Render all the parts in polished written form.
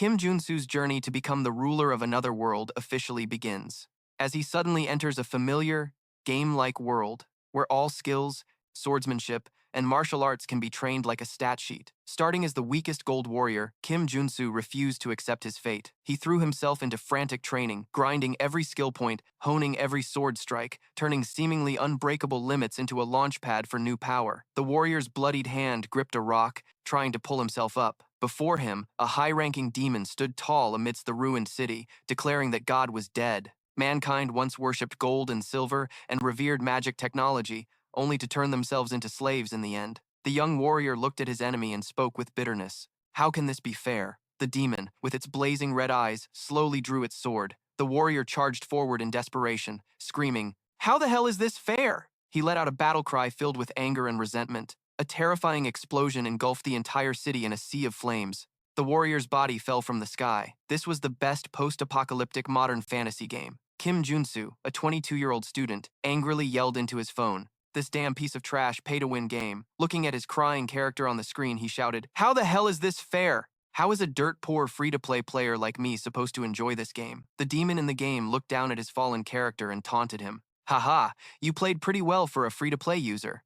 Kim Junsu's journey to become the ruler of another world officially begins, as he suddenly enters a familiar, game-like world where all skills, swordsmanship, and martial arts can be trained like a stat sheet. Starting as the weakest gold warrior, Kim Junsu refused to accept his fate. He threw himself into frantic training, grinding every skill point, honing every sword strike, turning seemingly unbreakable limits into a launch pad for new power. The warrior's bloodied hand gripped a rock, trying to pull himself up. Before him, a high-ranking demon stood tall amidst the ruined city, declaring that God was dead. Mankind once worshipped gold and silver and revered magic technology, only to turn themselves into slaves in the end. The young warrior looked at his enemy and spoke with bitterness. How can this be fair? The demon, with its blazing red eyes, slowly drew its sword. The warrior charged forward in desperation, screaming, "How the hell is this fair?" He let out a battle cry filled with anger and resentment. A terrifying explosion engulfed the entire city in a sea of flames. The warrior's body fell from the sky. This was the best post-apocalyptic modern fantasy game. Kim Junsu, a 22-year-old student, angrily yelled into his phone, "This damn piece of trash pay-to-win game." Looking at his crying character on the screen, he shouted, "How the hell is this fair? How is a dirt-poor free-to-play player like me supposed to enjoy this game?" The demon in the game looked down at his fallen character and taunted him. "Haha, you played pretty well for a free-to-play user."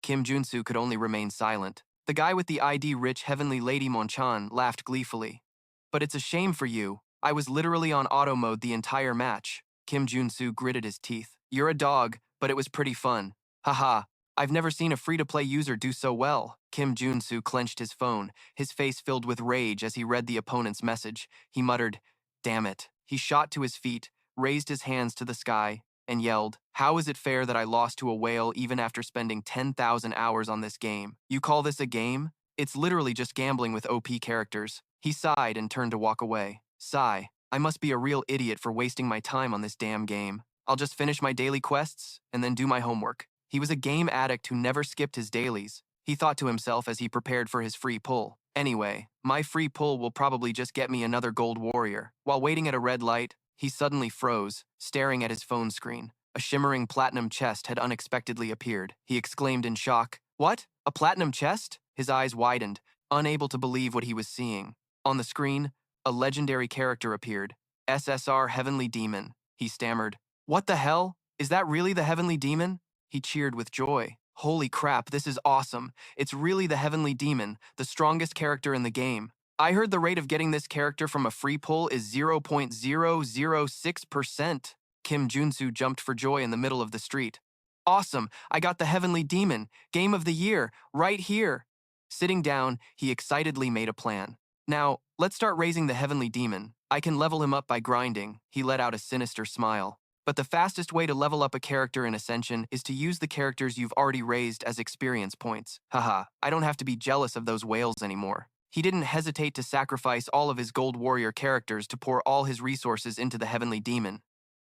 Kim Junsu could only remain silent. The guy with the ID-rich Heavenly Lady Monchan laughed gleefully. "But it's a shame for you. I was literally on auto mode the entire match." Kim Junsu gritted his teeth. "You're a dog, but it was pretty fun. Haha, I've never seen a free-to-play user do so well." Kim Junsu clenched his phone, his face filled with rage as he read the opponent's message. He muttered, "Damn it." He shot to his feet, raised his hands to the sky, and yelled, "How is it fair that I lost to a whale even after spending 10,000 hours on this game? You call this a game? It's literally just gambling with OP characters." He sighed and turned to walk away. Sigh, I must be a real idiot for wasting my time on this damn game. I'll just finish my daily quests and then do my homework. He was a game addict who never skipped his dailies, he thought to himself as he prepared for his free pull. Anyway, my free pull will probably just get me another gold warrior. While waiting at a red light, he suddenly froze, staring at his phone screen. A shimmering platinum chest had unexpectedly appeared. He exclaimed in shock, "What? A platinum chest?" His eyes widened, unable to believe what he was seeing. On the screen, a legendary character appeared. SSR Heavenly Demon. He stammered, "What the hell? Is that really the Heavenly Demon?" He cheered with joy. "Holy crap, this is awesome. It's really the Heavenly Demon, the strongest character in the game. I heard the rate of getting this character from a free pull is 0.006%. Kim Junsu jumped for joy in the middle of the street. "Awesome, I got the Heavenly Demon, Game of the Year, right here." Sitting down, he excitedly made a plan. "Now, let's start raising the Heavenly Demon. I can level him up by grinding." He let out a sinister smile. "But the fastest way to level up a character in Ascension is to use the characters you've already raised as experience points. Haha, I don't have to be jealous of those whales anymore." He didn't hesitate to sacrifice all of his gold warrior characters to pour all his resources into the Heavenly Demon.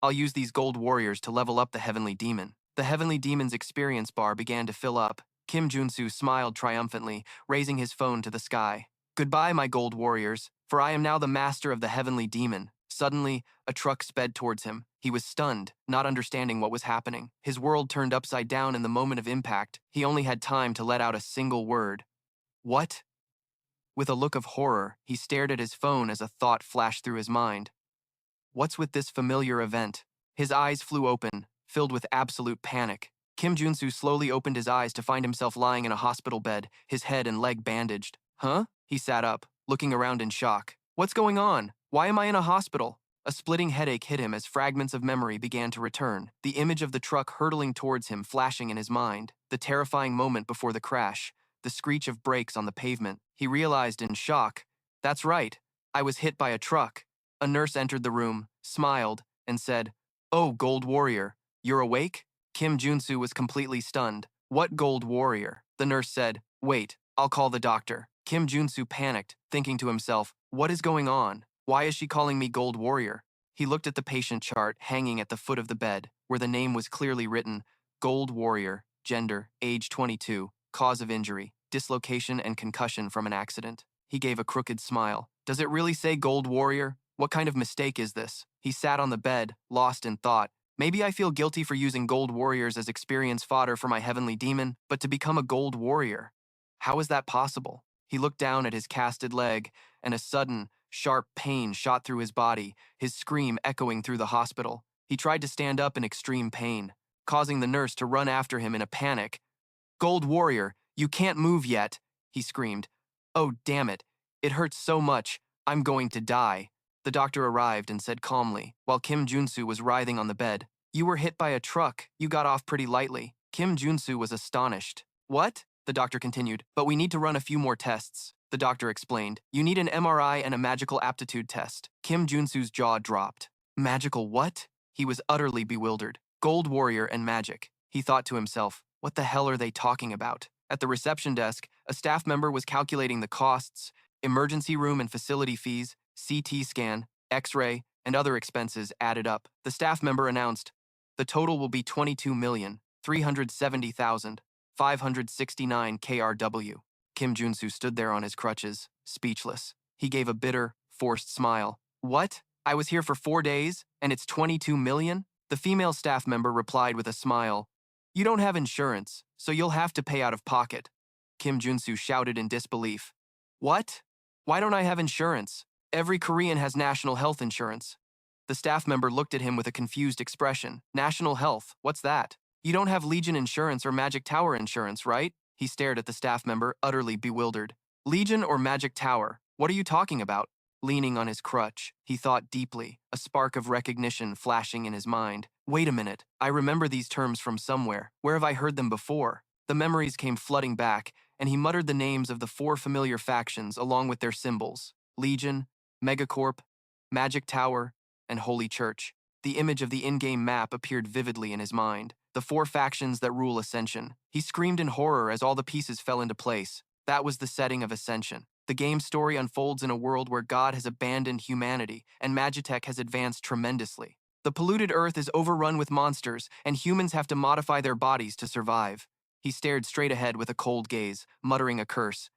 "I'll use these gold warriors to level up the Heavenly Demon." The Heavenly Demon's experience bar began to fill up. Kim Junsu smiled triumphantly, raising his phone to the sky. "Goodbye, my gold warriors, for I am now the master of the Heavenly Demon." Suddenly, a truck sped towards him. He was stunned, not understanding what was happening. His world turned upside down in the moment of impact. He only had time to let out a single word. "What?" With a look of horror, he stared at his phone as a thought flashed through his mind. What's with this familiar event? His eyes flew open, filled with absolute panic. Kim Junsu slowly opened his eyes to find himself lying in a hospital bed, his head and leg bandaged. "Huh?" He sat up, looking around in shock. "What's going on? Why am I in a hospital?" A splitting headache hit him as fragments of memory began to return. The image of the truck hurtling towards him flashing in his mind. The terrifying moment before the crash. The screech of brakes on the pavement. He realized in shock, "That's right. I was hit by a truck." A nurse entered the room, smiled, and said, "Oh, Gold Warrior, you're awake?" Kim Junsu was completely stunned. "What Gold Warrior?" The nurse said, "Wait, I'll call the doctor." Kim Junsu panicked, thinking to himself, "What is going on? Why is she calling me Gold Warrior?" He looked at the patient chart hanging at the foot of the bed, where the name was clearly written, Gold Warrior, gender, age 22, cause of injury, dislocation and concussion from an accident. He gave a crooked smile. "Does it really say Gold Warrior? What kind of mistake is this?" He sat on the bed, lost in thought. Maybe I feel guilty for using Gold Warriors as experience fodder for my Heavenly Demon, but to become a Gold Warrior? How is that possible? He looked down at his casted leg, and a sudden, Sharp pain shot through his body, his scream echoing through the hospital. He tried to stand up in extreme pain, causing the nurse to run after him in a panic. "Gold Warrior, you can't move yet," he screamed. "Oh, damn it. It hurts so much. I'm going to die." The doctor arrived and said calmly, while Kim Junsu was writhing on the bed, "You were hit by a truck. You got off pretty lightly." Kim Junsu was astonished. "What?" The doctor continued, "But we need to run a few more tests." The doctor explained, "You need an MRI and a magical aptitude test." Kim Junsu's jaw dropped. Magical what? He was utterly bewildered. Gold Warrior and magic. He thought to himself, what the hell are they talking about? At the reception desk, a staff member was calculating the costs, emergency room and facility fees, CT scan, X-ray, and other expenses added up. The staff member announced, "The total will be 22,370,569 KRW. Kim Junsu stood there on his crutches, speechless. He gave a bitter, forced smile. "What? I was here for 4 days, and it's 22 million? The female staff member replied with a smile, "You don't have insurance, so you'll have to pay out of pocket." Kim Junsu shouted in disbelief. "What? Why don't I have insurance? Every Korean has national health insurance." The staff member looked at him with a confused expression. "National health, what's that? You don't have Legion insurance or Magic Tower insurance, right?" He stared at the staff member, utterly bewildered. "Legion or Magic Tower? What are you talking about?" Leaning on his crutch, he thought deeply, a spark of recognition flashing in his mind. "Wait a minute, I remember these terms from somewhere. Where have I heard them before?" The memories came flooding back, and he muttered the names of the 4 familiar factions along with their symbols: Legion, Megacorp, Magic Tower, and Holy Church. The image of the in-game map appeared vividly in his mind. The 4 factions that rule Ascension. He screamed in horror as all the pieces fell into place. That was the setting of Ascension. The game's story unfolds in a world where God has abandoned humanity and Magitech has advanced tremendously. The polluted earth is overrun with monsters, and humans have to modify their bodies to survive. He stared straight ahead with a cold gaze, muttering a curse.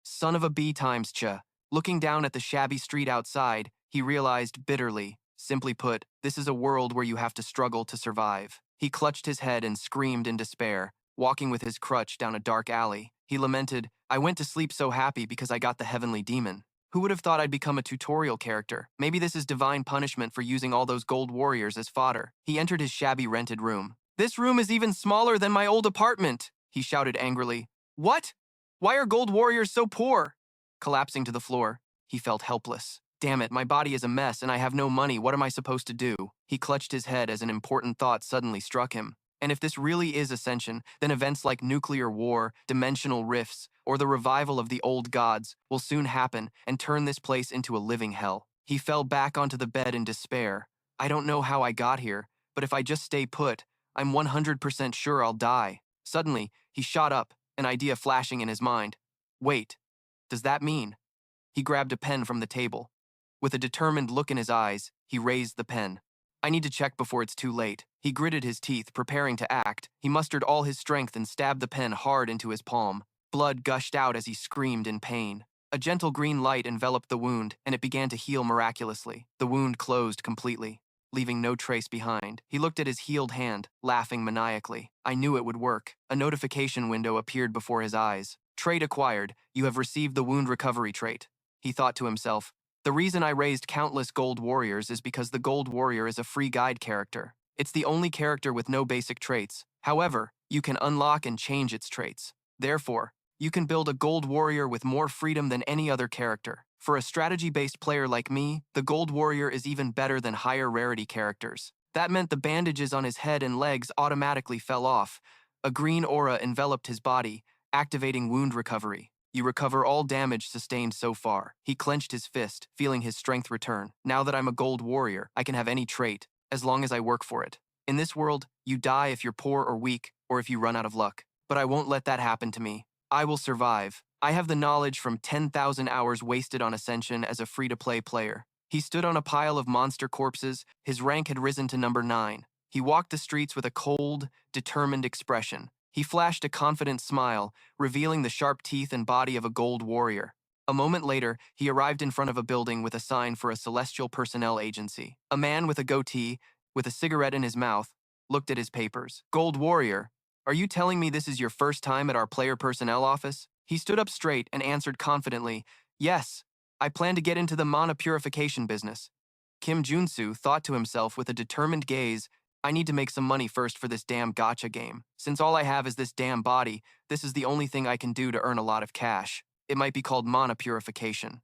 Son of a B times cha. Looking down at the shabby street outside, he realized bitterly, simply put, this is a world where you have to struggle to survive. He clutched his head and screamed in despair, walking with his crutch down a dark alley. He lamented, "I went to sleep so happy because I got the Heavenly Demon. Who would have thought I'd become a tutorial character? Maybe this is divine punishment for using all those gold warriors as fodder." He entered his shabby rented room. "This room is even smaller than my old apartment," he shouted angrily. "What? Why are gold warriors so poor?" Collapsing to the floor, he felt helpless. "Damn it, my body is a mess and I have no money. What am I supposed to do?" He clutched his head as an important thought suddenly struck him. And if this really is Ascension, then events like nuclear war, dimensional rifts, or the revival of the old gods will soon happen and turn this place into a living hell. He fell back onto the bed in despair. "I don't know how I got here, but if I just stay put, I'm 100% sure I'll die." Suddenly, he shot up, an idea flashing in his mind. "Wait, does that mean?" He grabbed a pen from the table. With a determined look in his eyes, he raised the pen. "I need to check before it's too late." He gritted his teeth, preparing to act. He mustered all his strength and stabbed the pen hard into his palm. Blood gushed out as he screamed in pain. A gentle green light enveloped the wound, and it began to heal miraculously. The wound closed completely, leaving no trace behind. He looked at his healed hand, laughing maniacally. "I knew it would work." A notification window appeared before his eyes. "Trait acquired. You have received the wound recovery trait." He thought to himself, "The reason I raised countless gold warriors is because the gold warrior is a free guide character. It's the only character with no basic traits. However, you can unlock and change its traits. Therefore, you can build a gold warrior with more freedom than any other character. For a strategy-based player like me, the gold warrior is even better than higher rarity characters." That meant the bandages on his head and legs automatically fell off. A green aura enveloped his body, activating wound recovery. "You recover all damage sustained so far." He clenched his fist, feeling his strength return. "Now that I'm a gold warrior, I can have any trait, as long as I work for it. In this world, you die if you're poor or weak, or if you run out of luck. But I won't let that happen to me. I will survive. I have the knowledge from 10,000 hours wasted on Ascension as a free-to-play player." He stood on a pile of monster corpses. His rank had risen to number 9. He walked the streets with a cold, determined expression. He flashed a confident smile, revealing the sharp teeth and body of a gold warrior. A moment later, he arrived in front of a building with a sign for a celestial personnel agency. A man with a goatee, with a cigarette in his mouth, looked at his papers. "Gold warrior, are you telling me this is your first time at our player personnel office?" He stood up straight and answered confidently, "Yes, I plan to get into the mana purification business. Kim Junsu thought to himself with a determined gaze, I need to make some money first for this damn gacha game. Since all I have is this damn body, this is the only thing I can do to earn a lot of cash. It might be called mana purification.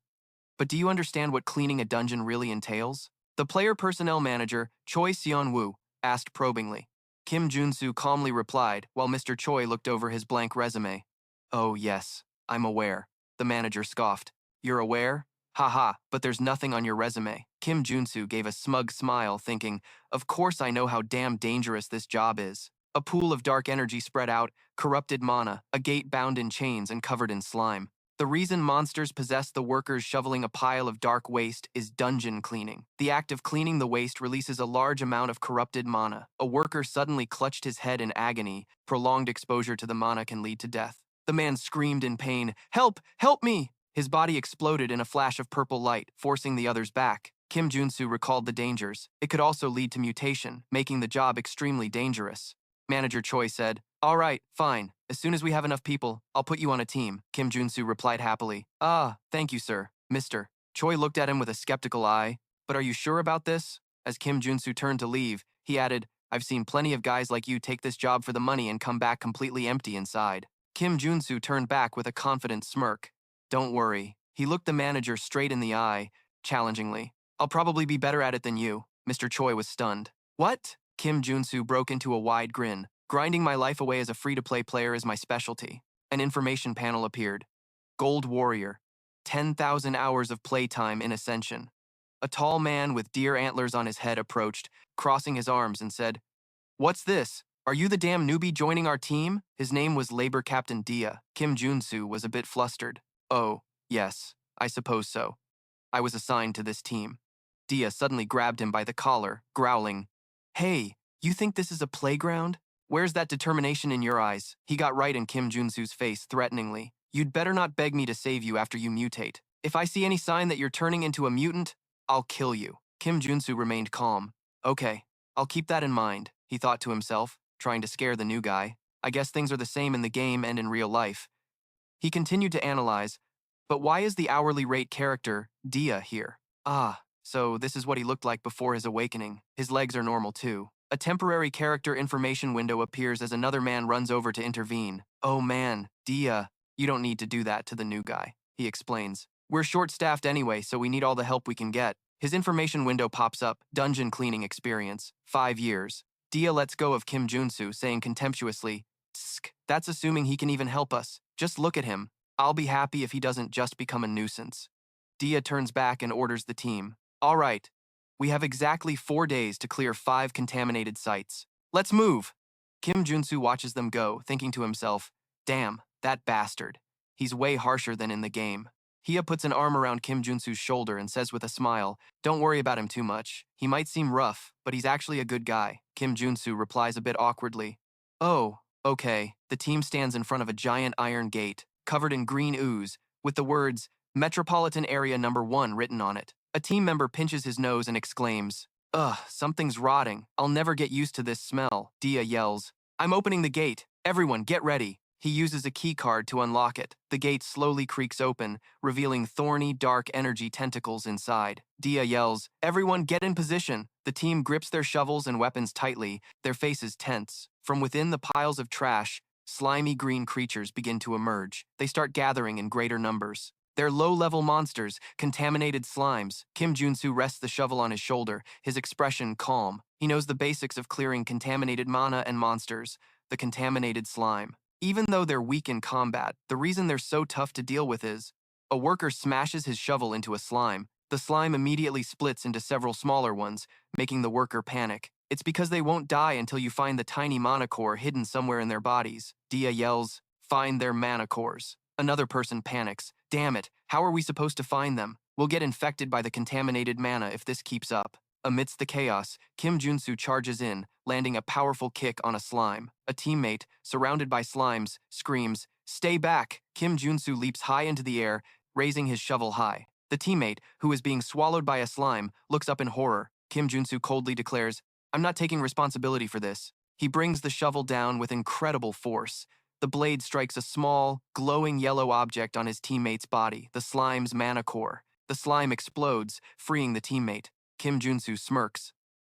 But do you understand what cleaning a dungeon really entails? The player personnel manager, Choi Seon-woo, asked probingly. Kim Junsu calmly replied, while Mr. Choi looked over his blank resume. Oh yes, I'm aware. The manager scoffed. You're aware? Haha, but there's nothing on your resume. Kim Junsu gave a smug smile, thinking, of course I know how damn dangerous this job is. A pool of dark energy spread out, corrupted mana, a gate bound in chains and covered in slime. The reason monsters possess the workers shoveling a pile of dark waste is dungeon cleaning. The act of cleaning the waste releases a large amount of corrupted mana. A worker suddenly clutched his head in agony. Prolonged exposure to the mana can lead to death. The man screamed in pain, "Help! Help me!" His body exploded in a flash of purple light, forcing the others back. Kim Junsu recalled the dangers. It could also lead to mutation, making the job extremely dangerous. Manager Choi said, all right, fine. As soon as we have enough people, I'll put you on a team. Kim Junsu replied happily. Ah, thank you, sir. Mister. Choi looked at him with a skeptical eye. But are you sure about this? As Kim Junsu turned to leave, he added, I've seen plenty of guys like you take this job for the money and come back completely empty inside. Kim Junsu turned back with a confident smirk. Don't worry. He looked the manager straight in the eye, challengingly. I'll probably be better at it than you. Mr. Choi was stunned. What? Kim Junsu broke into a wide grin. Grinding my life away as a free-to-play player is my specialty. An information panel appeared. Gold Warrior. 10,000 hours of playtime in Ascension. A tall man with deer antlers on his head approached, crossing his arms and said, What's this? Are you the damn newbie joining our team? His name was Labor Captain Dia. Kim Junsu was a bit flustered. Oh, yes, I suppose so. I was assigned to this team. Dia suddenly grabbed him by the collar, growling, Hey, you think this is a playground? Where's that determination in your eyes? He got right in Kim Junsu's face threateningly. You'd better not beg me to save you after you mutate. If I see any sign that you're turning into a mutant, I'll kill you. Kim Junsu remained calm. Okay, I'll keep that in mind, he thought to himself, trying to scare the new guy. I guess things are the same in the game and in real life. He continued to analyze, but why is the hourly rate character, Dia, here? Ah, so this is what he looked like before his awakening. His legs are normal too. A temporary character information window appears as another man runs over to intervene. Oh man, Dia, you don't need to do that to the new guy, he explains. We're short-staffed anyway, so we need all the help we can get. His information window pops up, dungeon cleaning experience, 5 years. Dia lets go of Kim Junsu, saying contemptuously, Tsk, that's assuming he can even help us. Just look at him. I'll be happy if he doesn't just become a nuisance. Dia turns back and orders the team. All right. We have exactly 4 days to clear 5 contaminated sites. Let's move! Kim Junsu watches them go, thinking to himself, damn, that bastard. He's way harsher than in the game. Hia puts an arm around Kim Junsu's shoulder and says with a smile, don't worry about him too much. He might seem rough, but he's actually a good guy. Kim Junsu replies a bit awkwardly. Oh, okay. The team stands in front of a giant iron gate, covered in green ooze, with the words, Metropolitan Area Number 1 written on it. A team member pinches his nose and exclaims, Ugh, something's rotting. I'll never get used to this smell. Dia yells, I'm opening the gate. Everyone, get ready. He uses a key card to unlock it. The gate slowly creaks open, revealing thorny, dark energy tentacles inside. Dia yells, Everyone get in position. The team grips their shovels and weapons tightly, their faces tense. From within the piles of trash, slimy green creatures begin to emerge. They start gathering in greater numbers. They're low-level monsters, contaminated slimes. Kim Junsu rests the shovel on his shoulder, his expression calm. He knows the basics of clearing contaminated mana and monsters, the contaminated slime. Even though they're weak in combat, the reason they're so tough to deal with is, a worker smashes his shovel into a slime. The slime immediately splits into several smaller ones, making the worker panic. It's because they won't die until you find the tiny mana core hidden somewhere in their bodies. Dia yells, Find their mana cores. Another person panics. Damn it, how are we supposed to find them? We'll get infected by the contaminated mana if this keeps up. Amidst the chaos, Kim Junsu charges in, landing a powerful kick on a slime. A teammate, surrounded by slimes, screams, Stay back! Kim Junsu leaps high into the air, raising his shovel high. The teammate, who is being swallowed by a slime, looks up in horror. Kim Junsu coldly declares, I'm not taking responsibility for this. He brings the shovel down with incredible force. The blade strikes a small, glowing yellow object on his teammate's body, the slime's mana core. The slime explodes, freeing the teammate. Kim Junsu smirks.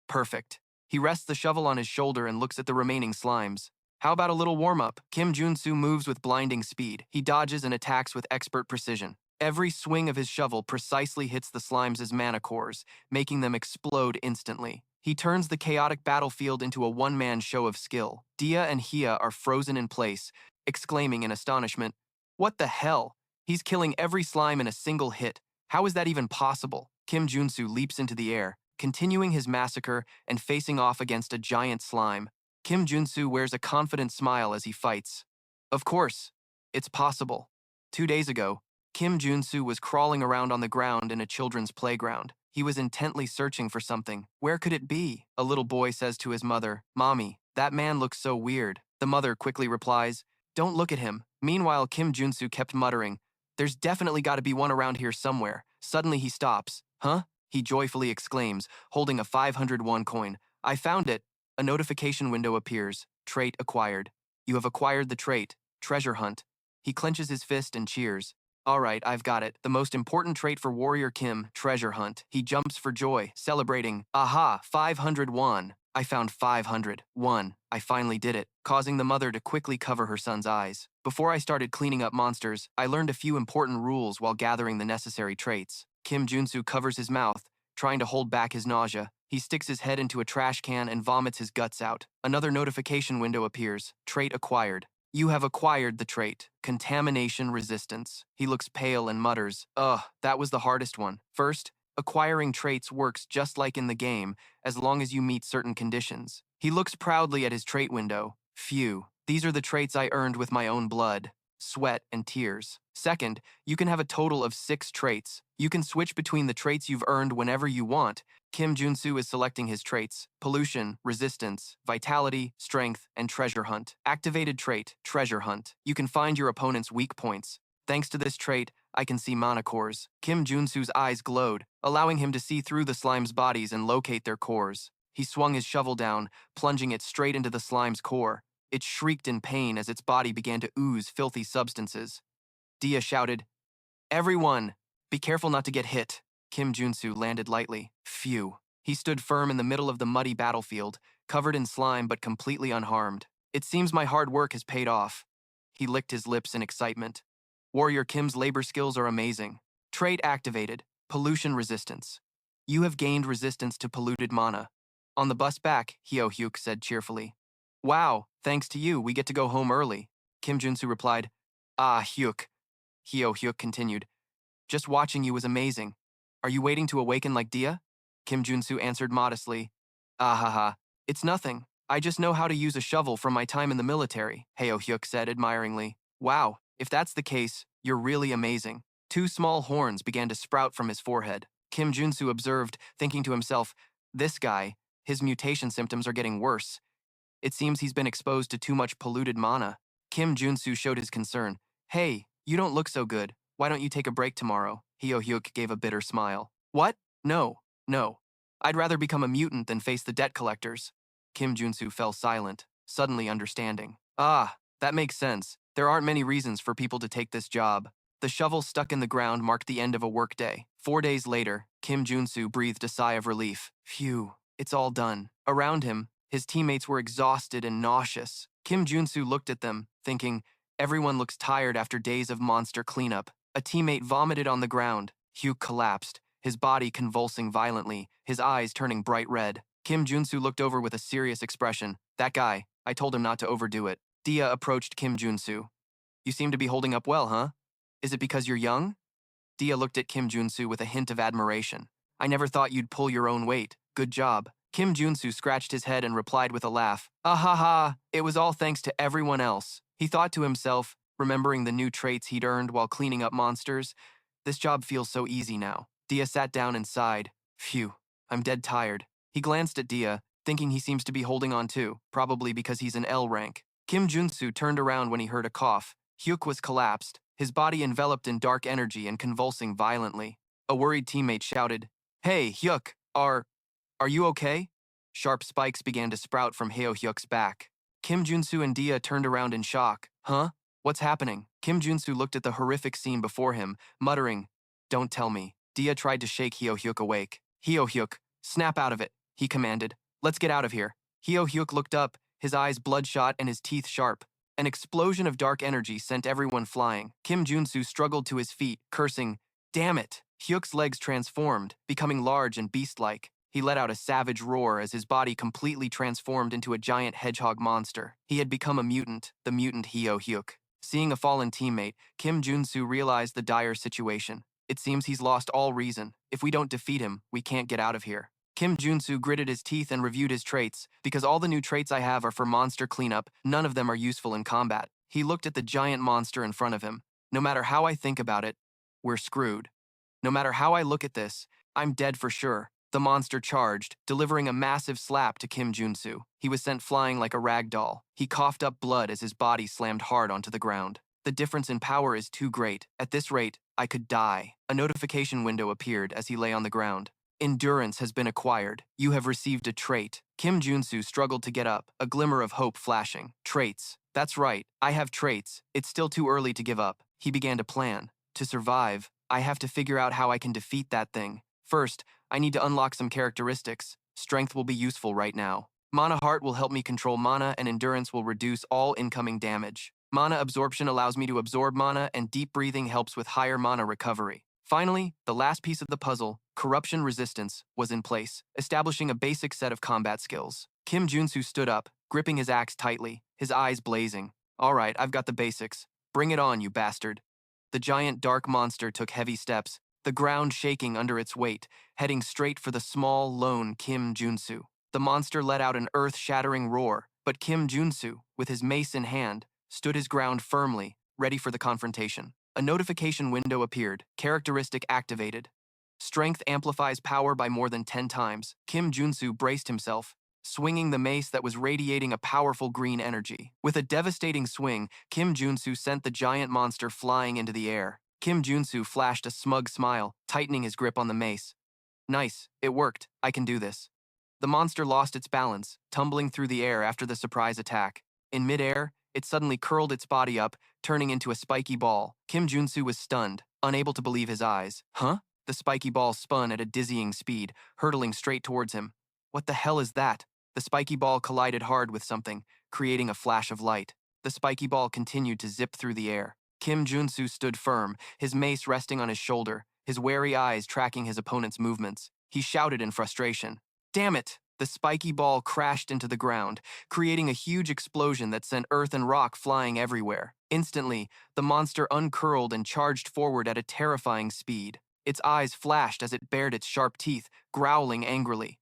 Perfect. He rests the shovel on his shoulder and looks at the remaining slimes. How about a little warm-up? Kim Junsu moves with blinding speed. He dodges and attacks with expert precision. Every swing of his shovel precisely hits the slimes' mana cores, making them explode instantly. He turns the chaotic battlefield into a one-man show of skill. Dia and Hia are frozen in place, exclaiming in astonishment, "What the hell? He's killing every slime in a single hit. How is that even possible?" Kim Junsu leaps into the air, continuing his massacre and facing off against a giant slime. Kim Junsu wears a confident smile as he fights. Of course, it's possible. 2 days ago, Kim Junsu was crawling around on the ground in a children's playground. He was intently searching for something. Where could it be? A little boy says to his mother, "Mommy, that man looks so weird." The mother quickly replies, "Don't look at him." Meanwhile, Kim Junsu kept muttering, "There's definitely got to be one around here somewhere." Suddenly he stops. "Huh?" he joyfully exclaims, holding a 501 coin. "I found it." A notification window appears. Trait acquired. You have acquired the trait, Treasure Hunt. He clenches his fist and cheers. All right, I've got it. The most important trait for Warrior Kim, Treasure Hunt. He jumps for joy, celebrating. Aha, 501. I found 501. I finally did it, causing the mother to quickly cover her son's eyes. Before I started cleaning up monsters, I learned a few important rules while gathering the necessary traits. Kim Junsu covers his mouth, trying to hold back his nausea. He sticks his head into a trash can and vomits his guts out. Another notification window appears. Trait acquired. You have acquired the trait, Contamination Resistance. He looks pale and mutters, "Ugh, that was the hardest one." First, acquiring traits works just like in the game, as long as you meet certain conditions. He looks proudly at his trait window. Phew, these are the traits I earned with my own blood, sweat, and tears. Second, you can have a total of 6 traits. You can switch between the traits you've earned whenever you want. Kim Junsu is selecting his traits: Pollution, Resistance, Vitality, Strength, and Treasure Hunt. Activated trait, Treasure Hunt. You can find your opponent's weak points. Thanks to this trait, I can see mana cores. Kim Junsu's eyes glowed, allowing him to see through the slime's bodies and locate their cores. He swung his shovel down, plunging it straight into the slime's core. It shrieked in pain as its body began to ooze filthy substances. Dia shouted, "Everyone, be careful not to get hit." Kim Junsu landed lightly. Phew. He stood firm in the middle of the muddy battlefield, covered in slime but completely unharmed. It seems my hard work has paid off. He licked his lips in excitement. Warrior Kim's labor skills are amazing. Trait activated, Pollution Resistance. You have gained resistance to polluted mana. On the bus back, Hyo Hyuk said cheerfully. Wow, thanks to you, we get to go home early. Kim Junsu replied, Ah, Hyuk. Hyo Hyuk continued, Just watching you was amazing. Are you waiting to awaken like Dia? Kim Junsu answered modestly, Ah ha ha, it's nothing. I just know how to use a shovel from my time in the military, Hyo Hyuk said admiringly. Wow, if that's the case, you're really amazing. 2 small horns began to sprout from his forehead. Kim Junsu observed, thinking to himself, this guy, his mutation symptoms are getting worse. It seems he's been exposed to too much polluted mana. Kim Junsu showed his concern. Hey, you don't look so good. Why don't you take a break tomorrow? Hyo Hyuk gave a bitter smile. What? No. I'd rather become a mutant than face the debt collectors. Kim Junsu fell silent, suddenly understanding. Ah, that makes sense. There aren't many reasons for people to take this job. The shovel stuck in the ground marked the end of a workday. 4 days later, Kim Junsu breathed a sigh of relief. Phew, it's all done. Around him, his teammates were exhausted and nauseous. Kim Junsu looked at them, thinking, everyone looks tired after days of monster cleanup. A teammate vomited on the ground. Hyuk collapsed, his body convulsing violently, his eyes turning bright red. Kim Junsu looked over with a serious expression. That guy, I told him not to overdo it. Dia approached Kim Junsu. You seem to be holding up well, huh? Is it because you're young? Dia looked at Kim Junsu with a hint of admiration. I never thought you'd pull your own weight. Good job. Kim Junsu scratched his head and replied with a laugh. Ah ha ha, it was all thanks to everyone else. He thought to himself, remembering the new traits he'd earned while cleaning up monsters. This job feels so easy now. Dia sat down and sighed. Phew, I'm dead tired. He glanced at Dia, thinking he seems to be holding on too, probably because he's an L rank. Kim Junsu turned around when he heard a cough. Hyuk was collapsed, his body enveloped in dark energy and convulsing violently. A worried teammate shouted, Hey, Hyuk, are you okay? Sharp spikes began to sprout from Hyo Hyuk's back. Kim Junsu and Dia turned around in shock. Huh? What's happening? Kim Junsu looked at the horrific scene before him, muttering, Don't tell me. Dia tried to shake Hyo-hyuk awake. Hyo-hyuk, snap out of it, he commanded. Let's get out of here. Hyo-hyuk looked up, his eyes bloodshot and his teeth sharp. An explosion of dark energy sent everyone flying. Kim Junsu struggled to his feet, cursing, "Damn it!" Hyuk's legs transformed, becoming large and beast-like. He let out a savage roar as his body completely transformed into a giant hedgehog monster. He had become a mutant, the mutant Hyo-hyuk. Seeing a fallen teammate, Kim Junsu realized the dire situation. It seems he's lost all reason. If we don't defeat him, we can't get out of here. Kim Junsu gritted his teeth and reviewed his traits. Because all the new traits I have are for monster cleanup, none of them are useful in combat. He looked at the giant monster in front of him. No matter how I think about it, we're screwed. No matter how I look at this, I'm dead for sure. The monster charged, delivering a massive slap to Kim Junsu. He was sent flying like a rag doll. He coughed up blood as his body slammed hard onto the ground. The difference in power is too great. At this rate, I could die. A notification window appeared as he lay on the ground. Endurance has been acquired. You have received a trait. Kim Junsu struggled to get up, a glimmer of hope flashing. Traits. That's right, I have traits. It's still too early to give up. He began to plan. To survive, I have to figure out how I can defeat that thing. First, I need to unlock some characteristics. Strength will be useful right now. Mana Heart will help me control mana, and Endurance will reduce all incoming damage. Mana Absorption allows me to absorb mana, and Deep Breathing helps with higher mana recovery. Finally, the last piece of the puzzle, Corruption Resistance, was in place, establishing a basic set of combat skills. Kim Junsu stood up, gripping his axe tightly, his eyes blazing. All right, I've got the basics. Bring it on, you bastard. The giant dark monster took heavy steps, the ground shaking under its weight, heading straight for the small, lone Kim Junsu. The monster let out an earth-shattering roar, but Kim Junsu, with his mace in hand, stood his ground firmly, ready for the confrontation. A notification window appeared, characteristic activated. Strength amplifies power by more than 10 times. Kim Junsu braced himself, swinging the mace that was radiating a powerful green energy. With a devastating swing, Kim Junsu sent the giant monster flying into the air. Kim Junsu flashed a smug smile, tightening his grip on the mace. Nice, it worked, I can do this. The monster lost its balance, tumbling through the air after the surprise attack. In midair, it suddenly curled its body up, turning into a spiky ball. Kim Junsu was stunned, unable to believe his eyes. Huh? The spiky ball spun at a dizzying speed, hurtling straight towards him. What the hell is that? The spiky ball collided hard with something, creating a flash of light. The spiky ball continued to zip through the air. Kim Junsu stood firm, his mace resting on his shoulder, his wary eyes tracking his opponent's movements. He shouted in frustration. Damn it! The spiky ball crashed into the ground, creating a huge explosion that sent earth and rock flying everywhere. Instantly, the monster uncurled and charged forward at a terrifying speed. Its eyes flashed as it bared its sharp teeth, growling angrily.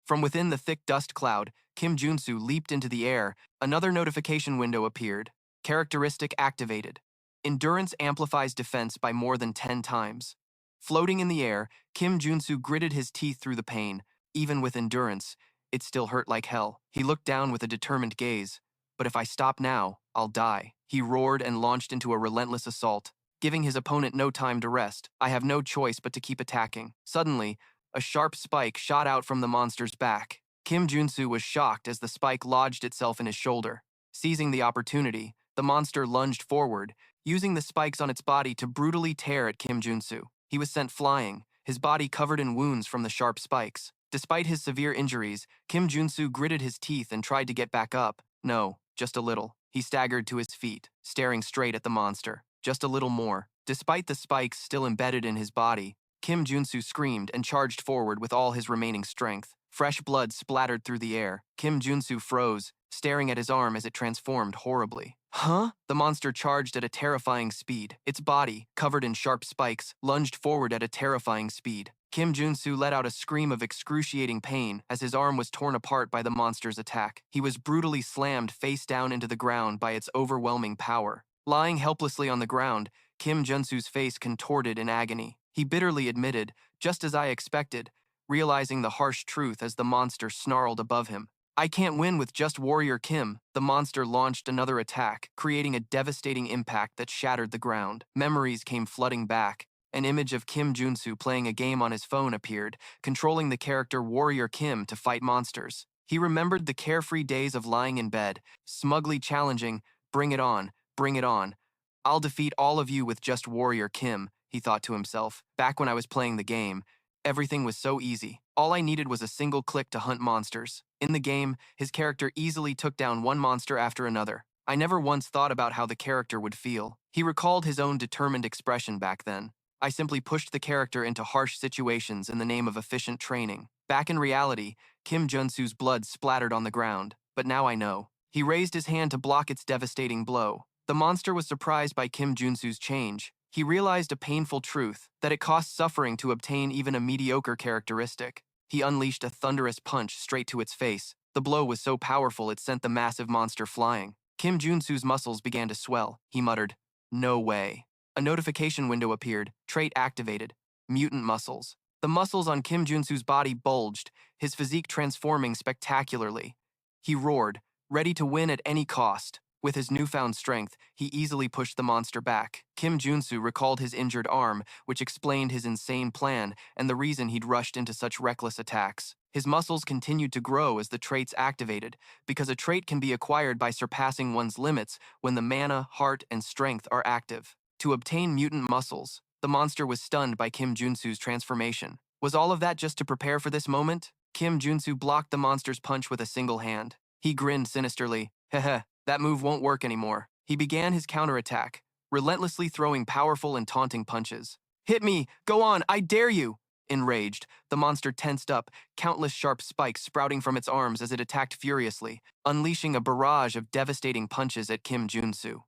From within the thick dust cloud, Kim Junsu leaped into the air. Another notification window appeared. Characteristic activated. Endurance amplifies defense by more than 10 times. Floating in the air, Kim Junsu gritted his teeth through the pain. Even with endurance, it still hurt like hell. He looked down with a determined gaze. But if I stop now, I'll die. He roared and launched into a relentless assault, giving his opponent no time to rest. I have no choice but to keep attacking. Suddenly, a sharp spike shot out from the monster's back. Kim Junsu was shocked as the spike lodged itself in his shoulder. Seizing the opportunity, the monster lunged forward, using the spikes on its body to brutally tear at Kim Junsu. He was sent flying, his body covered in wounds from the sharp spikes. Despite his severe injuries, Kim Junsu gritted his teeth and tried to get back up. No, just a little. He staggered to his feet, staring straight at the monster. Just a little more. Despite the spikes still embedded in his body, Kim Junsu screamed and charged forward with all his remaining strength. Fresh blood splattered through the air. Kim Junsu froze, staring at his arm as it transformed horribly. Huh? The monster charged at a terrifying speed. Its body, covered in sharp spikes, lunged forward at a terrifying speed. Kim Junsu let out a scream of excruciating pain as his arm was torn apart by the monster's attack. He was brutally slammed face down into the ground by its overwhelming power. Lying helplessly on the ground, Kim Junsu's face contorted in agony. He bitterly admitted, just as I expected, realizing the harsh truth as the monster snarled above him. I can't win with just Warrior Kim. The monster launched another attack, creating a devastating impact that shattered the ground. Memories came flooding back. An image of Kim Junsu playing a game on his phone appeared, controlling the character Warrior Kim to fight monsters. He remembered the carefree days of lying in bed, smugly challenging, bring it on, bring it on. I'll defeat all of you with just Warrior Kim. he thought to himself. Back when I was playing the game, everything was so easy. All I needed was a single click to hunt monsters. In the game, his character easily took down one monster after another. I never once thought about how the character would feel. He recalled his own determined expression back then. I simply pushed the character into harsh situations in the name of efficient training. Back in reality, Kim Junsu's blood splattered on the ground, but now I know. He raised his hand to block its devastating blow. The monster was surprised by Kim Junsu's change. He realized a painful truth, that it costs suffering to obtain even a mediocre characteristic. He unleashed a thunderous punch straight to its face. The blow was so powerful it sent the massive monster flying. Kim Junsu's muscles began to swell. He muttered, "No way." A notification window appeared. Trait activated. Mutant muscles. The muscles on Kim Junsu's body bulged, his physique transforming spectacularly. He roared, ready to win at any cost. With his newfound strength, he easily pushed the monster back. Kim Junsu recalled his injured arm, which explained his insane plan and the reason he'd rushed into such reckless attacks. His muscles continued to grow as the traits activated, because a trait can be acquired by surpassing one's limits when the mana, heart, and strength are active. To obtain mutant muscles, the monster was stunned by Kim Junsu's transformation. Was all of that just to prepare for this moment? Kim Junsu blocked the monster's punch with a single hand. He grinned sinisterly. Heh, that move won't work anymore. He began his counterattack, relentlessly throwing powerful and taunting punches. Hit me! Go on! I dare you! Enraged, the monster tensed up, countless sharp spikes sprouting from its arms as it attacked furiously, unleashing a barrage of devastating punches at Kim Junsu.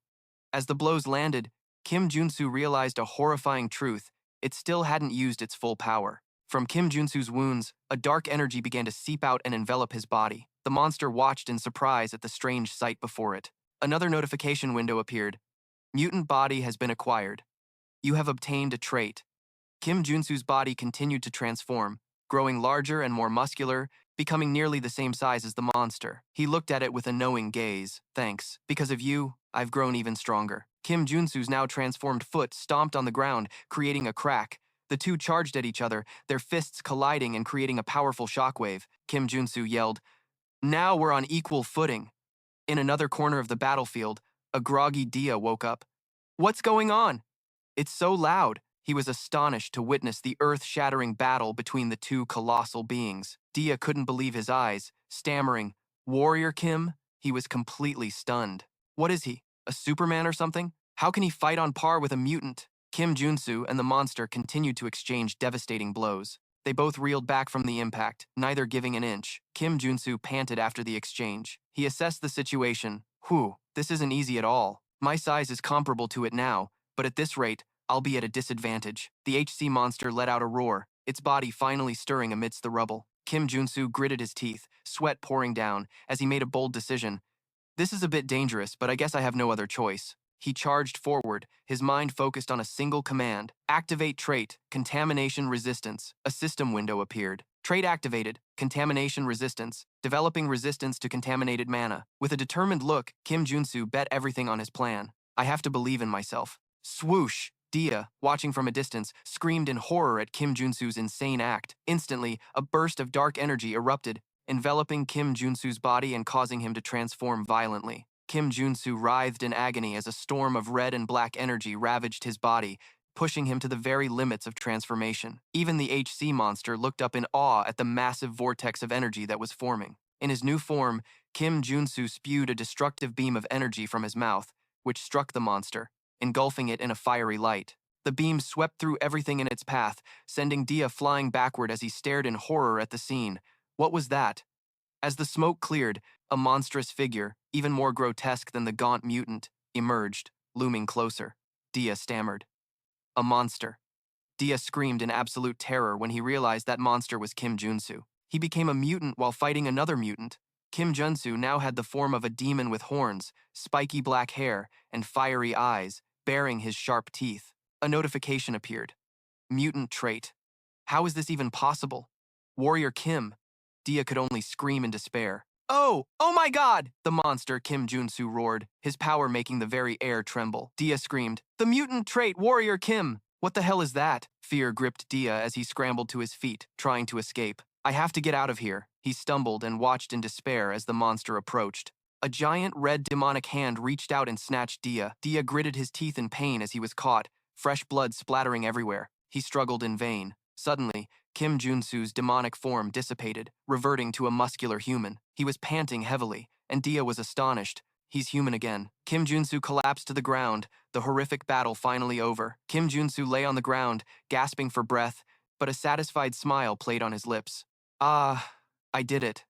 As the blows landed, Kim Junsu realized a horrifying truth. It still hadn't used its full power. From Kim Junsu's wounds, a dark energy began to seep out and envelop his body. The monster watched in surprise at the strange sight before it. Another notification window appeared. Mutant body has been acquired. You have obtained a trait. Kim Junsu's body continued to transform, growing larger and more muscular, becoming nearly the same size as the monster. He looked at it with a knowing gaze. Thanks. Because of you, I've grown even stronger. Kim Junsu's now transformed foot stomped on the ground, creating a crack. The two charged at each other, their fists colliding and creating a powerful shockwave. Kim Junsu yelled, "Now we're on equal footing." In another corner of the battlefield, a groggy Dia woke up. "What's going on?" "It's so loud." He was astonished to witness the earth-shattering battle between the two colossal beings. Dia couldn't believe his eyes, stammering, "Warrior Kim?" He was completely stunned. What is he, a Superman or something? How can he fight on par with a mutant? Kim Junsu and the monster continued to exchange devastating blows. They both reeled back from the impact, neither giving an inch. Kim Junsu panted after the exchange. He assessed the situation. Whew, this isn't easy at all. My size is comparable to it now, but at this rate, I'll be at a disadvantage. The HC monster let out a roar, its body finally stirring amidst the rubble. Kim Junsu gritted his teeth, sweat pouring down, as he made a bold decision. This is a bit dangerous, but I guess I have no other choice. He charged forward, his mind focused on a single command. Activate trait, contamination resistance. A system window appeared. Trait activated, contamination resistance, developing resistance to contaminated mana. With a determined look, Kim Junsu bet everything on his plan. I have to believe in myself. Swoosh! Dia, watching from a distance, screamed in horror at Kim Junsu's insane act. Instantly, a burst of dark energy erupted, enveloping Kim Junsu's body and causing him to transform violently. Kim Junsu writhed in agony as a storm of red and black energy ravaged his body, pushing him to the very limits of transformation. Even the HC monster looked up in awe at the massive vortex of energy that was forming. In his new form, Kim Junsu spewed a destructive beam of energy from his mouth, which struck the monster, engulfing it in a fiery light. The beam swept through everything in its path, sending Dia flying backward as he stared in horror at the scene. What was that? As the smoke cleared, a monstrous figure, even more grotesque than the gaunt mutant, emerged, looming closer. Dia stammered. A monster. Dia screamed in absolute terror when he realized that monster was Kim Junsu. He became a mutant while fighting another mutant. Kim Junsu now had the form of a demon with horns, spiky black hair, and fiery eyes, baring his sharp teeth. A notification appeared. Mutant trait. How is this even possible? Warrior Kim. Dia could only scream in despair. Oh my god! The monster Kim Junsu roared, his power making the very air tremble. Dia screamed, "The mutant trait, Warrior Kim!" What the hell is that? Fear gripped Dia as he scrambled to his feet, trying to escape. I have to get out of here. He stumbled and watched in despair as the monster approached. A giant red demonic hand reached out and snatched Dia. Dia gritted his teeth in pain as he was caught, fresh blood splattering everywhere. He struggled in vain. Suddenly, Kim Junsu's demonic form dissipated, reverting to a muscular human. He was panting heavily, and Dia was astonished. He's human again. Kim Junsu collapsed to the ground, the horrific battle finally over. Kim Junsu lay on the ground, gasping for breath, but a satisfied smile played on his lips. Ah, I did it.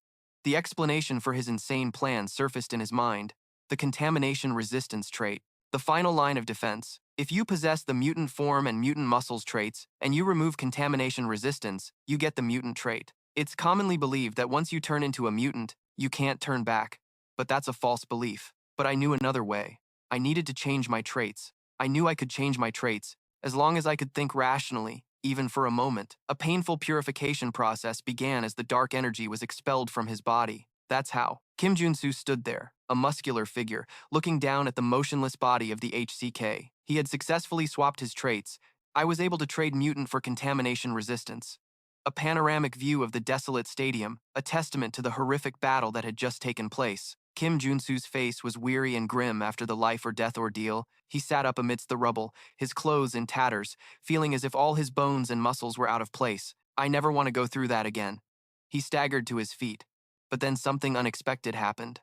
The explanation for his insane plan surfaced in his mind. The contamination resistance trait. The final line of defense. If you possess the mutant form and mutant muscles traits, and you remove contamination resistance, you get the mutant trait. It's commonly believed that once you turn into a mutant, you can't turn back. But that's a false belief. But I knew another way. I needed to change my traits. I knew I could change my traits, as long as I could think rationally, even for a moment. A painful purification process began as the dark energy was expelled from his body. That's how. Kim Junsu stood there, a muscular figure, looking down at the motionless body of the HCK. He had successfully swapped his traits. I was able to trade mutant for contamination resistance. A panoramic view of the desolate stadium, a testament to the horrific battle that had just taken place. Kim Junsu's face was weary and grim after the life-or-death ordeal. He sat up amidst the rubble, his clothes in tatters, feeling as if all his bones and muscles were out of place. I never want to go through that again. He staggered to his feet, but then something unexpected happened.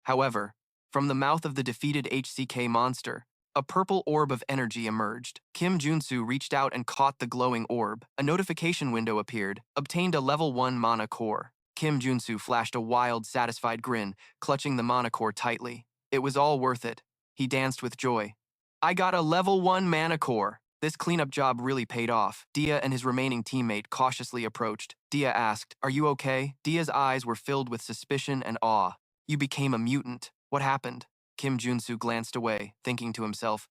However, from the mouth of the defeated HCK monster, a purple orb of energy emerged. Kim Junsu reached out and caught the glowing orb. A notification window appeared. Obtained a level 1 mana core. Kim Junsu flashed a wild, satisfied grin, clutching the mana core tightly. It was all worth it. He danced with joy. I got a level 1 mana core. This cleanup job really paid off. Dia and his remaining teammate cautiously approached. Dia asked, "Are you okay?" Dia's eyes were filled with suspicion and awe. You became a mutant. What happened? Kim Junsu glanced away, thinking to himself,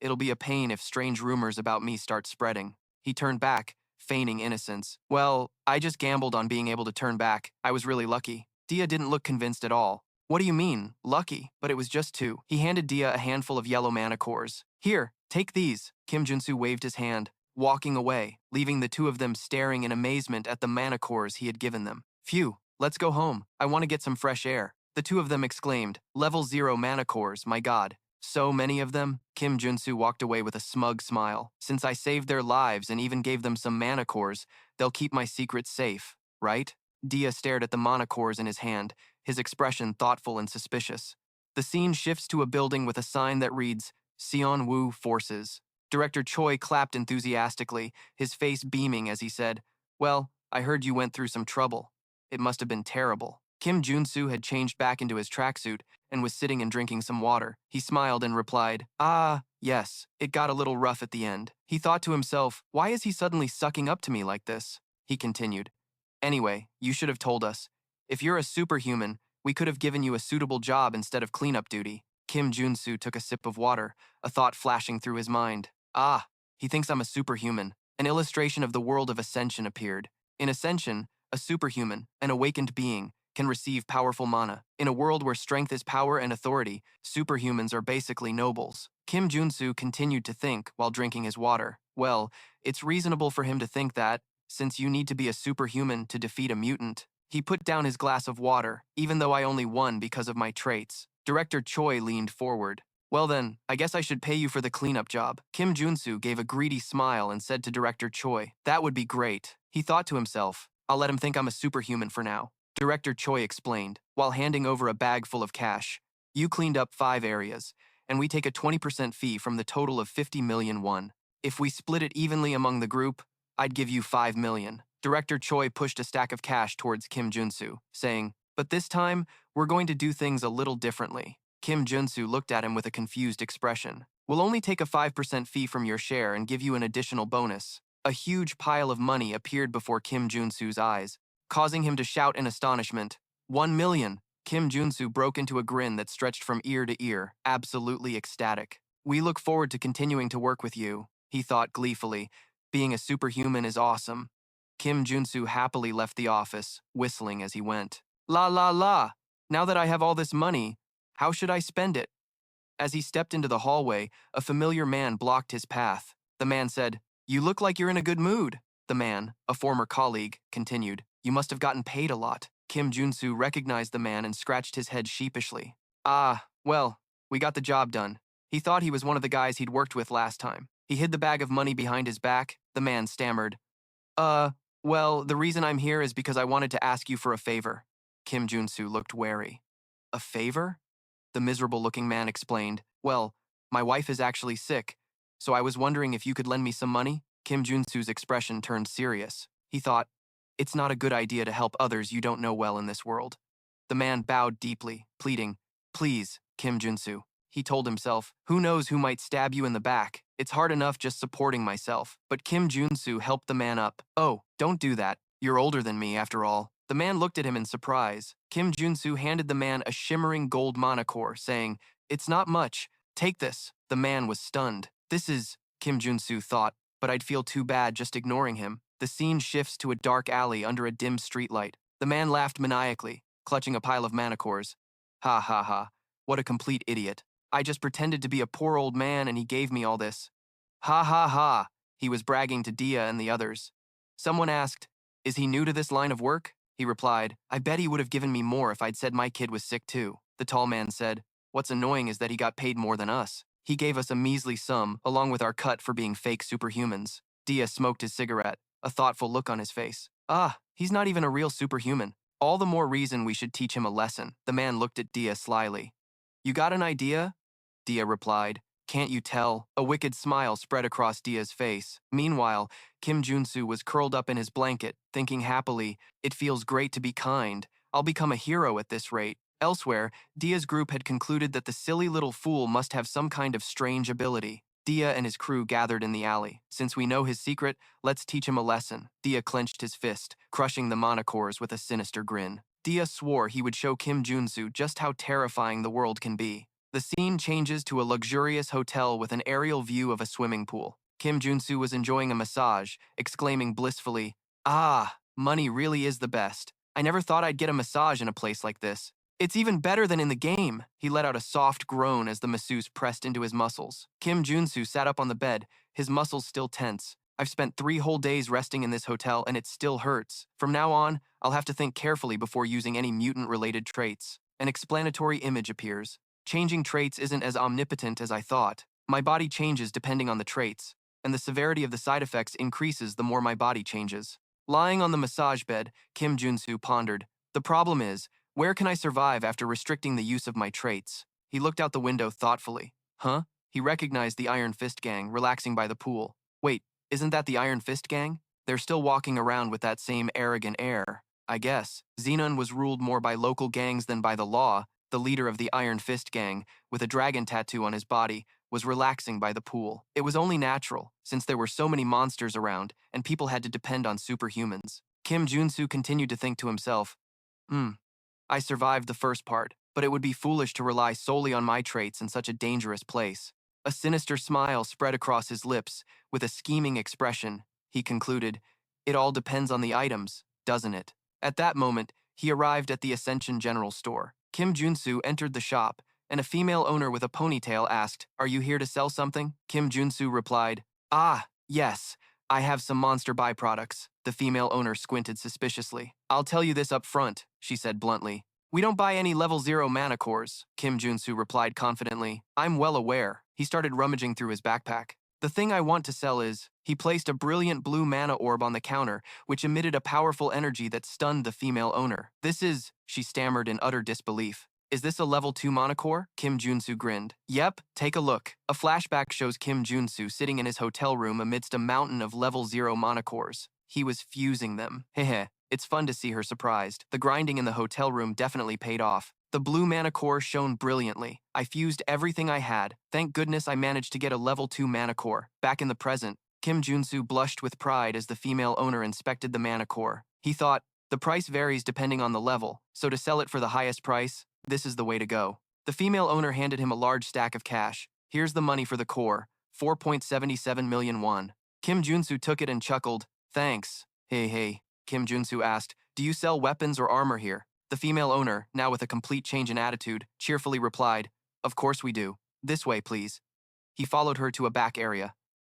it'll be a pain if strange rumors about me start spreading. He turned back, feigning innocence. Well, I just gambled on being able to turn back. I was really lucky. Dia didn't look convinced at all. What do you mean, lucky? But it was just 2. He handed Dia a handful of yellow mana cores. Here, take these. Kim Junsu waved his hand, walking away, leaving the 2 of them staring in amazement at the mana cores he had given them. Phew, let's go home. I want to get some fresh air. The 2 of them exclaimed, level 0 mana cores, my god. So many of them? Kim Junsu walked away with a smug smile. Since I saved their lives and even gave them some mana cores, they'll keep my secrets safe, right? Dia stared at the mana cores in his hand, his expression thoughtful and suspicious. The scene shifts to a building with a sign that reads, Sion Wu Forces. Director Choi clapped enthusiastically, his face beaming as he said, well, I heard you went through some trouble. It must have been terrible. Kim Junsu had changed back into his tracksuit and was sitting and drinking some water. He smiled and replied, yes, it got a little rough at the end. He thought to himself, why is he suddenly sucking up to me like this? He continued, anyway, you should have told us. If you're a superhuman, we could have given you a suitable job instead of cleanup duty. Kim Junsu took a sip of water, a thought flashing through his mind. He thinks I'm a superhuman. An illustration of the world of Ascension appeared. In Ascension, a superhuman, an awakened being, can receive powerful mana. In a world where strength is power and authority, superhumans are basically nobles. Kim Junsu continued to think while drinking his water. Well, it's reasonable for him to think that, since you need to be a superhuman to defeat a mutant. He put down his glass of water, even though I only won because of my traits. Director Choi leaned forward. Well then, I guess I should pay you for the cleanup job. Kim Junsu gave a greedy smile and said to Director Choi, that would be great. He thought to himself, I'll let him think I'm a superhuman for now. Director Choi explained, while handing over a bag full of cash. You cleaned up 5 areas, and we take a 20% fee from the total of 50 million won. If we split it evenly among the group, I'd give you 5 million. Director Choi pushed a stack of cash towards Kim Junsu, saying, but this time, we're going to do things a little differently. Kim Junsu looked at him with a confused expression. We'll only take a 5% fee from your share and give you an additional bonus. A huge pile of money appeared before Kim Junsu's eyes, causing him to shout in astonishment, 1 million. Kim Junsu broke into a grin that stretched from ear to ear, absolutely ecstatic. We look forward to continuing to work with you, he thought gleefully. Being a superhuman is awesome. Kim Junsu happily left the office, whistling as he went. La la la! Now that I have all this money, how should I spend it? As he stepped into the hallway, a familiar man blocked his path. The man said, you look like you're in a good mood. The man, a former colleague, continued, you must have gotten paid a lot. Kim Junsu recognized the man and scratched his head sheepishly. Well, we got the job done. He thought he was one of the guys he'd worked with last time. He hid the bag of money behind his back. The man stammered. Well, the reason I'm here is because I wanted to ask you for a favor. Kim Junsu looked wary. A favor? The miserable-looking man explained. Well, my wife is actually sick, so I was wondering if you could lend me some money? Kim Junsu's expression turned serious. He thought, it's not a good idea to help others you don't know well in this world. The man bowed deeply, pleading, please, Kim Junsu. He told himself, who knows who might stab you in the back? It's hard enough just supporting myself. But Kim Junsu helped the man up. Oh, don't do that. You're older than me, after all. The man looked at him in surprise. Kim Junsu handed the man a shimmering gold monocore, saying, it's not much. Take this. The man was stunned. This is, Kim Junsu thought, but I'd feel too bad just ignoring him. The scene shifts to a dark alley under a dim streetlight. The man laughed maniacally, clutching a pile of manacores. Ha ha ha. What a complete idiot. I just pretended to be a poor old man and he gave me all this. Ha ha ha. He was bragging to Dia and the others. Someone asked, is he new to this line of work? He replied, I bet he would have given me more if I'd said my kid was sick too. The tall man said, what's annoying is that he got paid more than us. He gave us a measly sum, along with our cut for being fake superhumans. Dia smoked his cigarette, a thoughtful look on his face. Ah, he's not even a real superhuman. All the more reason we should teach him a lesson. The man looked at Dia slyly. You got an idea? Dia replied. Can't you tell? A wicked smile spread across Dia's face. Meanwhile, Kim Junsu was curled up in his blanket, thinking happily, it feels great to be kind. I'll become a hero at this rate. Elsewhere, Dia's group had concluded that the silly little fool must have some kind of strange ability. Dia and his crew gathered in the alley. Since we know his secret, let's teach him a lesson. Dia clenched his fist, crushing the monocores with a sinister grin. Dia swore he would show Kim Junsu just how terrifying the world can be. The scene changes to a luxurious hotel with an aerial view of a swimming pool. Kim Junsu was enjoying a massage, exclaiming blissfully, ah, money really is the best. I never thought I'd get a massage in a place like this. It's even better than in the game. He let out a soft groan as the masseuse pressed into his muscles. Kim Junsu sat up on the bed, his muscles still tense. I've spent 3 whole days resting in this hotel and it still hurts. From now on, I'll have to think carefully before using any mutant-related traits. An explanatory image appears. Changing traits isn't as omnipotent as I thought. My body changes depending on the traits, and the severity of the side effects increases the more my body changes. Lying on the massage bed, Kim Junsu pondered. The problem is, where can I survive after restricting the use of my traits? He looked out the window thoughtfully. Huh? He recognized the Iron Fist gang relaxing by the pool. Wait, isn't that the Iron Fist gang? They're still walking around with that same arrogant air, I guess. Xenon was ruled more by local gangs than by the law. The leader of the Iron Fist gang, with a dragon tattoo on his body, was relaxing by the pool. It was only natural, since there were so many monsters around, and people had to depend on superhumans. Kim Junsu continued to think to himself, I survived the first part, but it would be foolish to rely solely on my traits in such a dangerous place. A sinister smile spread across his lips. With a scheming expression, he concluded, it all depends on the items, doesn't it? At that moment, he arrived at the Ascension General Store. Kim Junsu entered the shop, and a female owner with a ponytail asked, are you here to sell something? Kim Junsu replied, ah, yes, I have some monster byproducts. The female owner squinted suspiciously. I'll tell you this up front, she said bluntly. We don't buy any level 0 mana cores, Kim Junsu replied confidently. I'm well aware. He started rummaging through his backpack. The thing I want to sell is, he placed a brilliant blue mana orb on the counter, which emitted a powerful energy that stunned the female owner. This is, she stammered in utter disbelief. Is this a level 2 monocore? Kim Junsu grinned. Yep, take a look. A flashback shows Kim Junsu sitting in his hotel room amidst a mountain of level 0 monocores. He was fusing them. Hehe, it's fun to see her surprised. The grinding in the hotel room definitely paid off. The blue mana core shone brilliantly. I fused everything I had. Thank goodness I managed to get a level 2 mana core. Back in the present, Kim Junsu blushed with pride as the female owner inspected the mana core. He thought, the price varies depending on the level, so to sell it for the highest price, this is the way to go. The female owner handed him a large stack of cash. Here's the money for the core, 4.77 million won. Kim Junsu took it and chuckled. Thanks. Hey, Kim Junsu asked, do you sell weapons or armor here? The female owner, now with a complete change in attitude, cheerfully replied, of course we do. This way, please. He followed her to a back area.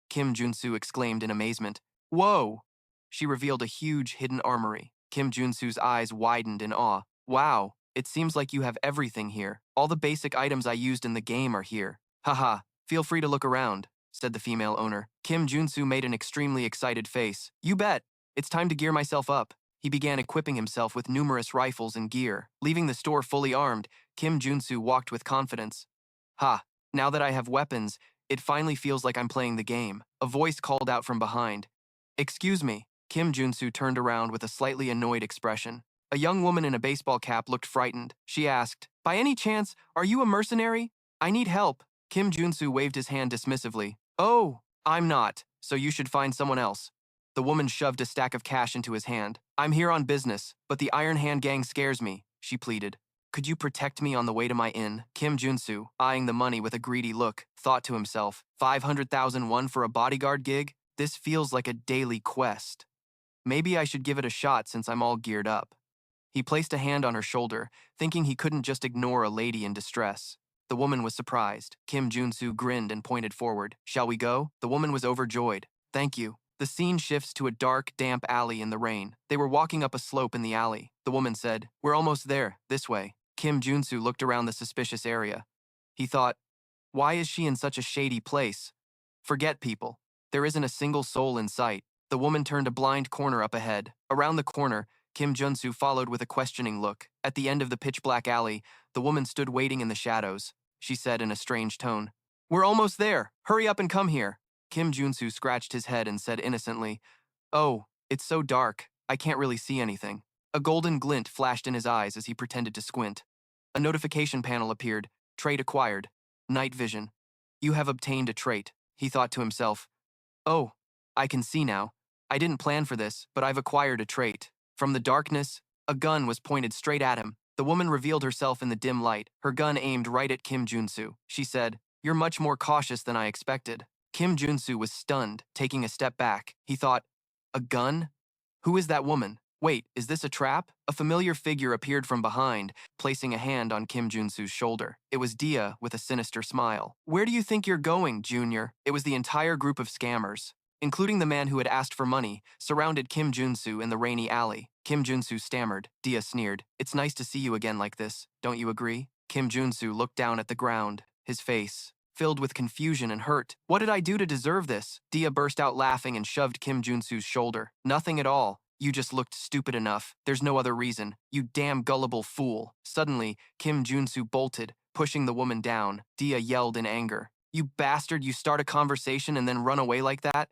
Kim Junsu exclaimed in amazement. Whoa! She revealed a huge hidden armory. Kim Junsu's eyes widened in awe. Wow, it seems like you have everything here. All the basic items I used in the game are here. Haha, feel free to look around. said the female owner. Kim Junsu made an extremely excited face. You bet. It's time to gear myself up. He began equipping himself with numerous rifles and gear. Leaving the store fully armed, Kim Junsu walked with confidence. Ha, now that I have weapons, it finally feels like I'm playing the game. A voice called out from behind. Excuse me. Kim Junsu turned around with a slightly annoyed expression. A young woman in a baseball cap looked frightened. She asked, by any chance, are you a mercenary? I need help. Kim Junsu waved his hand dismissively. Oh, I'm not, so you should find someone else. The woman shoved a stack of cash into his hand. I'm here on business, but the Iron Hand gang scares me, she pleaded. Could you protect me on the way to my inn? Kim Junsu, eyeing the money with a greedy look, thought to himself, 500,001 for a bodyguard gig? This feels like a daily quest. Maybe I should give it a shot since I'm all geared up. He placed a hand on her shoulder, thinking he couldn't just ignore a lady in distress. The woman was surprised. Kim Junsu grinned and pointed forward. Shall we go? The woman was overjoyed. Thank you. The scene shifts to a dark, damp alley in the rain. They were walking up a slope in the alley. The woman said, we're almost there, this way. Kim Junsu looked around the suspicious area. He thought, why is she in such a shady place? Forget people. There isn't a single soul in sight. The woman turned a blind corner up ahead. Around the corner, Kim Junsu followed with a questioning look. At the end of the pitch-black alley, the woman stood waiting in the shadows. She said in a strange tone, we're almost there. Hurry up and come here. Kim Junsu scratched his head and said innocently, oh, it's so dark, I can't really see anything. A golden glint flashed in his eyes as he pretended to squint. A notification panel appeared. Trait acquired. Night vision. You have obtained a trait. He thought to himself, oh, I can see now. I didn't plan for this, but I've acquired a trait. From the darkness, a gun was pointed straight at him. The woman revealed herself in the dim light, her gun aimed right at Kim Junsu. She said, you're much more cautious than I expected. Kim Junsu was stunned, taking a step back. He thought, a gun? Who is that woman? Wait, is this a trap? A familiar figure appeared from behind, placing a hand on Kim Junsu's shoulder. It was Dia with a sinister smile. Where do you think you're going, Junior? It was the entire group of scammers, including the man who had asked for money, surrounded Kim Junsu in the rainy alley. Kim Junsu stammered. Dia sneered. It's nice to see you again like this, don't you agree? Kim Junsu looked down at the ground, his face filled with confusion and hurt. What did I do to deserve this? Dia burst out laughing and shoved Kim Junsu's shoulder. Nothing at all. You just looked stupid enough. There's no other reason. You damn gullible fool. Suddenly, Kim Junsu bolted, pushing the woman down. Dia yelled in anger. You bastard, you start a conversation and then run away like that?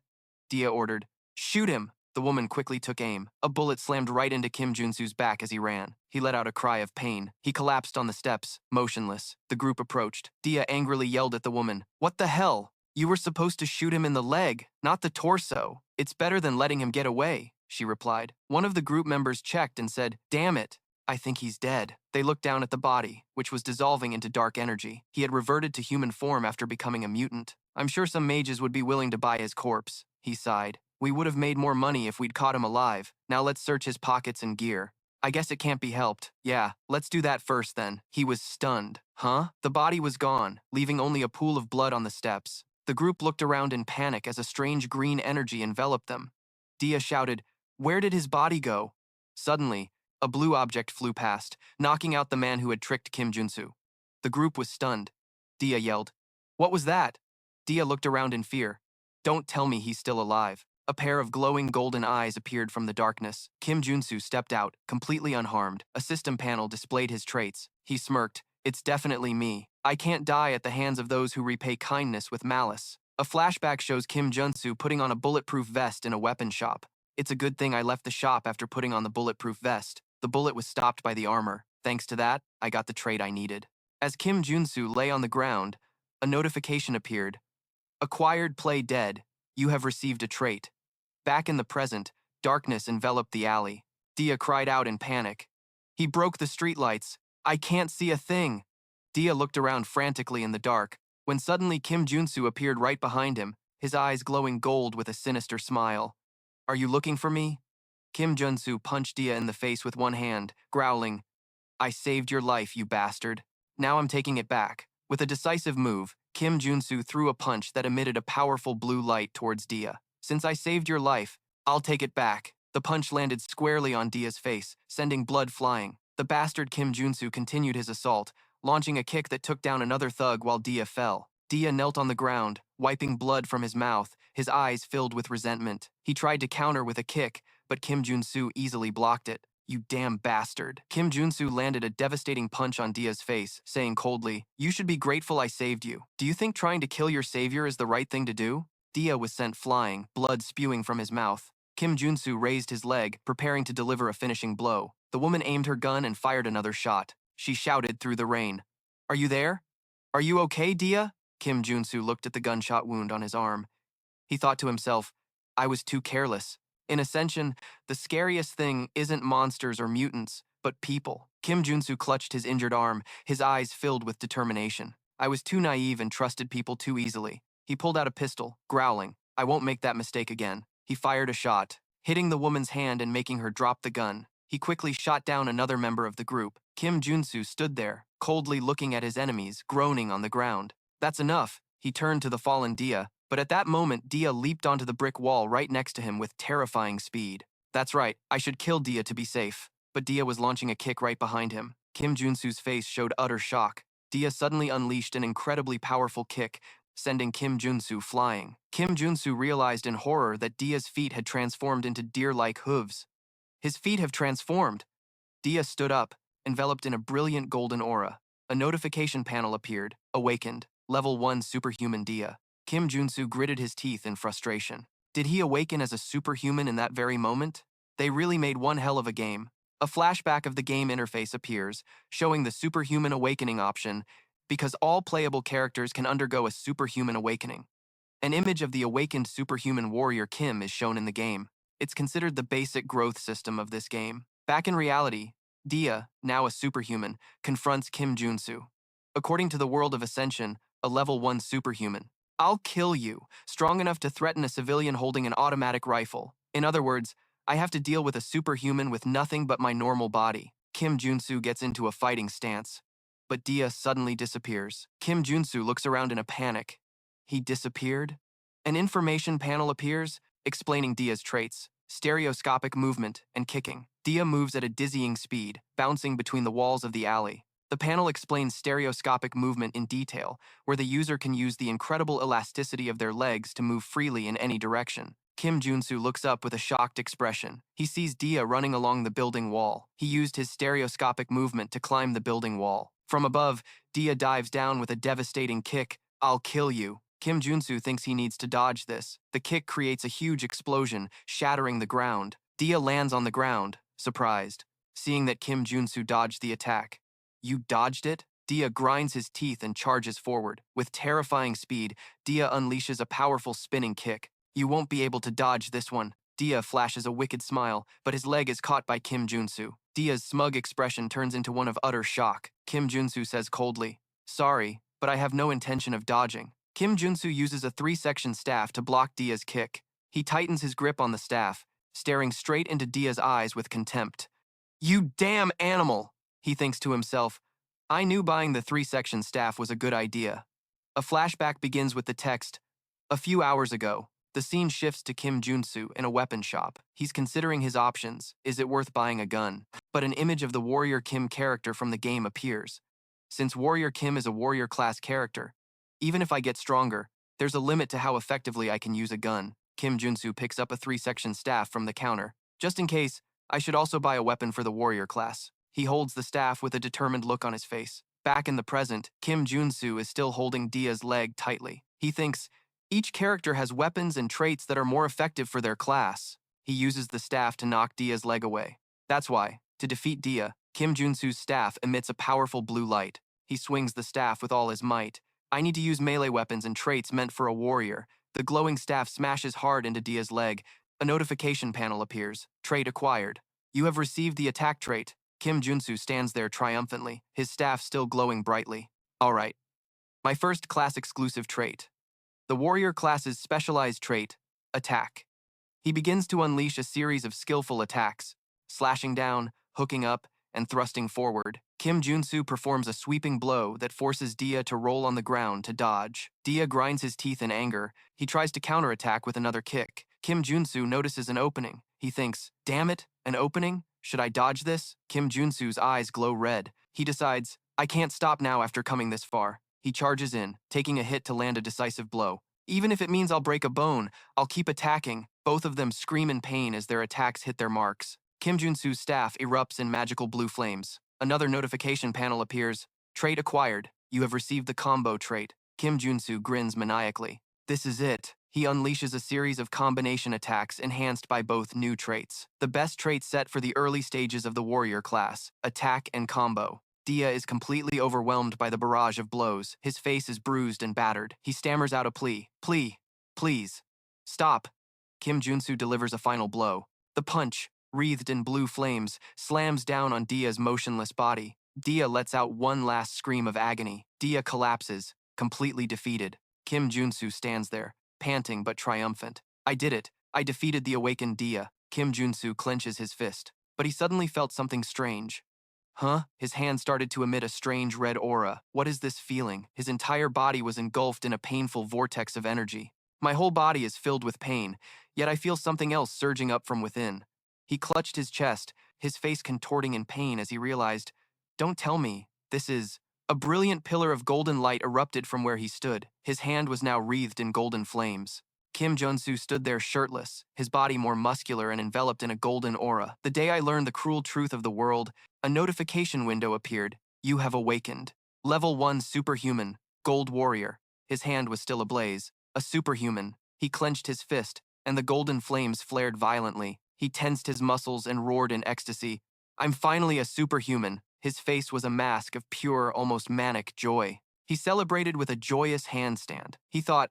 Dia ordered. Shoot him! The woman quickly took aim. A bullet slammed right into Kim Junsu's back as he ran. He let out a cry of pain. He collapsed on the steps, motionless. The group approached. Dia angrily yelled at the woman. What the hell? You were supposed to shoot him in the leg, not the torso. It's better than letting him get away, she replied. One of the group members checked and said, damn it, I think he's dead. They looked down at the body, which was dissolving into dark energy. He had reverted to human form after becoming a mutant. I'm sure some mages would be willing to buy his corpse, he sighed. We would have made more money if we'd caught him alive. Now let's search his pockets and gear. I guess it can't be helped. Yeah, let's do that first then. He was stunned. Huh? The body was gone, leaving only a pool of blood on the steps. The group looked around in panic as a strange green energy enveloped them. Dia shouted, where did his body go? Suddenly, a blue object flew past, knocking out the man who had tricked Kim Junsu. The group was stunned. Dia yelled, what was that? Dia looked around in fear. Don't tell me he's still alive. A pair of glowing golden eyes appeared from the darkness. Kim Junsu stepped out, completely unharmed. A system panel displayed his traits. He smirked. It's definitely me. I can't die at the hands of those who repay kindness with malice. A flashback shows Kim Junsu putting on a bulletproof vest in a weapon shop. It's a good thing I left the shop after putting on the bulletproof vest. The bullet was stopped by the armor. Thanks to that, I got the trait I needed. As Kim Junsu lay on the ground, a notification appeared. Acquired play dead. You have received a trait. Back in the present, darkness enveloped the alley. Dia cried out in panic. He broke the streetlights. I can't see a thing. Dia looked around frantically in the dark, when suddenly Kim Junsu appeared right behind him, his eyes glowing gold with a sinister smile. Are you looking for me? Kim Junsu punched Dia in the face with one hand, growling, I saved your life, you bastard. Now I'm taking it back. With a decisive move, Kim Junsu threw a punch that emitted a powerful blue light towards Dia. Since I saved your life, I'll take it back. The punch landed squarely on Dia's face, sending blood flying. The bastard Kim Junsu continued his assault, launching a kick that took down another thug while Dia fell. Dia knelt on the ground, wiping blood from his mouth, his eyes filled with resentment. He tried to counter with a kick, but Kim Junsu easily blocked it. You damn bastard. Kim Junsu landed a devastating punch on Dia's face, saying coldly, "You should be grateful I saved you. Do you think trying to kill your savior is the right thing to do?" Dia was sent flying, blood spewing from his mouth. Kim Junsu raised his leg, preparing to deliver a finishing blow. The woman aimed her gun and fired another shot. She shouted through the rain, "Are you there? Are you okay, Dia?" Kim Junsu looked at the gunshot wound on his arm. He thought to himself, I was too careless. In Ascension, the scariest thing isn't monsters or mutants, but people. Kim Junsu clutched his injured arm, his eyes filled with determination. I was too naive and trusted people too easily. He pulled out a pistol, growling, I won't make that mistake again. He fired a shot, hitting the woman's hand and making her drop the gun. He quickly shot down another member of the group. Kim Junsu stood there, coldly looking at his enemies, groaning on the ground. That's enough. He turned to the fallen Dia, but at that moment, Dia leaped onto the brick wall right next to him with terrifying speed. That's right, I should kill Dia to be safe. But Dia was launching a kick right behind him. Kim Junsu's face showed utter shock. Dia suddenly unleashed an incredibly powerful kick, sending Kim Junsu flying. Kim Junsu realized in horror that Dia's feet had transformed into deer-like hooves. His feet have transformed. Dia stood up, enveloped in a brilliant golden aura. A notification panel appeared, awakened, level 1 superhuman Dia. Kim Junsu gritted his teeth in frustration. Did he awaken as a superhuman in that very moment? They really made one hell of a game. A flashback of the game interface appears, showing the superhuman awakening option, because all playable characters can undergo a superhuman awakening. An image of the awakened superhuman warrior Kim is shown in the game. It's considered the basic growth system of this game. Back in reality, Dia, now a superhuman, confronts Kim Junsu. According to the world of Ascension, a level 1 superhuman. I'll kill you, strong enough to threaten a civilian holding an automatic rifle. In other words, I have to deal with a superhuman with nothing but my normal body. Kim Junsu gets into a fighting stance, but Dia suddenly disappears. Kim Junsu looks around in a panic. He disappeared? An information panel appears, explaining Dia's traits, stereoscopic movement, and kicking. Dia moves at a dizzying speed, bouncing between the walls of the alley. The panel explains stereoscopic movement in detail, where the user can use the incredible elasticity of their legs to move freely in any direction. Kim Junsu looks up with a shocked expression. He sees Dia running along the building wall. He used his stereoscopic movement to climb the building wall. From above, Dia dives down with a devastating kick. I'll kill you. Kim Junsu thinks he needs to dodge this. The kick creates a huge explosion, shattering the ground. Dia lands on the ground, surprised, seeing that Kim Junsu dodged the attack. You dodged it? Dia grinds his teeth and charges forward. With terrifying speed, Dia unleashes a powerful spinning kick. You won't be able to dodge this one. Dia flashes a wicked smile, but his leg is caught by Kim Junsu. Dia's smug expression turns into one of utter shock. Kim Junsu says coldly, Sorry, but I have no intention of dodging. Kim Junsu uses a 3-section staff to block Dia's kick. He tightens his grip on the staff, staring straight into Dia's eyes with contempt. You damn animal! He thinks to himself, I knew buying the 3-section staff was a good idea. A flashback begins with the text, A few hours ago. The scene shifts to Kim Junsu in a weapon shop. He's considering his options. Is it worth buying a gun? But an image of the Warrior Kim character from the game appears. Since Warrior Kim is a warrior class character, even if I get stronger, there's a limit to how effectively I can use a gun. Kim Junsu picks up a 3-section staff from the counter. Just in case, I should also buy a weapon for the warrior class. He holds the staff with a determined look on his face. Back in the present, Kim Junsu is still holding Dia's leg tightly. He thinks, each character has weapons and traits that are more effective for their class. He uses the staff to knock Dia's leg away. That's why, to defeat Dia, Kim Junsu's staff emits a powerful blue light. He swings the staff with all his might. I need to use melee weapons and traits meant for a warrior. The glowing staff smashes hard into Dia's leg. A notification panel appears. Trait acquired. You have received the attack trait. Kim Junsu stands there triumphantly, his staff still glowing brightly. All right. My first class-exclusive trait. The warrior class's specialized trait, attack. He begins to unleash a series of skillful attacks, slashing down, hooking up, and thrusting forward. Kim Junsu performs a sweeping blow that forces Dia to roll on the ground to dodge. Dia grinds his teeth in anger. He tries to counterattack with another kick. Kim Junsu notices an opening. He thinks, damn it, an opening? Should I dodge this? Kim Junsu's eyes glow red. He decides, I can't stop now after coming this far. He charges in, taking a hit to land a decisive blow. Even if it means I'll break a bone, I'll keep attacking. Both of them scream in pain as their attacks hit their marks. Kim Junsu's staff erupts in magical blue flames. Another notification panel appears. Trait acquired. You have received the combo trait. Kim Junsu grins maniacally. This is it. He unleashes a series of combination attacks enhanced by both new traits. The best trait set for the early stages of the warrior class, attack and combo. Dia is completely overwhelmed by the barrage of blows. His face is bruised and battered. He stammers out a plea. Please. Stop. Kim Junsu delivers a final blow. The punch, wreathed in blue flames, slams down on Dia's motionless body. Dia lets out one last scream of agony. Dia collapses, completely defeated. Kim Junsu stands there, panting but triumphant. I did it. I defeated the awakened Dia. Kim Junsu clenches his fist. But he suddenly felt something strange. Huh? His hand started to emit a strange red aura. What is this feeling? His entire body was engulfed in a painful vortex of energy. My whole body is filled with pain, yet I feel something else surging up from within. He clutched his chest, his face contorting in pain as he realized, don't tell me, this is... A brilliant pillar of golden light erupted from where he stood. His hand was now wreathed in golden flames. Kim Junsu stood there shirtless, his body more muscular and enveloped in a golden aura. The day I learned the cruel truth of the world, a notification window appeared. You have awakened. Level 1 superhuman, gold warrior. His hand was still ablaze. A superhuman. He clenched his fist, and the golden flames flared violently. He tensed his muscles and roared in ecstasy. I'm finally a superhuman. His face was a mask of pure, almost manic joy. He celebrated with a joyous handstand. He thought,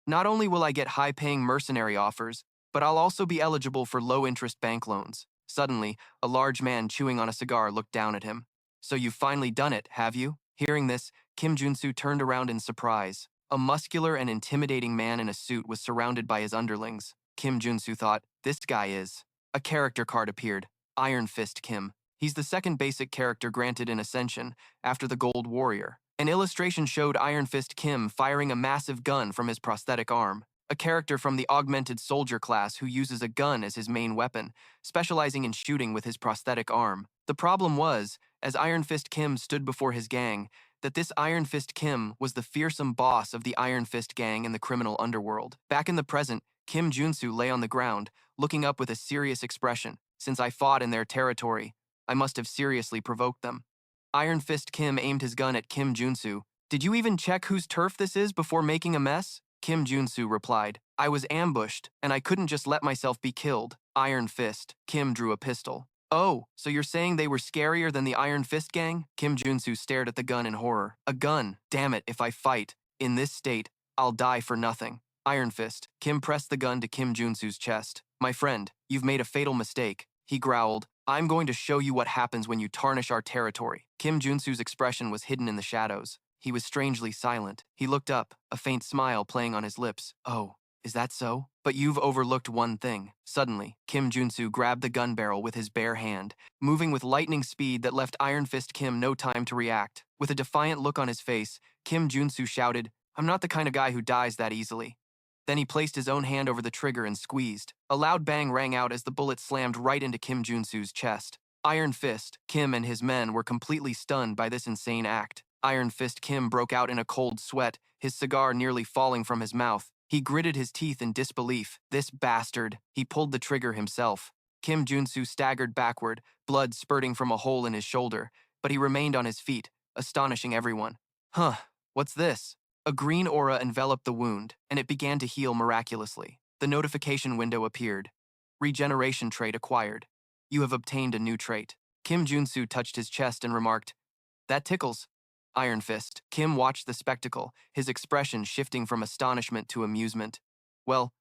not only will I get high-paying mercenary offers, but I'll also be eligible for low-interest bank loans. Suddenly, a large man chewing on a cigar looked down at him. So you've finally done it, have you? Hearing this, Kim Junsu turned around in surprise. A muscular and intimidating man in a suit was surrounded by his underlings. Kim Junsu thought, this guy is... A character card appeared. Iron Fist Kim. He's the second basic character granted in Ascension, after the Gold Warrior. An illustration showed Iron Fist Kim firing a massive gun from his prosthetic arm. A character from the Augmented Soldier class who uses a gun as his main weapon, specializing in shooting with his prosthetic arm. The problem was, as Iron Fist Kim stood before his gang, that this Iron Fist Kim was the fearsome boss of the Iron Fist gang in the criminal underworld. Back in the present, Kim Junsu lay on the ground, looking up with a serious expression. Since I fought in their territory, I must have seriously provoked them. Iron Fist Kim aimed his gun at Kim Junsu. Did you even check whose turf this is before making a mess? Kim Junsu replied, I was ambushed, and I couldn't just let myself be killed. Iron Fist. Kim drew a pistol. Oh, so you're saying they were scarier than the Iron Fist gang? Kim Junsu stared at the gun in horror. A gun. Damn it, if I fight, in this state, I'll die for nothing. Iron Fist. Kim pressed the gun to Kim Junsu's chest. My friend, you've made a fatal mistake. He growled, I'm going to show you what happens when you tarnish our territory. Kim Junsu's expression was hidden in the shadows. He was strangely silent. He looked up, a faint smile playing on his lips. Oh, is that so? But you've overlooked one thing. Suddenly, Kim Junsu grabbed the gun barrel with his bare hand, moving with lightning speed that left Iron Fist Kim no time to react. With a defiant look on his face, Kim Junsu shouted, I'm not the kind of guy who dies that easily. Then he placed his own hand over the trigger and squeezed. A loud bang rang out as the bullet slammed right into Kim Junsu's chest. Iron Fist, Kim and his men were completely stunned by this insane act. Iron Fist Kim broke out in a cold sweat, his cigar nearly falling from his mouth. He gritted his teeth in disbelief. This bastard. He pulled the trigger himself. Kim Junsu staggered backward, blood spurting from a hole in his shoulder, but he remained on his feet, astonishing everyone. Huh, what's this? A green aura enveloped the wound, and it began to heal miraculously. The notification window appeared. Regeneration trait acquired. You have obtained a new trait. Kim Junsu touched his chest and remarked, That tickles. Iron Fist. Kim watched the spectacle, his expression shifting from astonishment to amusement. Well,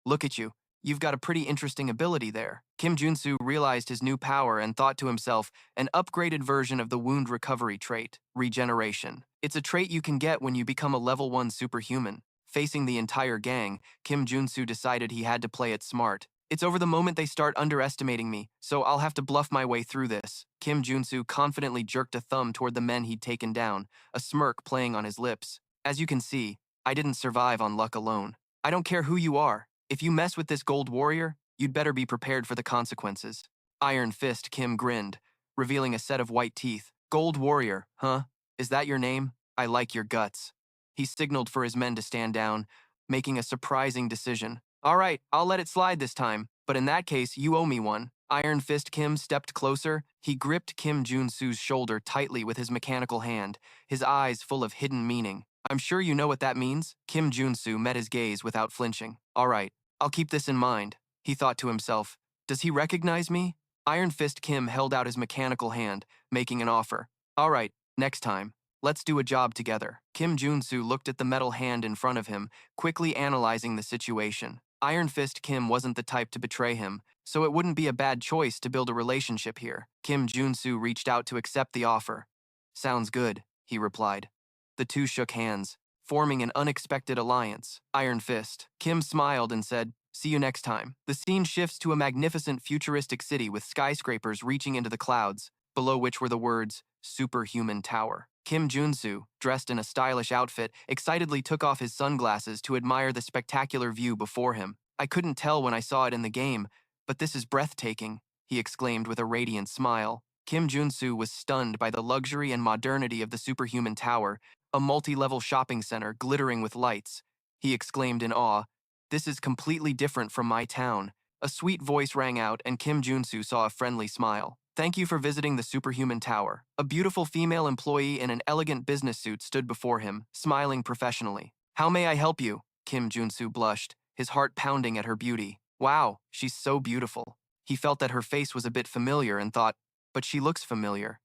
look at you. You've got a pretty interesting ability there. Kim Junsu realized his new power and thought to himself, an upgraded version of the wound recovery trait, regeneration. It's a trait you can get when you become a level 1 superhuman. Facing the entire gang, Kim Junsu decided he had to play it smart. It's over the moment they start underestimating me, so I'll have to bluff my way through this. Kim Junsu confidently jerked a thumb toward the men he'd taken down, a smirk playing on his lips. As you can see, I didn't survive on luck alone. I don't care who you are. If you mess with this gold warrior, you'd better be prepared for the consequences. Iron Fist Kim grinned, revealing a set of white teeth. Gold warrior, huh? Is that your name? I like your guts. He signaled for his men to stand down, making a surprising decision. All right, I'll let it slide this time, but in that case, you owe me one. Iron Fist Kim stepped closer. He gripped Kim Junsu's shoulder tightly with his mechanical hand, his eyes full of hidden meaning. I'm sure you know what that means. Kim Junsu met his gaze without flinching. All right, I'll keep this in mind, he thought to himself. Does he recognize me? Iron Fist Kim held out his mechanical hand, making an offer. All right, next time. Let's do a job together. Kim Junsu looked at the metal hand in front of him, quickly analyzing the situation. Iron Fist Kim wasn't the type to betray him, so it wouldn't be a bad choice to build a relationship here. Kim Junsu reached out to accept the offer. Sounds good, he replied. The two shook hands, forming an unexpected alliance. Iron Fist. Kim smiled and said, see you next time. The scene shifts to a magnificent futuristic city with skyscrapers reaching into the clouds, below which were the words, Superhuman Tower. Kim Junsu, dressed in a stylish outfit, excitedly took off his sunglasses to admire the spectacular view before him. I couldn't tell when I saw it in the game, but this is breathtaking, he exclaimed with a radiant smile. Kim Junsu was stunned by the luxury and modernity of the Superhuman Tower, a multi-level shopping center glittering with lights. He exclaimed in awe, this is completely different from my town. A sweet voice rang out and Kim Junsu saw a friendly smile. Thank you for visiting the Superhuman Tower. A beautiful female employee in an elegant business suit stood before him, smiling professionally. How may I help you? Kim Junsu blushed, his heart pounding at her beauty. Wow, she's so beautiful. He felt that her face was a bit familiar and thought, but she looks familiar.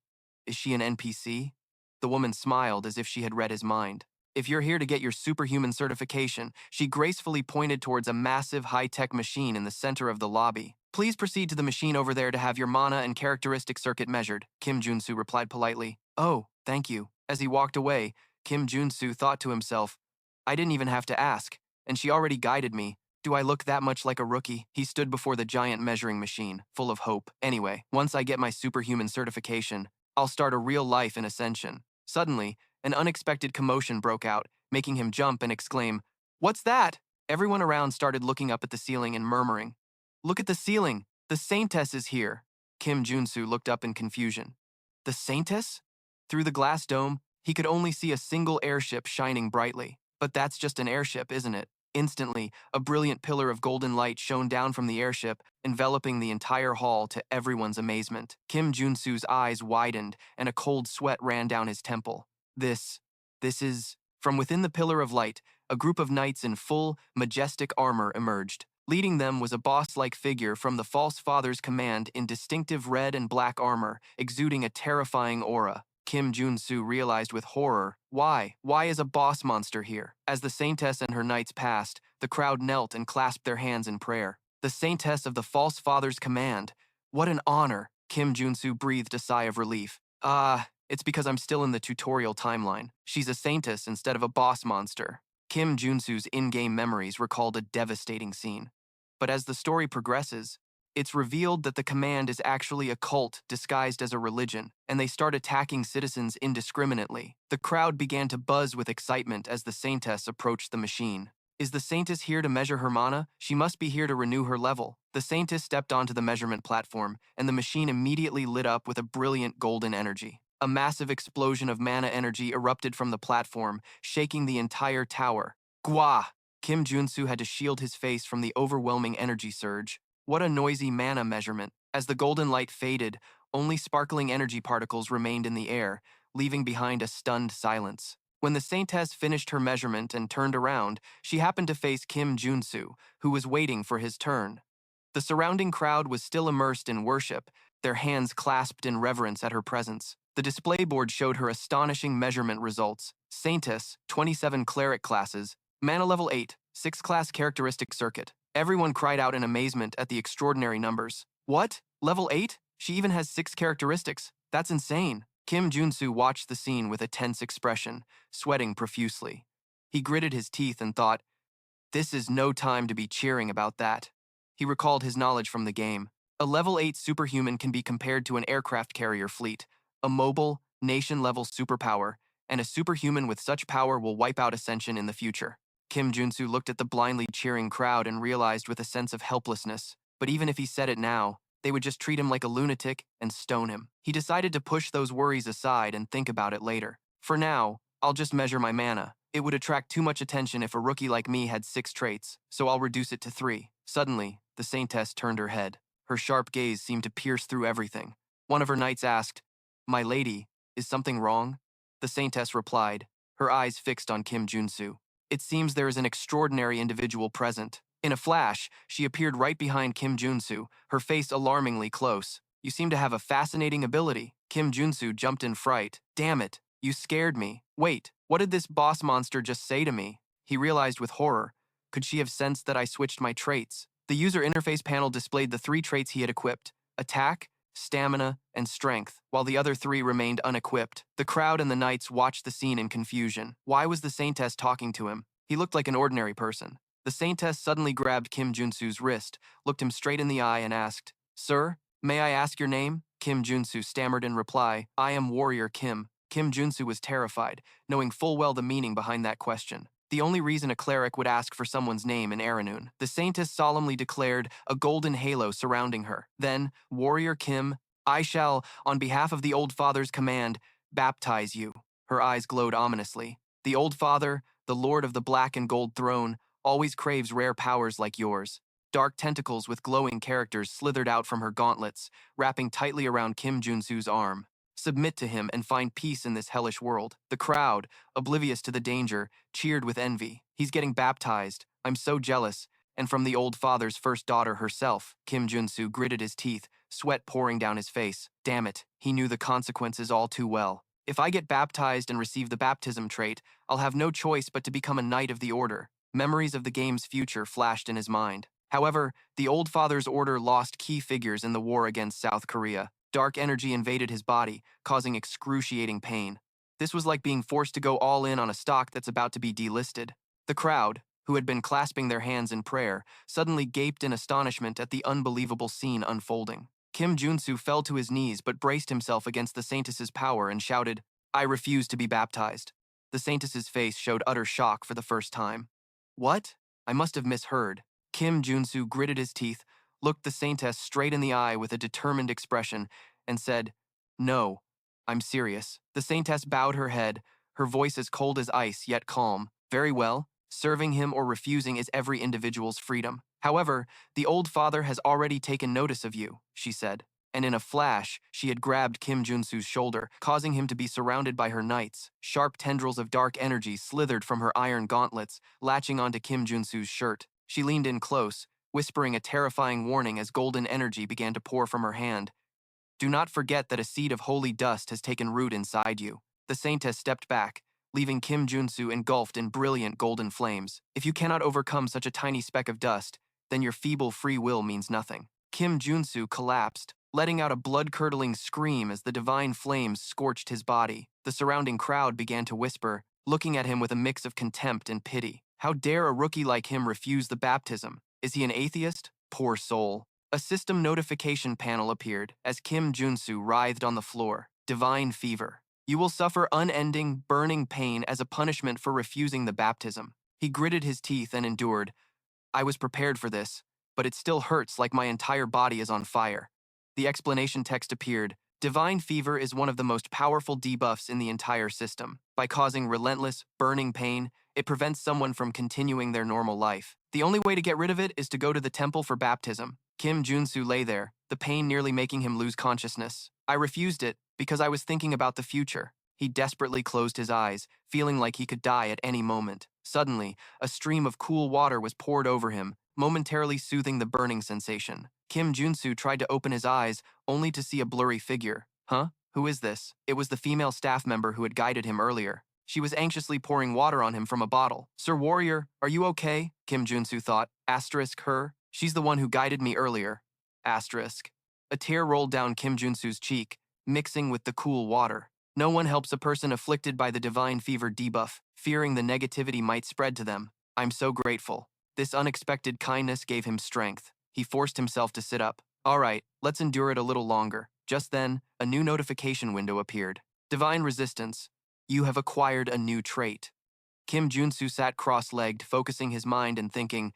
Is she an NPC? The woman smiled as if she had read his mind. If you're here to get your superhuman certification, she gracefully pointed towards a massive high-tech machine in the center of the lobby. Please proceed to the machine over there to have your mana and characteristic circuit measured, Kim Junsu replied politely. Oh, thank you. As he walked away, Kim Junsu thought to himself, I didn't even have to ask, and she already guided me. Do I look that much like a rookie? He stood before the giant measuring machine, full of hope. Anyway, once I get my superhuman certification, I'll start a real life in Ascension. Suddenly, an unexpected commotion broke out, making him jump and exclaim, What's that? Everyone around started looking up at the ceiling and murmuring, Look at the ceiling! The Saintess is here! Kim Junsu looked up in confusion. The Saintess? Through the glass dome, he could only see a single airship shining brightly. But that's just an airship, isn't it? Instantly, a brilliant pillar of golden light shone down from the airship, enveloping the entire hall to everyone's amazement. Kim Junsu's eyes widened, and a cold sweat ran down his temple. This is... From within the pillar of light, a group of knights in full, majestic armor emerged. Leading them was a boss-like figure from the False Father's command in distinctive red and black armor, exuding a terrifying aura. Kim Junsu realized with horror, why? Why is a boss monster here? As the Saintess and her knights passed, the crowd knelt and clasped their hands in prayer. The Saintess of the False Father's command. What an honor! Kim Junsu breathed a sigh of relief. It's because I'm still in the tutorial timeline. She's a Saintess instead of a boss monster. Kim Junsu's in-game memories recalled a devastating scene. But as the story progresses, it's revealed that the command is actually a cult disguised as a religion, and they start attacking citizens indiscriminately. The crowd began to buzz with excitement as the Saintess approached the machine. Is the Saintess here to measure her mana? She must be here to renew her level. The Saintess stepped onto the measurement platform, and the machine immediately lit up with a brilliant golden energy. A massive explosion of mana energy erupted from the platform, shaking the entire tower. Gwa! Kim Junsu had to shield his face from the overwhelming energy surge. What a noisy mana measurement. As the golden light faded, only sparkling energy particles remained in the air, leaving behind a stunned silence. When the Saintess finished her measurement and turned around, she happened to face Kim Junsu, who was waiting for his turn. The surrounding crowd was still immersed in worship, their hands clasped in reverence at her presence. The display board showed her astonishing measurement results. Saintess, 27 cleric classes, mana level 8, 6-class characteristic circuit. Everyone cried out in amazement at the extraordinary numbers. What? Level 8? She even has 6 characteristics. That's insane. Kim Junsu watched the scene with a tense expression, sweating profusely. He gritted his teeth and thought, this is no time to be cheering about that. He recalled his knowledge from the game. A level 8 superhuman can be compared to an aircraft carrier fleet, a mobile, nation-level superpower, and a superhuman with such power will wipe out Ascension in the future. Kim Junsu looked at the blindly cheering crowd and realized with a sense of helplessness, but even if he said it now, they would just treat him like a lunatic and stone him. He decided to push those worries aside and think about it later. For now, I'll just measure my mana. It would attract too much attention if a rookie like me had 6 traits, so I'll reduce it to 3. Suddenly, the saintess turned her head. Her sharp gaze seemed to pierce through everything. One of her knights asked, "My lady, is something wrong?" The saintess replied, her eyes fixed on Kim Junsu. "It seems there is an extraordinary individual present." In a flash, she appeared right behind Kim Junsu, her face alarmingly close. "You seem to have a fascinating ability." Kim Junsu jumped in fright. "Damn it, you scared me. Wait, what did this boss monster just say to me?" He realized with horror. Could she have sensed that I switched my traits? The user interface panel displayed the 3 traits he had equipped: attack, stamina, and strength, while the other 3 remained unequipped. The crowd and the knights watched the scene in confusion. Why was the saintess talking to him? He looked like an ordinary person. The saintess suddenly grabbed Kim Junsu's wrist, looked him straight in the eye, and asked, "Sir, may I ask your name?" Kim Junsu stammered in reply, "I am Warrior Kim." Kim Junsu was terrified, knowing full well the meaning behind that question. The only reason a cleric would ask for someone's name in Aranun. The saintess solemnly declared, a golden halo surrounding her. Then, "Warrior Kim, I shall, on behalf of the Old Father's command, baptize you." Her eyes glowed ominously. "The Old Father, the Lord of the Black and Gold Throne, always craves rare powers like yours." Dark tentacles with glowing characters slithered out from her gauntlets, wrapping tightly around Kim Junsu's arm. "Submit to him and find peace in this hellish world." The crowd, oblivious to the danger, cheered with envy. "He's getting baptized. I'm so jealous." And from the Old Father's first daughter herself, Kim Junsu gritted his teeth, sweat pouring down his face. Damn it, he knew the consequences all too well. "If I get baptized and receive the baptism trait, I'll have no choice but to become a knight of the order." Memories of the game's future flashed in his mind. However, the Old Father's order lost key figures in the war against South Korea. Dark energy invaded his body, causing excruciating pain. This was like being forced to go all in on a stock that's about to be delisted. The crowd, who had been clasping their hands in prayer, suddenly gaped in astonishment at the unbelievable scene unfolding. Kim Junsu fell to his knees but braced himself against the saintess's power and shouted, "I refuse to be baptized." The saintess's face showed utter shock for the first time. "What? I must have misheard." Kim Junsu gritted his teeth, looked the saintess straight in the eye with a determined expression, and said, "No, I'm serious." The saintess bowed her head, her voice as cold as ice, yet calm. "Very well. Serving him or refusing is every individual's freedom. However, the Old Father has already taken notice of you," she said. And in a flash, she had grabbed Kim Junsu's shoulder, causing him to be surrounded by her knights. Sharp tendrils of dark energy slithered from her iron gauntlets, latching onto Kim Junsu's shirt. She leaned in close, whispering a terrifying warning as golden energy began to pour from her hand. "Do not forget that a seed of holy dust has taken root inside you." The saintess stepped back, leaving Kim Junsu engulfed in brilliant golden flames. "If you cannot overcome such a tiny speck of dust, then your feeble free will means nothing." Kim Junsu collapsed, letting out a blood-curdling scream as the divine flames scorched his body. The surrounding crowd began to whisper, looking at him with a mix of contempt and pity. How dare a rookie like him refuse the baptism? Is he an atheist? Poor soul. A system notification panel appeared as Kim Junsu writhed on the floor. Divine fever. "You will suffer unending, burning pain as a punishment for refusing the baptism." He gritted his teeth and endured. "I was prepared for this, but it still hurts like my entire body is on fire." The explanation text appeared. Divine fever is one of the most powerful debuffs in the entire system. By causing relentless, burning pain, it prevents someone from continuing their normal life. The only way to get rid of it is to go to the temple for baptism. Kim Junsu lay there, the pain nearly making him lose consciousness. "I refused it because I was thinking about the future." He desperately closed his eyes, feeling like he could die at any moment. Suddenly, a stream of cool water was poured over him, momentarily soothing the burning sensation. Kim Junsu tried to open his eyes, only to see a blurry figure. Huh? Who is this? It was the female staff member who had guided him earlier. She was anxiously pouring water on him from a bottle. "Sir Warrior, are you okay?" Kim Junsu thought. Asterisk her. "She's the one who guided me earlier." Asterisk. A tear rolled down Kim Junsu's cheek, mixing with the cool water. No one helps a person afflicted by the divine fever debuff, fearing the negativity might spread to them. "I'm so grateful." This unexpected kindness gave him strength. He forced himself to sit up. "All right, let's endure it a little longer." Just then, a new notification window appeared. "Divine resistance. You have acquired a new trait." Kim Junsu sat cross-legged, focusing his mind and thinking,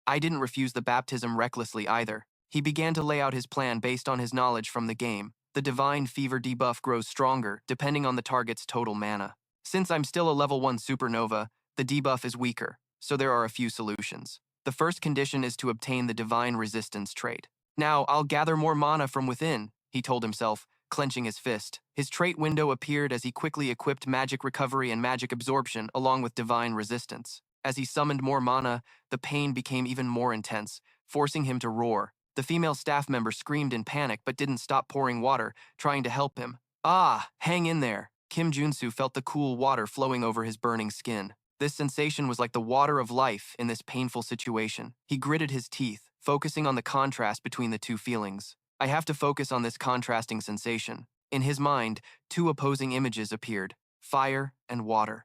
"I didn't refuse the baptism recklessly either." He began to lay out his plan based on his knowledge from the game. The divine fever debuff grows stronger, depending on the target's total mana. Since I'm still a level 1 supernova, the debuff is weaker, so there are a few solutions. The first condition is to obtain the divine resistance trait. Now, I'll gather more mana from within, he told himself, clenching his fist. His trait window appeared as he quickly equipped magic recovery and magic absorption along with divine resistance. As he summoned more mana, the pain became even more intense, forcing him to roar. The female staff member screamed in panic but didn't stop pouring water, trying to help him. Ah, hang in there. Kim Junsu felt the cool water flowing over his burning skin. This sensation was like the water of life in this painful situation. He gritted his teeth, focusing on the contrast between the two feelings. I have to focus on this contrasting sensation. In his mind, two opposing images appeared, fire and water.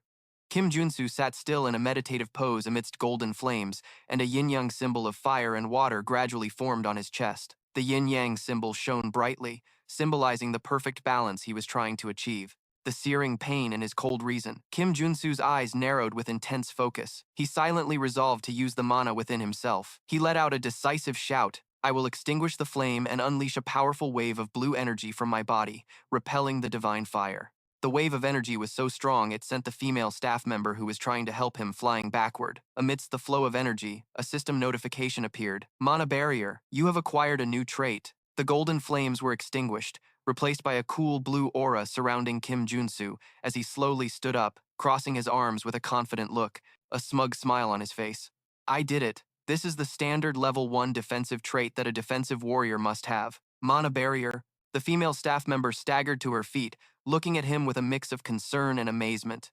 Kim Junsu sat still in a meditative pose amidst golden flames, and a yin-yang symbol of fire and water gradually formed on his chest. The yin-yang symbol shone brightly, symbolizing the perfect balance he was trying to achieve. The searing pain in his cold reason. Kim Junsu's eyes narrowed with intense focus. He silently resolved to use the mana within himself. He let out a decisive shout. I will extinguish the flame and unleash a powerful wave of blue energy from my body, repelling the divine fire. The wave of energy was so strong it sent the female staff member who was trying to help him flying backward. Amidst the flow of energy, a system notification appeared. Mana barrier, you have acquired a new trait. The golden flames were extinguished, replaced by a cool blue aura surrounding Kim Junsu as he slowly stood up, crossing his arms with a confident look, a smug smile on his face. I did it. This is the standard level 1 defensive trait that a defensive warrior must have. Mana barrier. The female staff member staggered to her feet, looking at him with a mix of concern and amazement.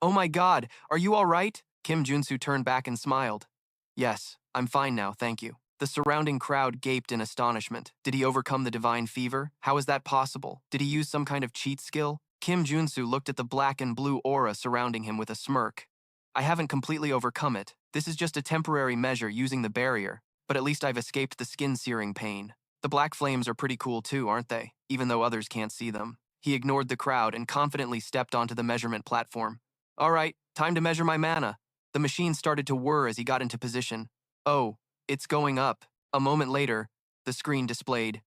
Oh my god, are you all right? Kim Junsu turned back and smiled. Yes, I'm fine now, thank you. The surrounding crowd gaped in astonishment. Did he overcome the divine fever? How is that possible? Did he use some kind of cheat skill? Kim Junsu looked at the black and blue aura surrounding him with a smirk. I haven't completely overcome it. This is just a temporary measure using the barrier, but at least I've escaped the skin-searing pain. The black flames are pretty cool too, aren't they? Even though others can't see them. He ignored the crowd and confidently stepped onto the measurement platform. All right, time to measure my mana. The machine started to whir as he got into position. Oh, it's going up. A moment later, the screen displayed,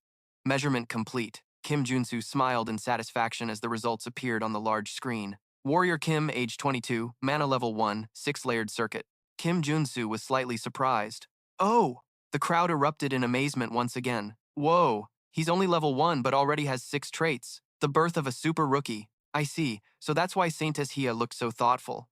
measurement complete. Kim Junsu smiled in satisfaction as the results appeared on the large screen. Warrior Kim, age 22, mana level 1, 6-layered circuit. Kim Junsu was slightly surprised. Oh! The crowd erupted in amazement once again. Whoa, he's only level 1 but already has 6 traits. The birth of a super rookie. I see, so that's why Saint Hia looked so thoughtful.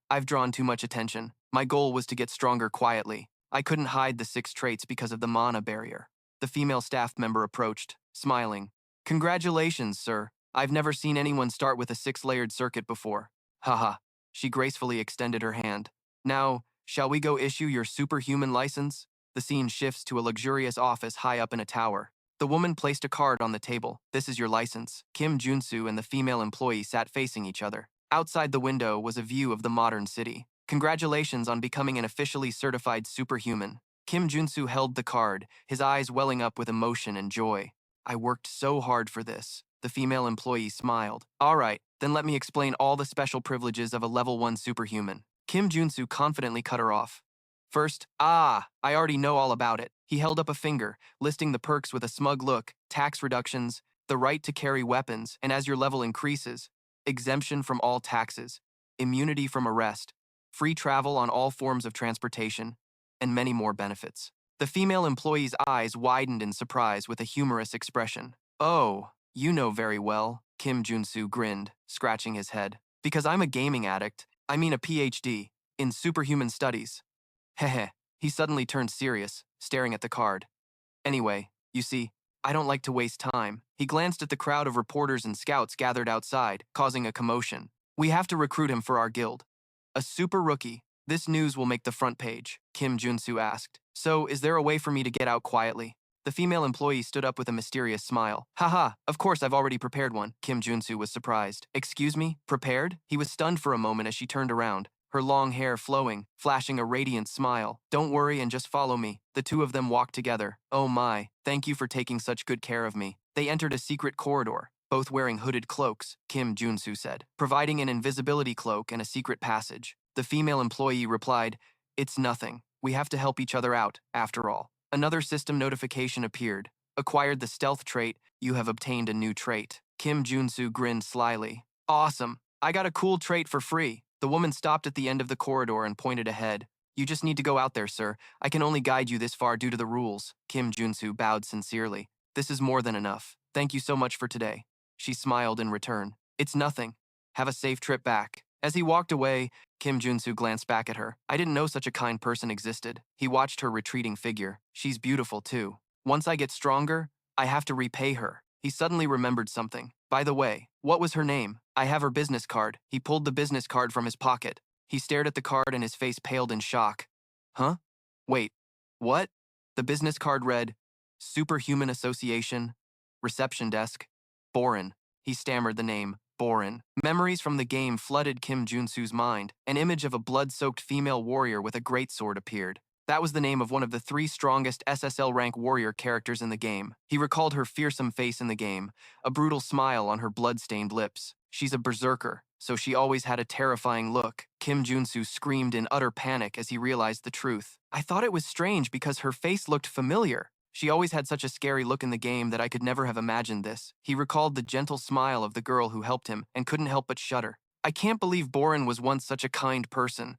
I've drawn too much attention. My goal was to get stronger quietly. I couldn't hide the 6 traits because of the mana barrier. The female staff member approached, smiling. Congratulations, sir. I've never seen anyone start with a 6-layered circuit before. Haha. She gracefully extended her hand. Now, shall we go issue your superhuman license? The scene shifts to a luxurious office high up in a tower. The woman placed a card on the table. This is your license. Kim Junsu and the female employee sat facing each other. Outside the window was a view of the modern city. Congratulations on becoming an officially certified superhuman. Kim Junsu held the card, his eyes welling up with emotion and joy. I worked so hard for this. The female employee smiled. All right, then let me explain all the special privileges of a level 1 superhuman. Kim Junsu confidently cut her off. First, I already know all about it. He held up a finger, listing the perks with a smug look, tax reductions, the right to carry weapons, and as your level increases, exemption from all taxes, immunity from arrest, free travel on all forms of transportation, and many more benefits. The female employee's eyes widened in surprise with a humorous expression. Oh, you know very well, Kim Junsu grinned, scratching his head. Because I'm a gaming addict, I mean a PhD, in superhuman studies. Heh. He suddenly turned serious, staring at the card. Anyway, you see, I don't like to waste time. He glanced at the crowd of reporters and scouts gathered outside, causing a commotion. We have to recruit him for our guild. A super rookie. This news will make the front page, Kim Junsu asked. So, is there a way for me to get out quietly? The female employee stood up with a mysterious smile. Haha, of course I've already prepared one. Kim Junsu was surprised. Excuse me, prepared? He was stunned for a moment as she turned around, her long hair flowing, flashing a radiant smile. Don't worry and just follow me. The two of them walked together. Oh my, thank you for taking such good care of me. They entered a secret corridor, both wearing hooded cloaks, Kim Junsu said, providing an invisibility cloak and a secret passage. The female employee replied, It's nothing. We have to help each other out, after all. Another system notification appeared. Acquired the stealth trait, you have obtained a new trait. Kim Junsu grinned slyly. Awesome. I got a cool trait for free. The woman stopped at the end of the corridor and pointed ahead. You just need to go out there, sir. I can only guide you this far due to the rules. Kim Junsu bowed sincerely. This is more than enough. Thank you so much for today. She smiled in return. It's nothing. Have a safe trip back. As he walked away, Kim Junsu glanced back at her. I didn't know such a kind person existed. He watched her retreating figure. She's beautiful, too. Once I get stronger, I have to repay her. He suddenly remembered something. By the way, what was her name? I have her business card. He pulled the business card from his pocket. He stared at the card and his face paled in shock. Huh? Wait, what? The business card read, Superhuman Association, Reception Desk, Borin. He stammered the name, Borin. Memories from the game flooded Kim Junsu's mind. An image of a blood-soaked female warrior with a greatsword appeared. That was the name of one of the 3 strongest SSL rank warrior characters in the game. He recalled her fearsome face in the game, a brutal smile on her blood-stained lips. She's a berserker, so she always had a terrifying look. Kim Junsu screamed in utter panic as he realized the truth. I thought it was strange because her face looked familiar. She always had such a scary look in the game that I could never have imagined this. He recalled the gentle smile of the girl who helped him and couldn't help but shudder. I can't believe Borin was once such a kind person.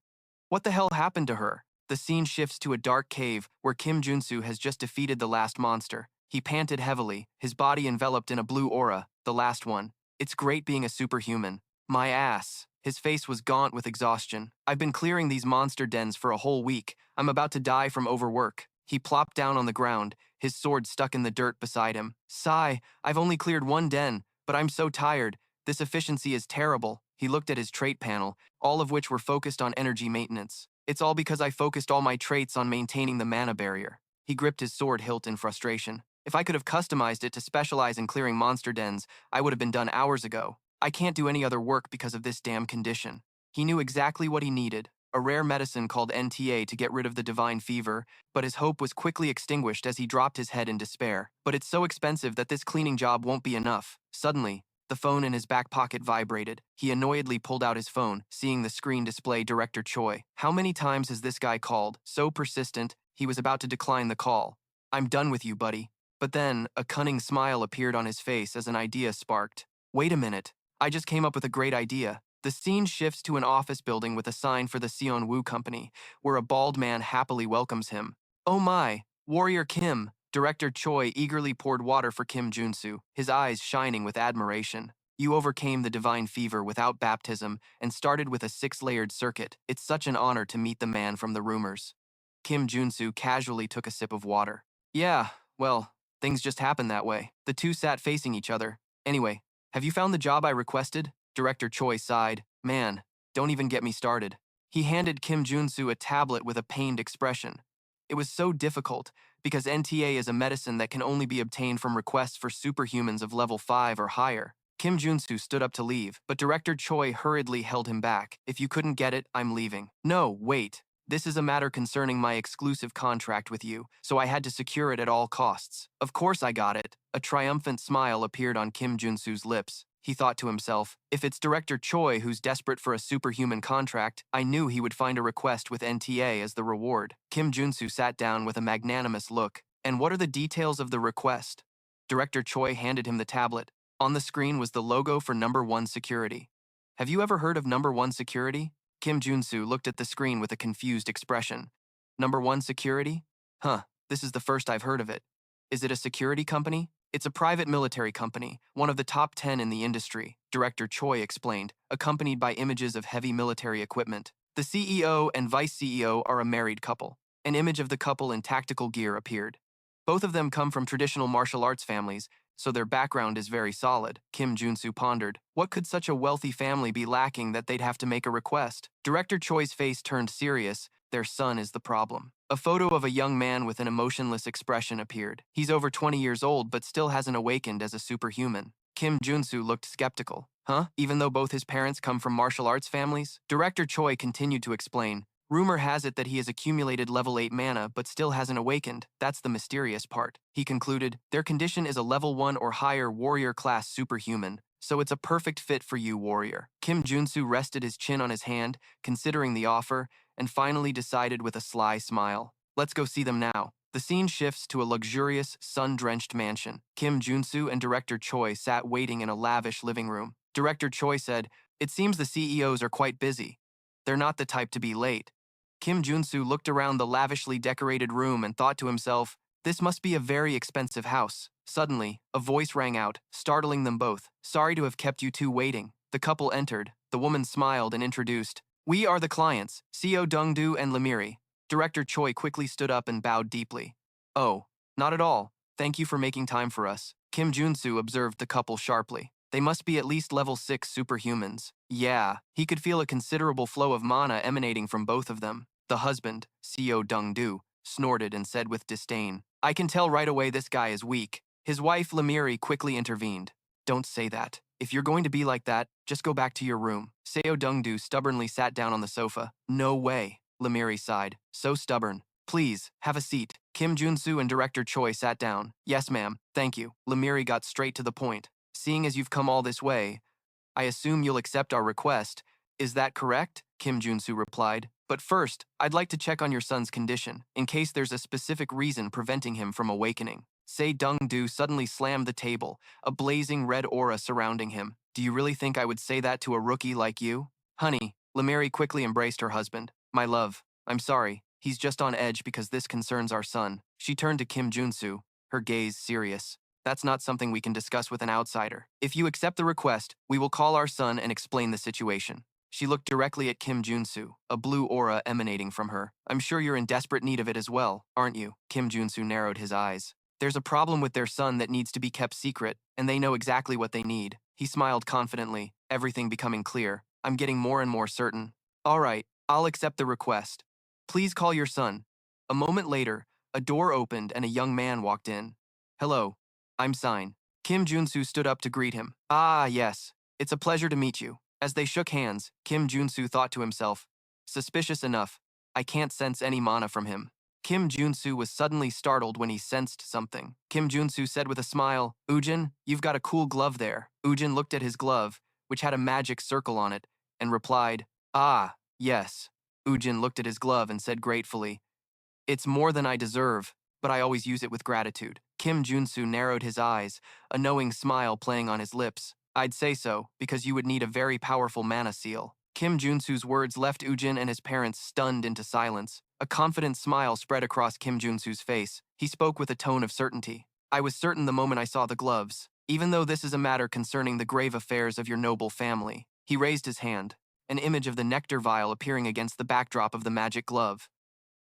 What the hell happened to her? The scene shifts to a dark cave where Kim Junsu has just defeated the last monster. He panted heavily, his body enveloped in a blue aura, the last one. It's great being a superhuman. My ass. His face was gaunt with exhaustion. I've been clearing these monster dens for a whole week. I'm about to die from overwork. He plopped down on the ground, his sword stuck in the dirt beside him. Sigh, I've only cleared 1 den, but I'm so tired. This efficiency is terrible. He looked at his trait panel, all of which were focused on energy maintenance. It's all because I focused all my traits on maintaining the mana barrier. He gripped his sword hilt in frustration. If I could have customized it to specialize in clearing monster dens, I would have been done hours ago. I can't do any other work because of this damn condition. He knew exactly what he needed, a rare medicine called NTA to get rid of the divine fever, but his hope was quickly extinguished as he dropped his head in despair. But it's so expensive that this cleaning job won't be enough. Suddenly, the phone in his back pocket vibrated. He annoyedly pulled out his phone, seeing the screen display Director Choi. How many times has this guy called? So persistent, he was about to decline the call. I'm done with you, buddy. But then, a cunning smile appeared on his face as an idea sparked. Wait a minute. I just came up with a great idea. The scene shifts to an office building with a sign for the Sion Woo Company, where a bald man happily welcomes him. Oh my, Warrior Kim. Director Choi eagerly poured water for Kim Junsu, his eyes shining with admiration. You overcame the divine fever without baptism and started with a 6-layered circuit. It's such an honor to meet the man from the rumors. Kim Junsu casually took a sip of water. Yeah, well, things just happened that way. The two sat facing each other. Anyway, have you found the job I requested? Director Choi sighed. Man, don't even get me started. He handed Kim Junsu a tablet with a pained expression. It was so difficult, because NTA is a medicine that can only be obtained from requests for superhumans of level 5 or higher. Kim Junsu stood up to leave, but Director Choi hurriedly held him back. If you couldn't get it, I'm leaving. No, wait. This is a matter concerning my exclusive contract with you, so I had to secure it at all costs. Of course I got it. A triumphant smile appeared on Kim Junsu's lips. He thought to himself, if it's Director Choi who's desperate for a superhuman contract, I knew he would find a request with NTA as the reward. Kim Junsu sat down with a magnanimous look. And what are the details of the request? Director Choi handed him the tablet. On the screen was the logo for Number 1 Security. Have you ever heard of Number 1 Security? Kim Junsu looked at the screen with a confused expression. Number 1 Security? Huh, this is the first I've heard of it. Is it a security company? It's a private military company, one of the top 10 in the industry, Director Choi explained, accompanied by images of heavy military equipment. The CEO and vice CEO are a married couple. An image of the couple in tactical gear appeared. Both of them come from traditional martial arts families, so their background is very solid. Kim Junsu pondered. What could such a wealthy family be lacking that they'd have to make a request? Director Choi's face turned serious. Their son is the problem. A photo of a young man with an emotionless expression appeared. He's over 20 years old but still hasn't awakened as a superhuman. Kim Junsu looked skeptical. Huh? Even though both his parents come from martial arts families? Director Choi continued to explain. Rumor has it that he has accumulated level 8 mana but still hasn't awakened. That's the mysterious part. He concluded, their condition is a level 1 or higher warrior class superhuman, so it's a perfect fit for you, warrior. Kim Junsu rested his chin on his hand, considering the offer, and finally decided with a sly smile. Let's go see them now. The scene shifts to a luxurious, sun-drenched mansion. Kim Junsu and Director Choi sat waiting in a lavish living room. Director Choi said, It seems the CEOs are quite busy. They're not the type to be late. Kim Junsu looked around the lavishly decorated room and thought to himself, this must be a very expensive house. Suddenly, a voice rang out, startling them both. Sorry to have kept you two waiting. The couple entered. The woman smiled and introduced, we are the clients, CEO Dongdu and Lemiri. Director Choi quickly stood up and bowed deeply. Oh, not at all. Thank you for making time for us. Kim Junsu observed the couple sharply. They must be at least level 6 superhumans. Yeah, he could feel a considerable flow of mana emanating from both of them. The husband, CEO Dongdu, snorted and said with disdain, I can tell right away this guy is weak. His wife Lemiri quickly intervened. Don't say that. If you're going to be like that, just go back to your room. Seo Dongdu stubbornly sat down on the sofa. No way, Lemiri sighed. So stubborn. Please, have a seat. Kim Junsu and Director Choi sat down. Yes, ma'am. Thank you. Lemiri got straight to the point. Seeing as you've come all this way, I assume you'll accept our request. Is that correct? Kim Junsu replied. But first, I'd like to check on your son's condition, in case there's a specific reason preventing him from awakening. Se Dongdu suddenly slammed the table, a blazing red aura surrounding him. Do you really think I would say that to a rookie like you? Honey, Lemiri quickly embraced her husband. My love, I'm sorry. He's just on edge because this concerns our son. She turned to Kim Junsu, her gaze serious. That's not something we can discuss with an outsider. If you accept the request, we will call our son and explain the situation. She looked directly at Kim Junsu, a blue aura emanating from her. I'm sure you're in desperate need of it as well, aren't you? Kim Junsu narrowed his eyes. There's a problem with their son that needs to be kept secret, and they know exactly what they need. He smiled confidently, everything becoming clear. I'm getting more and more certain. All right, I'll accept the request. Please call your son. A moment later, a door opened and a young man walked in. Hello, I'm Sign. Kim Junsu stood up to greet him. Ah, yes, it's a pleasure to meet you. As they shook hands, Kim Junsu thought to himself, suspicious enough, I can't sense any mana from him. Kim Junsu was suddenly startled when he sensed something. Kim Junsu said with a smile, Ujin, you've got a cool glove there. Ujin looked at his glove, which had a magic circle on it, and replied, Ah, yes. Ujin looked at his glove and said gratefully, it's more than I deserve, but I always use it with gratitude. Kim Junsu narrowed his eyes, a knowing smile playing on his lips. I'd say so, because you would need a very powerful mana seal. Kim Junsu's words left Ujin and his parents stunned into silence. A confident smile spread across Kim Junsu's face. He spoke with a tone of certainty. I was certain the moment I saw the gloves. Even though this is a matter concerning the grave affairs of your noble family. He raised his hand, an image of the nectar vial appearing against the backdrop of the magic glove.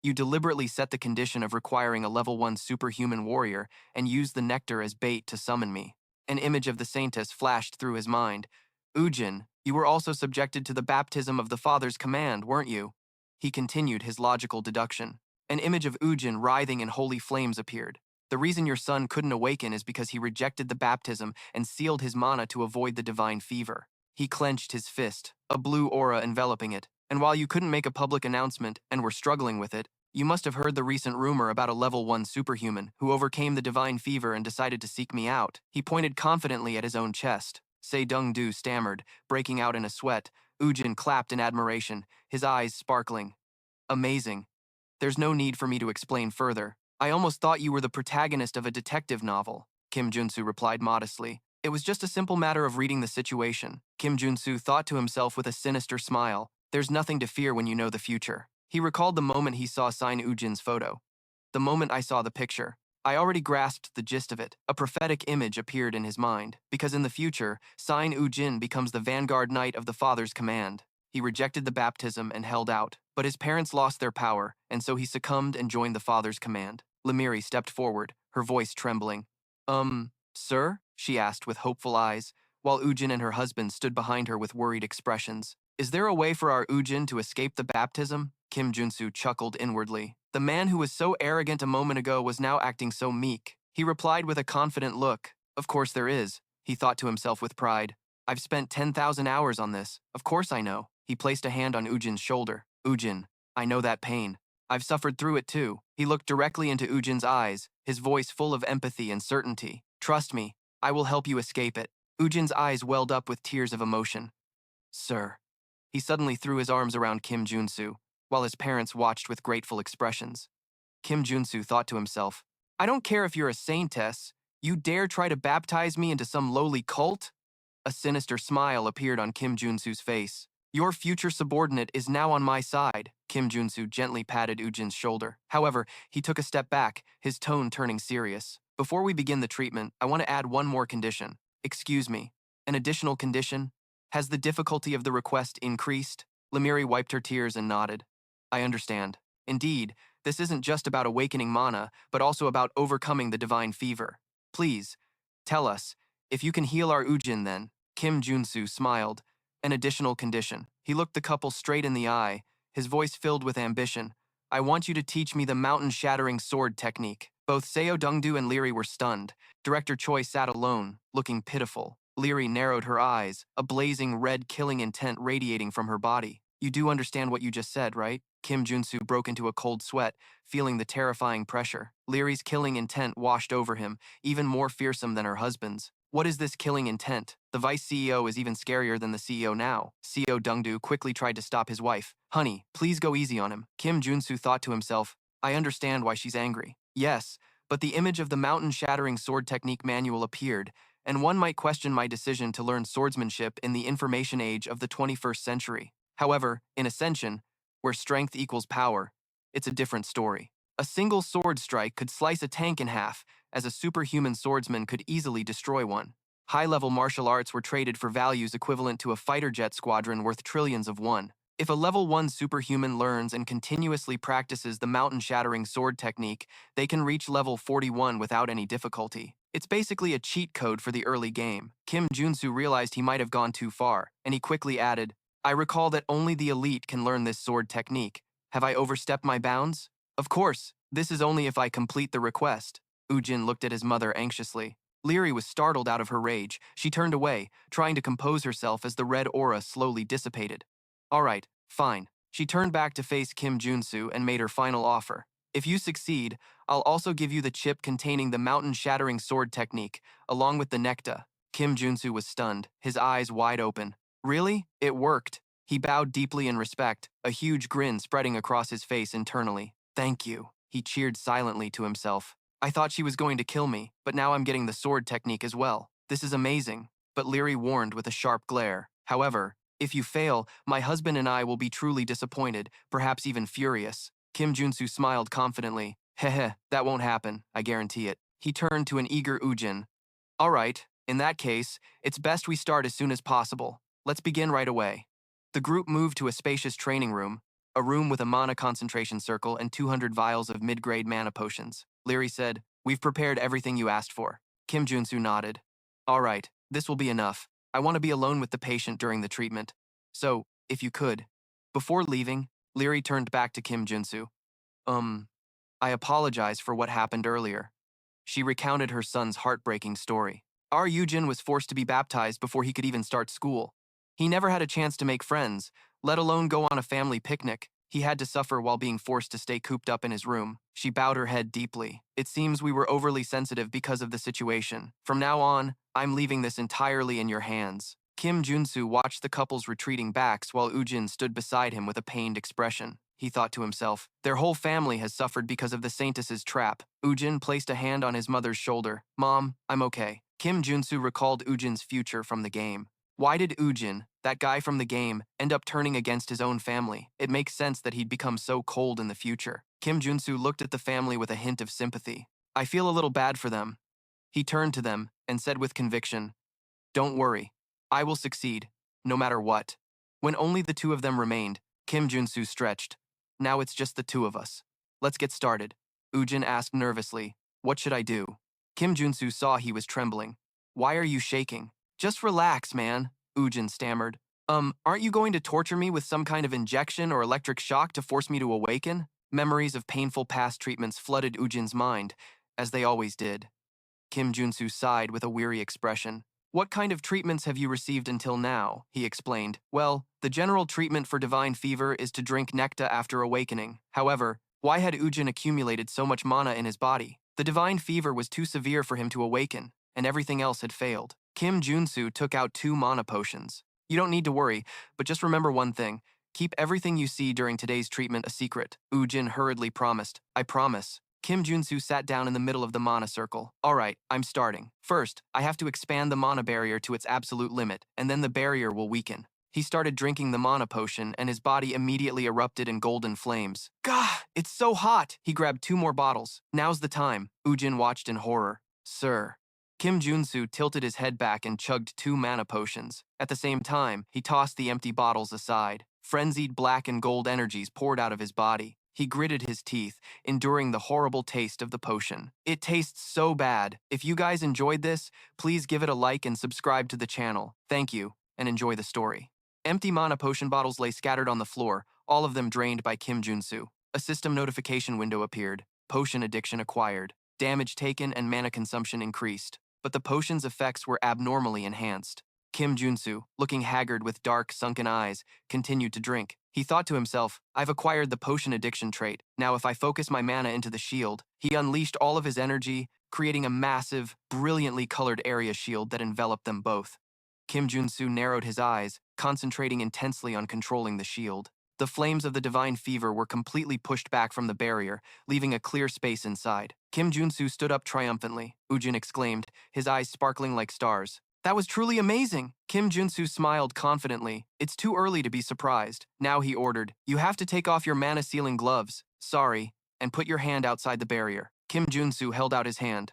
You deliberately set the condition of requiring a level 1 superhuman warrior and used the nectar as bait to summon me. An image of the saintess flashed through his mind. Ujin, you were also subjected to the baptism of the Father's command, weren't you? He continued his logical deduction. An image of Ujin writhing in holy flames appeared. The reason your son couldn't awaken is because he rejected the baptism and sealed his mana to avoid the divine fever. He clenched his fist, a blue aura enveloping it, and while you couldn't make a public announcement and were struggling with it, you must have heard the recent rumor about a level 1 superhuman who overcame the divine fever and decided to seek me out. He pointed confidently at his own chest. Se Dongdu stammered, breaking out in a sweat. Ujin clapped in admiration, his eyes sparkling. Amazing. There's no need for me to explain further. I almost thought you were the protagonist of a detective novel, Kim Junsu replied modestly. It was just a simple matter of reading the situation. Kim Junsu thought to himself with a sinister smile. There's nothing to fear when you know the future. He recalled the moment he saw Sign Ujin's photo. The moment I saw the picture, I already grasped the gist of it. A prophetic image appeared in his mind, because in the future, Sign Ujin becomes the vanguard knight of the Father's command. He rejected the baptism and held out, but his parents lost their power, and so he succumbed and joined the Father's command. Lemiri stepped forward, her voice trembling. Sir? She asked with hopeful eyes, while Ujin and her husband stood behind her with worried expressions. Is there a way for our Ujin to escape the baptism? Kim Junsu chuckled inwardly. The man who was so arrogant a moment ago was now acting so meek. He replied with a confident look. Of course there is, he thought to himself with pride. I've spent 10,000 hours on this. Of course I know. He placed a hand on Ujin's shoulder. Ujin, I know that pain. I've suffered through it too. He looked directly into Ujin's eyes, his voice full of empathy and certainty. Trust me, I will help you escape it. Ujin's eyes welled up with tears of emotion. Sir. He suddenly threw his arms around Kim Junsu, while his parents watched with grateful expressions. Kim Junsu thought to himself, I don't care if you're a saintess, you dare try to baptize me into some lowly cult? A sinister smile appeared on Kim Junsu's face. Your future subordinate is now on my side. Kim Junsu gently patted Ujin's shoulder. However, he took a step back, his tone turning serious. Before we begin the treatment, I want to add one more condition. Excuse me. An additional condition? Has the difficulty of the request increased? Lemiri wiped her tears and nodded. I understand. Indeed, this isn't just about awakening mana, but also about overcoming the divine fever. Please, tell us, if you can heal our Ujin then. Kim Junsu smiled. An additional condition. He looked the couple straight in the eye, his voice filled with ambition. I want you to teach me the mountain-shattering sword technique. Both Seo Dongdu and Leary were stunned. Director Choi sat alone, looking pitiful. Leary narrowed her eyes, a blazing red killing intent radiating from her body. You do understand what you just said, right? Kim Junsu broke into a cold sweat, feeling the terrifying pressure. Leary's killing intent washed over him, even more fearsome than her husband's. What is this killing intent? The vice CEO is even scarier than the CEO now. CEO Dongdu quickly tried to stop his wife. Honey, please go easy on him. Kim Junsu thought to himself, I understand why she's angry. Yes, but the image of the mountain-shattering sword technique manual appeared, and one might question my decision to learn swordsmanship in the information age of the 21st century. However, in Ascension, where strength equals power, it's a different story. A single sword strike could slice a tank in half, as a superhuman swordsman could easily destroy one. High-level martial arts were traded for values equivalent to a fighter jet squadron worth trillions of won. If a level 1 superhuman learns and continuously practices the mountain-shattering sword technique, they can reach level 41 without any difficulty. It's basically a cheat code for the early game. Kim Junsu realized he might have gone too far, and he quickly added, I recall that only the elite can learn this sword technique. Have I overstepped my bounds? Of course, this is only if I complete the request. Ujin looked at his mother anxiously. Leary was startled out of her rage. She turned away, trying to compose herself as the red aura slowly dissipated. All right, fine. She turned back to face Kim Junsu and made her final offer. If you succeed, I'll also give you the chip containing the mountain-shattering sword technique, along with the necta. Kim Junsu was stunned, his eyes wide open. Really? It worked. He bowed deeply in respect, a huge grin spreading across his face internally. Thank you. He cheered silently to himself. I thought she was going to kill me, but now I'm getting the sword technique as well. This is amazing. But Leary warned with a sharp glare. However, if you fail, my husband and I will be truly disappointed, perhaps even furious. Kim Junsu smiled confidently. Heh, that won't happen, I guarantee it. He turned to an eager Ujin. All right, in that case, it's best we start as soon as possible. Let's begin right away. The group moved to a spacious training room, a room with a mana concentration circle and 200 vials of mid-grade mana potions. Leary said, We've prepared everything you asked for. Kim Junsu nodded. All right, this will be enough. I want to be alone with the patient during the treatment. So, if you could. Before leaving, Leary turned back to Kim Junsu. I apologize for what happened earlier. She recounted her son's heartbreaking story. Our Yujin was forced to be baptized before he could even start school. He never had a chance to make friends, let alone go on a family picnic. He had to suffer while being forced to stay cooped up in his room. She bowed her head deeply. It seems we were overly sensitive because of the situation. From now on, I'm leaving this entirely in your hands. Kim Junsu watched the couple's retreating backs while Ujin stood beside him with a pained expression. He thought to himself, their whole family has suffered because of the Saintess's trap. Ujin placed a hand on his mother's shoulder. Mom, I'm okay. Kim Junsu recalled Ujin's future from the game. Why did Ujin, that guy from the game, end up turning against his own family? It makes sense that he'd become so cold in the future. Kim Junsu looked at the family with a hint of sympathy. I feel a little bad for them. He turned to them and said with conviction, Don't worry. I will succeed, no matter what. When only the two of them remained, Kim Junsu stretched. Now it's just the two of us. Let's get started. Ujin asked nervously, What should I do? Kim Junsu saw he was trembling. Why are you shaking? Just relax, man, Ujin stammered. Aren't you going to torture me with some kind of injection or electric shock to force me to awaken? Memories of painful past treatments flooded Ujin's mind, as they always did. Kim Junsu sighed with a weary expression. What kind of treatments have you received until now? He explained. Well, the general treatment for divine fever is to drink necta after awakening. However, why had Ujin accumulated so much mana in his body? The divine fever was too severe for him to awaken, and everything else had failed. Kim Junsu took out 2 mana potions. You don't need to worry, but just remember one thing. Keep everything you see during today's treatment a secret. Ujin hurriedly promised. I promise. Kim Junsu sat down in the middle of the mana circle. Alright, I'm starting. First, I have to expand the mana barrier to its absolute limit, and then the barrier will weaken. He started drinking the mana potion, and his body immediately erupted in golden flames. Gah! It's so hot! He grabbed 2 more bottles. Now's the time. Ujin watched in horror. Sir. Kim Junsu tilted his head back and chugged 2 mana potions. At the same time, he tossed the empty bottles aside. Frenzied black and gold energies poured out of his body. He gritted his teeth, enduring the horrible taste of the potion. It tastes so bad. If you guys enjoyed this, please give it a like and subscribe to the channel. Thank you, and enjoy the story. Empty mana potion bottles lay scattered on the floor, all of them drained by Kim Junsu. A system notification window appeared. Potion addiction acquired. Damage taken and mana consumption increased. But the potion's effects were abnormally enhanced. Kim Junsu, looking haggard with dark, sunken eyes, continued to drink. He thought to himself, I've acquired the potion addiction trait. Now if I focus my mana into the shield, he unleashed all of his energy, creating a massive, brilliantly colored area shield that enveloped them both. Kim Junsu narrowed his eyes, concentrating intensely on controlling the shield. The flames of the divine fever were completely pushed back from the barrier, leaving a clear space inside. Kim Junsu stood up triumphantly. Ujin exclaimed, his eyes sparkling like stars. That was truly amazing! Kim Junsu smiled confidently. It's too early to be surprised. Now he ordered, you have to take off your mana-sealing gloves. Sorry. And put your hand outside the barrier. Kim Junsu held out his hand.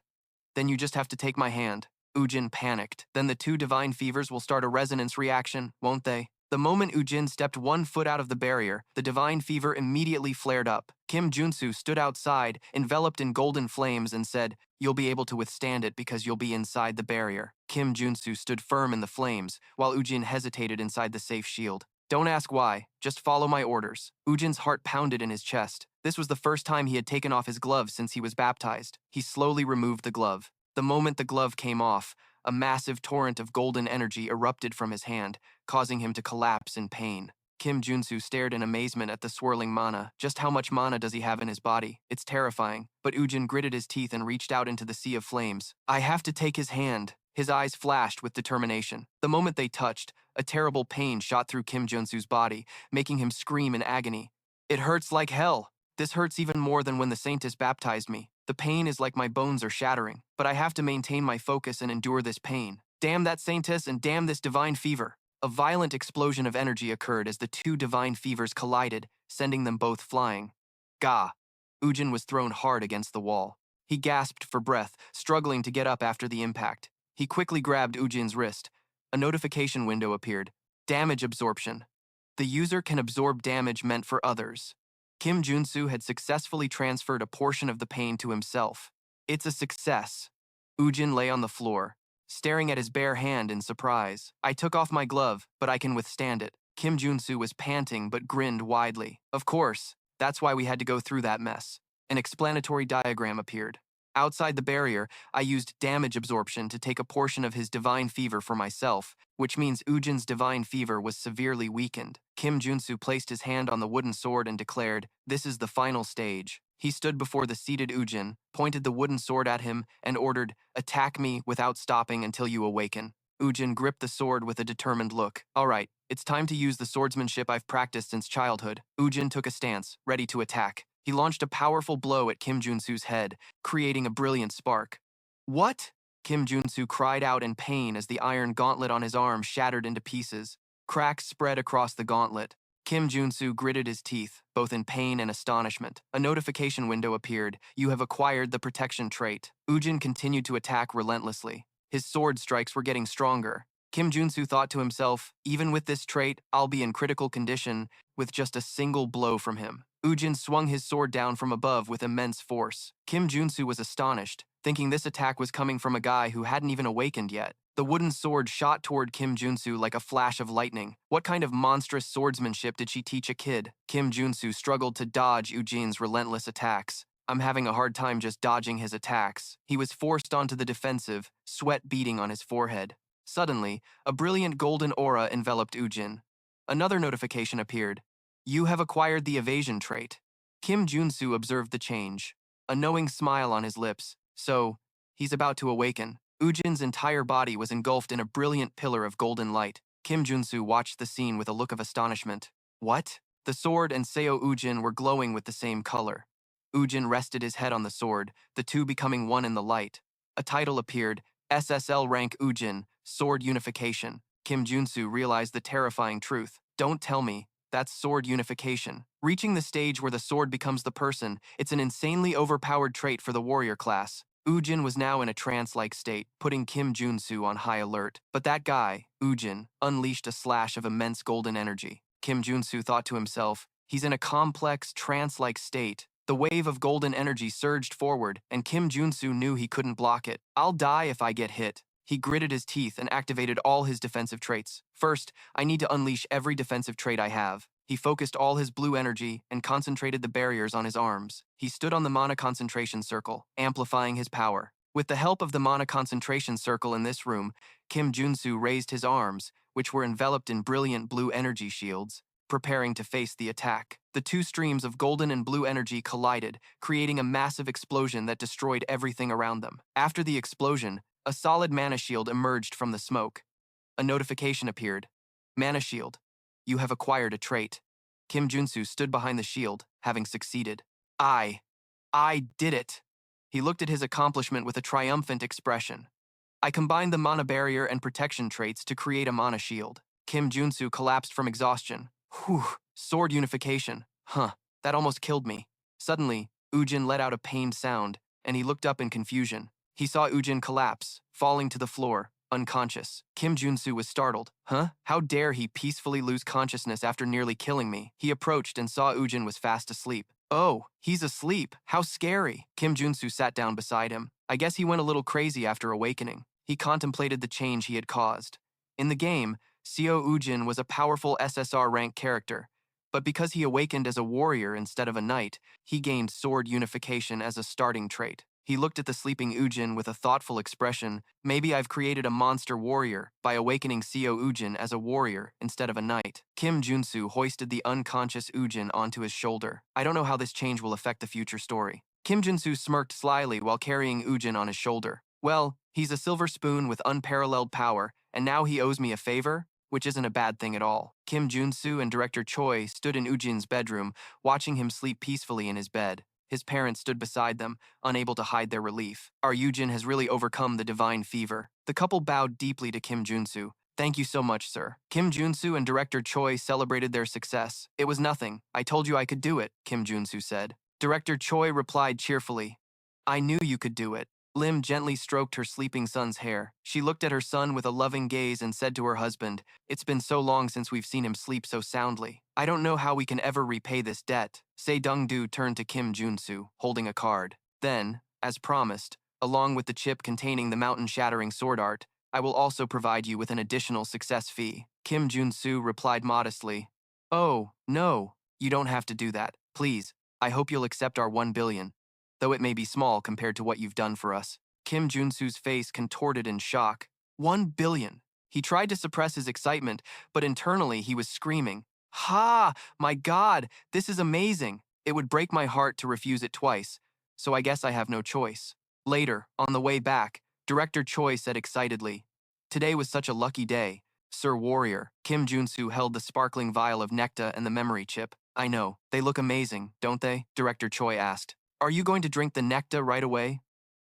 Then you just have to take my hand. Ujin panicked. Then the 2 divine fevers will start a resonance reaction, won't they? The moment Ujin stepped 1 foot out of the barrier, the divine fever immediately flared up. Kim Junsu stood outside, enveloped in golden flames, and said, you'll be able to withstand it because you'll be inside the barrier. Kim Junsu stood firm in the flames, while Ujin hesitated inside the safe shield. Don't ask why, just follow my orders. Ujin's heart pounded in his chest. This was the first time he had taken off his gloves since he was baptized. He slowly removed the glove. The moment the glove came off, a massive torrent of golden energy erupted from his hand, causing him to collapse in pain. Kim Junsu stared in amazement at the swirling mana. Just how much mana does he have in his body? It's terrifying. But Ujin gritted his teeth and reached out into the sea of flames. I have to take his hand. His eyes flashed with determination. The moment they touched, a terrible pain shot through Kim Junsu's body, making him scream in agony. It hurts like hell. This hurts even more than when the Saintess baptized me. The pain is like my bones are shattering, but I have to maintain my focus and endure this pain. Damn that Saintess and damn this divine fever. A violent explosion of energy occurred as the 2 divine fevers collided, sending them both flying. Gah! Ujin was thrown hard against the wall. He gasped for breath, struggling to get up after the impact. He quickly grabbed Ujin's wrist. A notification window appeared. Damage absorption. The user can absorb damage meant for others. Kim Junsu had successfully transferred a portion of the pain to himself. It's a success. Ujin lay on the floor, staring at his bare hand in surprise. I took off my glove, but I can withstand it. Kim Junsu was panting but grinned widely. Of course, that's why we had to go through that mess. An explanatory diagram appeared. Outside the barrier, I used damage absorption to take a portion of his divine fever for myself, which means Ujin's divine fever was severely weakened. Kim Junsu placed his hand on the wooden sword and declared, this is the final stage. He stood before the seated Ujin, pointed the wooden sword at him, and ordered, attack me without stopping until you awaken. Ujin gripped the sword with a determined look. Alright, it's time to use the swordsmanship I've practiced since childhood. Ujin took a stance, ready to attack. He launched a powerful blow at Kim Junsu's head, creating a brilliant spark. What? Kim Junsu cried out in pain as the iron gauntlet on his arm shattered into pieces. Cracks spread across the gauntlet. Kim Junsu gritted his teeth, both in pain and astonishment. A notification window appeared. You have acquired the protection trait. Ujin continued to attack relentlessly. His sword strikes were getting stronger. Kim Junsu thought to himself, even with this trait, I'll be in critical condition with just a single blow from him. Ujin swung his sword down from above with immense force. Kim Junsu was astonished, thinking this attack was coming from a guy who hadn't even awakened yet. The wooden sword shot toward Kim Junsu like a flash of lightning. What kind of monstrous swordsmanship did she teach a kid? Kim Junsu struggled to dodge Ujin's relentless attacks. I'm having a hard time just dodging his attacks. He was forced onto the defensive, sweat beading on his forehead. Suddenly, a brilliant golden aura enveloped Ujin. Another notification appeared. You have acquired the evasion trait. Kim Junsu observed the change, a knowing smile on his lips. So, he's about to awaken. Ujin's entire body was engulfed in a brilliant pillar of golden light. Kim Junsu watched the scene with a look of astonishment. What? The sword and Seo Ujin were glowing with the same color. Ujin rested his head on the sword, the two becoming one in the light. A title appeared, SSL rank Ujin, Sword Unification. Kim Junsu realized the terrifying truth. Don't tell me, that's sword unification. Reaching the stage where the sword becomes the person, it's an insanely overpowered trait for the warrior class. Ujin was now in a trance-like state, putting Kim Junsu on high alert. But that guy, Ujin, unleashed a slash of immense golden energy. Kim Junsu thought to himself, he's in a complex, trance-like state. The wave of golden energy surged forward, and Kim Junsu knew he couldn't block it. I'll die if I get hit. He gritted his teeth and activated all his defensive traits. First, I need to unleash every defensive trait I have. He focused all his blue energy and concentrated the barriers on his arms. He stood on the mana concentration circle, amplifying his power. With the help of the mana concentration circle in this room, Kim Junsu raised his arms, which were enveloped in brilliant blue energy shields, preparing to face the attack. The two streams of golden and blue energy collided, creating a massive explosion that destroyed everything around them. After the explosion, a solid mana shield emerged from the smoke. A notification appeared. Mana shield. You have acquired a trait. Kim Junsu stood behind the shield, having succeeded. I did it. He looked at his accomplishment with a triumphant expression. I combined the mana barrier and protection traits to create a mana shield. Kim Junsu collapsed from exhaustion. Whew, sword unification. Huh, that almost killed me. Suddenly, Ujin let out a pained sound, and he looked up in confusion. He saw Ujin collapse, falling to the floor, unconscious. Kim Junsu was startled. Huh? How dare he peacefully lose consciousness after nearly killing me? He approached and saw Ujin was fast asleep. Oh, he's asleep. How scary. Kim Junsu sat down beside him. I guess he went a little crazy after awakening. He contemplated the change he had caused. In the game, Seo Ujin was a powerful SSR rank character, but because he awakened as a warrior instead of a knight, he gained sword unification as a starting trait. He looked at the sleeping Ujin with a thoughtful expression. Maybe I've created a monster warrior by awakening Seo Ujin as a warrior instead of a knight. Kim Junsu hoisted the unconscious Ujin onto his shoulder. I don't know how this change will affect the future story. Kim Junsu smirked slyly while carrying Ujin on his shoulder. Well, he's a silver spoon with unparalleled power, and now he owes me a favor? Which isn't a bad thing at all. Kim Junsu and Director Choi stood in Ujin's bedroom, watching him sleep peacefully in his bed. His parents stood beside them, unable to hide their relief. Our Ujin has really overcome the divine fever. The couple bowed deeply to Kim Junsu. Thank you so much, sir. Kim Junsu and Director Choi celebrated their success. It was nothing. I told you I could do it, Kim Junsu said. Director Choi replied cheerfully. I knew you could do it. Lim gently stroked her sleeping son's hair. She looked at her son with a loving gaze and said to her husband, it's been so long since we've seen him sleep so soundly. I don't know how we can ever repay this debt. Se Dongdu turned to Kim Junsu, holding a card. Then, as promised, along with the chip containing the mountain-shattering sword art, I will also provide you with an additional success fee. Kim Junsu replied modestly, oh, no, you don't have to do that. Please, I hope you'll accept our 1 billion. Though it may be small compared to what you've done for us. Kim Junsu's face contorted in shock. 1 billion. He tried to suppress his excitement, but internally he was screaming, ha! My God, this is amazing. It would break my heart to refuse it twice, so I guess I have no choice. Later, on the way back, Director Choi said excitedly, today was such a lucky day. Sir Warrior, Kim Junsu held the sparkling vial of nectar and the memory chip. I know, they look amazing, don't they? Director Choi asked. Are you going to drink the nectar right away?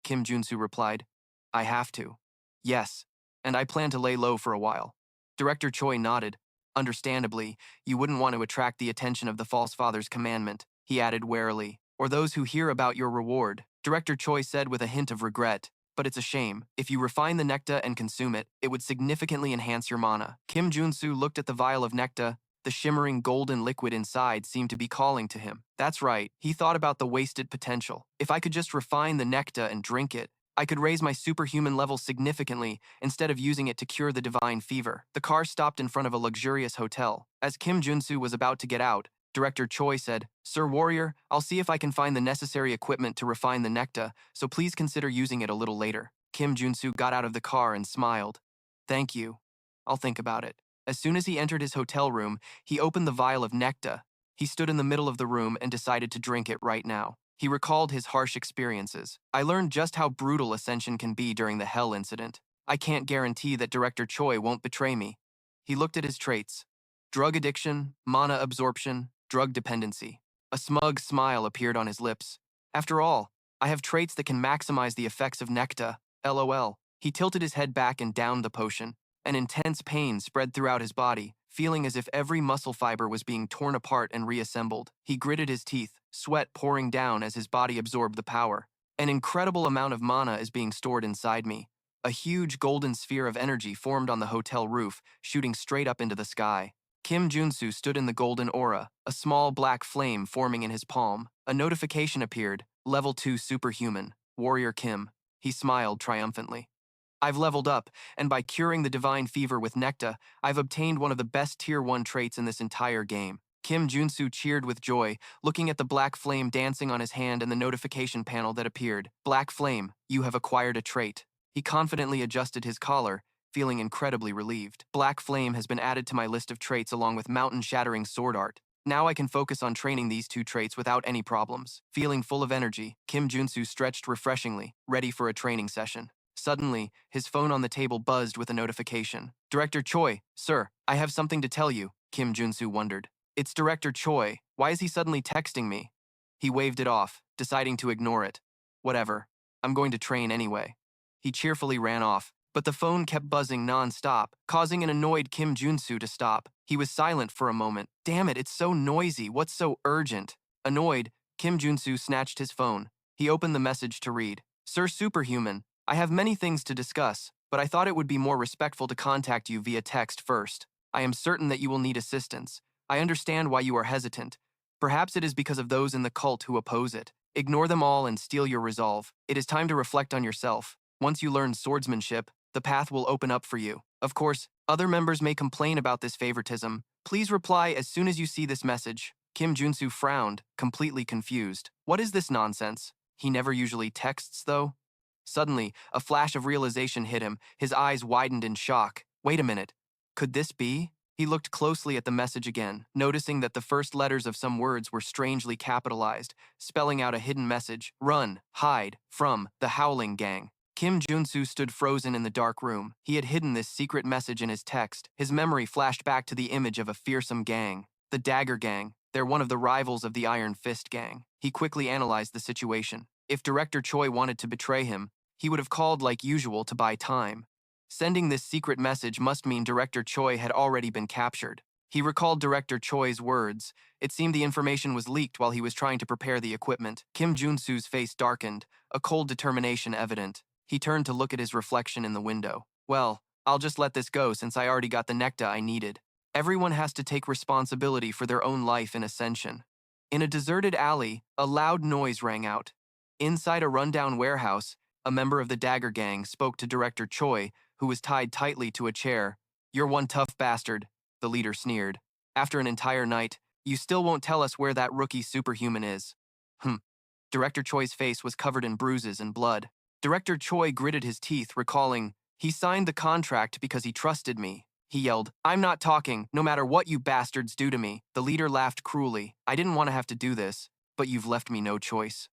Kim Junsu replied, I have to. Yes, and I plan to lay low for a while. Director Choi nodded. Understandably, you wouldn't want to attract the attention of the false father's commandment, he added warily, or those who hear about your reward. Director Choi said with a hint of regret, but it's a shame. If you refine the nectar and consume it, it would significantly enhance your mana. Kim Junsu looked at the vial of nectar. The shimmering golden liquid inside seemed to be calling to him. That's right, he thought about the wasted potential. If I could just refine the nectar and drink it, I could raise my superhuman level significantly instead of using it to cure the divine fever. The car stopped in front of a luxurious hotel. As Kim Junsu was about to get out, Director Choi said, Sir Warrior, I'll see if I can find the necessary equipment to refine the nectar, so please consider using it a little later. Kim Junsu got out of the car and smiled. Thank you. I'll think about it. As soon as he entered his hotel room, he opened the vial of nectar. He stood in the middle of the room and decided to drink it right now. He recalled his harsh experiences. I learned just how brutal Ascension can be during the Hell incident. I can't guarantee that Director Choi won't betray me. He looked at his traits. Drug addiction, mana absorption, drug dependency. A smug smile appeared on his lips. After all, I have traits that can maximize the effects of nectar. LOL. He tilted his head back and downed the potion. An intense pain spread throughout his body, feeling as if every muscle fiber was being torn apart and reassembled. He gritted his teeth, sweat pouring down as his body absorbed the power. An incredible amount of mana is being stored inside me. A huge golden sphere of energy formed on the hotel roof, shooting straight up into the sky. Kim Junsu stood in the golden aura, a small black flame forming in his palm. A notification appeared, Level 2 Superhuman, Warrior Kim. He smiled triumphantly. I've leveled up, and by curing the divine fever with nectar, I've obtained one of the best Tier 1 traits in this entire game. Kim Junsu cheered with joy, looking at the black flame dancing on his hand and the notification panel that appeared. Black flame, you have acquired a trait. He confidently adjusted his collar, feeling incredibly relieved. Black flame has been added to my list of traits along with mountain-shattering sword art. Now I can focus on training these two traits without any problems. Feeling full of energy, Kim Junsu stretched refreshingly, ready for a training session. Suddenly, his phone on the table buzzed with a notification. Director Choi, sir, I have something to tell you, Kim Junsu wondered. It's Director Choi. Why is he suddenly texting me? He waved it off, deciding to ignore it. Whatever. I'm going to train anyway. He cheerfully ran off, but the phone kept buzzing non-stop, causing an annoyed Kim Junsu to stop. He was silent for a moment. Damn it, it's so noisy. What's so urgent? Annoyed, Kim Junsu snatched his phone. He opened the message to read. Sir Superhuman, I have many things to discuss, but I thought it would be more respectful to contact you via text first. I am certain that you will need assistance. I understand why you are hesitant. Perhaps it is because of those in the cult who oppose it. Ignore them all and steel your resolve. It is time to reflect on yourself. Once you learn swordsmanship, the path will open up for you. Of course, other members may complain about this favoritism. Please reply as soon as you see this message. Kim Junsu frowned, completely confused. What is this nonsense? He never usually texts, though. Suddenly, a flash of realization hit him. His eyes widened in shock. Wait a minute. Could this be? He looked closely at the message again, noticing that the first letters of some words were strangely capitalized, spelling out a hidden message. Run, hide, from, the Howling Gang. Kim Junsu stood frozen in the dark room. He had hidden this secret message in his text. His memory flashed back to the image of a fearsome gang. The Dagger Gang. They're one of the rivals of the Iron Fist Gang. He quickly analyzed the situation. If Director Choi wanted to betray him, he would have called like usual to buy time. Sending this secret message must mean Director Choi had already been captured. He recalled Director Choi's words. It seemed the information was leaked while he was trying to prepare the equipment. Kim Junsu's face darkened, a cold determination evident. He turned to look at his reflection in the window. Well, I'll just let this go since I already got the nectar I needed. Everyone has to take responsibility for their own life in Ascension. In a deserted alley, a loud noise rang out. Inside a rundown warehouse, a member of the Dagger Gang spoke to Director Choi, who was tied tightly to a chair. You're one tough bastard, the leader sneered. After an entire night, you still won't tell us where that rookie superhuman is. Director Choi's face was covered in bruises and blood. Director Choi gritted his teeth, recalling, he signed the contract because he trusted me. He yelled, I'm not talking, no matter what you bastards do to me. The leader laughed cruelly. I didn't want to have to do this, but you've left me no choice.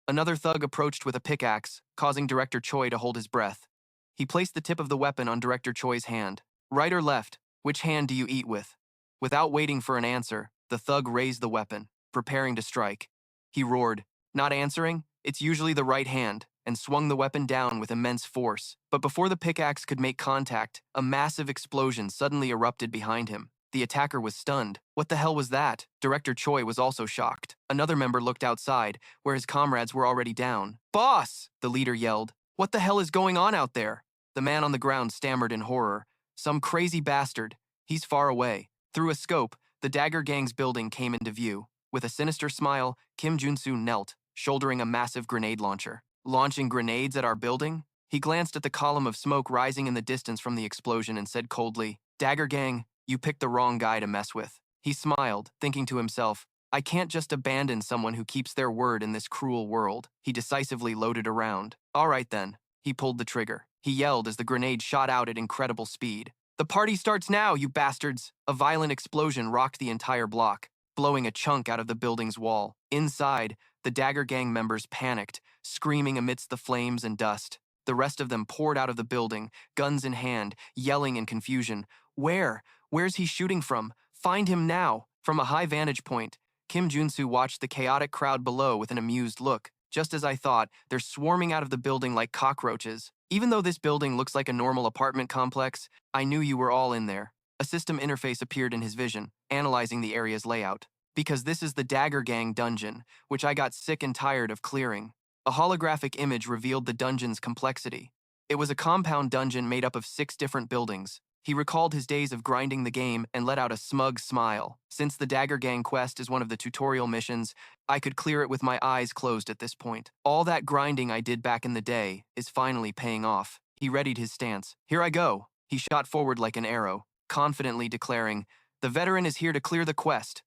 Another thug approached with a pickaxe, causing Director Choi to hold his breath. He placed the tip of the weapon on Director Choi's hand. Right or left? Which hand do you eat with? Without waiting for an answer, the thug raised the weapon, preparing to strike. He roared, not answering? It's usually the right hand, and swung the weapon down with immense force. But before the pickaxe could make contact, a massive explosion suddenly erupted behind him. The attacker was stunned. What the hell was that? Director Choi was also shocked. Another member looked outside, where his comrades were already down. Boss! The leader yelled. What the hell is going on out there? The man on the ground stammered in horror. Some crazy bastard. He's far away. Through a scope, the Dagger Gang's building came into view. With a sinister smile, Kim Junsu knelt, shouldering a massive grenade launcher. Launching grenades at our building? He glanced at the column of smoke rising in the distance from the explosion and said coldly, Dagger Gang, you picked the wrong guy to mess with. He smiled, thinking to himself, I can't just abandon someone who keeps their word in this cruel world. He decisively loaded a round. All right then. He pulled the trigger. He yelled as the grenade shot out at incredible speed. The party starts now, you bastards! A violent explosion rocked the entire block, blowing a chunk out of the building's wall. Inside, the Dagger Gang members panicked, screaming amidst the flames and dust. The rest of them poured out of the building, guns in hand, yelling in confusion. Where? Where's he shooting from? Find him now! From a high vantage point, Kim Junsu watched the chaotic crowd below with an amused look. Just as I thought, they're swarming out of the building like cockroaches. Even though this building looks like a normal apartment complex, I knew you were all in there. A system interface appeared in his vision, analyzing the area's layout. Because this is the Dagger Gang dungeon, which I got sick and tired of clearing. A holographic image revealed the dungeon's complexity. It was a compound dungeon made up of 6 different buildings. He recalled his days of grinding the game and let out a smug smile. Since the Dagger Gang quest is one of the tutorial missions, I could clear it with my eyes closed at this point. All that grinding I did back in the day is finally paying off. He readied his stance. Here I go. He shot forward like an arrow, confidently declaring, "The veteran is here to clear the quest."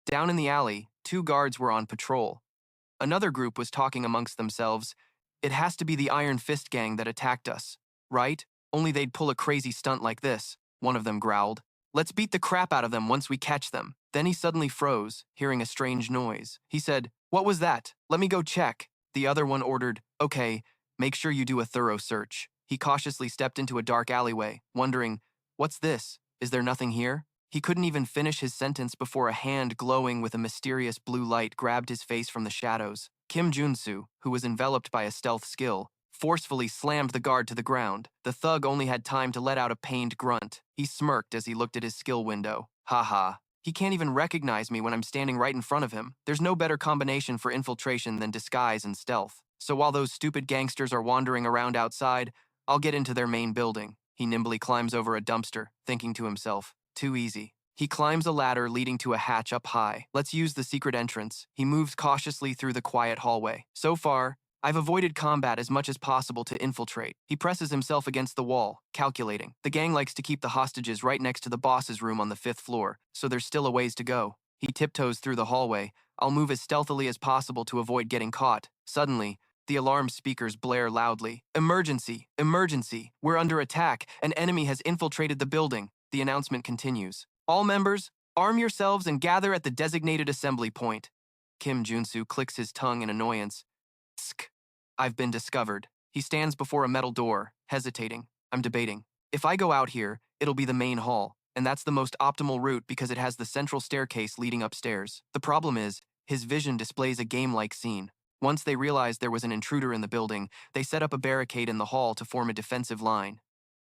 Down in the alley, 2 guards were on patrol. Another group was talking amongst themselves. It has to be the Iron Fist gang that attacked us, right? Only they'd pull a crazy stunt like this, one of them growled. Let's beat the crap out of them once we catch them. Then he suddenly froze, hearing a strange noise. He said, "What was that? Let me go check." The other one ordered, "Okay, make sure you do a thorough search." He cautiously stepped into a dark alleyway, wondering, "What's this? Is there nothing here?" He couldn't even finish his sentence before a hand glowing with a mysterious blue light grabbed his face from the shadows. Kim Junsu, who was enveloped by a stealth skill, forcefully slammed the guard to the ground. The thug only had time to let out a pained grunt. He smirked as he looked at his skill window. Haha. He can't even recognize me when I'm standing right in front of him. There's no better combination for infiltration than disguise and stealth. So while those stupid gangsters are wandering around outside, I'll get into their main building. He nimbly climbs over a dumpster, thinking to himself, too easy. He climbs a ladder leading to a hatch up high. Let's use the secret entrance. He moves cautiously through the quiet hallway. So far, I've avoided combat as much as possible to infiltrate. He presses himself against the wall, calculating. The gang likes to keep the hostages right next to the boss's room on the 5th floor, so there's still a ways to go. He tiptoes through the hallway. I'll move as stealthily as possible to avoid getting caught. Suddenly, the alarm speakers blare loudly. Emergency! Emergency! We're under attack. An enemy has infiltrated the building. The announcement continues. All members, arm yourselves and gather at the designated assembly point. Kim Junsu clicks his tongue in annoyance. Tsk. I've been discovered. He stands before a metal door, hesitating. I'm debating. If I go out here, it'll be the main hall, and that's the most optimal route because it has the central staircase leading upstairs. The problem is, his vision displays a game-like scene. Once they realized there was an intruder in the building, they set up a barricade in the hall to form a defensive line.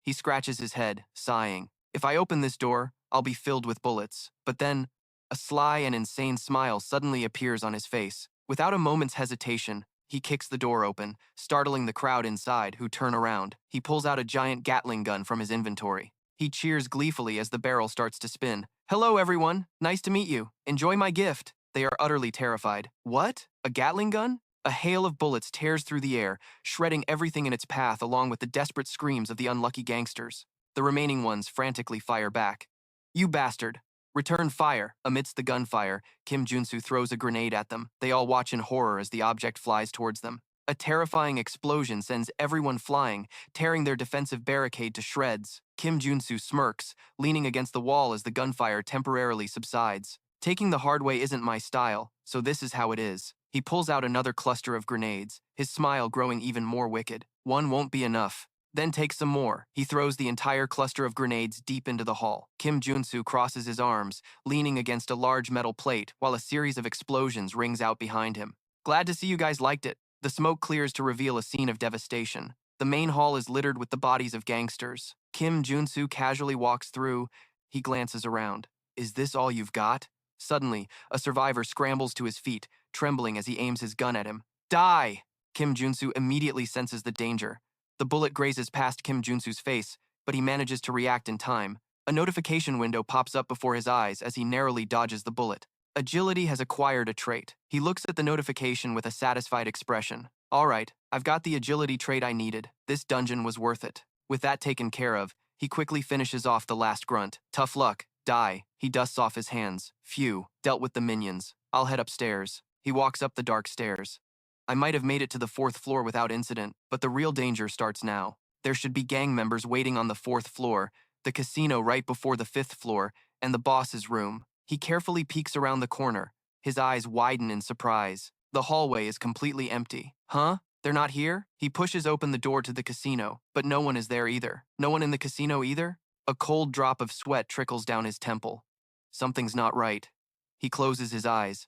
He scratches his head, sighing. If I open this door, I'll be filled with bullets. But then, a sly and insane smile suddenly appears on his face. Without a moment's hesitation, he kicks the door open, startling the crowd inside, who turn around. He pulls out a giant Gatling gun from his inventory. He cheers gleefully as the barrel starts to spin. Hello, everyone. Nice to meet you. Enjoy my gift. They are utterly terrified. What? A Gatling gun? A hail of bullets tears through the air, shredding everything in its path along with the desperate screams of the unlucky gangsters. The remaining ones frantically fire back. You bastard! Return fire. Amidst the gunfire, Kim Junsu throws a grenade at them. They all watch in horror as the object flies towards them. A terrifying explosion sends everyone flying, tearing their defensive barricade to shreds. Kim Junsu smirks, leaning against the wall as the gunfire temporarily subsides. Taking the hard way isn't my style, so this is how it is. He pulls out another cluster of grenades, his smile growing even more wicked. One won't be enough. Then take some more. He throws the entire cluster of grenades deep into the hall. Kim Junsu crosses his arms, leaning against a large metal plate, while a series of explosions rings out behind him. Glad to see you guys liked it. The smoke clears to reveal a scene of devastation. The main hall is littered with the bodies of gangsters. Kim Junsu casually walks through. He glances around. Is this all you've got? Suddenly, a survivor scrambles to his feet, trembling as he aims his gun at him. Die! Kim Junsu immediately senses the danger. The bullet grazes past Kim Junsu's face, but he manages to react in time. A notification window pops up before his eyes as he narrowly dodges the bullet. Agility has acquired a trait. He looks at the notification with a satisfied expression. All right, I've got the agility trait I needed. This dungeon was worth it. With that taken care of, he quickly finishes off the last grunt. Tough luck. Die. He dusts off his hands. Phew. Dealt with the minions. I'll head upstairs. He walks up the dark stairs. I might have made it to the 4th floor without incident, but the real danger starts now. There should be gang members waiting on the 4th floor, the casino right before the 5th floor, and the boss's room. He carefully peeks around the corner. His eyes widen in surprise. The hallway is completely empty. Huh? They're not here? He pushes open the door to the casino, but no one is there either. No one in the casino either? A cold drop of sweat trickles down his temple. Something's not right. He closes his eyes.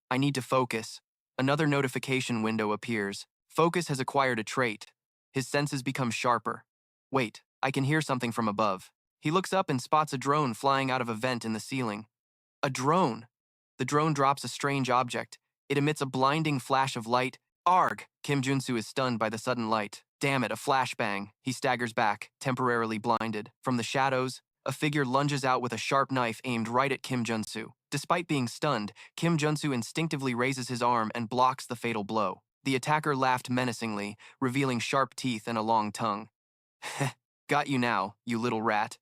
I need to focus. Another notification window appears. Focus has acquired a trait. His senses become sharper. Wait, I can hear something from above. He looks up and spots a drone flying out of a vent in the ceiling. A drone! The drone drops a strange object. It emits a blinding flash of light. Arg! Kim Junsu is stunned by the sudden light. Damn it, a flashbang. He staggers back, temporarily blinded. From the shadows, a figure lunges out with a sharp knife aimed right at Kim Junsu. Despite being stunned, Kim Junsu instinctively raises his arm and blocks the fatal blow. The attacker laughed menacingly, revealing sharp teeth and a long tongue. Heh, got you now, you little rat.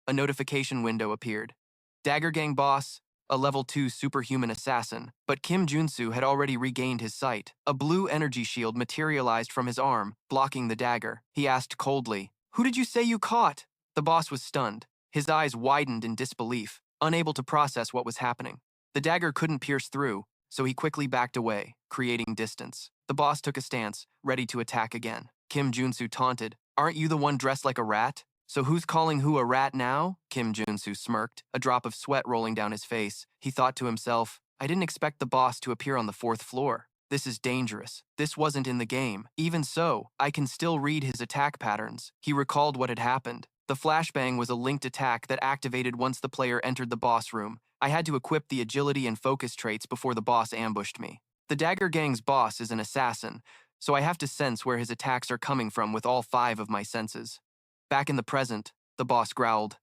A notification window appeared. Dagger Gang boss, a level 2 superhuman assassin, but Kim Junsu had already regained his sight. A blue energy shield materialized from his arm, blocking the dagger. He asked coldly, "Who did you say you caught?" The boss was stunned. His eyes widened in disbelief, unable to process what was happening. The dagger couldn't pierce through, so he quickly backed away, creating distance. The boss took a stance, ready to attack again. Kim Junsu taunted, "Aren't you the one dressed like a rat? So who's calling who a rat now?" Kim Junsu smirked, a drop of sweat rolling down his face. He thought to himself, I didn't expect the boss to appear on the 4th floor. This is dangerous. This wasn't in the game. Even so, I can still read his attack patterns. He recalled what had happened. The flashbang was a linked attack that activated once the player entered the boss room. I had to equip the agility and focus traits before the boss ambushed me. The Dagger Gang's boss is an assassin, so I have to sense where his attacks are coming from with all 5 of my senses. Back in the present, the boss growled,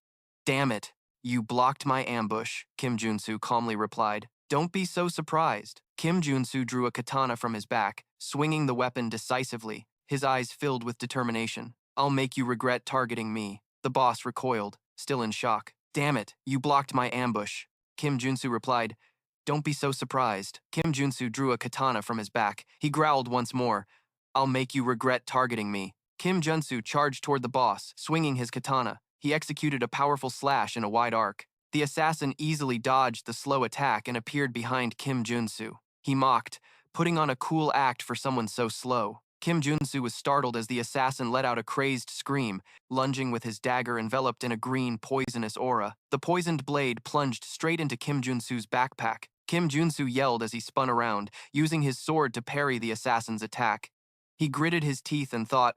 "Damn it, you blocked my ambush," Kim Junsu calmly replied. "Don't be so surprised." Kim Junsu drew a katana from his back, swinging the weapon decisively, his eyes filled with determination. "I'll make you regret targeting me." The boss recoiled, still in shock. "Damn it, you blocked my ambush." Kim Junsu replied, "Don't be so surprised." Kim Junsu drew a katana from his back. He growled once more, "I'll make you regret targeting me." Kim Junsu charged toward the boss, swinging his katana. He executed a powerful slash in a wide arc. The assassin easily dodged the slow attack and appeared behind Kim Junsu. He mocked, putting on a cool act for someone so slow. Kim Junsu was startled as the assassin let out a crazed scream, lunging with his dagger enveloped in a green, poisonous aura. The poisoned blade plunged straight into Kim Junsu's backpack. Kim Junsu yelled as he spun around, using his sword to parry the assassin's attack. He gritted his teeth and thought,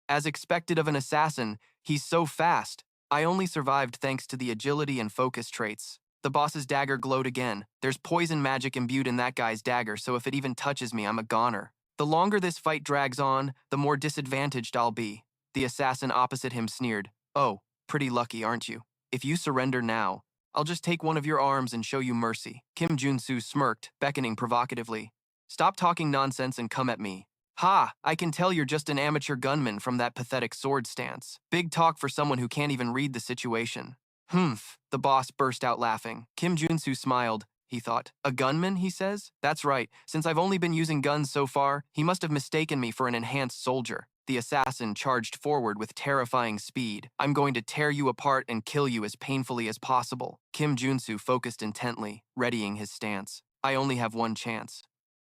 as expected of an assassin, he's so fast. I only survived thanks to the agility and focus traits. The boss's dagger glowed again. There's poison magic imbued in that guy's dagger, so if it even touches me, I'm a goner. The longer this fight drags on, the more disadvantaged I'll be. The assassin opposite him sneered, "Oh, pretty lucky, aren't you? If you surrender now, I'll just take one of your arms and show you mercy." Kim Junsu smirked, beckoning provocatively. "Stop talking nonsense and come at me." "Ha, I can tell you're just an amateur gunman from that pathetic sword stance. Big talk for someone who can't even read the situation." "Humph," the boss burst out laughing. Kim Junsu smiled. He thought, "A gunman, he says? That's right. Since I've only been using guns so far, he must have mistaken me for an enhanced soldier." The assassin charged forward with terrifying speed. "I'm going to tear you apart and kill you as painfully as possible." Kim Junsu focused intently, readying his stance. "I only have one chance.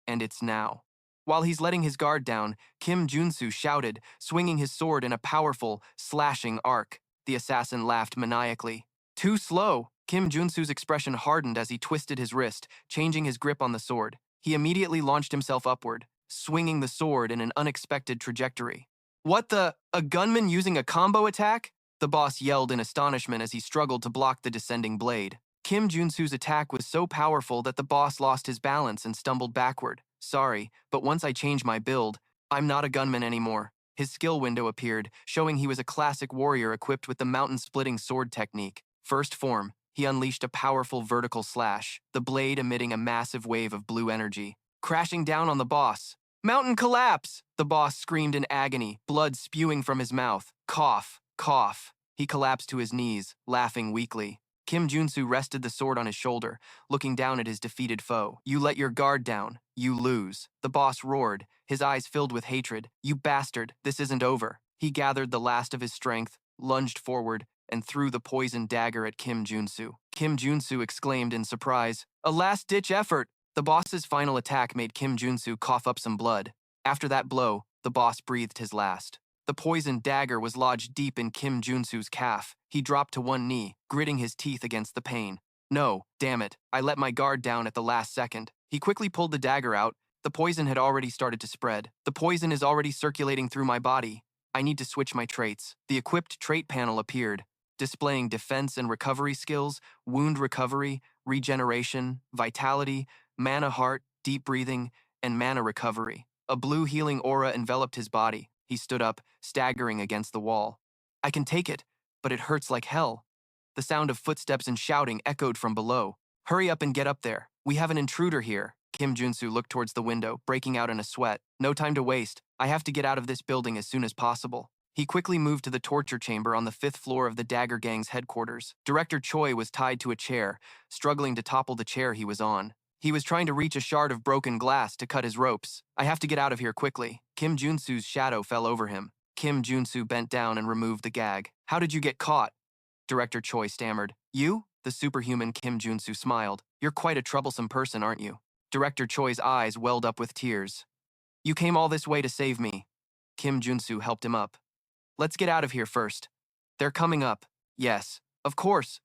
And it's now." While he's letting his guard down, Kim Junsu shouted, swinging his sword in a powerful, slashing arc. The assassin laughed maniacally. "Too slow." Kim Junsu's expression hardened as he twisted his wrist, changing his grip on the sword. He immediately launched himself upward, swinging the sword in an unexpected trajectory. "What the? A gunman using a combo attack?" The boss yelled in astonishment as he struggled to block the descending blade. Kim Junsu's attack was so powerful that the boss lost his balance and stumbled backward. "Sorry, but once I change my build, I'm not a gunman anymore." His skill window appeared, showing he was a classic warrior equipped with the mountain-splitting sword technique. First form, he unleashed a powerful vertical slash, the blade emitting a massive wave of blue energy, crashing down on the boss. "Mountain collapse!" The boss screamed in agony, blood spewing from his mouth. Cough, cough. He collapsed to his knees, laughing weakly. Kim Junsu rested the sword on his shoulder, looking down at his defeated foe. "You let your guard down. You lose." The boss roared, his eyes filled with hatred. "You bastard, this isn't over." He gathered the last of his strength, lunged forward, and threw the poisoned dagger at Kim Junsu. Kim Junsu exclaimed in surprise, "A last-ditch effort!" The boss's final attack made Kim Junsu cough up some blood. After that blow, the boss breathed his last. The poisoned dagger was lodged deep in Kim Junsu's calf. He dropped to one knee, gritting his teeth against the pain. "No, damn it, I let my guard down at the last second." He quickly pulled the dagger out, The poison had already started to spread. The poison is already circulating through my body. I need to switch my traits. The equipped trait panel appeared, displaying defense and recovery skills, wound recovery, regeneration, vitality, mana heart, deep breathing, and mana recovery. A blue healing aura enveloped his body. He stood up, staggering against the wall. I can take it, but it hurts like hell. The sound of footsteps and shouting echoed from below. Hurry up and get up there. We have an intruder here. Kim Junsu looked towards the window, breaking out in a sweat. No time to waste. I have to get out of this building as soon as possible. He quickly moved to the torture chamber on the 5th floor of the Dagger Gang's headquarters. Director Choi was tied to a chair, struggling to topple the chair he was on. He was trying to reach a shard of broken glass to cut his ropes. I have to get out of here quickly. Kim Junsu's shadow fell over him. Kim Junsu bent down and removed the gag. How did you get caught? Director Choi stammered. You? The superhuman Kim Junsu smiled. You're quite a troublesome person, aren't you? Director Choi's eyes welled up with tears. You came all this way to save me. Kim Junsu helped him up. Let's get out of here first. They're coming up. Yes. Of course,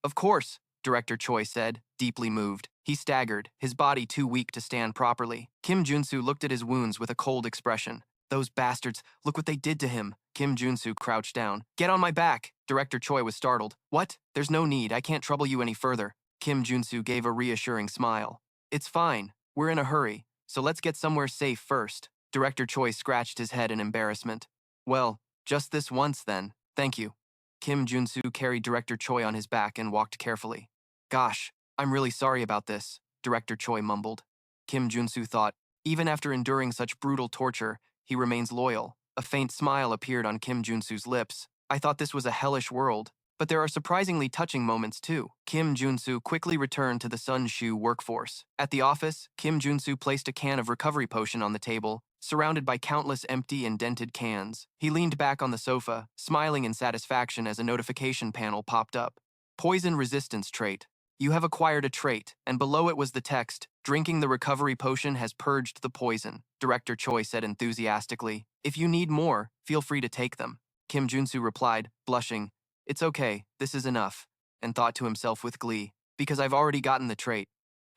Director Choi said, deeply moved. He staggered, his body too weak to stand properly. Kim Junsu looked at his wounds with a cold expression. Those bastards, look what they did to him. Kim Junsu crouched down. Get on my back. Director Choi was startled. What? There's no need, I can't trouble you any further. Kim Junsu gave a reassuring smile. It's fine. We're in a hurry, so let's get somewhere safe first. Director Choi scratched his head in embarrassment. Well, just this once then. Thank you. Kim Junsu carried Director Choi on his back and walked carefully. Gosh, I'm really sorry about this, Director Choi mumbled. Kim Junsu thought, even after enduring such brutal torture, he remains loyal. A faint smile appeared on Kim Junsu's lips. I thought this was a hellish world, but there are surprisingly touching moments too. Kim Junsu quickly returned to the Sun Shu workforce. At the office, Kim Junsu placed a can of recovery potion on the table, surrounded by countless empty and dented cans. He leaned back on the sofa, smiling in satisfaction as a notification panel popped up. Poison resistance trait. You have acquired a trait, and below it was the text, drinking the recovery potion has purged the poison. Director Choi said enthusiastically. If you need more, feel free to take them. Kim Junsu replied, blushing. It's okay, this is enough, and thought to himself with glee, because I've already gotten the trait.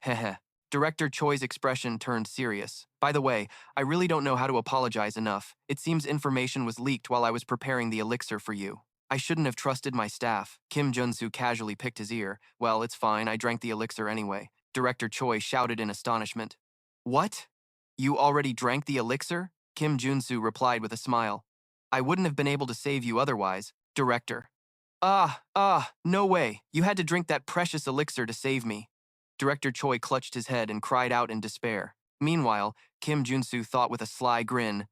Heh. Director Choi's expression turned serious. By the way, I really don't know how to apologize enough. It seems information was leaked while I was preparing the elixir for you. I shouldn't have trusted my staff. Kim Junsu casually picked his ear. Well, it's fine, I drank the elixir anyway. Director Choi shouted in astonishment. What? You already drank the elixir? Kim Junsu replied with a smile. I wouldn't have been able to save you otherwise. Director. No way. You had to drink that precious elixir to save me. Director Choi clutched his head and cried out in despair. Meanwhile, Kim Junsu thought with a sly grin,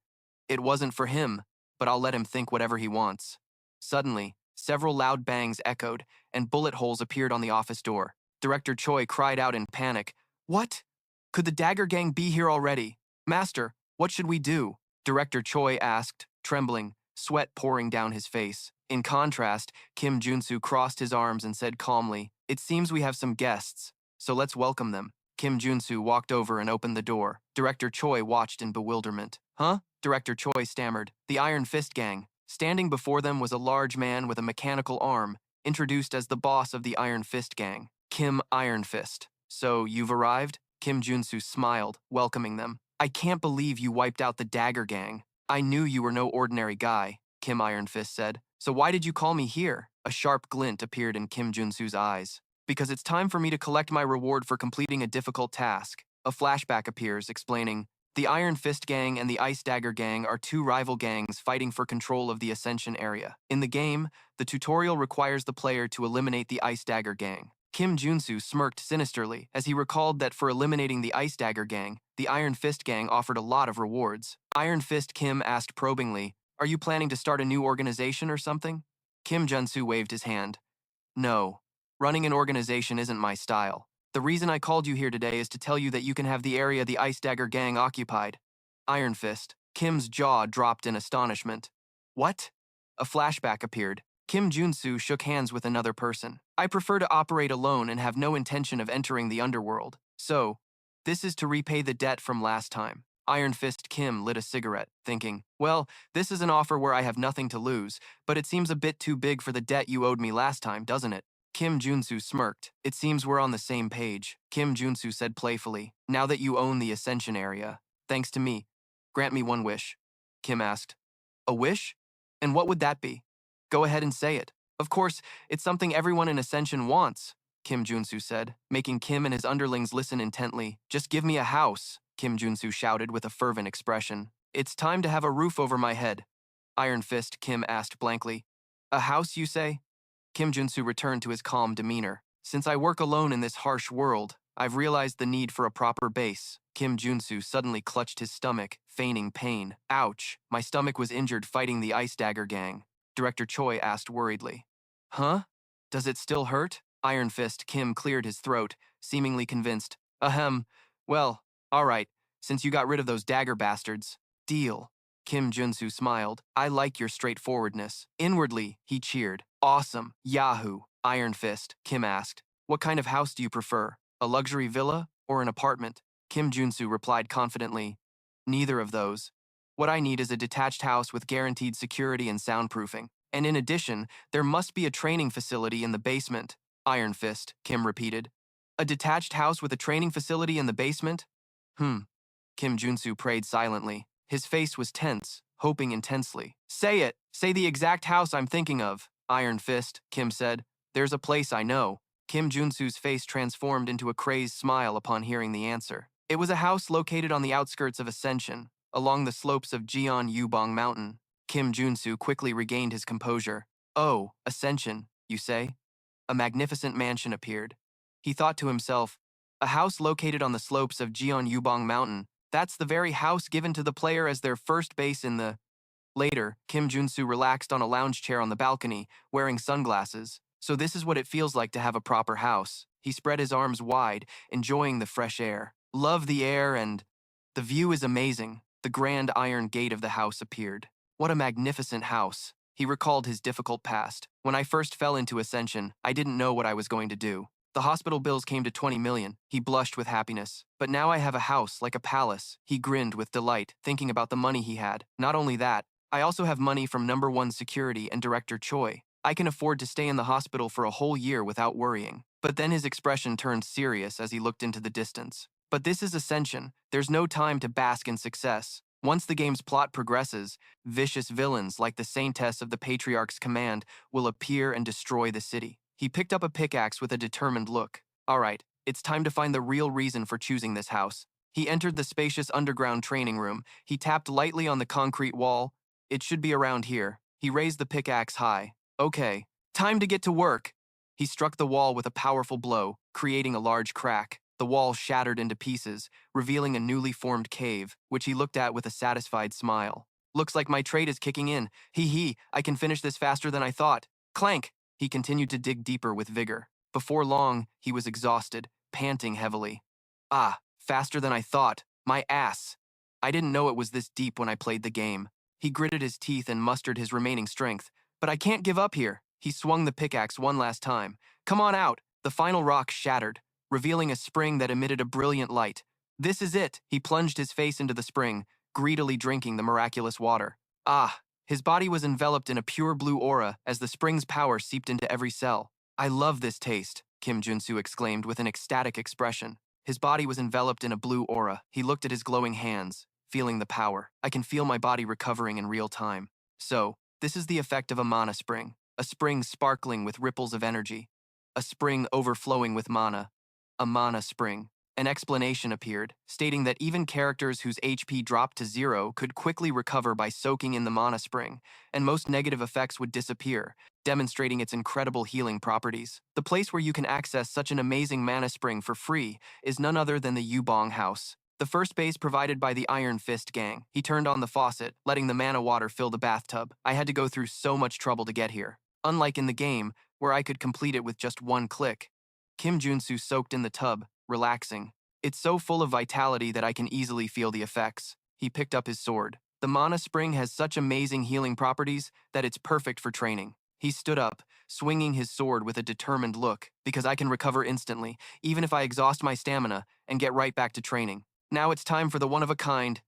it wasn't for him, but I'll let him think whatever he wants. Suddenly, several loud bangs echoed, and bullet holes appeared on the office door. Director Choi cried out in panic. What? Could the Dagger Gang be here already? Master, what should we do? Director Choi asked, trembling, sweat pouring down his face. In contrast, Kim Junsu crossed his arms and said calmly, it seems we have some guests, so let's welcome them. Kim Junsu walked over and opened the door. Director Choi watched in bewilderment. Huh? Director Choi stammered. The Iron Fist Gang. Standing before them was a large man with a mechanical arm, introduced as the boss of the Iron Fist Gang, Kim Iron Fist. So, you've arrived? Kim Junsu smiled, welcoming them. I can't believe you wiped out the Dagger Gang. I knew you were no ordinary guy, Kim Iron Fist said. So why did you call me here? A sharp glint appeared in Kim Junsu's eyes. Because it's time for me to collect my reward for completing a difficult task. A flashback appears, explaining, the Iron Fist Gang and the Ice Dagger Gang are two rival gangs fighting for control of the Ascension area. In the game, the tutorial requires the player to eliminate the Ice Dagger Gang. Kim Junsu smirked sinisterly as he recalled that for eliminating the Ice Dagger Gang, the Iron Fist Gang offered a lot of rewards. Iron Fist Kim asked probingly, are you planning to start a new organization or something? Kim Junsu waved his hand. No, running an organization isn't my style. The reason I called you here today is to tell you that you can have the area the Ice Dagger Gang occupied. Iron Fist. Kim's jaw dropped in astonishment. What? A flashback appeared. Kim Junsu shook hands with another person. I prefer to operate alone and have no intention of entering the underworld. So, this is to repay the debt from last time. Iron Fist Kim lit a cigarette, thinking, well, this is an offer where I have nothing to lose, but it seems a bit too big for the debt you owed me last time, doesn't it? Kim Junsu smirked. It seems we're on the same page. Kim Junsu said playfully, now that you own the Ascension area, thanks to me. Grant me one wish, Kim asked. A wish? And what would that be? Go ahead and say it. Of course, it's something everyone in Ascension wants, Kim Junsu said, making Kim and his underlings listen intently. Just give me a house, Kim Junsu shouted with a fervent expression. It's time to have a roof over my head. Iron Fist, Kim asked blankly. A house, you say? Kim Junsu returned to his calm demeanor. Since I work alone in this harsh world, I've realized the need for a proper base. Kim Junsu suddenly clutched his stomach, feigning pain. Ouch, my stomach was injured fighting the Ice Dagger Gang. Director Choi asked worriedly. Huh? Does it still hurt? Iron Fist, Kim cleared his throat, seemingly convinced. Ahem. Well, all right, since you got rid of those dagger bastards. Deal. Kim Junsu smiled. I like your straightforwardness. Inwardly, he cheered. Awesome. Yahoo. Iron Fist, Kim asked. What kind of house do you prefer? A luxury villa or an apartment? Kim Junsu replied confidently. Neither of those. What I need is a detached house with guaranteed security and soundproofing. And in addition, there must be a training facility in the basement. Iron Fist, Kim repeated. A detached house with a training facility in the basement? Kim Junsu prayed silently. His face was tense, hoping intensely. Say it! Say the exact house I'm thinking of. Iron Fist, Kim said. There's a place I know. Kim Junsu's face transformed into a crazed smile upon hearing the answer. It was a house located on the outskirts of Ascension, along the slopes of Jeon Yubong Mountain. Kim Junsu quickly regained his composure. Oh, Ascension, you say? A magnificent mansion appeared. He thought to himself, a house located on the slopes of Jeon Yubong Mountain. That's the very house given to the player as their first base in the... Later, Kim Junsu relaxed on a lounge chair on the balcony, wearing sunglasses. So this is what it feels like to have a proper house. He spread his arms wide, enjoying the fresh air. Love the air and... The view is amazing. The grand iron gate of the house appeared. What a magnificent house. He recalled his difficult past. When I first fell into Ascension, I didn't know what I was going to do. The hospital bills came to 20 million. He blushed with happiness. But now I have a house, like a palace. He grinned with delight, thinking about the money he had. Not only that, I also have money from #1 security and Director Choi. I can afford to stay in the hospital for a whole year without worrying. But then his expression turned serious as he looked into the distance. But this is Ascension. There's no time to bask in success. Once the game's plot progresses, vicious villains like the Saintess of the Patriarch's command will appear and destroy the city. He picked up a pickaxe with a determined look. All right, it's time to find the real reason for choosing this house. He entered the spacious underground training room. He tapped lightly on the concrete wall. It should be around here. He raised the pickaxe high. Okay, time to get to work. He struck the wall with a powerful blow, creating a large crack. The wall shattered into pieces, revealing a newly formed cave, which he looked at with a satisfied smile. Looks like my trade is kicking in. Hee, I can finish this faster than I thought. Clank! He continued to dig deeper with vigor. Before long, he was exhausted, panting heavily. Ah, faster than I thought. My ass. I didn't know it was this deep when I played the game. He gritted his teeth and mustered his remaining strength. But I can't give up here. He swung the pickaxe one last time. Come on out. The final rock shattered, revealing a spring that emitted a brilliant light. This is it. He plunged his face into the spring, greedily drinking the miraculous water. Ah, his body was enveloped in a pure blue aura as the spring's power seeped into every cell. I love this taste, Kim Junsu exclaimed with an ecstatic expression. His body was enveloped in a blue aura. He looked at his glowing hands, feeling the power. I can feel my body recovering in real time. So, this is the effect of a mana spring. A spring sparkling with ripples of energy. A spring overflowing with mana. A mana spring. An explanation appeared, stating that even characters whose HP dropped to 0 could quickly recover by soaking in the mana spring, and most negative effects would disappear, demonstrating its incredible healing properties. The place where you can access such an amazing mana spring for free is none other than the Yubong House. The first base provided by the Iron Fist gang. He turned on the faucet, letting the mana water fill the bathtub. I had to go through so much trouble to get here. Unlike in the game, where I could complete it with just one click. Kim Junsu soaked in the tub, relaxing. It's so full of vitality that I can easily feel the effects. He picked up his sword. The mana spring has such amazing healing properties that it's perfect for training. He stood up, swinging his sword with a determined look, because I can recover instantly, even if I exhaust my stamina, and get right back to training. Now it's time for the one-of-a-kind,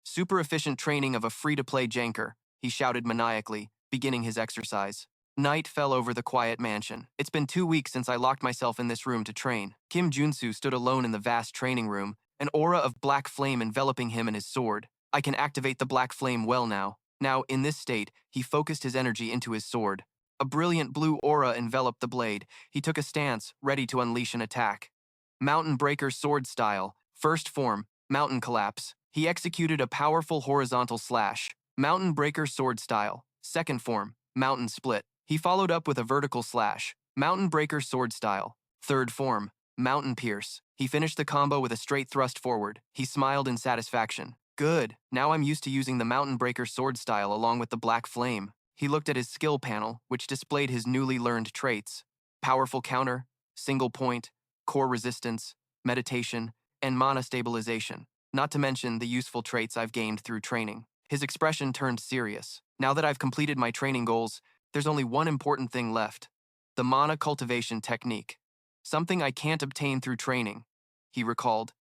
super efficient training of a free-to-play janker, he shouted maniacally, beginning his exercise. Night fell over the quiet mansion. It's been 2 weeks since I locked myself in this room to train. Kim Junsu stood alone in the vast training room, an aura of black flame enveloping him and his sword. I can activate the black flame well now. Now, in this state, he focused his energy into his sword. A brilliant blue aura enveloped the blade. He took a stance, ready to unleash an attack. Mountain Breaker Sword Style. First form, Mountain Collapse. He executed a powerful horizontal slash. Mountain Breaker Sword Style. Second form, Mountain Split. He followed up with a vertical slash. Mountain Breaker Sword Style. Third form, Mountain Pierce. He finished the combo with a straight thrust forward. He smiled in satisfaction. Good, now I'm used to using the Mountain Breaker Sword Style along with the Black Flame. He looked at his skill panel, which displayed his newly learned traits. Powerful counter, single point, core resistance, meditation, and mana stabilization. Not to mention the useful traits I've gained through training. His expression turned serious. Now that I've completed my training goals, there's only one important thing left. The mana cultivation technique. Something I can't obtain through training, he recalled.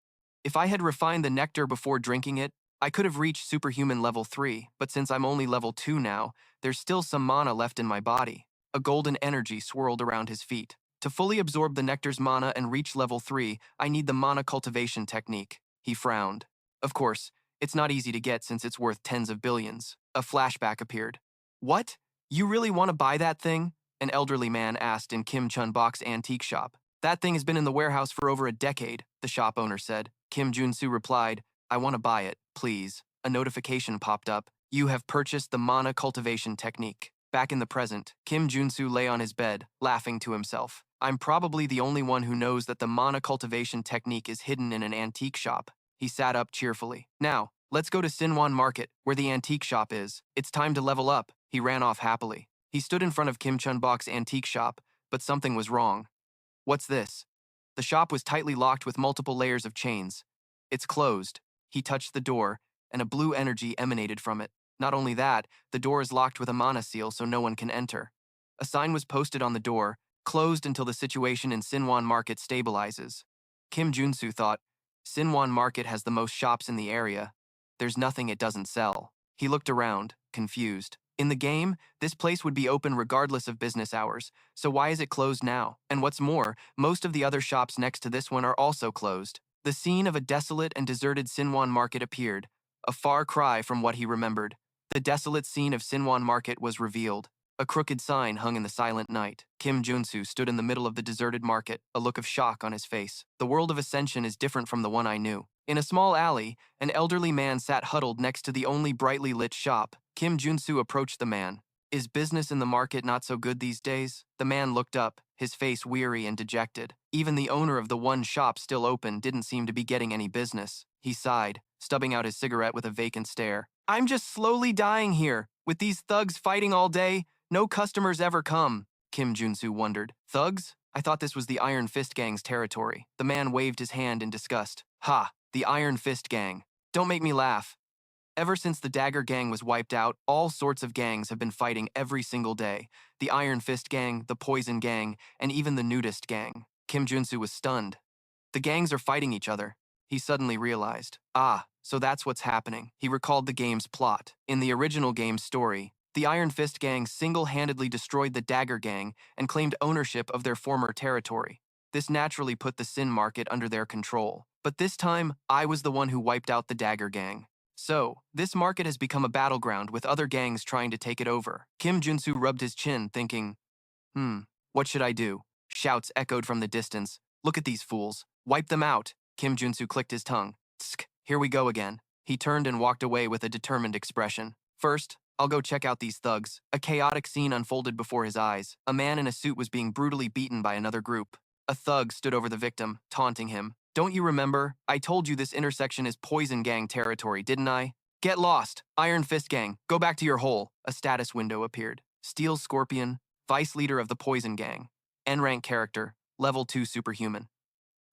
If I had refined the nectar before drinking it, I could have reached superhuman level 3, but since I'm only level 2 now, there's still some mana left in my body. A golden energy swirled around his feet. To fully absorb the nectar's mana and reach level 3, I need the mana cultivation technique. He frowned. Of course, it's not easy to get since it's worth tens of billions. A flashback appeared. What? You really want to buy that thing? An elderly man asked in Kim Chun-bok's antique shop. That thing has been in the warehouse for over a decade, the shop owner said. Kim Junsu replied, I want to buy it, please. A notification popped up. You have purchased the mana cultivation technique. Back in the present, Kim Junsu lay on his bed, laughing to himself. I'm probably the only one who knows that the mana cultivation technique is hidden in an antique shop. He sat up cheerfully. Now, let's go to Sinwon Market, where the antique shop is. It's time to level up. He ran off happily. He stood in front of Kim Chun-bok's antique shop, but something was wrong. What's this? The shop was tightly locked with multiple layers of chains. It's closed. He touched the door, and a blue energy emanated from it. Not only that, the door is locked with a mana seal so no one can enter. A sign was posted on the door, closed until the situation in Sinwon Market stabilizes. Kim Junsu thought, Sinwon Market has the most shops in the area. There's nothing it doesn't sell. He looked around, confused. In the game, this place would be open regardless of business hours, so why is it closed now? And what's more, most of the other shops next to this one are also closed. The scene of a desolate and deserted Sinwon Market appeared, a far cry from what he remembered. The desolate scene of Sinwon Market was revealed. A crooked sign hung in the silent night. Kim Junsu stood in the middle of the deserted market, a look of shock on his face. The world of Ascension is different from the one I knew. In a small alley, an elderly man sat huddled next to the only brightly lit shop. Kim Junsu approached the man. Is business in the market not so good these days? The man looked up, his face weary and dejected. Even the owner of the one shop still open didn't seem to be getting any business. He sighed, stubbing out his cigarette with a vacant stare. I'm just slowly dying here. With these thugs fighting all day, no customers ever come. Kim Junsu wondered. Thugs? I thought this was the Iron Fist Gang's territory. The man waved his hand in disgust. Ha, the Iron Fist Gang. Don't make me laugh. Ever since the Dagger Gang was wiped out, all sorts of gangs have been fighting every single day. The Iron Fist Gang, the Poison Gang, and even the Nudist Gang. Kim Junsu was stunned. The gangs are fighting each other. He suddenly realized. Ah, so that's what's happening. He recalled the game's plot. In the original game's story, the Iron Fist Gang single-handedly destroyed the Dagger Gang and claimed ownership of their former territory. This naturally put the Sin Market under their control. But this time, I was the one who wiped out the Dagger Gang. So, this market has become a battleground with other gangs trying to take it over. Kim Junsu rubbed his chin, thinking, what should I do? Shouts echoed from the distance. Look at these fools. Wipe them out. Kim Junsu clicked his tongue. Tsk, here we go again. He turned and walked away with a determined expression. First, I'll go check out these thugs. A chaotic scene unfolded before his eyes. A man in a suit was being brutally beaten by another group. A thug stood over the victim, taunting him. Don't you remember? I told you this intersection is Poison Gang territory, didn't I? Get lost! Iron Fist Gang, go back to your hole. A status window appeared. Steel Scorpion, vice leader of the Poison Gang. N-rank character, level 2 superhuman.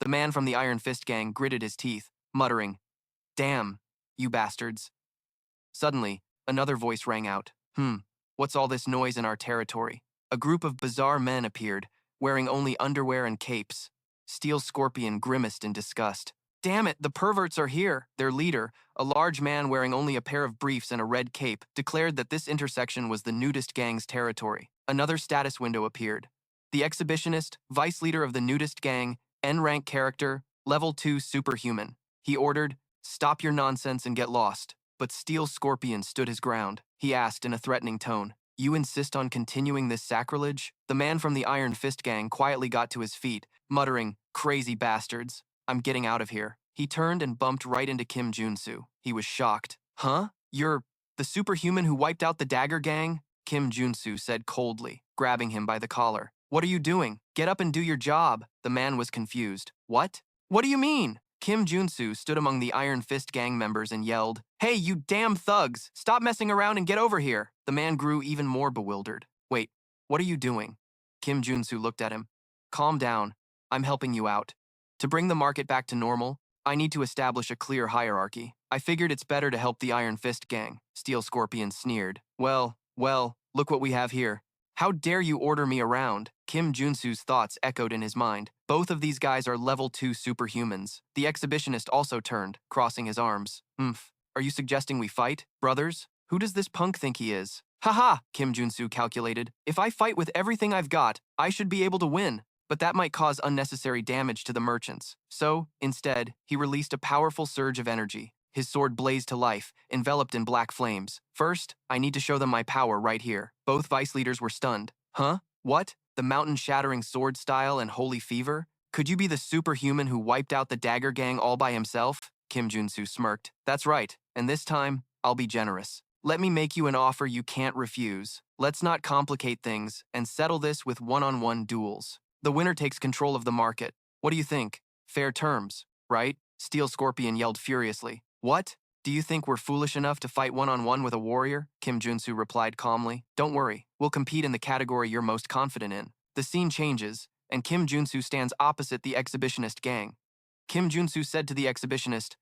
The man from the Iron Fist Gang gritted his teeth, muttering, Damn, you bastards. Suddenly, another voice rang out. What's all this noise in our territory? A group of bizarre men appeared, wearing only underwear and capes. Steel Scorpion grimaced in disgust. Damn it, the perverts are here. Their leader, a large man wearing only a pair of briefs and a red cape, declared that this intersection was the Nudist Gang's territory. Another status window appeared. The exhibitionist, vice leader of the Nudist Gang, N-rank character, level 2 superhuman. He ordered, "Stop your nonsense and get lost." But Steel Scorpion stood his ground. He asked in a threatening tone, "You insist on continuing this sacrilege?" The man from the Iron Fist gang quietly got to his feet, muttering, "Crazy bastards. I'm getting out of here." He turned and bumped right into Kim Junsu. He was shocked. "Huh? You're the superhuman who wiped out the Dagger Gang?" Kim Junsu said coldly, grabbing him by the collar. "What are you doing? Get up and do your job." The man was confused. "What? What do you mean?" Kim Junsu stood among the Iron Fist gang members and yelled, "Hey, you damn thugs! Stop messing around and get over here!" The man grew even more bewildered. "Wait, what are you doing?" Kim Junsu looked at him. "Calm down. I'm helping you out. To bring the market back to normal, I need to establish a clear hierarchy. I figured it's better to help the Iron Fist gang." Steel Scorpion sneered. Well, look what we have here. How dare you order me around?" Kim Junsu's thoughts echoed in his mind. Both of these guys are level 2 superhumans. The exhibitionist also turned, crossing his arms. Are you suggesting we fight, brothers? Who does this punk think he is?" "Haha," Kim Junsu calculated. "If I fight with everything I've got, I should be able to win. But that might cause unnecessary damage to the merchants." So, instead, he released a powerful surge of energy. His sword blazed to life, enveloped in black flames. "First, I need to show them my power right here." Both vice leaders were stunned. "Huh? What? The mountain-shattering sword style and holy fever? Could you be the superhuman who wiped out the Dagger Gang all by himself?" Kim Junsu smirked. "That's right, and this time, I'll be generous. Let me make you an offer you can't refuse. Let's not complicate things and settle this with one-on-one duels. The winner takes control of the market. What do you think? Fair terms, right?" Steel Scorpion yelled furiously. "What? Do you think we're foolish enough to fight one-on-one with a warrior?" Kim Junsu replied calmly. "Don't worry, we'll compete in the category you're most confident in." The scene changes, and Kim Junsu stands opposite the exhibitionist gang. Kim Junsu said to the exhibitionist,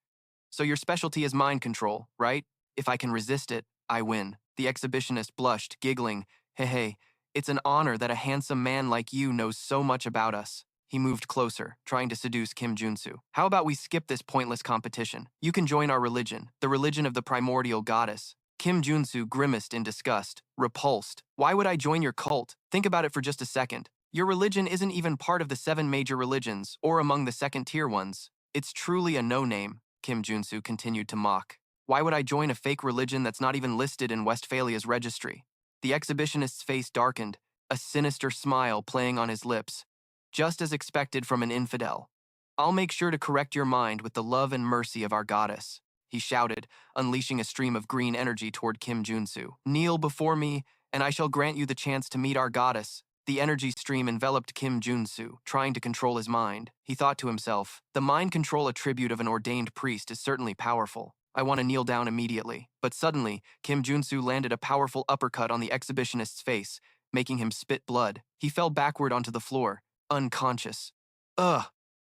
"So your specialty is mind control, right? If I can resist it, I win." The exhibitionist blushed, giggling. Hey, it's an honor that a handsome man like you knows so much about us." He moved closer, trying to seduce Kim Junsu. "How about we skip this pointless competition? You can join our religion, the religion of the primordial goddess." Kim Junsu grimaced in disgust, repulsed. "Why would I join your cult? Think about it for just a second. Your religion isn't even part of the 7 major religions, or among the second-tier ones. It's truly a no-name," Kim Junsu continued to mock. "Why would I join a fake religion that's not even listed in Westphalia's registry?" The exhibitionist's face darkened, a sinister smile playing on his lips. "Just as expected from an infidel. I'll make sure to correct your mind with the love and mercy of our goddess," he shouted, unleashing a stream of green energy toward Kim Junsu. "Kneel before me, and I shall grant you the chance to meet our goddess." The energy stream enveloped Kim Junsu, trying to control his mind. He thought to himself, "The mind control attribute of an ordained priest is certainly powerful. I want to kneel down immediately." But suddenly, Kim Junsu landed a powerful uppercut on the exhibitionist's face, making him spit blood. He fell backward onto the floor, unconscious. "Ugh."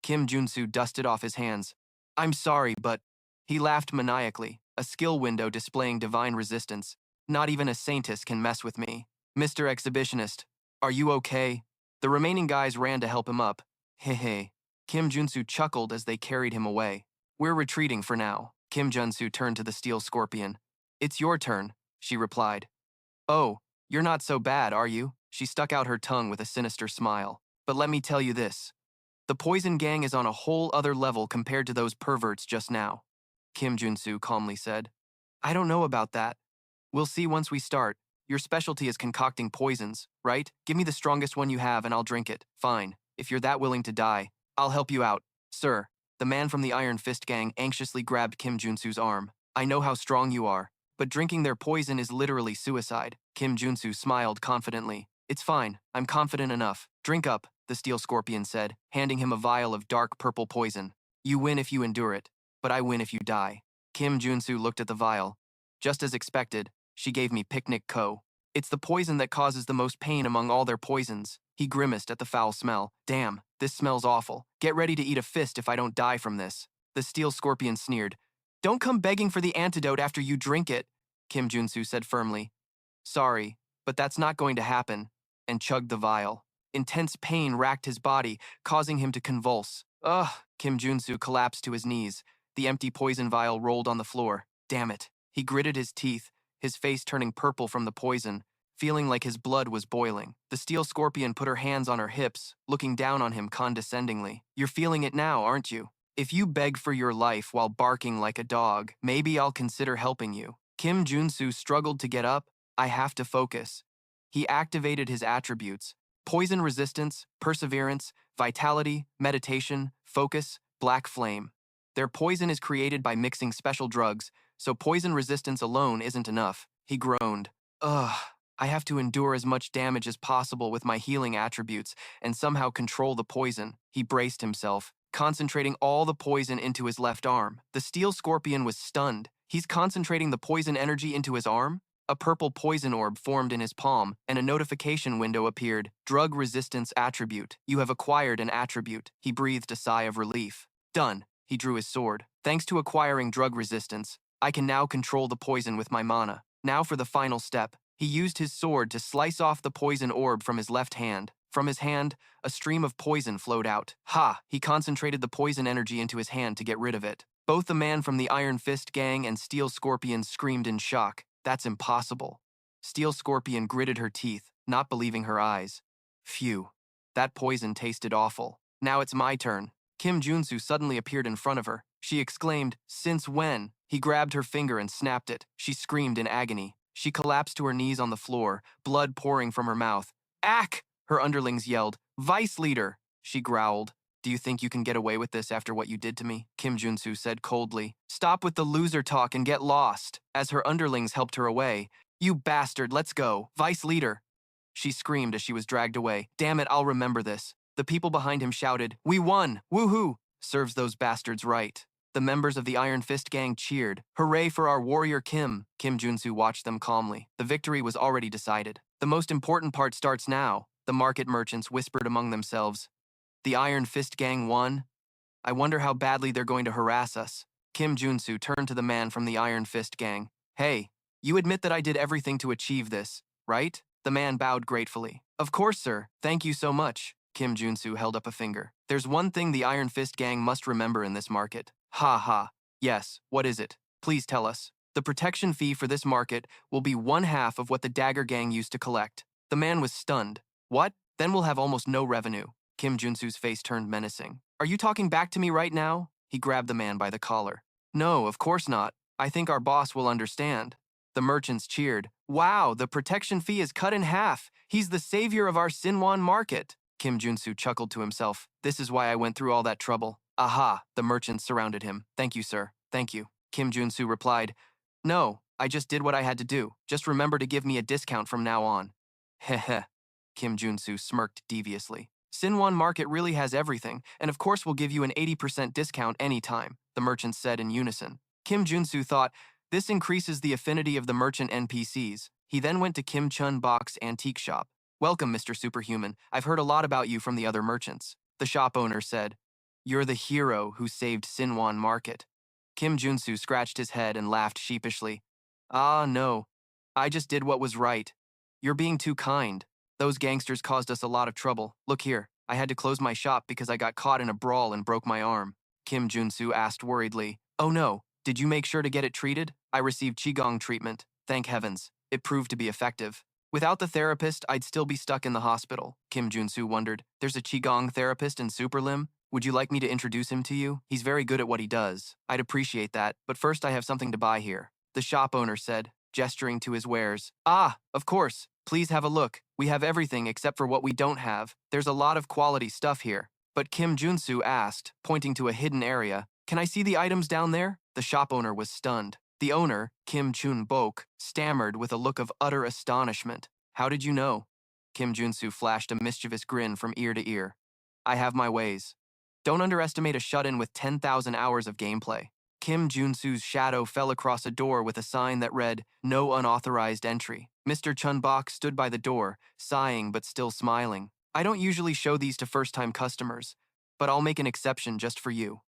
Kim Junsu dusted off his hands. "I'm sorry, but..." He laughed maniacally, a skill window displaying divine resistance. "Not even a saintess can mess with me." "Mr. Exhibitionist, are you okay?" The remaining guys ran to help him up. Hey. Kim Junsu chuckled as they carried him away. "We're retreating for now." Kim Junsu turned to the Steel Scorpion. "It's your turn," she replied. "Oh, you're not so bad, are you?" She stuck out her tongue with a sinister smile. "But let me tell you this. The Poison Gang is on a whole other level compared to those perverts just now," Kim Junsu calmly said. "I don't know about that. We'll see once we start. Your specialty is concocting poisons, right? Give me the strongest one you have and I'll drink it." "Fine. If you're that willing to die, I'll help you out." "Sir," the man from the Iron Fist Gang anxiously grabbed Kim Junsu's arm. "I know how strong you are, but drinking their poison is literally suicide." Kim Junsu smiled confidently. "It's fine. I'm confident enough. Drink up," the Steel Scorpion said, handing him a vial of dark purple poison. "You win if you endure it, but I win if you die." Kim Junsu looked at the vial. Just as expected, she gave me Picnic Co. "It's the poison that causes the most pain among all their poisons." He grimaced at the foul smell. "Damn, this smells awful. Get ready to eat a fist if I don't die from this." The Steel Scorpion sneered. "Don't come begging for the antidote after you drink it," Kim Junsu said firmly. "Sorry, but that's not going to happen," and chugged the vial. Intense pain racked his body, causing him to convulse. "Ugh!" Kim Junsu collapsed to his knees. The empty poison vial rolled on the floor. Damn it. He gritted his teeth, his face turning purple from the poison, feeling like his blood was boiling. The Steel Scorpion put her hands on her hips, looking down on him condescendingly. "You're feeling it now, aren't you? If you beg for your life while barking like a dog, maybe I'll consider helping you. Kim Junsu struggled to get up. I have to focus. He activated his attributes: poison resistance, perseverance, vitality, meditation, focus, black flame. Their poison is created by mixing special drugs, so poison resistance alone isn't enough. He groaned. Ugh, I have to endure as much damage as possible with my healing attributes and somehow control the poison. He braced himself, concentrating all the poison into his left arm. The steel scorpion was stunned. He's concentrating the poison energy into his arm? A purple poison orb formed in his palm, and a notification window appeared. Drug resistance attribute. You have acquired an attribute. He breathed a sigh of relief. Done. He drew his sword. Thanks to acquiring drug resistance, I can now control the poison with my mana. Now for the final step. He used his sword to slice off the poison orb from his left hand. From his hand, a stream of poison flowed out. Ha! He concentrated the poison energy into his hand to get rid of it. Both the man from the Iron Fist gang and Steel Scorpion screamed in shock. That's impossible. Steel Scorpion gritted her teeth, not believing her eyes. Phew. That poison tasted awful. Now it's my turn. Kim Junsu suddenly appeared in front of her. She exclaimed, "Since when?" He grabbed her finger and snapped it. She screamed in agony. She collapsed to her knees on the floor, blood pouring from her mouth. "Ack!" Her underlings yelled. "Vice leader!" She growled. "Do you think you can get away with this after what you did to me?" Kim Junsu said coldly. "Stop with the loser talk and get lost." As her underlings helped her away, "You bastard, let's go. Vice leader!" She screamed as she was dragged away. "Damn it, I'll remember this." The people behind him shouted, "We won! Woohoo! Serves those bastards right." The members of the Iron Fist gang cheered. "Hooray for our warrior Kim!" Kim Junsu watched them calmly. The victory was already decided. The most important part starts now. The market merchants whispered among themselves. The Iron Fist gang won? I wonder how badly they're going to harass us. Kim Junsu turned to the man from the Iron Fist gang. "Hey, you admit that I did everything to achieve this, right?" The man bowed gratefully. "Of course, sir. Thank you so much." Kim Junsu held up a finger. "There's one thing the Iron Fist gang must remember in this market." "Ha ha. Yes, what is it? Please tell us." "The protection fee for this market will be 1/2 of what the Dagger gang used to collect." The man was stunned. "What? Then we'll have almost no revenue." Kim Junsu's face turned menacing. "Are you talking back to me right now?" He grabbed the man by the collar. "No, of course not. I think our boss will understand." The merchants cheered. "Wow, the protection fee is cut in half. He's the savior of our Sinwan market." Kim Junsu chuckled to himself. "This is why I went through all that trouble." "Aha!" The merchants surrounded him. "Thank you, sir. Thank you." Kim Junsu replied, "No, I just did what I had to do. Just remember to give me a discount from now on." Heh. Kim Junsu smirked deviously. "Sinwan Market really has everything, and of course we'll give you an 80% discount anytime," the merchants said in unison. Kim Junsu thought, this increases the affinity of the merchant NPCs. He then went to Kim Chun Bok's antique shop. "Welcome, Mr. Superhuman. I've heard a lot about you from the other merchants." The shop owner said, "You're the hero who saved Sinwan Market." Kim Junsu scratched his head and laughed sheepishly. "Ah, no. I just did what was right. You're being too kind. Those gangsters caused us a lot of trouble. Look here, I had to close my shop because I got caught in a brawl and broke my arm." Kim Junsu asked worriedly, "Oh no, did you make sure to get it treated?" "I received Qigong treatment. Thank heavens. It proved to be effective. Without the therapist, I'd still be stuck in the hospital." Kim Junsu wondered, "There's a Qigong therapist in Superlim? Would you like me to introduce him to you? He's very good at what he does." "I'd appreciate that, but first I have something to buy here," the shop owner said, gesturing to his wares. "Ah, of course. Please have a look. We have everything except for what we don't have. There's a lot of quality stuff here." But Kim Junsu asked, pointing to a hidden area, "Can I see the items down there?" The shop owner was stunned. The owner, Kim Chun Bok, stammered with a look of utter astonishment. "How did you know?" Kim Junsu flashed a mischievous grin from ear to ear. "I have my ways. Don't underestimate a shut-in with 10,000 hours of gameplay." Kim Junsu's shadow fell across a door with a sign that read, "No unauthorized entry." Mr. Chun Bok stood by the door, sighing but still smiling. "I don't usually show these to first-time customers, but I'll make an exception just for you."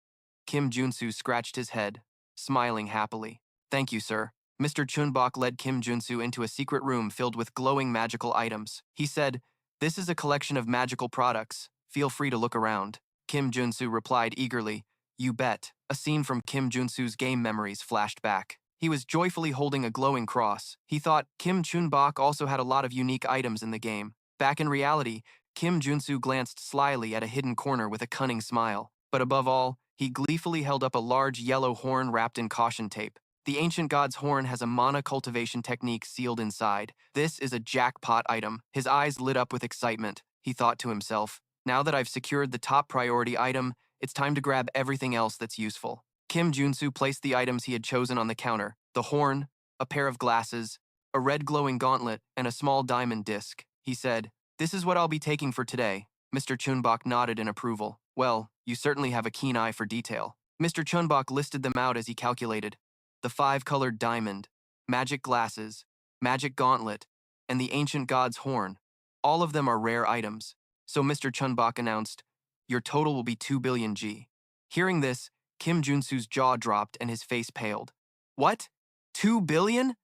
Kim Junsu scratched his head, smiling happily. "Thank you, sir." Mr. Chunbok led Kim Junsu into a secret room filled with glowing magical items. He said, "This is a collection of magical products. Feel free to look around." Kim Junsu replied eagerly, "You bet." A scene from Kim Junsu's game memories flashed back. He was joyfully holding a glowing cross. He thought Kim Chunbok also had a lot of unique items in the game. Back in reality, Kim Junsu glanced slyly at a hidden corner with a cunning smile. But above all, He gleefully held up a large yellow horn wrapped in caution tape. The ancient god's horn has a mana cultivation technique sealed inside. This is a jackpot item. His eyes lit up with excitement. He thought to himself, now that I've secured the top priority item, it's time to grab everything else that's useful. Kim Junsu placed the items he had chosen on the counter: the horn, a pair of glasses, a red glowing gauntlet, and a small diamond disc. He said, "This is what I'll be taking for today." Mr. Chunbok nodded in approval. "Well, you certainly have a keen eye for detail." Mr. Chunbok listed them out as he calculated. The 5-colored diamond, magic glasses, magic gauntlet, and the ancient god's horn. All of them are rare items. So Mr. Chunbok announced, "Your total will be 2 billion G." Hearing this, Kim Junsu's jaw dropped and his face paled. "What? 2 billion?"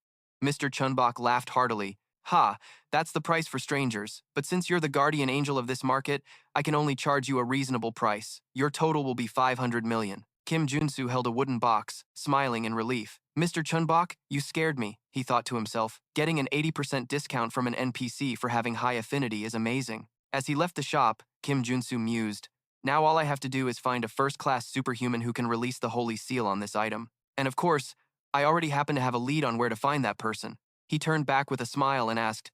Mr. Chunbok laughed heartily. "Ha, that's the price for strangers. But since you're the guardian angel of this market, I can only charge you a reasonable price. Your total will be 500 million. Kim Junsu held a wooden box, smiling in relief. "Mr. Chunbok, you scared me," he thought to himself. Getting an 80% discount from an NPC for having high affinity is amazing. As he left the shop, Kim Junsu mused, "Now all I have to do is find a first-class superhuman who can release the holy seal on this item. And of course, I already happen to have a lead on where to find that person." He turned back with a smile and asked,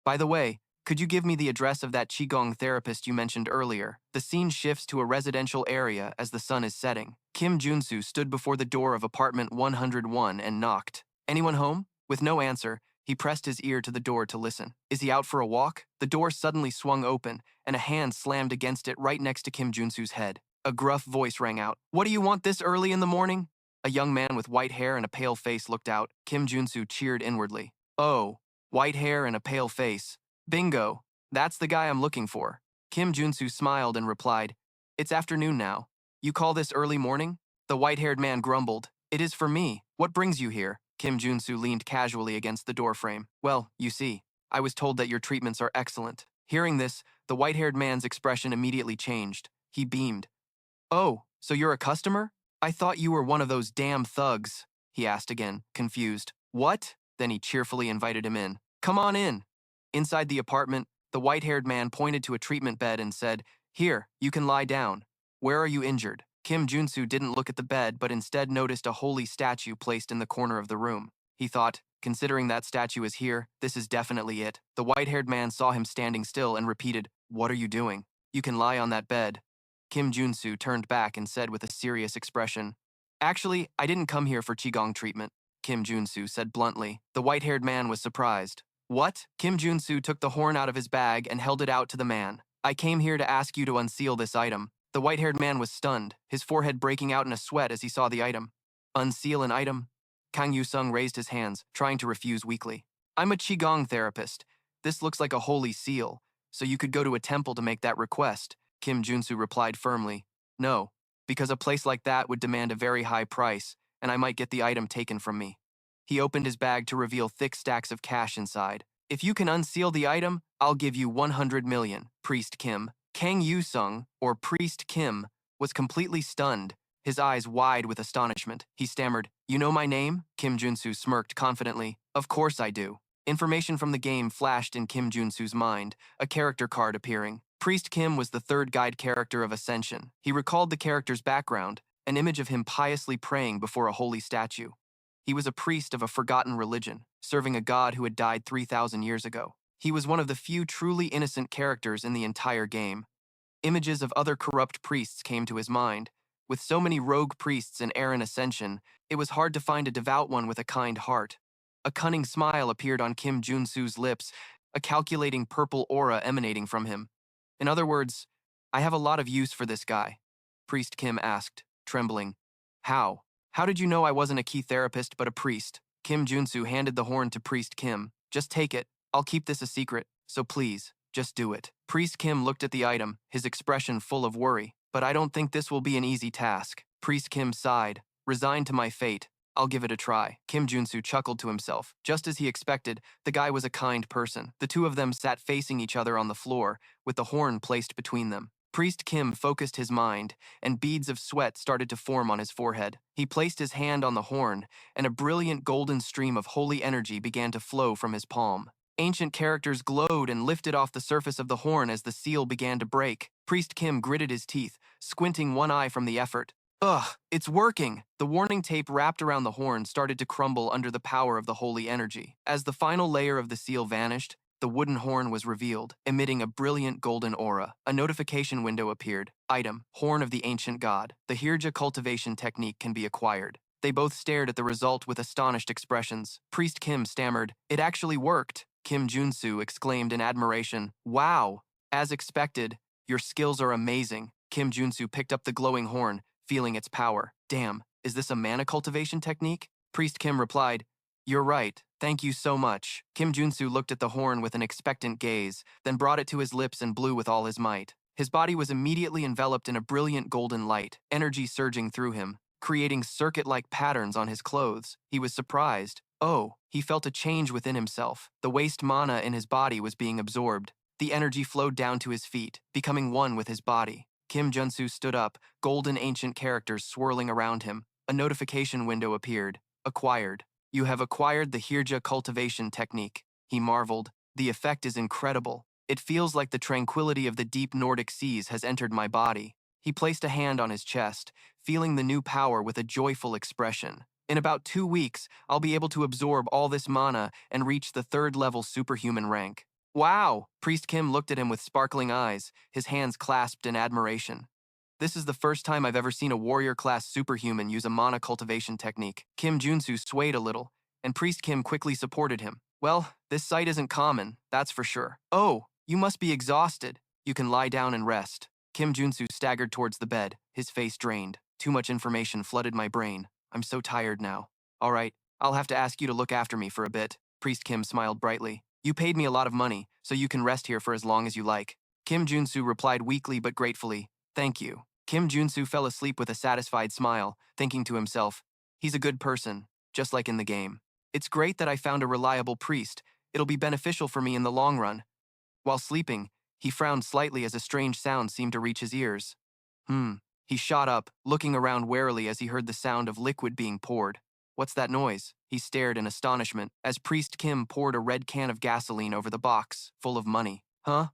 "By the way, could you give me the address of that Qigong therapist you mentioned earlier?" The scene shifts to a residential area as the sun is setting. Kim Junsu stood before the door of apartment 101 and knocked. "Anyone home?" With no answer, he pressed his ear to the door to listen. "Is he out for a walk?" The door suddenly swung open, and a hand slammed against it right next to Kim Junsu's head. A gruff voice rang out. "What do you want this early in the morning?" A young man with white hair and a pale face looked out. Kim Junsu cheered inwardly. "Oh, white hair and a pale face. Bingo, that's the guy I'm looking for." Kim Junsu smiled and replied, "It's afternoon now. You call this early morning?" The white-haired man grumbled, "It is for me. What brings you here?" Kim Junsu leaned casually against the doorframe. "Well, you see, I was told that your treatments are excellent." Hearing this, the white-haired man's expression immediately changed. He beamed. "Oh, so you're a customer? I thought you were one of those damn thugs," he asked again, confused. "What?" Then he cheerfully invited him in. "Come on in." Inside the apartment, the white-haired man pointed to a treatment bed and said, "Here, you can lie down. Where are you injured?" Kim Junsu didn't look at the bed, but instead noticed a holy statue placed in the corner of the room. He thought, considering that statue is here, this is definitely it. The white-haired man saw him standing still and repeated, "What are you doing?" "You can lie on that bed." Kim Junsu turned back and said with a serious expression, "Actually, I didn't come here for Qigong treatment," Kim Junsu said bluntly. The white-haired man was surprised. "What?" Kim Junsu took the horn out of his bag and held it out to the man. "I came here to ask you to unseal this item." The white-haired man was stunned, his forehead breaking out in a sweat as he saw the item. "Unseal an item?" Kang Yu-sung raised his hands, trying to refuse weakly. "I'm a Qigong therapist. This looks like a holy seal, so you could go to a temple to make that request." Kim Junsu replied firmly, "No, because a place like that would demand a very high price, and I might get the item taken from me." He opened his bag to reveal thick stacks of cash inside. "If you can unseal the item, I'll give you 100 million, Priest Kim." Kang Yu-sung, or Priest Kim, was completely stunned, his eyes wide with astonishment. He stammered, "You know my name?" Kim Junsu smirked confidently. "Of course I do." Information from the game flashed in Kim Junsu's mind, a character card appearing. Priest Kim was the third guide character of Ascension. He recalled the character's background, an image of him piously praying before a holy statue. He was a priest of a forgotten religion, serving a god who had died 3,000 years ago. He was one of the few truly innocent characters in the entire game. Images of other corrupt priests came to his mind. With so many rogue priests in Aaron Ascension, it was hard to find a devout one with a kind heart. A cunning smile appeared on Kim Junsu's lips, a calculating purple aura emanating from him. "In other words, I have a lot of use for this guy," Priest Kim asked, trembling. "How? How did you know I wasn't a key therapist but a priest?" Kim Junsu handed the horn to Priest Kim. "Just take it. I'll keep this a secret, so please, just do it." Priest Kim looked at the item, his expression full of worry. "But I don't think this will be an easy task." Priest Kim sighed. "Resigned to my fate, I'll give it a try." Kim Junsu chuckled to himself. Just as he expected, the guy was a kind person. The two of them sat facing each other on the floor, with the horn placed between them. Priest Kim focused his mind, and beads of sweat started to form on his forehead. He placed his hand on the horn, and a brilliant golden stream of holy energy began to flow from his palm. Ancient characters glowed and lifted off the surface of the horn as the seal began to break. Priest Kim gritted his teeth, squinting one eye from the effort. Ugh, it's working! The warning tape wrapped around the horn started to crumble under the power of the holy energy. As the final layer of the seal vanished, the wooden horn was revealed, emitting a brilliant golden aura. A notification window appeared. Item, Horn of the Ancient God. The Hirja cultivation technique can be acquired. They both stared at the result with astonished expressions. Priest Kim stammered, "It actually worked!" Kim Junsu exclaimed in admiration, "Wow! As expected, your skills are amazing." Kim Junsu picked up the glowing horn, feeling its power. "Damn, is this a mana cultivation technique?" Priest Kim replied, "You're right, thank you so much." Kim Junsu looked at the horn with an expectant gaze, then brought it to his lips and blew with all his might. His body was immediately enveloped in a brilliant golden light, energy surging through him, creating circuit-like patterns on his clothes. He was surprised. Oh, he felt a change within himself. The waste mana in his body was being absorbed. The energy flowed down to his feet, becoming one with his body. Kim Junsu stood up, golden ancient characters swirling around him. A notification window appeared. Acquired. You have acquired the Hirja cultivation technique. He marveled. The effect is incredible. It feels like the tranquility of the deep Nordic seas has entered my body. He placed a hand on his chest, feeling the new power with a joyful expression. In about 2 weeks, I'll be able to absorb all this mana and reach the 3rd level superhuman rank. Wow! Priest Kim looked at him with sparkling eyes, his hands clasped in admiration. This is the first time I've ever seen a warrior-class superhuman use a mana cultivation technique. Kim Junsu swayed a little, and Priest Kim quickly supported him. Well, this sight isn't common, that's for sure. Oh, you must be exhausted. You can lie down and rest. Kim Junsu staggered towards the bed, his face drained. Too much information flooded my brain. I'm so tired now. All right, I'll have to ask you to look after me for a bit. Priest Kim smiled brightly. You paid me a lot of money, so you can rest here for as long as you like. Kim Junsu replied weakly but gratefully, "Thank you." Kim Junsu fell asleep with a satisfied smile, thinking to himself, he's a good person, just like in the game. It's great that I found a reliable priest. It'll be beneficial for me in the long run. While sleeping, he frowned slightly as a strange sound seemed to reach his ears. He shot up, looking around warily as he heard the sound of liquid being poured. What's that noise? He stared in astonishment as Priest Kim poured a red can of gasoline over the box, full of money. Huh?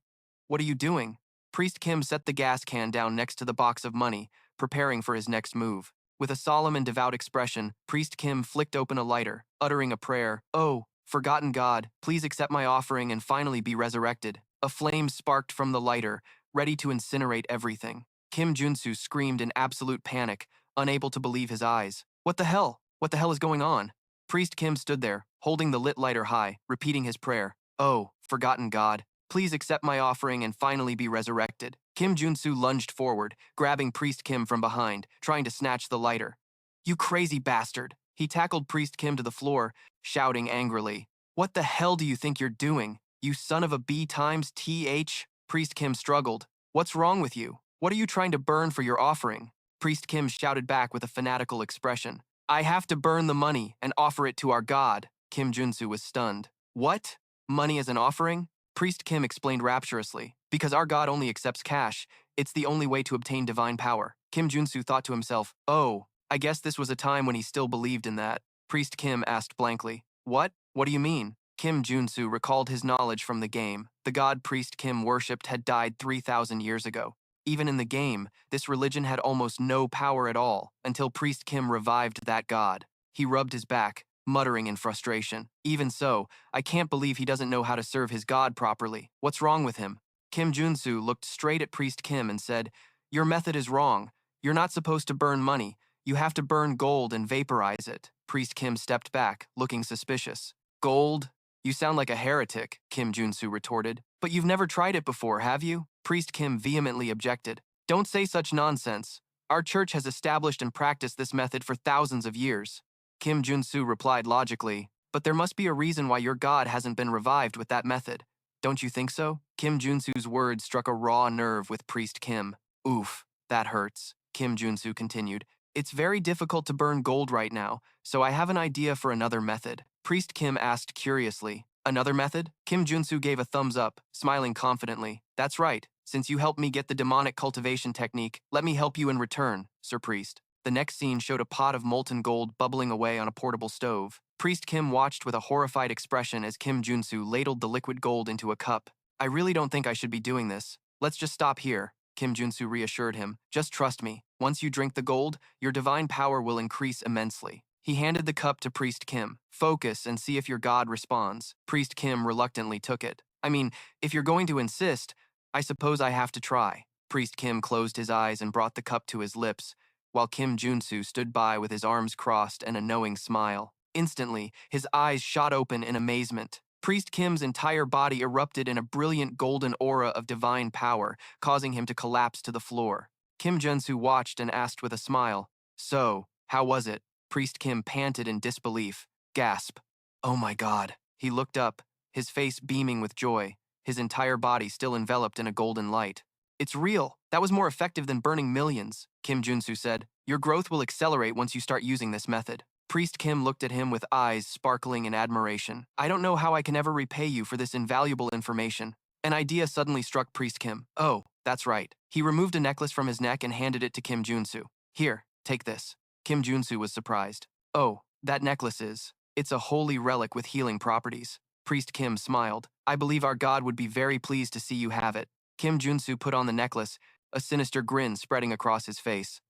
What are you doing? Priest Kim set the gas can down next to the box of money, preparing for his next move. With a solemn and devout expression, Priest Kim flicked open a lighter, uttering a prayer. "Oh, forgotten God, please accept my offering and finally be resurrected." A flame sparked from the lighter, ready to incinerate everything. Kim Junsu screamed in absolute panic, unable to believe his eyes. What the hell? What the hell is going on? Priest Kim stood there, holding the lit lighter high, repeating his prayer. "Oh, forgotten God, please accept my offering and finally be resurrected." Kim Junsu lunged forward, grabbing Priest Kim from behind, trying to snatch the lighter. "You crazy bastard!" He tackled Priest Kim to the floor, shouting angrily. "What the hell do you think you're doing? You son of a B times TH?" Priest Kim struggled. "What's wrong with you? What are you trying to burn for your offering?" Priest Kim shouted back with a fanatical expression. "I have to burn the money and offer it to our god." Kim Junsu was stunned. "What? Money as an offering?" Priest Kim explained rapturously. "Because our god only accepts cash, it's the only way to obtain divine power." Kim Junsu thought to himself, "Oh, I guess this was a time when he still believed in that." Priest Kim asked blankly, "What? What do you mean?" Kim Junsu recalled his knowledge from the game. The god Priest Kim worshipped had died 3,000 years ago. Even in the game, this religion had almost no power at all, until Priest Kim revived that god. He rubbed his back, muttering in frustration. "Even so, I can't believe he doesn't know how to serve his god properly. What's wrong with him?" Kim Junsu looked straight at Priest Kim and said, "Your method is wrong. You're not supposed to burn money. You have to burn gold and vaporize it." Priest Kim stepped back, looking suspicious. "Gold? You sound like a heretic," Kim Junsu retorted. "But you've never tried it before, have you?" Priest Kim vehemently objected. "Don't say such nonsense. Our church has established and practiced this method for thousands of years." Kim Junsu replied logically, "But there must be a reason why your god hasn't been revived with that method. Don't you think so?" Kim Junsu's words struck a raw nerve with Priest Kim. "Oof, that hurts," Kim Junsu continued. "It's very difficult to burn gold right now, so I have an idea for another method." Priest Kim asked curiously, "Another method?" Kim Junsu gave a thumbs up, smiling confidently. "That's right. Since you helped me get the demonic cultivation technique, let me help you in return, Sir Priest." The next scene showed a pot of molten gold bubbling away on a portable stove. Priest Kim watched with a horrified expression as Kim Junsu ladled the liquid gold into a cup. "I really don't think I should be doing this. Let's just stop here," Kim Junsu reassured him. "Just trust me. Once you drink the gold, your divine power will increase immensely. He handed the cup to Priest Kim. Focus and see if your god responds. Priest Kim reluctantly took it. I mean, if you're going to insist, I suppose I have to try. Priest Kim closed his eyes and brought the cup to his lips, while Kim Junsu stood by with his arms crossed and a knowing smile. Instantly, his eyes shot open in amazement. Priest Kim's entire body erupted in a brilliant golden aura of divine power, causing him to collapse to the floor. Kim Junsu watched and asked with a smile, "So, how was it?" Priest Kim panted in disbelief. Gasp. "Oh my god." He looked up, his face beaming with joy, his entire body still enveloped in a golden light. "It's real. That was more effective than burning millions," Kim Junsu said. "Your growth will accelerate once you start using this method." Priest Kim looked at him with eyes sparkling in admiration. "I don't know how I can ever repay you for this invaluable information." An idea suddenly struck Priest Kim. "Oh, that's right." He removed a necklace from his neck and handed it to Kim Junsu. "Here, take this." Kim Junsu was surprised. "Oh, that necklace is. It's a holy relic with healing properties." Priest Kim smiled. "I believe our god would be very pleased to see you have it." Kim Junsu put on the necklace, a sinister grin spreading across his face.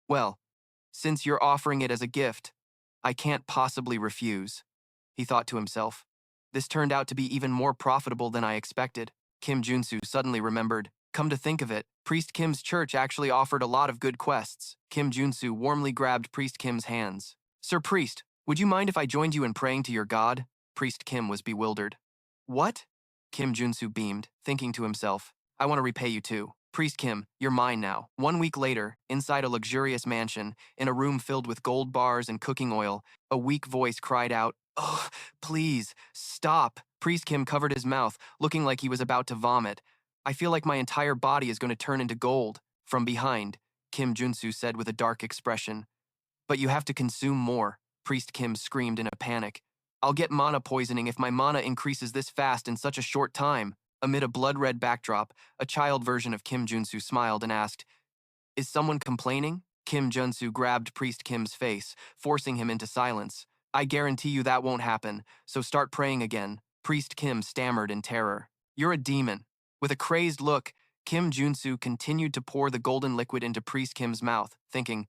"Well, since you're offering it as a gift, I can't possibly refuse," he thought to himself. This turned out to be even more profitable than I expected. Kim Junsu suddenly remembered. Come to think of it, Priest Kim's church actually offered a lot of good quests. Kim Junsu warmly grabbed Priest Kim's hands. "Sir Priest, would you mind if I joined you in praying to your god?" Priest Kim was bewildered. "What?" Kim Junsu beamed, thinking to himself, "I want to repay you too. Priest Kim, you're mine now." 1 week later, inside a luxurious mansion, in a room filled with gold bars and cooking oil, a weak voice cried out, "Oh, please, stop." Priest Kim covered his mouth, looking like he was about to vomit. "I feel like my entire body is going to turn into gold." From behind, Kim Junsu said with a dark expression, "But you have to consume more." Priest Kim screamed in a panic. "I'll get mana poisoning if my mana increases this fast in such a short time." Amid a blood-red backdrop, a child version of Kim Junsu smiled and asked, "Is someone complaining?" Kim Junsu grabbed Priest Kim's face, forcing him into silence. "I guarantee you that won't happen, so start praying again." Priest Kim stammered in terror. "You're a demon." With a crazed look, Kim Junsu continued to pour the golden liquid into Priest Kim's mouth, thinking,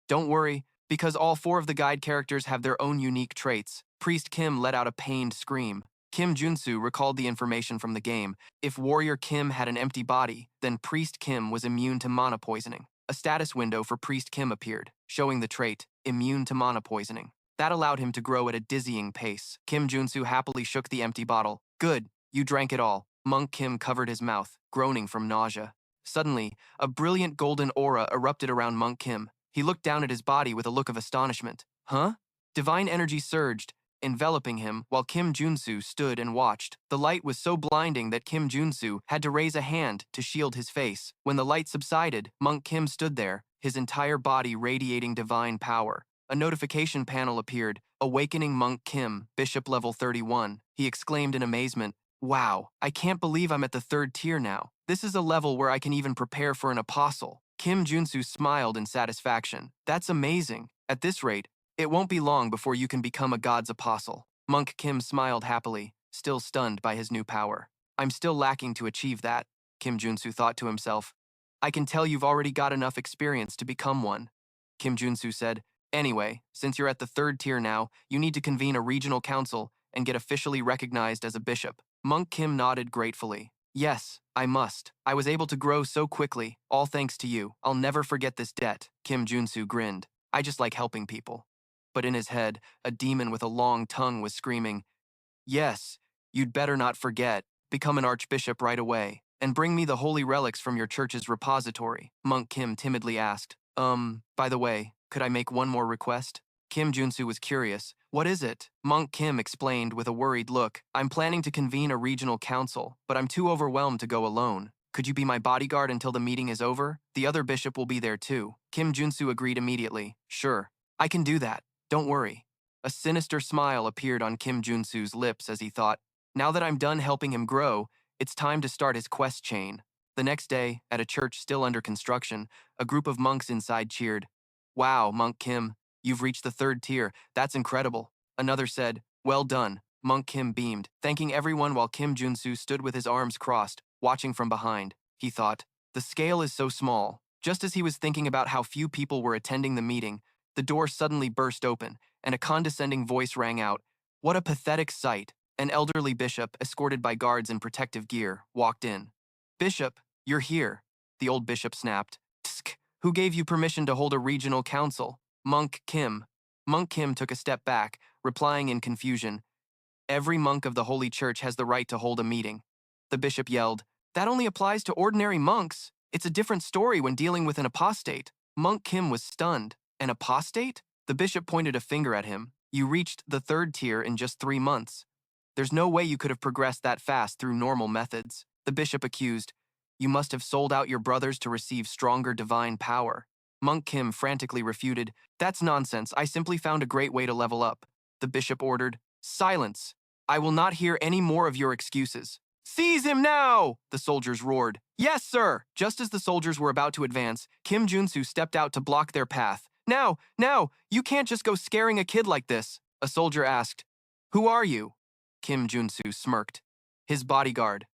"Don't worry, because all 4 of the guide characters have their own unique traits." Priest Kim let out a pained scream. Kim Junsu recalled the information from the game. If Warrior Kim had an empty body, then Priest Kim was immune to mana poisoning. A status window for Priest Kim appeared, showing the trait, immune to mana poisoning. That allowed him to grow at a dizzying pace. Kim Junsu happily shook the empty bottle. "Good, you drank it all." Monk Kim covered his mouth, groaning from nausea. Suddenly, a brilliant golden aura erupted around Monk Kim. He looked down at his body with a look of astonishment. "Huh?" Divine energy surged, enveloping him, while Kim Junsu stood and watched. The light was so blinding that Kim Junsu had to raise a hand to shield his face. When the light subsided, Monk Kim stood there, his entire body radiating divine power. A notification panel appeared, "Awakening Monk Kim, Bishop level 31. He exclaimed in amazement, "Wow, I can't believe I'm at the 3rd tier now. This is a level where I can even prepare for an apostle." Kim Junsu smiled in satisfaction. "That's amazing. At this rate, it won't be long before you can become a god's apostle." Monk Kim smiled happily, still stunned by his new power. "I'm still lacking to achieve that," Kim Junsu thought to himself. "I can tell you've already got enough experience to become one." Kim Junsu said, "Anyway, since you're at the 3rd tier now, you need to convene a regional council and get officially recognized as a bishop." Monk Kim nodded gratefully. "Yes, I must. I was able to grow so quickly, all thanks to you. I'll never forget this debt." Kim Junsu grinned. "I just like helping people." But in his head, a demon with a long tongue was screaming, "Yes, you'd better not forget. Become an archbishop right away, and bring me the holy relics from your church's repository." Monk Kim timidly asked, By the way, could I make one more request?" Kim Junsu was curious. "What is it?" Monk Kim explained with a worried look. "I'm planning to convene a regional council, but I'm too overwhelmed to go alone. Could you be my bodyguard until the meeting is over? The other bishop will be there too." Kim Junsu agreed immediately. "Sure, I can do that. Don't worry." A sinister smile appeared on Kim Junsu's lips as he thought, "Now that I'm done helping him grow, it's time to start his quest chain." The next day, at a church still under construction, a group of monks inside cheered. "Wow, Monk Kim, you've reached the 3rd tier. That's incredible." Another said, "Well done." Monk Kim beamed, thanking everyone while Kim Junsu stood with his arms crossed, watching from behind. He thought, "The scale is so small, Just as he was thinking about how few people were attending the meeting, the door suddenly burst open, and a condescending voice rang out. What a pathetic sight! An elderly bishop, escorted by guards in protective gear, walked in. Bishop, you're here, the old bishop snapped. Tsk, who gave you permission to hold a regional council? Monk Kim. Monk Kim took a step back, replying in confusion. Every monk of the Holy Church has the right to hold a meeting. The bishop yelled, that only applies to ordinary monks. It's a different story when dealing with an apostate. Monk Kim was stunned. An apostate? The bishop pointed a finger at him. You reached the 3rd tier in just 3 months. There's no way you could have progressed that fast through normal methods. The bishop accused. You must have sold out your brothers to receive stronger divine power. Monk Kim frantically refuted. That's nonsense. I simply found a great way to level up. The bishop ordered. Silence. I will not hear any more of your excuses. Seize him now! The soldiers roared. Yes, sir! Just as the soldiers were about to advance, Kim Junsu stepped out to block their path. Now, you can't just go scaring a kid like this. A soldier asked. Who are you? Kim Junsu smirked. His bodyguard.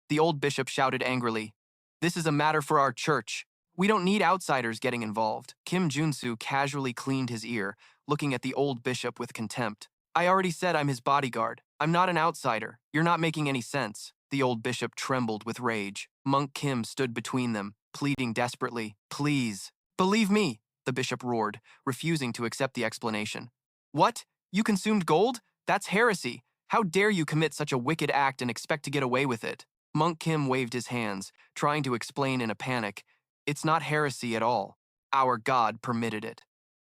The old bishop shouted angrily. This is a matter for our church. We don't need outsiders getting involved. Kim Junsu casually cleaned his ear, looking at the old bishop with contempt. I already said I'm his bodyguard. I'm not an outsider. You're not making any sense. The old bishop trembled with rage. Monk Kim stood between them, pleading desperately. Please. Believe me, the bishop roared, refusing to accept the explanation. What? You consumed gold? That's heresy. How dare you commit such a wicked act and expect to get away with it? Monk Kim waved his hands, trying to explain in a panic. It's not heresy at all. Our God permitted it.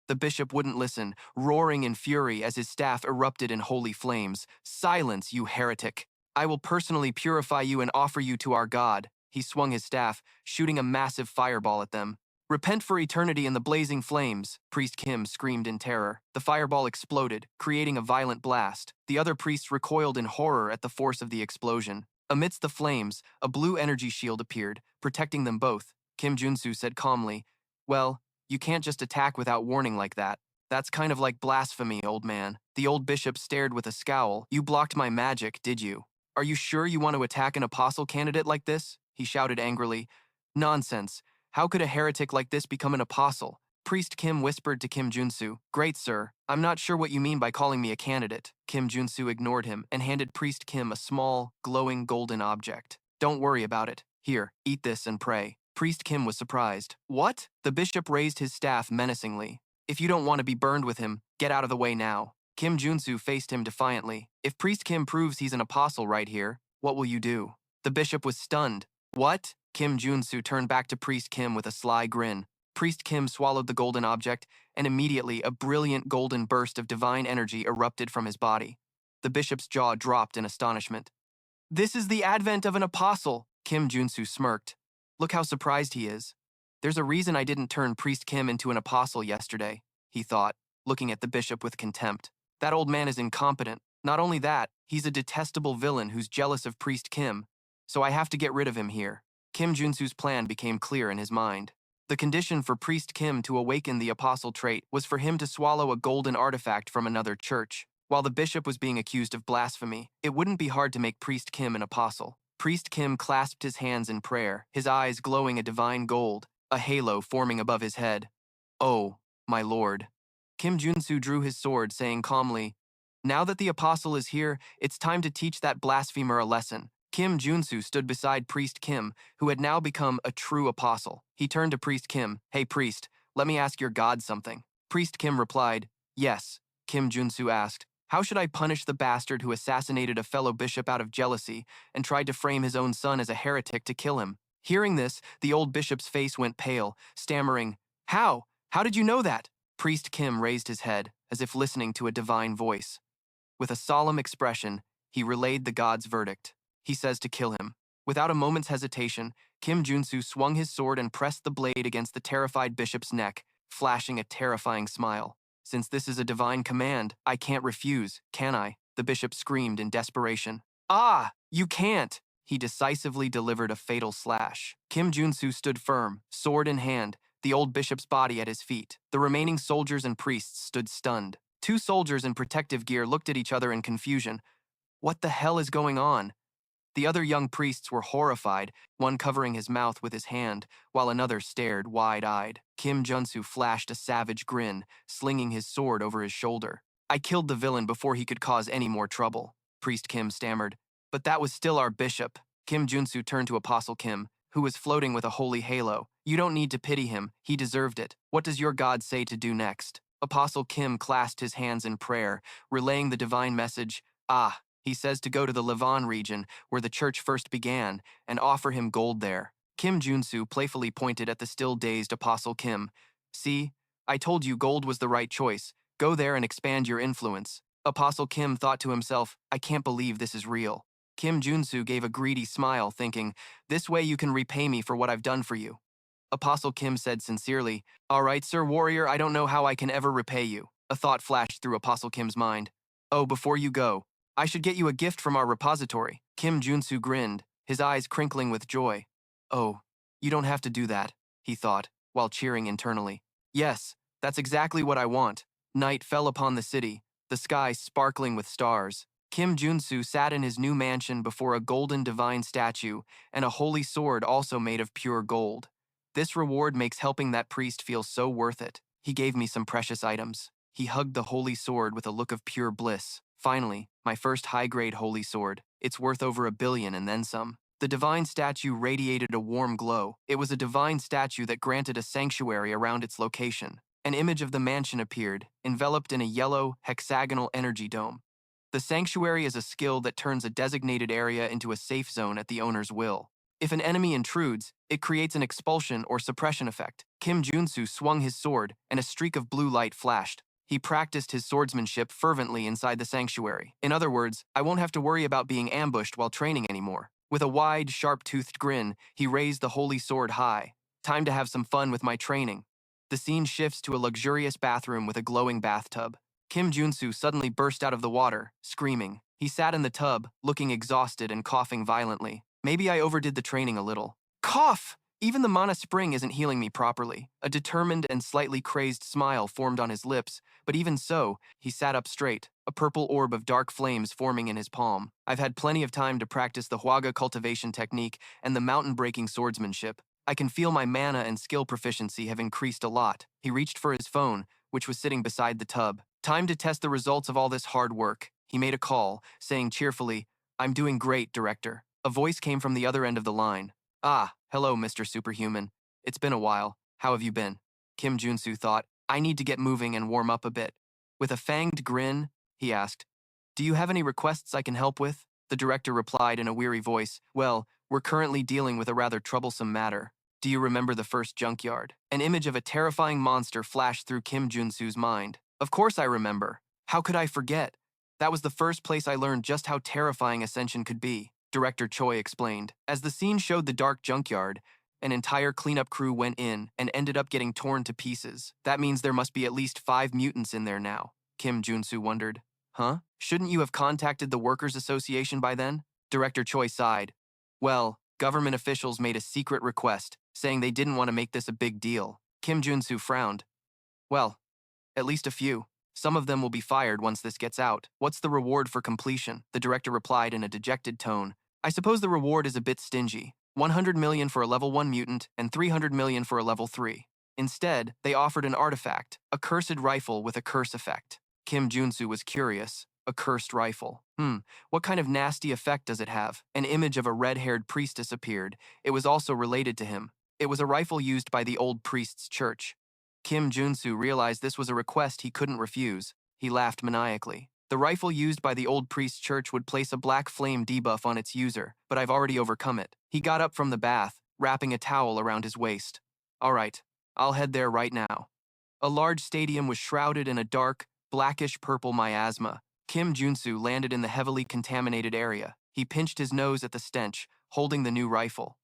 The bishop wouldn't listen, roaring in fury as his staff erupted in holy flames. Silence, you heretic! I will personally purify you and offer you to our God. He swung his staff, shooting a massive fireball at them. Repent for eternity in the blazing flames, Priest Kim screamed in terror. The fireball exploded, creating a violent blast. The other priests recoiled in horror at the force of the explosion. Amidst the flames, a blue energy shield appeared, protecting them both. Kim Junsu said calmly, Well, you can't just attack without warning like that. That's kind of like blasphemy, old man. The old bishop stared with a scowl. You blocked my magic, did you? Are you sure you want to attack an apostle candidate like this? He shouted angrily. Nonsense. How could a heretic like this become an apostle? Priest Kim whispered to Kim Junsu. Great, sir. I'm not sure what you mean by calling me a candidate. Kim Junsu ignored him and handed Priest Kim a small, glowing golden object. Don't worry about it. Here, eat this and pray. Priest Kim was surprised. What? The bishop raised his staff menacingly. If you don't want to be burned with him, get out of the way now. Kim Junsu faced him defiantly. If Priest Kim proves he's an apostle right here, what will you do? The bishop was stunned. What? Kim Junsu turned back to Priest Kim with a sly grin. Priest Kim swallowed the golden object, and immediately a brilliant golden burst of divine energy erupted from his body. The bishop's jaw dropped in astonishment. This is the advent of an apostle, Kim Junsu smirked. Look how surprised he is. There's a reason I didn't turn Priest Kim into an apostle yesterday, he thought, looking at the bishop with contempt. That old man is incompetent. Not only that, he's a detestable villain who's jealous of Priest Kim, so I have to get rid of him here. Kim Junsu's plan became clear in his mind. The condition for Priest Kim to awaken the apostle trait was for him to swallow a golden artifact from another church. While the bishop was being accused of blasphemy, it wouldn't be hard to make Priest Kim an apostle. Priest Kim clasped his hands in prayer, his eyes glowing a divine gold, a halo forming above his head. Oh, my lord. Kim Junsu drew his sword, saying calmly, Now that the apostle is here, it's time to teach that blasphemer a lesson. Kim Junsu stood beside Priest Kim, who had now become a true apostle. He turned to Priest Kim. Hey, priest, let me ask your God something. Priest Kim replied, Yes. Kim Junsu asked, How should I punish the bastard who assassinated a fellow bishop out of jealousy and tried to frame his own son as a heretic to kill him? Hearing this, the old bishop's face went pale, stammering, How? How did you know that? Priest Kim raised his head, as if listening to a divine voice. With a solemn expression, he relayed the god's verdict. He says to kill him. Without a moment's hesitation, Kim Junsu swung his sword and pressed the blade against the terrified bishop's neck, flashing a terrifying smile. Since this is a divine command, I can't refuse, can I? The bishop screamed in desperation. Ah, you can't! He decisively delivered a fatal slash. Kim Junsu stood firm, sword in hand, the old bishop's body at his feet. The remaining soldiers and priests stood stunned. 2 soldiers in protective gear looked at each other in confusion. What the hell is going on? The other young priests were horrified, one covering his mouth with his hand, while another stared wide-eyed. Kim Junsu flashed a savage grin, slinging his sword over his shoulder. I killed the villain before he could cause any more trouble, Priest Kim stammered. But that was still our bishop. Kim Junsu turned to Apostle Kim, who was floating with a holy halo. You don't need to pity him, he deserved it. What does your God say to do next? Apostle Kim clasped his hands in prayer, relaying the divine message. He says to go to the Levon region, where the church first began, and offer him gold there. Kim Junsu playfully pointed at the still dazed Apostle Kim. See, I told you gold was the right choice. Go there and expand your influence. Apostle Kim thought to himself, I can't believe this is real. Kim Junsu gave a greedy smile, thinking, this way you can repay me for what I've done for you. Apostle Kim said sincerely, all right, Sir Warrior, I don't know how I can ever repay you. A thought flashed through Apostle Kim's mind. Oh, before you go, I should get you a gift from our repository. Kim Junsu grinned, his eyes crinkling with joy. Oh, you don't have to do that, he thought, while cheering internally. Yes, that's exactly what I want. Night fell upon the city, the sky sparkling with stars. Kim Junsu sat in his new mansion before a golden divine statue and a holy sword also made of pure gold. This reward makes helping that priest feel so worth it. He gave me some precious items. He hugged the holy sword with a look of pure bliss. Finally, my first high-grade holy sword. It's worth over 1 billion and then some. The divine statue radiated a warm glow. It was a divine statue that granted a sanctuary around its location. An image of the mansion appeared, enveloped in a yellow, hexagonal energy dome. The sanctuary is a skill that turns a designated area into a safe zone at the owner's will. If an enemy intrudes, it creates an expulsion or suppression effect. Kim Junsu swung his sword, and a streak of blue light flashed. He practiced his swordsmanship fervently inside the sanctuary. In other words, I won't have to worry about being ambushed while training anymore. With a wide, sharp-toothed grin, he raised the holy sword high. Time to have some fun with my training. The scene shifts to a luxurious bathroom with a glowing bathtub. Kim Junsu suddenly burst out of the water, screaming. He sat in the tub, looking exhausted and coughing violently. Maybe I overdid the training a little. Cough! Even the mana spring isn't healing me properly. A determined and slightly crazed smile formed on his lips, but even so, he sat up straight, a purple orb of dark flames forming in his palm. I've had plenty of time to practice the Hwaga cultivation technique and the mountain-breaking swordsmanship. I can feel my mana and skill proficiency have increased a lot. He reached for his phone, which was sitting beside the tub. Time to test the results of all this hard work. He made a call, saying cheerfully, I'm doing great, Director. A voice came from the other end of the line. Hello, Mr. Superhuman. It's been a while. How have you been? Kim Junsu thought, I need to get moving and warm up a bit. With a fanged grin, he asked, do you have any requests I can help with? The director replied in a weary voice, well, we're currently dealing with a rather troublesome matter. Do you remember the first junkyard? An image of a terrifying monster flashed through Kim Junsu's mind. Of course I remember. How could I forget? That was the first place I learned just how terrifying Ascension could be. Director Choi explained. As the scene showed the dark junkyard, an entire cleanup crew went in and ended up getting torn to pieces. That means there must be at least 5 mutants in there now. Kim Junsu wondered. Huh? Shouldn't you have contacted the Workers' Association by then? Director Choi sighed. Well, government officials made a secret request, saying they didn't want to make this a big deal. Kim Junsu frowned. Well, at least a few. Some of them will be fired once this gets out. What's the reward for completion? The director replied in a dejected tone. I suppose the reward is a bit stingy. 100 million for a level 1 mutant and 300 million for a level 3. Instead, they offered an artifact, a cursed rifle with a curse effect. Kim Junsu was curious. A cursed rifle. What kind of nasty effect does it have? An image of a red-haired priestess appeared. It was also related to him. It was a rifle used by the old priest's church. Kim Junsu realized this was a request he couldn't refuse. He laughed maniacally. The rifle used by the old priest's church would place a black flame debuff on its user, but I've already overcome it. He got up from the bath, wrapping a towel around his waist. All right, I'll head there right now. A large stadium was shrouded in a dark, blackish-purple miasma. Kim Junsu landed in the heavily contaminated area. He pinched his nose at the stench, holding the new rifle.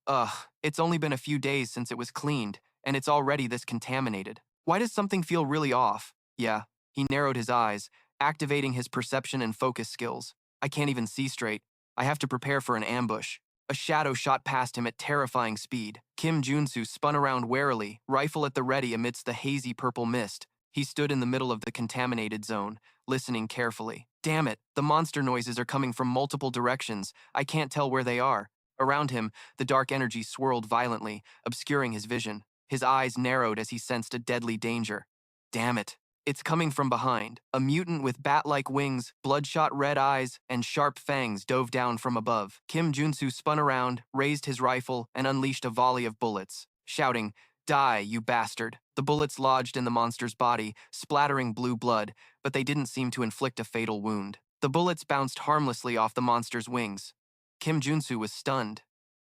It's only been a few days since it was cleaned, and it's already this contaminated. Why does something feel really off? Yeah, he narrowed his eyes, activating his perception and focus skills. I can't even see straight. I have to prepare for an ambush. A shadow shot past him at terrifying speed. Kim Junsu spun around warily, rifle at the ready amidst the hazy purple mist. He stood in the middle of the contaminated zone, listening carefully. Damn it, the monster noises are coming from multiple directions. I can't tell where they are. Around him, the dark energy swirled violently, obscuring his vision. His eyes narrowed as he sensed a deadly danger. Damn it. It's coming from behind. A mutant with bat-like wings, bloodshot red eyes, and sharp fangs dove down from above. Kim Junsu spun around, raised his rifle, and unleashed a volley of bullets, shouting, "Die, you bastard." The bullets lodged in the monster's body, splattering blue blood, but they didn't seem to inflict a fatal wound. The bullets bounced harmlessly off the monster's wings. Kim Junsu was stunned.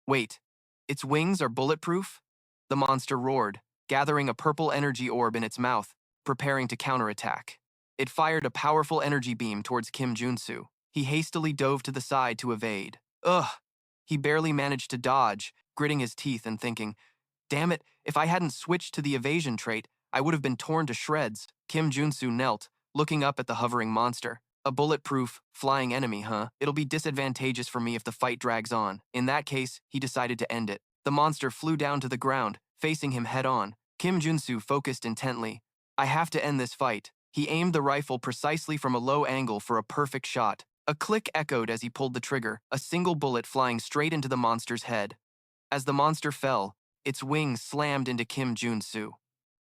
Wait, its wings are bulletproof? The monster roared, gathering a purple energy orb in its mouth, preparing to counterattack. It fired a powerful energy beam towards Kim Junsu. He hastily dove to the side to evade. Ugh! He barely managed to dodge, gritting his teeth and thinking, damn it, if I hadn't switched to the evasion trait, I would have been torn to shreds. Kim Junsu knelt, looking up at the hovering monster. A bulletproof, flying enemy, huh? It'll be disadvantageous for me if the fight drags on. In that case, he decided to end it. The monster flew down to the ground, facing him head-on. Kim Junsu focused intently. I have to end this fight. He aimed the rifle precisely from a low angle for a perfect shot. A click echoed as he pulled the trigger, a single bullet flying straight into the monster's head. As the monster fell, its wings slammed into Kim Junsu.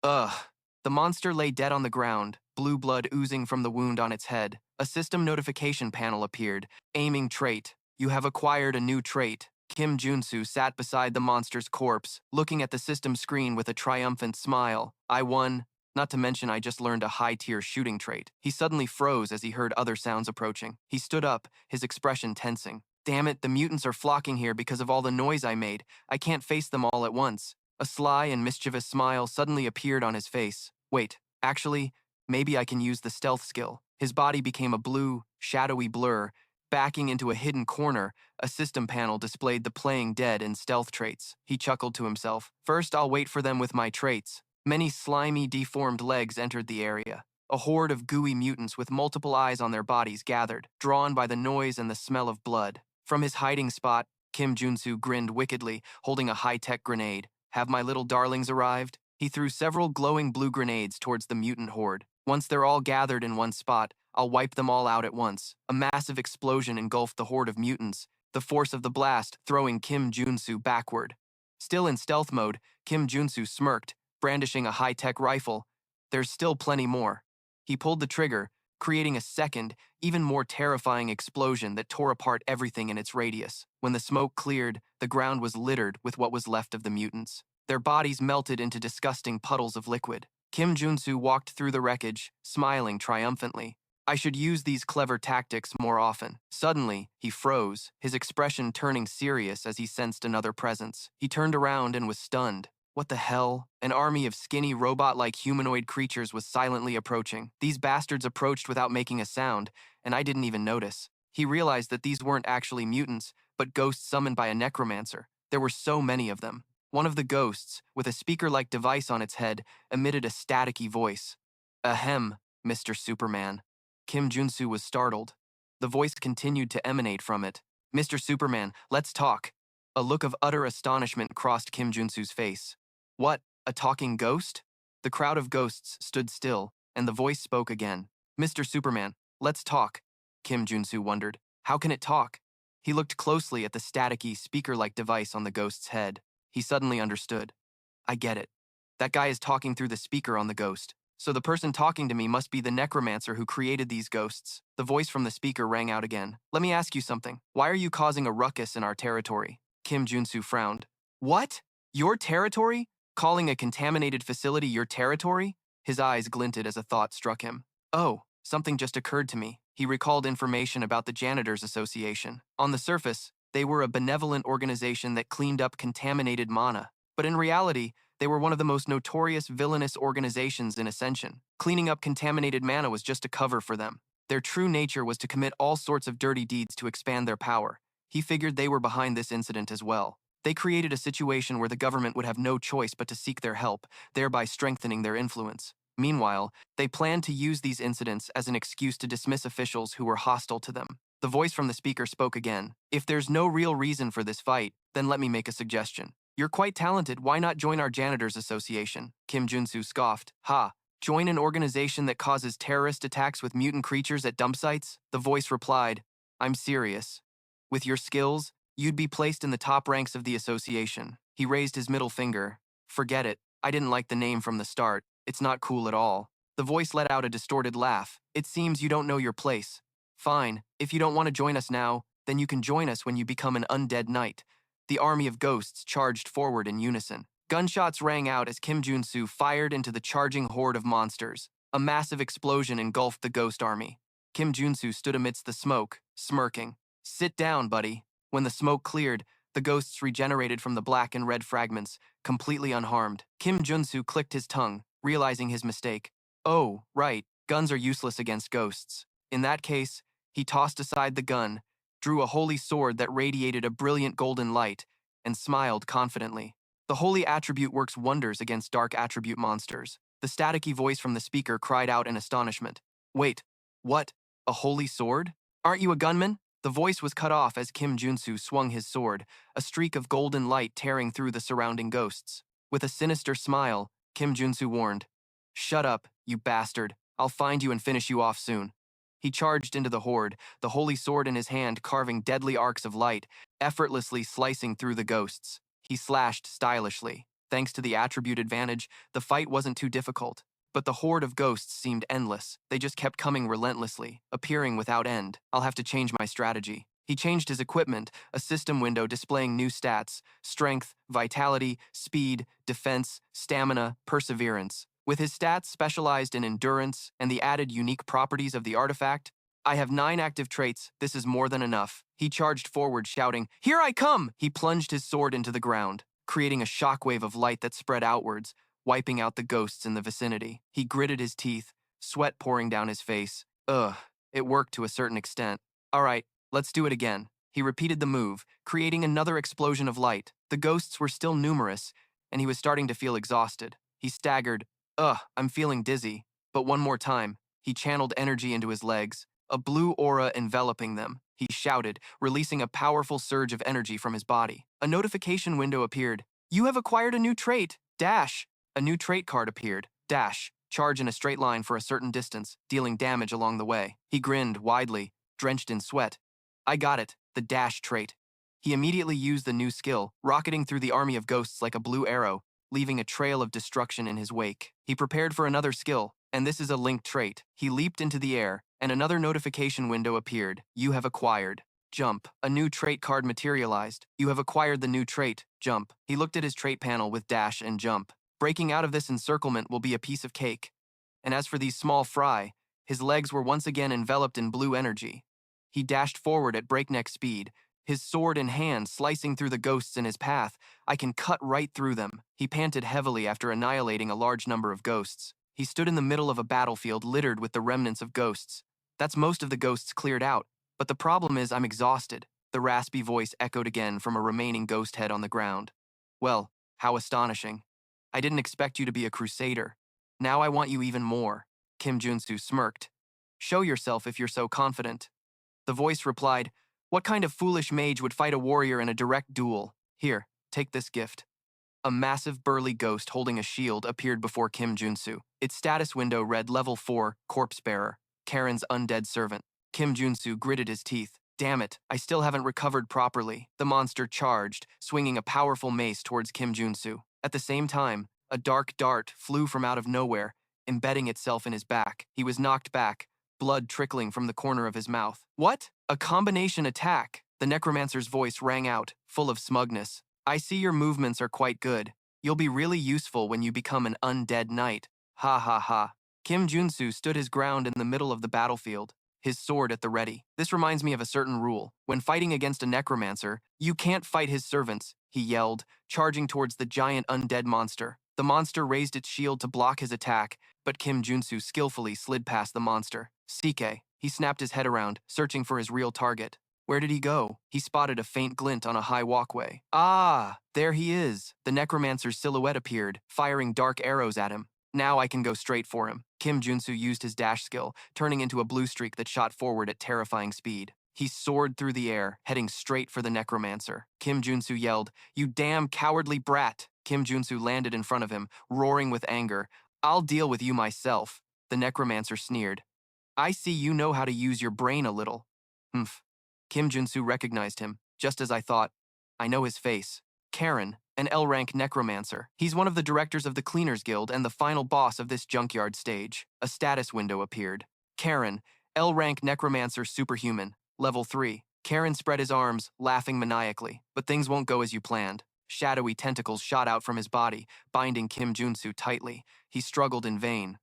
Ugh. The monster lay dead on the ground, blue blood oozing from the wound on its head. A system notification panel appeared. Aiming trait. You have acquired a new trait. Kim Junsu sat beside the monster's corpse, looking at the system screen with a triumphant smile. I won. Not to mention I just learned a high-tier shooting trait. He suddenly froze as he heard other sounds approaching. He stood up, his expression tensing. Damn it, the mutants are flocking here because of all the noise I made. I can't face them all at once. A sly and mischievous smile suddenly appeared on his face. Wait, actually, maybe I can use the stealth skill. His body became a blue, shadowy blur. Backing into a hidden corner, a system panel displayed the playing dead and stealth traits. He chuckled to himself. First, I'll wait for them with my traits. Many slimy, deformed legs entered the area. A horde of gooey mutants with multiple eyes on their bodies gathered, drawn by the noise and the smell of blood. From his hiding spot, Kim Junsu grinned wickedly, holding a high-tech grenade. Have my little darlings arrived? He threw several glowing blue grenades towards the mutant horde. Once they're all gathered in one spot, I'll wipe them all out at once. A massive explosion engulfed the horde of mutants, the force of the blast throwing Kim Junsu backward. Still in stealth mode, Kim Junsu smirked, brandishing a high-tech rifle. There's still plenty more. He pulled the trigger, creating a second, even more terrifying explosion that tore apart everything in its radius. When the smoke cleared, the ground was littered with what was left of the mutants. Their bodies melted into disgusting puddles of liquid. Kim Junsu walked through the wreckage, smiling triumphantly. I should use these clever tactics more often. Suddenly, he froze, his expression turning serious as he sensed another presence. He turned around and was stunned. What the hell? An army of skinny, robot-like humanoid creatures was silently approaching. These bastards approached without making a sound, and I didn't even notice. He realized that these weren't actually mutants, but ghosts summoned by a necromancer. There were so many of them. One of the ghosts, with a speaker-like device on its head, emitted a staticky voice. Ahem, Mr. Superman. Kim Junsu was startled. The voice continued to emanate from it. Mr. Superman, let's talk. A look of utter astonishment crossed Kim Junsu's face. What, a talking ghost? The crowd of ghosts stood still, and the voice spoke again. Mr. Superman, let's talk. Kim Junsu wondered. How can it talk? He looked closely at the staticky, speaker-like device on the ghost's head. He suddenly understood. I get it. That guy is talking through the speaker on the ghost. So the person talking to me must be the necromancer who created these ghosts. The voice from the speaker rang out again. Let me ask you something. Why are you causing a ruckus in our territory? Kim Junsu frowned. What? Your territory? Calling a contaminated facility your territory? His eyes glinted as a thought struck him. Oh, something just occurred to me. He recalled information about the Janitors Association. On the surface, they were a benevolent organization that cleaned up contaminated mana. But in reality, they were one of the most notorious villainous organizations in Ascension. Cleaning up contaminated mana was just a cover for them. Their true nature was to commit all sorts of dirty deeds to expand their power. He figured they were behind this incident as well. They created a situation where the government would have no choice but to seek their help, thereby strengthening their influence. Meanwhile, they planned to use these incidents as an excuse to dismiss officials who were hostile to them. The voice from the speaker spoke again. If there's no real reason for this fight, then let me make a suggestion. You're quite talented, why not join our Janitors Association? Kim Junsu scoffed. Ha, Join an organization that causes terrorist attacks with mutant creatures at dump sites? The voice replied, I'm serious. With your skills, you'd be placed in the top ranks of the association. He raised his middle finger. Forget it. I didn't like the name from the start. It's not cool at all. The voice let out a distorted laugh. It seems you don't know your place. Fine, if you don't want to join us now, then you can join us when you become an undead knight. The army of ghosts charged forward in unison. Gunshots rang out as Kim Junsu fired into the charging horde of monsters. A massive explosion engulfed the ghost army. Kim Junsu stood amidst the smoke, smirking. Sit down, buddy. When the smoke cleared, the ghosts regenerated from the black and red fragments, completely unharmed. Kim Junsu clicked his tongue, realizing his mistake. Oh, right, guns are useless against ghosts. In that case, he tossed aside the gun, drew a holy sword that radiated a brilliant golden light, and smiled confidently. The holy attribute works wonders against dark attribute monsters. The staticky voice from the speaker cried out in astonishment. Wait, what? A holy sword? Aren't you a gunman? The voice was cut off as Kim Junsu swung his sword, a streak of golden light tearing through the surrounding ghosts. With a sinister smile, Kim Junsu warned, Shut up, you bastard. I'll find you and finish you off soon. He charged into the horde, the holy sword in his hand carving deadly arcs of light, effortlessly slicing through the ghosts. He slashed stylishly. Thanks to the attribute advantage, the fight wasn't too difficult. But the horde of ghosts seemed endless. They just kept coming relentlessly, appearing without end. I'll have to change my strategy. He changed his equipment, a system window displaying new stats: strength, vitality, speed, defense, stamina, perseverance. With his stats specialized in endurance and the added unique properties of the artifact, I have 9 active traits. This is more than enough. He charged forward, shouting, Here I come! He plunged his sword into the ground, creating a shockwave of light that spread outwards, wiping out the ghosts in the vicinity. He gritted his teeth, sweat pouring down his face. Ugh, it worked to a certain extent. All right, let's do it again. He repeated the move, creating another explosion of light. The ghosts were still numerous, and he was starting to feel exhausted. He staggered. Ugh, I'm feeling dizzy. But one more time. He channeled energy into his legs, a blue aura enveloping them. He shouted, releasing a powerful surge of energy from his body. A notification window appeared. You have acquired a new trait. Dash. A new trait card appeared. Dash. Charge in a straight line for a certain distance, dealing damage along the way. He grinned widely, drenched in sweat. I got it. The dash trait. He immediately used the new skill, rocketing through the army of ghosts like a blue arrow, leaving a trail of destruction in his wake. He prepared for another skill, and this is a linked trait. He leaped into the air, and another notification window appeared. You have acquired. Jump. A new trait card materialized. You have acquired the new trait. Jump. He looked at his trait panel with dash and jump. Breaking out of this encirclement will be a piece of cake. And as for these small fry, his legs were once again enveloped in blue energy. He dashed forward at breakneck speed, his sword in hand slicing through the ghosts in his path. I can cut right through them. He panted heavily after annihilating a large number of ghosts. He stood in the middle of a battlefield littered with the remnants of ghosts. That's most of the ghosts cleared out, but the problem is I'm exhausted. The raspy voice echoed again from a remaining ghost head on the ground. Well, how astonishing. I didn't expect you to be a crusader. Now I want you even more. Kim Junsu smirked. Show yourself if you're so confident. The voice replied, What kind of foolish mage would fight a warrior in a direct duel? Here, take this gift. A massive burly ghost holding a shield appeared before Kim Junsu. Its status window read Level 4, Corpse Bearer, Karen's undead servant. Kim Junsu gritted his teeth. Damn it, I still haven't recovered properly. The monster charged, swinging a powerful mace towards Kim Junsu. At the same time, a dark dart flew from out of nowhere, embedding itself in his back. He was knocked back, blood trickling from the corner of his mouth. What? A combination attack! The necromancer's voice rang out, full of smugness. I see your movements are quite good. You'll be really useful when you become an undead knight. Ha ha ha. Kim Junsu stood his ground in the middle of the battlefield, his sword at the ready. This reminds me of a certain rule. When fighting against a necromancer, you can't fight his servants, he yelled, charging towards the giant undead monster. The monster raised its shield to block his attack, but Kim Junsu skillfully slid past the monster. Sike. He snapped his head around, searching for his real target. Where did he go? He spotted a faint glint on a high walkway. Ah, there he is. The necromancer's silhouette appeared, firing dark arrows at him. Now I can go straight for him. Kim Junsu used his dash skill, turning into a blue streak that shot forward at terrifying speed. He soared through the air, heading straight for the necromancer. Kim Junsu yelled, You damn cowardly brat! Kim Junsu landed in front of him, roaring with anger. I'll deal with you myself, the necromancer sneered. I see you know how to use your brain a little. Humph. Kim Junsu recognized him, just as I thought. I know his face. Karen, an L-rank necromancer. He's one of the directors of the Cleaners Guild and the final boss of this junkyard stage. A status window appeared. Karen, L-rank necromancer superhuman, level 3. Karen spread his arms, laughing maniacally, but things won't go as you planned. Shadowy tentacles shot out from his body, binding Kim Junsu tightly. He struggled in vain.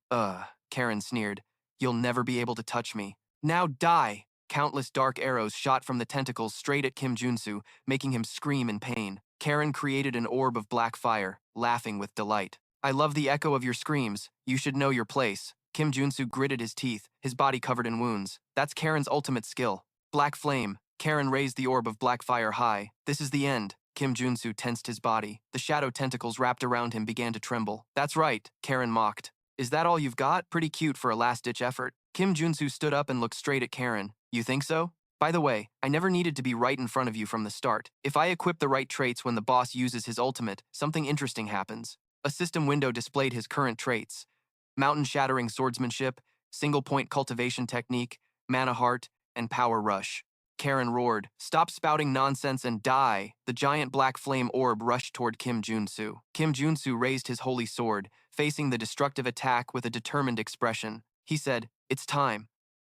Karen sneered. You'll never be able to touch me. Now die! Countless dark arrows shot from the tentacles straight at Kim Junsu, making him scream in pain. Karen created an orb of black fire, laughing with delight. I love the echo of your screams. You should know your place. Kim Junsu gritted his teeth, his body covered in wounds. That's Karen's ultimate skill. Black flame. Karen raised the orb of black fire high. This is the end. Kim Junsu tensed his body. The shadow tentacles wrapped around him began to tremble. That's right, Karen mocked. Is that all you've got? Pretty cute for a last-ditch effort. Kim Junsu stood up and looked straight at Karen. You think so? By the way, I never needed to be right in front of you from the start. If I equip the right traits when the boss uses his ultimate, something interesting happens. A system window displayed his current traits. Mountain-shattering swordsmanship, single-point cultivation technique, mana heart, and power rush. Karen roared, "Stop spouting nonsense and die!" The giant black flame orb rushed toward Kim Junsu. Kim Junsu raised his holy sword, facing the destructive attack with a determined expression. He said, "It's time."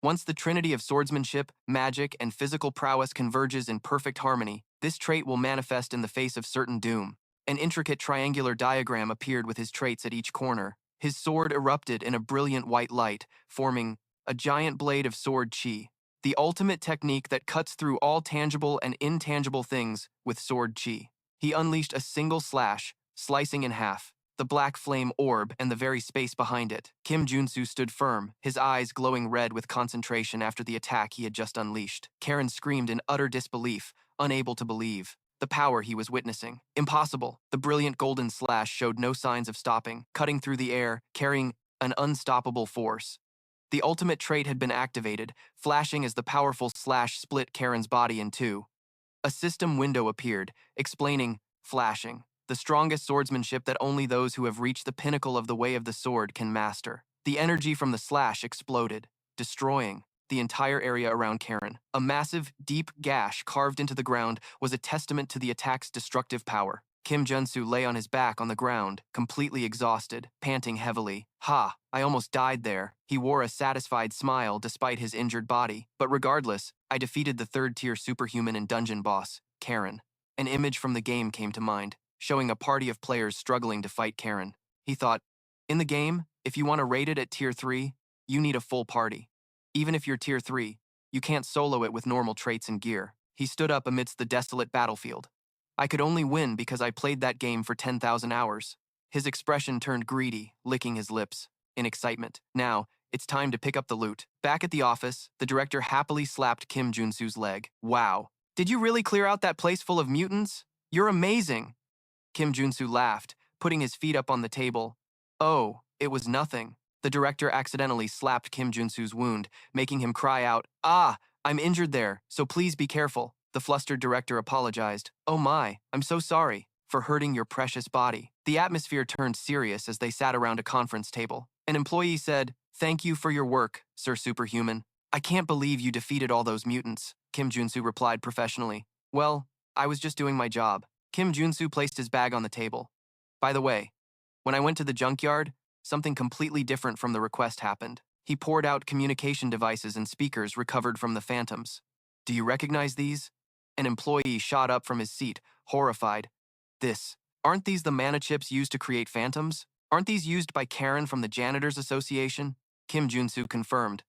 Once the trinity of swordsmanship, magic, and physical prowess converges in perfect harmony, this trait will manifest in the face of certain doom. An intricate triangular diagram appeared with his traits at each corner. His sword erupted in a brilliant white light, forming a giant blade of sword chi. The ultimate technique that cuts through all tangible and intangible things with sword chi. He unleashed a single slash, slicing in half the black flame orb and the very space behind it. Kim Junsu stood firm, his eyes glowing red with concentration after the attack he had just unleashed. Karen screamed in utter disbelief, unable to believe the power he was witnessing. Impossible. The brilliant golden slash showed no signs of stopping, cutting through the air, carrying an unstoppable force. The ultimate trait had been activated, flashing as the powerful slash split Karen's body in two. A system window appeared, explaining, flashing, the strongest swordsmanship that only those who have reached the pinnacle of the way of the sword can master. The energy from the slash exploded, destroying the entire area around Karen. A massive, deep gash carved into the ground was a testament to the attack's destructive power. Kim Junsu lay on his back on the ground, completely exhausted, panting heavily. Ha, I almost died there. He wore a satisfied smile despite his injured body. But regardless, I defeated the third-tier superhuman and dungeon boss, Karen. An image from the game came to mind, showing a party of players struggling to fight Karen. He thought, in the game, if you want to rate it at Tier 3, you need a full party. Even if you're Tier 3, you can't solo it with normal traits and gear. He stood up amidst the desolate battlefield. I could only win because I played that game for 10,000 hours. His expression turned greedy, licking his lips, in excitement. Now, it's time to pick up the loot. Back at the office, the director happily slapped Kim Junsu's leg. Wow. Did you really clear out that place full of mutants? You're amazing. Kim Junsu laughed, putting his feet up on the table. Oh, it was nothing. The director accidentally slapped Kim Junsu's wound, making him cry out, "Ah, I'm injured there, so please be careful." The flustered director apologized. "Oh my, I'm so sorry for hurting your precious body." The atmosphere turned serious as they sat around a conference table. An employee said, "Thank you for your work, Sir Superhuman. I can't believe you defeated all those mutants." Kim Junsu replied professionally. "Well, I was just doing my job." Kim Junsu placed his bag on the table. "By the way, when I went to the junkyard, something completely different from the request happened." He poured out communication devices and speakers recovered from the phantoms. "Do you recognize these?" An employee shot up from his seat, horrified. Aren't these the mana chips used to create phantoms? Aren't these used by Karen from the Janitors Association?" Kim Junsu confirmed.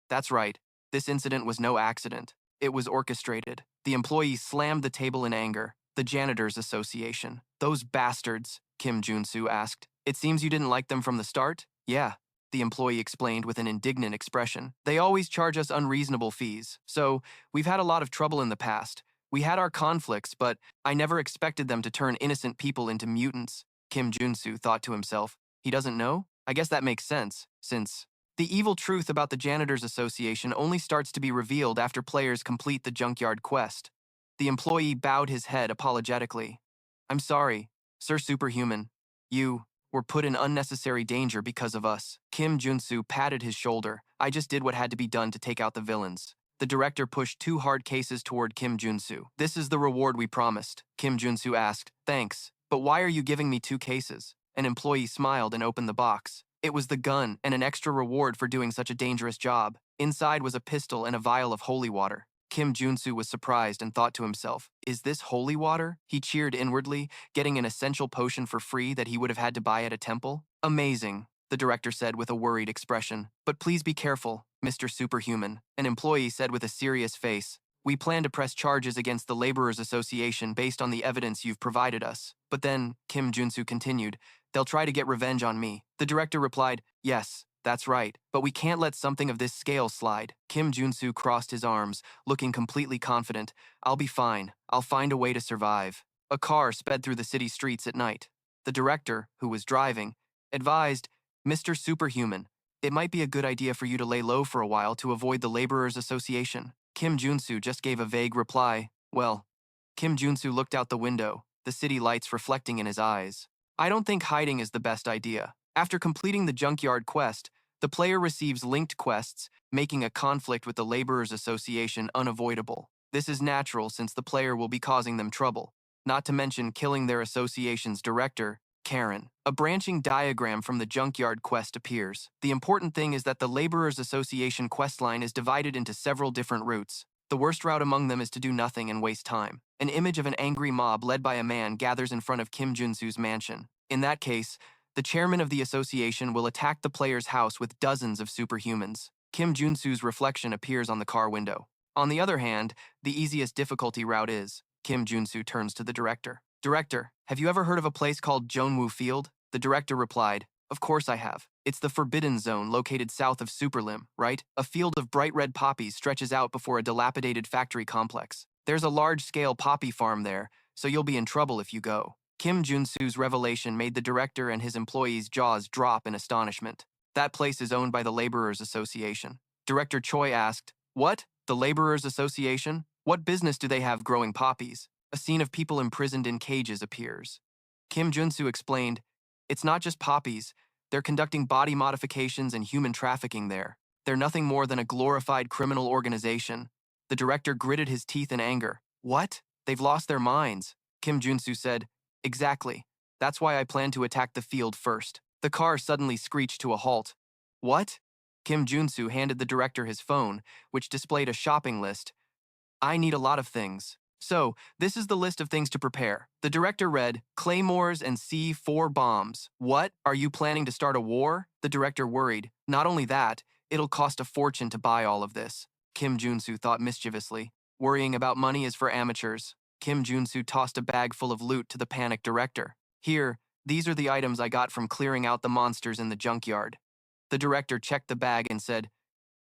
"That's right. This incident was no accident. It was orchestrated." The employee slammed the table in anger. "The Janitors Association. Those bastards," Kim Junsu asked. "It seems you didn't like them from the start?" "Yeah," the employee explained with an indignant expression. "They always charge us unreasonable fees, so we've had a lot of trouble in the past. We had our conflicts, but I never expected them to turn innocent people into mutants." Kim Junsu thought to himself. He doesn't know? I guess that makes sense, since the evil truth about the Janitors Association only starts to be revealed after players complete the junkyard quest. The employee bowed his head apologetically. "I'm sorry, Sir Superhuman. You were put in unnecessary danger because of us. Kim Junsu patted his shoulder. I just did what had to be done to take out the villains. The director pushed 2 hard cases toward Kim Junsu. This is the reward we promised, Kim Junsu asked. Thanks, but why are you giving me 2 cases? An employee smiled and opened the box. It was the gun and an extra reward for doing such a dangerous job. Inside was a pistol and a vial of holy water. Kim Junsu was surprised and thought to himself, is this holy water? He cheered inwardly, getting an essential potion for free that he would have had to buy at a temple. Amazing, the director said with a worried expression. But please be careful, Mr. Superhuman, an employee said with a serious face. We plan to press charges against the Laborers Association based on the evidence you've provided us. But then, Kim Junsu continued, they'll try to get revenge on me. The director replied, yes, that's right, but we can't let something of this scale slide. Kim Junsu crossed his arms, looking completely confident. I'll be fine. I'll find a way to survive. A car sped through the city streets at night. The director, who was driving, advised, Mr. Superhuman, it might be a good idea for you to lay low for a while to avoid the Laborers Association. Kim Junsu just gave a vague reply. Well, Kim Junsu looked out the window, the city lights reflecting in his eyes. I don't think hiding is the best idea. After completing the junkyard quest, the player receives linked quests, making a conflict with the Laborers Association unavoidable. This is natural since the player will be causing them trouble, not to mention killing their association's director, Karen. A branching diagram from the junkyard quest appears. The important thing is that the Laborers Association questline is divided into several different routes. The worst route among them is to do nothing and waste time. An image of an angry mob led by a man gathers in front of Kim Junsu's mansion. In that case, the chairman of the association will attack the player's house with dozens of superhumans. Kim Junsu's reflection appears on the car window. On the other hand, the easiest difficulty route is, Kim Junsu turns to the director. Director, have you ever heard of a place called Jonwoo Field? The director replied, of course I have. It's the Forbidden Zone located south of Superlim, right? A field of bright red poppies stretches out before a dilapidated factory complex. There's a large-scale poppy farm there, so you'll be in trouble if you go. Kim Junsu's revelation made the director and his employees' jaws drop in astonishment. That place is owned by the Laborers Association. Director Choi asked, what? The Laborers Association? What business do they have growing poppies? A scene of people imprisoned in cages appears. Kim Junsu explained, it's not just poppies. They're conducting body modifications and human trafficking there. They're nothing more than a glorified criminal organization. The director gritted his teeth in anger. What? They've lost their minds. Kim Junsu said, exactly. That's why I plan to attack the field first. The car suddenly screeched to a halt. What? Kim Junsu handed the director his phone, which displayed a shopping list. I need a lot of things. So, this is the list of things to prepare. The director read, Claymores and C4 bombs. What? Are you planning to start a war? The director worried. Not only that, it'll cost a fortune to buy all of this. Kim Junsu thought mischievously. Worrying about money is for amateurs. Kim Junsu tossed a bag full of loot to the panicked director. Here, these are the items I got from clearing out the monsters in the junkyard. The director checked the bag and said,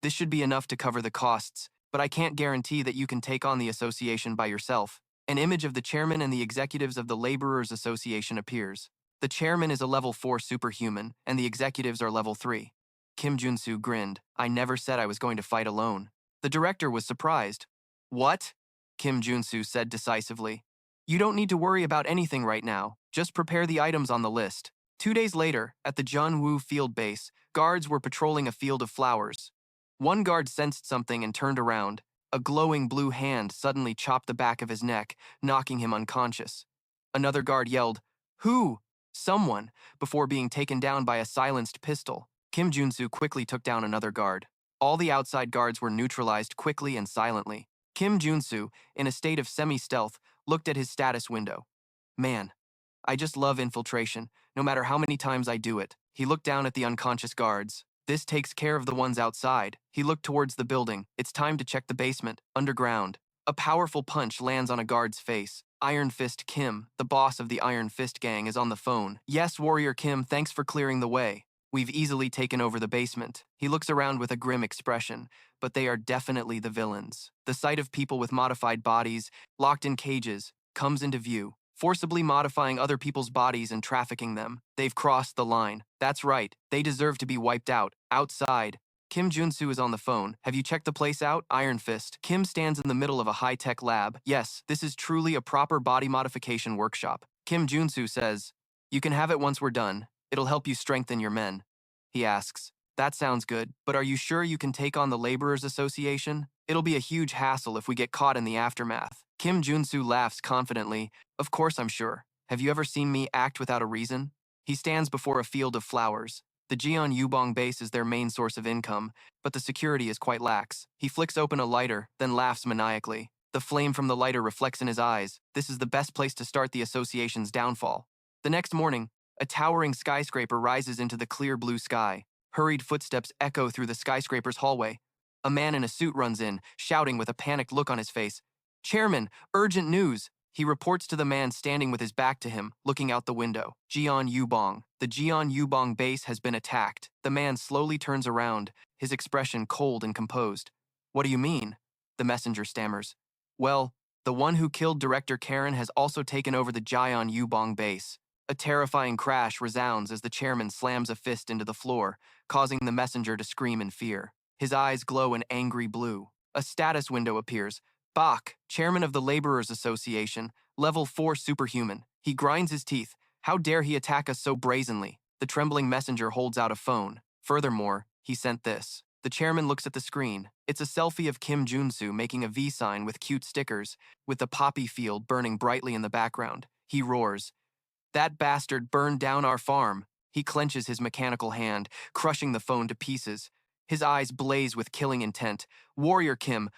this should be enough to cover the costs, but I can't guarantee that you can take on the association by yourself. An image of the chairman and the executives of the Laborers Association appears. The chairman is a level 4 superhuman, and the executives are level 3. Kim Junsu grinned. I never said I was going to fight alone. The director was surprised. What? Kim Junsu said decisively. You don't need to worry about anything right now. Just prepare the items on the list. 2 days later, at the Junwoo Field base, guards were patrolling a field of flowers. One guard sensed something and turned around. A glowing blue hand suddenly chopped the back of his neck, knocking him unconscious. Another guard yelled, Who? Someone, before being taken down by a silenced pistol. Kim Junsu quickly took down another guard. All the outside guards were neutralized quickly and silently. Kim Junsu, in a state of semi-stealth, looked at his status window. Man, I just love infiltration, no matter how many times I do it. He looked down at the unconscious guards. This takes care of the ones outside. He looked towards the building. It's time to check the basement, underground. A powerful punch lands on a guard's face. Iron Fist Kim, the boss of the Iron Fist gang, is on the phone. Yes, Warrior Kim, thanks for clearing the way. We've easily taken over the basement. He looks around with a grim expression, but they are definitely the villains. The sight of people with modified bodies, locked in cages, comes into view. Forcibly modifying other people's bodies and trafficking them. They've crossed the line. That's right. They deserve to be wiped out. Outside. Kim Junsu is on the phone. Have you checked the place out? Iron Fist. Kim stands in the middle of a high-tech lab. Yes, this is truly a proper body modification workshop. Kim Junsu says, you can have it once we're done. It'll help you strengthen your men. He asks, that sounds good, but are you sure you can take on the Laborers Association? It'll be a huge hassle if we get caught in the aftermath. Kim Junsu laughs confidently. Of course I'm sure. Have you ever seen me act without a reason? He stands before a field of flowers. The Jeon Yubong base is their main source of income, but the security is quite lax. He flicks open a lighter, then laughs maniacally. The flame from the lighter reflects in his eyes. This is the best place to start the association's downfall. The next morning, a towering skyscraper rises into the clear blue sky. Hurried footsteps echo through the skyscraper's hallway. A man in a suit runs in, shouting with a panicked look on his face. Chairman, urgent news! He reports to the man standing with his back to him, looking out the window. Jeon Yubong. The Jeon Yubong base has been attacked. The man slowly turns around, his expression cold and composed. What do you mean? The messenger stammers. Well, the one who killed Director Karen has also taken over the Jeon Yubong base. A terrifying crash resounds as the chairman slams a fist into the floor, causing the messenger to scream in fear. His eyes glow an angry blue. A status window appears. Bach, chairman of the Laborers Association, level 4 superhuman. He grinds his teeth. How dare he attack us so brazenly? The trembling messenger holds out a phone. Furthermore, he sent this. The chairman looks at the screen. It's a selfie of Kim Junsu making a V sign with cute stickers, with the poppy field burning brightly in the background. He roars. That bastard burned down our farm. He clenches his mechanical hand, crushing the phone to pieces. His eyes blaze with killing intent. Warrior Kim,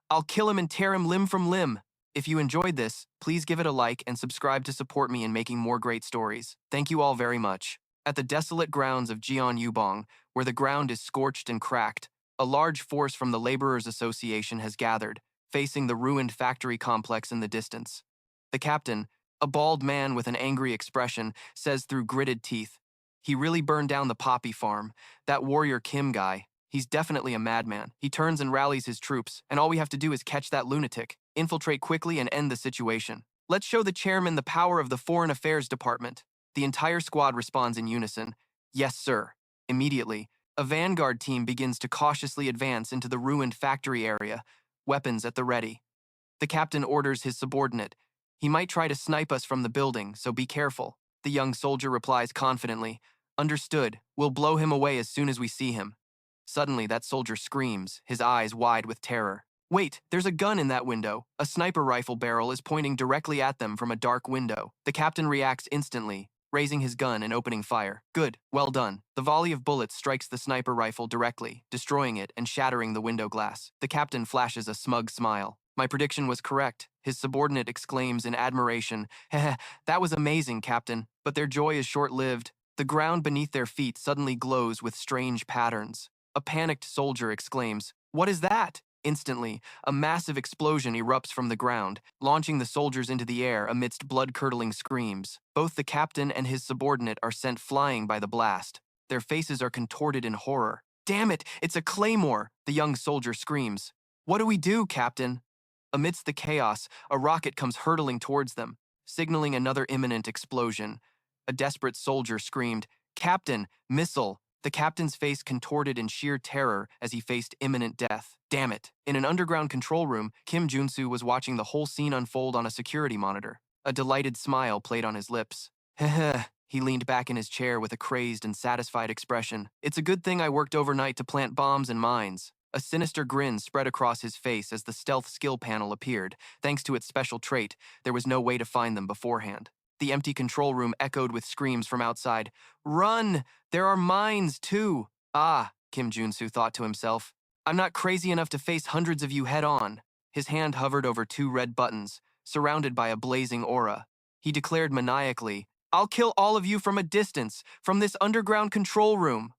I'll kill him and tear him limb from limb. If you enjoyed this, please give it a like and subscribe to support me in making more great stories. Thank you all very much. At the desolate grounds of Jeon Yubong, where the ground is scorched and cracked, a large force from the Laborers Association has gathered, facing the ruined factory complex in the distance. The captain, a bald man with an angry expression, says through gritted teeth, he really burned down the poppy farm. That warrior Kim guy, he's definitely a madman. He turns and rallies his troops, and all we have to do is catch that lunatic, infiltrate quickly and end the situation. Let's show the chairman the power of the Foreign Affairs Department. The entire squad responds in unison. Yes, sir. Immediately, a vanguard team begins to cautiously advance into the ruined factory area, weapons at the ready. The captain orders his subordinate. He might try to snipe us from the building, so be careful. The young soldier replies confidently. Understood. We'll blow him away as soon as we see him. Suddenly, that soldier screams, his eyes wide with terror. Wait, there's a gun in that window. A sniper rifle barrel is pointing directly at them from a dark window. The captain reacts instantly, raising his gun and opening fire. Good, well done. The volley of bullets strikes the sniper rifle directly, destroying it and shattering the window glass. The captain flashes a smug smile. My prediction was correct. His subordinate exclaims in admiration, Heh, that was amazing, Captain. But their joy is short-lived. The ground beneath their feet suddenly glows with strange patterns. A panicked soldier exclaims, What is that? Instantly, a massive explosion erupts from the ground, launching the soldiers into the air amidst blood-curdling screams. Both the captain and his subordinate are sent flying by the blast. Their faces are contorted in horror. Damn it, it's a claymore, the young soldier screams. What do we do, Captain? Amidst the chaos, a rocket comes hurtling towards them, signaling another imminent explosion. A desperate soldier screamed, Captain, missile! The captain's face contorted in sheer terror as he faced imminent death. Damn it. In an underground control room, Kim Junsu was watching the whole scene unfold on a security monitor. A delighted smile played on his lips. Heh. He leaned back in his chair with a crazed and satisfied expression. It's a good thing I worked overnight to plant bombs and mines. A sinister grin spread across his face as the stealth skill panel appeared. Thanks to its special trait, there was no way to find them beforehand. The empty control room echoed with screams from outside. Run! There are mines, too! Ah, Kim Junsu thought to himself. I'm not crazy enough to face hundreds of you head-on. His hand hovered over 2 red buttons, surrounded by a blazing aura. He declared maniacally, I'll kill all of you from a distance, from this underground control room.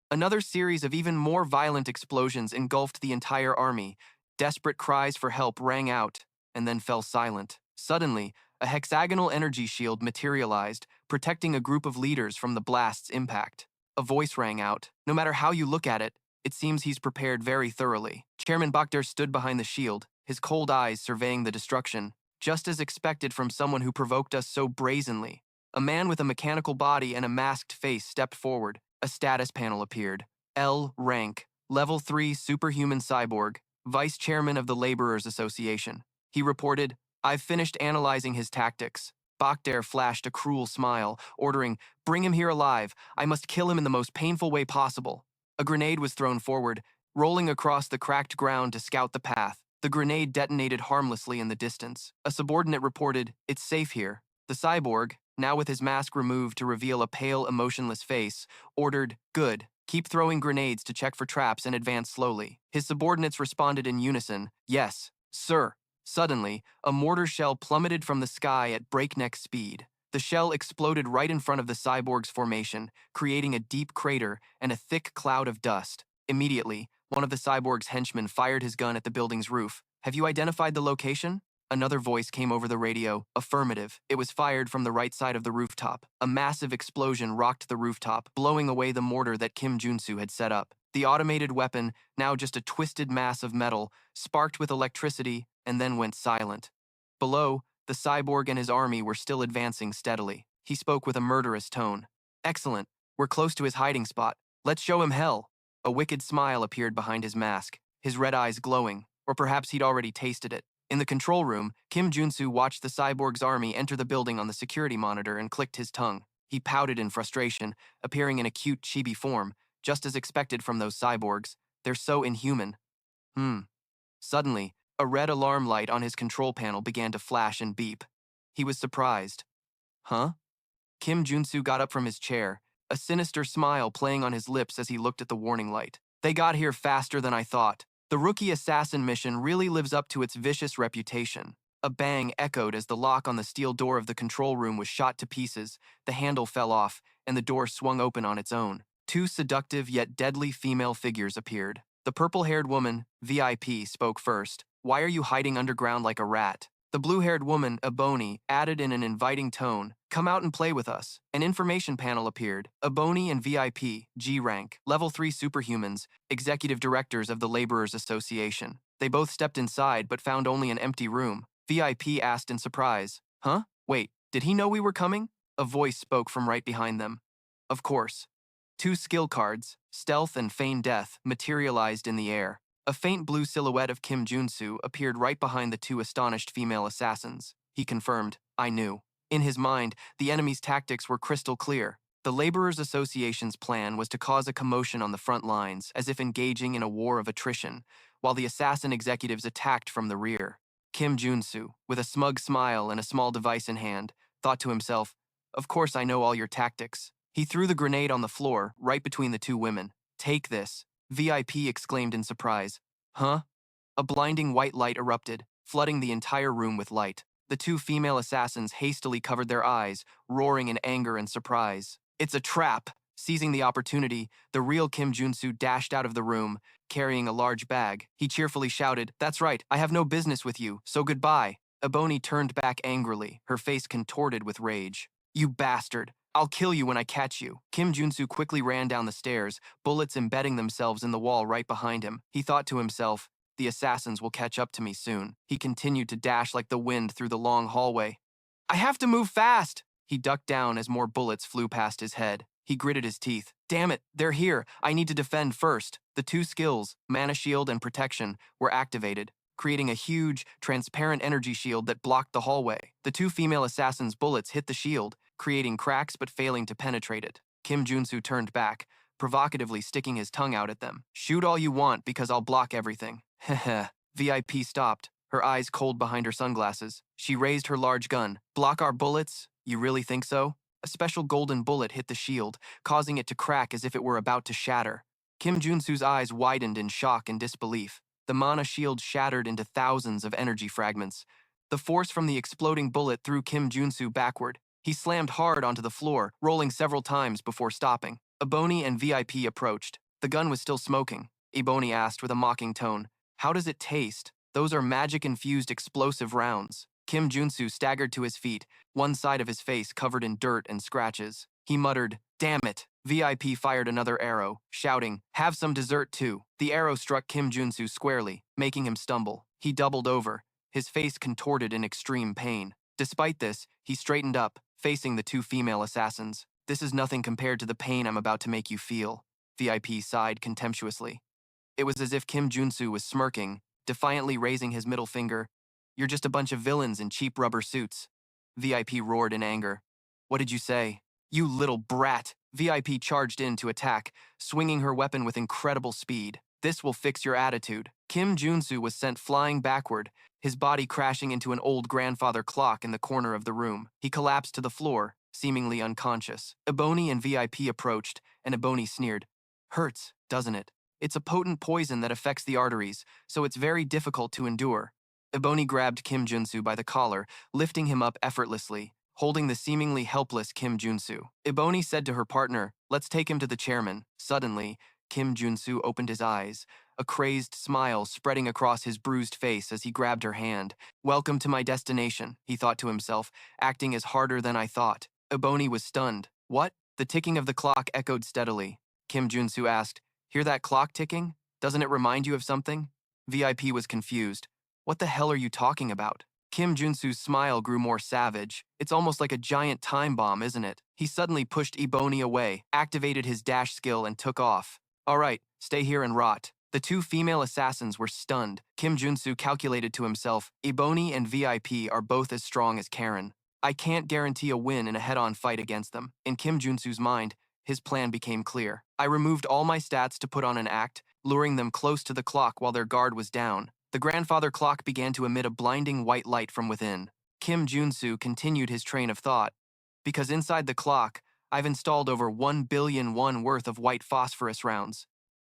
Another series of even more violent explosions engulfed the entire army. Desperate cries for help rang out, and then fell silent. Suddenly, a hexagonal energy shield materialized, protecting a group of leaders from the blast's impact. A voice rang out. No matter how you look at it, it seems he's prepared very thoroughly. Chairman Bakhter stood behind the shield, his cold eyes surveying the destruction, just as expected from someone who provoked us so brazenly. A man with a mechanical body and a masked face stepped forward. A status panel appeared. L rank, level 3 superhuman cyborg, vice chairman of the Laborers Association. He reported, I've finished analyzing his tactics. Bakdare flashed a cruel smile, ordering, "Bring him here alive. I must kill him in the most painful way possible." A grenade was thrown forward, rolling across the cracked ground to scout the path. The grenade detonated harmlessly in the distance. A subordinate reported, "It's safe here." The cyborg, now with his mask removed to reveal a pale, emotionless face, ordered, "Good. Keep throwing grenades to check for traps and advance slowly." His subordinates responded in unison, "Yes, sir." Suddenly, a mortar shell plummeted from the sky at breakneck speed. The shell exploded right in front of the cyborg's formation, creating a deep crater and a thick cloud of dust. Immediately, one of the cyborg's henchmen fired his gun at the building's roof. "Have you identified the location?" Another voice came over the radio. "Affirmative." It was fired from the right side of the rooftop. A massive explosion rocked the rooftop, blowing away the mortar that Kim Junsu had set up. The automated weapon, now just a twisted mass of metal, sparked with electricity and then went silent. Below, the cyborg and his army were still advancing steadily. He spoke with a murderous tone. "Excellent. We're close to his hiding spot. Let's show him hell." A wicked smile appeared behind his mask, his red eyes glowing, or perhaps he'd already tasted it. In the control room, Kim Junsu watched the cyborg's army enter the building on the security monitor and clicked his tongue. He pouted in frustration, appearing in a cute chibi form, just as expected from those cyborgs. They're so inhuman. Suddenly, a red alarm light on his control panel began to flash and beep. He was surprised. Huh? Kim Junsu got up from his chair, a sinister smile playing on his lips as he looked at the warning light. "They got here faster than I thought. The rookie assassin mission really lives up to its vicious reputation." A bang echoed as the lock on the steel door of the control room was shot to pieces, the handle fell off, and the door swung open on its own. Two seductive yet deadly female figures appeared. The purple-haired woman, VIP, spoke first. "Why are you hiding underground like a rat?" The blue-haired woman, Ebony, added in an inviting tone, "Come out and play with us." An information panel appeared. Ebony and VIP, G rank, level 3 superhumans, executive directors of the Laborers Association. They both stepped inside but found only an empty room. VIP asked in surprise, "Huh? Wait, did he know we were coming?" A voice spoke from right behind them. "Of course." Two skill cards, Stealth and Feign Death, materialized in the air. A faint blue silhouette of Kim Junsu appeared right behind the two astonished female assassins. He confirmed, "I knew." In his mind, the enemy's tactics were crystal clear. The Laborers Association's plan was to cause a commotion on the front lines, as if engaging in a war of attrition, while the assassin executives attacked from the rear. Kim Junsu, with a smug smile and a small device in hand, thought to himself, "Of course I know all your tactics." He threw the grenade on the floor, right between the two women. "Take this," VIP exclaimed in surprise. "Huh?" A blinding white light erupted, flooding the entire room with light. The two female assassins hastily covered their eyes, roaring in anger and surprise. "It's a trap!" Seizing the opportunity, the real Kim Junsu dashed out of the room, carrying a large bag. He cheerfully shouted, "That's right, I have no business with you, so goodbye." Ebony turned back angrily, her face contorted with rage. "You bastard! I'll kill you when I catch you." Kim Junsu quickly ran down the stairs, bullets embedding themselves in the wall right behind him. He thought to himself, "The assassins will catch up to me soon." He continued to dash like the wind through the long hallway. "I have to move fast!" He ducked down as more bullets flew past his head. He gritted his teeth. "Damn it, they're here. I need to defend first." The two skills, Mana Shield and Protection, were activated, creating a huge, transparent energy shield that blocked the hallway. The two female assassins' bullets hit the shield, creating cracks but failing to penetrate it. Kim Junsu turned back, provocatively sticking his tongue out at them. "Shoot all you want because I'll block everything." Heh. VIP stopped, her eyes cold behind her sunglasses. She raised her large gun. "Block our bullets? You really think so?" A special golden bullet hit the shield, causing it to crack as if it were about to shatter. Kim Junsu's eyes widened in shock and disbelief. The mana shield shattered into thousands of energy fragments. The force from the exploding bullet threw Kim Junsu backward. He slammed hard onto the floor, rolling several times before stopping. Ebony and VIP approached. The gun was still smoking. Ebony asked with a mocking tone, "How does it taste?" "Those are magic-infused explosive rounds." Kim Junsu staggered to his feet, one side of his face covered in dirt and scratches. He muttered, "Damn it." VIP fired another arrow, shouting, "Have some dessert too." The arrow struck Kim Junsu squarely, making him stumble. He doubled over, his face contorted in extreme pain. Despite this, he straightened up, facing the two female assassins. "This is nothing compared to the pain I'm about to make you feel." VIP sighed contemptuously. It was as if Kim Junsu was smirking, defiantly raising his middle finger. "You're just a bunch of villains in cheap rubber suits." VIP roared in anger. What did you say? You little brat! VIP charged in to attack, swinging her weapon with incredible speed. This will fix your attitude. Kim Junsu was sent flying backward, his body crashing into an old grandfather clock in the corner of the room. He collapsed to the floor, seemingly unconscious. Ebony and VIP approached, and Ebony sneered. Hurts, doesn't it? It's a potent poison that affects the arteries, so it's very difficult to endure. Ebony grabbed Kim Junsu by the collar, lifting him up effortlessly, holding the seemingly helpless Kim Junsu. Ebony said to her partner, let's take him to the chairman. Suddenly, Kim Junsu opened his eyes, a crazed smile spreading across his bruised face as he grabbed her hand. Welcome to my destination, he thought to himself, acting as harder than I thought. Ebony was stunned. What? The ticking of the clock echoed steadily. Kim Junsu asked, hear that clock ticking? Doesn't it remind you of something? VIP was confused. What the hell are you talking about? Kim Junsu's smile grew more savage. It's almost like a giant time bomb, isn't it? He suddenly pushed Ebony away, activated his dash skill, and took off. All right, stay here and rot. The two female assassins were stunned. Kim Junsu calculated to himself, Ebony and VIP are both as strong as Karen. I can't guarantee a win in a head-on fight against them. In Kim Junsu's mind, his plan became clear. I removed all my stats to put on an act, luring them close to the clock while their guard was down. The grandfather clock began to emit a blinding white light from within. Kim Junsu continued his train of thought. Because inside the clock, I've installed over 1 billion won worth of white phosphorus rounds.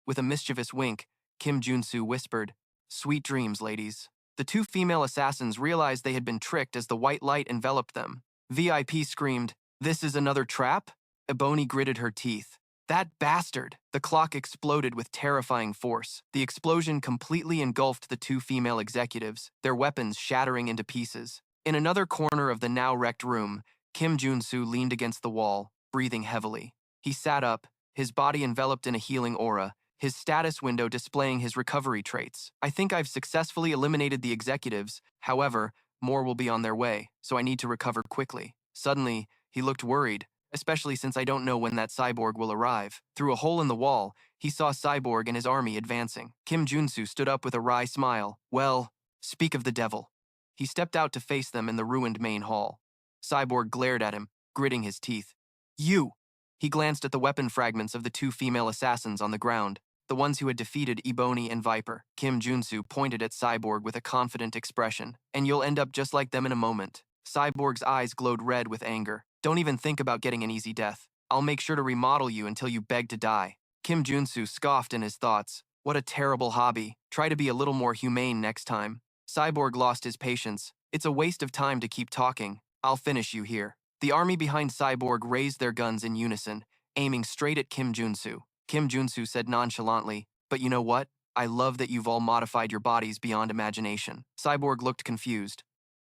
With a mischievous wink, Kim Junsu whispered, Sweet dreams, ladies. The two female assassins realized they had been tricked as the white light enveloped them. VIP screamed, This is another trap? Ebony gritted her teeth. That bastard! The clock exploded with terrifying force. The explosion completely engulfed the two female executives, their weapons shattering into pieces. In another corner of the now wrecked room, Kim Junsu leaned against the wall, breathing heavily. He sat up, his body enveloped in a healing aura, his status window displaying his recovery traits. I think I've successfully eliminated the executives. However, more will be on their way, so I need to recover quickly. Suddenly, he looked worried, especially since I don't know when that cyborg will arrive. Through a hole in the wall, he saw Cyborg and his army advancing. Kim Junsu stood up with a wry smile. Well, speak of the devil. He stepped out to face them in the ruined main hall. Cyborg glared at him, gritting his teeth. You! He glanced at the weapon fragments of the two female assassins on the ground, the ones who had defeated Ebony and Viper. Kim Junsu pointed at Cyborg with a confident expression. And you'll end up just like them in a moment. Cyborg's eyes glowed red with anger. Don't even think about getting an easy death. I'll make sure to remodel you until you beg to die. Kim Junsu scoffed in his thoughts. What a terrible hobby. Try to be a little more humane next time. Cyborg lost his patience. It's a waste of time to keep talking. I'll finish you here. The army behind Cyborg raised their guns in unison, aiming straight at Kim Junsu. Kim Junsu said nonchalantly, but you know what? I love that you've all modified your bodies beyond imagination. Cyborg looked confused.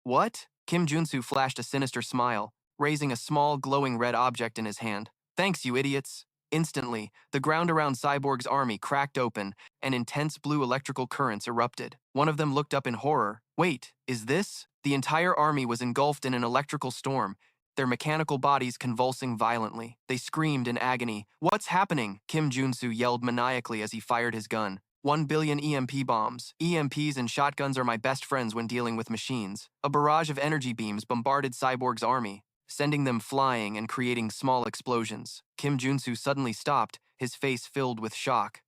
What? Kim Junsu flashed a sinister smile, raising a small, glowing red object in his hand. Thanks, you idiots. Instantly, the ground around Cyborg's army cracked open, and intense blue electrical currents erupted. One of them looked up in horror. Wait, is this? The entire army was engulfed in an electrical storm, their mechanical bodies convulsing violently. They screamed in agony. What's happening? Kim Junsu yelled maniacally as he fired his gun. 1 billion EMP bombs. EMPs and shotguns are my best friends when dealing with machines. A barrage of energy beams bombarded Cyborg's army, sending them flying and creating small explosions. Kim Junsu suddenly stopped, his face filled with shock.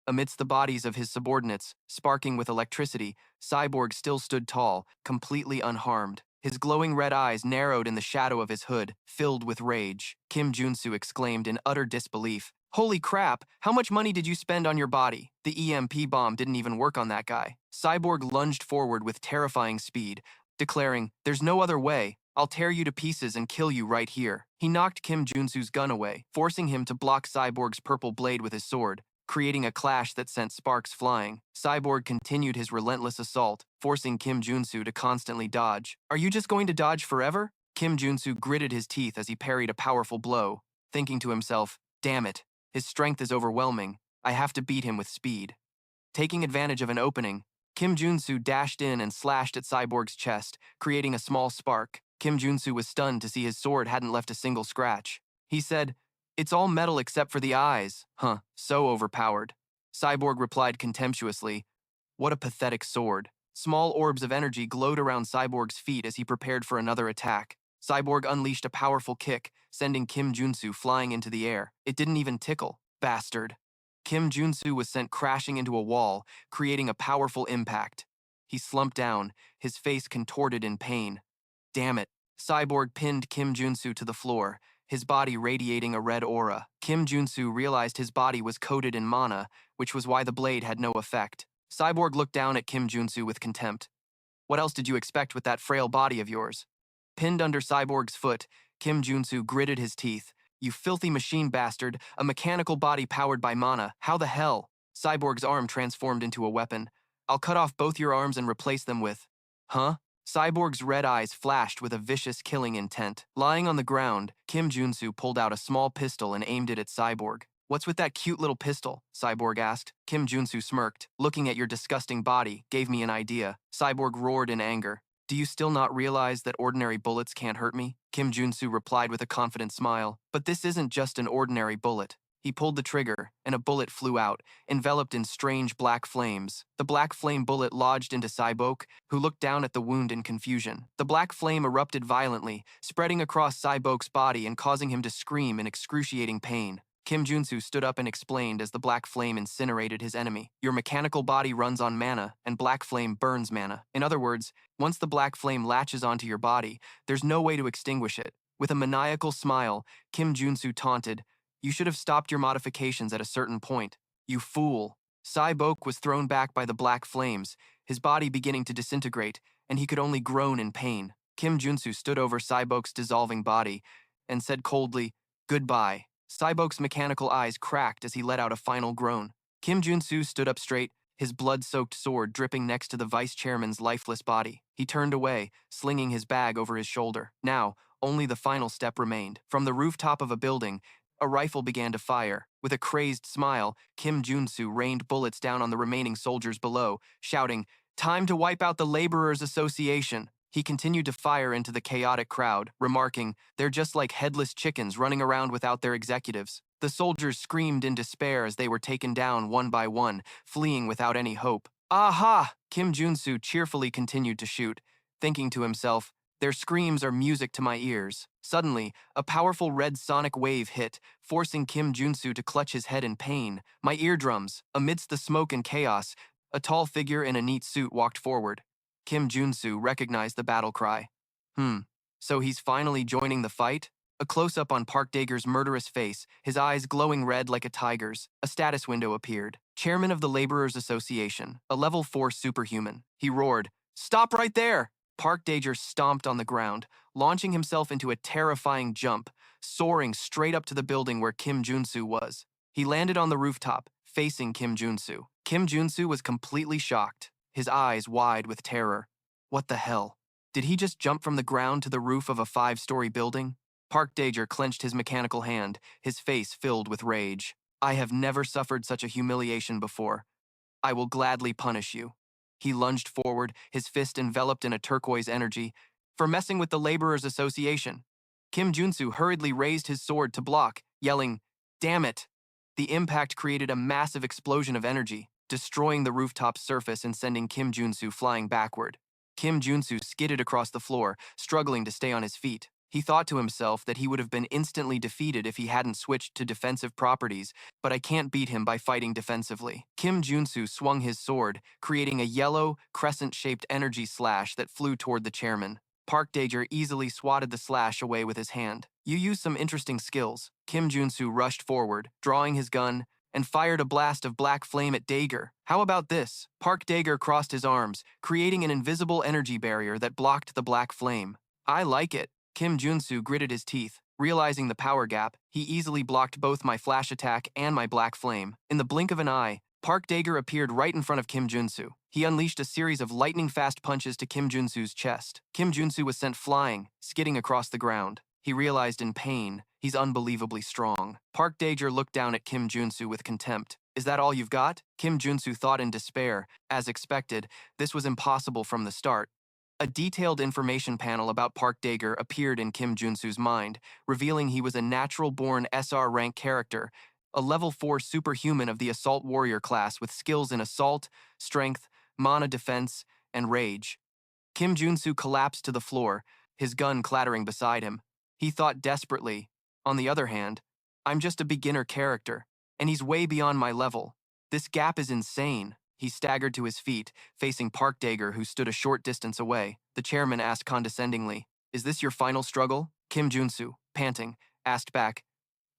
Amidst the bodies of his subordinates, sparking with electricity, Cyborg still stood tall, completely unharmed. His glowing red eyes narrowed in the shadow of his hood, filled with rage. Kim Junsu exclaimed in utter disbelief. Holy crap, how much money did you spend on your body? The EMP bomb didn't even work on that guy. Cyborg lunged forward with terrifying speed, declaring, There's no other way. I'll tear you to pieces and kill you right here. He knocked Kim Junsu's gun away, forcing him to block Cyborg's purple blade with his sword, creating a clash that sent sparks flying. Cyborg continued his relentless assault, forcing Kim Junsu to constantly dodge. Are you just going to dodge forever? Kim Junsu gritted his teeth as he parried a powerful blow, thinking to himself, damn it, his strength is overwhelming. I have to beat him with speed. Taking advantage of an opening, Kim Junsu dashed in and slashed at Cyborg's chest, creating a small spark. Kim Junsu was stunned to see his sword hadn't left a single scratch. He said, It's all metal except for the eyes. Huh, so overpowered. Cyborg replied contemptuously, What a pathetic sword. Small orbs of energy glowed around Cyborg's feet as he prepared for another attack. Cyborg unleashed a powerful kick, sending Kim Junsu flying into the air. It didn't even tickle. Bastard. Kim Junsu was sent crashing into a wall, creating a powerful impact. He slumped down, his face contorted in pain. Damn it. Cyborg pinned Kim Junsu to the floor, his body radiating a red aura. Kim Junsu realized his body was coated in mana, which was why the blade had no effect. Cyborg looked down at Kim Junsu with contempt. What else did you expect with that frail body of yours? Pinned under Cyborg's foot, Kim Junsu gritted his teeth. You filthy machine bastard, a mechanical body powered by mana. How the hell? Cyborg's arm transformed into a weapon. I'll cut off both your arms and replace them with... Huh? Cyborg's red eyes flashed with a vicious killing intent. Lying on the ground, Kim Junsu pulled out a small pistol and aimed it at Cyborg. What's with that cute little pistol? Cyborg asked. Kim Junsu smirked. Looking at your disgusting body gave me an idea. Cyborg roared in anger. Do you still not realize that ordinary bullets can't hurt me? Kim Junsu replied with a confident smile. But this isn't just an ordinary bullet. He pulled the trigger, and a bullet flew out, enveloped in strange black flames. The black flame bullet lodged into Cyborg, who looked down at the wound in confusion. The black flame erupted violently, spreading across Cyborg's body and causing him to scream in excruciating pain. Kim Junsu stood up and explained as the black flame incinerated his enemy. Your mechanical body runs on mana, and black flame burns mana. In other words, once the black flame latches onto your body, there's no way to extinguish it. With a maniacal smile, Kim Junsu taunted, You should have stopped your modifications at a certain point. You fool. Cyborg was thrown back by the black flames, his body beginning to disintegrate, and he could only groan in pain. Kim Junsu stood over Cyborg's dissolving body and said coldly, Goodbye. Cyborg's mechanical eyes cracked as he let out a final groan. Kim Junsu stood up straight, his blood-soaked sword dripping next to the vice chairman's lifeless body. He turned away, slinging his bag over his shoulder. Now, only the final step remained. From the rooftop of a building, a rifle began to fire. With a crazed smile, Kim Junsu rained bullets down on the remaining soldiers below, shouting, Time to wipe out the Laborers Association. He continued to fire into the chaotic crowd, remarking, They're just like headless chickens running around without their executives. The soldiers screamed in despair as they were taken down one by one, fleeing without any hope. Aha! Kim Junsu cheerfully continued to shoot, thinking to himself, Their screams are music to my ears. Suddenly, a powerful red sonic wave hit, forcing Kim Junsu to clutch his head in pain. My eardrums. Amidst the smoke and chaos, a tall figure in a neat suit walked forward. Kim Junsu recognized the battle cry. So he's finally joining the fight? A close-up on Park Dager's murderous face, his eyes glowing red like a tiger's. A status window appeared. Chairman of the Laborers Association, a level 4 superhuman. He roared, Stop right there! Park Dager stomped on the ground, launching himself into a terrifying jump, soaring straight up to the building where Kim Junsu was. He landed on the rooftop, facing Kim Junsu. Kim Junsu was completely shocked, his eyes wide with terror. What the hell? Did he just jump from the ground to the roof of a 5-story building? Park Dager clenched his mechanical hand, his face filled with rage. I have never suffered such a humiliation before. I will gladly punish you. He lunged forward, his fist enveloped in a turquoise energy, for messing with the Laborers Association. Kim Junsu hurriedly raised his sword to block, yelling, Damn it! The impact created a massive explosion of energy, destroying the rooftop's surface and sending Kim Junsu flying backward. Kim Junsu skidded across the floor, struggling to stay on his feet. He thought to himself that he would have been instantly defeated if he hadn't switched to defensive properties, but I can't beat him by fighting defensively. Kim Junsu swung his sword, creating a yellow, crescent-shaped energy slash that flew toward the chairman. Park Dager easily swatted the slash away with his hand. You use some interesting skills. Kim Junsu rushed forward, drawing his gun, and fired a blast of black flame at Dager. How about this? Park Dager crossed his arms, creating an invisible energy barrier that blocked the black flame. I like it. Kim Junsu gritted his teeth. Realizing the power gap, he easily blocked both my flash attack and my black flame. In the blink of an eye, Park Dager appeared right in front of Kim Junsu. He unleashed a series of lightning-fast punches to Kim Junsu's chest. Kim Junsu was sent flying, skidding across the ground. He realized in pain, he's unbelievably strong. Park Dager looked down at Kim Junsu with contempt. Is that all you've got? Kim Junsu thought in despair. As expected, this was impossible from the start. A detailed information panel about Park Dager appeared in Kim Junsu's mind, revealing he was a natural-born SR rank character, a level 4 superhuman of the Assault Warrior class with skills in Assault, Strength, Mana Defense, and Rage. Kim Junsu collapsed to the floor, his gun clattering beside him. He thought desperately, on the other hand, I'm just a beginner character, and he's way beyond my level. This gap is insane. He staggered to his feet, facing Park Dager, who stood a short distance away. The chairman asked condescendingly, "Is this your final struggle?" Kim Junsu, panting, asked back,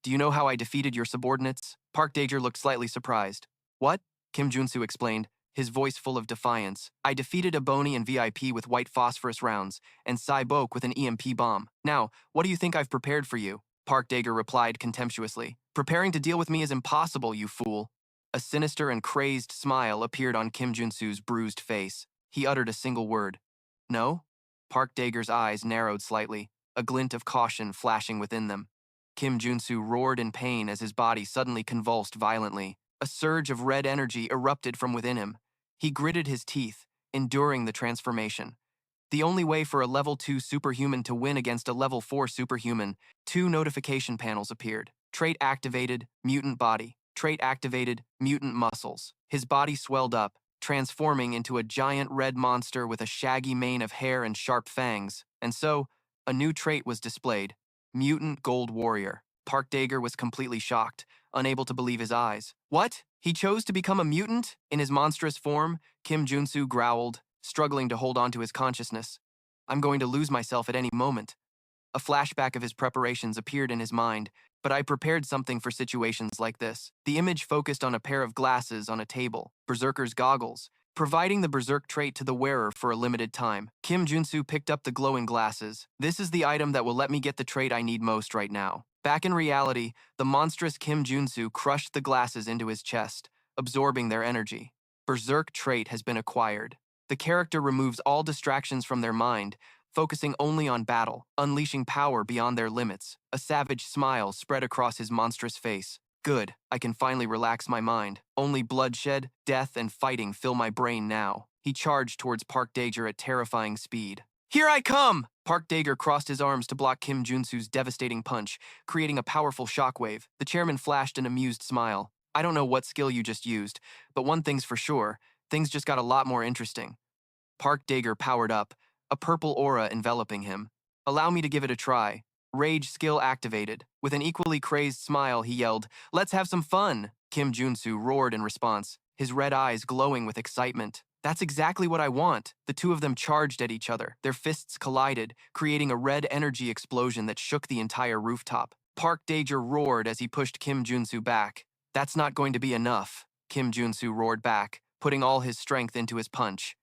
"Do you know how I defeated your subordinates?" Park Dager looked slightly surprised. "What?" Kim Junsu explained, his voice full of defiance. "I defeated a Boni and VIP with white phosphorus rounds, and Saibok with an EMP bomb. Now, what do you think I've prepared for you?" Park Dager replied contemptuously. "Preparing to deal with me is impossible, you fool." A sinister and crazed smile appeared on Kim Junsu's bruised face. He uttered a single word. "No?" Park Dager's eyes narrowed slightly, a glint of caution flashing within them. Kim Junsu roared in pain as his body suddenly convulsed violently. A surge of red energy erupted from within him. He gritted his teeth, enduring the transformation. The only way for a level 2 superhuman to win against a level 4 superhuman, 2 notification panels appeared. Trait activated, mutant body. Trait activated, mutant muscles. His body swelled up, transforming into a giant red monster with a shaggy mane of hair and sharp fangs. And so, a new trait was displayed. Mutant Gold Warrior. Park Dager was completely shocked, unable to believe his eyes. What? He chose to become a mutant? In his monstrous form, Kim Junsu growled, struggling to hold on to his consciousness. I'm going to lose myself at any moment. A flashback of his preparations appeared in his mind, but I prepared something for situations like this. The image focused on a pair of glasses on a table, Berserker's goggles, providing the Berserk trait to the wearer for a limited time. Kim Junsu picked up the glowing glasses. This is the item that will let me get the trait I need most right now. Back in reality, the monstrous Kim Junsu crushed the glasses into his chest, absorbing their energy. Berserk trait has been acquired. The character removes all distractions from their mind, focusing only on battle, unleashing power beyond their limits. A savage smile spread across his monstrous face. Good, I can finally relax my mind. Only bloodshed, death, and fighting fill my brain now. He charged towards Park Dager at terrifying speed. Here I come! Park Dager crossed his arms to block Kim Junsu's devastating punch, creating a powerful shockwave. The chairman flashed an amused smile. I don't know what skill you just used, but one thing's for sure, things just got a lot more interesting. Park Dager powered up, a purple aura enveloping him. Allow me to give it a try. Rage skill activated. With an equally crazed smile, he yelled, "Let's have some fun!" Kim Junsu roared in response, his red eyes glowing with excitement. That's exactly what I want. The two of them charged at each other. Their fists collided, creating a red energy explosion that shook the entire rooftop. Park Dager roared as he pushed Kim Junsu back. That's not going to be enough, Kim Junsu roared back, putting all his strength into his punch.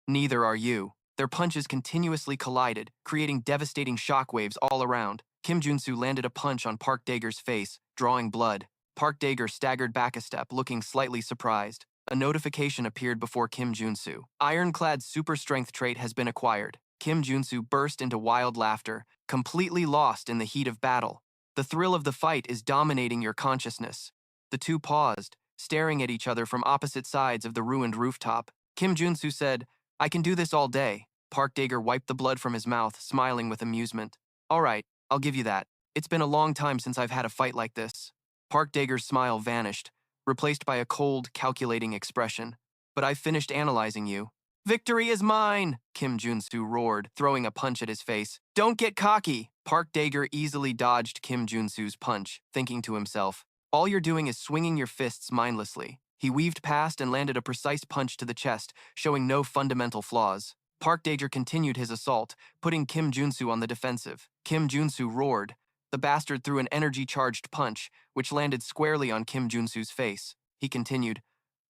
Neither are you. Their punches continuously collided, creating devastating shockwaves all around. Kim Junsu landed a punch on Park Dager's face, drawing blood. Park Dager staggered back a step, looking slightly surprised. A notification appeared before Kim Junsu. Ironclad super strength trait has been acquired. Kim Junsu burst into wild laughter, completely lost in the heat of battle. The thrill of the fight is dominating your consciousness. The two paused, staring at each other from opposite sides of the ruined rooftop. Kim Junsu said, I can do this all day. Park Dager wiped the blood from his mouth, smiling with amusement. All right, I'll give you that. It's been a long time since I've had a fight like this. Park Dager's smile vanished, replaced by a cold, calculating expression. But I've finished analyzing you. Victory is mine! Kim Junsu roared, throwing a punch at his face. Don't get cocky! Park Dager easily dodged Kim Junsu's punch, thinking to himself, all you're doing is swinging your fists mindlessly. He weaved past and landed a precise punch to the chest, showing no fundamental flaws. Park Dager continued his assault, putting Kim Junsu on the defensive. Kim Junsu roared. The bastard threw an energy-charged punch, which landed squarely on Kim Junsu's face. He continued,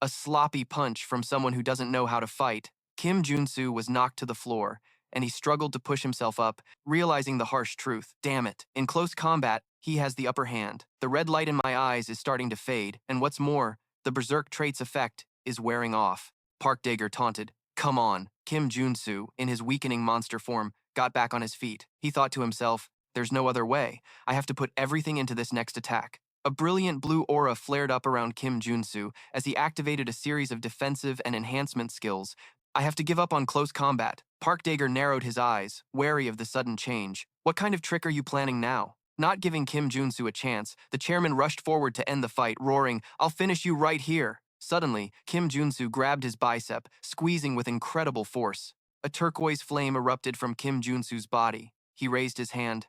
a sloppy punch from someone who doesn't know how to fight. Kim Junsu was knocked to the floor, and he struggled to push himself up, realizing the harsh truth. Damn it. In close combat, he has the upper hand. The red light in my eyes is starting to fade, and what's more, the Berserk trait's effect is wearing off. Park Dager taunted. Come on. Kim Junsu, in his weakening monster form, got back on his feet. He thought to himself, there's no other way. I have to put everything into this next attack. A brilliant blue aura flared up around Kim Junsu as he activated a series of defensive and enhancement skills. I have to give up on close combat. Park Dager narrowed his eyes, wary of the sudden change. What kind of trick are you planning now? Not giving Kim Junsu a chance, the chairman rushed forward to end the fight, roaring, I'll finish you right here. Suddenly, Kim Junsu grabbed his bicep, squeezing with incredible force. A turquoise flame erupted from Kim Junsu's body. He raised his hand.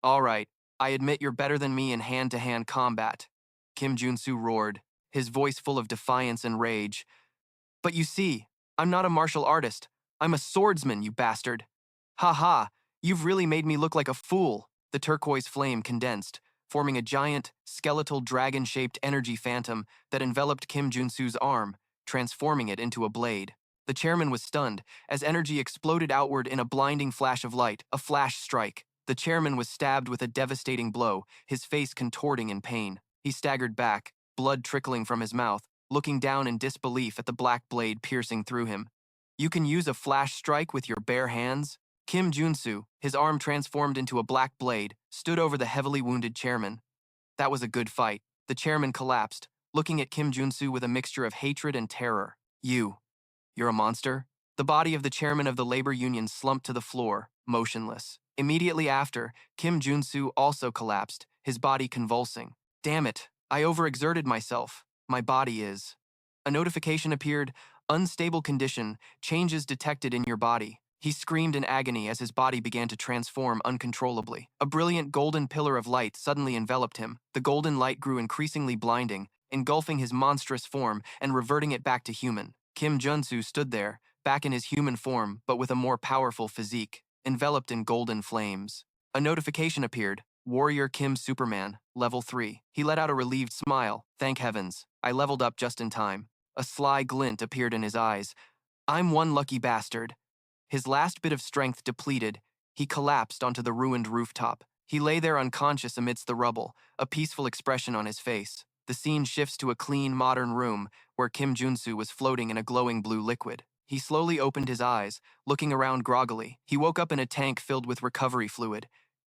All right, I admit you're better than me in hand-to-hand combat. Kim Junsu roared, his voice full of defiance and rage. But you see, I'm not a martial artist. I'm a swordsman, you bastard. Ha ha, you've really made me look like a fool. The turquoise flame condensed, forming a giant, skeletal dragon-shaped energy phantom that enveloped Kim Junsu's arm, transforming it into a blade. The chairman was stunned, as energy exploded outward in a blinding flash of light, a flash strike. The chairman was stabbed with a devastating blow, his face contorting in pain. He staggered back, blood trickling from his mouth, looking down in disbelief at the black blade piercing through him. You can use a flash strike with your bare hands? Kim Junsu, his arm transformed into a black blade, stood over the heavily wounded chairman. That was a good fight. The chairman collapsed, looking at Kim Junsu with a mixture of hatred and terror. You're a monster? The body of the chairman of the labor union slumped to the floor, motionless. Immediately after, Kim Junsu also collapsed, his body convulsing. Damn it, I overexerted myself. My body is. A notification appeared, unstable condition, changes detected in your body. He screamed in agony as his body began to transform uncontrollably. A brilliant golden pillar of light suddenly enveloped him. The golden light grew increasingly blinding, engulfing his monstrous form and reverting it back to human. Kim Junsu stood there, back in his human form, but with a more powerful physique, enveloped in golden flames. A notification appeared. Warrior Kim Superman, level 3. He let out a relieved smile. Thank heavens, I leveled up just in time. A sly glint appeared in his eyes. I'm one lucky bastard. His last bit of strength depleted, he collapsed onto the ruined rooftop. He lay there unconscious amidst the rubble, a peaceful expression on his face. The scene shifts to a clean, modern room where Kim Junsu was floating in a glowing blue liquid. He slowly opened his eyes, looking around groggily. He woke up in a tank filled with recovery fluid.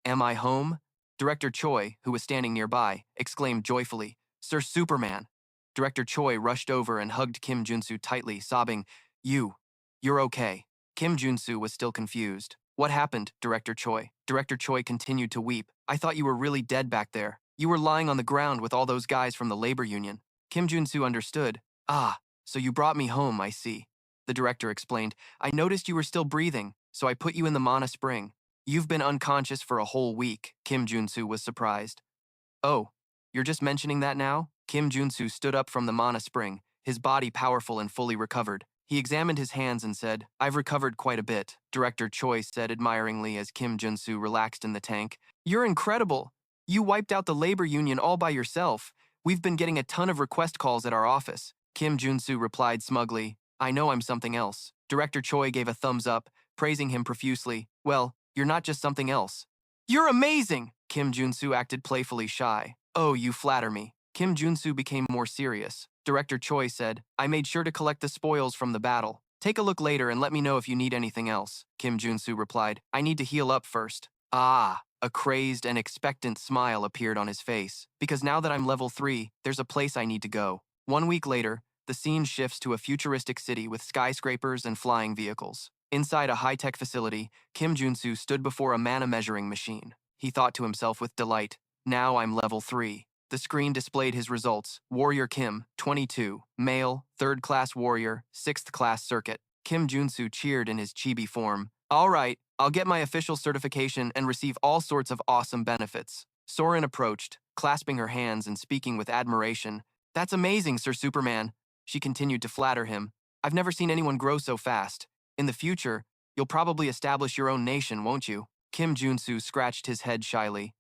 Am I home? Director Choi, who was standing nearby, exclaimed joyfully, Sir Superman. Director Choi rushed over and hugged Kim Junsu tightly, sobbing, You're okay. Kim Junsu was still confused. What happened, Director Choi? Director Choi continued to weep. I thought you were really dead back there. You were lying on the ground with all those guys from the labor union. Kim Junsu understood. Ah, so you brought me home, I see. The director explained. I noticed you were still breathing, so I put you in the Mana Spring. You've been unconscious for a whole week. Kim Junsu was surprised. Oh, you're just mentioning that now? Kim Junsu stood up from the Mana Spring, his body powerful and fully recovered. He examined his hands and said, I've recovered quite a bit, Director Choi said admiringly as Kim Junsu relaxed in the tank. You're incredible. You wiped out the labor union all by yourself. We've been getting a ton of request calls at our office. Kim Junsu replied smugly, I know I'm something else. Director Choi gave a thumbs up, praising him profusely. Well, you're not just something else. You're amazing! Kim Junsu acted playfully shy. Oh, you flatter me. Kim Junsu became more serious. Director Choi said, I made sure to collect the spoils from the battle. Take a look later and let me know if you need anything else. Kim Junsu replied, I need to heal up first. Ah, a crazed and expectant smile appeared on his face. Because now that I'm level 3, there's a place I need to go. 1 week later, the scene shifts to a futuristic city with skyscrapers and flying vehicles. Inside a high-tech facility, Kim Junsu stood before a mana measuring machine. He thought to himself with delight, now I'm level 3. The screen displayed his results. Warrior Kim, 22, male, 3rd class warrior, 6th class circuit. Kim Junsu cheered in his chibi form. All right, I'll get my official certification and receive all sorts of awesome benefits. Soren approached, clasping her hands and speaking with admiration. That's amazing, Sir Superman. She continued to flatter him. I've never seen anyone grow so fast. In the future, you'll probably establish your own nation, won't you? Kim Junsu scratched his head shyly.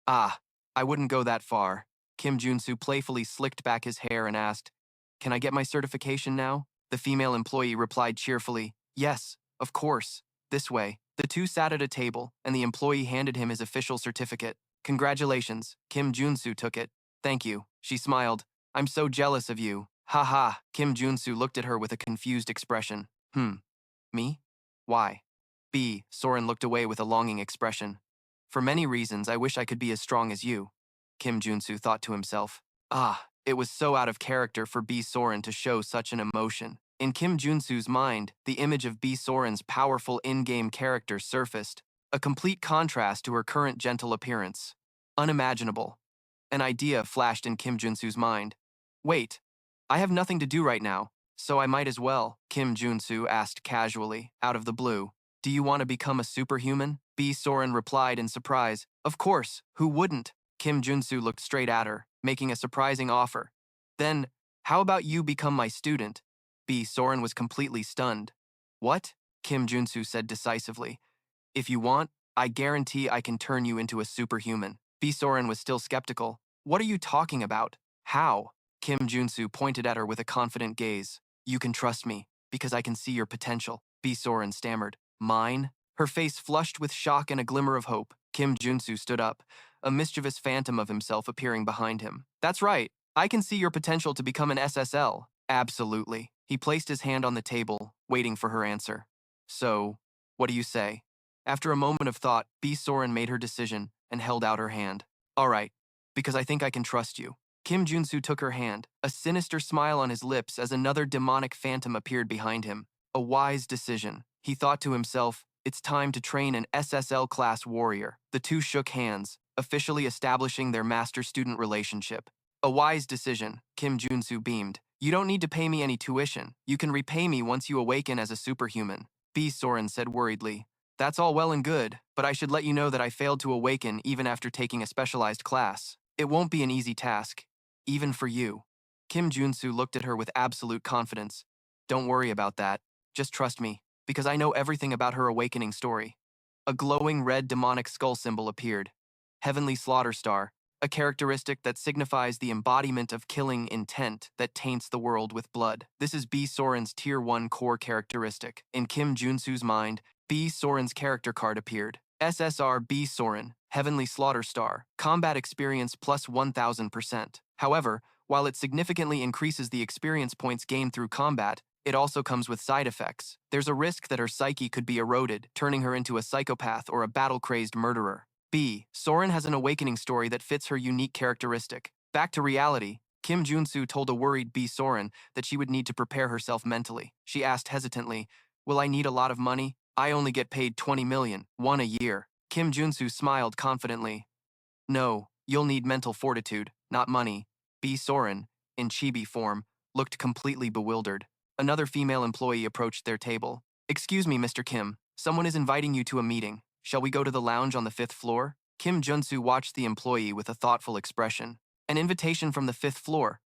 Ah, I wouldn't go that far. Kim Junsu playfully slicked back his hair and asked, Can I get my certification now? The female employee replied cheerfully, Yes, of course. This way. The two sat at a table, and the employee handed him his official certificate. Congratulations. Kim Junsu took it. Thank you. She smiled. I'm so jealous of you. Ha ha. Kim Junsu looked at her with a confused expression. Me? Why? Soren looked away with a longing expression. For many reasons, I wish I could be as strong as you. Kim Junsu thought to himself. Ah, it was so out of character for Soren to show such an emotion. In Kim Junsu's mind, the image of Soren's powerful in-game character surfaced, a complete contrast to her current gentle appearance. Unimaginable. An idea flashed in Kim Junsu's mind. Wait, I have nothing to do right now, so I might as well, Kim Junsu asked casually, out of the blue. Do you want to become a superhuman? B. Soren replied in surprise. Of course, who wouldn't? Kim Junsu looked straight at her, making a surprising offer. Then, how about you become my student? B. Soren was completely stunned. What? Kim Junsu said decisively. If you want, I guarantee I can turn you into a superhuman. B. Soren was still skeptical. What are you talking about? How? Kim Junsu pointed at her with a confident gaze. You can trust me, because I can see your potential. B. Soren stammered. Mine? Her face flushed with shock and a glimmer of hope. Kim Junsu stood up, a mischievous phantom of himself appearing behind him. That's right. I can see your potential to become an SSL. Absolutely. He placed his hand on the table, waiting for her answer. So, what do you say? After a moment of thought, B. Soren made her decision and held out her hand. All right, because I think I can trust you. Kim Junsu took her hand, a sinister smile on his lips as another demonic phantom appeared behind him. A wise decision. He thought to himself, it's time to train an SSL-class warrior. The two shook hands, officially establishing their master-student relationship. A wise decision, Kim Junsu beamed. You don't need to pay me any tuition. You can repay me once you awaken as a superhuman. B. Soren said worriedly. That's all well and good, but I should let you know that I failed to awaken even after taking a specialized class. It won't be an easy task, even for you. Kim Junsu looked at her with absolute confidence. Don't worry about that. Just trust me, because I know everything about her awakening story. A glowing red demonic skull symbol appeared. Heavenly Slaughter Star, a characteristic that signifies the embodiment of killing intent that taints the world with blood. This is B. Soren's Tier 1 core characteristic. In Kim Junsu's mind, B. Soren's character card appeared. SSR B. Soren, Heavenly Slaughter Star, combat experience plus 1000%. However, while it significantly increases the experience points gained through combat, it also comes with side effects. There's a risk that her psyche could be eroded, turning her into a psychopath or a battle-crazed murderer. B. Soren has an awakening story that fits her unique characteristic. Back to reality, Kim Junsu told a worried B. Soren that she would need to prepare herself mentally. She asked hesitantly, will I need a lot of money? I only get paid 20 million, one a year. Kim Junsu smiled confidently. No, you'll need mental fortitude, not money. B. Soren, in chibi form, looked completely bewildered. Another female employee approached their table. Excuse me, Mr. Kim. Someone is inviting you to a meeting. Shall we go to the lounge on the 5th floor? Kim Junsu watched the employee with a thoughtful expression. An invitation from the 5th floor.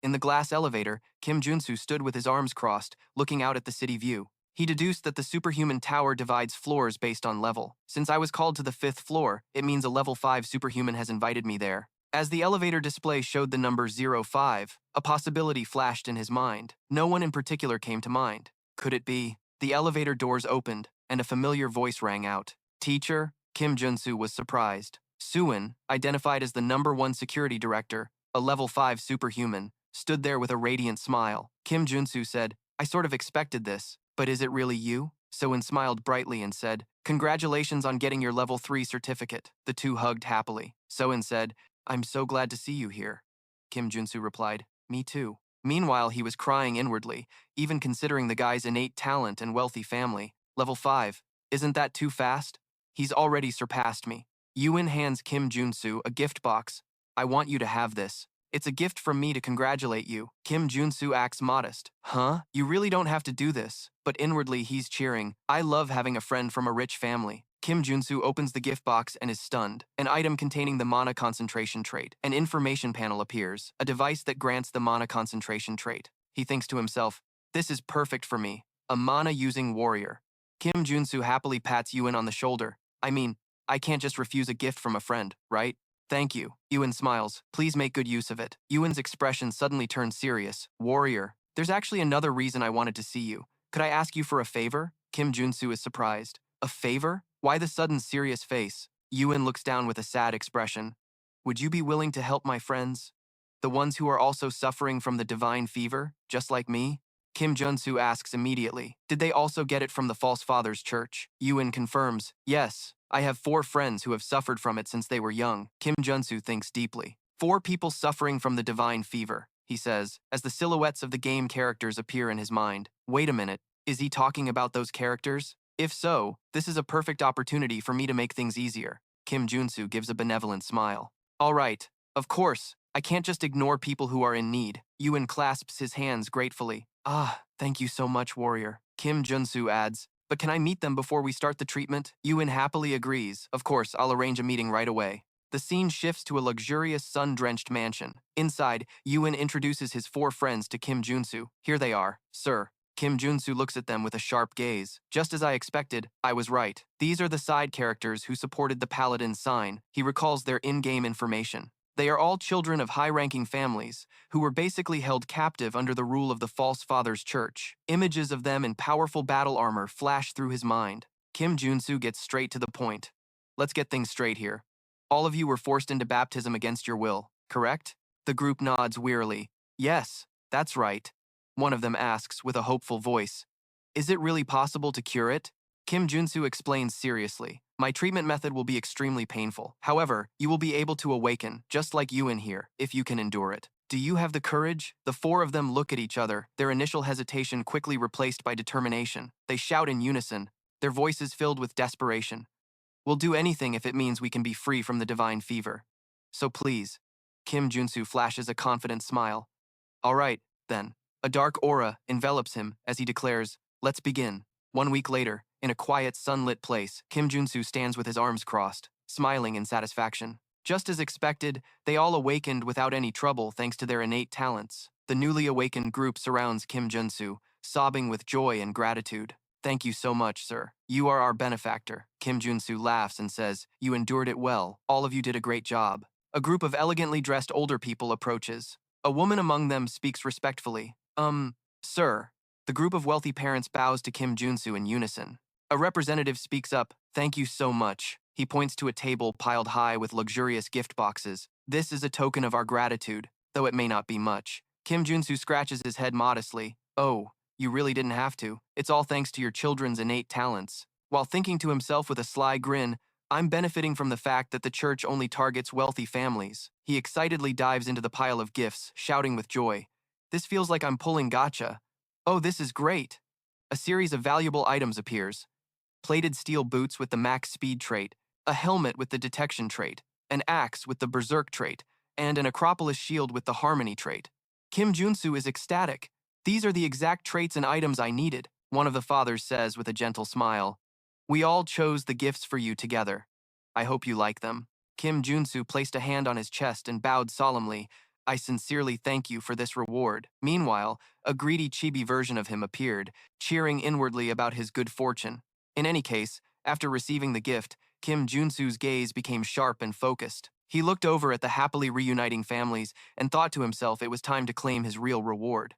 In the glass elevator, Kim Junsu stood with his arms crossed, looking out at the city view. He deduced that the superhuman tower divides floors based on level. Since I was called to the 5th floor, it means a level 5 superhuman has invited me there. As the elevator display showed the number 05, a possibility flashed in his mind. No one in particular came to mind. Could it be? The elevator doors opened, and a familiar voice rang out. Teacher? Kim Junsu was surprised. Suin, identified as the #1 security director, a level 5 superhuman, stood there with a radiant smile. Kim Junsu said, I sort of expected this, but is it really you? Suin smiled brightly and said, Congratulations on getting your level 3 certificate. The two hugged happily. Suin said, I'm so glad to see you here. Kim Junsu replied, Me too. Meanwhile, he was crying inwardly, even considering the guy's innate talent and wealthy family. Level 5. Isn't that too fast? He's already surpassed me. Yuin hands Kim Junsu a gift box. I want you to have this. It's a gift from me to congratulate you. Kim Junsu acts modest. Huh? You really don't have to do this. But inwardly, he's cheering. I love having a friend from a rich family. Kim Junsu opens the gift box and is stunned. An item containing the mana concentration trait. An information panel appears, a device that grants the mana concentration trait. He thinks to himself, this is perfect for me. A mana-using warrior. Kim Junsu happily pats Yuin on the shoulder. I mean, I can't just refuse a gift from a friend, right? Thank you. Yuin smiles. Please make good use of it. Yuin's expression suddenly turns serious. Warrior, there's actually another reason I wanted to see you. Could I ask you for a favor? Kim Junsu is surprised. A favor? Why the sudden serious face? Yuin looks down with a sad expression. Would you be willing to help my friends? The ones who are also suffering from the divine fever, just like me? Kim Junsu asks immediately. Did they also get it from the False Father's church? Yuin confirms. Yes. I have 4 friends who have suffered from it since they were young. Kim Junsu thinks deeply. 4 people suffering from the divine fever, he says, as the silhouettes of the game characters appear in his mind. Wait a minute, is he talking about those characters? If so, this is a perfect opportunity for me to make things easier. Kim Junsu gives a benevolent smile. All right, of course, I can't just ignore people who are in need. Yuin clasps his hands gratefully. Ah, thank you so much, warrior. Kim Junsu adds, but can I meet them before we start the treatment? Yuen happily agrees. Of course, I'll arrange a meeting right away. The scene shifts to a luxurious sun-drenched mansion. Inside, Yuen introduces his 4 friends to Kim Junsu. Here they are, sir. Kim Junsu looks at them with a sharp gaze. Just as I expected, I was right. These are the side characters who supported the Paladin sign. He recalls their in-game information. They are all children of high-ranking families, who were basically held captive under the rule of the False Father's Church. Images of them in powerful battle armor flash through his mind. Kim Junsu gets straight to the point. Let's get things straight here. All of you were forced into baptism against your will, correct? The group nods wearily. Yes, that's right. One of them asks with a hopeful voice. Is it really possible to cure it? Kim Junsu explains seriously. My treatment method will be extremely painful. However, you will be able to awaken, just like you in here, if you can endure it. Do you have the courage? The 4 of them look at each other, their initial hesitation quickly replaced by determination. They shout in unison, their voices filled with desperation. We'll do anything if it means we can be free from the divine fever. So please. Kim Junsu flashes a confident smile. All right, then. A dark aura envelops him as he declares, let's begin. 1 week later, in a quiet, sunlit place, Kim Junsu stands with his arms crossed, smiling in satisfaction. Just as expected, they all awakened without any trouble thanks to their innate talents. The newly awakened group surrounds Kim Junsu, sobbing with joy and gratitude. Thank you so much, sir. You are our benefactor. Kim Junsu laughs and says, you endured it well. All of you did a great job. A group of elegantly dressed older people approaches. A woman among them speaks respectfully. Sir. The group of wealthy parents bows to Kim Junsu in unison. A representative speaks up, thank you so much. He points to a table piled high with luxurious gift boxes. This is a token of our gratitude, though it may not be much. Kim Junsu scratches his head modestly. Oh, you really didn't have to. It's all thanks to your children's innate talents. While thinking to himself with a sly grin, I'm benefiting from the fact that the church only targets wealthy families. He excitedly dives into the pile of gifts, shouting with joy. This feels like I'm pulling Gacha. Oh, this is great. A series of valuable items appears. Plated steel boots with the max speed trait, a helmet with the detection trait, an axe with the berserk trait, and an Acropolis shield with the harmony trait. Kim Junsu is ecstatic. These are the exact traits and items I needed, one of the fathers says with a gentle smile. We all chose the gifts for you together. I hope you like them. Kim Junsu placed a hand on his chest and bowed solemnly. I sincerely thank you for this reward. Meanwhile, a greedy chibi version of him appeared, cheering inwardly about his good fortune. In any case, after receiving the gift, Kim Junsu's gaze became sharp and focused. He looked over at the happily reuniting families and thought to himself it was time to claim his real reward.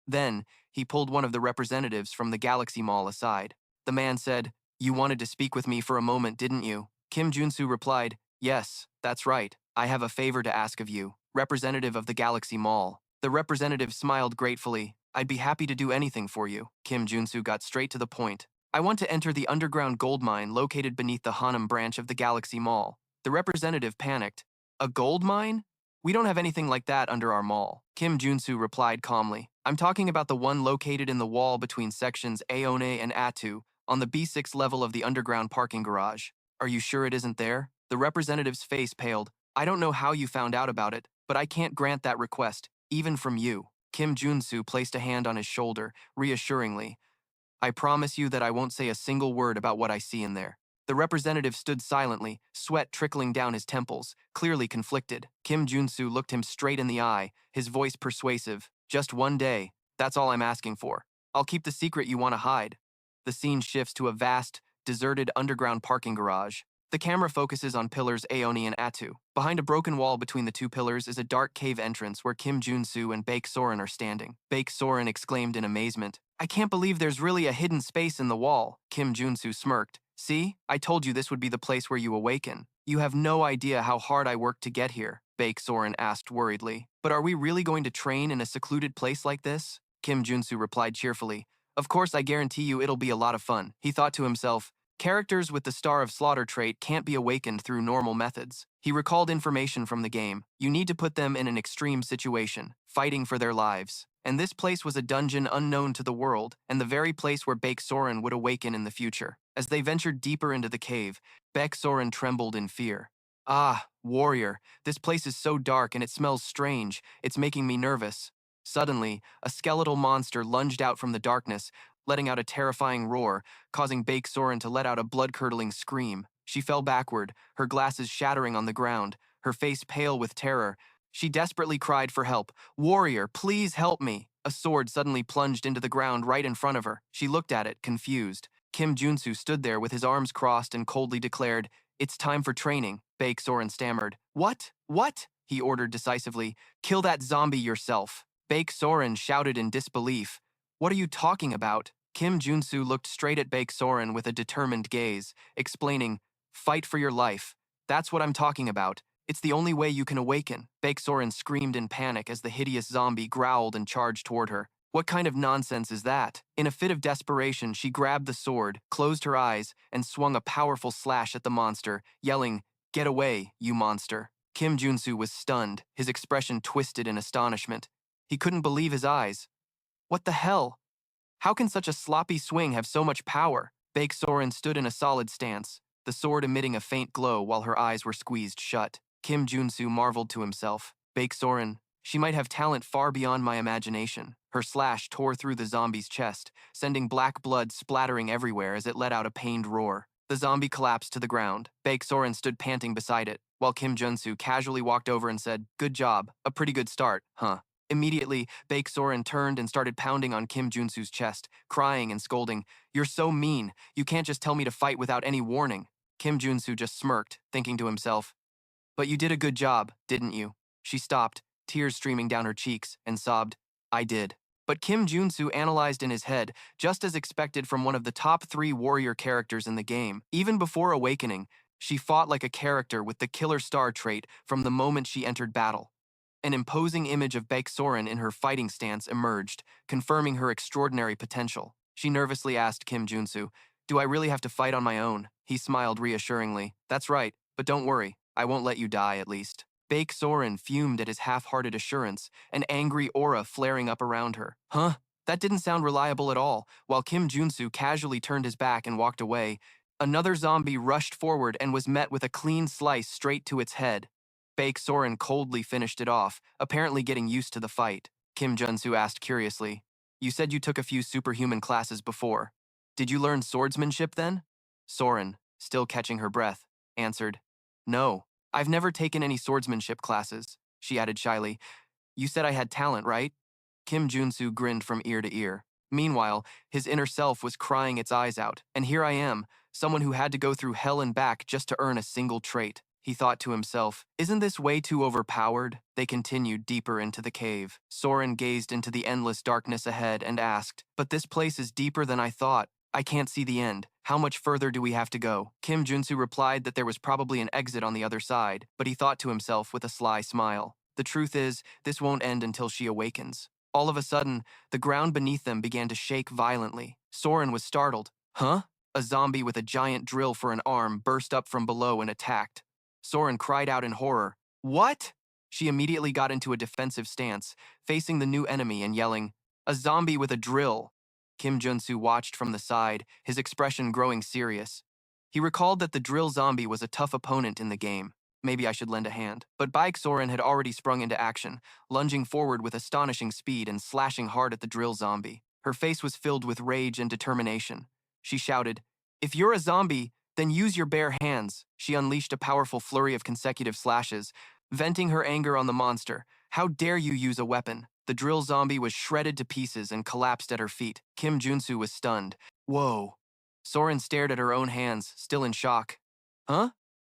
Then, he pulled one of the representatives from the Galaxy Mall aside. The man said, You wanted to speak with me for a moment, didn't you? Kim Junsu replied, Yes, that's right. I have a favor to ask of you, representative of the Galaxy Mall. The representative smiled gratefully. I'd be happy to do anything for you. Kim Junsu got straight to the point. I want to enter the underground gold mine located beneath the Hanam branch of the Galaxy Mall. The representative panicked. A gold mine? We don't have anything like that under our mall. Kim Junsu replied calmly. I'm talking about the one located in the wall between sections Aone and Atu, on the B6 level of the underground parking garage. Are you sure it isn't there? The representative's face paled. I don't know how you found out about it, but I can't grant that request, even from you. Kim Junsu placed a hand on his shoulder, reassuringly. I promise you that I won't say a single word about what I see in there. The representative stood silently, sweat trickling down his temples, clearly conflicted. Kim Junsu looked him straight in the eye, his voice persuasive. Just one day, that's all I'm asking for. I'll keep the secret you want to hide. The scene shifts to a vast, deserted underground parking garage. The camera focuses on pillars Aoni and Atu. Behind a broken wall between the two pillars is a dark cave entrance where Kim Junsu and Baek Soren are standing. Baek Soren exclaimed in amazement. I can't believe there's really a hidden space in the wall. Kim Junsu smirked. See, I told you this would be the place where you awaken. You have no idea how hard I worked to get here, Baek Soren asked worriedly. But are we really going to train in a secluded place like this? Kim Junsu replied cheerfully. Of course, I guarantee you it'll be a lot of fun. He thought to himself, characters with the Star of Slaughter trait can't be awakened through normal methods. He recalled information from the game. You need to put them in an extreme situation, fighting for their lives. And this place was a dungeon unknown to the world, and the very place where Baek Soren would awaken in the future. As they ventured deeper into the cave, Baek Soren trembled in fear. Ah, warrior, this place is so dark and it smells strange. It's making me nervous. Suddenly, a skeletal monster lunged out from the darkness, letting out a terrifying roar, causing Baek Soren to let out a blood-curdling scream. She fell backward, her glasses shattering on the ground, her face pale with terror. She desperately cried for help. "Warrior, please help me!" A sword suddenly plunged into the ground right in front of her. She looked at it, confused. Kim Junsu stood there with his arms crossed and coldly declared, "It's time for training," Baek Soren stammered. "What? What?" he ordered decisively. "Kill that zombie yourself." Baek Soren shouted in disbelief. "What are you talking about?" Kim Junsu looked straight at Baek Soren with a determined gaze, explaining, "Fight for your life. That's what I'm talking about. It's the only way you can awaken." Baek Soren screamed in panic as the hideous zombie growled and charged toward her. What kind of nonsense is that? In a fit of desperation, she grabbed the sword, closed her eyes, and swung a powerful slash at the monster, yelling, "Get away, you monster." Kim Junsu was stunned, his expression twisted in astonishment. He couldn't believe his eyes. What the hell? How can such a sloppy swing have so much power? Baek Soren stood in a solid stance, the sword emitting a faint glow while her eyes were squeezed shut. Kim Junsu marveled to himself. Baek Soren, she might have talent far beyond my imagination. Her slash tore through the zombie's chest, sending black blood splattering everywhere as it let out a pained roar. The zombie collapsed to the ground. Baek Soren stood panting beside it, while Kim Junsu casually walked over and said, "Good job, a pretty good start, huh?" Immediately, Baek Soren turned and started pounding on Kim Junsu's chest, crying and scolding, "You're so mean. You can't just tell me to fight without any warning." Kim Junsu just smirked, thinking to himself, "But you did a good job, didn't you?" She stopped, tears streaming down her cheeks, and sobbed, "I did." But Kim Junsu analyzed in his head, just as expected from one of the top 3 warrior characters in the game. Even before awakening, she fought like a character with the killer star trait from the moment she entered battle. An imposing image of Baek Soren in her fighting stance emerged, confirming her extraordinary potential. She nervously asked Kim Junsu, "Do I really have to fight on my own?" He smiled reassuringly. "That's right, but don't worry, I won't let you die at least." Baek Soren fumed at his half-hearted assurance, an angry aura flaring up around her. Huh? That didn't sound reliable at all. While Kim Junsu casually turned his back and walked away, another zombie rushed forward and was met with a clean slice straight to its head. Baek Soren coldly finished it off, apparently getting used to the fight. Kim Junsu asked curiously, "You said you took a few superhuman classes before. Did you learn swordsmanship then?" Soren, still catching her breath, answered, "No, I've never taken any swordsmanship classes," she added shyly. "You said I had talent, right?" Kim Junsu grinned from ear to ear. Meanwhile, his inner self was crying its eyes out, and here I am, someone who had to go through hell and back just to earn a single trait. He thought to himself, "Isn't this way too overpowered?" They continued deeper into the cave. Soren gazed into the endless darkness ahead and asked, "But this place is deeper than I thought. I can't see the end. How much further do we have to go?" Kim Junsu replied that there was probably an exit on the other side, but he thought to himself with a sly smile, "The truth is, this won't end until she awakens." All of a sudden, the ground beneath them began to shake violently. Soren was startled. Huh? A zombie with a giant drill for an arm burst up from below and attacked. Soren cried out in horror. "What?" She immediately got into a defensive stance, facing the new enemy and yelling, "A zombie with a drill." Kim Junsu watched from the side, his expression growing serious. He recalled that the drill zombie was a tough opponent in the game. Maybe I should lend a hand. But Baek Soren had already sprung into action, lunging forward with astonishing speed and slashing hard at the drill zombie. Her face was filled with rage and determination. She shouted, "If you're a zombie, then use your bare hands." She unleashed a powerful flurry of consecutive slashes, venting her anger on the monster. "How dare you use a weapon?" The drill zombie was shredded to pieces and collapsed at her feet. Kim Junsu was stunned. Whoa. Soren stared at her own hands, still in shock. Huh?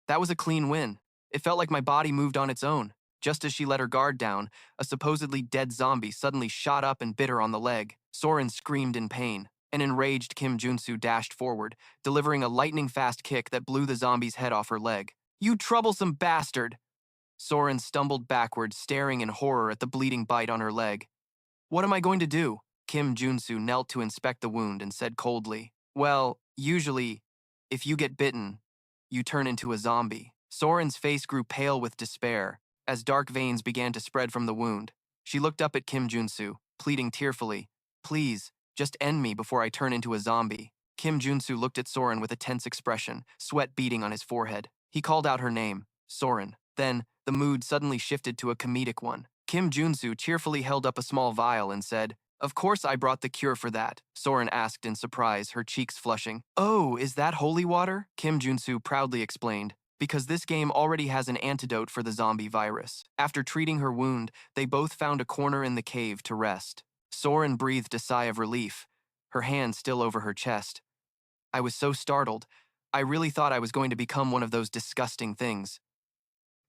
That was a clean win. It felt like my body moved on its own. Just as she let her guard down, a supposedly dead zombie suddenly shot up and bit her on the leg. Soren screamed in pain. An enraged Kim Junsu dashed forward, delivering a lightning-fast kick that blew the zombie's head off her leg. "You troublesome bastard!" Soren stumbled backwards, staring in horror at the bleeding bite on her leg. "What am I going to do?" Kim Junsu knelt to inspect the wound and said coldly, "Well, usually, if you get bitten, you turn into a zombie." Soren's face grew pale with despair as dark veins began to spread from the wound. She looked up at Kim Junsu, pleading tearfully, "Please, just end me before I turn into a zombie." Kim Junsu looked at Soren with a tense expression, sweat beading on his forehead. He called out her name, Soren. Then, the mood suddenly shifted to a comedic one. Kim Junsu cheerfully held up a small vial and said, Of course I brought the cure for that, Soren asked in surprise, her cheeks flushing. Oh, is that holy water? Kim Junsu proudly explained. Because this game already has an antidote for the zombie virus. After treating her wound, they both found a corner in the cave to rest. Soren breathed a sigh of relief, her hand still over her chest. I was so startled. I really thought I was going to become one of those disgusting things.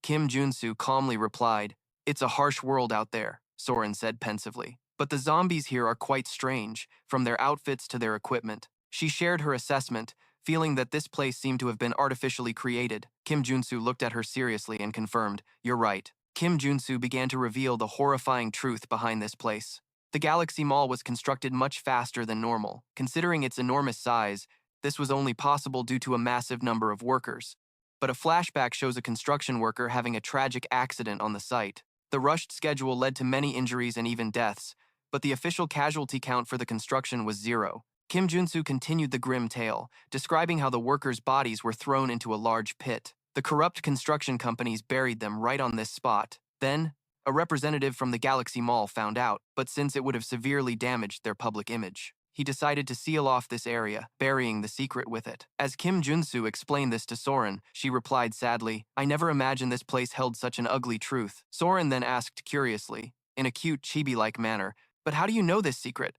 Kim Junsu calmly replied, It's a harsh world out there, Soren said pensively. But the zombies here are quite strange, from their outfits to their equipment. She shared her assessment, feeling that this place seemed to have been artificially created. Kim Junsu looked at her seriously and confirmed, You're right. Kim Junsu began to reveal the horrifying truth behind this place. The Galaxy Mall was constructed much faster than normal. Considering its enormous size, this was only possible due to a massive number of workers. But a flashback shows a construction worker having a tragic accident on the site. The rushed schedule led to many injuries and even deaths, but the official casualty count for the construction was 0. Kim Junsu continued the grim tale, describing how the workers' bodies were thrown into a large pit. The corrupt construction companies buried them right on this spot. Then, a representative from the Galaxy Mall found out, but since it would have severely damaged their public image, he decided to seal off this area, burying the secret with it. As Kim Junsu explained this to Soren, she replied sadly, I never imagined this place held such an ugly truth. Soren then asked curiously, in a cute chibi-like manner, But how do you know this secret?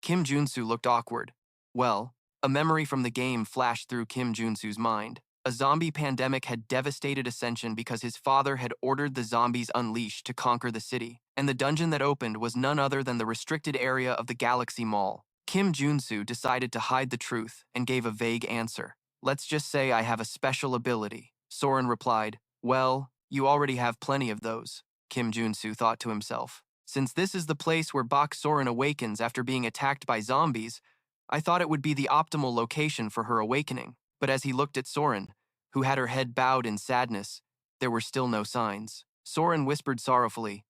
Kim Junsu looked awkward. Well, a memory from the game flashed through Kim Junsu's mind. A zombie pandemic had devastated Ascension because his father had ordered the zombies unleashed to conquer the city, and the dungeon that opened was none other than the restricted area of the Galaxy Mall. Kim Junsu decided to hide the truth and gave a vague answer. Let's just say I have a special ability. Soren replied, Well, you already have plenty of those. Kim Junsu thought to himself. Since this is the place where Bak Soren awakens after being attacked by zombies, I thought it would be the optimal location for her awakening. But as he looked at Soren, who had her head bowed in sadness, there were still no signs. Soren whispered sorrowfully,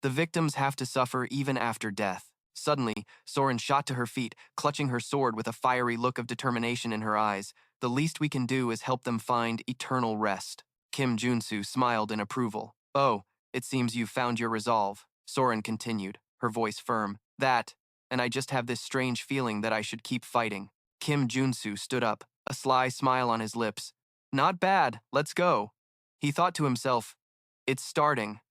The victims have to suffer even after death. Suddenly, Soren shot to her feet, clutching her sword with a fiery look of determination in her eyes. The least we can do is help them find eternal rest. Kim Junsu smiled in approval. Oh, it seems you've found your resolve. Soren continued, her voice firm. That, and I just have this strange feeling that I should keep fighting. Kim Junsu stood up, a sly smile on his lips. Not bad, let's go. He thought to himself, It's starting.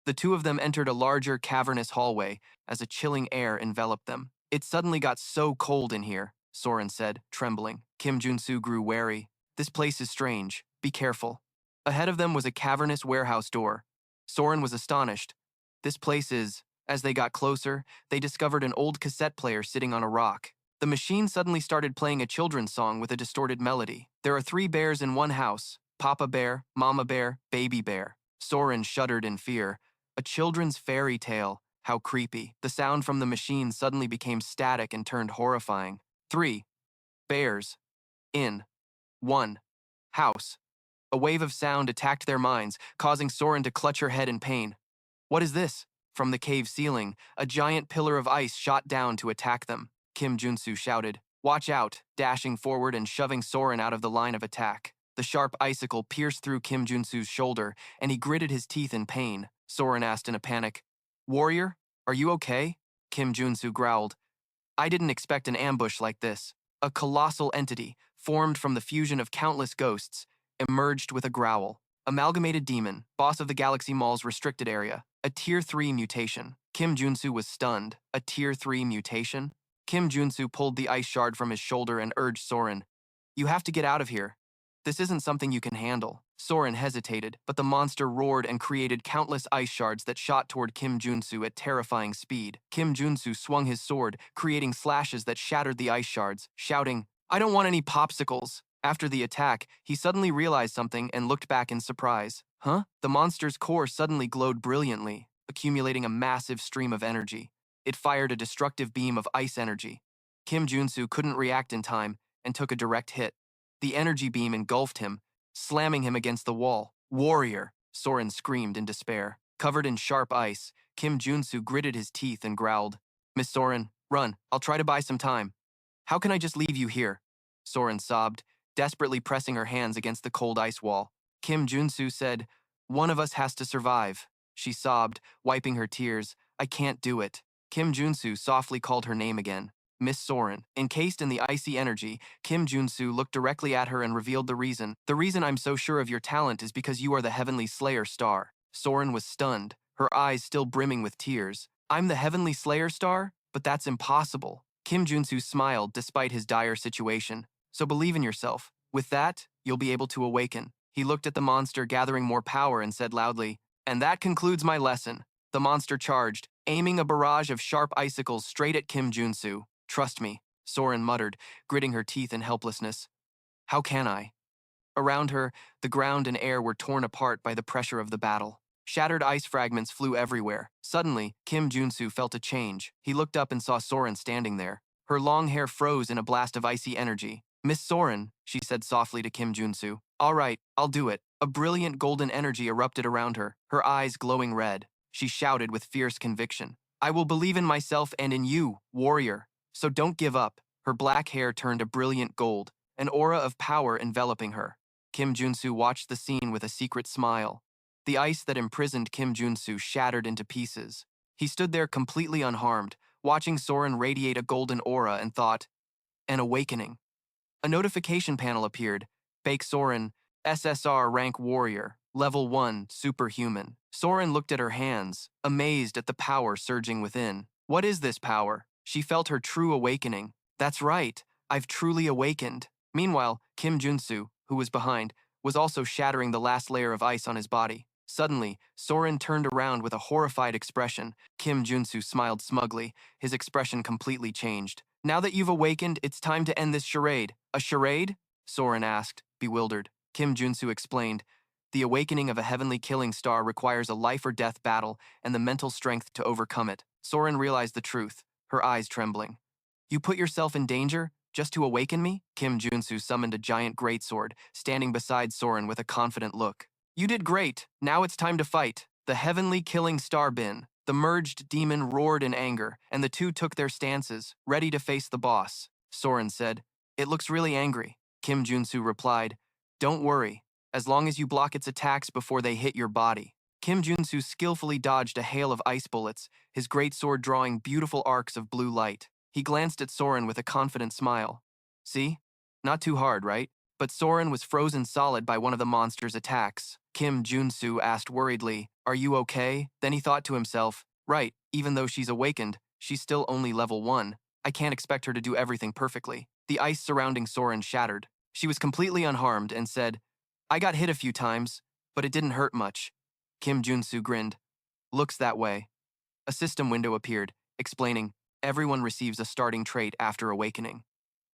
The two of them entered a larger cavernous hallway as a chilling air enveloped them. It suddenly got so cold in here, Soren said, trembling. Kim Junsu grew wary. This place is strange. Be careful. Ahead of them was a cavernous warehouse door. Soren was astonished. This place is... As they got closer, they discovered an old cassette player sitting on a rock. The machine suddenly started playing a children's song with a distorted melody. There are 3 bears in one house. Papa Bear, Mama Bear, Baby Bear. Soren shuddered in fear. A children's fairy tale. How creepy. The sound from the machine suddenly became static and turned horrifying. 3 bears. In. 1 house. A wave of sound attacked their minds, causing Soren to clutch her head in pain. What is this? From the cave ceiling, a giant pillar of ice shot down to attack them. Kim Junsu shouted, Watch out, dashing forward and shoving Soren out of the line of attack. The sharp icicle pierced through Kim Junsu's shoulder, and he gritted his teeth in pain. Soren asked in a panic, Warrior, are you okay? Kim Junsu growled, I didn't expect an ambush like this. A colossal entity, formed from the fusion of countless ghosts, emerged with a growl. Amalgamated Demon, boss of the Galaxy Mall's restricted area. A Tier 3 mutation. Kim Junsu was stunned. A Tier 3 mutation? Kim Junsu pulled the ice shard from his shoulder and urged Soren, You have to get out of here. This isn't something you can handle. Soren hesitated, but the monster roared and created countless ice shards that shot toward Kim Junsu at terrifying speed. Kim Junsu swung his sword, creating slashes that shattered the ice shards, shouting, I don't want any popsicles. After the attack, he suddenly realized something and looked back in surprise. Huh? The monster's core suddenly glowed brilliantly, accumulating a massive stream of energy. It fired a destructive beam of ice energy. Kim Junsu couldn't react in time and took a direct hit. The energy beam engulfed him, slamming him against the wall. Warrior! Soren screamed in despair. Covered in sharp ice, Kim Junsu gritted his teeth and growled, Miss Soren, run. I'll try to buy some time. How can I just leave you here? Soren sobbed, desperately pressing her hands against the cold ice wall. Kim Junsu said, One of us has to survive. She sobbed, wiping her tears. I can't do it. Kim Junsu softly called her name again. Miss Soren. Encased in the icy energy, Kim Junsu looked directly at her and revealed the reason. The reason I'm so sure of your talent is because you are the Heavenly Slayer star. Soren was stunned, her eyes still brimming with tears. I'm the Heavenly Slayer star? But that's impossible. Kim Junsu smiled despite his dire situation. So believe in yourself. With that, you'll be able to awaken. He looked at the monster gathering more power and said loudly, "And that concludes my lesson." The monster charged, aiming a barrage of sharp icicles straight at Kim Junsu. Trust me, Soren muttered, gritting her teeth in helplessness. How can I? Around her, the ground and air were torn apart by the pressure of the battle. Shattered ice fragments flew everywhere. Suddenly, Kim Junsu felt a change. He looked up and saw Soren standing there. Her long hair froze in a blast of icy energy. Miss Soren, she said softly to Kim Junsu. All right, I'll do it. A brilliant golden energy erupted around her, her eyes glowing red. She shouted with fierce conviction. I will believe in myself and in you, warrior. So don't give up. Her black hair turned a brilliant gold, an aura of power enveloping her. Kim Junsu watched the scene with a secret smile. The ice that imprisoned Kim Junsu shattered into pieces. He stood there completely unharmed, watching Soren radiate a golden aura and thought, an awakening. A notification panel appeared. Bake Soren, SSR rank warrior, level 1, superhuman. Soren looked at her hands, amazed at the power surging within. What is this power? She felt her true awakening. That's right, I've truly awakened. Meanwhile, Kim Junsu, who was behind, was also shattering the last layer of ice on his body. Suddenly, Soren turned around with a horrified expression. Kim Junsu smiled smugly, his expression completely changed. Now that you've awakened, it's time to end this charade. A charade? Soren asked, bewildered. Kim Junsu explained, the awakening of a heavenly killing star requires a life or death battle and the mental strength to overcome it. Soren realized the truth, her eyes trembling. You put yourself in danger just to awaken me? Kim Junsu summoned a giant greatsword, standing beside Soren with a confident look. You did great. Now it's time to fight. The heavenly killing star bin. The merged demon roared in anger, and the two took their stances, ready to face the boss. Soren said, It looks really angry. Kim Junsu replied, Don't worry, as long as you block its attacks before they hit your body. Kim Junsu skillfully dodged a hail of ice bullets, his greatsword drawing beautiful arcs of blue light. He glanced at Soren with a confident smile. See? Not too hard, right? But Soren was frozen solid by one of the monster's attacks. Kim Junsu asked worriedly, Are you okay? Then he thought to himself, Right, even though she's awakened, she's still only level 1. I can't expect her to do everything perfectly. The ice surrounding Soren shattered. She was completely unharmed and said, I got hit a few times, but it didn't hurt much. Kim Junsu grinned. Looks that way. A system window appeared, explaining, Everyone receives a starting trait after awakening.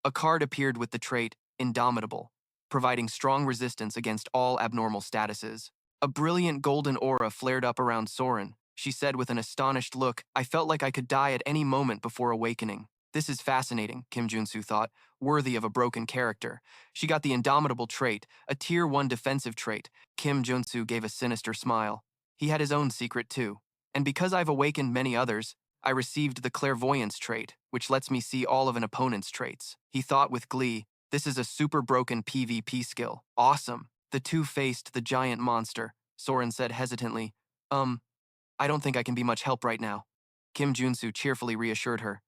A card appeared with the trait, Indomitable, providing strong resistance against all abnormal statuses. A brilliant golden aura flared up around Soren. She said with an astonished look, I felt like I could die at any moment before awakening. This is fascinating, Kim Junsu thought, worthy of a broken character. She got the Indomitable trait, a Tier 1 defensive trait. Kim Junsu gave a sinister smile. He had his own secret too. And because I've awakened many others, I received the Clairvoyance trait, which lets me see all of an opponent's traits. He thought with glee, this is a super broken PvP skill. Awesome. The two faced the giant monster. Soren said hesitantly, I don't think I can be much help right now. Kim Junsu cheerfully reassured her.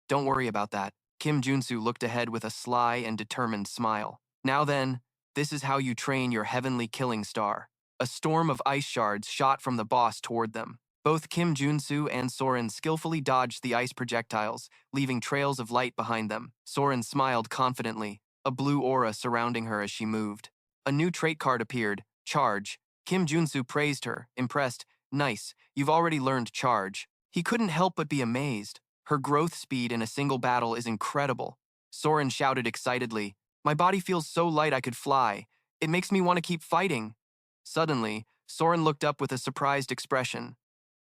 Don't worry about that. Kim Junsu looked ahead with a sly and determined smile. Now then, this is how you train your heavenly killing star. A storm of ice shards shot from the boss toward them. Both Kim Junsu and Soren skillfully dodged the ice projectiles, leaving trails of light behind them. Soren smiled confidently, a blue aura surrounding her as she moved. A new trait card appeared, Charge. Kim Junsu praised her, impressed. Nice, you've already learned Charge. He couldn't help but be amazed. Her growth speed in a single battle is incredible. Soren shouted excitedly, My body feels so light I could fly. It makes me want to keep fighting. Suddenly, Soren looked up with a surprised expression.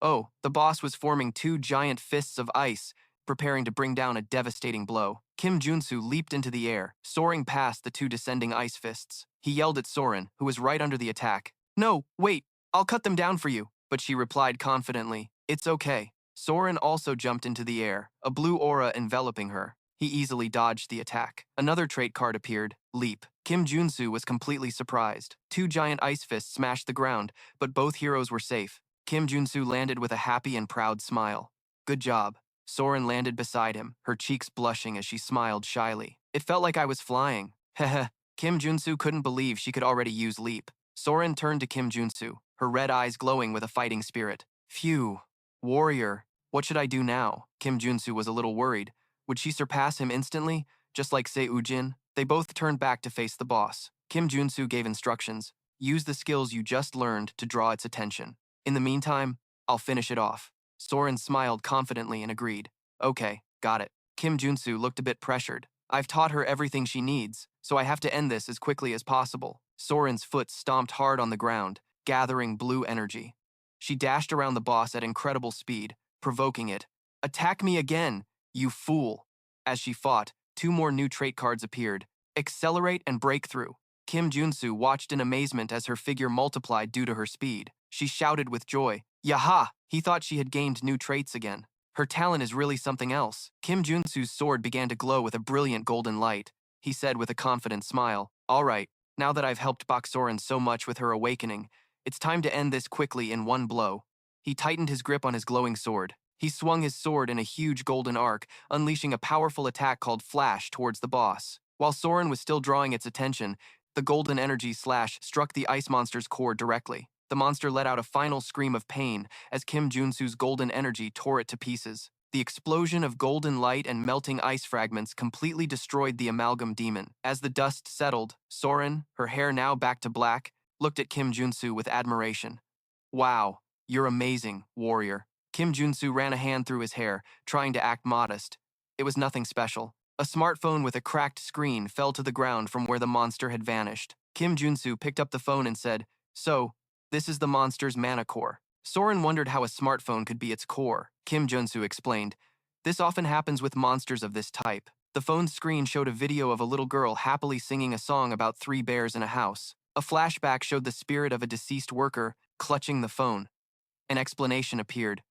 Oh, the boss was forming two giant fists of ice, preparing to bring down a devastating blow. Kim Junsu leaped into the air, soaring past the two descending ice fists. He yelled at Soren, who was right under the attack. No, wait, I'll cut them down for you. But she replied confidently, It's okay. Soren also jumped into the air, a blue aura enveloping her. He easily dodged the attack. Another trait card appeared, Leap. Kim Junsu was completely surprised. Two giant ice fists smashed the ground, but both heroes were safe. Kim Junsu landed with a happy and proud smile. Good job. Soren landed beside him, her cheeks blushing as she smiled shyly. It felt like I was flying. Heh. Kim Junsu couldn't believe she could already use leap. Soren turned to Kim Junsu, her red eyes glowing with a fighting spirit. Phew. Warrior. What should I do now? Kim Junsu was a little worried. Would she surpass him instantly, just like Se-Ujin? They both turned back to face the boss. Kim Junsu gave instructions. Use the skills you just learned to draw its attention. In the meantime, I'll finish it off. Soren smiled confidently and agreed. Okay, got it. Kim Junsu looked a bit pressured. I've taught her everything she needs, so I have to end this as quickly as possible. Soren's foot stomped hard on the ground, gathering blue energy. She dashed around the boss at incredible speed, provoking it. Attack me again, you fool! As she fought, 2 more new trait cards appeared. Accelerate and Breakthrough. Kim Junsu watched in amazement as her figure multiplied due to her speed. She shouted with joy. Yaha! He thought she had gained new traits again. Her talent is really something else. Kim Junsu's sword began to glow with a brilliant golden light. He said with a confident smile, all right, now that I've helped Bak Soren so much with her awakening, it's time to end this quickly in one blow. He tightened his grip on his glowing sword. He swung his sword in a huge golden arc, unleashing a powerful attack called Flash towards the boss. While Soren was still drawing its attention, the golden energy slash struck the ice monster's core directly. The monster let out a final scream of pain as Kim Junsu's golden energy tore it to pieces. The explosion of golden light and melting ice fragments completely destroyed the amalgam demon. As the dust settled, Soren, her hair now back to black, looked at Kim Junsu with admiration. Wow, you're amazing, warrior. Kim Junsu ran a hand through his hair, trying to act modest. It was nothing special. A smartphone with a cracked screen fell to the ground from where the monster had vanished. Kim Junsu picked up the phone and said, So, this is the monster's mana core. Soren wondered how a smartphone could be its core. Kim Junsu explained, This often happens with monsters of this type. The phone's screen showed a video of a little girl happily singing a song about 3 bears in a house. A flashback showed the spirit of a deceased worker clutching the phone. An explanation appeared.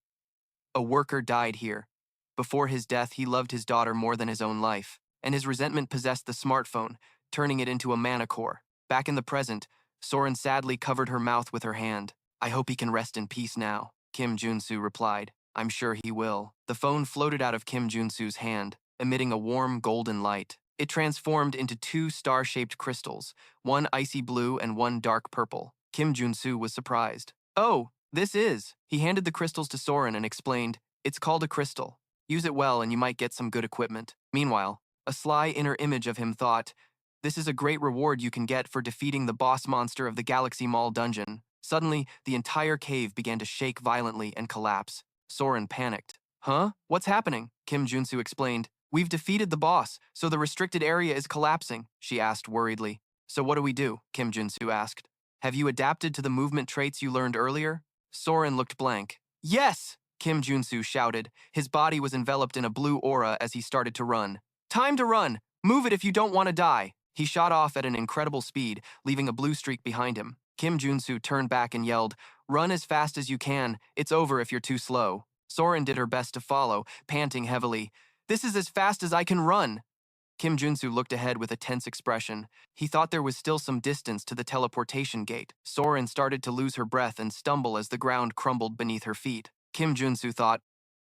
A worker died here. Before his death, he loved his daughter more than his own life, and his resentment possessed the smartphone, turning it into a mana core. Back in the present, Soren sadly covered her mouth with her hand. I hope he can rest in peace now, Kim Junsu replied. I'm sure he will. The phone floated out of Kim Junsu's hand, emitting a warm golden light. It transformed into 2 star-shaped crystals, one icy blue and one dark purple. Kim Junsu was surprised. Oh, this is. He handed the crystals to Soren and explained, It's called a crystal. Use it well and you might get some good equipment. Meanwhile, a sly inner image of him thought, This is a great reward you can get for defeating the boss monster of the Galaxy Mall dungeon. Suddenly, the entire cave began to shake violently and collapse. Soren panicked. Huh? What's happening? Kim Junsu explained. We've defeated the boss, so the restricted area is collapsing, she asked worriedly. So what do we do? Kim Junsu asked. Have you adapted to the movement traits you learned earlier? Soren looked blank. Yes! Kim Junsu shouted. His body was enveloped in a blue aura as he started to run. Time to run! Move it if you don't want to die! He shot off at an incredible speed, leaving a blue streak behind him. Kim Junsu turned back and yelled, Run as fast as you can. It's over if you're too slow. Soren did her best to follow, panting heavily. This is as fast as I can run. Kim Junsu looked ahead with a tense expression. He thought there was still some distance to the teleportation gate. Soren started to lose her breath and stumble as the ground crumbled beneath her feet. Kim Junsu thought,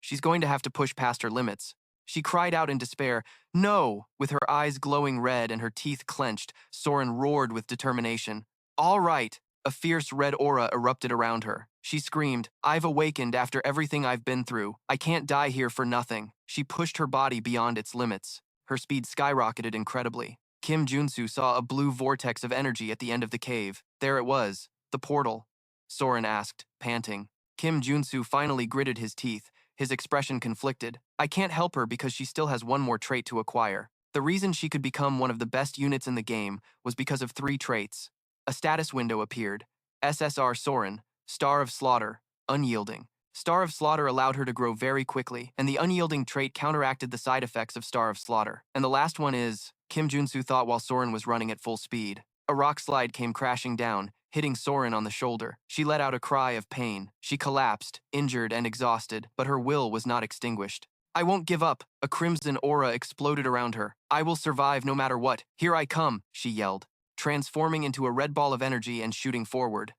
She's going to have to push past her limits. She cried out in despair, No! With her eyes glowing red and her teeth clenched, Soren roared with determination. All right! A fierce red aura erupted around her. She screamed, I've awakened after everything I've been through. I can't die here for nothing. She pushed her body beyond its limits. Her speed skyrocketed incredibly. Kim Junsu saw a blue vortex of energy at the end of the cave. There it was, the portal. Soren asked, panting. Kim Junsu finally gritted his teeth, his expression conflicted. I can't help her because she still has one more trait to acquire. The reason she could become one of the best units in the game was because of 3 traits. A status window appeared. SSR Soren, Star of Slaughter, Unyielding. Star of Slaughter allowed her to grow very quickly, and the unyielding trait counteracted the side effects of Star of Slaughter. And the last one is, Kim Junsu thought while Soren was running at full speed. A rock slide came crashing down, hitting Soren on the shoulder. She let out a cry of pain. She collapsed, injured and exhausted, but her will was not extinguished. I won't give up. A crimson aura exploded around her. I will survive no matter what. Here I come, she yelled, transforming into a red ball of energy and shooting forward.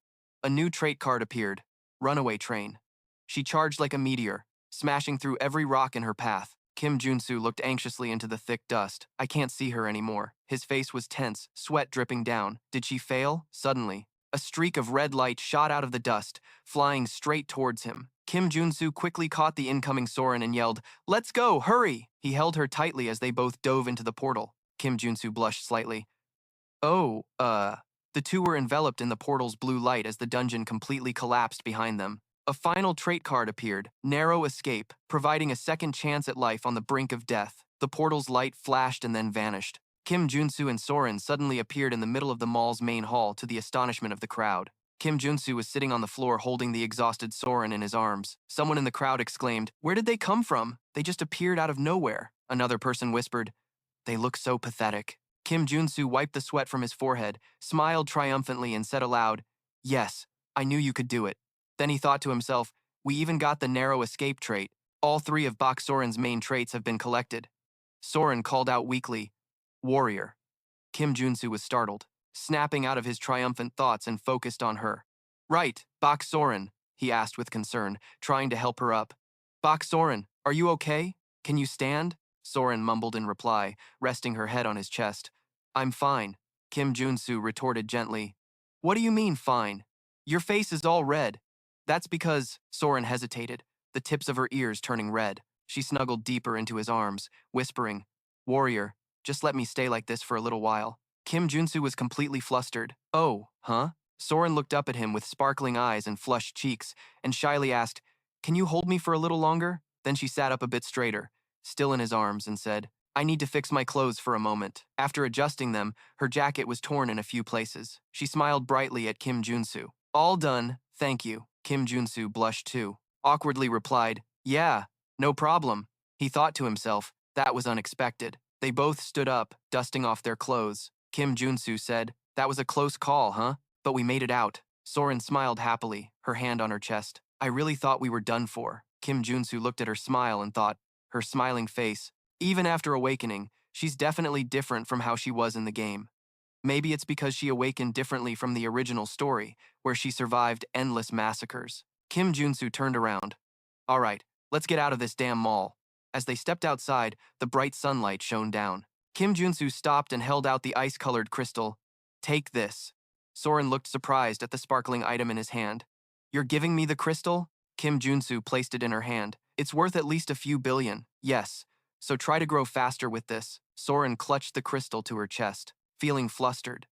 A new trait card appeared, Runaway Train. She charged like a meteor, smashing through every rock in her path. Kim Junsu looked anxiously into the thick dust. I can't see her anymore. His face was tense, sweat dripping down. Did she fail? Suddenly, a streak of red light shot out of the dust, flying straight towards him. Kim Junsu quickly caught the incoming Soren and yelled, "Let's go, hurry!" He held her tightly as they both dove into the portal. Kim Junsu blushed slightly. Oh, The two were enveloped in the portal's blue light as the dungeon completely collapsed behind them. A final trait card appeared, Narrow Escape, providing a second chance at life on the brink of death. The portal's light flashed and then vanished. Kim Junsu and Soren suddenly appeared in the middle of the mall's main hall to the astonishment of the crowd. Kim Junsu was sitting on the floor holding the exhausted Soren in his arms. Someone in the crowd exclaimed, "Where did they come from? They just appeared out of nowhere." Another person whispered, "They look so pathetic." Kim Junsu wiped the sweat from his forehead, smiled triumphantly and said aloud, "Yes, I knew you could do it." Then he thought to himself, "We even got the narrow escape trait. All three of Bak Soren's main traits have been collected." Soren called out weakly, "Warrior." Kim Junsu was startled, snapping out of his triumphant thoughts and focused on her. "Right, Bak Soren," he asked with concern, trying to help her up. "Bak Soren, are you okay? Can you stand?" Soren mumbled in reply, resting her head on his chest. "I'm fine," Kim Junsu retorted gently. "What do you mean, fine? Your face is all red." "That's because," Soren hesitated, the tips of her ears turning red. She snuggled deeper into his arms, whispering, "Warrior, just let me stay like this for a little while." Kim Junsu was completely flustered. "Oh, huh?" Soren looked up at him with sparkling eyes and flushed cheeks, and shyly asked, "Can you hold me for a little longer?" Then she sat up a bit straighter, still in his arms, and said, "I need to fix my clothes for a moment." After adjusting them, her jacket was torn in a few places. She smiled brightly at Kim Junsu. "All done, thank you." Kim Junsu blushed too, awkwardly replied, "Yeah, no problem." He thought to himself, that was unexpected. They both stood up, dusting off their clothes. Kim Junsu said, "That was a close call, huh? But we made it out." Soren smiled happily, her hand on her chest. "I really thought we were done for." Kim Junsu looked at her smile and thought, her smiling face, even after awakening, she's definitely different from how she was in the game. Maybe it's because she awakened differently from the original story, where she survived endless massacres. Kim Junsu turned around. "All right, let's get out of this damn mall." As they stepped outside, the bright sunlight shone down. Kim Junsu stopped and held out the ice-colored crystal. "Take this." Soren looked surprised at the sparkling item in his hand. "You're giving me the crystal?" Kim Junsu placed it in her hand. "It's worth at least a few billion." "Yes, so try to grow faster with this." Soren clutched the crystal to her chest, feeling flustered.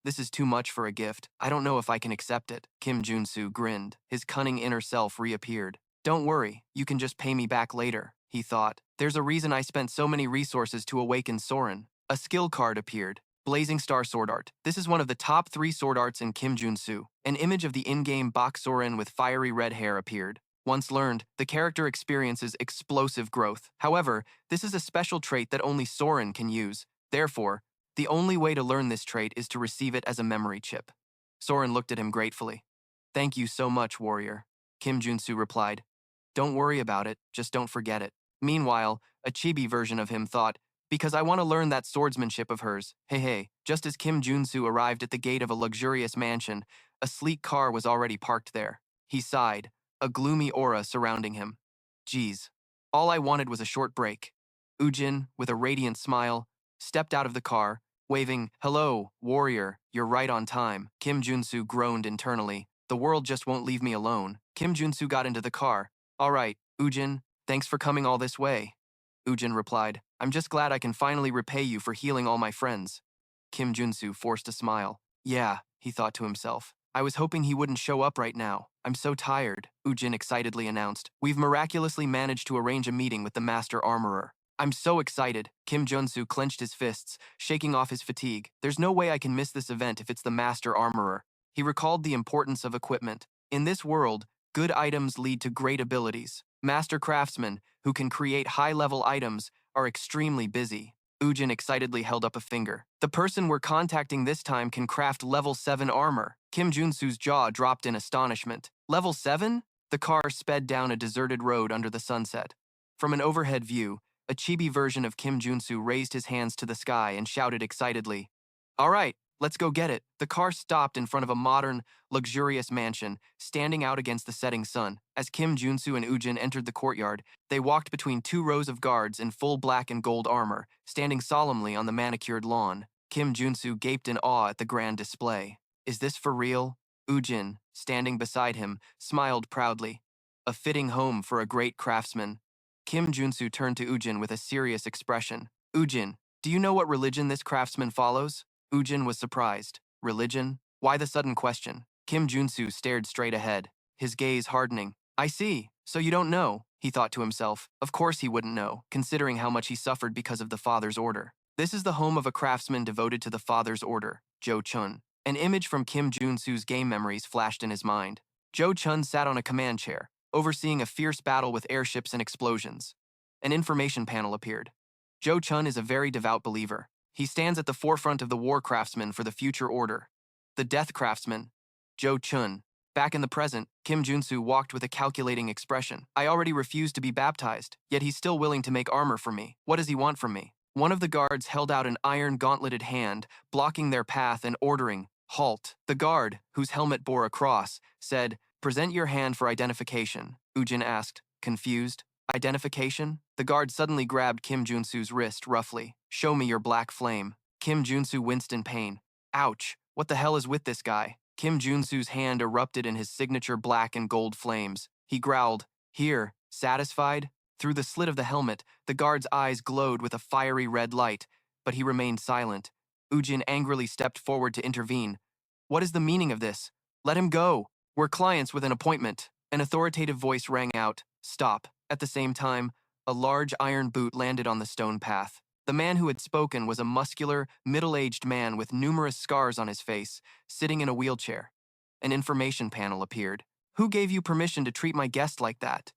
This is too much for a gift. I don't know if I can accept it." Kim Junsu grinned. His cunning inner self reappeared. "Don't worry, you can just pay me back later," he thought. "There's a reason I spent so many resources to awaken Soren." A skill card appeared. Blazing Star Sword Art. This is one of the top 3 sword arts in Kim Junsu. An image of the in-game Bak Soren with fiery red hair appeared. Once learned, the character experiences explosive growth. However, this is a special trait that only Soren can use. Therefore, the only way to learn this trait is to receive it as a memory chip. Soren looked at him gratefully. "Thank you so much, warrior." Kim Junsu replied. "Don't worry about it, just don't forget it." Meanwhile, a chibi version of him thought, "Because I want to learn that swordsmanship of hers." Hey. Just as Kim Junsu arrived at the gate of a luxurious mansion, a sleek car was already parked there. He sighed, a gloomy aura surrounding him. "Geez, all I wanted was a short break." Ujin, with a radiant smile, stepped out of the car, waving, "Hello, warrior, you're right on time." Kim Junsu groaned internally. The world just won't leave me alone. Kim Junsu got into the car. "All right, Ujin, thanks for coming all this way." Ujin replied, "I'm just glad I can finally repay you for healing all my friends." Kim Junsu forced a smile. "Yeah," he thought to himself. "I was hoping he wouldn't show up right now. I'm so tired," Ujin excitedly announced. "We've miraculously managed to arrange a meeting with the Master Armorer." "I'm so excited." Kim Junsu clenched his fists, shaking off his fatigue. "There's no way I can miss this event if it's the Master Armorer." He recalled the importance of equipment. In this world, good items lead to great abilities. Master craftsmen, who can create high-level items, are extremely busy. Ujin excitedly held up a finger. "The person we're contacting this time can craft level 7 armor." Kim Junsu's jaw dropped in astonishment. "Level 7? The car sped down a deserted road under the sunset. From an overhead view, a chibi version of Kim Junsu raised his hands to the sky and shouted excitedly, "All right, Let's go get it. The car stopped in front of a modern, luxurious mansion, standing out against the setting sun. As Kim Junsu and Ujin entered the courtyard, they walked between two rows of guards in full black and gold armor, standing solemnly on the manicured lawn. Kim Junsu gaped in awe at the grand display. Is this for real? Ujin, standing beside him, smiled proudly. A fitting home for a great craftsman. Kim Junsu turned to Ujin with a serious expression. Ujin, do you know what religion this craftsman follows? Ujin was surprised. Religion? Why the sudden question? Kim Junsu stared straight ahead, his gaze hardening. I see. So you don't know, he thought to himself. Of course he wouldn't know, considering how much he suffered because of the father's order. This is the home of a craftsman devoted to the father's order, Jo Chun. An image from Kim Junsu's game memories flashed in his mind. Jo Chun sat on a command chair, overseeing a fierce battle with airships and explosions. An information panel appeared. Jo Chun is a very devout believer. He stands at the forefront of the war craftsmen for the future order. The death craftsman, Jo Chun. Back in the present, Kim Junsu walked with a calculating expression. I already refused to be baptized, yet he's still willing to make armor for me. What does he want from me? One of the guards held out an iron gauntleted hand, blocking their path and ordering, halt. The guard, whose helmet bore a cross, said, present your hand for identification. Ujin asked, confused. Identification? The guard suddenly grabbed Kim Junsu's wrist roughly. Show me your black flame. Kim Junsu winced in pain. Ouch, what the hell is with this guy? Kim Junsu's hand erupted in his signature black and gold flames. He growled, here, satisfied? Through the slit of the helmet, the guard's eyes glowed with a fiery red light, but he remained silent. Ujin angrily stepped forward to intervene. What is the meaning of this? Let him go. We're clients with an appointment. An authoritative voice rang out, stop. At the same time, a large iron boot landed on the stone path. The man who had spoken was a muscular, middle-aged man with numerous scars on his face, sitting in a wheelchair. An information panel appeared. Who gave you permission to treat my guest like that?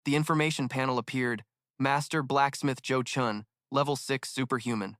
The information panel appeared. Master Blacksmith Jo Chun, level 6 superhuman.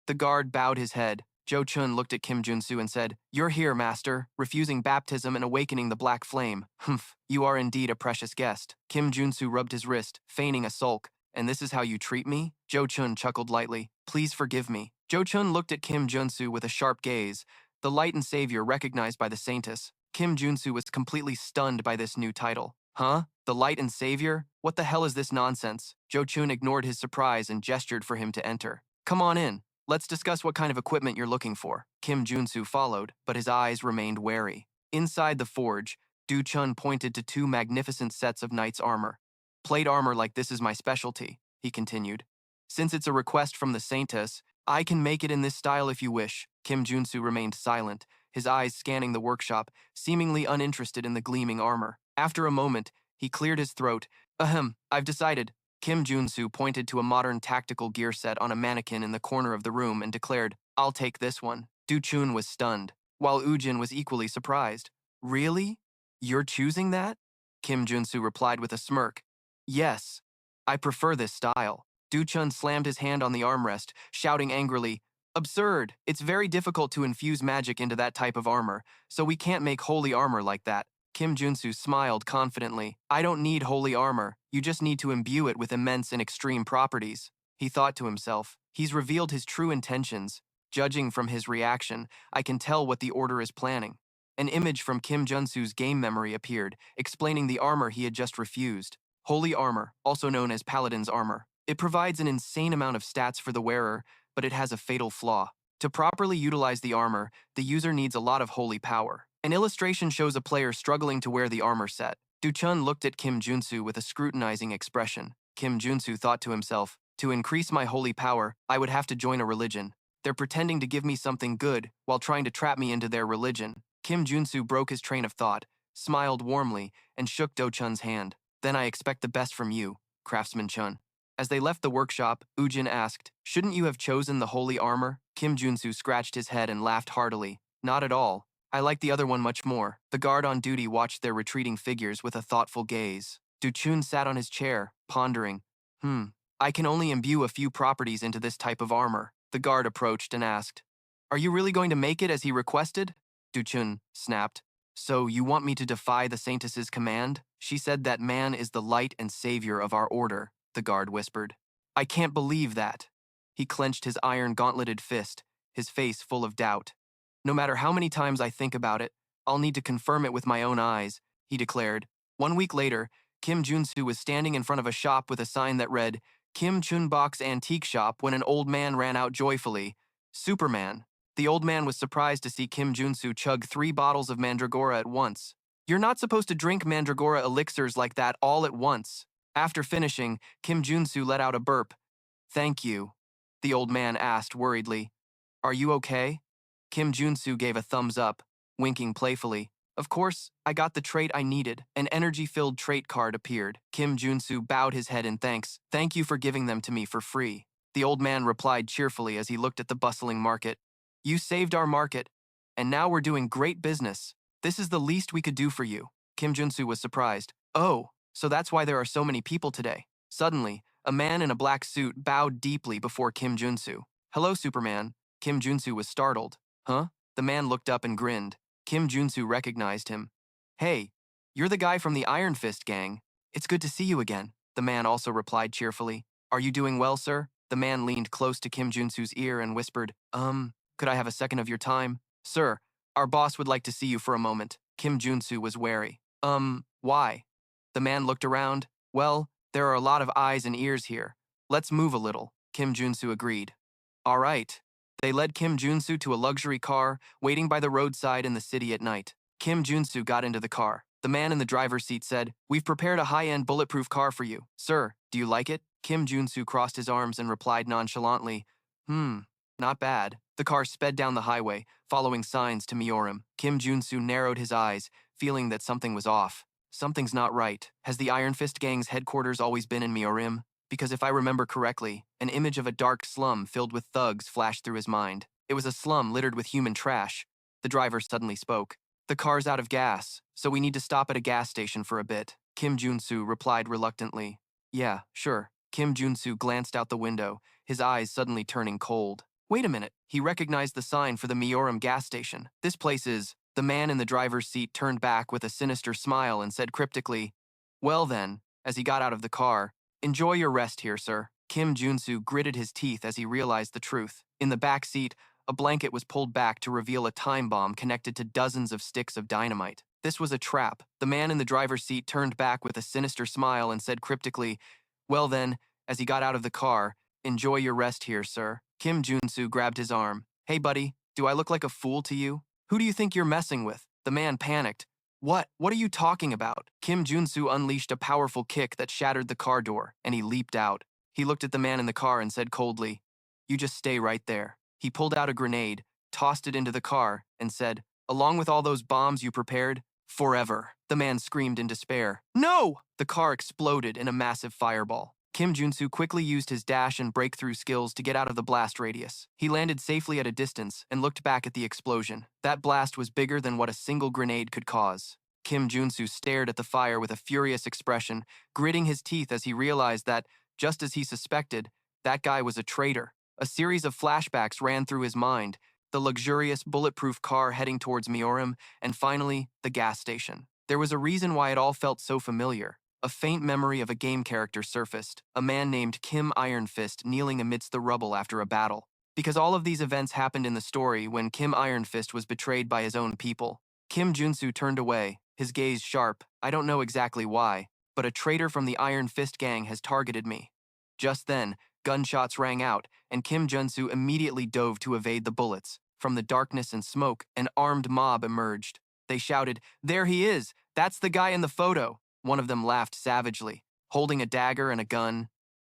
The guard bowed his head. Jo Chun looked at Kim Junsu and said, you're here, master, refusing baptism and awakening the black flame. Humph, you are indeed a precious guest. Kim Junsu rubbed his wrist, feigning a sulk. And this is how you treat me? Jo Chun chuckled lightly. Please forgive me. Jo Chun looked at Kim Junsu with a sharp gaze, the light and savior recognized by the saintess. Kim Junsu was completely stunned by this new title. Huh? The light and savior? What the hell is this nonsense? Jo Chun ignored his surprise and gestured for him to enter. Come on in. Let's discuss what kind of equipment you're looking for. Kim Junsu followed, but his eyes remained wary. Inside the forge, Du Chun pointed to two magnificent sets of knight's armor. Plate armor like this is my specialty, he continued. Since it's a request from the saintess, I can make it in this style if you wish. Kim Junsu remained silent, his eyes scanning the workshop, seemingly uninterested in the gleaming armor. After a moment, he cleared his throat. I've decided. Kim Junsu pointed to a modern tactical gear set on a mannequin in the corner of the room and declared, I'll take this one. Du Chun was stunned, while Ujin was equally surprised. Really? You're choosing that? Kim Junsu replied with a smirk. Yes, I prefer this style. Du Chun slammed his hand on the armrest, shouting angrily, absurd! It's very difficult to infuse magic into that type of armor, so we can't make holy armor like that. Kim Junsu smiled confidently. I don't need holy armor, you just need to imbue it with immense and extreme properties. He thought to himself, he's revealed his true intentions. Judging from his reaction, I can tell what the order is planning. An image from Kim Junsu's game memory appeared, explaining the armor he had just refused. Holy armor, also known as Paladin's armor. It provides an insane amount of stats for the wearer, but it has a fatal flaw. To properly utilize the armor, the user needs a lot of holy power. An illustration shows a player struggling to wear the armor set. Du Chun looked at Kim Junsu with a scrutinizing expression. Kim Junsu thought to himself, to increase my holy power, I would have to join a religion. They're pretending to give me something good while trying to trap me into their religion. Kim Junsu broke his train of thought, smiled warmly, and shook Do Chun's hand. Then I expect the best from you, Craftsman Chun. As they left the workshop, Ujin asked, shouldn't you have chosen the holy armor? Kim Junsu scratched his head and laughed heartily. Not at all. I like the other one much more. The guard on duty watched their retreating figures with a thoughtful gaze. Du Chun sat on his chair, pondering. I can only imbue a few properties into this type of armor. The guard approached and asked, are you really going to make it as he requested? Du Chun snapped. So you want me to defy the saintess's command? She said that man is the light and savior of our order, the guard whispered. I can't believe that. He clenched his iron gauntleted fist, his face full of doubt. No matter how many times I think about it, I'll need to confirm it with my own eyes, he declared. 1 week later, Kim Junsu was standing in front of a shop with a sign that read, Kim Chunbok's Antique Shop, when an old man ran out joyfully. Superman. The old man was surprised to see Kim Junsu chug 3 bottles of mandragora at once. You're not supposed to drink mandragora elixirs like that all at once. After finishing, Kim Junsu let out a burp. Thank you, the old man asked worriedly. Are you okay? Kim Junsu gave a thumbs up, winking playfully. Of course, I got the trait I needed. An energy-filled trait card appeared. Kim Junsu bowed his head in thanks. Thank you for giving them to me for free. The old man replied cheerfully as he looked at the bustling market. You saved our market, and now we're doing great business. This is the least we could do for you. Kim Junsu was surprised. Oh, so that's why there are so many people today. Suddenly, a man in a black suit bowed deeply before Kim Junsu. Hello, Superman. Kim Junsu was startled. Huh? The man looked up and grinned. Kim Junsu recognized him. Hey, you're the guy from the Iron Fist gang. It's good to see you again. The man also replied cheerfully. Are you doing well, sir? The man leaned close to Kim Junsu's ear and whispered, could I have a second of your time? Sir, our boss would like to see you for a moment. Kim Junsu was wary. Why? The man looked around. Well, there are a lot of eyes and ears here. Let's move a little. Kim Junsu agreed. All right. They led Kim Junsu to a luxury car, waiting by the roadside in the city at night. Kim Junsu got into the car. The man in the driver's seat said, We've prepared a high-end bulletproof car for you. Sir, do you like it? Kim Junsu crossed his arms and replied nonchalantly, not bad. The car sped down the highway, following signs to Miorim. Kim Junsu narrowed his eyes, feeling that something was off. Something's not right. Has the Iron Fist gang's headquarters always been in Miorim? Because if I remember correctly, an image of a dark slum filled with thugs flashed through his mind. It was a slum littered with human trash. The driver suddenly spoke. The car's out of gas, so we need to stop at a gas station for a bit. Kim Junsu replied reluctantly. Yeah, sure. Kim Junsu glanced out the window, his eyes suddenly turning cold. Wait a minute. He recognized the sign for the Miorim gas station. This place is... The man in the driver's seat turned back with a sinister smile and said cryptically, Well then, as he got out of the car, enjoy your rest here, sir. Kim Junsu gritted his teeth as he realized the truth. In the back seat, a blanket was pulled back to reveal a time bomb connected to dozens of sticks of dynamite. This was a trap. The man in the driver's seat turned back with a sinister smile and said cryptically, Well then, as he got out of the car, enjoy your rest here, sir. Kim Junsu grabbed his arm. Hey, buddy, do I look like a fool to you? Who do you think you're messing with? The man panicked. What are you talking about? Kim Junsu unleashed a powerful kick that shattered the car door, and he leaped out. He looked at the man in the car and said coldly, You just stay right there. He pulled out a grenade, tossed it into the car, and said, Along with all those bombs you prepared, forever. The man screamed in despair. No! The car exploded in a massive fireball. Kim Junsu quickly used his dash and breakthrough skills to get out of the blast radius. He landed safely at a distance and looked back at the explosion. That blast was bigger than what a single grenade could cause. Kim Junsu stared at the fire with a furious expression, gritting his teeth as he realized that, just as he suspected, that guy was a traitor. A series of flashbacks ran through his mind, the luxurious bulletproof car heading towards Miorim, and finally, the gas station. There was a reason why it all felt so familiar. A faint memory of a game character surfaced, a man named Kim Iron Fist kneeling amidst the rubble after a battle. Because all of these events happened in the story when Kim Iron Fist was betrayed by his own people. Kim Junsu turned away, his gaze sharp. I don't know exactly why, but a traitor from the Iron Fist gang has targeted me. Just then, gunshots rang out, and Kim Junsu immediately dove to evade the bullets. From the darkness and smoke, an armed mob emerged. They shouted, There he is! That's the guy in the photo! One of them laughed savagely, holding a dagger and a gun.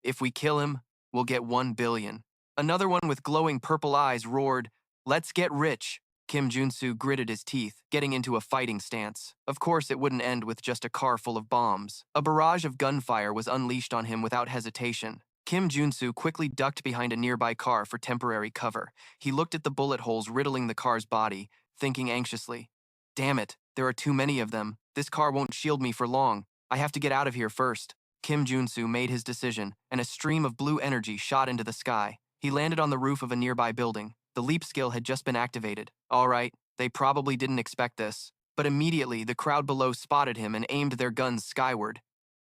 If we kill him, we'll get 1 billion. Another one with glowing purple eyes roared, Let's get rich. Kim Junsu gritted his teeth, getting into a fighting stance. Of course, it wouldn't end with just a car full of bombs. A barrage of gunfire was unleashed on him without hesitation. Kim Junsu quickly ducked behind a nearby car for temporary cover. He looked at the bullet holes riddling the car's body, thinking anxiously, Damn it, there are too many of them. This car won't shield me for long. I have to get out of here first. Kim Junsu made his decision, and a stream of blue energy shot into the sky. He landed on the roof of a nearby building. The leap skill had just been activated. All right, they probably didn't expect this. But immediately, the crowd below spotted him and aimed their guns skyward.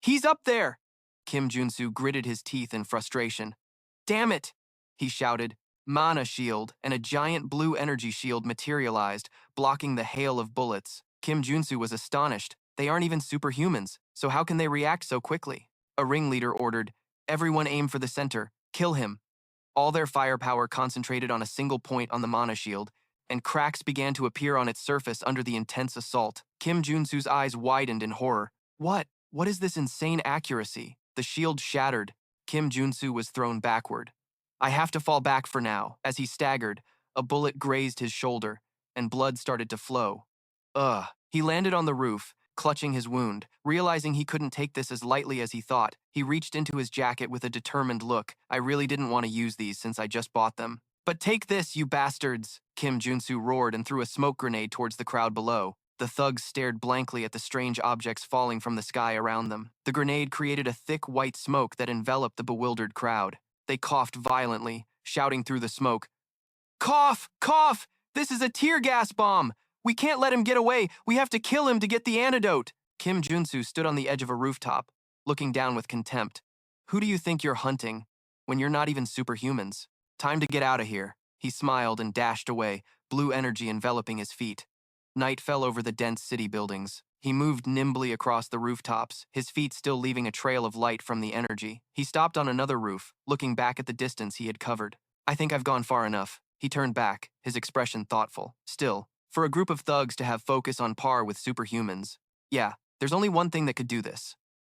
He's up there! Kim Junsu gritted his teeth in frustration. Damn it! He shouted. mana shield, and a giant blue energy shield materialized, blocking the hail of bullets. Kim Junsu was astonished. They aren't even superhumans, so how can they react so quickly? A ringleader ordered, "Everyone aim for the center. Kill him." All their firepower concentrated on a single point on the mana shield, and cracks began to appear on its surface under the intense assault. Kim Junsu's eyes widened in horror. What is this insane accuracy? The shield shattered. Kim Junsu was thrown backward. "I have to fall back for now." As he staggered, a bullet grazed his shoulder, and blood started to flow. Ugh. He landed on the roof, clutching his wound. Realizing he couldn't take this as lightly as he thought, he reached into his jacket with a determined look. "I really didn't want to use these since I just bought them." "But take this, you bastards!" Kim Junsu roared and threw a smoke grenade towards the crowd below. The thugs stared blankly at the strange objects falling from the sky around them. The grenade created a thick white smoke that enveloped the bewildered crowd. They coughed violently, shouting through the smoke, "Cough! Cough! This is a tear gas bomb! We can't let him get away! We have to kill him to get the antidote!" Kim Junsu stood on the edge of a rooftop, looking down with contempt. "Who do you think you're hunting, when you're not even superhumans? Time to get out of here." He smiled and dashed away, blue energy enveloping his feet. Night fell over the dense city buildings. He moved nimbly across the rooftops, his feet still leaving a trail of light from the energy. He stopped on another roof, looking back at the distance he had covered. "I think I've gone far enough." He turned back, his expression thoughtful. Still, for a group of thugs to have focus on par with superhumans, yeah, there's only one thing that could do this.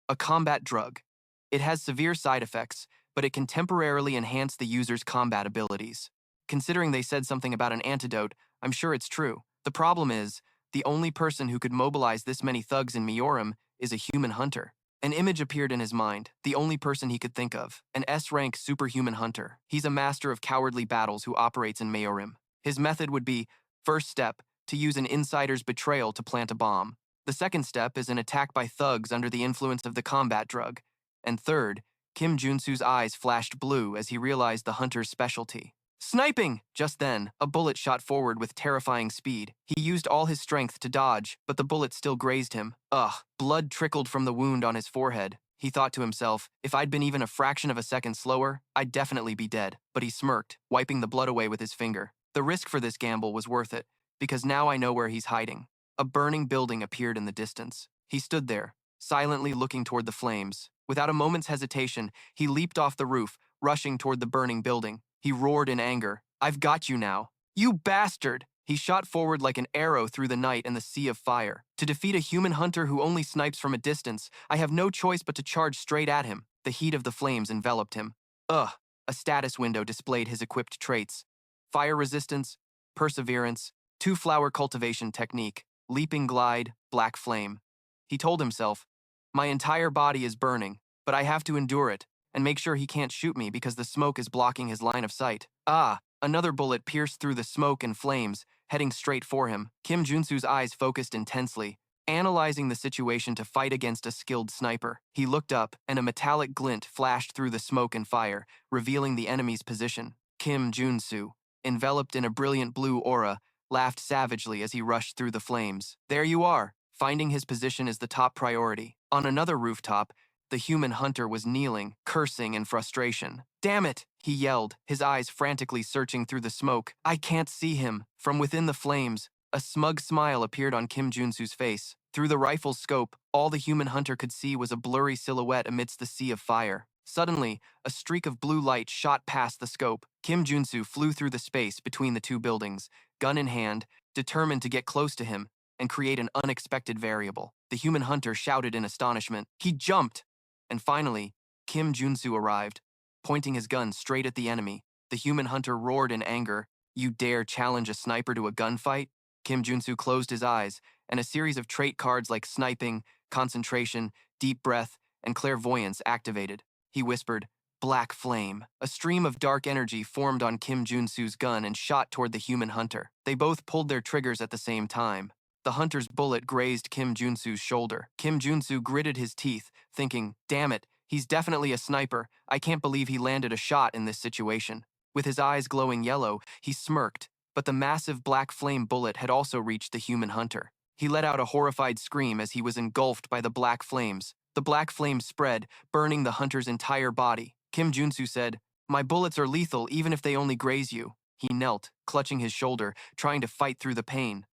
A combat drug. It has severe side effects, but it can temporarily enhance the user's combat abilities. Considering they said something about an antidote, I'm sure it's true. The problem is, the only person who could mobilize this many thugs in Miorim is a human hunter. An image appeared in his mind, the only person he could think of, an S-rank superhuman hunter. He's a master of cowardly battles who operates in Miorim. His method would be, first step, to use an insider's betrayal to plant a bomb. The second step is an attack by thugs under the influence of the combat drug. And third, Kim Junsu's eyes flashed blue as he realized the hunter's specialty. Sniping! Just then, a bullet shot forward with terrifying speed. He used all his strength to dodge, but the bullet still grazed him. Ugh, blood trickled from the wound on his forehead. He thought to himself, if I'd been even a fraction of a second slower, I'd definitely be dead. But he smirked, wiping the blood away with his finger. The risk for this gamble was worth it, because now I know where he's hiding. A burning building appeared in the distance. He stood there, silently looking toward the flames. Without a moment's hesitation, he leaped off the roof, rushing toward the burning building. He roared in anger, "I've got you now. You bastard!" He shot forward like an arrow through the night and the sea of fire. To defeat a human hunter who only snipes from a distance, I have no choice but to charge straight at him. The heat of the flames enveloped him. Ugh! A status window displayed his equipped traits. Fire resistance, perseverance, 2-flower cultivation technique, leaping glide, black flame. He told himself, my entire body is burning, but I have to endure it, and make sure he can't shoot me because the smoke is blocking his line of sight. Ah! Another bullet pierced through the smoke and flames, heading straight for him. Kim Junsu's eyes focused intensely, analyzing the situation to fight against a skilled sniper. He looked up, and a metallic glint flashed through the smoke and fire, revealing the enemy's position. Kim Junsu, enveloped in a brilliant blue aura, laughed savagely as he rushed through the flames. There you are! Finding his position is the top priority. On another rooftop, the human hunter was kneeling, cursing in frustration. Damn it! He yelled, his eyes frantically searching through the smoke. I can't see him. From within the flames, a smug smile appeared on Kim Junsu's face. Through the rifle's scope, all the human hunter could see was a blurry silhouette amidst the sea of fire. Suddenly, a streak of blue light shot past the scope. Kim Junsu flew through the space between the two buildings, gun in hand, determined to get close to him and create an unexpected variable. The human hunter shouted in astonishment. He jumped! And finally, Kim Junsu arrived, pointing his gun straight at the enemy. The human hunter roared in anger. You dare challenge a sniper to a gunfight? Kim Junsu closed his eyes, and a series of trait cards like sniping, concentration, deep breath, and clairvoyance activated. He whispered, Black Flame. A stream of dark energy formed on Kim Junsu's gun and shot toward the human hunter. They both pulled their triggers at the same time. The hunter's bullet grazed Kim Junsu's shoulder. Kim Junsu gritted his teeth, thinking, damn it, he's definitely a sniper. I can't believe he landed a shot in this situation. With his eyes glowing yellow, he smirked, but the massive black flame bullet had also reached the human hunter. He let out a horrified scream as he was engulfed by the black flames. The black flames spread, burning the hunter's entire body. Kim Junsu said, My bullets are lethal even if they only graze you. He knelt, clutching his shoulder, trying to fight through the pain.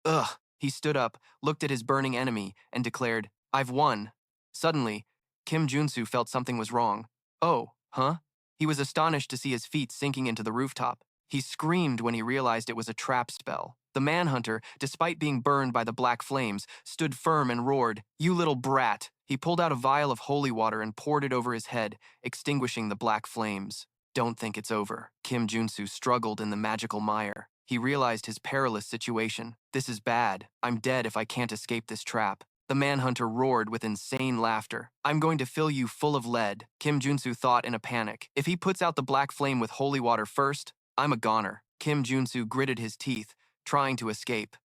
Ugh! He stood up, looked at his burning enemy, and declared, I've won. Suddenly, Kim Junsu felt something was wrong. Oh, huh? He was astonished to see his feet sinking into the rooftop. He screamed when he realized it was a trap spell. The manhunter, despite being burned by the black flames, stood firm and roared, You little brat! He pulled out a vial of holy water and poured it over his head, extinguishing the black flames. Don't think it's over. Kim Junsu struggled in the magical mire. He realized his perilous situation. This is bad. I'm dead if I can't escape this trap. The manhunter roared with insane laughter. I'm going to fill you full of lead, Kim Junsu thought in a panic. If he puts out the black flame with holy water first, I'm a goner. Kim Junsu gritted his teeth, trying to escape.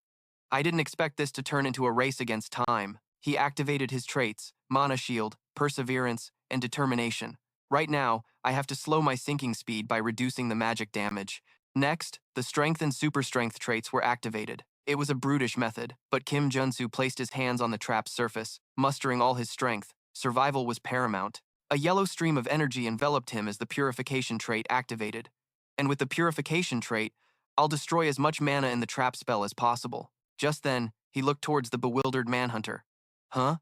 I didn't expect this to turn into a race against time. He activated his traits, mana shield, perseverance, and determination. Right now, I have to slow my sinking speed by reducing the magic damage. Next, the strength and super strength traits were activated. It was a brutish method, but Kim Junsu placed his hands on the trap's surface, mustering all his strength. Survival was paramount. A yellow stream of energy enveloped him as the purification trait activated. And with the purification trait, I'll destroy as much mana in the trap spell as possible. Just then, he looked towards the bewildered manhunter. Huh?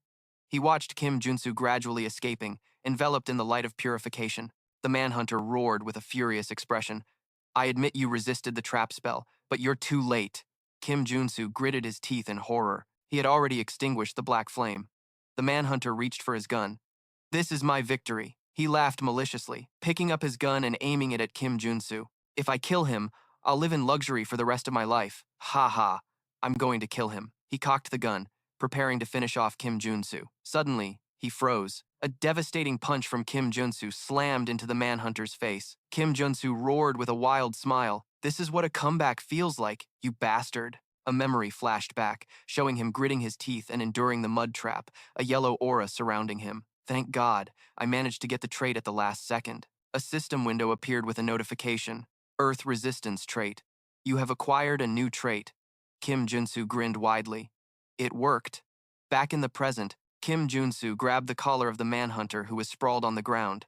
He watched Kim Junsu gradually escaping, enveloped in the light of purification. The manhunter roared with a furious expression. I admit you resisted the trap spell, but you're too late. Kim Junsu gritted his teeth in horror. He had already extinguished the black flame. The manhunter reached for his gun. This is my victory. He laughed maliciously, picking up his gun and aiming it at Kim Junsu. If I kill him, I'll live in luxury for the rest of my life. Ha ha. I'm going to kill him. He cocked the gun, preparing to finish off Kim Junsu. Suddenly, he froze. A devastating punch from Kim Junsu slammed into the manhunter's face. Kim Junsu roared with a wild smile. This is what a comeback feels like, you bastard. A memory flashed back, showing him gritting his teeth and enduring the mud trap, a yellow aura surrounding him. Thank God, I managed to get the trait at the last second. A system window appeared with a notification. Earth resistance trait. You have acquired a new trait. Kim Junsu grinned widely. It worked. Back in the present, Kim Junsu grabbed the collar of the manhunter who was sprawled on the ground.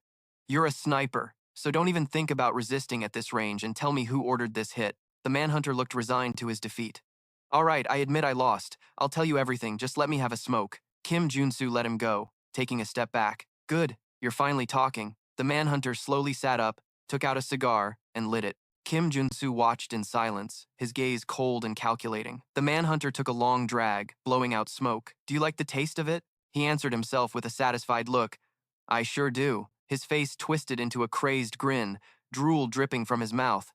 You're a sniper, so don't even think about resisting at this range and tell me who ordered this hit. The manhunter looked resigned to his defeat. All right, I admit I lost. I'll tell you everything, just let me have a smoke. Kim Junsu let him go, taking a step back. Good, you're finally talking. The manhunter slowly sat up, took out a cigar, and lit it. Kim Junsu watched in silence, his gaze cold and calculating. The manhunter took a long drag, blowing out smoke. Do you like the taste of it? He answered himself with a satisfied look. I sure do. His face twisted into a crazed grin, drool dripping from his mouth.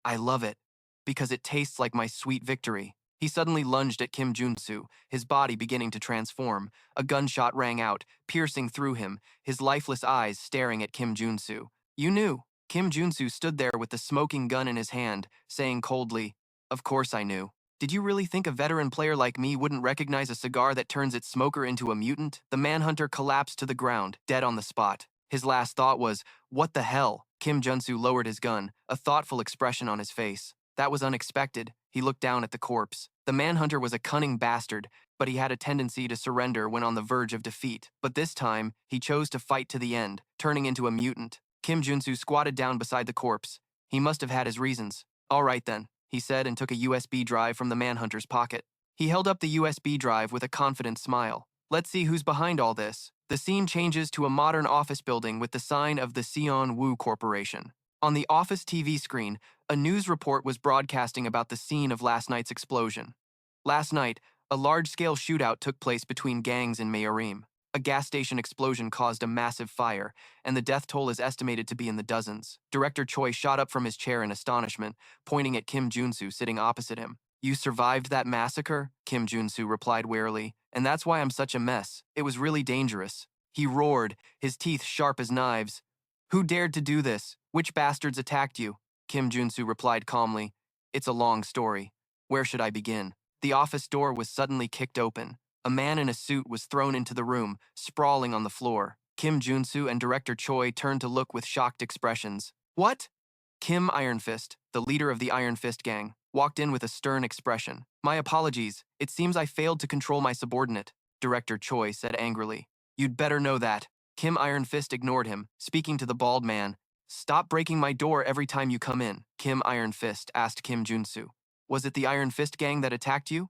I love it, because it tastes like my sweet victory. He suddenly lunged at Kim Junsu, his body beginning to transform. A gunshot rang out, piercing through him, his lifeless eyes staring at Kim Junsu. You knew. Kim Junsu stood there with the smoking gun in his hand, saying coldly, Of course I knew. Did you really think a veteran player like me wouldn't recognize a cigar that turns its smoker into a mutant? The manhunter collapsed to the ground, dead on the spot. His last thought was, What the hell? Kim Junsu lowered his gun, a thoughtful expression on his face. That was unexpected. He looked down at the corpse. The manhunter was a cunning bastard, but he had a tendency to surrender when on the verge of defeat. But this time, he chose to fight to the end, turning into a mutant. Kim Junsu squatted down beside the corpse. He must have had his reasons. All right then, he said and took a USB drive from the manhunter's pocket. He held up the USB drive with a confident smile. Let's see who's behind all this. The scene changes to a modern office building with the sign of the Sion Wu Corporation. On the office TV screen, a news report was broadcasting about the scene of last night's explosion. Last night, a large-scale shootout took place between gangs in Mayorim. A gas station explosion caused a massive fire, and the death toll is estimated to be in the dozens. Director Choi shot up from his chair in astonishment, pointing at Kim Junsu sitting opposite him. You survived that massacre? Kim Junsu replied wearily. And that's why I'm such a mess. It was really dangerous. He roared, his teeth sharp as knives. Who dared to do this? Which bastards attacked you? Kim Junsu replied calmly. It's a long story. Where should I begin? The office door was suddenly kicked open. A man in a suit was thrown into the room, sprawling on the floor. Kim Junsu and Director Choi turned to look with shocked expressions. What? Kim Iron Fist, the leader of the Iron Fist gang, walked in with a stern expression. My apologies. It seems I failed to control my subordinate, Director Choi said angrily. You'd better know that. Kim Iron Fist ignored him, speaking to the bald man. Stop breaking my door every time you come in, Kim Iron Fist asked Kim Junsu. Was it the Iron Fist gang that attacked you?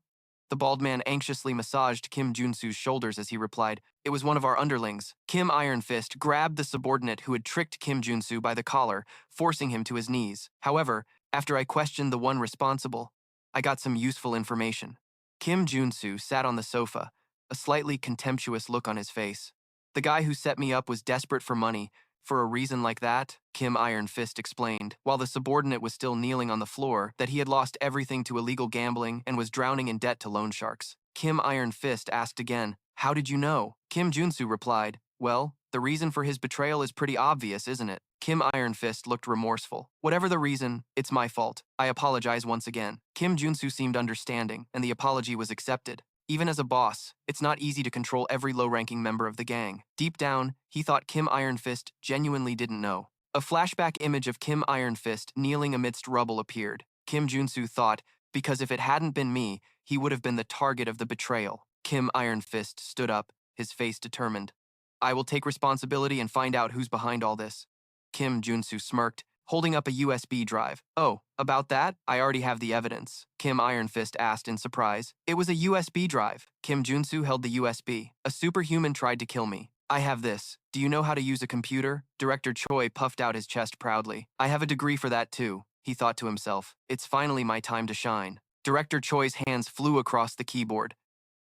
The bald man anxiously massaged Kim Junsu's shoulders as he replied, it was one of our underlings. Kim Iron Fist grabbed the subordinate who had tricked Kim Junsu by the collar, forcing him to his knees. However, after I questioned the one responsible, I got some useful information. Kim Junsu sat on the sofa, a slightly contemptuous look on his face. The guy who set me up was desperate for money. For a reason like that, Kim Iron Fist explained, while the subordinate was still kneeling on the floor, that he had lost everything to illegal gambling and was drowning in debt to loan sharks. Kim Iron Fist asked again, how did you know? Kim Junsu replied, well, the reason for his betrayal is pretty obvious, isn't it? Kim Iron Fist looked remorseful. Whatever the reason, it's my fault. I apologize once again. Kim Junsu seemed understanding, and the apology was accepted. Even as a boss, it's not easy to control every low-ranking member of the gang. Deep down, he thought Kim Iron Fist genuinely didn't know. A flashback image of Kim Iron Fist kneeling amidst rubble appeared. Kim Junsu thought, because if it hadn't been me, he would have been the target of the betrayal. Kim Iron Fist stood up, his face determined. I will take responsibility and find out who's behind all this. Kim Junsu smirked, holding up a USB drive. Oh, about that? I already have the evidence, Kim Iron Fist asked in surprise. It was a USB drive. Kim Junsu held the USB. A superhuman tried to kill me. I have this. Do you know how to use a computer? Director Choi puffed out his chest proudly. I have a degree for that too, he thought to himself. It's finally my time to shine. Director Choi's hands flew across the keyboard.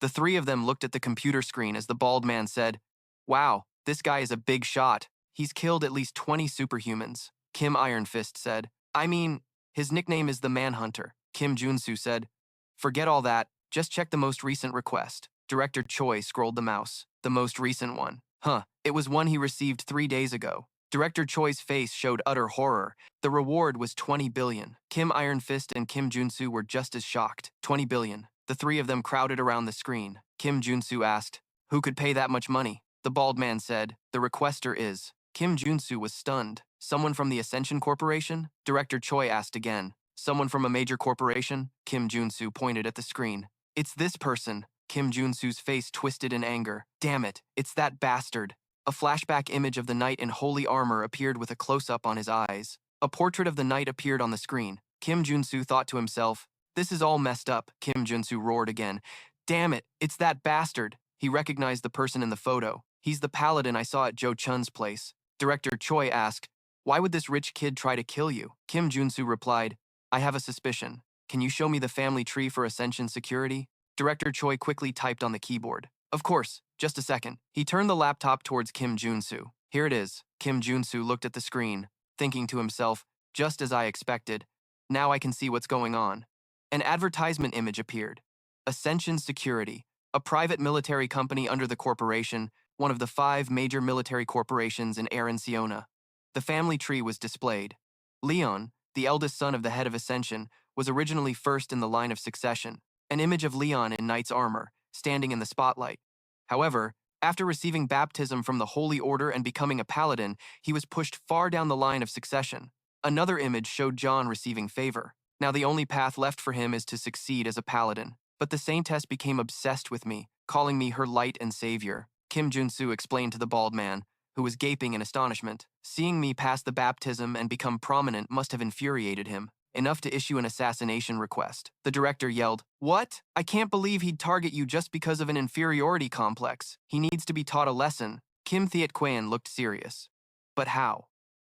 The three of them looked at the computer screen as the bald man said, wow, this guy is a big shot. He's killed at least 20 superhumans. Kim Iron Fist said, I mean, his nickname is the Manhunter. Kim Junsu said, forget all that, just check the most recent request. Director Choi scrolled the mouse. The most recent one. Huh, it was one he received 3 days ago. Director Choi's face showed utter horror. The reward was 20 billion. Kim Iron Fist and Kim Junsu were just as shocked. 20 billion. The three of them crowded around the screen. Kim Junsu asked, who could pay that much money? The bald man said, the requester is. Kim Junsu was stunned. Someone from the Ascension Corporation? Director Choi asked again. Someone from a major corporation? Kim Junsu pointed at the screen. It's this person. Kim Junsu's face twisted in anger. Damn it, it's that bastard. A flashback image of the knight in holy armor appeared with a close-up on his eyes. A portrait of the knight appeared on the screen. Kim Junsu thought to himself, this is all messed up. Kim Junsu roared again. Damn it, it's that bastard. He recognized the person in the photo. He's the Paladin I saw at Joe Chun's place. Director Choi asked, why would this rich kid try to kill you? Kim Junsu replied, I have a suspicion. Can you show me the family tree for Ascension security? Director Choi quickly typed on the keyboard. Of course, just a second. He turned the laptop towards Kim Junsu. Here it is. Kim Junsu looked at the screen, thinking to himself, just as I expected. Now I can see what's going on. An advertisement image appeared. Ascension Security, a private military company under the corporation, one of the 5 major military corporations in Aranciona. The family tree was displayed. Leon, the eldest son of the head of Ascension, was originally first in the line of succession. An image of Leon in knight's armor, standing in the spotlight. However, after receiving baptism from the Holy Order and becoming a paladin, he was pushed far down the line of succession. Another image showed John receiving favor. Now the only path left for him is to succeed as a paladin. But the Saintess became obsessed with me, calling me her light and savior. Kim Junsu explained to the bald man, who was gaping in astonishment. Seeing me pass the baptism and become prominent must have infuriated him. Enough to issue an assassination request. The director yelled, what? I can't believe he'd target you just because of an inferiority complex. He needs to be taught a lesson. Kim Thiet-Kwan looked serious. But how?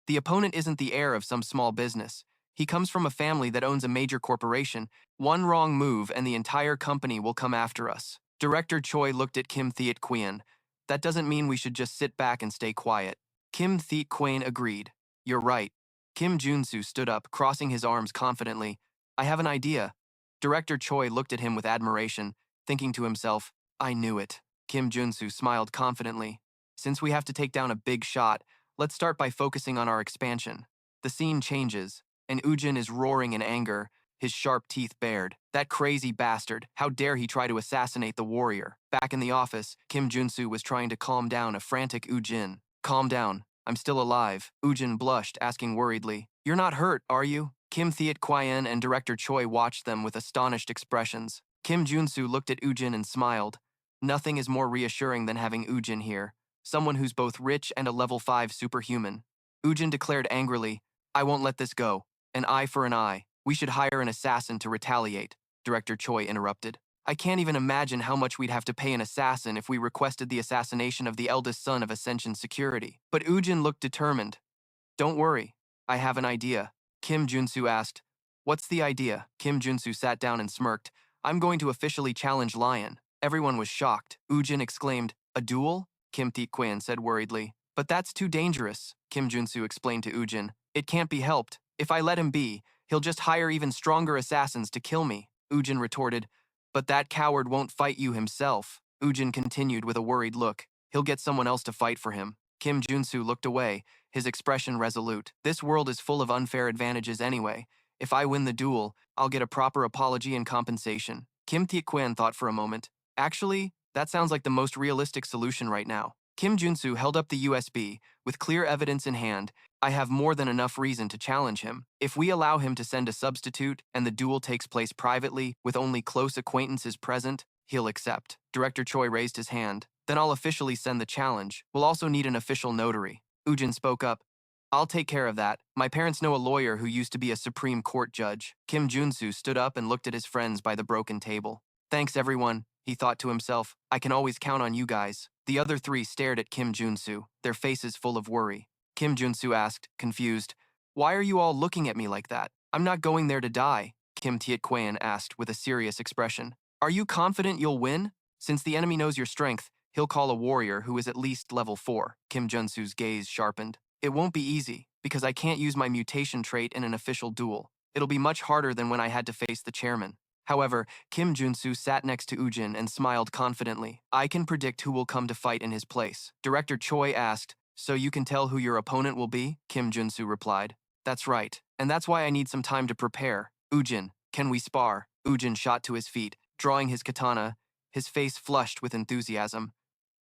The opponent isn't the heir of some small business. He comes from a family that owns a major corporation. One wrong move and the entire company will come after us. Director Choi looked at Kim Thiet-Kwan. That doesn't mean we should just sit back and stay quiet. Kim Thiet-Kwan agreed. You're right. Kim Junsu stood up, crossing his arms confidently. I have an idea. Director Choi looked at him with admiration, thinking to himself, I knew it. Kim Junsu smiled confidently. Since we have to take down a big shot, let's start by focusing on our expansion. The scene changes, and Ujin is roaring in anger, his sharp teeth bared. That crazy bastard, how dare he try to assassinate the warrior? Back in the office, Kim Junsu was trying to calm down a frantic Ujin. Calm down. I'm still alive. Ujin blushed, asking worriedly, you're not hurt, are you? Kim Thiet-Kwan and Director Choi watched them with astonished expressions. Kim Junsu looked at Ujin and smiled. Nothing is more reassuring than having Ujin here, someone who's both rich and a level 5 superhuman. Ujin declared angrily, I won't let this go. An eye for an eye. We should hire an assassin to retaliate, Director Choi interrupted. I can't even imagine how much we'd have to pay an assassin if we requested the assassination of the eldest son of Ascension Security. But Ujin looked determined. Don't worry, I have an idea. Kim Junsu asked, What's the idea? Kim Junsu sat down and smirked. I'm going to officially challenge Lion. Everyone was shocked. Ujin exclaimed, A duel? Kim Tae-kwan said worriedly. But that's too dangerous, Kim Junsu explained to Ujin. It can't be helped. If I let him be, he'll just hire even stronger assassins to kill me. Ujin retorted, But that coward won't fight you himself. Ujin continued with a worried look. He'll get someone else to fight for him. Kim Junsu looked away, his expression resolute. This world is full of unfair advantages anyway. If I win the duel, I'll get a proper apology and compensation. Kim Tae-kwan thought for a moment. Actually, that sounds like the most realistic solution right now. Kim Junsu held up the USB, with clear evidence in hand. I have more than enough reason to challenge him. If we allow him to send a substitute and the duel takes place privately, with only close acquaintances present, he'll accept. Director Choi raised his hand. Then I'll officially send the challenge. We'll also need an official notary. Ujin spoke up. I'll take care of that. My parents know a lawyer who used to be a Supreme Court judge. Kim Junsu stood up and looked at his friends by the broken table. Thanks, everyone, he thought to himself. I can always count on you guys. The other three stared at Kim Junsu, their faces full of worry. Kim Junsu asked, confused, Why are you all looking at me like that? I'm not going there to die, Kim Tae-kwan asked with a serious expression. Are you confident you'll win? Since the enemy knows your strength, he'll call a warrior who is at least level 4. Kim Junsu's gaze sharpened. It won't be easy, because I can't use my mutation trait in an official duel. It'll be much harder than when I had to face the chairman. However, Kim Junsu sat next to Ujin and smiled confidently. I can predict who will come to fight in his place. Director Choi asked, So you can tell who your opponent will be? Kim Junsu replied. That's right, and that's why I need some time to prepare. Ujin, can we spar? Ujin shot to his feet, drawing his katana, his face flushed with enthusiasm.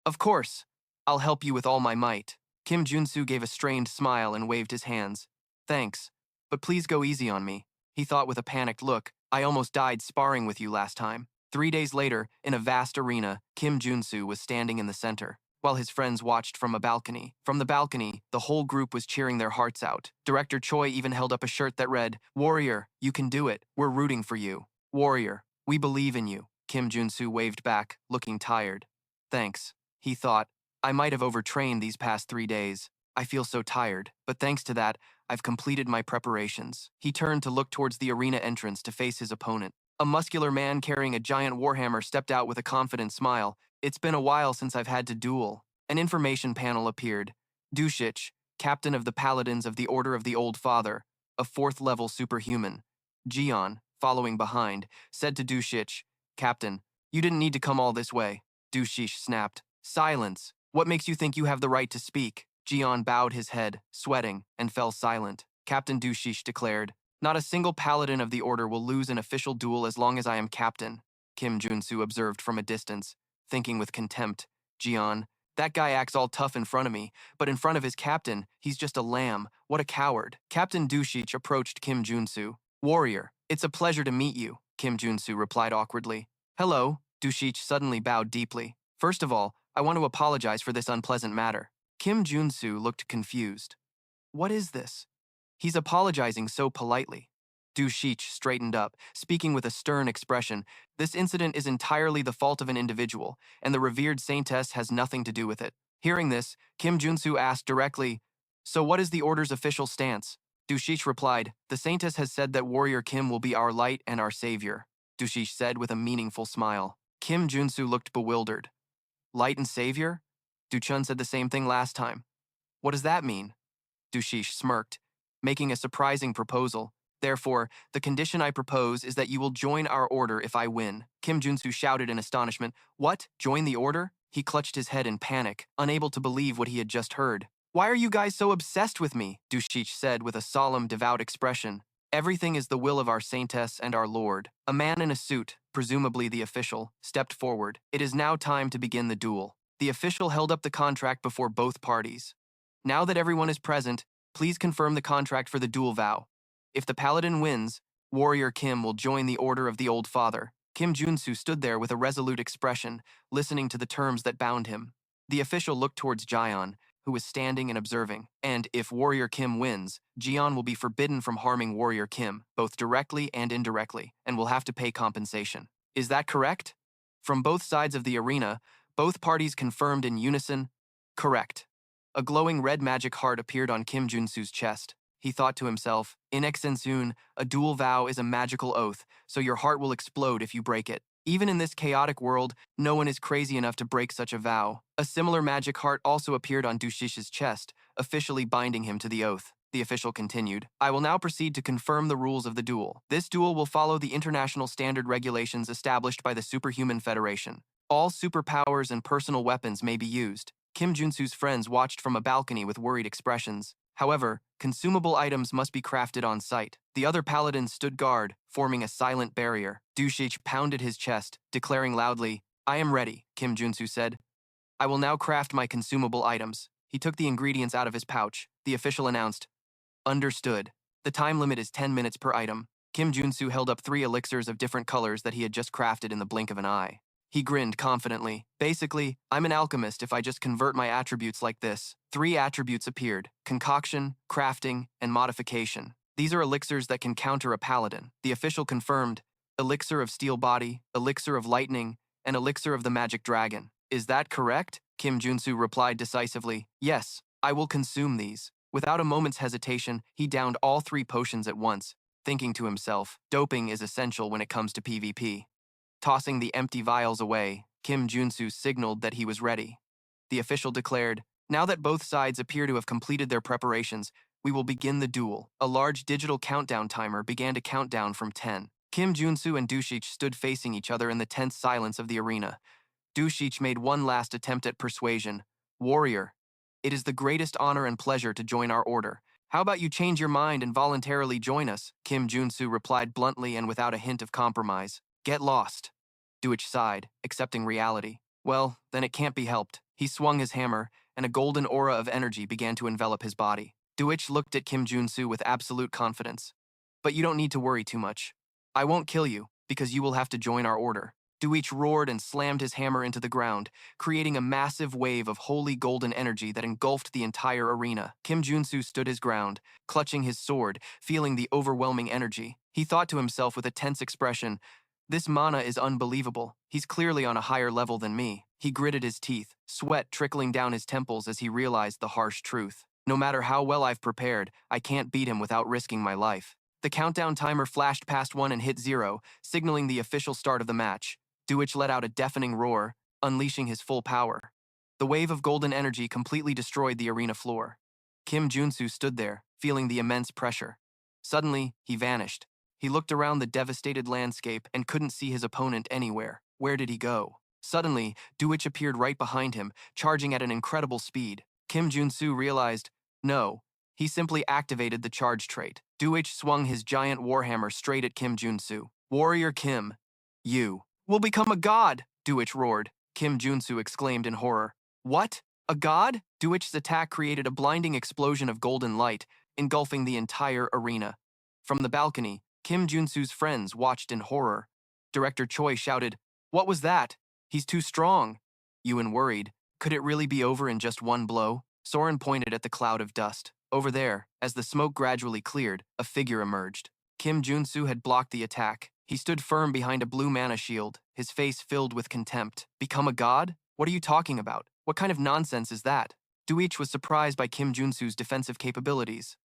Of course, I'll help you with all my might. Kim Junsu gave a strained smile and waved his hands. Thanks, but please go easy on me. He thought with a panicked look. I almost died sparring with you last time. 3 days later, in a vast arena, Kim Junsu was standing in the center, while his friends watched from a balcony. From the balcony, the whole group was cheering their hearts out. Director Choi even held up a shirt that read, Warrior, you can do it. We're rooting for you. Warrior, we believe in you. Kim Junsu waved back, looking tired. Thanks, he thought. I might have overtrained these past 3 days. I feel so tired, but thanks to that, I've completed my preparations. He turned to look towards the arena entrance to face his opponent. A muscular man carrying a giant warhammer stepped out with a confident smile. It's been a while since I've had to duel. An information panel appeared. Dushich, captain of the Paladins of the Order of the Old Father, a 4th-level superhuman. Jian, following behind, said to Dushich, Captain, you didn't need to come all this way. Dushish snapped. Silence. What makes you think you have the right to speak? Jian bowed his head, sweating, and fell silent. Captain Dushish declared, Not a single paladin of the order will lose an official duel as long as I am captain. Kim Junsu observed from a distance, thinking with contempt. Jian, that guy acts all tough in front of me, but in front of his captain, he's just a lamb. What a coward. Captain Dushish approached Kim Junsu. Warrior, it's a pleasure to meet you, Kim Junsu replied awkwardly. Hello, Dushish suddenly bowed deeply. First of all, I want to apologize for this unpleasant matter. Kim Junsu looked confused. What is this? He's apologizing so politely. Dushish straightened up, speaking with a stern expression. This incident is entirely the fault of an individual, and the revered saintess has nothing to do with it. Hearing this, Kim Junsu asked directly, So what is the order's official stance? Dushish replied, The saintess has said that Warrior Kim will be our light and our savior. Dushish said with a meaningful smile. Kim Junsu looked bewildered. Light and savior? Duchun said the same thing last time. What does that mean? Dushish smirked, making a surprising proposal. Therefore, the condition I propose is that you will join our order if I win. Kim Junsu shouted in astonishment. What? Join the order? He clutched his head in panic, unable to believe what he had just heard. Why are you guys so obsessed with me? Dushish said with a solemn, devout expression. Everything is the will of our saintess and our lord. A man in a suit, presumably the official, stepped forward. It is now time to begin the duel. The official held up the contract before both parties. Now that everyone is present, please confirm the contract for the duel vow. If the paladin wins, Warrior Kim will join the Order of the Old Father. Kim Junsu stood there with a resolute expression, listening to the terms that bound him. The official looked towards Jian, who was standing and observing. And if Warrior Kim wins, Jian will be forbidden from harming Warrior Kim, both directly and indirectly, and will have to pay compensation. Is that correct? From both sides of the arena, both parties confirmed in unison, correct. A glowing red magic heart appeared on Kim Junsu's chest. He thought to himself, in Exensun, a dual vow is a magical oath, so your heart will explode if you break it. Even in this chaotic world, no one is crazy enough to break such a vow. A similar magic heart also appeared on Dushish's chest, officially binding him to the oath. The official continued, I will now proceed to confirm the rules of the duel. This duel will follow the international standard regulations established by the Superhuman Federation. All superpowers and personal weapons may be used. Kim Junsu's friends watched from a balcony with worried expressions. However, consumable items must be crafted on site. The other paladins stood guard, forming a silent barrier. Dushich pounded his chest, declaring loudly, I am ready, Kim Junsu said. I will now craft my consumable items. He took the ingredients out of his pouch. The official announced, understood. The time limit is 10 minutes per item. Kim Junsu held up 3 elixirs of different colors that he had just crafted in the blink of an eye. He grinned confidently. Basically, I'm an alchemist if I just convert my attributes like this. 3 attributes appeared: concoction, crafting, and modification. These are elixirs that can counter a paladin. The official confirmed, elixir of steel body, elixir of lightning, and elixir of the magic dragon. Is that correct? Kim Junsu replied decisively. Yes, I will consume these. Without a moment's hesitation, he downed all 3 potions at once, thinking to himself, doping is essential when it comes to PvP. Tossing the empty vials away, Kim Junsu signaled that he was ready. The official declared, now that both sides appear to have completed their preparations, we will begin the duel. A large digital countdown timer began to count down from 10. Kim Junsu and Dushich stood facing each other in the tense silence of the arena. Dushich made one last attempt at persuasion. Warrior, it is the greatest honor and pleasure to join our order. How about you change your mind and voluntarily join us? Kim Junsu replied bluntly and without a hint of compromise. Get lost. Duich sighed, accepting reality. Well, then it can't be helped. He swung his hammer, and a golden aura of energy began to envelop his body. Duich looked at Kim Junsu with absolute confidence. But you don't need to worry too much. I won't kill you, because you will have to join our order. Duich roared and slammed his hammer into the ground, creating a massive wave of holy golden energy that engulfed the entire arena. Kim Junsu stood his ground, clutching his sword, feeling the overwhelming energy. He thought to himself with a tense expression, this mana is unbelievable. He's clearly on a higher level than me. He gritted his teeth, sweat trickling down his temples as he realized the harsh truth. No matter how well I've prepared, I can't beat him without risking my life. The countdown timer flashed past 1 and hit 0, signaling the official start of the match. Duich let out a deafening roar, unleashing his full power. The wave of golden energy completely destroyed the arena floor. Kim Junsu stood there, feeling the immense pressure. Suddenly, he vanished. He looked around the devastated landscape and couldn't see his opponent anywhere. Where did he go? Suddenly, Duich appeared right behind him, charging at an incredible speed. Kim Junsu realized, no, he simply activated the charge trait. Duich swung his giant warhammer straight at Kim Junsu. Warrior Kim, you will become a god, Duich roared. Kim Junsu exclaimed in horror. What? A god? Duich's attack created a blinding explosion of golden light, engulfing the entire arena. From the balcony, Kim Junsu's friends watched in horror. Director Choi shouted, what was that? He's too strong. Yuan worried, could it really be over in just one blow? Soren pointed at the cloud of dust. Over there, as the smoke gradually cleared, a figure emerged. Kim Junsu had blocked the attack. He stood firm behind a blue mana shield, his face filled with contempt. Become a god? What are you talking about? What kind of nonsense is that? Duich was surprised by Kim Junsu's defensive capabilities.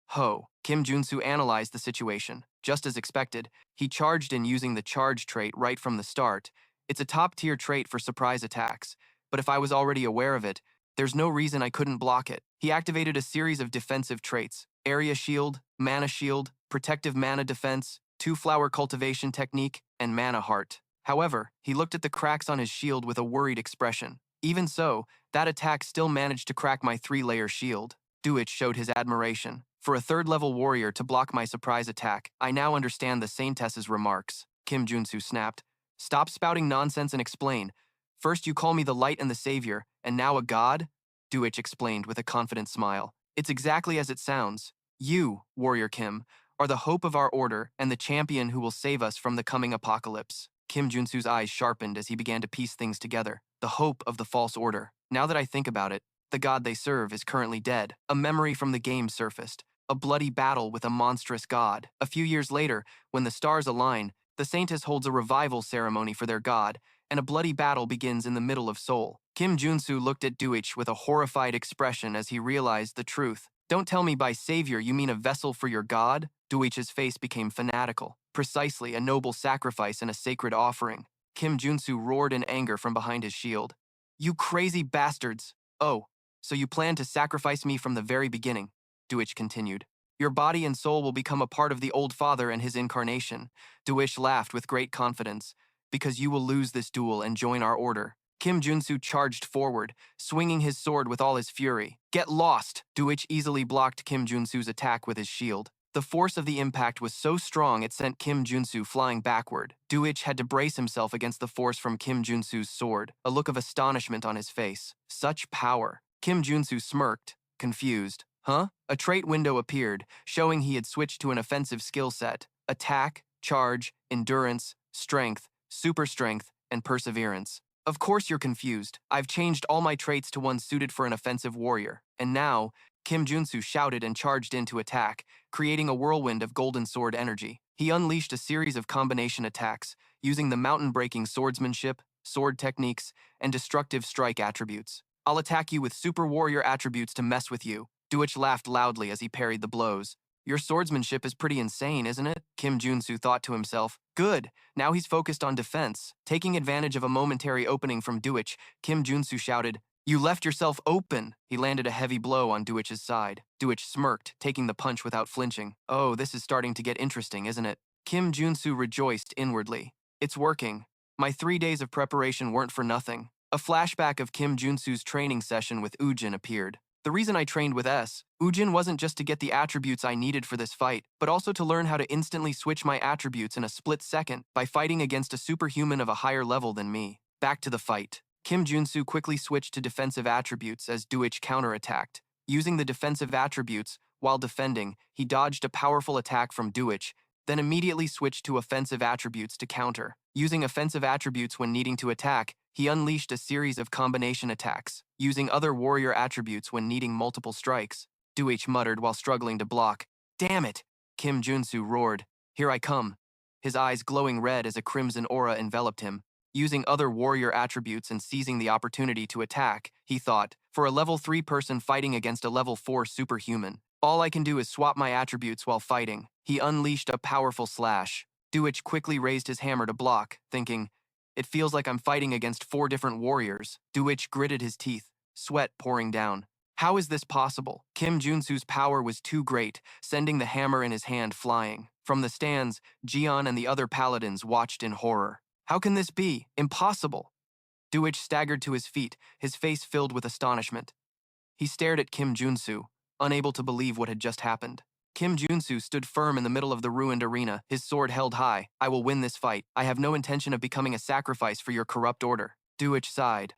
Kim Junsu analyzed the situation. Just as expected, he charged in using the charge trait right from the start. It's a top-tier trait for surprise attacks, but if I was already aware of it, there's no reason I couldn't block it. He activated a series of defensive traits: area shield, mana shield, protective mana defense, 2-flower cultivation technique, and mana heart. However, he looked at the cracks on his shield with a worried expression. Even so, that attack still managed to crack my 3-layer shield. Duich showed his admiration. For a 3rd-level warrior to block my surprise attack, I now understand the Saintess's remarks. Kim Junsu snapped. Stop spouting nonsense and explain. First you call me the light and the savior, and now a god? Duich explained with a confident smile. It's exactly as it sounds. You, Warrior Kim, are the hope of our order and the champion who will save us from the coming apocalypse. Kim Junsu's eyes sharpened as he began to piece things together. The hope of the false order. Now that I think about it, The god they serve is currently dead. A memory from the game surfaced. A bloody battle with a monstrous god. A few years later, when the stars align, the Saintess holds a revival ceremony for their god, and a bloody battle begins in the middle of Seoul. Kim Junsu looked at Duich with a horrified expression as he realized the truth. Don't tell me by savior you mean a vessel for your god? Duich's face became fanatical. Precisely, a noble sacrifice and a sacred offering. Kim Junsu roared in anger from behind his shield. You crazy bastards! Oh, so you plan to sacrifice me from the very beginning, Duich continued. Your body and soul will become a part of the Old Father and his incarnation. Duich laughed with great confidence. Because you will lose this duel and join our order. Kim Junsu charged forward, swinging his sword with all his fury. Get lost! Duich easily blocked Kim Junsu's attack with his shield. The force of the impact was so strong it sent Kim Junsu flying backward. Duich had to brace himself against the force from Kim Junsu's sword, a look of astonishment on his face. Such power. Kim Junsu smirked, confused. Huh? A trait window appeared, showing he had switched to an offensive skill set. Attack, charge, endurance, strength, super strength, and perseverance. Of course you're confused. I've changed all my traits to one suited for an offensive warrior. And now, Kim Junsu shouted and charged in to attack, creating a whirlwind of golden sword energy. He unleashed a series of combination attacks, using the mountain-breaking swordsmanship, sword techniques, and destructive strike attributes. I'll attack you with super warrior attributes to mess with you. Duich laughed loudly as he parried the blows. Your swordsmanship is pretty insane, isn't it? Kim Junsu thought to himself. Good, now he's focused on defense. Taking advantage of a momentary opening from Duich, Kim Junsu shouted, You left yourself open! He landed a heavy blow on Duich's side. Duich smirked, taking the punch without flinching. Oh, this is starting to get interesting, isn't it? Kim Junsu rejoiced inwardly. It's working. My 3 days of preparation weren't for nothing. A flashback of Kim Junsu's training session with Ujin appeared. The reason I trained with Ujin wasn't just to get the attributes I needed for this fight, but also to learn how to instantly switch my attributes in a split second by fighting against a superhuman of a higher level than me. Back to the fight. Kim Junsu quickly switched to defensive attributes as Duich counterattacked. Using the defensive attributes, while defending, he dodged a powerful attack from Duich, then immediately switched to offensive attributes to counter. Using offensive attributes when needing to attack, he unleashed a series of combination attacks, using other warrior attributes when needing multiple strikes. Duich muttered while struggling to block. Damn it! Kim Junsu roared. Here I come. His eyes glowing red as a crimson aura enveloped him. Using other warrior attributes and seizing the opportunity to attack, he thought, for a level 3 person fighting against a level 4 superhuman, all I can do is swap my attributes while fighting. He unleashed a powerful slash. Duich quickly raised his hammer to block, thinking, It feels like I'm fighting against 4 different warriors. Duich gritted his teeth, sweat pouring down. How is this possible? Kim Junsu's power was too great, sending the hammer in his hand flying. From the stands, Jian and the other paladins watched in horror. How can this be? Impossible! Duich staggered to his feet, his face filled with astonishment. He stared at Kim Junsu, unable to believe what had just happened. Kim Junsu stood firm in the middle of the ruined arena, his sword held high. I will win this fight. I have no intention of becoming a sacrifice for your corrupt order. Duich sighed.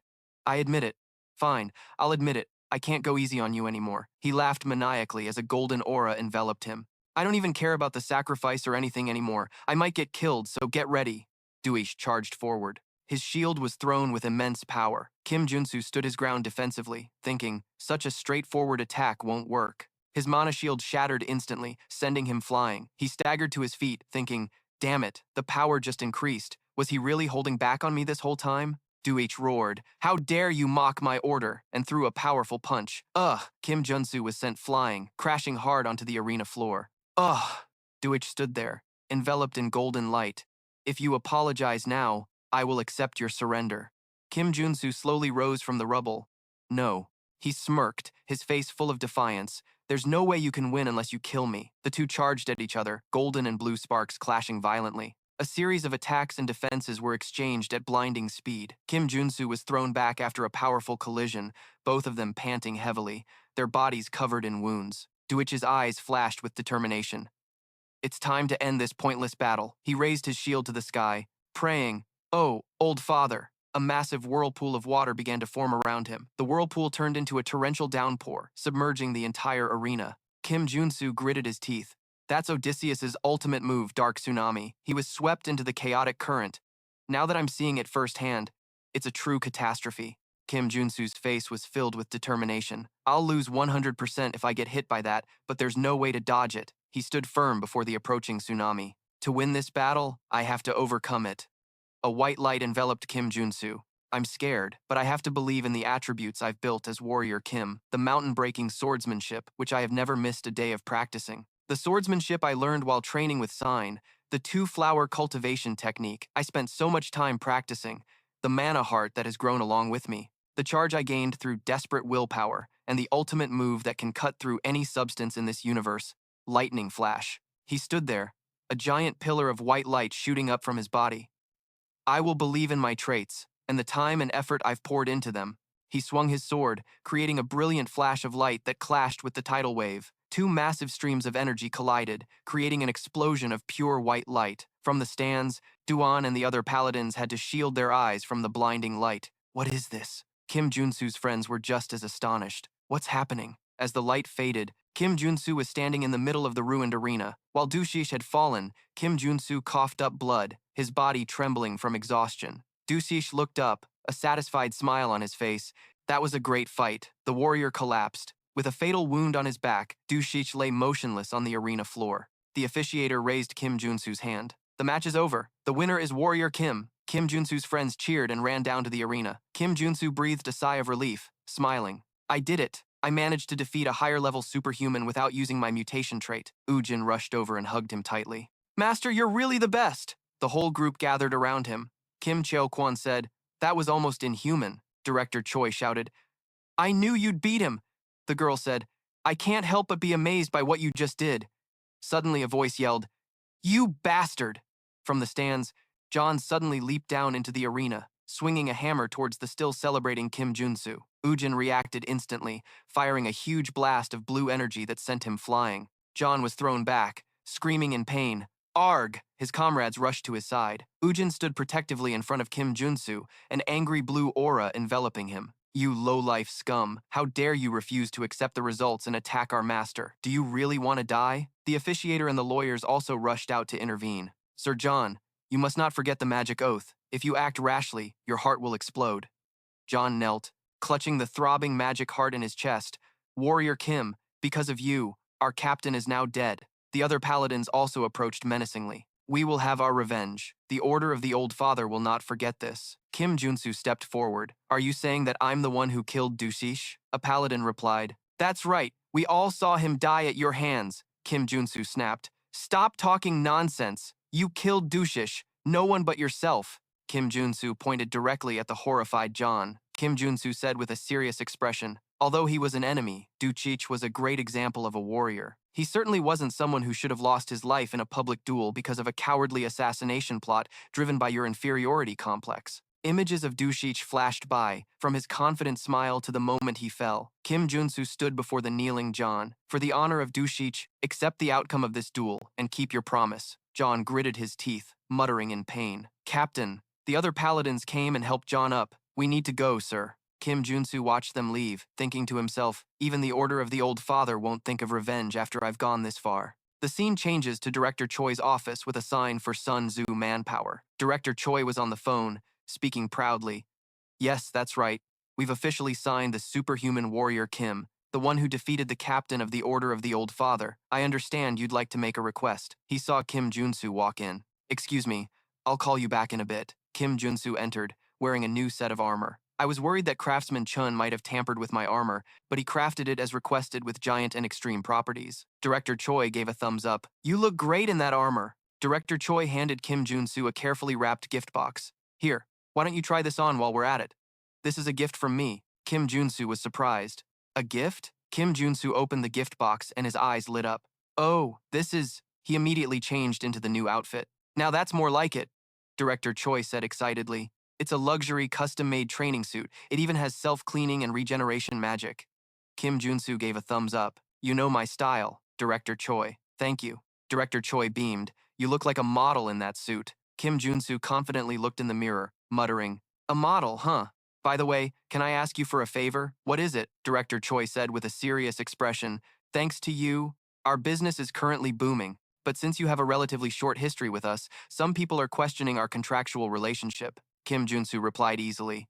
I admit it. Fine, I'll admit it. I can't go easy on you anymore. He laughed maniacally as a golden aura enveloped him. I don't even care about the sacrifice or anything anymore. I might get killed, so get ready. Duich charged forward. His shield was thrown with immense power. Kim Junsu stood his ground defensively, thinking, such a straightforward attack won't work. His mana shield shattered instantly, sending him flying. He staggered to his feet, thinking, damn it, the power just increased. Was he really holding back on me this whole time? Duich roared, how dare you mock my order, and threw a powerful punch. Ugh! Kim Junsu was sent flying, crashing hard onto the arena floor. Ugh! Duich stood there, enveloped in golden light. If you apologize now, I will accept your surrender. Kim Junsu slowly rose from the rubble. No. He smirked, his face full of defiance. There's no way you can win unless you kill me. The two charged at each other, golden and blue sparks clashing violently. A series of attacks and defenses were exchanged at blinding speed. Kim Junsu was thrown back after a powerful collision, both of them panting heavily, their bodies covered in wounds. Duich's eyes flashed with determination. It's time to end this pointless battle. He raised his shield to the sky, praying, Oh, old father. A massive whirlpool of water began to form around him. The whirlpool turned into a torrential downpour, submerging the entire arena. Kim Junsu gritted his teeth. That's Odysseus's ultimate move, Dark Tsunami. He was swept into the chaotic current. Now that I'm seeing it firsthand, it's a true catastrophe. Kim Junsu's face was filled with determination. I'll lose 100% if I get hit by that, but there's no way to dodge it. He stood firm before the approaching tsunami. To win this battle, I have to overcome it. A white light enveloped Kim Junsu. I'm scared, but I have to believe in the attributes I've built as Warrior Kim, the mountain-breaking swordsmanship, which I have never missed a day of practicing. The swordsmanship I learned while training with Sign, the two-flower cultivation technique I spent so much time practicing, the mana heart that has grown along with me, the charge I gained through desperate willpower, and the ultimate move that can cut through any substance in this universe, lightning flash. He stood there, a giant pillar of white light shooting up from his body. I will believe in my traits, and the time and effort I've poured into them. He swung his sword, creating a brilliant flash of light that clashed with the tidal wave. Two massive streams of energy collided, creating an explosion of pure white light. From the stands, Duan and the other paladins had to shield their eyes from the blinding light. What is this? Kim Junsu's friends were just as astonished. What's happening? As the light faded, Kim Junsu was standing in the middle of the ruined arena. While Dushish had fallen, Kim Junsu coughed up blood, his body trembling from exhaustion. Dushish looked up, a satisfied smile on his face. That was a great fight. The warrior collapsed. With a fatal wound on his back, Dushish lay motionless on the arena floor. The officiator raised Kim Junsu's hand. The match is over. The winner is Warrior Kim. Kim Junsu's friends cheered and ran down to the arena. Kim Junsu breathed a sigh of relief, smiling. I did it. I managed to defeat a higher-level superhuman without using my mutation trait. Ujin rushed over and hugged him tightly. Master, you're really the best. The whole group gathered around him. Kim Cheo-kwon said, that was almost inhuman. Director Choi shouted, I knew you'd beat him. The girl said, I can't help but be amazed by what you just did. Suddenly a voice yelled, You bastard! From the stands, John suddenly leaped down into the arena, swinging a hammer towards the still celebrating Kim Junsu. Ujin reacted instantly, firing a huge blast of blue energy that sent him flying. John was thrown back, screaming in pain. Arg! His comrades rushed to his side. Ujin stood protectively in front of Kim Junsu, an angry blue aura enveloping him. You low-life scum, how dare you refuse to accept the results and attack our master? Do you really want to die? The officiator and the lawyers also rushed out to intervene. Sir John, you must not forget the magic oath. If you act rashly, your heart will explode. John knelt, clutching the throbbing magic heart in his chest. Warrior Kim, because of you, our captain is now dead. The other paladins also approached menacingly. We will have our revenge. The Order of the Old Father will not forget this. Kim Junsu stepped forward. Are you saying that I'm the one who killed Dushish? A paladin replied. That's right. We all saw him die at your hands. Kim Junsu snapped. Stop talking nonsense. You killed Dushish. No one but yourself. Kim Junsu pointed directly at the horrified John. Kim Junsu said with a serious expression, although he was an enemy, Dushish was a great example of a warrior. He certainly wasn't someone who should have lost his life in a public duel because of a cowardly assassination plot driven by your inferiority complex. Images of Dushish flashed by, from his confident smile to the moment he fell. Kim Junsu stood before the kneeling John. For the honor of Dushish, accept the outcome of this duel and keep your promise. John gritted his teeth, muttering in pain. Captain, the other paladins came and helped John up. We need to go, sir. Kim Junsu watched them leave, thinking to himself, even the Order of the Old Father won't think of revenge after I've gone this far. The scene changes to Director Choi's office with a sign for Sun Tzu manpower. Director Choi was on the phone, speaking proudly. Yes, that's right. We've officially signed the superhuman warrior Kim, the one who defeated the captain of the Order of the Old Father. I understand you'd like to make a request. He saw Kim Junsu walk in. Excuse me, I'll call you back in a bit. Kim Junsu entered, wearing a new set of armor. I was worried that craftsman Chun might have tampered with my armor, but he crafted it as requested with giant and extreme properties. Director Choi gave a thumbs up. You look great in that armor. Director Choi handed Kim Junsu a carefully wrapped gift box. Here, why don't you try this on while we're at it? This is a gift from me. Kim Junsu was surprised. A gift? Kim Junsu opened the gift box and his eyes lit up. Oh, this is... He immediately changed into the new outfit. Now that's more like it, Director Choi said excitedly. It's a luxury, custom-made training suit. It even has self-cleaning and regeneration magic. Kim Junsu gave a thumbs up. You know my style, Director Choi. Thank you. Director Choi beamed. You look like a model in that suit. Kim Junsu confidently looked in the mirror, muttering, a model, huh? By the way, can I ask you for a favor? What is it? Director Choi said with a serious expression. Thanks to you, our business is currently booming. But since you have a relatively short history with us, some people are questioning our contractual relationship. Kim Junsu replied easily.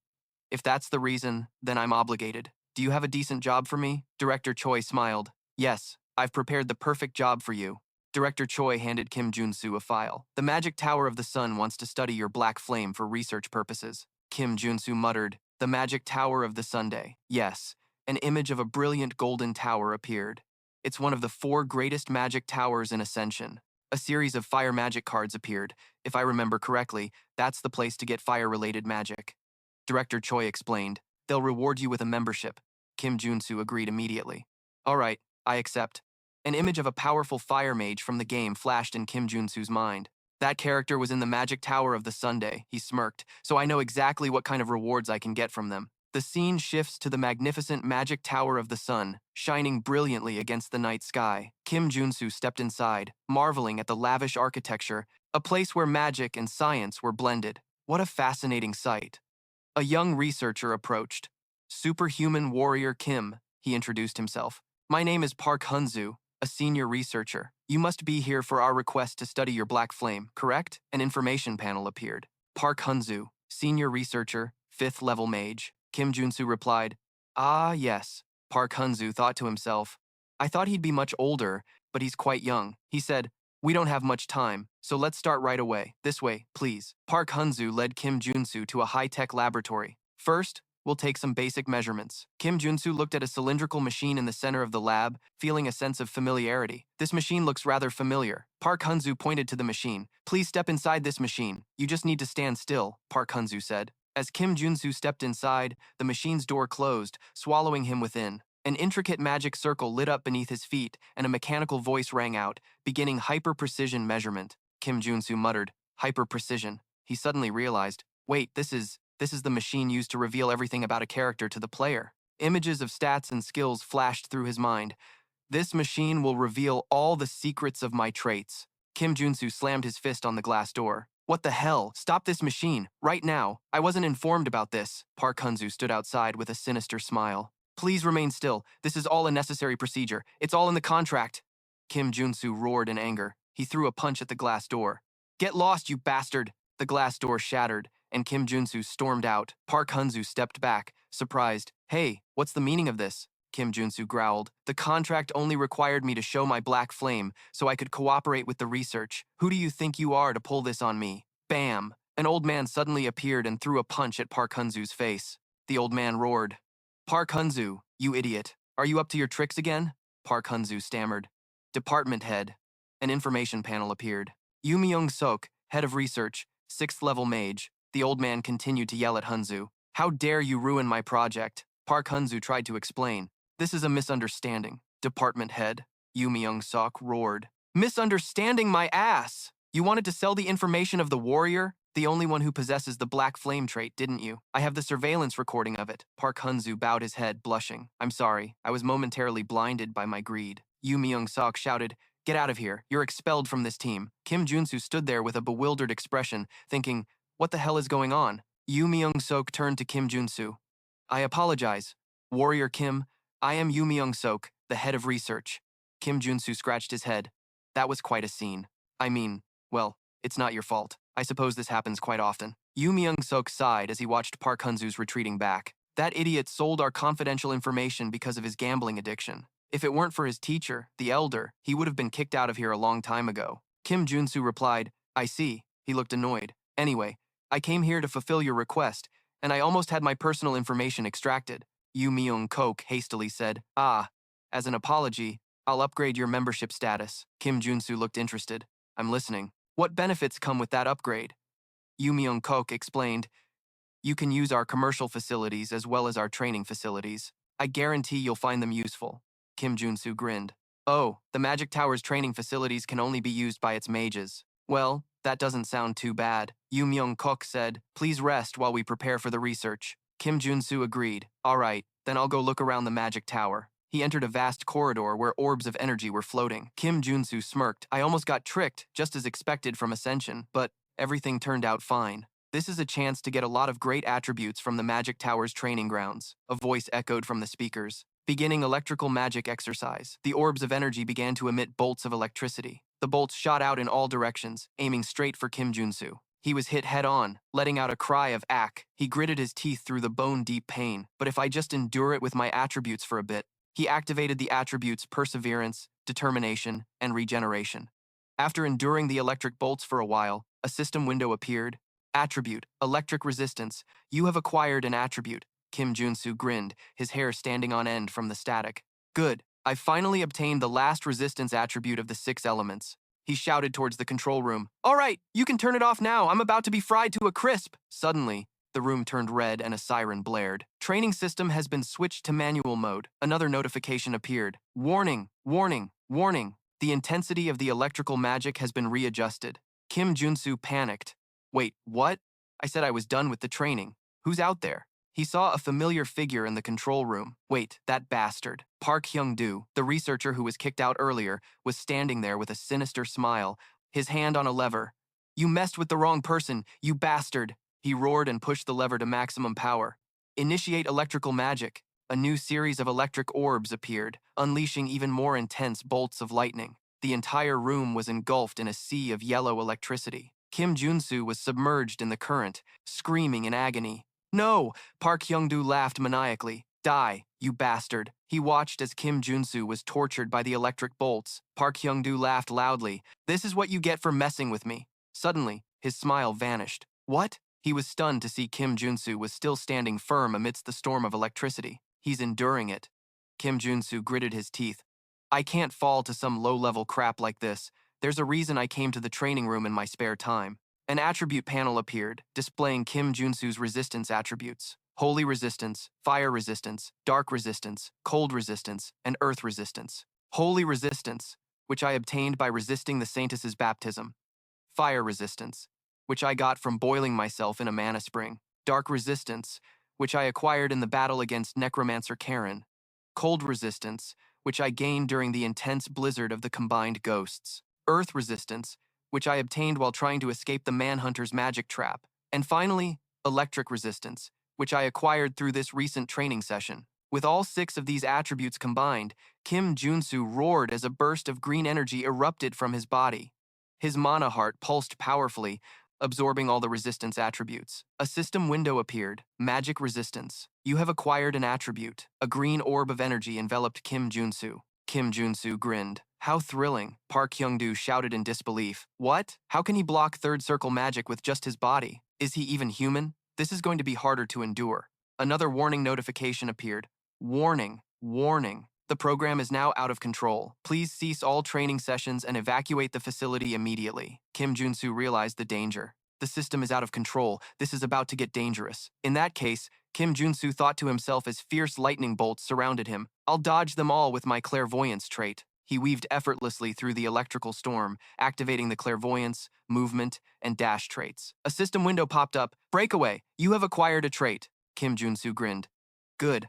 If that's the reason, then I'm obligated. Do you have a decent job for me? Director Choi smiled. Yes, I've prepared the perfect job for you. Director Choi handed Kim Junsu a file. The Magic Tower of the Sun wants to study your black flame for research purposes. Kim Junsu muttered, the Magic Tower of the Sunday. Yes, an image of a brilliant golden tower appeared. It's one of the 4 greatest magic towers in Ascension. A series of fire magic cards appeared. If I remember correctly, that's the place to get fire-related magic. Director Choi explained, they'll reward you with a membership. Kim Junsu agreed immediately. All right, I accept. An image of a powerful fire mage from the game flashed in Kim Junsu's mind. That character was in the Magic Tower of the Sunday, he smirked, so I know exactly what kind of rewards I can get from them. The scene shifts to the magnificent Magic Tower of the Sun, shining brilliantly against the night sky. Kim Junsu stepped inside, marveling at the lavish architecture, a place where magic and science were blended. What a fascinating sight. A young researcher approached. Superhuman Warrior Kim, he introduced himself. My name is Park Hunzu, a senior researcher. You must be here for our request to study your black flame, correct? An information panel appeared. Park Hunzu, senior researcher, 5th level mage. Kim Junsu replied, ah, yes. Park Hunzu thought to himself, I thought he'd be much older, but he's quite young. He said, we don't have much time, so let's start right away. This way, please. Park Hunzu led Kim Junsu to a high-tech laboratory. First, we'll take some basic measurements. Kim Junsu looked at a cylindrical machine in the center of the lab, feeling a sense of familiarity. This machine looks rather familiar. Park Hunzu pointed to the machine. Please step inside this machine. You just need to stand still, Park Hunzu said. As Kim Junsu stepped inside, the machine's door closed, swallowing him within. An intricate magic circle lit up beneath his feet, and a mechanical voice rang out, beginning hyper-precision measurement. Kim Junsu muttered, hyper-precision. He suddenly realized, wait, this is the machine used to reveal everything about a character to the player. Images of stats and skills flashed through his mind. This machine will reveal all the secrets of my traits. Kim Junsu slammed his fist on the glass door. What the hell? Stop this machine, right now. I wasn't informed about this. Park Hunzu stood outside with a sinister smile. Please remain still. This is all a necessary procedure. It's all in the contract. Kim Junsu roared in anger. He threw a punch at the glass door. Get lost, you bastard! The glass door shattered, and Kim Junsu stormed out. Park Hunzu stepped back, surprised. Hey, what's the meaning of this? Kim Junsu growled. The contract only required me to show my black flame, so I could cooperate with the research. Who do you think you are to pull this on me? Bam! An old man suddenly appeared and threw a punch at Park Hunzu's face. The old man roared. Park Hunzu, you idiot. Are you up to your tricks again? Park Hunzu stammered. Department head. An information panel appeared. Yu Myung-sok, head of research, 6th level mage. The old man continued to yell at Hunzu. How dare you ruin my project? Park Hunzu tried to explain. This is a misunderstanding. Department head. Yu Myung-sok roared. Misunderstanding my ass! You wanted to sell the information of the warrior? The only one who possesses the black flame trait, didn't you? I have the surveillance recording of it. Park Hunzu bowed his head, blushing. I'm sorry, I was momentarily blinded by my greed. Yu Myung-sok shouted, get out of here, you're expelled from this team. Kim Junsu stood there with a bewildered expression, thinking, what the hell is going on? Yu Myung-sok turned to Kim Junsu. I apologize. Warrior Kim, I am Yu Myung-sok, the head of research. Kim Junsu scratched his head. That was quite a scene. I mean, well, it's not your fault. I suppose this happens quite often. Yu Myung-sok sighed as he watched Park Hunzu's retreating back. That idiot sold our confidential information because of his gambling addiction. If it weren't for his teacher, the elder, he would have been kicked out of here a long time ago. Kim Junsu replied, I see. He looked annoyed. Anyway, I came here to fulfill your request, and I almost had my personal information extracted. Yu Myung-sok hastily said, as an apology, I'll upgrade your membership status. Kim Junsu looked interested. I'm listening. What benefits come with that upgrade? Yu Myung-sok explained, you can use our commercial facilities as well as our training facilities. I guarantee you'll find them useful. Kim Junsu grinned. Oh, the Magic Tower's training facilities can only be used by its mages. Well, that doesn't sound too bad. Yu Myung-sok said, please rest while we prepare for the research. Kim Junsu agreed. All right, then I'll go look around the Magic Tower. He entered a vast corridor where orbs of energy were floating. Kim Junsu smirked. I almost got tricked, just as expected from Ascension, but everything turned out fine. This is a chance to get a lot of great attributes from the Magic Tower's training grounds. A voice echoed from the speakers. Beginning electrical magic exercise, the orbs of energy began to emit bolts of electricity. The bolts shot out in all directions, aiming straight for Kim Junsu. He was hit head-on, letting out a cry of ack. He gritted his teeth through the bone-deep pain. But if I just endure it with my attributes for a bit. He activated the attributes perseverance, determination, and regeneration. After enduring the electric bolts for a while, a system window appeared. Attribute, electric resistance. You have acquired an attribute. Kim Junsu grinned, his hair standing on end from the static. Good. I've finally obtained the last resistance attribute of the 6 elements. He shouted towards the control room. All right, you can turn it off now. I'm about to be fried to a crisp. Suddenly, the room turned red and a siren blared. Training system has been switched to manual mode. Another notification appeared. Warning, warning, warning. The intensity of the electrical magic has been readjusted. Kim Junsu panicked. Wait, what? I said I was done with the training. Who's out there? He saw a familiar figure in the control room. Wait, that bastard. Park Hyung-do, the researcher who was kicked out earlier, was standing there with a sinister smile, his hand on a lever. You messed with the wrong person, you bastard. He roared and pushed the lever to maximum power. Initiate electrical magic. A new series of electric orbs appeared, unleashing even more intense bolts of lightning. The entire room was engulfed in a sea of yellow electricity. Kim Junsu was submerged in the current, screaming in agony. No! Park Hyung-do laughed maniacally. Die, you bastard. He watched as Kim Junsu was tortured by the electric bolts. Park Hyung-do laughed loudly. This is what you get for messing with me. Suddenly, his smile vanished. What? He was stunned to see Kim Junsu was still standing firm amidst the storm of electricity. He's enduring it. Kim Junsu gritted his teeth. I can't fall to some low-level crap like this. There's a reason I came to the training room in my spare time. An attribute panel appeared, displaying Kim Junsu's resistance attributes. Holy resistance, fire resistance, dark resistance, cold resistance, and earth resistance. Holy resistance, which I obtained by resisting the Saintess's baptism. Fire resistance, which I got from boiling myself in a mana spring. Dark resistance, which I acquired in the battle against Necromancer Karen. Cold resistance, which I gained during the intense blizzard of the combined ghosts. Earth resistance, which I obtained while trying to escape the Manhunter's magic trap. And finally, electric resistance, which I acquired through this recent training session. With all 6 of these attributes combined, Kim Junsu roared as a burst of green energy erupted from his body. His mana heart pulsed powerfully, absorbing all the resistance attributes. A system window appeared. Magic resistance. You have acquired an attribute. A green orb of energy enveloped Kim Junsu. Kim Junsu grinned. How thrilling, Park Hyung-do shouted in disbelief. What? How can he block third circle magic with just his body? Is he even human? This is going to be harder to endure. Another warning notification appeared. Warning, warning. The program is now out of control. Please cease all training sessions and evacuate the facility immediately. Kim Junsu realized the danger. The system is out of control. This is about to get dangerous. In that case, Kim Junsu thought to himself as fierce lightning bolts surrounded him. I'll dodge them all with my clairvoyance trait. He weaved effortlessly through the electrical storm, activating the clairvoyance, movement, and dash traits. A system window popped up. Breakaway, you have acquired a trait. Kim Junsu grinned. Good.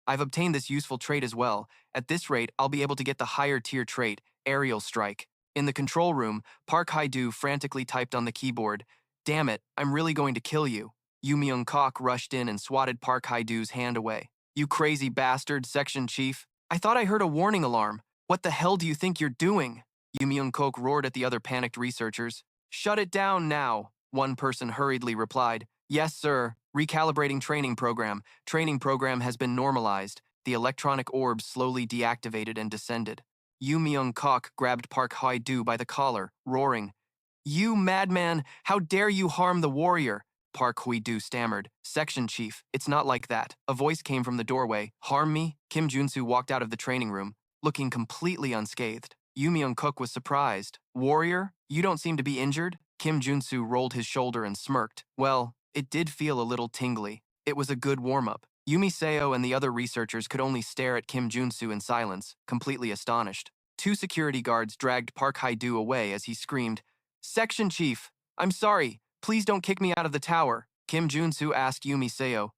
I've obtained this useful trait as well. At this rate, I'll be able to get the higher tier trait, Aerial Strike. In the control room, Park Hae-do frantically typed on the keyboard. Damn it, I'm really going to kill you. Yu Myung-kok rushed in and swatted Park Hae-do's hand away. You crazy bastard, section chief. I thought I heard a warning alarm. What the hell do you think you're doing? Yu Myung-kok roared at the other panicked researchers. Shut it down now, one person hurriedly replied. Yes, sir. Recalibrating training program. Training program has been normalized. The electronic orbs slowly deactivated and descended. Yu Myung-kok grabbed Park Hae-do by the collar, roaring. You madman! How dare you harm the warrior? Park Hae-do stammered. Section chief, it's not like that. A voice came from the doorway. Harm me? Kim Junsu walked out of the training room, looking completely unscathed. Yu Myung-kok was surprised. Warrior? You don't seem to be injured? Kim Junsu rolled his shoulder and smirked. Well, it did feel a little tingly. It was a good warm-up. Yumi Seo and the other researchers could only stare at Kim Junsu in silence, completely astonished. 2 security guards dragged Park Hae-do away as he screamed, Section Chief, I'm sorry. Please don't kick me out of the tower. Kim Junsu asked Yumi Seo,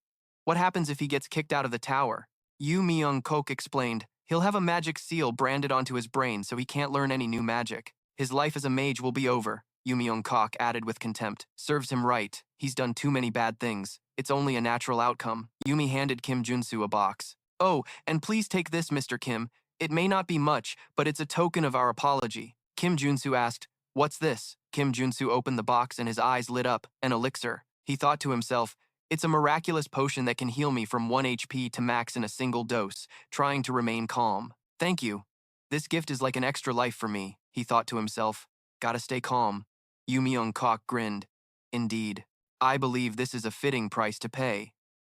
what happens if he gets kicked out of the tower? Yu Myung-kok explained, he'll have a magic seal branded onto his brain so he can't learn any new magic. His life as a mage will be over. Yu Myung-kok added with contempt. Serves him right. He's done too many bad things. It's only a natural outcome. Yumi handed Kim Junsu a box. Oh, and please take this, Mr. Kim. It may not be much, but it's a token of our apology. Kim Junsu asked, What's this? Kim Junsu opened the box and his eyes lit up. An elixir. He thought to himself, it's a miraculous potion that can heal me from 1 HP to max in a single dose, trying to remain calm. Thank you. This gift is like an extra life for me, he thought to himself. Gotta stay calm. Yu Myung-kok grinned. Indeed. I believe this is a fitting price to pay.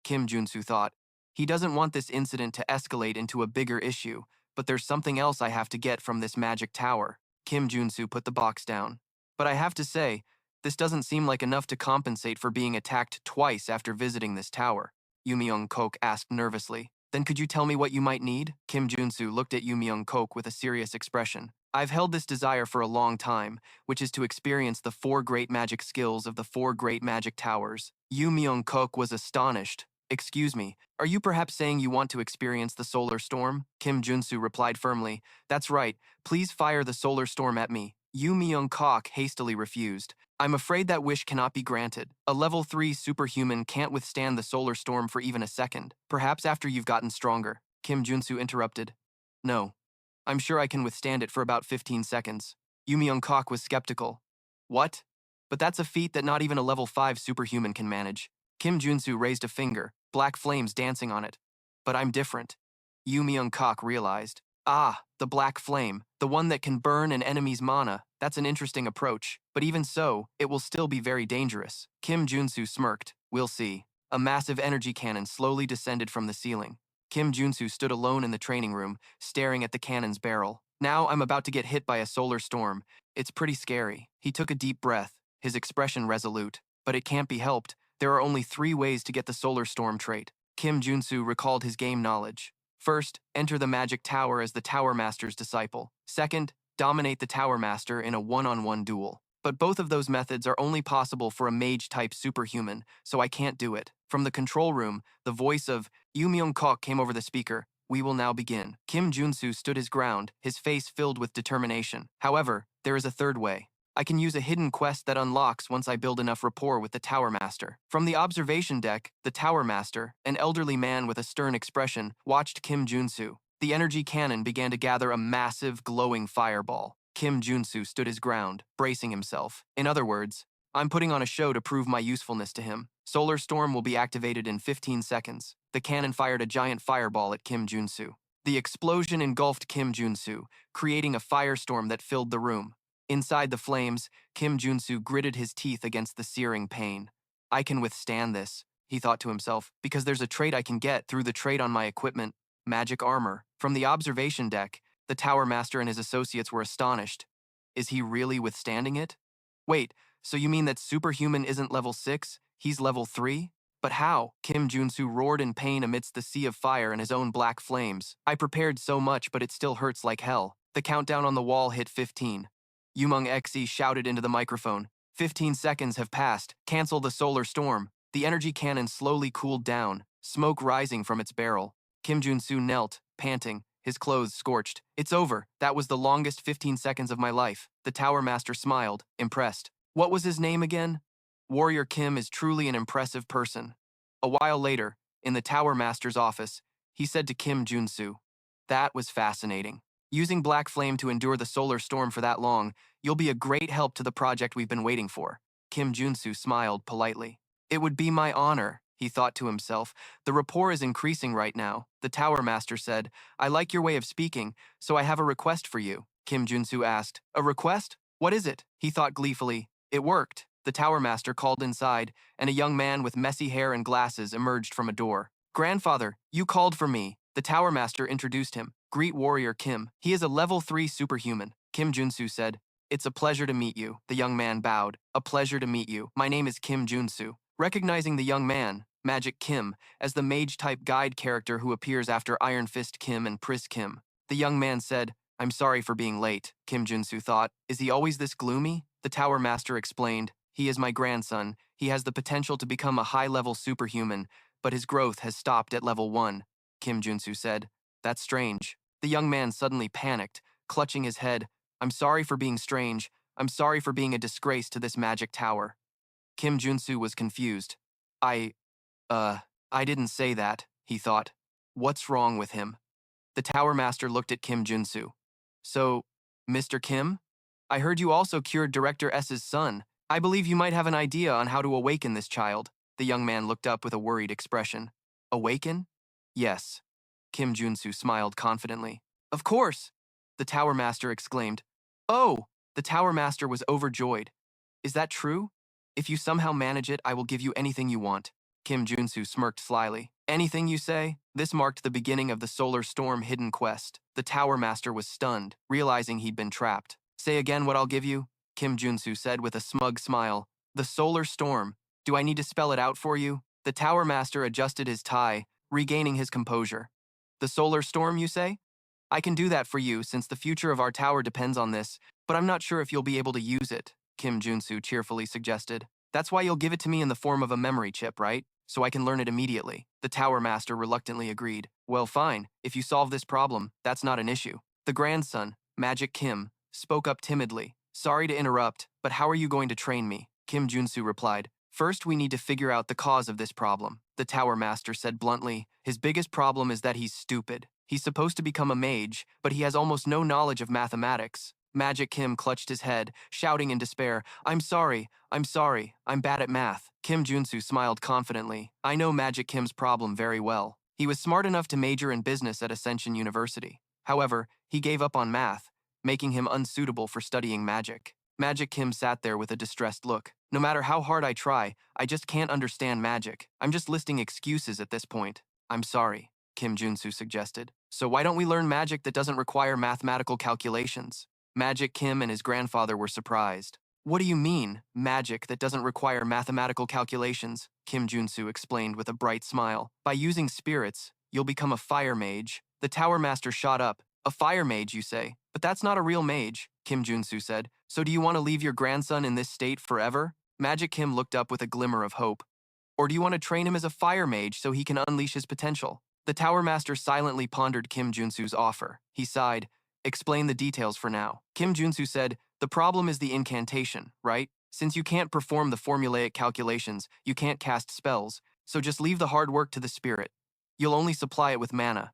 Kim Junsu thought. He doesn't want this incident to escalate into a bigger issue, but there's something else I have to get from this magic tower. Kim Junsu put the box down. But I have to say, this doesn't seem like enough to compensate for being attacked twice after visiting this tower. Yu Myung-kok asked nervously. Then could you tell me what you might need? Kim Junsu looked at Yu Myung-kok with a serious expression. I've held this desire for a long time, which is to experience the 4 great magic skills of the 4 great magic towers. Yu Myung-kok was astonished. Excuse me, are you perhaps saying you want to experience the solar storm? Kim Junsu replied firmly. That's right, please fire the solar storm at me. Yu Myung-kok hastily refused. I'm afraid that wish cannot be granted. A level 3 superhuman can't withstand the solar storm for even a second. Perhaps after you've gotten stronger. Kim Junsu interrupted. No. I'm sure I can withstand it for about 15 seconds. Yu Myung-kok was skeptical. What? But that's a feat that not even a level 5 superhuman can manage. Kim Junsu raised a finger, black flames dancing on it. But I'm different. Yu Myung-kok realized. Ah, the black flame, the one that can burn an enemy's mana. That's an interesting approach. But even so, it will still be very dangerous. Kim Junsu smirked. We'll see. A massive energy cannon slowly descended from the ceiling. Kim Junsu stood alone in the training room, staring at the cannon's barrel. Now I'm about to get hit by a solar storm. It's pretty scary. He took a deep breath, his expression resolute. But it can't be helped. There are only 3 ways to get the solar storm trait. Kim Junsu recalled his game knowledge. First, enter the magic tower as the Tower Master's disciple. Second, dominate the Tower Master in a one-on-one duel. But both of those methods are only possible for a mage-type superhuman, so I can't do it. From the control room, the voice of Yu Myung-kok came over the speaker. We will now begin. Kim Junsu stood his ground, his face filled with determination. However, there is a third way. I can use a hidden quest that unlocks once I build enough rapport with the Tower Master. From the observation deck, the Tower Master, an elderly man with a stern expression, watched Kim Junsu. The energy cannon began to gather a massive, glowing fireball. Kim Junsu stood his ground, bracing himself. In other words, I'm putting on a show to prove my usefulness to him. Solar Storm will be activated in 15 seconds. The cannon fired a giant fireball at Kim Junsu. The explosion engulfed Kim Junsu, creating a firestorm that filled the room. Inside the flames, Kim Junsu gritted his teeth against the searing pain. I can withstand this, he thought to himself, because there's a trait I can get through the trait on my equipment, magic armor. From the observation deck, the Tower Master and his associates were astonished. Is he really withstanding it? Wait, so you mean that superhuman isn't level 6, he's level 3? But how? Kim Junsu roared in pain amidst the sea of fire and his own black flames. I prepared so much, but it still hurts like hell. The countdown on the wall hit 15. Yumung Xe shouted into the microphone. 15 seconds have passed. Cancel the solar storm. The energy cannon slowly cooled down, smoke rising from its barrel. Kim Junsu knelt, panting, his clothes scorched. It's over. That was the longest 15 seconds of my life. The Tower Master smiled, impressed. What was his name again? Warrior Kim is truly an impressive person. A while later, in the Tower Master's office, he said to Kim Junsu, that was fascinating. Using Black Flame to endure the solar storm for that long, you'll be a great help to the project we've been waiting for. Kim Junsu smiled politely. It would be my honor, he thought to himself. The rapport is increasing right now. The Tower Master said, I like your way of speaking, so I have a request for you. Kim Junsu asked, a request? What is it? He thought gleefully. It worked. The Tower Master called inside, and a young man with messy hair and glasses emerged from a door. Grandfather, you called for me. The Tower Master introduced him. Greet Warrior Kim. He is a level 3 superhuman. Kim Junsu said, it's a pleasure to meet you. The young man bowed. A pleasure to meet you. My name is Kim Junsu. Recognizing the young man, Magic Kim, as the mage-type guide character who appears after Iron Fist Kim and Pris Kim, the young man said, I'm sorry for being late. Kim Junsu thought, is he always this gloomy? The Tower Master explained, he is my grandson. He has the potential to become a high-level superhuman, but his growth has stopped at level 1. Kim Junsu said, that's strange. The young man suddenly panicked, clutching his head. I'm sorry for being strange. I'm sorry for being a disgrace to this magic tower. Kim Junsu was confused. I didn't say that, he thought. What's wrong with him? The Tower Master looked at Kim Junsu. So, Mr. Kim? I heard you also cured Director S's son. I believe you might have an idea on how to awaken this child. The young man looked up with a worried expression. Awaken? Yes. Kim Junsu smiled confidently. Of course! The Tower Master exclaimed. Oh! The Tower Master was overjoyed. Is that true? If you somehow manage it, I will give you anything you want. Kim Junsu smirked slyly. Anything you say? This marked the beginning of the Solar Storm hidden quest. The Tower Master was stunned, realizing he'd been trapped. Say again what I'll give you? Kim Junsu said with a smug smile. The Solar Storm. Do I need to spell it out for you? The Tower Master adjusted his tie, regaining his composure. The Solar Storm, you say? I can do that for you since the future of our tower depends on this, but I'm not sure if you'll be able to use it, Kim Junsu cheerfully suggested. That's why you'll give it to me in the form of a memory chip, right? So I can learn it immediately. The Tower Master reluctantly agreed. Well, fine. If you solve this problem, that's not an issue. The grandson, Magic Kim, spoke up timidly. Sorry to interrupt, but how are you going to train me? Kim Junsu replied. First, we need to figure out the cause of this problem. The Tower Master said bluntly. His biggest problem is that he's stupid. He's supposed to become a mage, but he has almost no knowledge of mathematics. Magic Kim clutched his head, shouting in despair, I'm sorry, I'm bad at math. Kim Junsu smiled confidently. I know Magic Kim's problem very well. He was smart enough to major in business at Ascension University. However, he gave up on math, making him unsuitable for studying magic. Magic Kim sat there with a distressed look. No matter how hard I try, I just can't understand magic. I'm just listing excuses at this point. I'm sorry, Kim Junsu suggested. So why don't we learn magic that doesn't require mathematical calculations? Magic Kim and his grandfather were surprised. What do you mean, magic that doesn't require mathematical calculations? Kim Junsu explained with a bright smile. By using spirits, you'll become a fire mage. The Tower Master shot up. A fire mage, you say? But that's not a real mage, Kim Junsu said. So do you want to leave your grandson in this state forever? Magic Kim looked up with a glimmer of hope. Or do you want to train him as a fire mage so he can unleash his potential? The Tower Master silently pondered Kim Junsu's offer. He sighed. Explain the details for now. Kim Junsu said, the problem is the incantation, right? Since you can't perform the formulaic calculations, you can't cast spells, so just leave the hard work to the spirit. You'll only supply it with mana.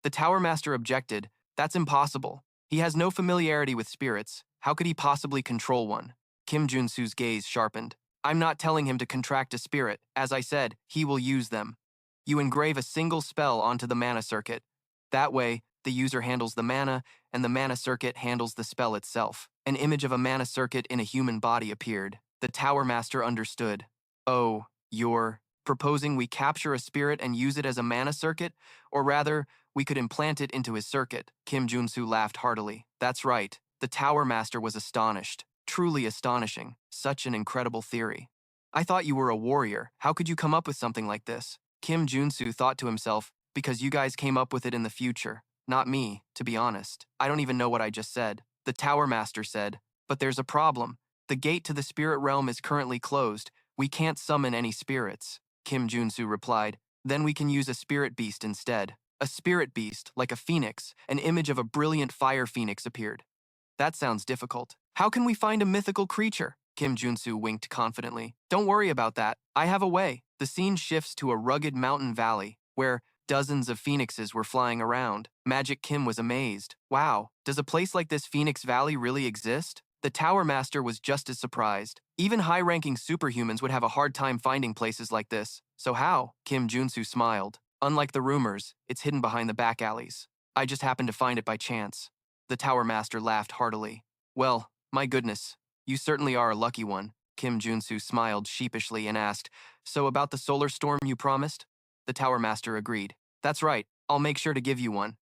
The Tower Master objected, that's impossible. He has no familiarity with spirits. How could he possibly control one? Kim Junsu's gaze sharpened. I'm not telling him to contract a spirit. As I said, he will use them. You engrave a single spell onto the mana circuit. That way, the user handles the mana, and the mana circuit handles the spell itself. An image of a mana circuit in a human body appeared. The Tower Master understood. Oh, you're proposing we capture a spirit and use it as a mana circuit? Or rather, we could implant it into his circuit. Kim Junsu laughed heartily. That's right. The Tower Master was astonished. Truly astonishing. Such an incredible theory. I thought you were a warrior. How could you come up with something like this? Kim Junsu thought to himself, because you guys came up with it in the future. Not me, to be honest. I don't even know what I just said. The Tower Master said, but there's a problem. The gate to the spirit realm is currently closed. We can't summon any spirits. Kim Junsu replied, then we can use a spirit beast instead. A spirit beast, like a phoenix, an image of a brilliant fire phoenix appeared. That sounds difficult. How can we find a mythical creature? Kim Junsu winked confidently. Don't worry about that. I have a way. The scene shifts to a rugged mountain valley, where dozens of phoenixes were flying around. Magic Kim was amazed. Wow, does a place like this Phoenix Valley really exist? The Tower Master was just as surprised. Even high-ranking superhumans would have a hard time finding places like this. So how? Kim Junsu smiled. Unlike the rumors, it's hidden behind the back alleys. I just happened to find it by chance. The Tower Master laughed heartily. Well, my goodness, you certainly are a lucky one. Kim Junsu smiled sheepishly and asked, so about the solar storm you promised? The Tower Master agreed. That's right, I'll make sure to give you one.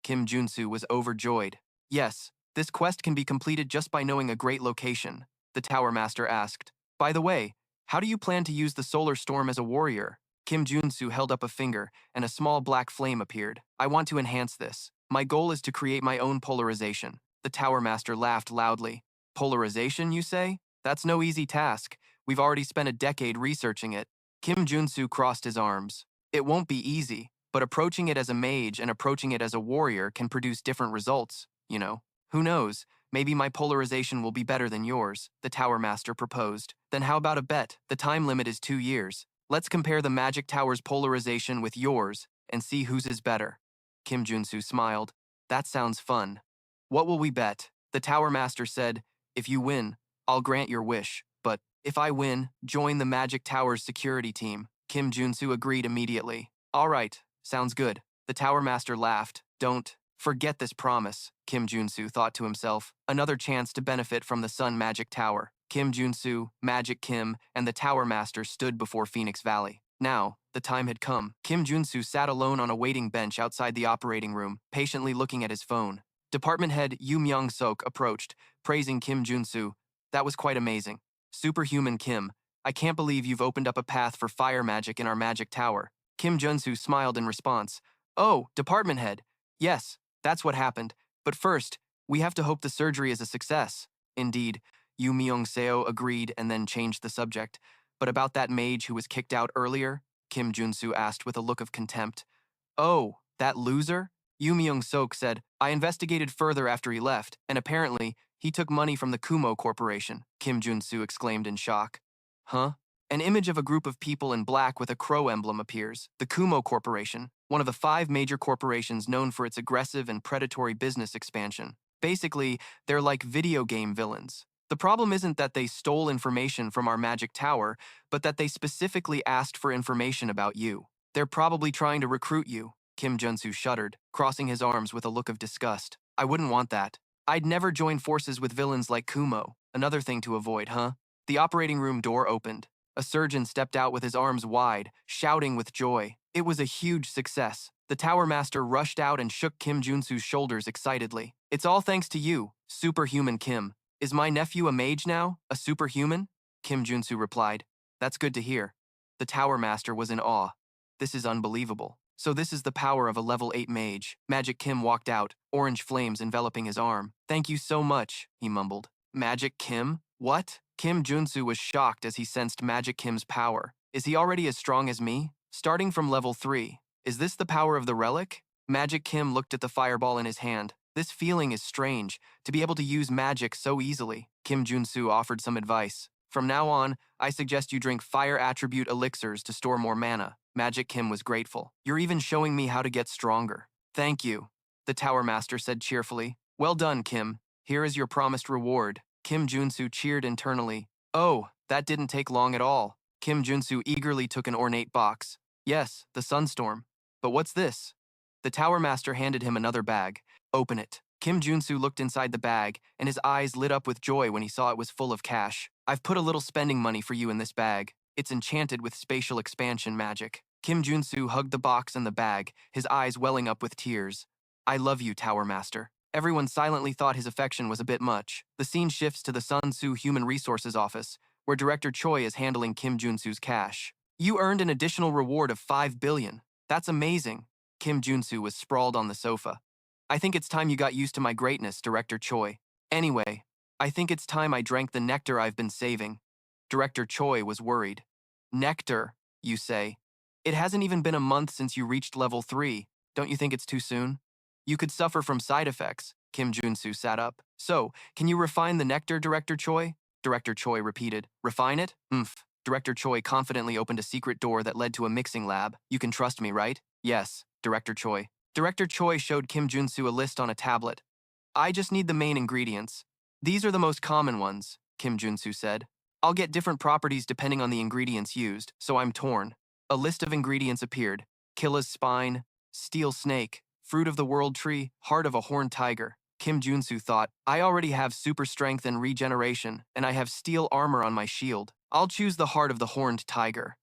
Kim Junsu was overjoyed. Yes, this quest can be completed just by knowing a great location. The Tower Master asked. By the way, how do you plan to use the solar storm as a warrior? Kim Junsu held up a finger, and a small black flame appeared. I want to enhance this. My goal is to create my own polarization. The Tower Master laughed loudly. Polarization, you say? That's no easy task. We've already spent a decade researching it. Kim Junsu crossed his arms. It won't be easy, but approaching it as a mage and approaching it as a warrior can produce different results, you know. Who knows, maybe my polarization will be better than yours, the Tower Master proposed. Then how about a bet? The time limit is 2 years. Let's compare the Magic Tower's polarization with yours and see whose is better. Kim Junsu smiled. That sounds fun. What will we bet? The Tower Master said, If you win, I'll grant your wish, but if I win, join the Magic Tower's security team. Kim Junsu agreed immediately. All right, sounds good. The Tower Master laughed. Don't forget this promise, Kim Junsu thought to himself. Another chance to benefit from the Sun Magic Tower. Kim Junsu, Magic Kim, and the Tower Master stood before Phoenix Valley. Now, the time had come. Kim Junsu sat alone on a waiting bench outside the operating room, patiently looking at his phone. Department head Yu Myung-sok approached, praising Kim Junsu. That was quite amazing. Superhuman Kim, I can't believe you've opened up a path for fire magic in our magic tower. Kim Junsu smiled in response. Oh, department head. Yes, that's what happened. But first, we have to hope the surgery is a success. Indeed, Yu Myung-seo agreed and then changed the subject. But about that mage who was kicked out earlier? Kim Junsu asked with a look of contempt. Oh, that loser? Yu Myung-sok said, I investigated further after he left, and apparently, he took money from the Kumo Corporation, Kim Junsu exclaimed in shock. Huh? An image of a group of people in black with a crow emblem appears. The Kumo Corporation, one of the 5 major corporations known for its aggressive and predatory business expansion. Basically, they're like video game villains. The problem isn't that they stole information from our magic tower, but that they specifically asked for information about you. They're probably trying to recruit you. Kim Junsu shuddered, crossing his arms with a look of disgust. I wouldn't want that. I'd never join forces with villains like Kumo. Another thing to avoid, huh? The operating room door opened. A surgeon stepped out with his arms wide, shouting with joy. It was a huge success. The Tower Master rushed out and shook Kim Junsu's shoulders excitedly. It's all thanks to you, Superhuman Kim. Is my nephew a mage now? A superhuman? Kim Junsu replied. That's good to hear. The Tower Master was in awe. This is unbelievable. So this is the power of a level 8 mage. Magic Kim walked out, orange flames enveloping his arm. Thank you so much, he mumbled. Magic Kim? What? Kim Junsu was shocked as he sensed Magic Kim's power. Is he already as strong as me? Starting from level 3. Is this the power of the relic? Magic Kim looked at the fireball in his hand. This feeling is strange, to be able to use magic so easily. Kim Junsu offered some advice. From now on, I suggest you drink fire attribute elixirs to store more mana. Magic Kim was grateful. You're even showing me how to get stronger. Thank you, the Tower Master said cheerfully. Well done, Kim. Here is your promised reward. Kim Junsu cheered internally. Oh, that didn't take long at all. Kim Junsu eagerly took an ornate box. Yes, the Sunstorm. But what's this? The Tower Master handed him another bag. Open it. Kim Junsu looked inside the bag, and his eyes lit up with joy when he saw it was full of cash. I've put a little spending money for you in this bag. It's enchanted with spatial expansion magic. Kim Junsu hugged the box and the bag, his eyes welling up with tears. I love you, Tower Master. Everyone silently thought his affection was a bit much. The scene shifts to the Sunsu Human Resources Office, where Director Choi is handling Kim Junsu's cash. You earned an additional reward of 5 billion. That's amazing. Kim Junsu was sprawled on the sofa. I think it's time you got used to my greatness, Director Choi. Anyway, I think it's time I drank the nectar I've been saving. Director Choi was worried. Nectar, you say? It hasn't even been a month since you reached level 3. Don't you think it's too soon? You could suffer from side effects. Kim Junsu sat up. So, can you refine the nectar, Director Choi? Director Choi repeated. Refine it? Director Choi confidently opened a secret door that led to a mixing lab. You can trust me, right? Yes, Director Choi. Director Choi showed Kim Junsu a list on a tablet. I just need the main ingredients. These are the most common ones, Kim Junsu said. I'll get different properties depending on the ingredients used, so I'm torn. A list of ingredients appeared. Killa's spine, steel snake, fruit of the world tree, heart of a horned tiger. Kim Junsu thought, I already have super strength and regeneration, and I have steel armor on my shield. I'll choose the heart of the horned tiger.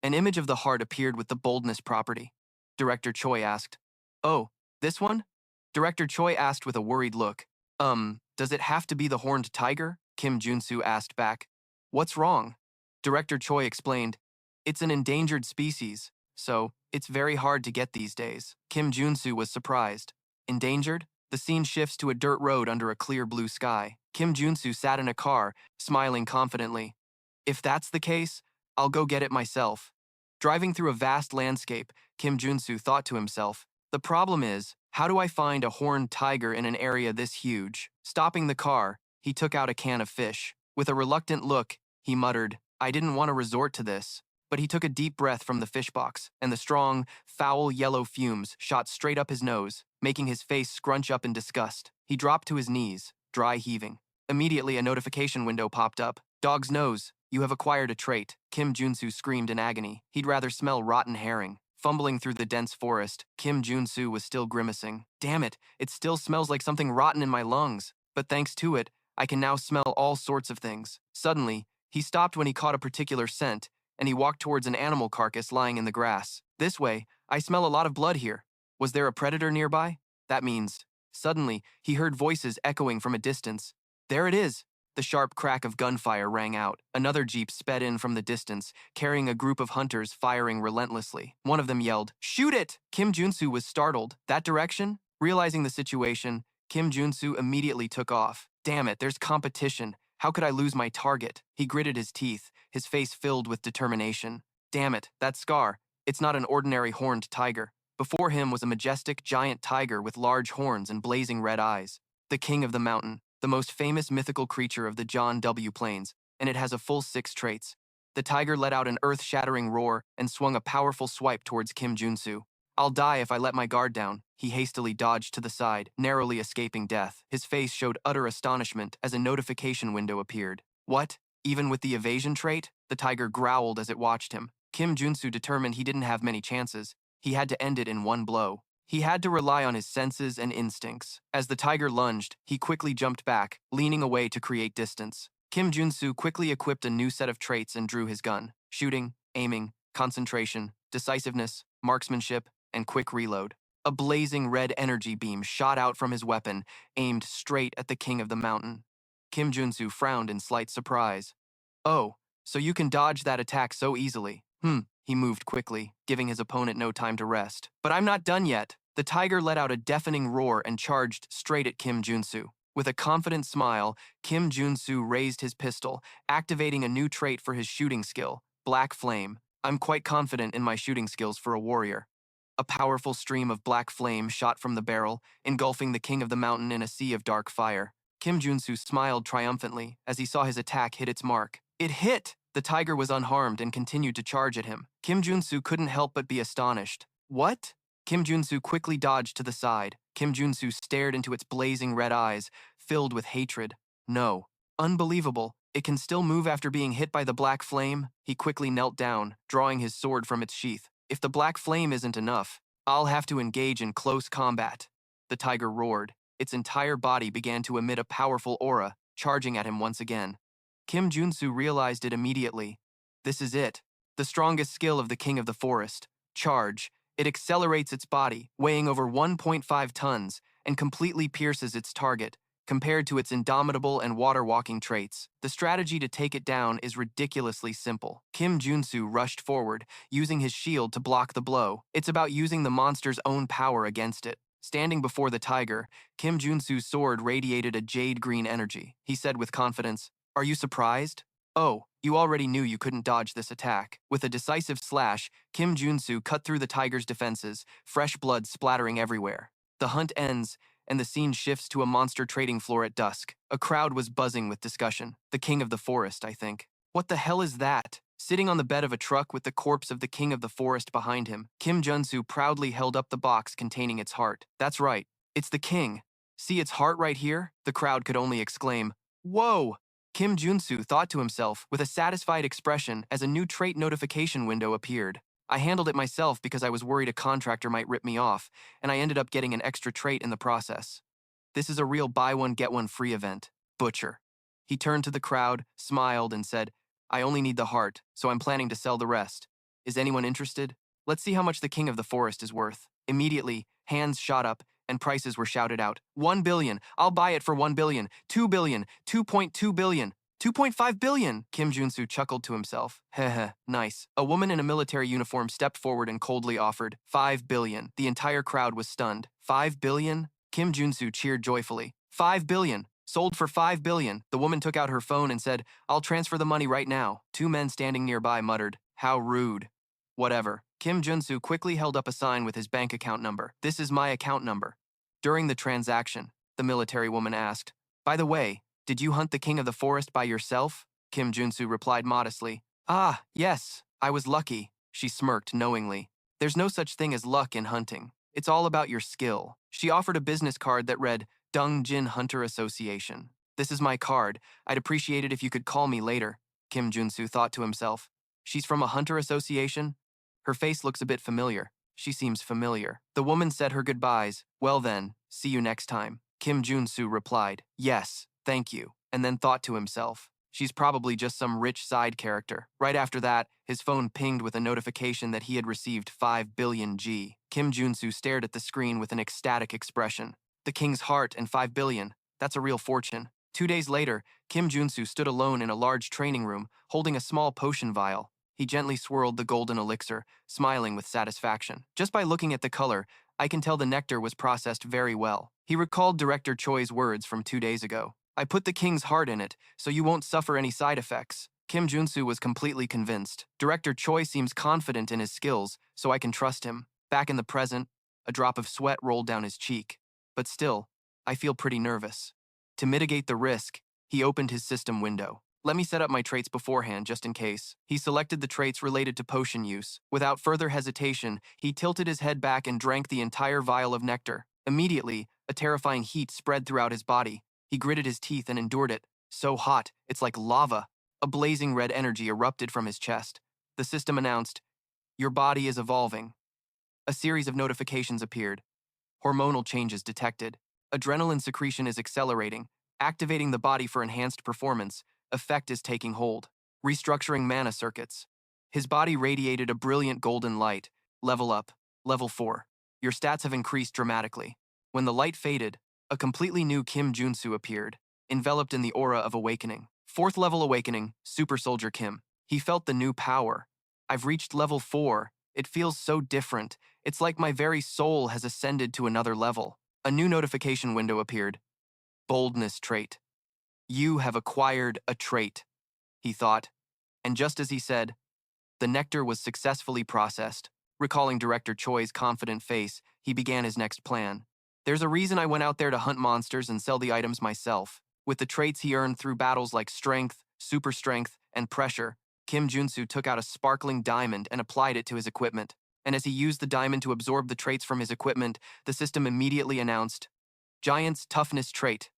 An image of the heart appeared with the boldness property. Director Choi asked, Oh, this one? Director Choi asked with a worried look. Does it have to be the horned tiger? Kim Junsu asked back. What's wrong? Director Choi explained. It's an endangered species, so it's very hard to get these days. Kim Junsu was surprised. Endangered? The scene shifts to a dirt road under a clear blue sky. Kim Junsu sat in a car, smiling confidently. If that's the case, I'll go get it myself. Driving through a vast landscape, Kim Junsu thought to himself, the problem is, how do I find a horned tiger in an area this huge? Stopping the car, he took out a can of fish. With a reluctant look, he muttered, I didn't want to resort to this. But he took a deep breath from the fish box, and the strong, foul yellow fumes shot straight up his nose, making his face scrunch up in disgust. He dropped to his knees, dry heaving. Immediately, a notification window popped up. Dog's nose. You have acquired a trait. Kim Junsu screamed in agony. He'd rather smell rotten herring. Fumbling through the dense forest, Kim Junsu was still grimacing. Damn it, it still smells like something rotten in my lungs. But thanks to it, I can now smell all sorts of things. Suddenly, he stopped when he caught a particular scent, and he walked towards an animal carcass lying in the grass. This way, I smell a lot of blood here. Was there a predator nearby? That means... Suddenly, he heard voices echoing from a distance. There it is! The sharp crack of gunfire rang out. Another jeep sped in from the distance, carrying a group of hunters firing relentlessly. One of them yelled, "Shoot it!" Kim Junsu was startled. That direction? Realizing the situation, Kim Junsu immediately took off. Damn it, there's competition. How could I lose my target? He gritted his teeth, his face filled with determination. Damn it, that scar. It's not an ordinary horned tiger. Before him was a majestic, giant tiger with large horns and blazing red eyes. The king of the mountain, the most famous mythical creature of the John W. Plains, and it has a full 6 traits. The tiger let out an earth-shattering roar and swung a powerful swipe towards Kim Junsu. I'll die if I let my guard down. He hastily dodged to the side, narrowly escaping death. His face showed utter astonishment as a notification window appeared. What? Even with the evasion trait? The tiger growled as it watched him. Kim Junsu determined he didn't have many chances. He had to end it in one blow. He had to rely on his senses and instincts. As the tiger lunged, he quickly jumped back, leaning away to create distance. Kim Junsu quickly equipped a new set of traits and drew his gun. Shooting, aiming, concentration, decisiveness, marksmanship, and quick reload. A blazing red energy beam shot out from his weapon, aimed straight at the king of the mountain. Kim Junsu frowned in slight surprise. Oh, so you can dodge that attack so easily. He moved quickly, giving his opponent no time to rest. But I'm not done yet. The tiger let out a deafening roar and charged straight at Kim Junsu. With a confident smile, Kim Junsu raised his pistol, activating a new trait for his shooting skill, Black Flame. I'm quite confident in my shooting skills for a warrior. A powerful stream of black flame shot from the barrel, engulfing the king of the mountain in a sea of dark fire. Kim Junsu smiled triumphantly as he saw his attack hit its mark. It hit! The tiger was unharmed and continued to charge at him. Kim Junsu couldn't help but be astonished. What? Kim Junsu quickly dodged to the side. Kim Junsu stared into its blazing red eyes, filled with hatred. No. Unbelievable. It can still move after being hit by the black flame? He quickly knelt down, drawing his sword from its sheath. If the black flame isn't enough, I'll have to engage in close combat. The tiger roared. Its entire body began to emit a powerful aura, charging at him once again. Kim Junsu realized it immediately. This is it. The strongest skill of the king of the forest. Charge. It accelerates its body, weighing over 1.5 tons, and completely pierces its target, compared to its indomitable and water-walking traits. The strategy to take it down is ridiculously simple. Kim Junsu rushed forward, using his shield to block the blow. It's about using the monster's own power against it. Standing before the tiger, Kim Junsu's sword radiated a jade-green energy. He said with confidence, "Are you surprised? Oh, you already knew you couldn't dodge this attack." With a decisive slash, Kim Junsu cut through the tiger's defenses, fresh blood splattering everywhere. The hunt ends, and the scene shifts to a monster trading floor at dusk. A crowd was buzzing with discussion. The king of the forest, I think. What the hell is that? Sitting on the bed of a truck with the corpse of the king of the forest behind him, Kim Junsu proudly held up the box containing its heart. That's right, it's the king. See its heart right here? The crowd could only exclaim, "Whoa!" Kim Junsu thought to himself with a satisfied expression as a new trait notification window appeared. I handled it myself because I was worried a contractor might rip me off, and I ended up getting an extra trait in the process. This is a real buy one get one free event. Butcher. He turned to the crowd, smiled, and said, I only need the heart, so I'm planning to sell the rest. Is anyone interested? Let's see how much the king of the forest is worth. Immediately, hands shot up, and prices were shouted out. 1 billion. I'll buy it for 1 billion. 2 billion. 2.2 billion. 2.5 billion. Kim Junsu chuckled to himself. Heh, nice. A woman in a military uniform stepped forward and coldly offered 5 billion. The entire crowd was stunned. 5 billion? Kim Junsu cheered joyfully. 5 billion. Sold for 5 billion. The woman took out her phone and said, I'll transfer the money right now. 2 men standing nearby muttered, How rude. Whatever. Kim Junsu quickly held up a sign with his bank account number. This is my account number. During the transaction, the military woman asked, By the way, did you hunt the king of the forest by yourself? Kim Junsu replied modestly, Ah, yes, I was lucky. She smirked knowingly. There's no such thing as luck in hunting. It's all about your skill. She offered a business card that read, Dung Jin Hunter Association. This is my card. I'd appreciate it if you could call me later, Kim Junsu thought to himself. She's from a hunter association? Her face looks a bit familiar. She seems familiar. The woman said her goodbyes. Well then, see you next time. Kim Junsu replied, yes, thank you, and then thought to himself, she's probably just some rich side character. Right after that, his phone pinged with a notification that he had received 5 billion G. Kim Junsu stared at the screen with an ecstatic expression. The king's heart and 5 billion, that's a real fortune. 2 days later, Kim Junsu stood alone in a large training room, holding a small potion vial. He gently swirled the golden elixir, smiling with satisfaction. Just by looking at the color, I can tell the nectar was processed very well. He recalled Director Choi's words from 2 days ago. I put the king's heart in it, so you won't suffer any side effects. Kim Junsu was completely convinced. Director Choi seems confident in his skills, so I can trust him. Back in the present, a drop of sweat rolled down his cheek. But still, I feel pretty nervous. To mitigate the risk, he opened his system window. Let me set up my traits beforehand, just in case. He selected the traits related to potion use. Without further hesitation, he tilted his head back and drank the entire vial of nectar. Immediately, a terrifying heat spread throughout his body. He gritted his teeth and endured it. So hot, it's like lava. A blazing red energy erupted from his chest. The system announced, your body is evolving. A series of notifications appeared. Hormonal changes detected. Adrenaline secretion is accelerating, activating the body for enhanced performance. Effect is taking hold. Restructuring mana circuits. His body radiated a brilliant golden light. Level up. Level 4. Your stats have increased dramatically. When the light faded, a completely new Kim Junsu appeared, enveloped in the aura of awakening. 4th level awakening, Super Soldier Kim. He felt the new power. I've reached level 4. It feels so different. It's like my very soul has ascended to another level. A new notification window appeared. Boldness trait. You have acquired a trait, he thought. And just as he said, the nectar was successfully processed. Recalling Director Choi's confident face, he began his next plan. There's a reason I went out there to hunt monsters and sell the items myself. With the traits he earned through battles like strength, super strength, and pressure, Kim Junsu took out a sparkling diamond and applied it to his equipment. And as he used the diamond to absorb the traits from his equipment, the system immediately announced, Giant's toughness trait.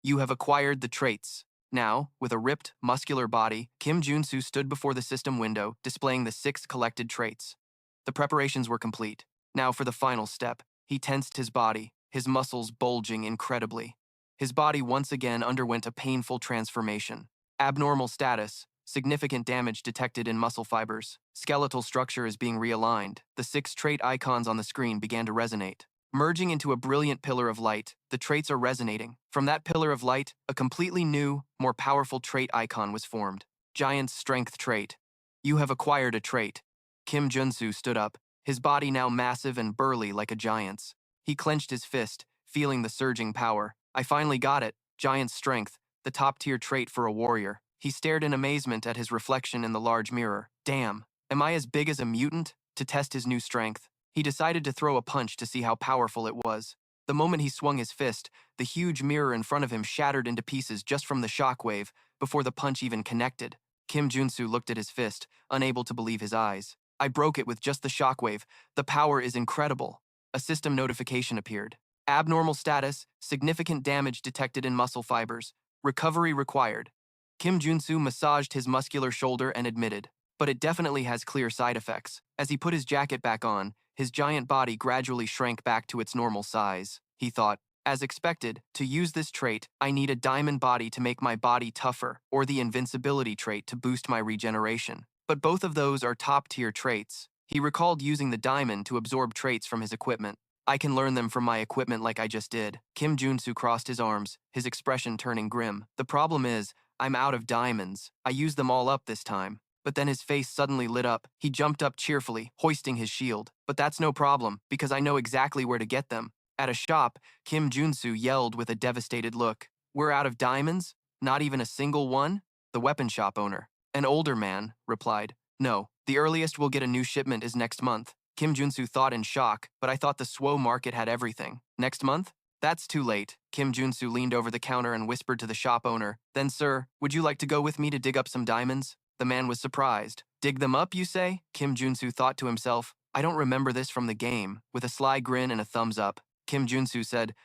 You have acquired the traits. Now, with a ripped, muscular body, Kim Junsu stood before the system window, displaying the 6 collected traits. The preparations were complete. Now for the final step. He tensed his body, his muscles bulging incredibly. His body once again underwent a painful transformation. Abnormal status. Significant damage detected in muscle fibers. Skeletal structure is being realigned. The 6 trait icons on the screen began to resonate. Merging into a brilliant pillar of light, the traits are resonating. From that pillar of light, a completely new, more powerful trait icon was formed. Giant's strength trait. You have acquired a trait. Kim Junsu stood up, his body now massive and burly like a giant's. He clenched his fist, feeling the surging power. I finally got it. Giant strength, the top-tier trait for a warrior. He stared in amazement at his reflection in the large mirror. Damn, am I as big as a mutant? To test his new strength, he decided to throw a punch to see how powerful it was. The moment he swung his fist, the huge mirror in front of him shattered into pieces just from the shockwave, before the punch even connected. Kim Junsu looked at his fist, unable to believe his eyes. I broke it with just the shockwave. The power is incredible. A system notification appeared. Abnormal status, significant damage detected in muscle fibers. Recovery required. Kim Junsu massaged his muscular shoulder and admitted, but it definitely has clear side effects. As he put his jacket back on, his giant body gradually shrank back to its normal size. He thought, as expected, to use this trait, I need a diamond body to make my body tougher, or the invincibility trait to boost my regeneration. But both of those are top-tier traits. He recalled using the diamond to absorb traits from his equipment. I can learn them from my equipment like I just did. Kim Junsu crossed his arms, his expression turning grim. The problem is, I'm out of diamonds. I used them all up this time. But then his face suddenly lit up. He jumped up cheerfully, hoisting his shield. But that's no problem, because I know exactly where to get them. At a shop, Kim Junsu yelled with a devastated look. We're out of diamonds? Not even a single one? The weapon shop owner, an older man, replied. No, the earliest we'll get a new shipment is next month. Kim Junsu thought in shock, but I thought the SWO market had everything. Next month? That's too late. Kim Junsu leaned over the counter and whispered to the shop owner. Then, sir, would you like to go with me to dig up some diamonds? The man was surprised. Dig them up, you say? Kim Junsu thought to himself. I don't remember this from the game. With a sly grin and a thumbs up, Kim Junsu said,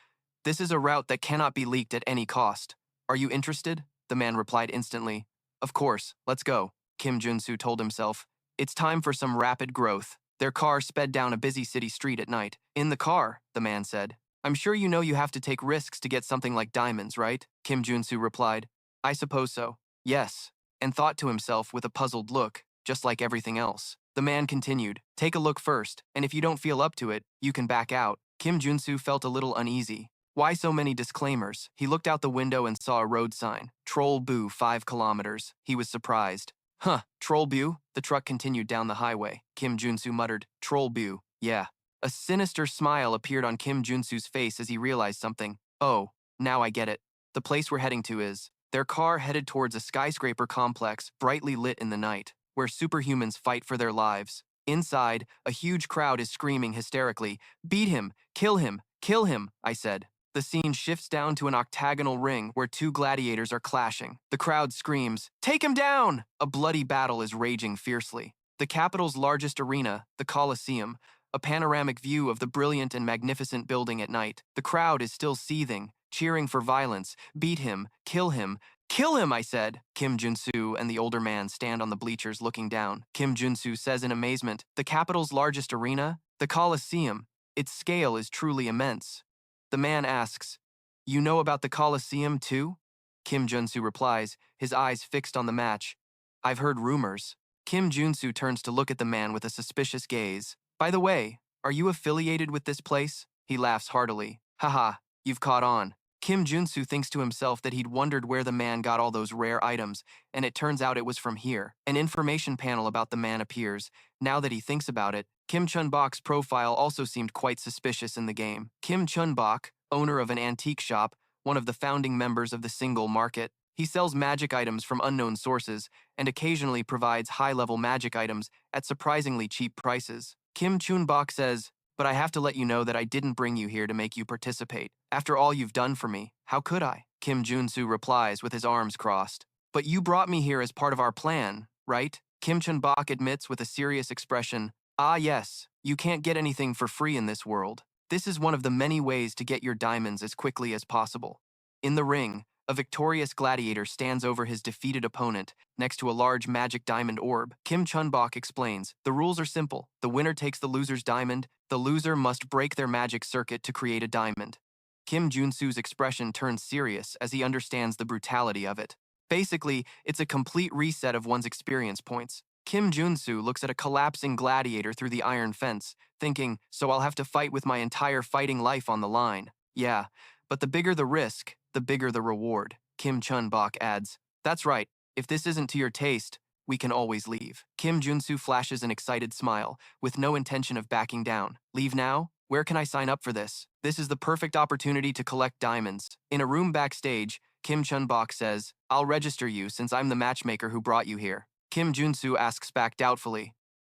This is a route that cannot be leaked at any cost. Are you interested? The man replied instantly. Of course, let's go, Kim Junsu told himself. It's time for some rapid growth. Their car sped down a busy city street at night. In the car, the man said. I'm sure you know you have to take risks to get something like diamonds, right? Kim Junsu replied. I suppose so. Yes. And thought to himself with a puzzled look, just like everything else. The man continued, take a look first, and if you don't feel up to it, you can back out. Kim Junsu felt a little uneasy. Why so many disclaimers? He looked out the window and saw a road sign. Troll Bu 5 kilometers. He was surprised. Huh, Troll Bu? The truck continued down the highway. Kim Junsu muttered, Troll Bu, yeah. A sinister smile appeared on Kim Junsu's face as he realized something. Oh, now I get it. The place we're heading to is... Their car headed towards a skyscraper complex, brightly lit in the night, where superhumans fight for their lives. Inside, a huge crowd is screaming hysterically, beat him, kill him, kill him, I said. The scene shifts down to an octagonal ring where two gladiators are clashing. The crowd screams, take him down! A bloody battle is raging fiercely. The capital's largest arena, the Colosseum, a panoramic view of the brilliant and magnificent building at night. The crowd is still seething, cheering for violence. Beat him, kill him, kill him, I said. Kim Junsu and the older man stand on the bleachers looking down. Kim Junsu says in amazement, the capital's largest arena? The Colosseum. Its scale is truly immense. The man asks, you know about the Colosseum too? Kim Junsu replies, his eyes fixed on the match. I've heard rumors. Kim Junsu turns to look at the man with a suspicious gaze. By the way, are you affiliated with this place? He laughs heartily. Haha, you've caught on. Kim Junsu thinks to himself that he'd wondered where the man got all those rare items, and it turns out it was from here. An information panel about the man appears. Now that he thinks about it, Kim Chun-bok's profile also seemed quite suspicious in the game. Kim Chun-bok, owner of an antique shop, one of the founding members of the single market. He sells magic items from unknown sources and occasionally provides high-level magic items at surprisingly cheap prices. Kim Chun-bok says, but I have to let you know that I didn't bring you here to make you participate. After all you've done for me, how could I? Kim Junsu replies with his arms crossed. But you brought me here as part of our plan, right? Kim Chun-bok admits with a serious expression, ah yes, you can't get anything for free in this world. This is one of the many ways to get your diamonds as quickly as possible. In the ring, a victorious gladiator stands over his defeated opponent next to a large magic diamond orb. Kim Chun-bok explains, the rules are simple. The winner takes the loser's diamond. The loser must break their magic circuit to create a diamond. Kim Junsu's expression turns serious as he understands the brutality of it. Basically, it's a complete reset of one's experience points. Kim Junsu looks at a collapsing gladiator through the iron fence, thinking, so I'll have to fight with my entire fighting life on the line. Yeah, but the bigger the risk, the bigger the reward. Kim Chun-bok adds, that's right, if this isn't to your taste, we can always leave. Kim Junsu flashes an excited smile, with no intention of backing down. Leave now? Where can I sign up for this? This is the perfect opportunity to collect diamonds. In a room backstage, Kim Chun-bok says, I'll register you since I'm the matchmaker who brought you here. Kim Junsu asks back doubtfully,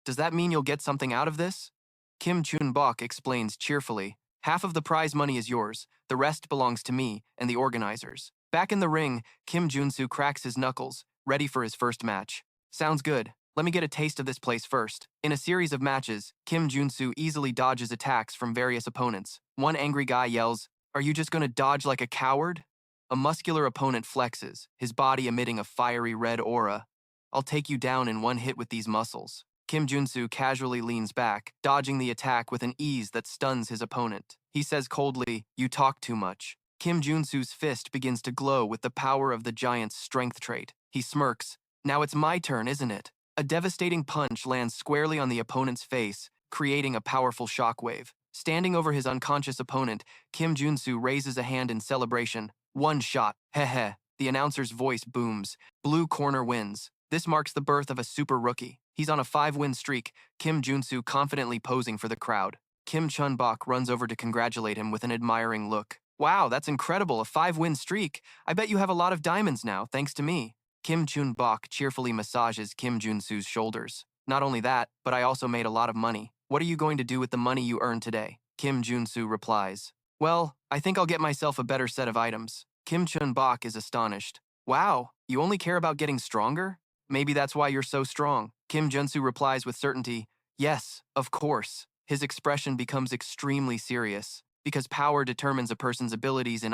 does that mean you'll get something out of this? Kim Chun-bok explains cheerfully, half of the prize money is yours, the rest belongs to me and the organizers. Back in the ring, Kim Junsu cracks his knuckles, ready for his first match. Sounds good. Let me get a taste of this place first. In a series of matches, Kim Junsu easily dodges attacks from various opponents. One angry guy yells, are you just gonna dodge like a coward? A muscular opponent flexes, his body emitting a fiery red aura. I'll take you down in one hit with these muscles. Kim Junsu casually leans back, dodging the attack with an ease that stuns his opponent. He says coldly, you talk too much. Kim Junsu's fist begins to glow with the power of the giant's strength trait. He smirks, now it's my turn, isn't it? A devastating punch lands squarely on the opponent's face, creating a powerful shockwave. Standing over his unconscious opponent, Kim Junsu raises a hand in celebration. One shot, heh. The announcer's voice booms. Blue corner wins. This marks the birth of a super rookie. He's on a 5-win streak, Kim Junsu confidently posing for the crowd. Kim Chun-bok runs over to congratulate him with an admiring look. Wow, that's incredible, a 5-win streak. I bet you have a lot of diamonds now, thanks to me. Kim Chun-bok cheerfully massages Kim Junsu's shoulders. Not only that, but I also made a lot of money. What are you going to do with the money you earned today? Kim Junsu replies. Well, I think I'll get myself a better set of items. Kim Chun-bok is astonished. Wow, you only care about getting stronger? Maybe that's why you're so strong. Kim Junsu replies with certainty, yes, of course. His expression becomes extremely serious. Because power determines a person's abilities in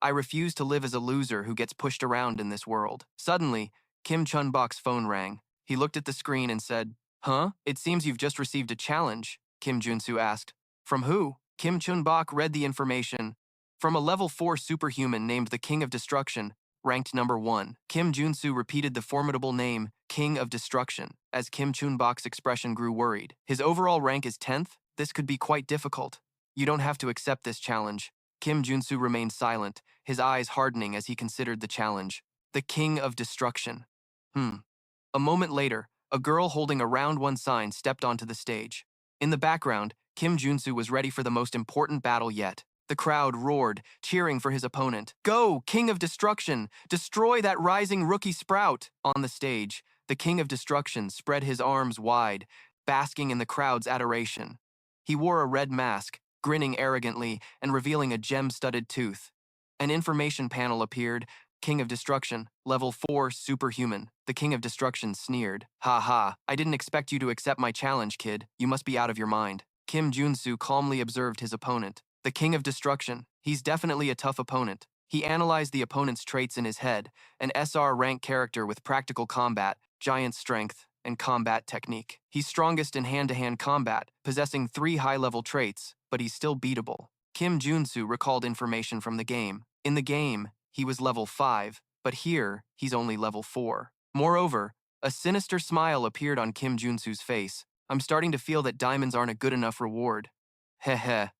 I refuse to live as a loser who gets pushed around in this world. Suddenly, Kim Chun-bok's phone rang. He looked at the screen and said, "Huh? It seems you've just received a challenge," Kim Junsu asked. "From who?" Kim Chun-bok read the information. From a level 4 superhuman named the King of Destruction, ranked number 1. Kim Junsu repeated the formidable name, King of Destruction, as Kim Chun-bok's expression grew worried. His overall rank is 10th? This could be quite difficult. You don't have to accept this challenge. Kim Junsu remained silent, his eyes hardening as he considered the challenge. The King of Destruction. A moment later, a girl holding a round 1 sign stepped onto the stage. In the background, Kim Junsu was ready for the most important battle yet. The crowd roared, cheering for his opponent. "Go, King of Destruction! Destroy that rising rookie sprout!" On the stage, the King of Destruction spread his arms wide, basking in the crowd's adoration. He wore a red mask, grinning arrogantly and revealing a gem-studded tooth. An information panel appeared. King of Destruction, level 4 superhuman. The King of Destruction sneered. "Ha ha, I didn't expect you to accept my challenge, kid. You must be out of your mind." Kim Junsu calmly observed his opponent. The King of Destruction. He's definitely a tough opponent. He analyzed the opponent's traits in his head, an SR rank character with practical combat, giant strength, and combat technique. He's strongest in hand-to-hand combat, possessing 3 high-level traits, but he's still beatable. Kim Junsu recalled information from the game. In the game, he was level 5, but here, he's only level 4. Moreover, a sinister smile appeared on Kim Junsu's face. "I'm starting to feel that diamonds aren't a good enough reward." Heh.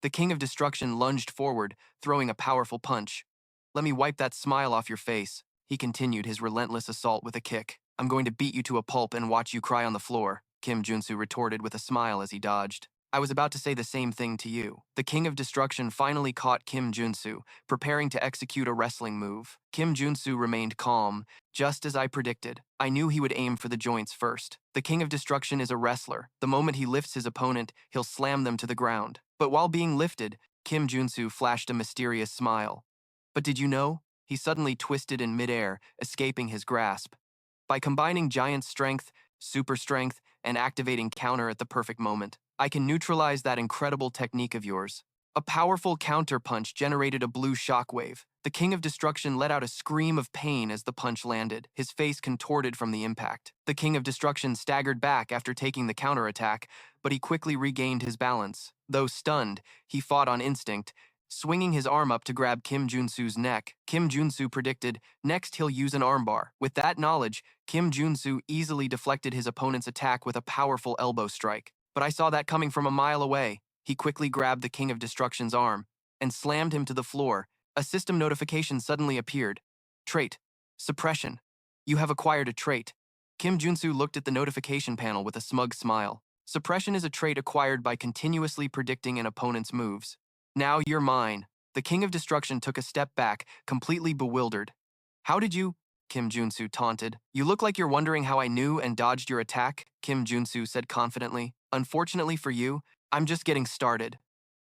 The King of Destruction lunged forward, throwing a powerful punch. "Let me wipe that smile off your face." He continued his relentless assault with a kick. "I'm going to beat you to a pulp and watch you cry on the floor," Kim Junsu retorted with a smile as he dodged. "I was about to say the same thing to you." The King of Destruction finally caught Kim Junsu, preparing to execute a wrestling move. Kim Junsu remained calm, just as I predicted. I knew he would aim for the joints first. The King of Destruction is a wrestler. The moment he lifts his opponent, he'll slam them to the ground. But while being lifted, Kim Junsu flashed a mysterious smile. "But did you know?" He suddenly twisted in midair, escaping his grasp. By combining giant strength, super strength, and activating counter at the perfect moment, I can neutralize that incredible technique of yours. A powerful counter-punch generated a blue shockwave. The King of Destruction let out a scream of pain as the punch landed, his face contorted from the impact. The King of Destruction staggered back after taking the counterattack, but he quickly regained his balance. Though stunned, he fought on instinct, swinging his arm up to grab Kim Junsu's neck. Kim Junsu predicted, next he'll use an armbar. With that knowledge, Kim Junsu easily deflected his opponent's attack with a powerful elbow strike. But I saw that coming from a mile away. He quickly grabbed the King of Destruction's arm and slammed him to the floor. A system notification suddenly appeared. Trait. Suppression. You have acquired a trait. Kim Junsu looked at the notification panel with a smug smile. Suppression is a trait acquired by continuously predicting an opponent's moves. Now you're mine. The King of Destruction took a step back, completely bewildered. How did you? Kim Junsu taunted. You look like you're wondering how I knew and dodged your attack, Kim Junsu said confidently. Unfortunately for you, I'm just getting started.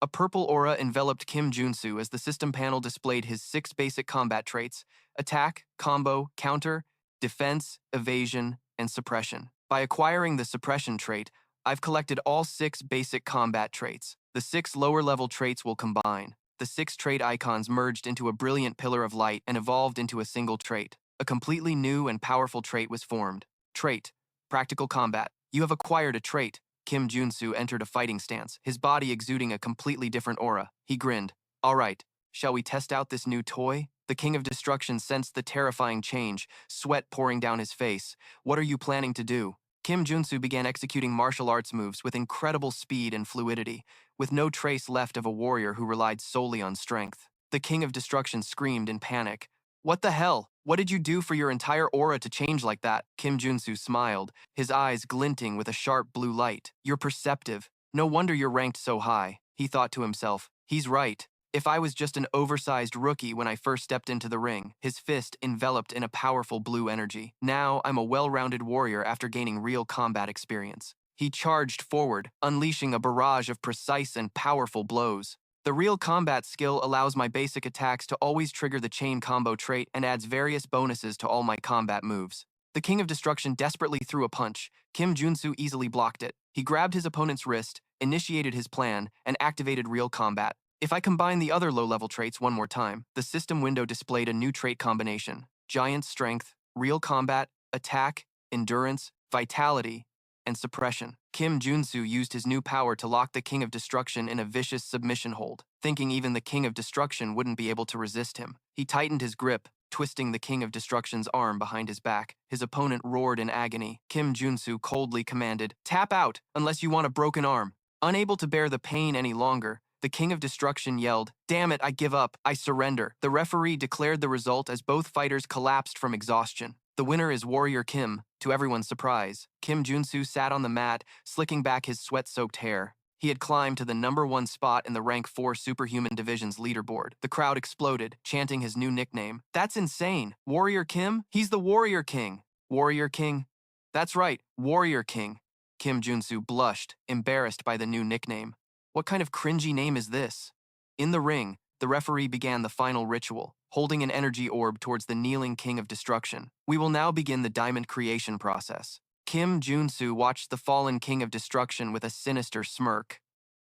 A purple aura enveloped Kim Junsu as the system panel displayed his 6 basic combat traits: attack, combo, counter, defense, evasion, and suppression. By acquiring the suppression trait, I've collected all 6 basic combat traits. The 6 lower-level traits will combine. The 6 trait icons merged into a brilliant pillar of light and evolved into a single trait. A completely new and powerful trait was formed. Trait. Practical combat. You have acquired a trait. Kim Junsu entered a fighting stance, his body exuding a completely different aura. He grinned. All right, shall we test out this new toy? The King of Destruction sensed the terrifying change, sweat pouring down his face. What are you planning to do? Kim Junsu began executing martial arts moves with incredible speed and fluidity, with no trace left of a warrior who relied solely on strength. The King of Destruction screamed in panic. What the hell? What did you do for your entire aura to change like that? Kim Junsu smiled, his eyes glinting with a sharp blue light. You're perceptive. No wonder you're ranked so high. He thought to himself. He's right. If I was just an oversized rookie when I first stepped into the ring, his fist enveloped in a powerful blue energy. Now I'm a well-rounded warrior after gaining real combat experience. He charged forward, unleashing a barrage of precise and powerful blows. The real combat skill allows my basic attacks to always trigger the chain combo trait and adds various bonuses to all my combat moves. The King of Destruction desperately threw a punch. Kim Junsu easily blocked it. He grabbed his opponent's wrist, initiated his plan, and activated real combat. If I combine the other low-level traits one more time, the system window displayed a new trait combination: giant strength, real combat, attack, endurance, vitality, and suppression. Kim Junsu used his new power to lock the King of Destruction in a vicious submission hold, thinking even the King of Destruction wouldn't be able to resist him. He tightened his grip, twisting the King of Destruction's arm behind his back. His opponent roared in agony. Kim Junsu coldly commanded, "Tap out, unless you want a broken arm." Unable to bear the pain any longer, the King of Destruction yelled, "Damn it, I give up, I surrender." The referee declared the result as both fighters collapsed from exhaustion. The winner is Warrior Kim, to everyone's surprise. Kim Junsu sat on the mat, slicking back his sweat-soaked hair. He had climbed to the #1 spot in the Rank 4 Superhuman Division's leaderboard. The crowd exploded, chanting his new nickname. "That's insane! Warrior Kim? He's the Warrior King!" "Warrior King?" "That's right, Warrior King." Kim Junsu blushed, embarrassed by the new nickname. What kind of cringy name is this? In the ring, the referee began the final ritual, holding an energy orb towards the kneeling King of Destruction. We will now begin the diamond creation process. Kim Junsu watched the fallen King of Destruction with a sinister smirk.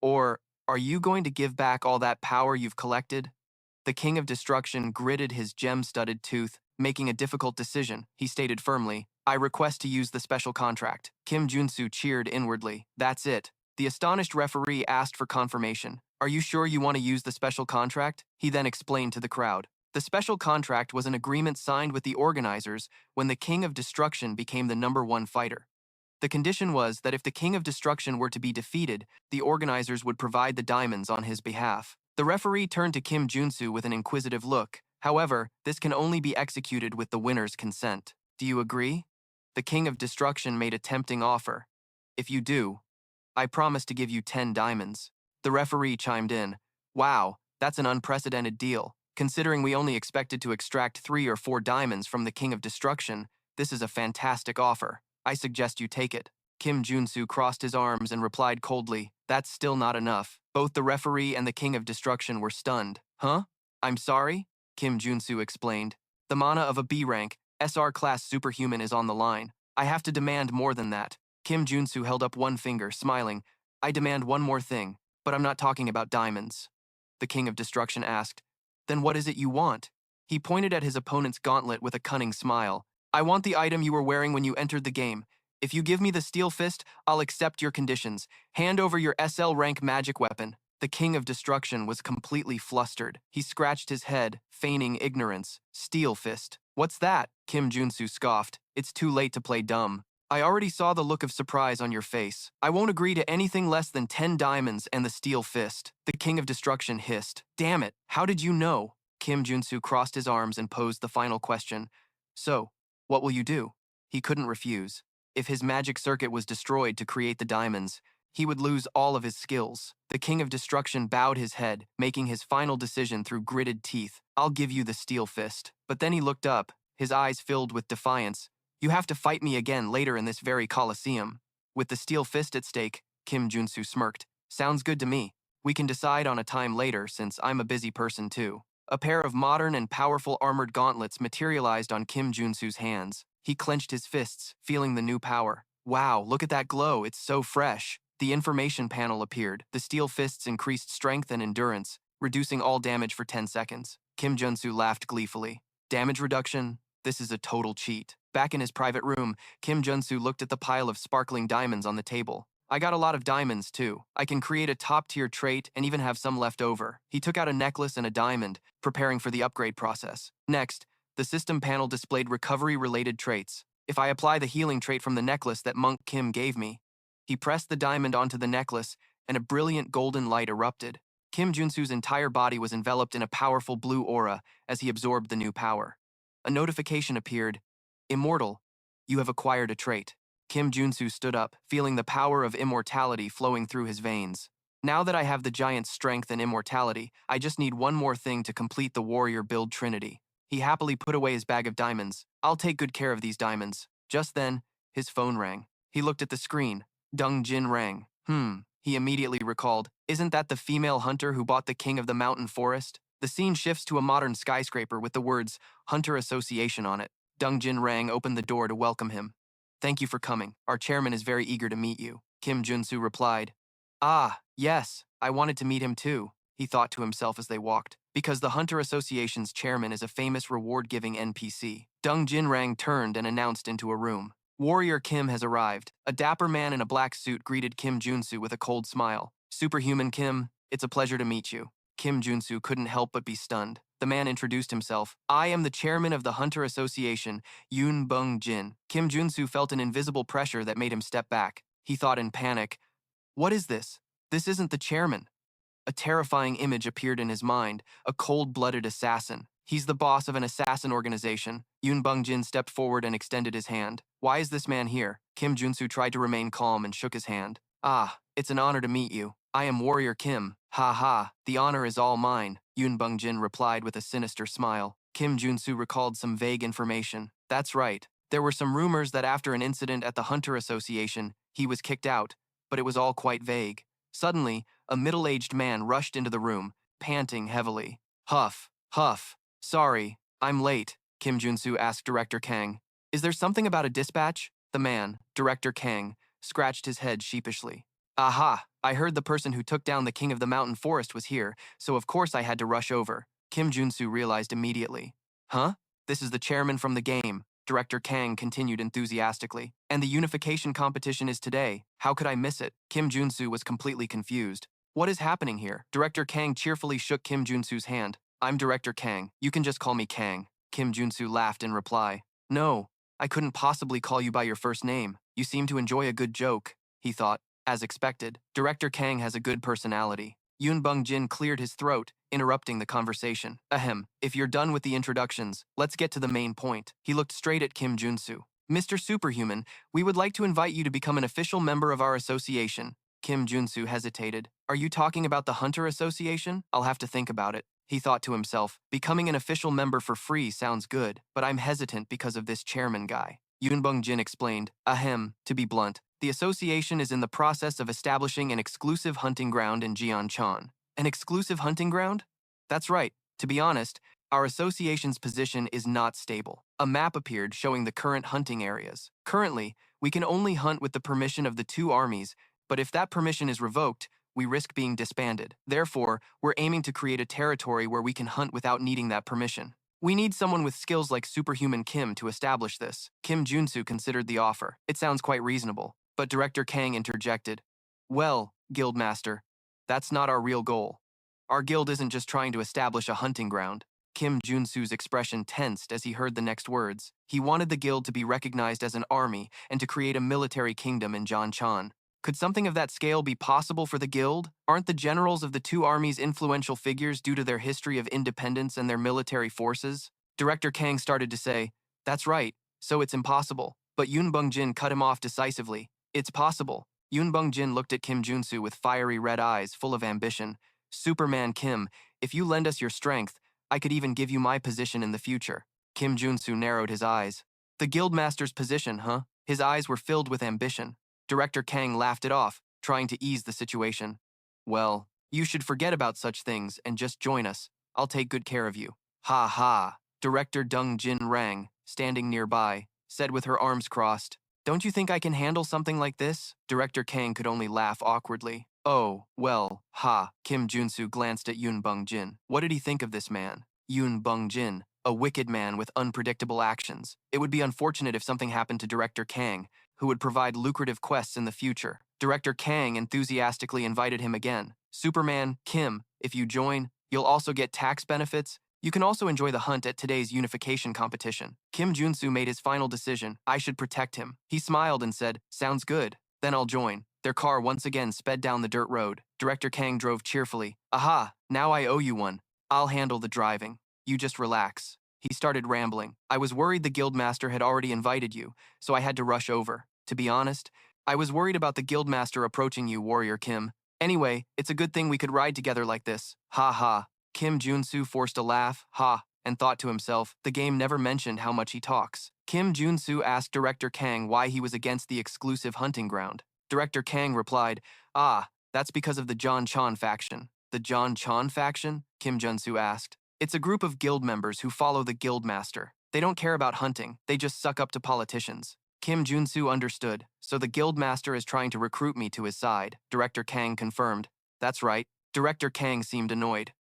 Or, are you going to give back all that power you've collected? The King of Destruction gritted his gem-studded tooth, making a difficult decision. He stated firmly, "I request to use the special contract." Kim Junsu cheered inwardly. "That's it." The astonished referee asked for confirmation. "Are you sure you want to use the special contract?" He then explained to the crowd. The special contract was an agreement signed with the organizers when the King of Destruction became the #1 fighter. The condition was that if the King of Destruction were to be defeated, the organizers would provide the diamonds on his behalf. The referee turned to Kim Junsu with an inquisitive look. However, this can only be executed with the winner's consent. Do you agree? The King of Destruction made a tempting offer. "If you do, I promise to give you 10 diamonds." The referee chimed in. "Wow, that's an unprecedented deal. Considering we only expected to extract 3 or 4 diamonds from the King of Destruction, this is a fantastic offer. I suggest you take it." Kim Junsu crossed his arms and replied coldly, "That's still not enough." Both the referee and the King of Destruction were stunned. "Huh? I'm sorry?" Kim Junsu explained. "The mana of a B rank, SR class superhuman is on the line. I have to demand more than that." Kim Junsu held up one finger, smiling. "I demand one more thing, but I'm not talking about diamonds." The King of Destruction asked, "Then what is it you want?" He pointed at his opponent's gauntlet with a cunning smile. "I want the item you were wearing when you entered the game. If you give me the Steel Fist, I'll accept your conditions. Hand over your SL rank magic weapon." The King of Destruction was completely flustered. He scratched his head, feigning ignorance. "Steel Fist? What's that?" Kim Junsu scoffed. "It's too late to play dumb. I already saw the look of surprise on your face. I won't agree to anything less than 10 diamonds and the Steel Fist." The King of Destruction hissed. "Damn it, how did you know?" Kim Junsu crossed his arms and posed the final question. "So, what will you do?" He couldn't refuse. If his magic circuit was destroyed to create the diamonds, he would lose all of his skills. The King of Destruction bowed his head, making his final decision through gritted teeth. "I'll give you the Steel Fist." But then he looked up, his eyes filled with defiance. "You have to fight me again later in this very Colosseum." With the Steel Fist at stake, Kim Junsu smirked. "Sounds good to me. We can decide on a time later since I'm a busy person too." A pair of modern and powerful armored gauntlets materialized on Kim Junsu's hands. He clenched his fists, feeling the new power. "Wow, look at that glow, it's so fresh." The information panel appeared. The Steel Fists increased strength and endurance, reducing all damage for 10 seconds. Kim Junsu laughed gleefully. "Damage reduction? This is a total cheat." Back in his private room, Kim Junsu looked at the pile of sparkling diamonds on the table. "I got a lot of diamonds, too. I can create a top-tier trait and even have some left over." He took out a necklace and a diamond, preparing for the upgrade process. Next, the system panel displayed recovery-related traits. If I apply the healing trait from the necklace that Monk Kim gave me. He pressed the diamond onto the necklace, and a brilliant golden light erupted. Kim Junsu's entire body was enveloped in a powerful blue aura as he absorbed the new power. A notification appeared. "Immortal, you have acquired a trait." Kim Junsu stood up, feeling the power of immortality flowing through his veins. "Now that I have the giant's strength and immortality, I just need one more thing to complete the warrior build trinity." He happily put away his bag of diamonds. "I'll take good care of these diamonds." Just then, his phone rang. He looked at the screen. Deng Jin rang. He immediately recalled. Isn't that the female hunter who bought the king of the mountain forest? The scene shifts to a modern skyscraper with the words Hunter Association on it. Deng Jin Rang opened the door to welcome him. "Thank you for coming. Our chairman is very eager to meet you." Kim Junsu replied. "Ah, yes, I wanted to meet him too." he thought to himself as they walked, because the Hunter Association's chairman is a famous reward-giving NPC. Dung Jinrang turned and announced into a room. Warrior Kim has arrived. A dapper man in a black suit greeted Kim Junsu with a cold smile. Superhuman Kim, it's a pleasure to meet you. Kim Junsu couldn't help but be stunned. The man introduced himself. I am the chairman of the Hunter Association, Yoon Bung Jin. Kim Junsu felt an invisible pressure that made him step back. He thought in panic, what is this? This isn't the chairman. A terrifying image appeared in his mind, a cold-blooded assassin. He's the boss of an assassin organization. Yoon Bung Jin stepped forward and extended his hand. Why is this man here? Kim Junsu tried to remain calm and shook his hand. Ah, it's an honor to meet you. I am Warrior Kim. Ha ha, the honor is all mine, Yoon Bung Jin replied with a sinister smile. Kim Junsu recalled some vague information. That's right. There were some rumors that after an incident at the Hunter Association, he was kicked out, but it was all quite vague. Suddenly, a middle-aged man rushed into the room, panting heavily. Huff, huff. Sorry, I'm late, Kim Junsu asked Director Kang. Is there something about a dispatch? The man, Director Kang, scratched his head sheepishly. Aha, I heard the person who took down the king of the mountain forest was here, so of course I had to rush over. Kim Junsu realized immediately. Huh? This is the chairman from the game, Director Kang continued enthusiastically. And the unification competition is today. How could I miss it? Kim Junsu was completely confused. What is happening here? Director Kang cheerfully shook Kim Junsu's hand. I'm Director Kang. You can just call me Kang. Kim Junsu laughed in reply. No, I couldn't possibly call you by your first name. You seem to enjoy a good joke, he thought. As expected, Director Kang has a good personality. Yoon Bung Jin cleared his throat, interrupting the conversation. Ahem, if you're done with the introductions, let's get to the main point. He looked straight at Kim Junsu. Mr. Superhuman, we would like to invite you to become an official member of our association. Kim Junsu hesitated. Are you talking about the Hunter Association? I'll have to think about it. He thought to himself, becoming an official member for free sounds good, but I'm hesitant because of this chairman guy. Yoon Bung Jin explained, Ahem, to be blunt, the association is in the process of establishing an exclusive hunting ground in Jianchan. An exclusive hunting ground? That's right. To be honest, our association's position is not stable. A map appeared showing the current hunting areas. Currently, we can only hunt with the permission of the two armies, but if that permission is revoked, we risk being disbanded. Therefore, we're aiming to create a territory where we can hunt without needing that permission. We need someone with skills like Superhuman Kim to establish this. Kim Junsu considered the offer. It sounds quite reasonable. But Director Kang interjected. Well, Guildmaster, that's not our real goal. Our guild isn't just trying to establish a hunting ground. Kim Junsu's expression tensed as he heard the next words. He wanted the guild to be recognized as an army and to create a military kingdom in Jianchan. Could something of that scale be possible for the guild? Aren't the generals of the two armies influential figures due to their history of independence and their military forces? Director Kang started to say, that's right, so it's impossible. But Yoon Bung Jin cut him off decisively. It's possible. Yoon Bung Jin looked at Kim Junsu with fiery red eyes full of ambition. Superman Kim, if you lend us your strength, I could even give you my position in the future. Kim Junsu narrowed his eyes. The guildmaster's position, huh? His eyes were filled with ambition. Director Kang laughed it off, trying to ease the situation. Well, you should forget about such things and just join us. I'll take good care of you. Ha ha. Director Dung Jin Rang, standing nearby, said with her arms crossed. Don't you think I can handle something like this? Director Kang could only laugh awkwardly. Oh, well, ha. Kim Junsu glanced at Yoon Bung Jin. What did he think of this man? Yoon Bung Jin, a wicked man with unpredictable actions. It would be unfortunate if something happened to Director Kang, who would provide lucrative quests in the future. Director Kang enthusiastically invited him again. Superman, Kim, if you join, you'll also get tax benefits. You can also enjoy the hunt at today's unification competition. Kim Junsu made his final decision. I should protect him. He smiled and said, sounds good. Then I'll join. Their car once again sped down the dirt road. Director Kang drove cheerfully. Aha, now I owe you one. I'll handle the driving. You just relax. He started rambling. I was worried the guildmaster had already invited you, so I had to rush over. To be honest, I was worried about the guildmaster approaching you, Warrior Kim. Anyway, it's a good thing we could ride together like this. Ha ha. Kim Junsu forced a laugh, ha, and thought to himself, the game never mentioned how much he talks. Kim Junsu asked Director Kang why he was against the exclusive hunting ground. Director Kang replied, that's because of the John Chan faction. The John Chan faction? Kim Junsu asked. It's a group of guild members who follow the guildmaster. They don't care about hunting, they just suck up to politicians. Kim Junsu understood, so the guildmaster is trying to recruit me to his side. Director Kang confirmed. That's right. Director Kang seemed annoyed.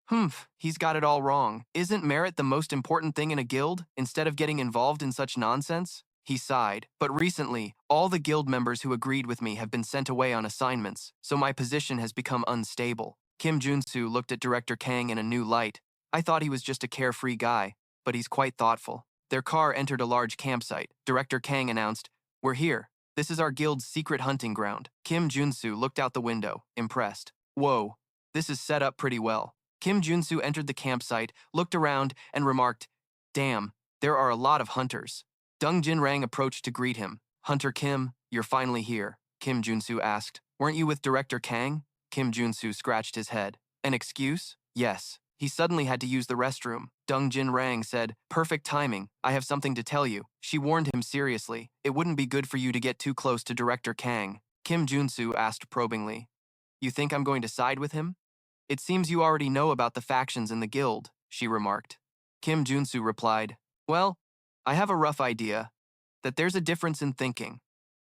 He's got it all wrong. Isn't merit the most important thing in a guild, instead of getting involved in such nonsense? He sighed. But recently, all the guild members who agreed with me have been sent away on assignments, so my position has become unstable. Kim Junsu looked at Director Kang in a new light. I thought he was just a carefree guy, but he's quite thoughtful. Their car entered a large campsite. Director Kang announced, "We're here. This is our guild's secret hunting ground." Kim Junsu looked out the window, impressed. Whoa, this is set up pretty well. Kim Junsu entered the campsite, looked around, and remarked, "Damn, there are a lot of hunters." Dong Jinrang approached to greet him. "Hunter Kim, you're finally here," Kim Junsu asked. "Weren't you with Director Kang?" Kim Junsu scratched his head. "An excuse?" "Yes. He suddenly had to use the restroom." Dong Jinrang said, "Perfect timing. I have something to tell you." She warned him seriously. "It wouldn't be good for you to get too close to Director Kang." Kim Junsu asked probingly, "You think I'm going to side with him?" "It seems you already know about the factions in the guild," she remarked. Kim Junsu replied, "Well, I have a rough idea that there's a difference in thinking."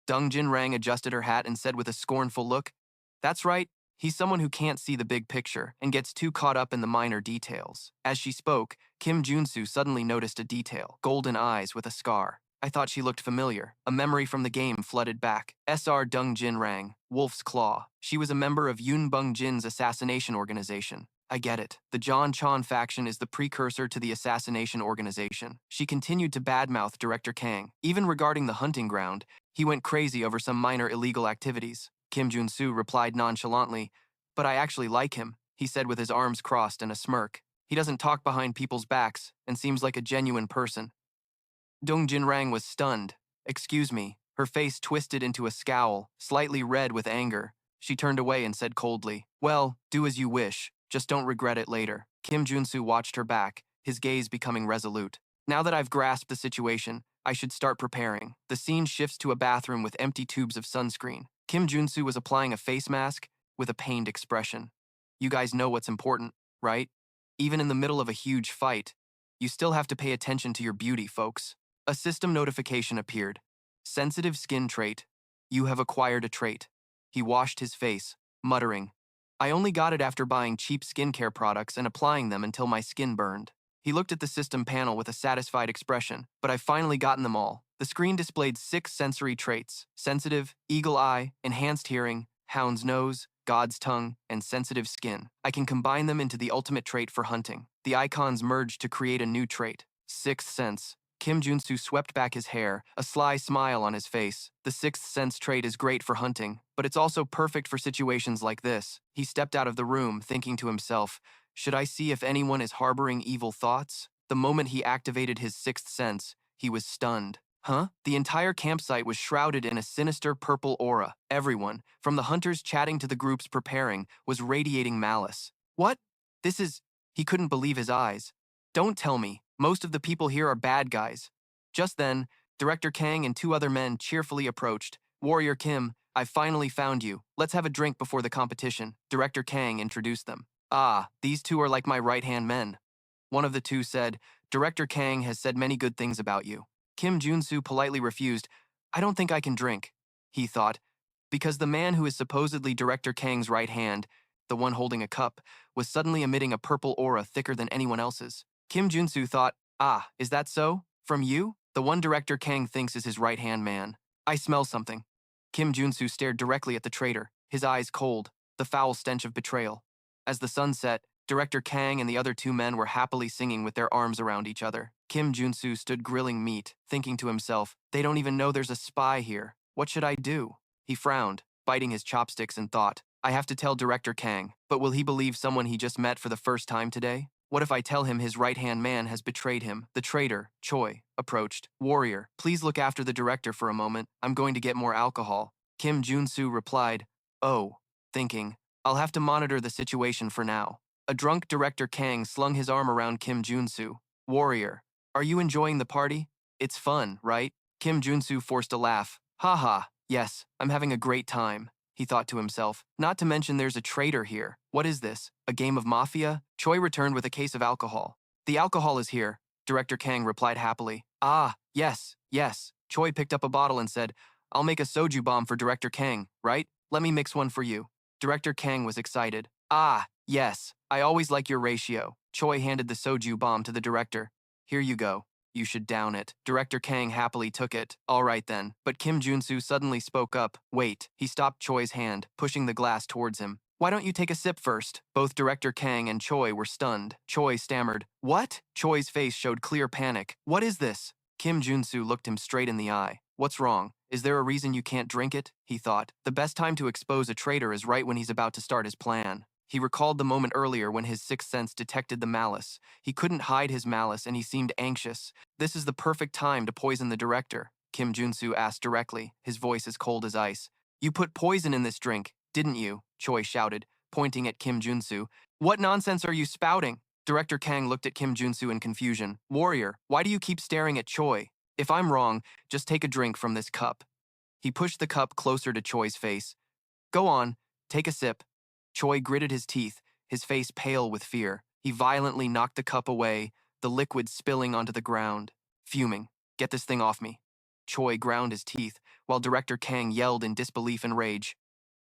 Dong Jinrang adjusted her hat and said with a scornful look, "That's right. He's someone who can't see the big picture and gets too caught up in the minor details." As she spoke, Kim Junsu suddenly noticed a detail: golden eyes with a scar. I thought she looked familiar. A memory from the game flooded back. SR Dong Jinrang, Wolf's Claw. She was a member of Yun Bung Jin's assassination organization. I get it. The John Chan faction is the precursor to the assassination organization. She continued to badmouth Director Kang. Even regarding the hunting ground, he went crazy over some minor illegal activities. Kim Junsu replied nonchalantly, "But I actually like him," he said with his arms crossed and a smirk. "He doesn't talk behind people's backs and seems like a genuine person." Dong Jinrang was stunned. "Excuse me." Her face twisted into a scowl, slightly red with anger. She turned away and said coldly, "Well, do as you wish. Just don't regret it later." Kim Junsu watched her back, his gaze becoming resolute. "Now that I've grasped the situation, I should start preparing." The scene shifts to a bathroom with empty tubes of sunscreen. Kim Junsu was applying a face mask with a pained expression. "You guys know what's important, right? Even in the middle of a huge fight, you still have to pay attention to your beauty, folks." A system notification appeared. "Sensitive skin trait. You have acquired a trait." He washed his face, muttering, "I only got it after buying cheap skincare products and applying them until my skin burned." He looked at the system panel with a satisfied expression. "But I've finally gotten them all." The screen displayed 6 sensory traits: sensitive, eagle eye, enhanced hearing, hound's nose, god's tongue, and sensitive skin. I can combine them into the ultimate trait for hunting. The icons merged to create a new trait: sixth sense. Kim Junsu swept back his hair, a sly smile on his face. The sixth sense trait is great for hunting, but it's also perfect for situations like this. He stepped out of the room, thinking to himself, "Should I see if anyone is harboring evil thoughts?" The moment he activated his sixth sense, he was stunned. The entire campsite was shrouded in a sinister purple aura. Everyone, from the hunters chatting to the groups preparing, was radiating malice. "What? This is..." He couldn't believe his eyes. "Don't tell me. Most of the people here are bad guys." Just then, Director Kang and 2 other men cheerfully approached. "Warrior Kim, I've finally found you. Let's have a drink before the competition." Director Kang introduced them. "Ah, these 2 are like my right-hand men." One of the 2 said, "Director Kang has said many good things about you." Kim Junsu politely refused. "I don't think I can drink," he thought, because the man who is supposedly Director Kang's right hand, the one holding a cup, was suddenly emitting a purple aura thicker than anyone else's. Kim Junsu thought, "Ah, is that so? From you? The one Director Kang thinks is his right-hand man. I smell something." Kim Junsu stared directly at the traitor, his eyes cold, the foul stench of betrayal. As the sun set, Director Kang and the other 2 men were happily singing with their arms around each other. Kim Junsu stood grilling meat, thinking to himself, "They don't even know there's a spy here. What should I do?" He frowned, biting his chopsticks, and thought, "I have to tell Director Kang, but will he believe someone he just met for the first time today? What if I tell him his right-hand man has betrayed him?" The traitor, Choi, approached. "Warrior, please look after the director for a moment. I'm going to get more alcohol." Kim Junsu replied, "Oh," thinking, "I'll have to monitor the situation for now." A drunk Director Kang slung his arm around Kim Junsu. "Warrior, are you enjoying the party? It's fun, right?" Kim Junsu forced a laugh. "Haha, yes, I'm having a great time," he thought to himself. "Not to mention there's a traitor here. What is this? A game of mafia?" Choi returned with a case of alcohol. "The alcohol is here," Director Kang replied happily. "Ah, yes, yes." Choi picked up a bottle and said, "I'll make a soju bomb for Director Kang, right? Let me mix one for you." Director Kang was excited. "Ah, Yes, I always like your ratio. Choi handed the soju bomb to the director. Here you go. You should down it. Director Kang happily took it. All right then. But Kim Junsu suddenly spoke up. Wait. He stopped Choi's hand, pushing the glass towards him. Why don't you take a sip first? Both Director Kang and Choi were stunned. Choi stammered. What? Choi's face showed clear panic. What is this? Kim Junsu looked him straight in the eye. What's wrong? Is there a reason you can't drink it? He thought. The best time to expose a traitor is right when he's about to start his plan. He recalled the moment earlier when his sixth sense detected the malice. He couldn't hide his malice and he seemed anxious. This is the perfect time to poison the director, Kim Junsu asked directly, his voice as cold as ice. You put poison in this drink, didn't you? Choi shouted, pointing at Kim Junsu. What nonsense are you spouting? Director Kang looked at Kim Junsu in confusion. Warrior, why do you keep staring at Choi? If I'm wrong, just take a drink from this cup. He pushed the cup closer to Choi's face. Go on, take a sip. Choi gritted his teeth, his face pale with fear. He violently knocked the cup away, the liquid spilling onto the ground. Fuming. Get this thing off me. Choi ground his teeth, while Director Kang yelled in disbelief and rage.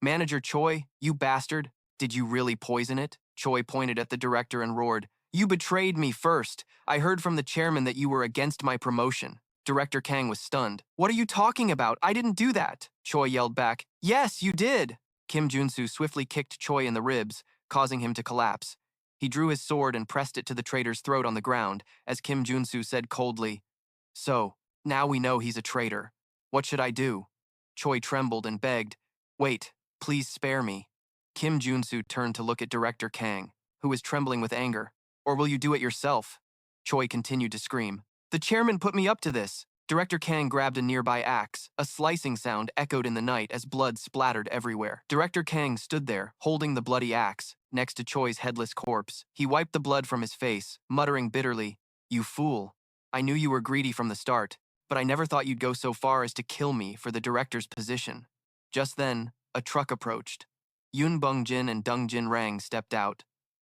Manager Choi, you bastard, did you really poison it? Choi pointed at the director and roared. You betrayed me first. I heard from the chairman that you were against my promotion. Director Kang was stunned. What are you talking about? I didn't do that. Choi yelled back. Yes, you did. Kim Junsu swiftly kicked Choi in the ribs, causing him to collapse. He drew his sword and pressed it to the traitor's throat on the ground, as Kim Junsu said coldly, So, now we know he's a traitor. What should I do? Choi trembled and begged, Wait, please spare me. Kim Junsu turned to look at Director Kang, who was trembling with anger. Or will you do it yourself? Choi continued to scream. The chairman put me up to this. Director Kang grabbed a nearby axe. A slicing sound echoed in the night as blood splattered everywhere. Director Kang stood there, holding the bloody axe, next to Choi's headless corpse. He wiped the blood from his face, muttering bitterly, You fool. I knew you were greedy from the start, but I never thought you'd go so far as to kill me for the director's position. Just then, a truck approached. Yoon Bung-jin and Dong Jin-rang stepped out.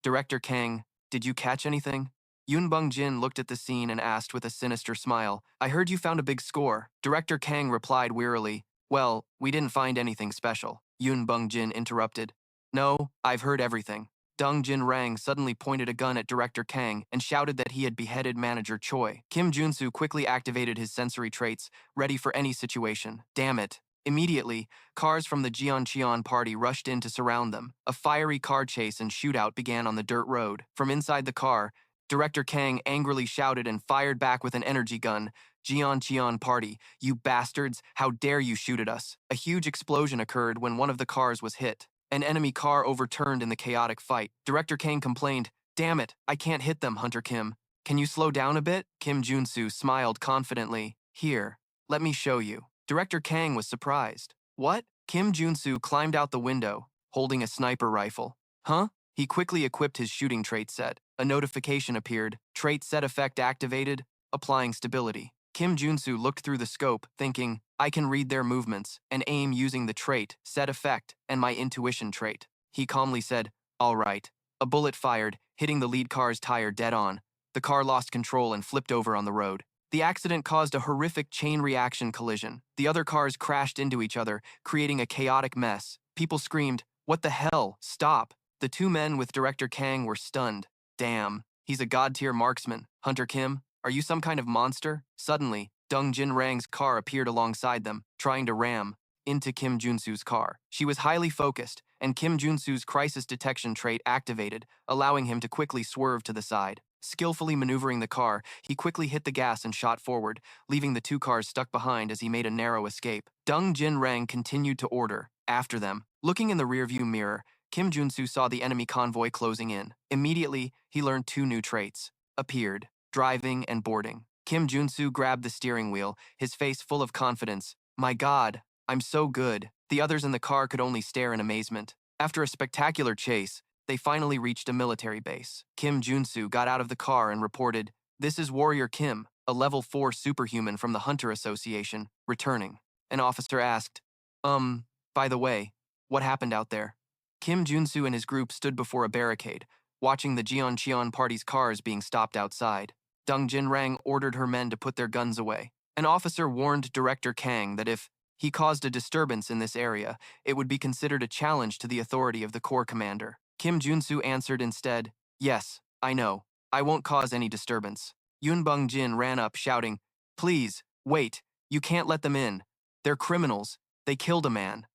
Director Kang, did you catch anything? Yoon Bung-jin looked at the scene and asked with a sinister smile, I heard you found a big score. Director Kang replied wearily, Well, we didn't find anything special. Yoon Bung-jin interrupted. No, I've heard everything. Dong Jin-rang suddenly pointed a gun at Director Kang and shouted that he had beheaded Manager Choi. Kim Junsu quickly activated his sensory traits, ready for any situation. Damn it. Immediately, cars from the Jeoncheon party rushed in to surround them. A fiery car chase and shootout began on the dirt road. From inside the car, Director Kang angrily shouted and fired back with an energy gun. Jeoncheon party, you bastards, how dare you shoot at us? A huge explosion occurred when one of the cars was hit. An enemy car overturned in the chaotic fight. Director Kang complained, Damn it, I can't hit them, Hunter Kim. Can you slow down a bit? Kim Junsu smiled confidently. Here, let me show you. Director Kang was surprised. What? Kim Junsu climbed out the window, holding a sniper rifle. Huh? He quickly equipped his shooting trait set. A notification appeared. Trait set effect activated, applying stability. Kim Junsu looked through the scope, thinking, I can read their movements and aim using the trait, set effect, and my intuition trait. He calmly said, All right. A bullet fired, hitting the lead car's tire dead on. The car lost control and flipped over on the road. The accident caused a horrific chain reaction collision. The other cars crashed into each other, creating a chaotic mess. People screamed, What the hell? Stop. The two men with Director Kang were stunned. Damn, he's a god-tier marksman. Hunter Kim, are you some kind of monster? Suddenly, Dong Jin-rang's car appeared alongside them, trying to ram into Kim Junsu's car. She was highly focused, and Kim Junsu's crisis detection trait activated, allowing him to quickly swerve to the side. Skillfully maneuvering the car, he quickly hit the gas and shot forward, leaving the two cars stuck behind as he made a narrow escape. Dong Jin-rang continued to order, after them. Looking in the rearview mirror, Kim Junsu saw the enemy convoy closing in. Immediately, he learned two new traits. Appeared, driving and boarding. Kim Junsu grabbed the steering wheel, his face full of confidence. My God, I'm so good. The others in the car could only stare in amazement. After a spectacular chase, they finally reached a military base. Kim Junsu got out of the car and reported, This is Warrior Kim, a level 4 superhuman from the Hunter Association, returning. An officer asked, by the way, what happened out there? Kim Junsu and his group stood before a barricade, watching the Jeoncheon party's cars being stopped outside. Dong Jin-rang ordered her men to put their guns away. An officer warned Director Kang that if he caused a disturbance in this area, it would be considered a challenge to the authority of the Corps commander. Kim Junsu answered instead, yes, I know. I won't cause any disturbance. Yun Bung-jin ran up, shouting, please, wait, you can't let them in. They're criminals. They killed a man.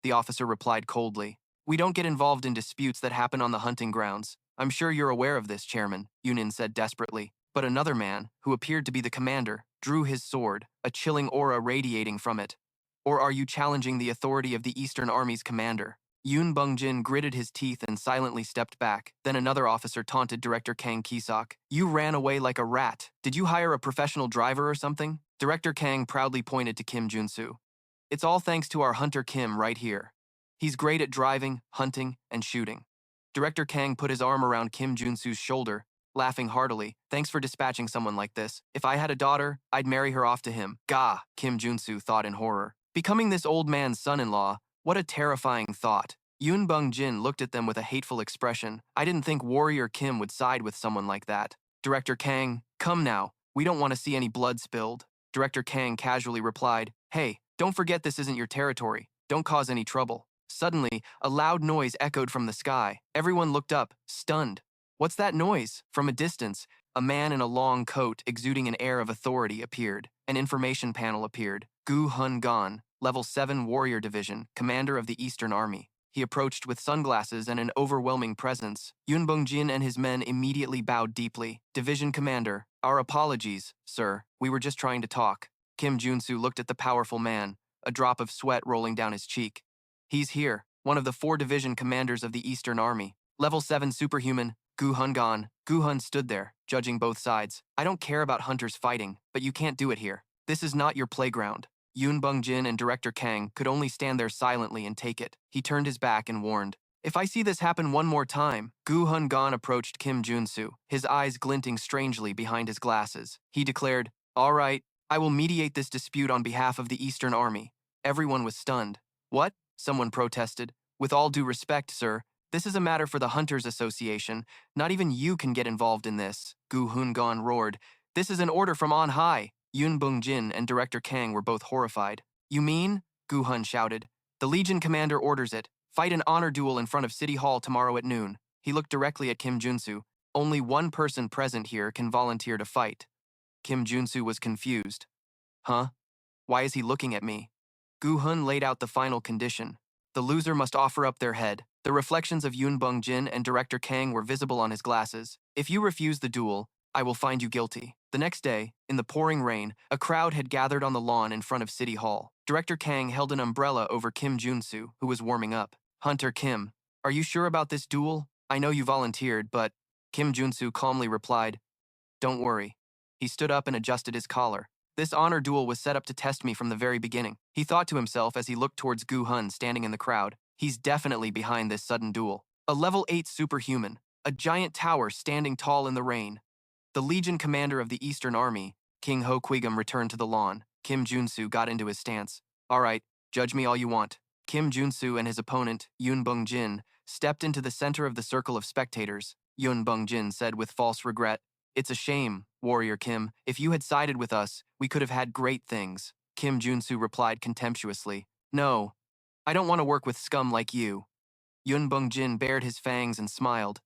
The officer replied coldly, we don't get involved in disputes that happen on the hunting grounds. I'm sure you're aware of this, Chairman, Yunin said desperately. But another man, who appeared to be the commander, drew his sword, a chilling aura radiating from it. Or are you challenging the authority of the Eastern Army's commander? Yun Bung-jin gritted his teeth and silently stepped back. Then another officer taunted Director Kang Ki-sok. You ran away like a rat. Did you hire a professional driver or something? Director Kang proudly pointed to Kim Junsu. It's all thanks to our hunter Kim right here. He's great at driving, hunting, and shooting. Director Kang put his arm around Kim Junsu's shoulder, laughing heartily. Thanks for dispatching someone like this. If I had a daughter, I'd marry her off to him. Gah, Kim Junsu thought in horror. Becoming this old man's son-in-law, what a terrifying thought. Yun Bung-jin looked at them with a hateful expression. I didn't think Warrior Kim would side with someone like that. Director Kang, come now. We don't want to see any blood spilled. Director Kang casually replied, hey, don't forget this isn't your territory. Don't cause any trouble. Suddenly, a loud noise echoed from the sky. Everyone looked up, stunned. What's that noise? From a distance, a man in a long coat exuding an air of authority appeared. An information panel appeared. Gu Hun Gon, Level 7 Warrior Division, Commander of the Eastern Army. He approached with sunglasses and an overwhelming presence. Yun Bung-jin and his men immediately bowed deeply. Division Commander, our apologies, sir. We were just trying to talk. Kim Junsu looked at the powerful man, a drop of sweat rolling down his cheek. He's here, one of the 4 division commanders of the Eastern Army. Level 7 superhuman, Gu Hun Gon. Gu Hun stood there, judging both sides. I don't care about hunters fighting, but you can't do it here. This is not your playground. Yun Bung-jin and Director Kang could only stand there silently and take it. He turned his back and warned, if I see this happen one more time. Gu Hun Gon approached Kim Junsu, his eyes glinting strangely behind his glasses. He declared, all right, I will mediate this dispute on behalf of the Eastern Army. Everyone was stunned. What? Someone protested. With all due respect, sir, this is a matter for the Hunters Association. Not even you can get involved in this. Gu Hun Gon roared. This is an order from on high. Yun Bung-jin and Director Kang were both horrified. You mean? Gu Hun shouted. The Legion commander orders it. Fight an honor duel in front of City Hall tomorrow at noon. He looked directly at Kim Junsu. Only one person present here can volunteer to fight. Kim Junsu was confused. Huh? Why is he looking at me? Gu Hun laid out the final condition. The loser must offer up their head. The reflections of Yun Bung-jin and Director Kang were visible on his glasses. If you refuse the duel, I will find you guilty. The next day, in the pouring rain, a crowd had gathered on the lawn in front of City Hall. Director Kang held an umbrella over Kim Junsu, who was warming up. Hunter Kim, are you sure about this duel? I know you volunteered, but... Kim Junsu calmly replied, don't worry. He stood up and adjusted his collar. This honor duel was set up to test me from the very beginning. He thought to himself as he looked towards Gu Hun standing in the crowd. He's definitely behind this sudden duel. A level 8 superhuman, a giant tower standing tall in the rain. The Legion commander of the Eastern Army, King Ho Quigum, returned to the lawn. Kim Junsu got into his stance. All right, judge me all you want. Kim Junsu and his opponent, Yun Bung-jin, stepped into the center of the circle of spectators. Yun Bung-jin said with false regret, it's a shame, Warrior Kim. If you had sided with us, we could have had great things. Kim Junsu replied contemptuously, no, I don't want to work with scum like you. Yun Bung-jin bared his fangs and smiled.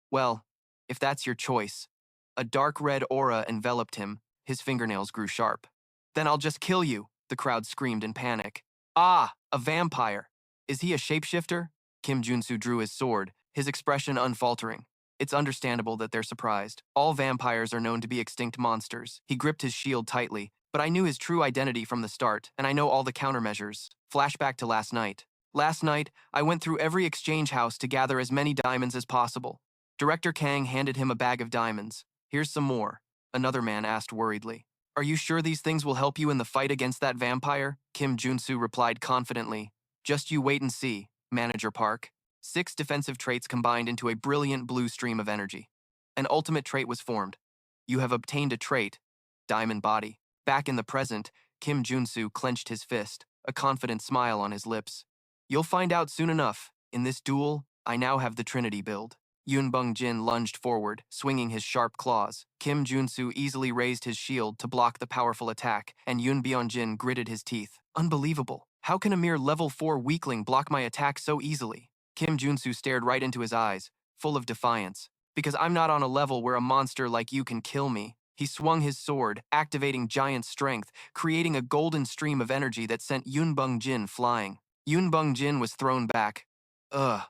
Well, if that's your choice. A dark red aura enveloped him. His fingernails grew sharp. Then I'll just kill you, the crowd screamed in panic. Ah, a vampire. Is he a shapeshifter? Kim Junsu drew his sword, his expression unfaltering. It's understandable that they're surprised. All vampires are known to be extinct monsters. He gripped his shield tightly, but I knew his true identity from the start, and I know all the countermeasures. Flashback to last night. Last night, I went through every exchange house to gather as many diamonds as possible. Director Kang handed him a bag of diamonds. Here's some more, another man asked worriedly. Are you sure these things will help you in the fight against that vampire? Kim Junsu replied confidently. Just you wait and see, Manager Park. 6 defensive traits combined into a brilliant blue stream of energy. An ultimate trait was formed. You have obtained a trait, Diamond Body. Back in the present, Kim Junsu clenched his fist, a confident smile on his lips. You'll find out soon enough. In this duel, I now have the Trinity build. Yun Bung-jin lunged forward, swinging his sharp claws. Kim Junsu easily raised his shield to block the powerful attack, and Yun Byung-jin gritted his teeth. Unbelievable. How can a mere level 4 weakling block my attack so easily? Kim Junsu stared right into his eyes, full of defiance. Because I'm not on a level where a monster like you can kill me. He swung his sword, activating giant strength, creating a golden stream of energy that sent Yunbeng Jin flying. Yunbeng Jin was thrown back. Ugh.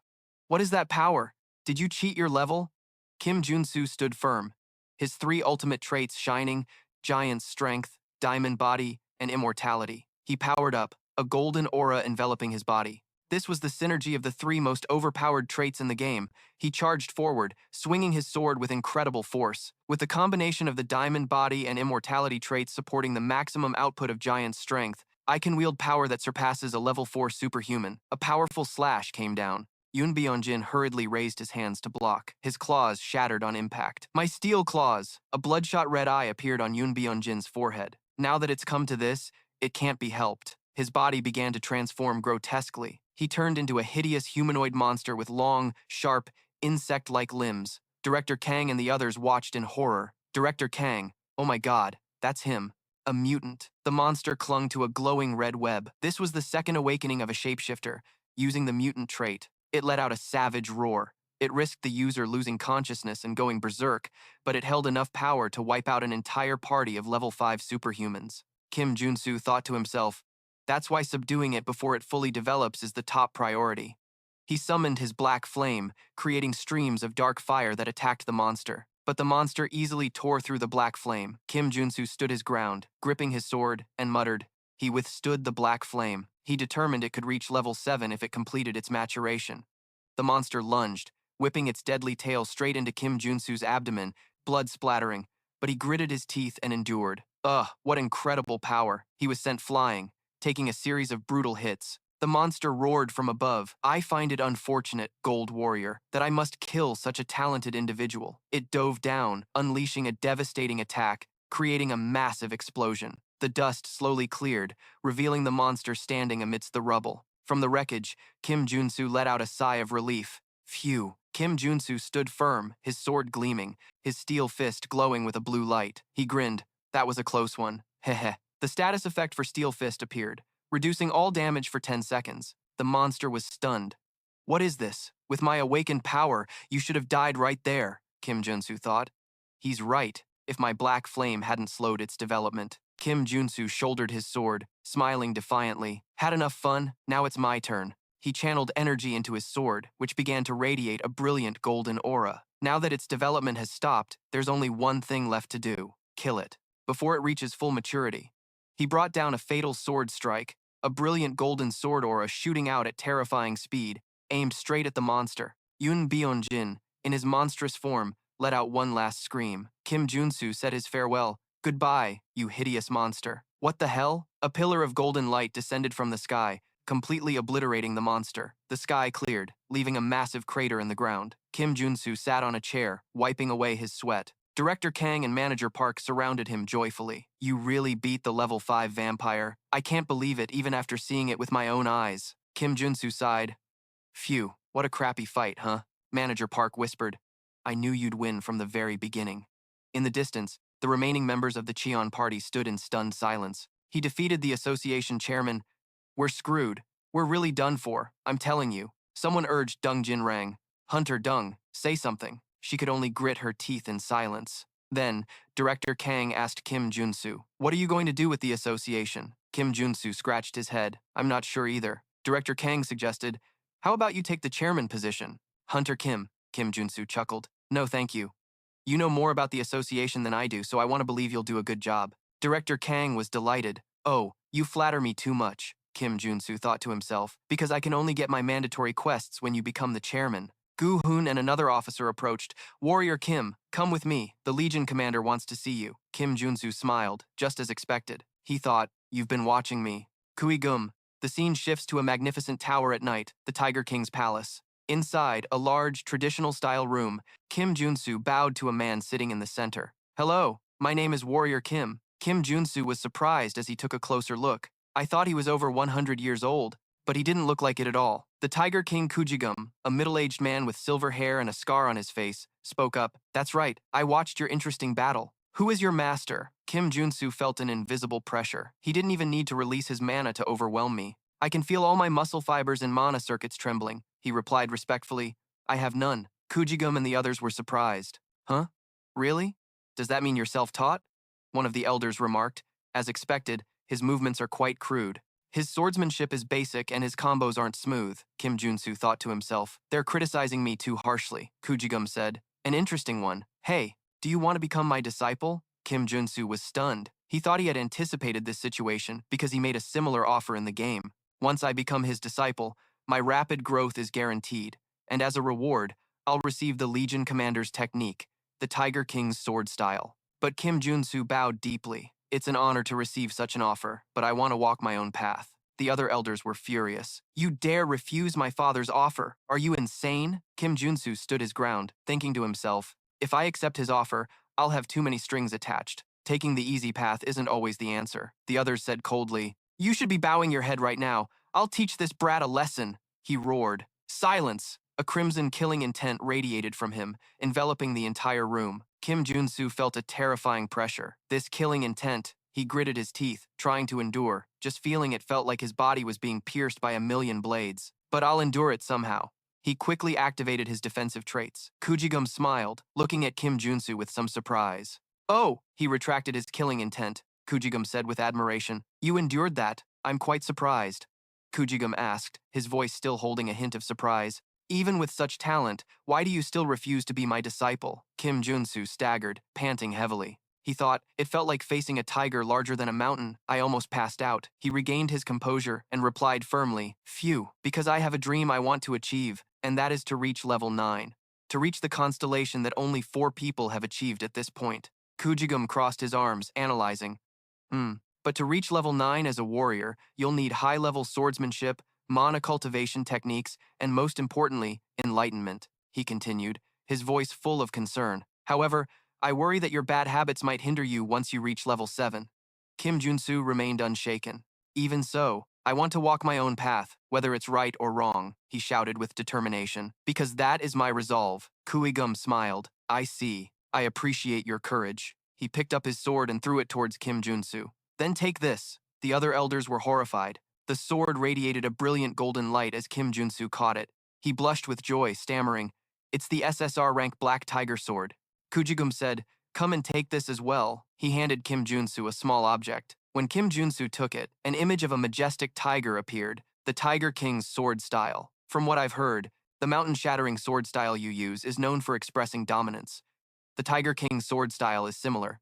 What is that power? Did you cheat your level? Kim Junsu stood firm, his three ultimate traits shining: giant strength, diamond body, and immortality. He powered up, a golden aura enveloping his body. This was the synergy of the three most overpowered traits in the game. He charged forward, swinging his sword with incredible force. With the combination of the diamond body and immortality traits supporting the maximum output of giant strength, I can wield power that surpasses a level 4 superhuman. A powerful slash came down. Yoon Byung-jin hurriedly raised his hands to block. His claws shattered on impact. My steel claws! A bloodshot red eye appeared on Yoon Byung-jin's forehead. Now that it's come to this, it can't be helped. His body began to transform grotesquely. He turned into a hideous humanoid monster with long, sharp, insect-like limbs. Director Kang and the others watched in horror. Director Kang, oh my god, that's him. A mutant. The monster clung to a glowing red web. This was the second awakening of a shapeshifter, using the mutant trait. It let out a savage roar. It risked the user losing consciousness and going berserk, but it held enough power to wipe out an entire party of level 5 superhumans. Kim Junsu thought to himself, that's why subduing it before it fully develops is the top priority. He summoned his black flame, creating streams of dark fire that attacked the monster. But the monster easily tore through the black flame. Kim Junsu stood his ground, gripping his sword, and muttered. He withstood the black flame. He determined it could reach level 7 if it completed its maturation. The monster lunged, whipping its deadly tail straight into Kim Junsu's abdomen, blood splattering, but he gritted his teeth and endured. Ugh, what incredible power. He was sent flying, taking a series of brutal hits. The monster roared from above. I find it unfortunate, Gold Warrior, that I must kill such a talented individual. It dove down, unleashing a devastating attack, creating a massive explosion. The dust slowly cleared, revealing the monster standing amidst the rubble. From the wreckage, Kim Junsu let out a sigh of relief. Phew. Kim Junsu stood firm, his sword gleaming, his steel fist glowing with a blue light. He grinned. That was a close one. Heh. The status effect for Steel Fist appeared, reducing all damage for 10 seconds. The monster was stunned. What is this? With my awakened power, you should have died right there, Kim Junsu thought. He's right, if my black flame hadn't slowed its development. Kim Junsu shouldered his sword, smiling defiantly. Had enough fun? Now it's my turn. He channeled energy into his sword, which began to radiate a brilliant golden aura. Now that its development has stopped, there's only one thing left to do. Kill it, before it reaches full maturity. He brought down a fatal sword strike, a brilliant golden sword aura shooting out at terrifying speed, aimed straight at the monster. Yoon Byung-jin, in his monstrous form, let out one last scream. Kim Junsu said his farewell. Goodbye, you hideous monster. What the hell? A pillar of golden light descended from the sky, completely obliterating the monster. The sky cleared, leaving a massive crater in the ground. Kim Junsu sat on a chair, wiping away his sweat. Director Kang and Manager Park surrounded him joyfully. You really beat the level 5 vampire. I can't believe it even after seeing it with my own eyes. Kim Junsu sighed. Phew, what a crappy fight, huh? Manager Park whispered. I knew you'd win from the very beginning. In the distance, the remaining members of the Cheon party stood in stunned silence. He defeated the association chairman. We're screwed. We're really done for, I'm telling you. Someone urged Dung Jinrang. Hunter Dung, say something. She could only grit her teeth in silence. Then, Director Kang asked Kim Junsu, what are you going to do with the association? Kim Junsu scratched his head. I'm not sure either. Director Kang suggested, how about you take the chairman position? Hunter Kim Junsu chuckled. No, thank you. You know more about the association than I do, so I want to believe you'll do a good job. Director Kang was delighted. Oh, you flatter me too much, Kim Junsu thought to himself, because I can only get my mandatory quests when you become the chairman. Gu Hun and another officer approached. Warrior Kim, come with me. The Legion commander wants to see you. Kim Junsu smiled, just as expected. He thought, you've been watching me. Kui Gum. The scene shifts to a magnificent tower at night, the Tiger King's palace. Inside, a large, traditional-style room, Kim Junsu bowed to a man sitting in the center. Hello, my name is Warrior Kim. Kim Junsu was surprised as he took a closer look. I thought he was over 100 years old, but he didn't look like it at all. The Tiger King Kujigum, a middle-aged man with silver hair and a scar on his face, spoke up. That's right, I watched your interesting battle. Who is your master? Kim Junsu felt an invisible pressure. He didn't even need to release his mana to overwhelm me. I can feel all my muscle fibers and mana circuits trembling. he replied respectfully. I have none. Kujigum and the others were surprised. Huh? Really? Does that mean you're self-taught? One of the elders remarked. As expected, his movements are quite crude. His swordsmanship is basic and his combos aren't smooth, Kim Junsu thought to himself. They're criticizing me too harshly, Kujigum said. An interesting one. Hey, do you want to become my disciple? Kim Junsu was stunned. He thought he had anticipated this situation because he made a similar offer in the game. Once I become his disciple, my rapid growth is guaranteed, and as a reward, I'll receive the Legion Commander's technique, the Tiger King's sword style. But Kim Junsu bowed deeply. It's an honor to receive such an offer, but I want to walk my own path. The other elders were furious. You dare refuse my father's offer? Are you insane? Kim Junsu stood his ground, thinking to himself, if I accept his offer, I'll have too many strings attached. Taking the easy path isn't always the answer. The others said coldly, you should be bowing your head right now. I'll teach this brat a lesson. He roared. Silence! A crimson killing intent radiated from him, enveloping the entire room. Kim Junsu felt a terrifying pressure. This killing intent, he gritted his teeth, trying to endure. Just feeling it felt like his body was being pierced by a million blades. But I'll endure it somehow. He quickly activated his defensive traits. Kujigum smiled, looking at Kim Junsu with some surprise. Oh, he retracted his killing intent, Kujigum said with admiration. You endured that. I'm quite surprised. Kujigum asked, his voice still holding a hint of surprise. Even with such talent, why do you still refuse to be my disciple? Kim Junsu staggered, panting heavily. He thought, it felt like facing a tiger larger than a mountain. I almost passed out. He regained his composure and replied firmly, phew, because I have a dream I want to achieve, and that is to reach level 9. To reach the constellation that only 4 people have achieved at this point. Kujigum crossed his arms, analyzing. But to reach level 9 as a warrior, you'll need high-level swordsmanship, mana cultivation techniques, and most importantly, enlightenment, he continued, his voice full of concern. However, I worry that your bad habits might hinder you once you reach level 7. Kim Junsu remained unshaken. Even so, I want to walk my own path, whether it's right or wrong, he shouted with determination, because that is my resolve. Kujigum smiled. I see. I appreciate your courage. He picked up his sword and threw it towards Kim Junsu. Then take this. The other elders were horrified. The sword radiated a brilliant golden light as Kim Junsu caught it. He blushed with joy, stammering, it's the SSR rank Black Tiger sword. Kujigum said, come and take this as well. He handed Kim Junsu a small object. When Kim Junsu took it, an image of a majestic tiger appeared, the Tiger King's sword style. From what I've heard, the mountain-shattering sword style you use is known for expressing dominance. The Tiger King's sword style is similar.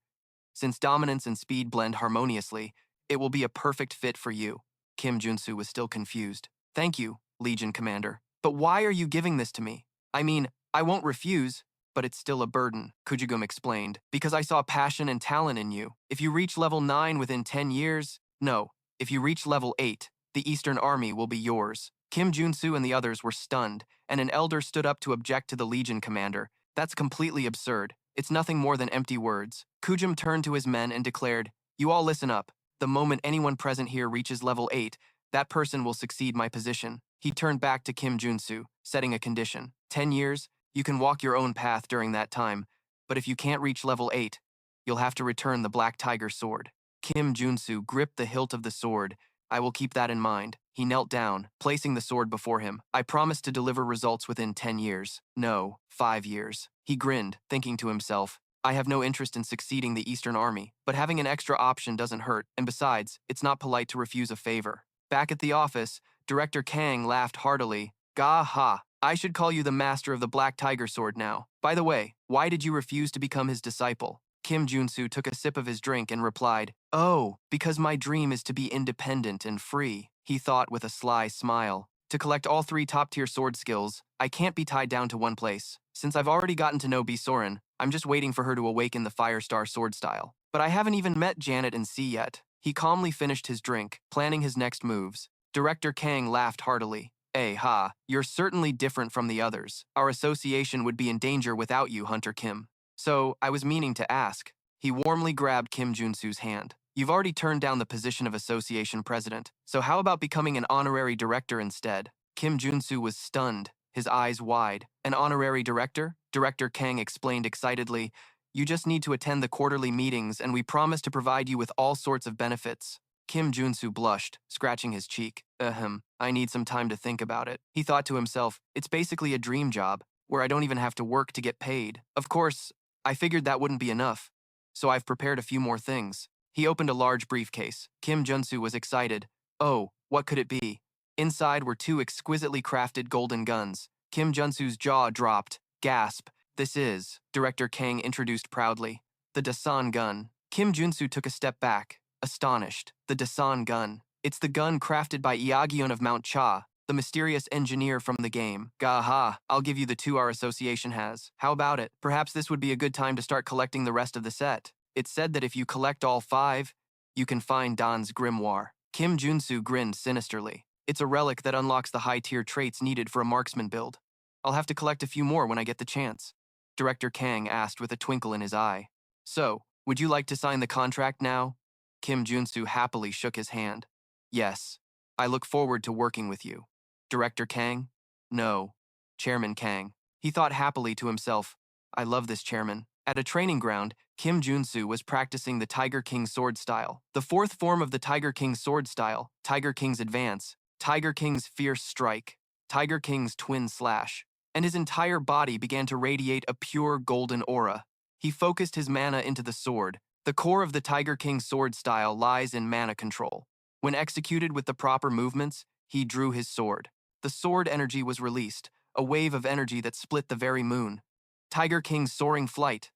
Since dominance and speed blend harmoniously, it will be a perfect fit for you. Kim Junsu was still confused. Thank you, Legion Commander. But why are you giving this to me? I mean, I won't refuse, but it's still a burden, Kujigum explained, because I saw passion and talent in you. If you reach level 9 within 10 years, no. If you reach level 8, the Eastern Army will be yours. Kim Junsu and the others were stunned, and an elder stood up to object to the Legion Commander. That's completely absurd. It's nothing more than empty words. Kujum turned to his men and declared, you all listen up. The moment anyone present here reaches level 8, that person will succeed my position. He turned back to Kim Junsu, setting a condition. 10 years, you can walk your own path during that time, but if you can't reach level 8, you'll have to return the Black Tiger sword. Kim Junsu gripped the hilt of the sword. I will keep that in mind. He knelt down, placing the sword before him. I promise to deliver results within 10 years. No, 5 years. He grinned, thinking to himself, I have no interest in succeeding the Eastern Army, but having an extra option doesn't hurt, and besides, it's not polite to refuse a favor. Back at the office, Director Kang laughed heartily. Gah ha, I should call you the master of the Black Tiger sword now. By the way, why did you refuse to become his disciple? Kim Junsu took a sip of his drink and replied, oh, because my dream is to be independent and free, he thought with a sly smile. To collect all 3 top-tier sword skills, I can't be tied down to one place. Since I've already gotten to know Soren, I'm just waiting for her to awaken the Firestar sword style. But I haven't even met Janet and C yet. He calmly finished his drink, planning his next moves. Director Kang laughed heartily. Ha, you're certainly different from the others. Our association would be in danger without you, Hunter Kim. So, I was meaning to ask. He warmly grabbed Kim Junsu's hand. You've already turned down the position of association president, so how about becoming an honorary director instead? Kim Junsu was stunned, his eyes wide. An honorary director? Director Kang explained excitedly. You just need to attend the quarterly meetings and we promise to provide you with all sorts of benefits. Kim Junsu blushed, scratching his cheek. I need some time to think about it. He thought to himself, it's basically a dream job, where I don't even have to work to get paid. Of course, I figured that wouldn't be enough, so I've prepared a few more things. He opened a large briefcase. Kim Junsu was excited. Oh, what could it be? Inside were two exquisitely crafted golden guns. Kim Junsu's jaw dropped. Gasp. This is, Director Kang introduced proudly, the Dasan gun. Kim Junsu took a step back, astonished. The Dasan gun. It's the gun crafted by Iagion of Mount Cha, the mysterious engineer from the game. Gaha, I'll give you the two our association has. How about it? Perhaps this would be a good time to start collecting the rest of the set. It's said that if you collect all 5, you can find Dan's grimoire. Kim Junsu grinned sinisterly. It's a relic that unlocks the high-tier traits needed for a marksman build. I'll have to collect a few more when I get the chance. Director Kang asked with a twinkle in his eye. So, would you like to sign the contract now? Kim Junsu happily shook his hand. Yes, I look forward to working with you. Director Kang? No, Chairman Kang. He thought happily to himself, I love this chairman. At a training ground, Kim Junsu was practicing the Tiger King sword style. The fourth form of the Tiger King sword style, Tiger King's Advance, Tiger King's Fierce Strike, Tiger King's Twin Slash, and his entire body began to radiate a pure golden aura. He focused his mana into the sword. The core of the Tiger King sword style lies in mana control. When executed with the proper movements, he drew his sword. The sword energy was released, a wave of energy that split the very moon. Tiger King's soaring flight.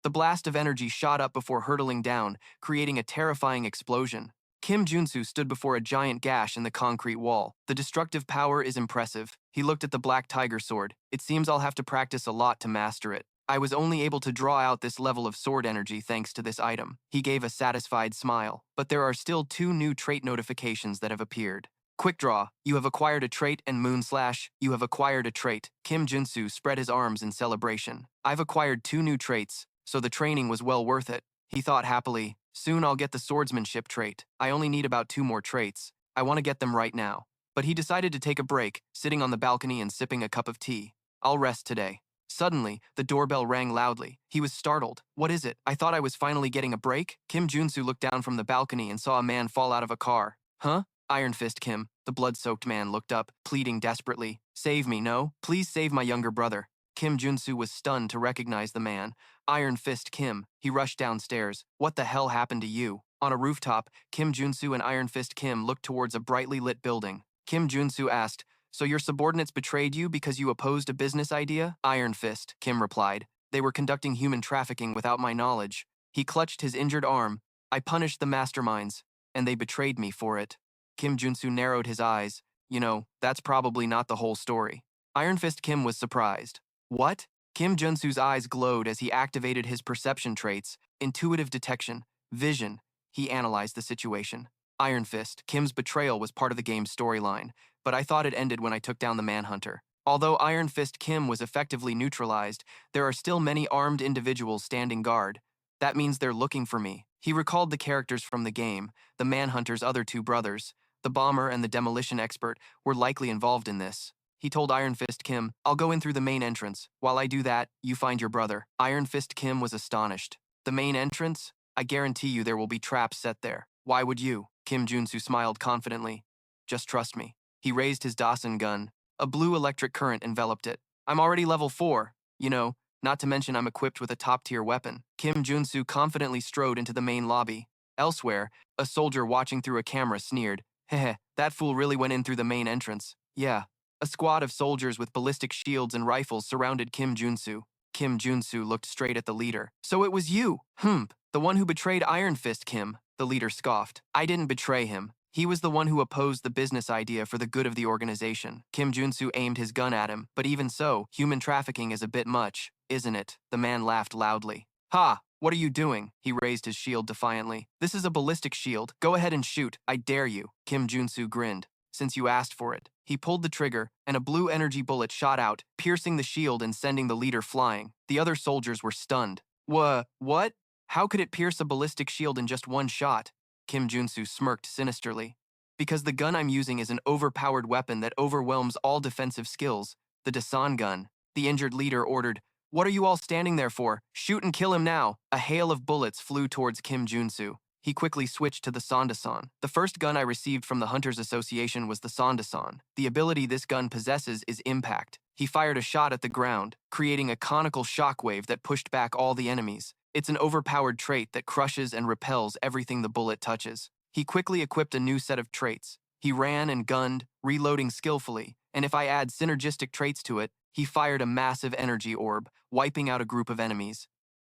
The blast of energy shot up before hurtling down, creating a terrifying explosion. Kim Junsu stood before a giant gash in the concrete wall. The destructive power is impressive. He looked at the black tiger sword. It seems I'll have to practice a lot to master it. I was only able to draw out this level of sword energy thanks to this item. He gave a satisfied smile. But there are still 2 new trait notifications that have appeared. Quick Draw, you have acquired a trait, and Moon Slash, you have acquired a trait. Kim Junsu spread his arms in celebration. I've acquired 2 new traits, so the training was well worth it. He thought happily, soon I'll get the swordsmanship trait. I only need about 2 more traits. I want to get them right now. But he decided to take a break, sitting on the balcony and sipping a cup of tea. I'll rest today. Suddenly, the doorbell rang loudly. He was startled. What is it? I thought I was finally getting a break? Kim Junsu looked down from the balcony and saw a man fall out of a car. Huh? Iron Fist Kim. The blood-soaked man looked up, pleading desperately. Save me, no? Please save my younger brother. Kim Junsu was stunned to recognize the man. Iron Fist Kim. He rushed downstairs. What the hell happened to you? On a rooftop, Kim Junsu and Iron Fist Kim looked towards a brightly lit building. Kim Junsu asked, so your subordinates betrayed you because you opposed a business idea? Iron Fist, Kim replied. They were conducting human trafficking without my knowledge. He clutched his injured arm. I punished the masterminds, and they betrayed me for it. Kim Junsu narrowed his eyes. You know, that's probably not the whole story. Iron Fist Kim was surprised. What? Kim Junsu's eyes glowed as he activated his perception traits, intuitive detection, vision. He analyzed the situation. Iron Fist, Kim's betrayal was part of the game's storyline, but I thought it ended when I took down the Manhunter. Although Iron Fist Kim was effectively neutralized, there are still many armed individuals standing guard. That means they're looking for me. He recalled the characters from the game. The Manhunter's other 2 brothers, the bomber and the demolition expert, were likely involved in this. He told Iron Fist Kim, I'll go in through the main entrance. While I do that, you find your brother. Iron Fist Kim was astonished. The main entrance? I guarantee you there will be traps set there. Why would you? Kim Junsu smiled confidently. Just trust me. He raised his Dasan gun. A blue electric current enveloped it. I'm already level 4. You know, not to mention I'm equipped with a top-tier weapon. Kim Junsu confidently strode into the main lobby. Elsewhere, a soldier watching through a camera sneered. Heh, that fool really went in through the main entrance. Yeah. A squad of soldiers with ballistic shields and rifles surrounded Kim Junsu. Kim Junsu looked straight at the leader. So it was you? The one who betrayed Iron Fist Kim, the leader scoffed. I didn't betray him. He was the one who opposed the business idea for the good of the organization. Kim Junsu aimed his gun at him, but even so, human trafficking is a bit much, isn't it? The man laughed loudly. Ha! What are you doing? He raised his shield defiantly. This is a ballistic shield. Go ahead and shoot. I dare you. Kim Junsu grinned. Since you asked for it. He pulled the trigger, and a blue energy bullet shot out, piercing the shield and sending the leader flying. The other soldiers were stunned. What? How could it pierce a ballistic shield in just one shot? Kim Junsu smirked sinisterly. Because the gun I'm using is an overpowered weapon that overwhelms all defensive skills. The Dasan gun. The injured leader ordered, What are you all standing there for? Shoot and kill him now. A hail of bullets flew towards Kim Junsu. He quickly switched to the Sandasan. The first gun I received from the Hunters Association was the Sandasan. The ability this gun possesses is Impact. He fired a shot at the ground, creating a conical shockwave that pushed back all the enemies. It's an overpowered trait that crushes and repels everything the bullet touches. He quickly equipped a new set of traits. He ran and gunned, reloading skillfully, and if I add synergistic traits to it, he fired a massive energy orb, wiping out a group of enemies.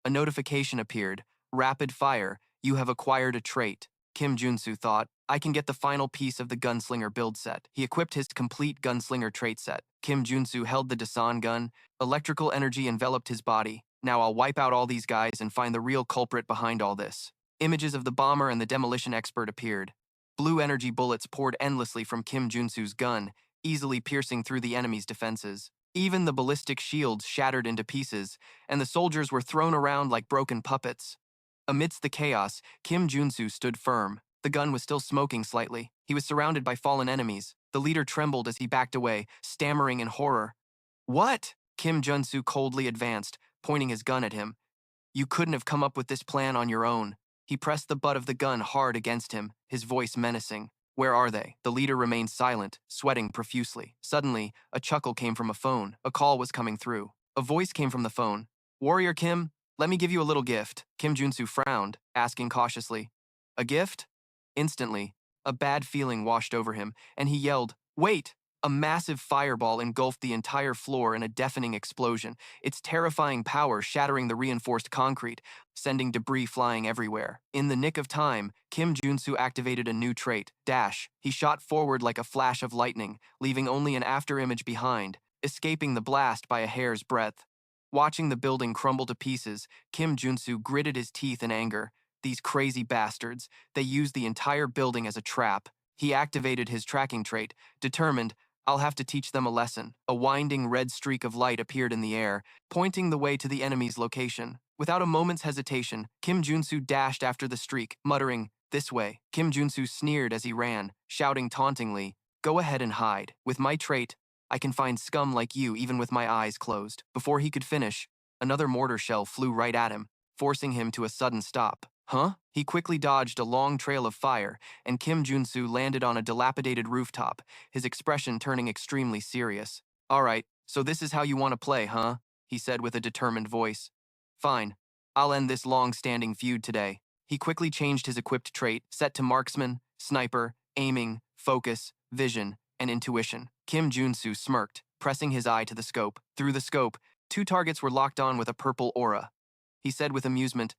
A notification appeared. Rapid fire, you have acquired a trait. Kim Junsu thought, I can get the final piece of the gunslinger build set. He equipped his complete gunslinger trait set. Kim Junsu held the Dasan gun. Electrical energy enveloped his body. Now I'll wipe out all these guys and find the real culprit behind all this. Images of the bomber and the demolition expert appeared. Blue energy bullets poured endlessly from Kim Junsu's gun, easily piercing through the enemy's defenses. Even the ballistic shields shattered into pieces, and the soldiers were thrown around like broken puppets. Amidst the chaos, Kim Junsu stood firm. The gun was still smoking slightly. He was surrounded by fallen enemies. The leader trembled as he backed away, stammering in horror. What? Kim Junsu coldly advanced, pointing his gun at him. You couldn't have come up with this plan on your own. He pressed the butt of the gun hard against him, his voice menacing. Where are they? The leader remained silent, sweating profusely. Suddenly, a chuckle came from a phone. A call was coming through. A voice came from the phone. Warrior Kim, let me give you a little gift. Kim Junsu frowned, asking cautiously, a gift? Instantly, a bad feeling washed over him, and he yelled, wait! A massive fireball engulfed the entire floor in a deafening explosion, its terrifying power shattering the reinforced concrete, sending debris flying everywhere. In the nick of time, Kim Junsu activated a new trait, Dash. He shot forward like a flash of lightning, leaving only an afterimage behind, escaping the blast by a hair's breadth. Watching the building crumble to pieces, Kim Junsu gritted his teeth in anger. These crazy bastards, they used the entire building as a trap. He activated his tracking trait, determined, I'll have to teach them a lesson. A winding red streak of light appeared in the air, pointing the way to the enemy's location. Without a moment's hesitation, Kim Junsu dashed after the streak, muttering, this way. Kim Junsu sneered as he ran, shouting tauntingly, go ahead and hide. With my trait, I can find scum like you even with my eyes closed. Before he could finish, another mortar shell flew right at him, forcing him to a sudden stop. Huh? He quickly dodged a long trail of fire, and Kim Junsu landed on a dilapidated rooftop, his expression turning extremely serious. All right, so this is how you want to play, huh? He said with a determined voice. Fine. I'll end this long-standing feud today. He quickly changed his equipped trait, set to marksman, sniper, aiming, focus, vision, and intuition. Kim Junsu smirked, pressing his eye to the scope. Through the scope, 2 targets were locked on with a purple aura. He said with amusement,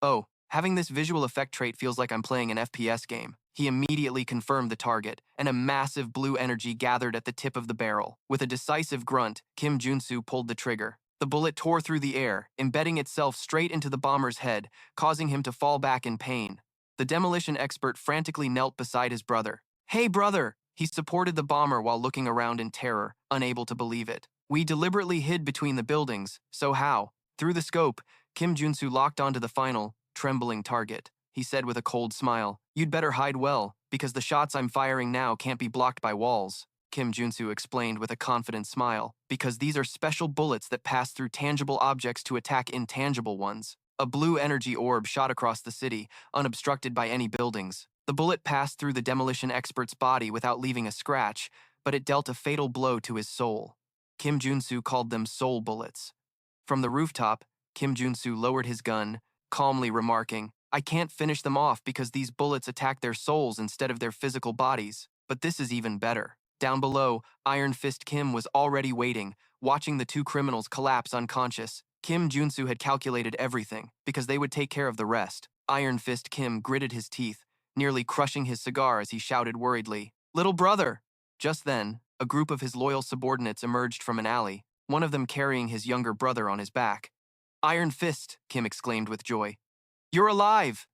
oh, having this visual effect trait feels like I'm playing an FPS game. He immediately confirmed the target, and a massive blue energy gathered at the tip of the barrel. With a decisive grunt, Kim Junsu pulled the trigger. The bullet tore through the air, embedding itself straight into the bomber's head, causing him to fall back in pain. The demolition expert frantically knelt beside his brother. Hey, brother! He supported the bomber while looking around in terror, unable to believe it. We deliberately hid between the buildings, so how? Through the scope, Kim Junsu locked onto the final, trembling target. He said with a cold smile, you'd better hide well, because the shots I'm firing now can't be blocked by walls. Kim Junsu explained with a confident smile, because these are special bullets that pass through tangible objects to attack intangible ones. A blue energy orb shot across the city, unobstructed by any buildings. The bullet passed through the demolition expert's body without leaving a scratch, but it dealt a fatal blow to his soul. Kim Junsu called them soul bullets. From the rooftop, Kim Junsu lowered his gun, calmly remarking, I can't finish them off because these bullets attack their souls instead of their physical bodies. But this is even better. Down below, Iron Fist Kim was already waiting, watching the 2 criminals collapse unconscious. Kim Junsu had calculated everything, because they would take care of the rest. Iron Fist Kim gritted his teeth, nearly crushing his cigar as he shouted worriedly, Little brother! Just then, a group of his loyal subordinates emerged from an alley, one of them carrying his younger brother on his back. Iron Fist, Kim exclaimed with joy. You're alive!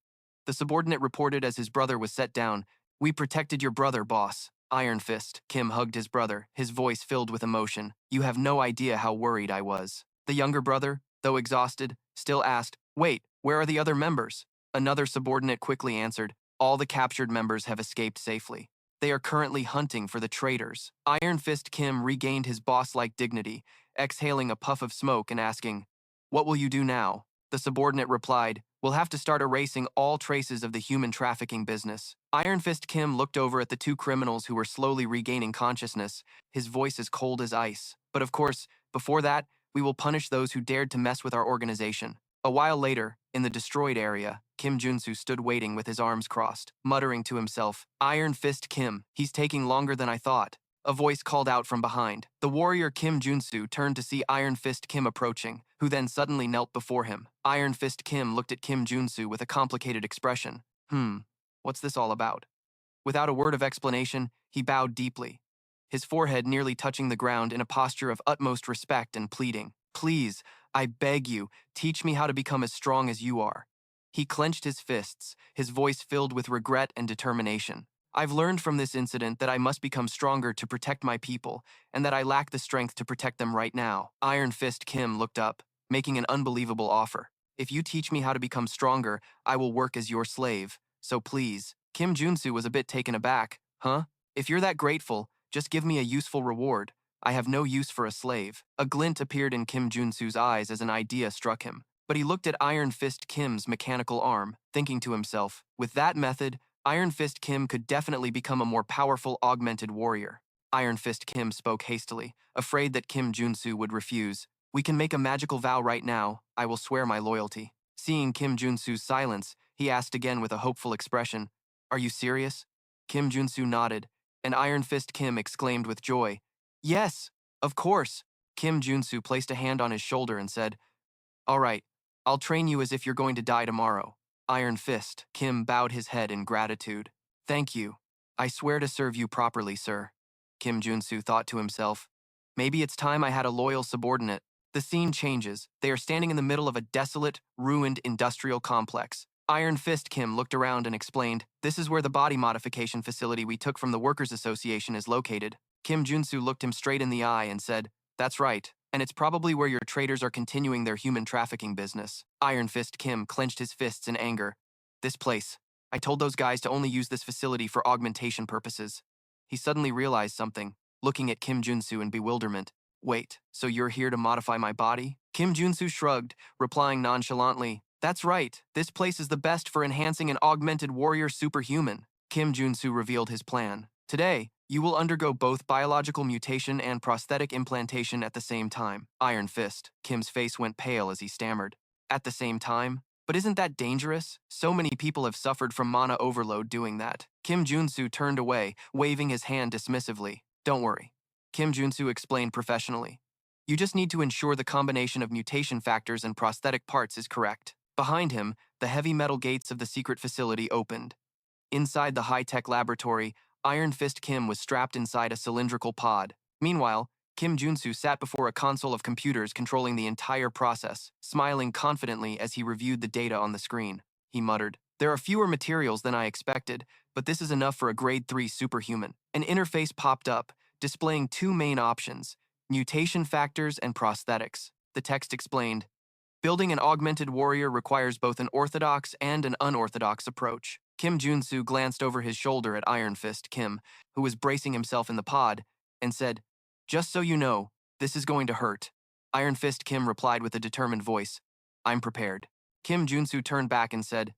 The subordinate reported as his brother was set down. We protected your brother, boss. Iron Fist, Kim hugged his brother, his voice filled with emotion. You have no idea how worried I was. The younger brother, though exhausted, still asked, wait, where are the other members? Another subordinate quickly answered, all the captured members have escaped safely. They are currently hunting for the traitors. Iron Fist Kim regained his boss-like dignity, exhaling a puff of smoke and asking, what will you do now? The subordinate replied, We'll have to start erasing all traces of the human trafficking business. Iron Fist Kim looked over at the two criminals who were slowly regaining consciousness, his voice as cold as ice. But of course, before that, we will punish those who dared to mess with our organization. A while later, in the destroyed area, Kim Junsu stood waiting with his arms crossed, muttering to himself, Iron Fist Kim, he's taking longer than I thought. A voice called out from behind. The warrior Kim Junsu turned to see Iron Fist Kim approaching, who then suddenly knelt before him. Iron Fist Kim looked at Kim Junsu with a complicated expression. What's this all about? Without a word of explanation, he bowed deeply, his forehead nearly touching the ground in a posture of utmost respect and pleading. Please, I beg you, teach me how to become as strong as you are. He clenched his fists, his voice filled with regret and determination. I've learned from this incident that I must become stronger to protect my people, and that I lack the strength to protect them right now. Iron Fist Kim looked up, making an unbelievable offer. If you teach me how to become stronger, I will work as your slave. So please. Kim Junsu was a bit taken aback. Huh? If you're that grateful, just give me a useful reward. I have no use for a slave. A glint appeared in Kim Junsu's eyes as an idea struck him. But he looked at Iron Fist Kim's mechanical arm, thinking to himself, with that method, Iron Fist Kim could definitely become a more powerful augmented warrior. Iron Fist Kim spoke hastily, afraid that Kim Junsu would refuse. We can make a magical vow right now. I will swear my loyalty. Seeing Kim Junsu's silence, he asked again with a hopeful expression, Are you serious? Kim Junsu nodded, and Iron Fist Kim exclaimed with joy, Yes, of course. Kim Junsu placed a hand on his shoulder and said, All right, I'll train you as if you're going to die tomorrow. Iron Fist Kim bowed his head in gratitude. Thank you. I swear to serve you properly, sir. Kim Junsu thought to himself, maybe it's time I had a loyal subordinate. The scene changes. They are standing in the middle of a desolate, ruined industrial complex. Iron Fist Kim looked around and explained, This is where the body modification facility we took from the Workers' Association is located. Kim Junsu looked him straight in the eye and said, That's right, and it's probably where your traders are continuing their human trafficking business. Iron Fist Kim clenched his fists in anger. This place. I told those guys to only use this facility for augmentation purposes. He suddenly realized something, looking at Kim Junsu in bewilderment. Wait, so you're here to modify my body? Kim Junsu shrugged, replying nonchalantly, That's right, this place is the best for enhancing an augmented warrior superhuman. Kim Junsu revealed his plan. Today, you will undergo both biological mutation and prosthetic implantation at the same time. Iron Fist. Kim's face went pale as he stammered. At the same time? But isn't that dangerous? So many people have suffered from mana overload doing that. Kim Junsu turned away, waving his hand dismissively. Don't worry. Kim Junsu explained professionally. You just need to ensure the combination of mutation factors and prosthetic parts is correct. Behind him, the heavy metal gates of the secret facility opened. Inside the high-tech laboratory, Iron Fist Kim was strapped inside a cylindrical pod. Meanwhile, Kim Junsu sat before a console of computers controlling the entire process, smiling confidently as he reviewed the data on the screen. He muttered, There are fewer materials than I expected, but this is enough for a grade 3 superhuman. An interface popped up, displaying two main options, mutation factors and prosthetics. The text explained, Building an augmented warrior requires both an orthodox and an unorthodox approach. Kim Junsu glanced over his shoulder at Iron Fist Kim, who was bracing himself in the pod, and said, Just so you know, this is going to hurt. Iron Fist Kim replied with a determined voice, I'm prepared. Kim Junsu turned back and said,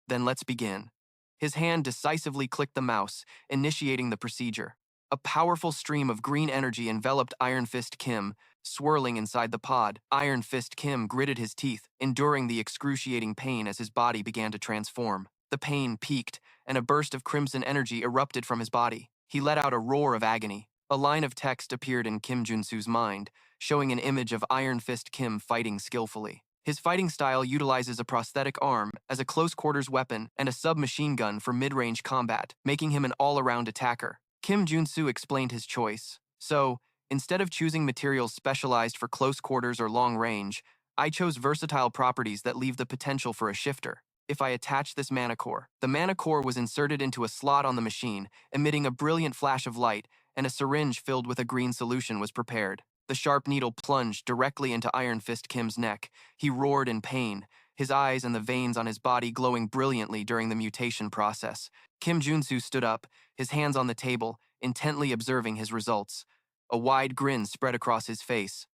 Then let's begin. His hand decisively clicked the mouse, initiating the procedure. A powerful stream of green energy enveloped Iron Fist Kim, swirling inside the pod. Iron Fist Kim gritted his teeth, enduring the excruciating pain as his body began to transform. The pain peaked, and a burst of crimson energy erupted from his body. He let out a roar of agony. A line of text appeared in Kim Junsu's mind, showing an image of Iron Fist Kim fighting skillfully. His fighting style utilizes a prosthetic arm as a close-quarters weapon and a submachine gun for mid-range combat, making him an all-around attacker. Kim Junsu explained his choice. So, instead of choosing materials specialized for close quarters or long range, I chose versatile properties that leave the potential for a shifter. If I attach this mana core, the mana core was inserted into a slot on the machine, emitting a brilliant flash of light, and a syringe filled with a green solution was prepared. The sharp needle plunged directly into Iron Fist Kim's neck. He roared in pain, his eyes and the veins on his body glowing brilliantly during the mutation process. Kim Junsu stood up, his hands on the table, intently observing his results. A wide grin spread across his face.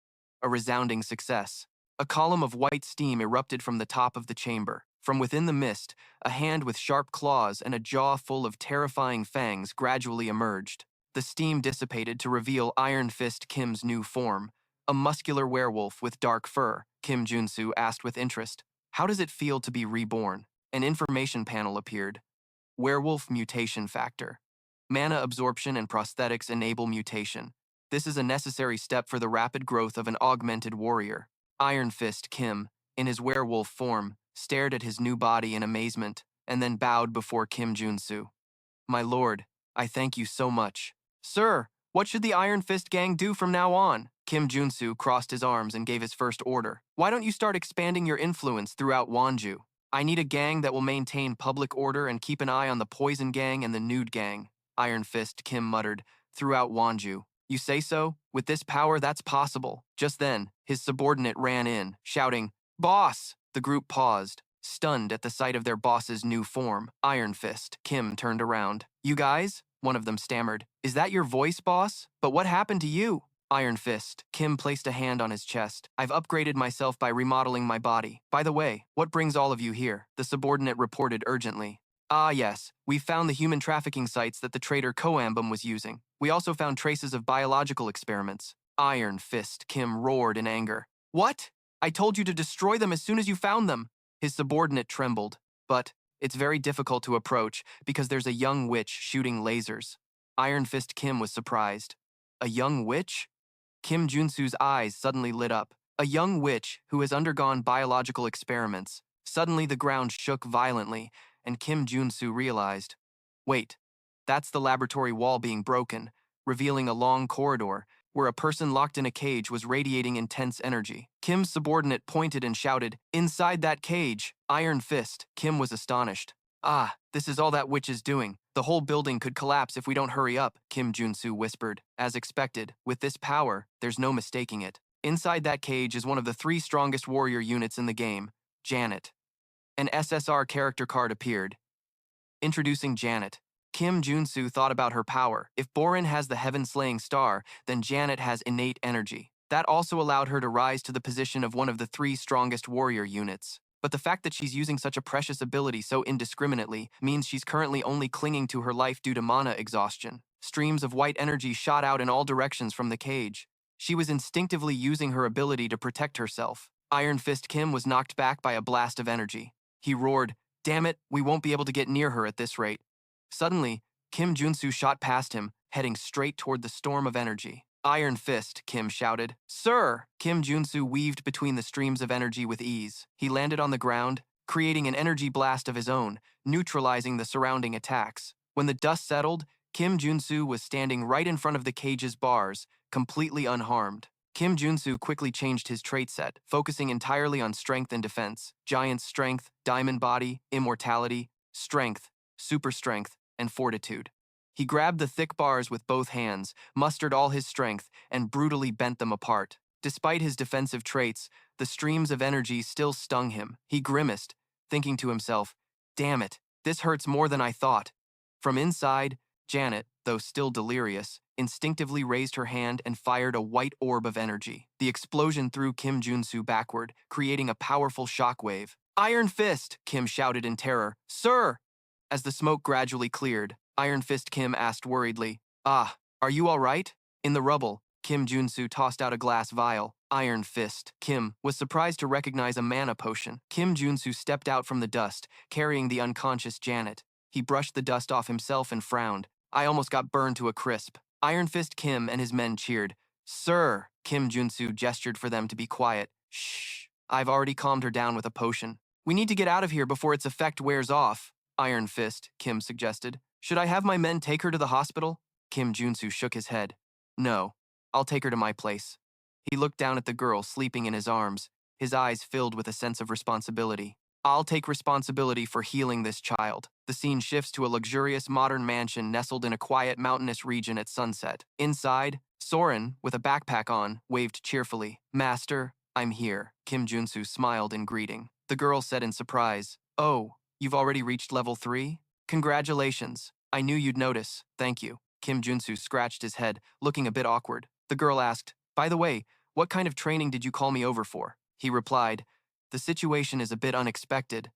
A resounding success. A column of white steam erupted from the top of the chamber. From within the mist, a hand with sharp claws and a jaw full of terrifying fangs gradually emerged. The steam dissipated to reveal Iron Fist Kim's new form, a muscular werewolf with dark fur. Kim Junsu asked with interest, "How does it feel to be reborn?" An information panel appeared. Werewolf mutation factor. Mana absorption and prosthetics enable mutation. This is a necessary step for the rapid growth of an augmented warrior. Iron Fist Kim, in his werewolf form, stared at his new body in amazement, and then bowed before Kim Junsu. "My lord, I thank you so much." "Sir, what should the Iron Fist gang do from now on?" Kim Junsu crossed his arms and gave his first order. "Why don't you start expanding your influence throughout Wanju? I need a gang that will maintain public order and keep an eye on the Poison Gang and the Nude Gang." Iron Fist Kim muttered, "Throughout Wanju. You say so? With this power, that's possible." Just then, his subordinate ran in, shouting, "Boss!" The group paused, stunned at the sight of their boss's new form. Iron Fist Kim turned around. "You guys?" One of them stammered. "Is that your voice, boss? But what happened to you?" Iron Fist Kim placed a hand on his chest. "I've upgraded myself by remodeling my body. By the way, what brings all of you here?" The subordinate reported urgently. "Ah yes, we found the human trafficking sites that the traitor Koambum was using. We also found traces of biological experiments." Iron Fist Kim roared in anger. "What? I told you to destroy them as soon as you found them." His subordinate trembled. "But it's very difficult to approach because there's a young witch shooting lasers." Iron Fist Kim was surprised. "A young witch?" Kim Junsu's eyes suddenly lit up. "A young witch who has undergone biological experiments." Suddenly the ground shook violently, and Kim Junsu realized, "Wait, that's the laboratory wall being broken, revealing a long corridor where a person locked in a cage was radiating intense energy." Kim's subordinate pointed and shouted, "Inside that cage!" Iron Fist Kim was astonished. "Ah, this is all that witch is doing. The whole building could collapse if we don't hurry up," Kim Junsu whispered. "As expected, with this power, there's no mistaking it. Inside that cage is one of the 3 strongest warrior units in the game, Janet." An SSR character card appeared. Introducing Janet. Kim Junsu thought about her power. If Borin has the heaven-slaying star, then Janet has innate energy. That also allowed her to rise to the position of one of the 3 strongest warrior units. But the fact that she's using such a precious ability so indiscriminately means she's currently only clinging to her life due to mana exhaustion. Streams of white energy shot out in all directions from the cage. She was instinctively using her ability to protect herself. Iron Fist Kim was knocked back by a blast of energy. He roared, "Damn it, we won't be able to get near her at this rate." Suddenly, Kim Junsu shot past him, heading straight toward the storm of energy. "Iron Fist," Kim shouted. "Sir!" Kim Junsu weaved between the streams of energy with ease. He landed on the ground, creating an energy blast of his own, neutralizing the surrounding attacks. When the dust settled, Kim Junsu was standing right in front of the cage's bars, completely unharmed. Kim Junsu quickly changed his trait set, focusing entirely on strength and defense. Giant strength, diamond body, immortality, strength, super strength, and fortitude. He grabbed the thick bars with both hands, mustered all his strength, and brutally bent them apart. Despite his defensive traits, the streams of energy still stung him. He grimaced, thinking to himself, "Damn it, this hurts more than I thought." From inside, Janet, though still delirious, instinctively raised her hand and fired a white orb of energy. The explosion threw Kim Junsu backward, creating a powerful shockwave. "Iron Fist!" Kim shouted in terror. "Sir!" As the smoke gradually cleared, Iron Fist Kim asked worriedly, "Ah, are you all right?" In the rubble, Kim Junsu tossed out a glass vial. Iron Fist Kim was surprised to recognize a mana potion. Kim Junsu stepped out from the dust, carrying the unconscious Janet. He brushed the dust off himself and frowned. "I almost got burned to a crisp." Iron Fist Kim and his men cheered. "Sir!" Kim Junsu gestured for them to be quiet. "Shh. I've already calmed her down with a potion. We need to get out of here before its effect wears off." Iron Fist Kim suggested. "Should I have my men take her to the hospital?" Kim Junsu shook his head. "No, I'll take her to my place." He looked down at the girl sleeping in his arms, his eyes filled with a sense of responsibility. "I'll take responsibility for healing this child." The scene shifts to a luxurious modern mansion nestled in a quiet mountainous region at sunset. Inside, Soren, with a backpack on, waved cheerfully. "Master, I'm here." Kim Junsu smiled in greeting. The girl said in surprise, "Oh, you've already reached level 3? Congratulations. I knew you'd notice. Thank you." Kim Junsu scratched his head, looking a bit awkward. The girl asked, "By the way, what kind of training did you call me over for?" He replied, "The situation is a bit unexpected."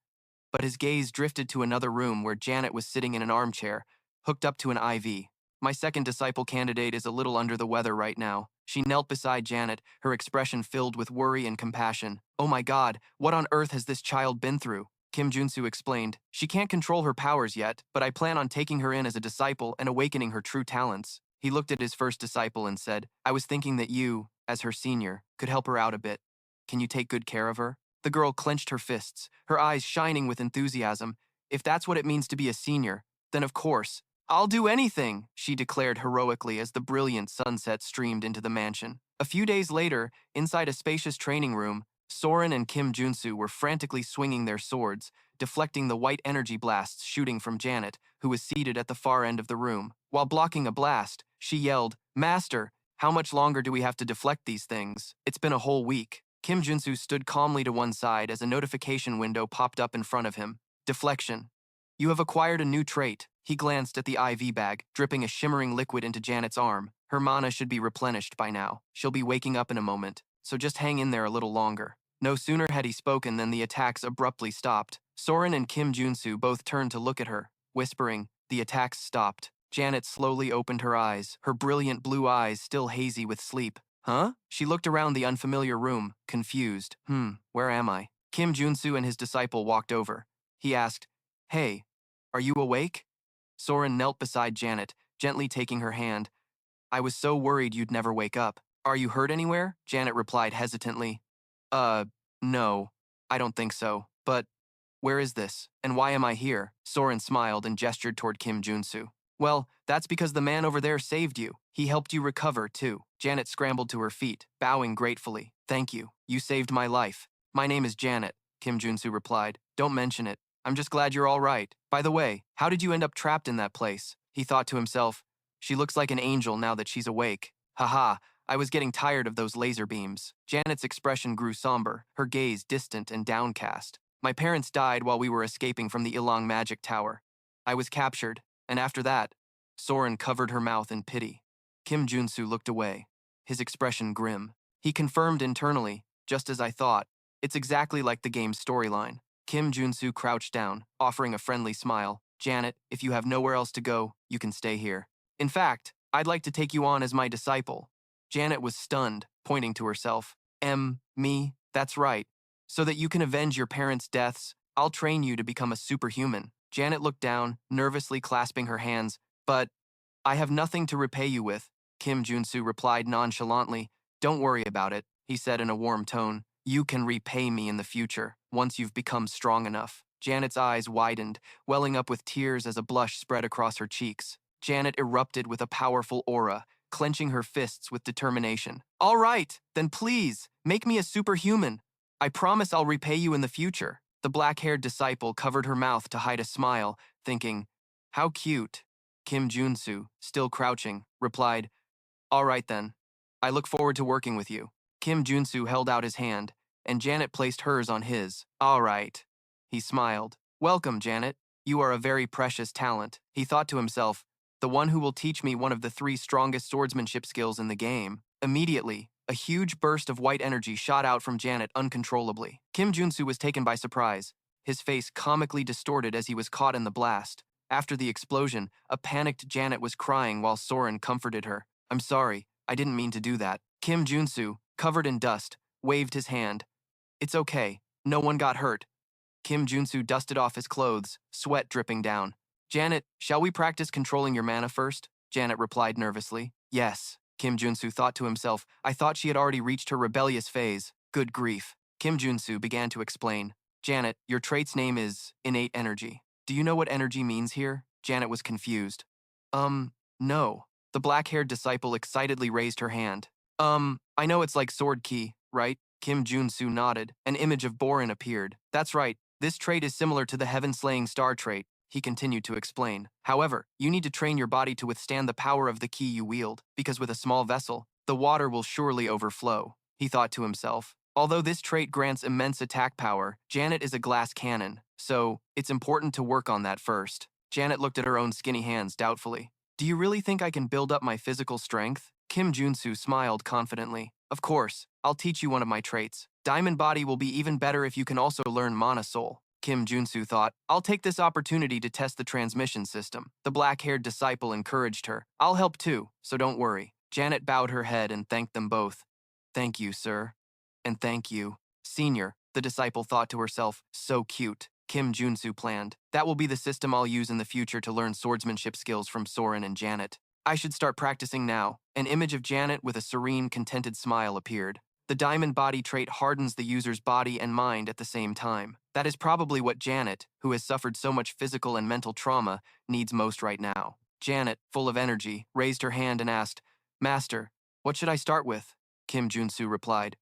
but his gaze drifted to another room where Janet was sitting in an armchair, hooked up to an IV. My second disciple candidate is a little under the weather right now. She knelt beside Janet, her expression filled with worry and compassion. Oh my God, what on earth has this child been through? Kim Junsu explained. She can't control her powers yet, but I plan on taking her in as a disciple and awakening her true talents. He looked at his first disciple and said, I was thinking that you, as her senior, could help her out a bit. Can you take good care of her? The girl clenched her fists, her eyes shining with enthusiasm. If that's what it means to be a senior, then of course. I'll do anything, she declared heroically as the brilliant sunset streamed into the mansion. A few days later, inside a spacious training room, Soren and Kim Junsu were frantically swinging their swords, deflecting the white energy blasts shooting from Janet, who was seated at the far end of the room. While blocking a blast, she yelled, Master, how much longer do we have to deflect these things? It's been a whole week. Kim Junsu stood calmly to one side as a notification window popped up in front of him. Deflection. You have acquired a new trait. He glanced at the IV bag, dripping a shimmering liquid into Janet's arm. Her mana should be replenished by now. She'll be waking up in a moment, so just hang in there a little longer. No sooner had he spoken than the attacks abruptly stopped. Soren and Kim Junsu both turned to look at her, whispering. The attacks stopped. Janet slowly opened her eyes, her brilliant blue eyes still hazy with sleep. Huh? She looked around the unfamiliar room, confused. Where am I? Kim Junsu and his disciple walked over. He asked, Hey, are you awake? Soren knelt beside Janet, gently taking her hand. I was so worried you'd never wake up. Are you hurt anywhere? Janet replied hesitantly. No, I don't think so. But where is this? And why am I here? Soren smiled and gestured toward Kim Junsu. Well, that's because the man over there saved you. He helped you recover, too. Janet scrambled to her feet, bowing gratefully. Thank you. You saved my life. My name is Janet, Kim Junsu replied. Don't mention it. I'm just glad you're all right. By the way, how did you end up trapped in that place? He thought to himself. She looks like an angel now that she's awake. Haha, I was getting tired of those laser beams. Janet's expression grew somber, her gaze distant and downcast. My parents died while we were escaping from the Ilang Magic Tower. I was captured, and after that, Soren covered her mouth in pity. Kim Junsu looked away, his expression grim. He confirmed internally, just as I thought. It's exactly like the game's storyline. Kim Junsu crouched down, offering a friendly smile. Janet, if you have nowhere else to go, you can stay here. In fact, I'd like to take you on as my disciple. Janet was stunned, pointing to herself. Me? That's right. So that you can avenge your parents' deaths, I'll train you to become a superhuman. Janet looked down, nervously clasping her hands. But I have nothing to repay you with, Kim Junsu replied nonchalantly. Don't worry about it, he said in a warm tone. You can repay me in the future, once you've become strong enough. Janet's eyes widened, welling up with tears as a blush spread across her cheeks. Janet erupted with a powerful aura, clenching her fists with determination. All right, then please, make me a superhuman. I promise I'll repay you in the future. The black-haired disciple covered her mouth to hide a smile, thinking, how cute. Kim Junsu, still crouching, replied, All right then. I look forward to working with you. Kim Junsu held out his hand, and Janet placed hers on his. All right. He smiled. Welcome, Janet. You are a very precious talent. He thought to himself, the one who will teach me one of the 3 strongest swordsmanship skills in the game. Immediately, a huge burst of white energy shot out from Janet uncontrollably. Kim Junsu was taken by surprise, his face comically distorted as he was caught in the blast. After the explosion, a panicked Janet was crying while Soren comforted her. I'm sorry, I didn't mean to do that. Kim Junsu, covered in dust, waved his hand. It's okay, no one got hurt. Kim Junsu dusted off his clothes, sweat dripping down. Janet, shall we practice controlling your mana first? Janet replied nervously. Yes, Kim Junsu thought to himself. I thought she had already reached her rebellious phase. Good grief. Kim Junsu began to explain. Janet, your trait's name is innate energy. Do you know what energy means here? Janet was confused. No. The black-haired disciple excitedly raised her hand. I know it's like sword ki, right? Kim Junsu nodded. An image of Borin appeared. That's right. This trait is similar to the heaven-slaying star trait, he continued to explain. However, you need to train your body to withstand the power of the ki you wield, because with a small vessel, the water will surely overflow, he thought to himself. Although this trait grants immense attack power, Janet is a glass cannon, so it's important to work on that first. Janet looked at her own skinny hands doubtfully. Do you really think I can build up my physical strength? Kim Junsu smiled confidently. Of course, I'll teach you one of my traits. Diamond Body will be even better if you can also learn Mana Soul. Kim Junsu thought. I'll take this opportunity to test the transmission system. The black-haired disciple encouraged her. I'll help too, so don't worry. Janet bowed her head and thanked them both. Thank you, sir. And thank you, Senior, the disciple thought to herself. So cute. Kim Junsu planned. That will be the system I'll use in the future to learn swordsmanship skills from Soren and Janet. I should start practicing now. An image of Janet with a serene, contented smile appeared. The diamond body trait hardens the user's body and mind at the same time. That is probably what Janet, who has suffered so much physical and mental trauma, needs most right now. Janet, full of energy, raised her hand and asked, Master, what should I start with? Kim Junsu replied,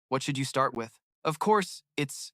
What should you start with? Of course, it's...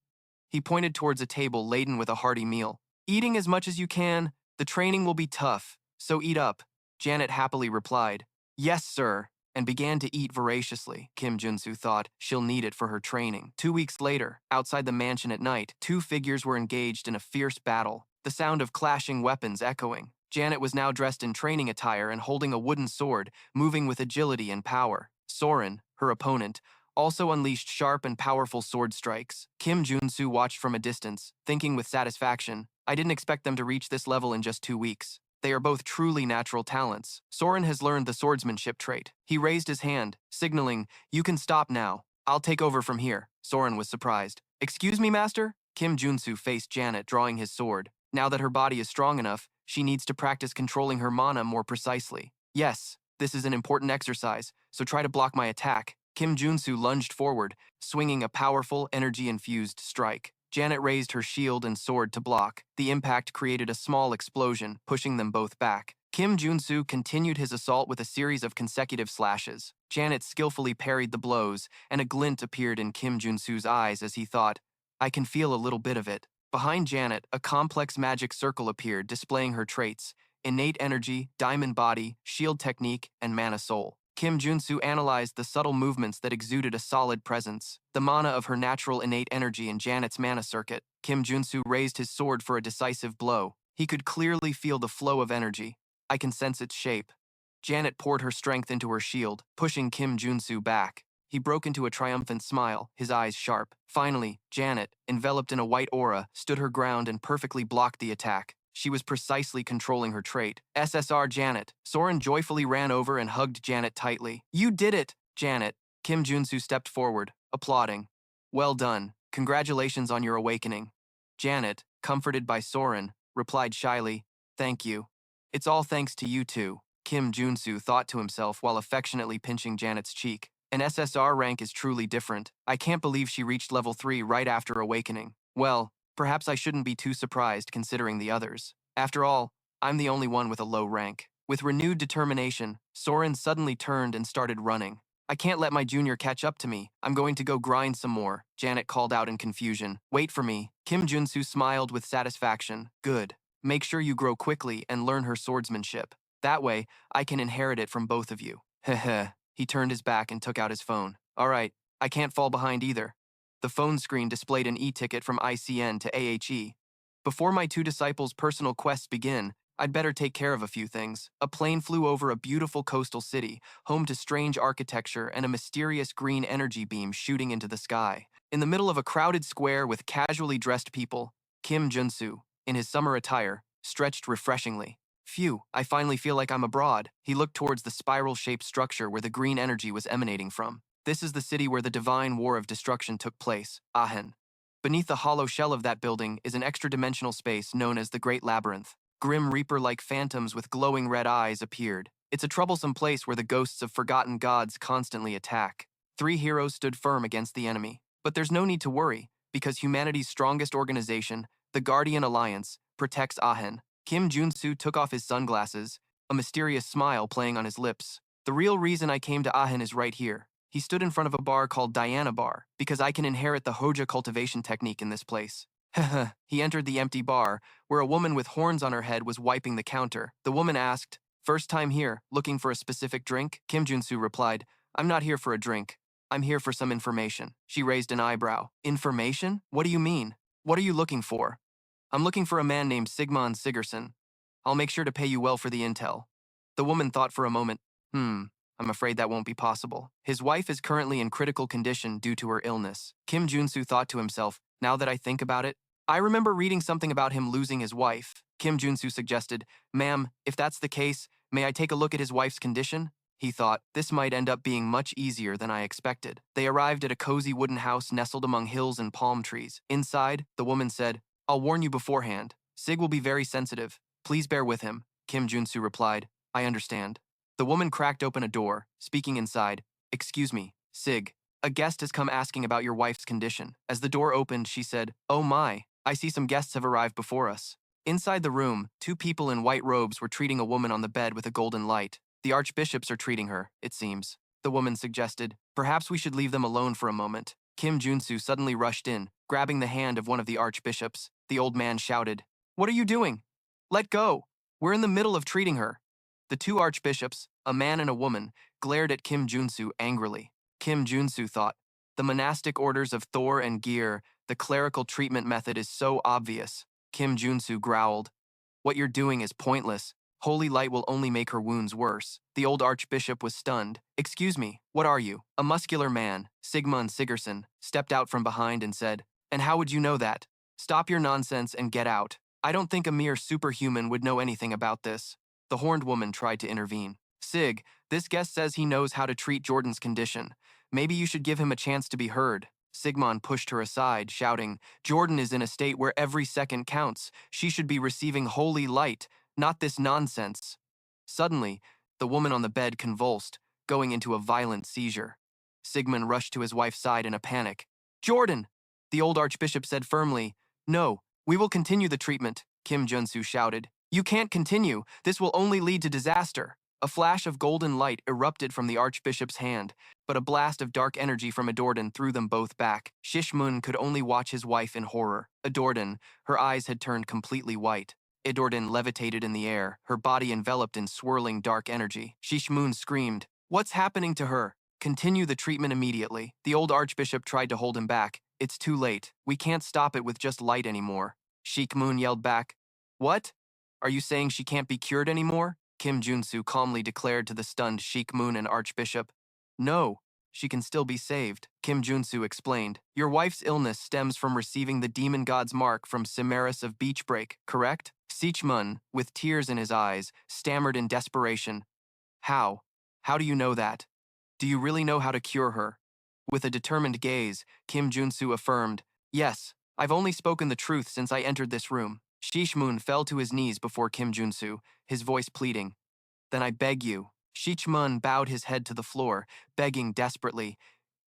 He pointed towards a table laden with a hearty meal. Eating as much as you can, the training will be tough, so eat up. Janet happily replied, Yes, sir, and began to eat voraciously. Kim Junsu thought she'll need it for her training. 2 weeks later, outside the mansion at night, two figures were engaged in a fierce battle, the sound of clashing weapons echoing. Janet was now dressed in training attire and holding a wooden sword, moving with agility and power. Soren, her opponent, also unleashed sharp and powerful sword strikes. Kim Junsu watched from a distance, thinking with satisfaction, I didn't expect them to reach this level in just 2 weeks. They are both truly natural talents. Soren has learned the swordsmanship trait. He raised his hand, signaling, You can stop now. I'll take over from here. Soren was surprised. Excuse me, master? Kim Junsu faced Janet, drawing his sword. Now that her body is strong enough, she needs to practice controlling her mana more precisely. Yes, this is an important exercise, so try to block my attack. Kim Junsu lunged forward, swinging a powerful, energy-infused strike. Janet raised her shield and sword to block. The impact created a small explosion, pushing them both back. Kim Junsu continued his assault with a series of consecutive slashes. Janet skillfully parried the blows, and a glint appeared in Kim Junsu's eyes as he thought, I can feel a little bit of it. Behind Janet, a complex magic circle appeared, displaying her traits, innate energy, diamond body, shield technique, and mana soul. Kim Junsu analyzed the subtle movements that exuded a solid presence, the mana of her natural innate energy in Janet's mana circuit. Kim Junsu raised his sword for a decisive blow. He could clearly feel the flow of energy. I can sense its shape. Janet poured her strength into her shield, pushing Kim Junsu back. He broke into a triumphant smile, his eyes sharp. Finally, Janet, enveloped in a white aura, stood her ground and perfectly blocked the attack. She was precisely controlling her trait. SSR Janet. Soren joyfully ran over and hugged Janet tightly. You did it, Janet. Kim Junsu stepped forward, applauding. Well done. Congratulations on your awakening. Janet, comforted by Soren, replied shyly, Thank you. It's all thanks to you two. Kim Junsu thought to himself while affectionately pinching Janet's cheek. An SSR rank is truly different. I can't believe she reached level 3 right after awakening. Well, perhaps I shouldn't be too surprised considering the others. After all, I'm the only one with a low rank. With renewed determination, Soren suddenly turned and started running. I can't let my junior catch up to me. I'm going to go grind some more, Janet called out in confusion. Wait for me. Kim Junsu smiled with satisfaction. Good. Make sure you grow quickly and learn her swordsmanship. That way, I can inherit it from both of you. Heh. He turned his back and took out his phone. All right, I can't fall behind either. The phone screen displayed an e-ticket from ICN to AHE. Before my two disciples' personal quests begin, I'd better take care of a few things. A plane flew over a beautiful coastal city, home to strange architecture and a mysterious green energy beam shooting into the sky. In the middle of a crowded square with casually dressed people, Kim Junsu, in his summer attire, stretched refreshingly. Phew, I finally feel like I'm abroad. He looked towards the spiral-shaped structure where the green energy was emanating from. This is the city where the divine war of destruction took place, Ahen. Beneath the hollow shell of that building is an extra-dimensional space known as the Great Labyrinth. Grim Reaper-like phantoms with glowing red eyes appeared. It's a troublesome place where the ghosts of forgotten gods constantly attack. 3 heroes stood firm against the enemy. But there's no need to worry, because humanity's strongest organization, the Guardian Alliance, protects Ahen. Kim Junsu took off his sunglasses, a mysterious smile playing on his lips. The real reason I came to Ahen is right here. He stood in front of a bar called Diana Bar, because I can inherit the Hoja cultivation technique in this place. He entered the empty bar, where a woman with horns on her head was wiping the counter. The woman asked, First time here, looking for a specific drink? Kim Junsu replied, I'm not here for a drink. I'm here for some information. She raised an eyebrow. Information? What do you mean? What are you looking for? I'm looking for a man named Sigmund Sigurdsson. I'll make sure to pay you well for the intel. The woman thought for a moment. I'm afraid that won't be possible. His wife is currently in critical condition due to her illness. Kim Junsu thought to himself, now that I think about it, I remember reading something about him losing his wife. Kim Junsu suggested, Ma'am, if that's the case, may I take a look at his wife's condition? He thought, this might end up being much easier than I expected. They arrived at a cozy wooden house nestled among hills and palm trees. Inside, the woman said, I'll warn you beforehand. Sig will be very sensitive. Please bear with him. Kim Junsu replied, I understand. The woman cracked open a door, speaking inside, Excuse me, Sig. A guest has come asking about your wife's condition. As the door opened, she said, Oh my, I see some guests have arrived before us. Inside the room, two people in white robes were treating a woman on the bed with a golden light. The archbishops are treating her, it seems. The woman suggested, Perhaps we should leave them alone for a moment. Kim Junsu suddenly rushed in, grabbing the hand of one of the archbishops. The old man shouted, What are you doing? Let go. We're in the middle of treating her. The two archbishops, a man and a woman, glared at Kim Junsu angrily. Kim Junsu thought, the monastic orders of Thor and Gear, the clerical treatment method is so obvious. Kim Junsu growled, What you're doing is pointless. Holy light will only make her wounds worse. The old archbishop was stunned. Excuse me, what are you? A muscular man, Sigmund Sigurdsson, stepped out from behind and said, And how would you know that? Stop your nonsense and get out. I don't think a mere superhuman would know anything about this. The horned woman tried to intervene. Sig, this guest says he knows how to treat Jordan's condition. Maybe you should give him a chance to be heard. Sigmund pushed her aside, shouting, Jordan is in a state where every second counts. She should be receiving holy light, not this nonsense. Suddenly, the woman on the bed convulsed, going into a violent seizure. Sigmund rushed to his wife's side in a panic. Jordan! The old archbishop said firmly, No, we will continue the treatment, Kim Junsu shouted. You can't continue. This will only lead to disaster. A flash of golden light erupted from the archbishop's hand, but a blast of dark energy from Adordan threw them both back. Shishmun could only watch his wife in horror. Adordan, her eyes had turned completely white. Adordan levitated in the air, her body enveloped in swirling dark energy. Shishmun screamed, What's happening to her? Continue the treatment immediately. The old archbishop tried to hold him back. It's too late. We can't stop it with just light anymore. Shishmun yelled back, What? Are you saying she can't be cured anymore? Kim Junsu calmly declared to the stunned Shishmun and archbishop. No, she can still be saved. Kim Junsu explained. Your wife's illness stems from receiving the demon god's mark from Cimaris of Beachbreak, correct? Shishmun, with tears in his eyes, stammered in desperation. How? How do you know that? Do you really know how to cure her? With a determined gaze, Kim Junsu affirmed, Yes, I've only spoken the truth since I entered this room. Shishmun fell to his knees before Kim Junsu, his voice pleading. Then I beg you. Shishmun bowed his head to the floor, begging desperately,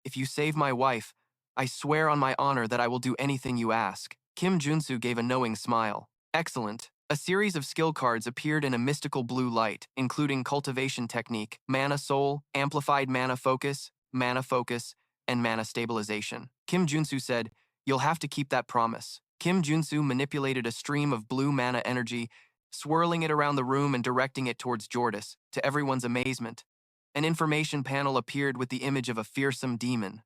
If you save my wife, I swear on my honor that I will do anything you ask. Kim Junsu gave a knowing smile. Excellent. A series of skill cards appeared in a mystical blue light, including Cultivation Technique, Mana Soul, Amplified Mana Focus, and Mana Stabilization. Kim Junsu said, You'll have to keep that promise. Kim Junsu manipulated a stream of blue mana energy, swirling it around the room and directing it towards Jordis. To everyone's amazement, an information panel appeared with the image of a fearsome demon.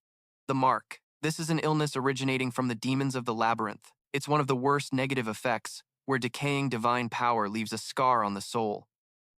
The mark. This is an illness originating from the demons of the labyrinth. It's one of the worst negative effects, where decaying divine power leaves a scar on the soul.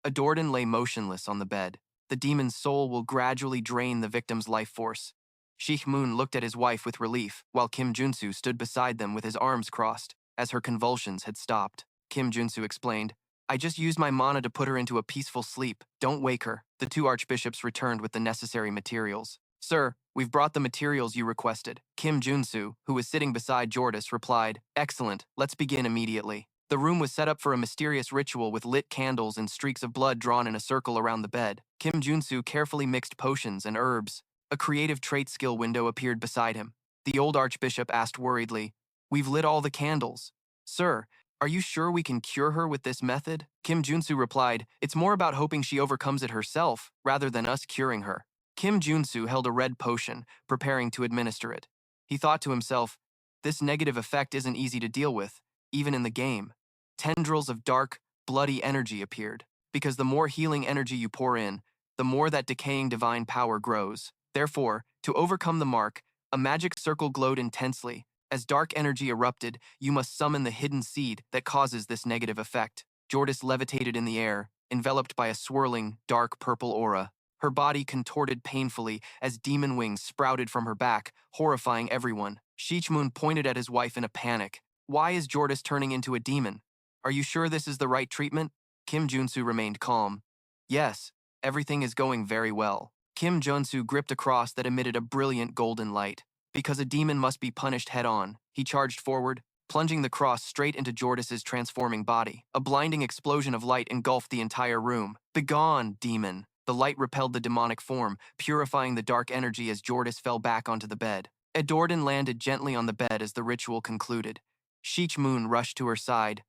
Adordan lay motionless on the bed. The demon's soul will gradually drain the victim's life force. Shishmun looked at his wife with relief, while Kim Junsu stood beside them with his arms crossed, as her convulsions had stopped. Kim Junsu explained, I just used my mana to put her into a peaceful sleep. Don't wake her. The two archbishops returned with the necessary materials. Sir, we've brought the materials you requested. Kim Junsu, who was sitting beside Jordis, replied, Excellent, let's begin immediately. The room was set up for a mysterious ritual with lit candles and streaks of blood drawn in a circle around the bed. Kim Junsu carefully mixed potions and herbs. A creative trait skill window appeared beside him. The old archbishop asked worriedly, We've lit all the candles. Sir, are you sure we can cure her with this method? Kim Junsu replied, It's more about hoping she overcomes it herself, rather than us curing her. Kim Junsu held a red potion, preparing to administer it. He thought to himself, This negative effect isn't easy to deal with, even in the game. Tendrils of dark, bloody energy appeared, because the more healing energy you pour in, the more that decaying divine power grows. Therefore, to overcome the mark, a magic circle glowed intensely. As dark energy erupted, you must summon the hidden seed that causes this negative effect. Jordis levitated in the air, enveloped by a swirling, dark purple aura. Her body contorted painfully as demon wings sprouted from her back, horrifying everyone. Shishmun pointed at his wife in a panic. Why is Jordis turning into a demon? Are you sure this is the right treatment? Kim Junsu remained calm. Yes, everything is going very well. Kim Junsu gripped a cross that emitted a brilliant golden light. Because a demon must be punished head-on, he charged forward, plunging the cross straight into Jordis's transforming body. A blinding explosion of light engulfed the entire room. Begone, demon! The light repelled the demonic form, purifying the dark energy as Jordis fell back onto the bed. Edorden landed gently on the bed as the ritual concluded. Sheikh Moon rushed to her side.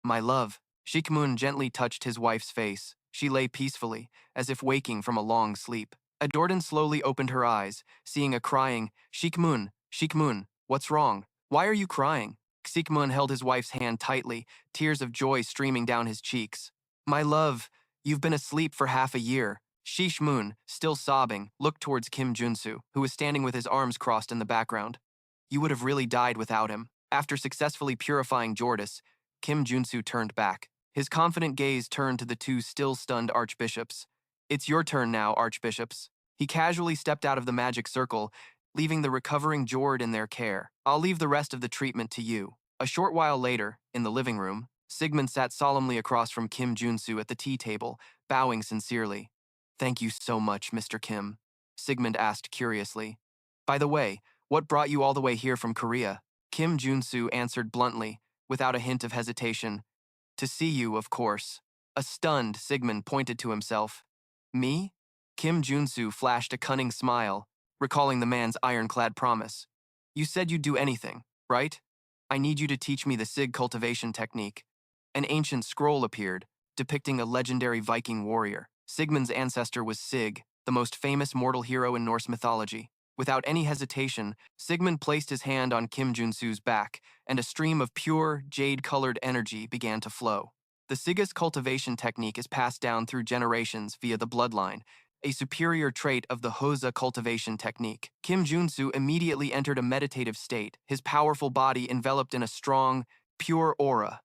My love. Sheikh Moon gently touched his wife's face. She lay peacefully, as if waking from a long sleep. Edorden slowly opened her eyes, seeing a crying, Sheikh Moon, what's wrong? Why are you crying? Sheikh Moon held his wife's hand tightly, tears of joy streaming down his cheeks. My love, you've been asleep for half a year. Sheikh Moon, still sobbing, looked towards Kim Junsu, who was standing with his arms crossed in the background. You would have really died without him. After successfully purifying Jordis, Kim Junsu turned back. His confident gaze turned to the two still-stunned archbishops. It's your turn now, archbishops. He casually stepped out of the magic circle, leaving the recovering Jord in their care. I'll leave the rest of the treatment to you. A short while later, in the living room, Sigmund sat solemnly across from Kim Junsu at the tea table, bowing sincerely. Thank you so much, Mr. Kim, Sigmund asked curiously. By the way, what brought you all the way here from Korea? Kim Junsu answered bluntly, without a hint of hesitation. To see you, of course. A stunned Sigmund pointed to himself. Me? Kim Junsu flashed a cunning smile, recalling the man's ironclad promise. You said you'd do anything, right? I need you to teach me the Sig cultivation technique. An ancient scroll appeared, depicting a legendary Viking warrior. Sigmund's ancestor was Sig, the most famous mortal hero in Norse mythology. Without any hesitation, Sigmund placed his hand on Kim Junsu's back, and a stream of pure, jade-colored energy began to flow. The Sigis cultivation technique is passed down through generations via the bloodline, a superior trait of the Hosa cultivation technique. Kim Junsu immediately entered a meditative state, his powerful body enveloped in a strong, pure aura.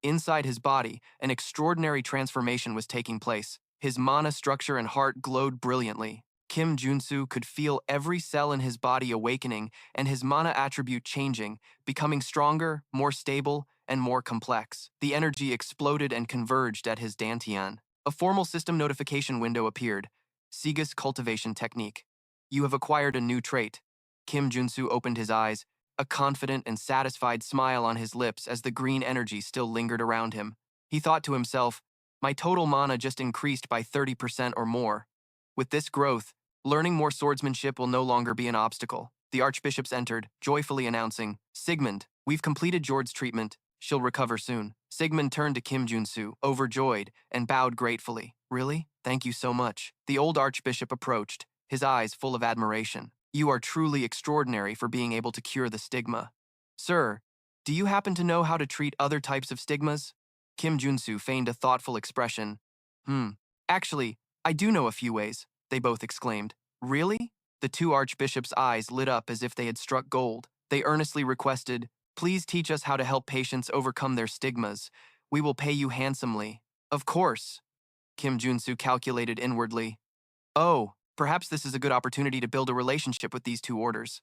Inside his body, an extraordinary transformation was taking place. His mana structure and heart glowed brilliantly. Kim Junsu could feel every cell in his body awakening and his mana attribute changing, becoming stronger, more stable, and more complex. The energy exploded and converged at his dantian. A formal system notification window appeared. Sigis cultivation technique. You have acquired a new trait. Kim Junsu opened his eyes, a confident and satisfied smile on his lips as the green energy still lingered around him. He thought to himself, my total mana just increased by 30% or more. With this growth, learning more swordsmanship will no longer be an obstacle. The archbishops entered, joyfully announcing, Sigmund, we've completed Jord's treatment. She'll recover soon. Sigmund turned to Kim Junsu, overjoyed, and bowed gratefully. Really? Thank you so much. The old archbishop approached, his eyes full of admiration. You are truly extraordinary for being able to cure the stigma. Sir, do you happen to know how to treat other types of stigmas? Kim Junsu feigned a thoughtful expression. Actually, I do know a few ways, they both exclaimed. Really? The two archbishops' eyes lit up as if they had struck gold. They earnestly requested, please teach us how to help patients overcome their stigmas. We will pay you handsomely. Of course. Kim Junsu calculated inwardly. Oh, perhaps this is a good opportunity to build a relationship with these two orders.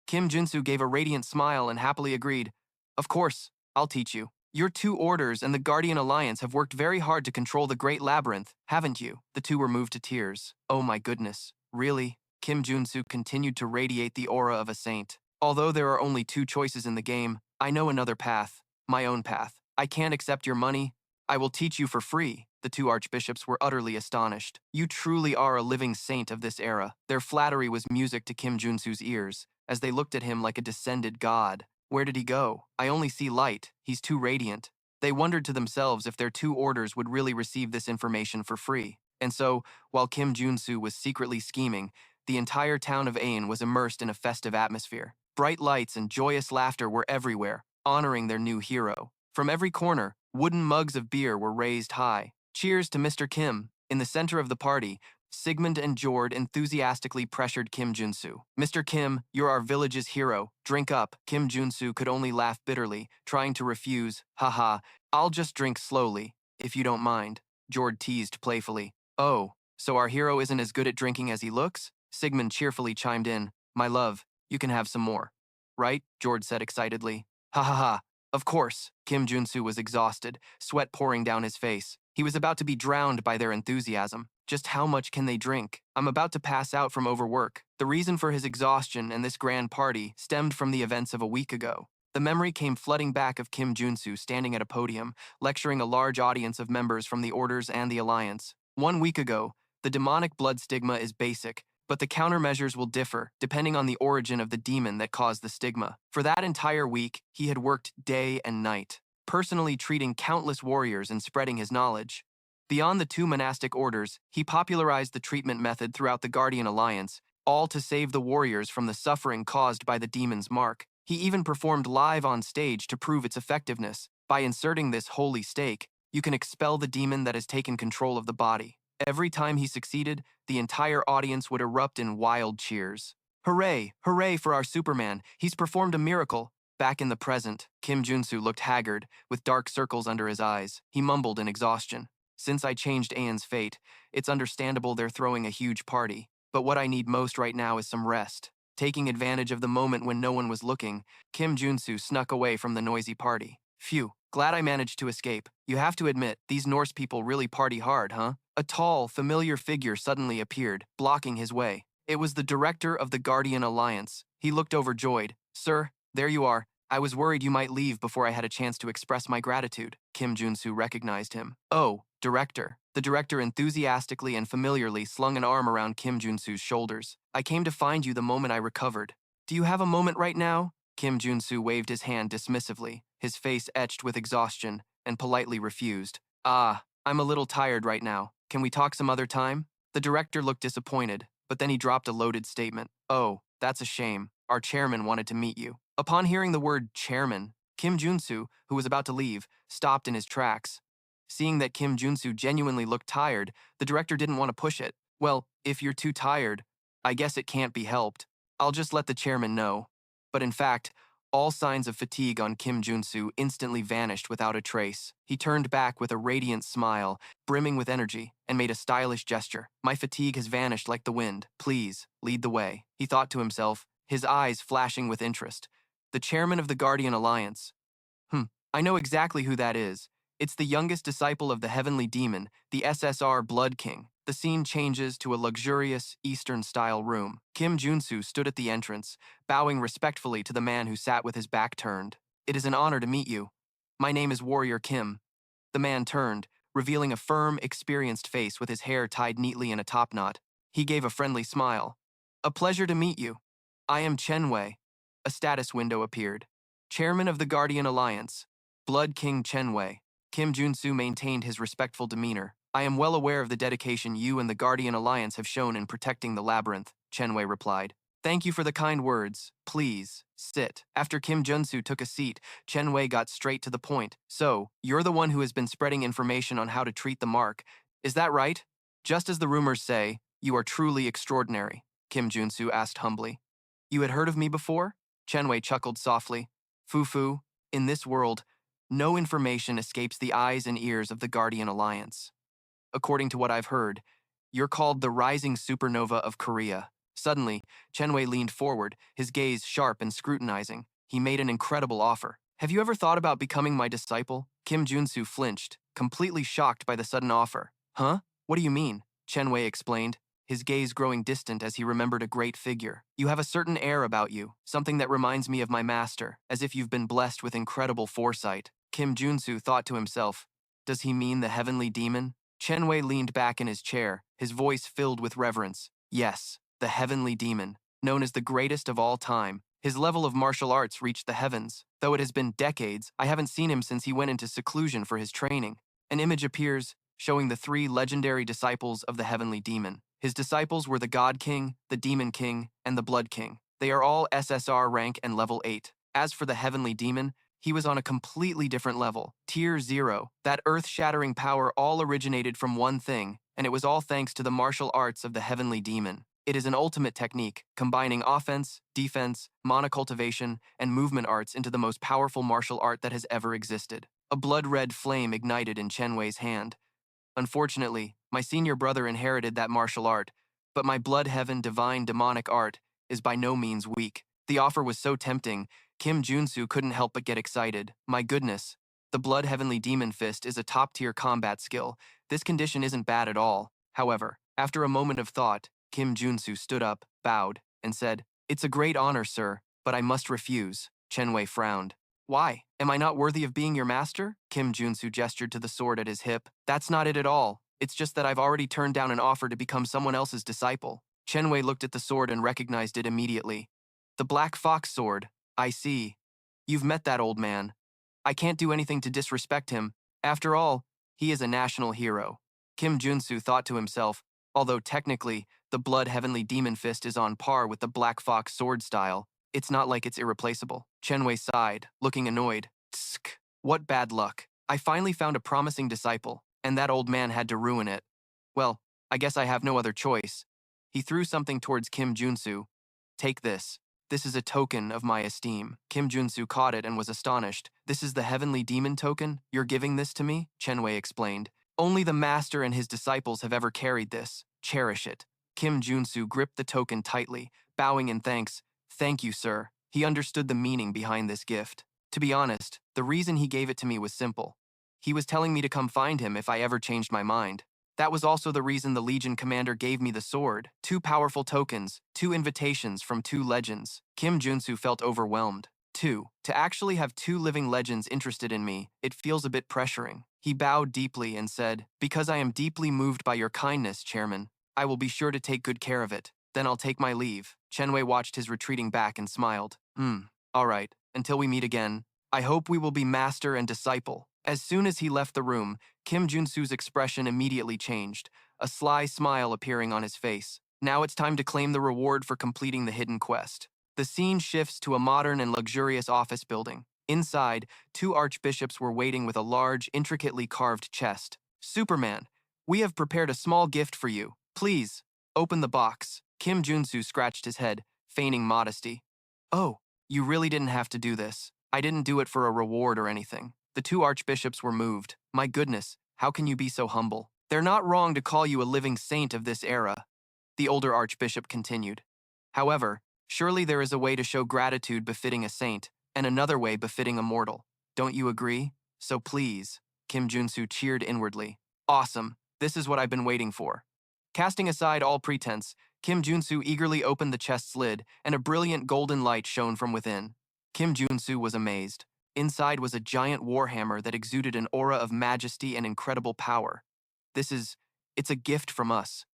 Kim Junsu gave a radiant smile and happily agreed. Of course, I'll teach you. Your two orders and the Guardian Alliance have worked very hard to control the Great Labyrinth, haven't you? The two were moved to tears. Oh my goodness, really? Kim Junsu continued to radiate the aura of a saint. Although there are only two choices in the game, I know another path, my own path. I can't accept your money. I will teach you for free. The two archbishops were utterly astonished. You truly are a living saint of this era. Their flattery was music to Kim Junsu's ears, as they looked at him like a descended god. Where did he go? I only see light. He's too radiant. They wondered to themselves if their two orders would really receive this information for free. And so, while Kim Junsu was secretly scheming, the entire town of Ain was immersed in a festive atmosphere. Bright lights and joyous laughter were everywhere, honoring their new hero. From every corner, wooden mugs of beer were raised high. Cheers to Mr. Kim. In the center of the party, Sigmund and Jord enthusiastically pressured Kim Junsu. Mr. Kim, you're our village's hero. Drink up. Kim Junsu could only laugh bitterly, trying to refuse. Haha, I'll just drink slowly, if you don't mind. Jord teased playfully. Oh, so our hero isn't as good at drinking as he looks? Sigmund cheerfully chimed in. My love, you can have some more. Right? Jord said excitedly. Ha ha ha. Of course, Kim Junsu was exhausted, sweat pouring down his face. He was about to be drowned by their enthusiasm. Just how much can they drink? I'm about to pass out from overwork. The reason for his exhaustion and this grand party stemmed from the events of a week ago. The memory came flooding back of Kim Junsu standing at a podium, lecturing a large audience of members from the Orders and the Alliance. 1 week ago, the demonic blood stigma is basic, but the countermeasures will differ depending on the origin of the demon that caused the stigma. For that entire week, he had worked day and night, personally treating countless warriors and spreading his knowledge. Beyond the 2 monastic orders, he popularized the treatment method throughout the Guardian Alliance, all to save the warriors from the suffering caused by the demon's mark. He even performed live on stage to prove its effectiveness. By inserting this holy stake, you can expel the demon that has taken control of the body. Every time he succeeded, the entire audience would erupt in wild cheers. Hooray! Hooray for our Superman! He's performed a miracle! Back in the present, Kim Junsu looked haggard, with dark circles under his eyes. He mumbled in exhaustion. Since I changed Aen's fate, it's understandable they're throwing a huge party. But what I need most right now is some rest. Taking advantage of the moment when no one was looking, Kim Junsu snuck away from the noisy party. Phew, glad I managed to escape. You have to admit, these Norse people really party hard, huh? A tall, familiar figure suddenly appeared, blocking his way. It was the director of the Guardian Alliance. He looked overjoyed. Sir, there you are. I was worried you might leave before I had a chance to express my gratitude. Kim Junsu recognized him. Oh, director. The director enthusiastically and familiarly slung an arm around Kim Junsu's shoulders. I came to find you the moment I recovered. Do you have a moment right now? Kim Junsu waved his hand dismissively, his face etched with exhaustion, and politely refused. Ah, I'm a little tired right now. Can we talk some other time? The director looked disappointed, but then he dropped a loaded statement. Oh, that's a shame. Our chairman wanted to meet you. Upon hearing the word chairman, Kim Junsu, who was about to leave, stopped in his tracks. Seeing that Kim Junsu genuinely looked tired, the director didn't want to push it. Well, if you're too tired, I guess it can't be helped. I'll just let the chairman know. But in fact, all signs of fatigue on Kim Junsu instantly vanished without a trace. He turned back with a radiant smile, brimming with energy, and made a stylish gesture. My fatigue has vanished like the wind. Please, lead the way. He thought to himself, his eyes flashing with interest. The chairman of the Guardian Alliance. I know exactly who that is. It's the youngest disciple of the Heavenly Demon, the SSR Blood King. The scene changes to a luxurious, Eastern-style room. Kim Junsu stood at the entrance, bowing respectfully to the man who sat with his back turned. It is an honor to meet you. My name is Warrior Kim. The man turned, revealing a firm, experienced face with his hair tied neatly in a top knot. He gave a friendly smile. A pleasure to meet you. I am Chen Wei. A status window appeared. Chairman of the Guardian Alliance, Blood King Chen Wei. Kim Junsu maintained his respectful demeanor. I am well aware of the dedication you and the Guardian Alliance have shown in protecting the labyrinth, Chen Wei replied. Thank you for the kind words. Please, sit. After Kim Junsu took a seat, Chen Wei got straight to the point. So, you're the one who has been spreading information on how to treat the mark. Is that right? Just as the rumors say, you are truly extraordinary, Kim Junsu asked humbly. You had heard of me before? Chen Wei chuckled softly. Fu-fu, in this world, no information escapes the eyes and ears of the Guardian Alliance. According to what I've heard, you're called the Rising Supernova of Korea. Suddenly, Chen Wei leaned forward, his gaze sharp and scrutinizing. He made an incredible offer. Have you ever thought about becoming my disciple? Kim Junsu flinched, completely shocked by the sudden offer. Huh? What do you mean? Chen Wei explained, his gaze growing distant as he remembered a great figure. You have a certain air about you, something that reminds me of my master, as if you've been blessed with incredible foresight. Kim Junsu thought to himself, does he mean the Heavenly Demon? Chen Wei leaned back in his chair, his voice filled with reverence. Yes, the Heavenly Demon, known as the greatest of all time. His level of martial arts reached the heavens. Though it has been decades, I haven't seen him since he went into seclusion for his training. An image appears, showing the 3 legendary disciples of the Heavenly Demon. His disciples were the God King, the Demon King, and the Blood King. They are all SSR rank and level 8. As for the Heavenly Demon, he was on a completely different level, Tier 0. That earth-shattering power all originated from one thing, and it was all thanks to the martial arts of the Heavenly Demon. It is an ultimate technique, combining offense, defense, monocultivation, and movement arts into the most powerful martial art that has ever existed. A blood-red flame ignited in Chen Wei's hand. Unfortunately, my senior brother inherited that martial art, but my blood heaven divine demonic art is by no means weak. The offer was so tempting, Kim Junsu couldn't help but get excited. My goodness. The Blood Heavenly Demon Fist is a top-tier combat skill. This condition isn't bad at all. However, after a moment of thought, Kim Junsu stood up, bowed, and said, "It's a great honor, sir, but I must refuse." Chen Wei frowned. "Why? Am I not worthy of being your master?" Kim Junsu gestured to the sword at his hip. "That's not it at all. It's just that I've already turned down an offer to become someone else's disciple." Chen Wei looked at the sword and recognized it immediately. "The Black Fox sword. I see. You've met that old man. I can't do anything to disrespect him. After all, he is a national hero." Kim Junsu thought to himself, although technically, the Blood Heavenly Demon Fist is on par with the Black Fox sword style, it's not like it's irreplaceable. Chen Wei sighed, looking annoyed. Tsk, what bad luck. I finally found a promising disciple, and that old man had to ruin it. Well, I guess I have no other choice. He threw something towards Kim Junsu. "Take this. This is a token of my esteem." Kim Junsu caught it and was astonished. "This is the Heavenly Demon token? You're giving this to me?" Chen Wei explained. "Only the master and his disciples have ever carried this. Cherish it." Kim Junsu gripped the token tightly, bowing in thanks. "Thank you, sir." He understood the meaning behind this gift. To be honest, the reason he gave it to me was simple. He was telling me to come find him if I ever changed my mind. That was also the reason the Legion commander gave me the sword. 2 powerful tokens, 2 invitations from 2 legends. Kim Junsu felt overwhelmed. 2. To actually have 2 living legends interested in me, it feels a bit pressuring. He bowed deeply and said, "Because I am deeply moved by your kindness, Chairman, I will be sure to take good care of it. Then I'll take my leave." Chen Wei watched his retreating back and smiled. All right, until we meet again. I hope we will be master and disciple." As soon as he left the room, Kim Junsu's expression immediately changed, a sly smile appearing on his face. Now it's time to claim the reward for completing the hidden quest. The scene shifts to a modern and luxurious office building. Inside, 2 archbishops were waiting with a large, intricately carved chest. "Superman, we have prepared a small gift for you. Please, open the box." Kim Junsu scratched his head, feigning modesty. "Oh, you really didn't have to do this. I didn't do it for a reward or anything." The 2 archbishops were moved. "My goodness, how can you be so humble? They're not wrong to call you a living saint of this era," the older archbishop continued. "However, surely there is a way to show gratitude befitting a saint, and another way befitting a mortal. Don't you agree? So please." Kim Junsu cheered inwardly. "Awesome, this is what I've been waiting for." Casting aside all pretense, Kim Junsu eagerly opened the chest's lid, and a brilliant golden light shone from within. Kim Junsu was amazed. Inside was a giant warhammer that exuded an aura of majesty and incredible power. It's a gift from us.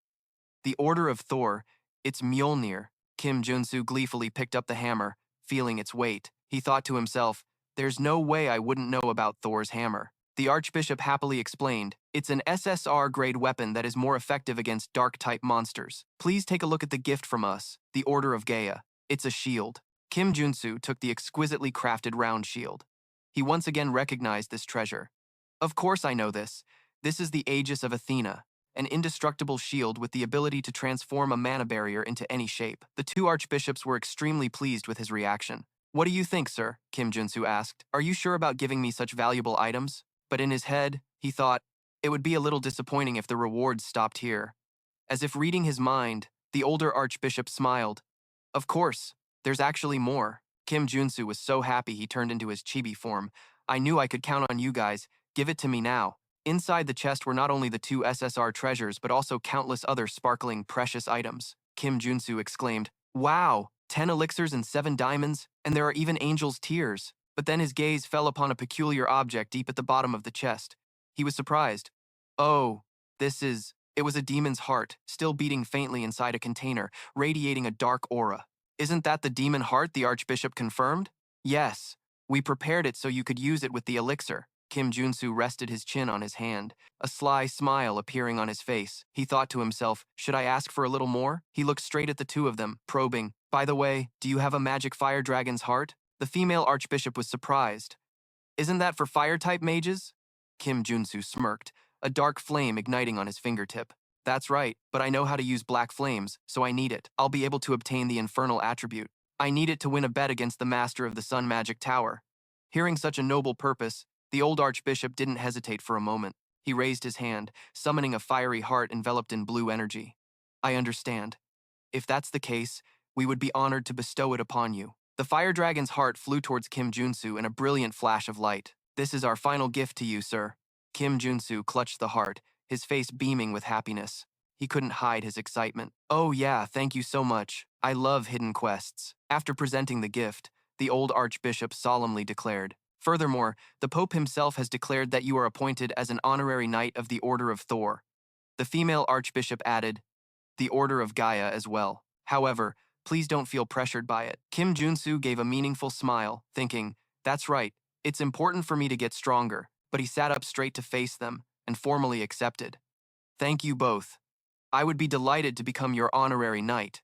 The Order of Thor, it's Mjolnir." Kim Junsu gleefully picked up the hammer, feeling its weight. He thought to himself, "There's no way I wouldn't know about Thor's hammer." The Archbishop happily explained, "It's an SSR-grade weapon that is more effective against dark-type monsters. Please take a look at the gift from us, the Order of Gaia. It's a shield." Kim Junsu took the exquisitely crafted round shield. He once again recognized this treasure. "Of course I know this. This is the Aegis of Athena, an indestructible shield with the ability to transform a mana barrier into any shape." The 2 archbishops were extremely pleased with his reaction. "What do you think, sir?" Kim Junsu asked. "Are you sure about giving me such valuable items?" But in his head, he thought, it would be a little disappointing if the rewards stopped here. As if reading his mind, the older archbishop smiled. "Of course, there's actually more." Kim Junsu was so happy he turned into his chibi form. "I knew I could count on you guys. Give it to me now." Inside the chest were not only the 2 SSR treasures but also countless other sparkling precious items. Kim Junsu exclaimed, "Wow, 10 elixirs and 7 diamonds, and there are even angel's tears." But then his gaze fell upon a peculiar object deep at the bottom of the chest. He was surprised. "Oh, it was a demon's heart, still beating faintly inside a container, radiating a dark aura." "Isn't that the demon heart?" the Archbishop confirmed. "Yes, we prepared it so you could use it with the elixir." Kim Junsu rested his chin on his hand, a sly smile appearing on his face. He thought to himself, should I ask for a little more? He looked straight at the 2 of them, probing. "By the way, do you have a magic fire dragon's heart?" The female Archbishop was surprised. "Isn't that for fire-type mages?" Kim Junsu smirked, a dark flame igniting on his fingertip. "That's right, but I know how to use black flames, so I need it. I'll be able to obtain the infernal attribute. I need it to win a bet against the master of the Sun Magic Tower." Hearing such a noble purpose, the old Archbishop didn't hesitate for a moment. He raised his hand, summoning a fiery heart enveloped in blue energy. "I understand. If that's the case, we would be honored to bestow it upon you." The fire dragon's heart flew towards Kim Junsu in a brilliant flash of light. This is our final gift to you, sir. Kim Junsu clutched the heart, his face beaming with happiness. He couldn't hide his excitement. Oh yeah, thank you so much. I love hidden quests. After presenting the gift, the old archbishop solemnly declared, furthermore, the Pope himself has declared that you are appointed as an honorary knight of the Order of Thor. The female archbishop added, the Order of Gaia as well. However, please don't feel pressured by it. Kim Junsu gave a meaningful smile, thinking, that's right, it's important for me to get stronger, but he sat up straight to face them and formally accepted. Thank you both. I would be delighted to become your honorary knight.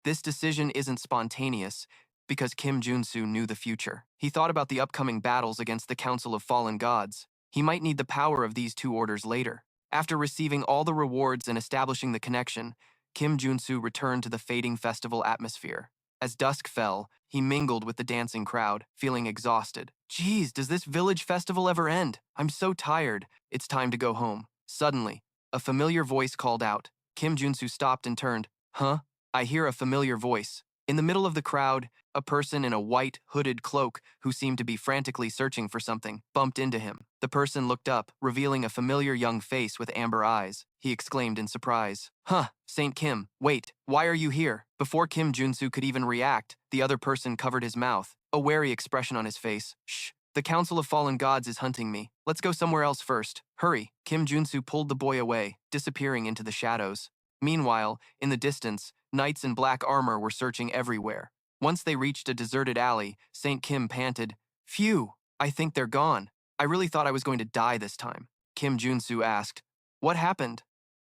This decision isn't spontaneous, because Kim Junsu knew the future. He thought about the upcoming battles against the Council of Fallen Gods. He might need the power of these two orders later. After receiving all the rewards and establishing the connection, Kim Junsu returned to the fading festival atmosphere. As dusk fell, he mingled with the dancing crowd, feeling exhausted. Geez, does this village festival ever end? I'm so tired. It's time to go home. Suddenly, a familiar voice called out. Kim Junsu stopped and turned. Huh? I hear a familiar voice. In the middle of the crowd, a person in a white, hooded cloak who seemed to be frantically searching for something bumped into him. The person looked up, revealing a familiar young face with amber eyes. He exclaimed in surprise. Huh, Saint Kim, wait, why are you here? Before Kim Junsu could even react, the other person covered his mouth, a wary expression on his face. Shh, the Council of Fallen Gods is hunting me. Let's go somewhere else first. Hurry. Kim Junsu pulled the boy away, disappearing into the shadows. Meanwhile, in the distance, knights in black armor were searching everywhere. Once they reached a deserted alley, Saint Kim panted, Phew, I think they're gone. I really thought I was going to die this time. Kim Junsu asked, What happened?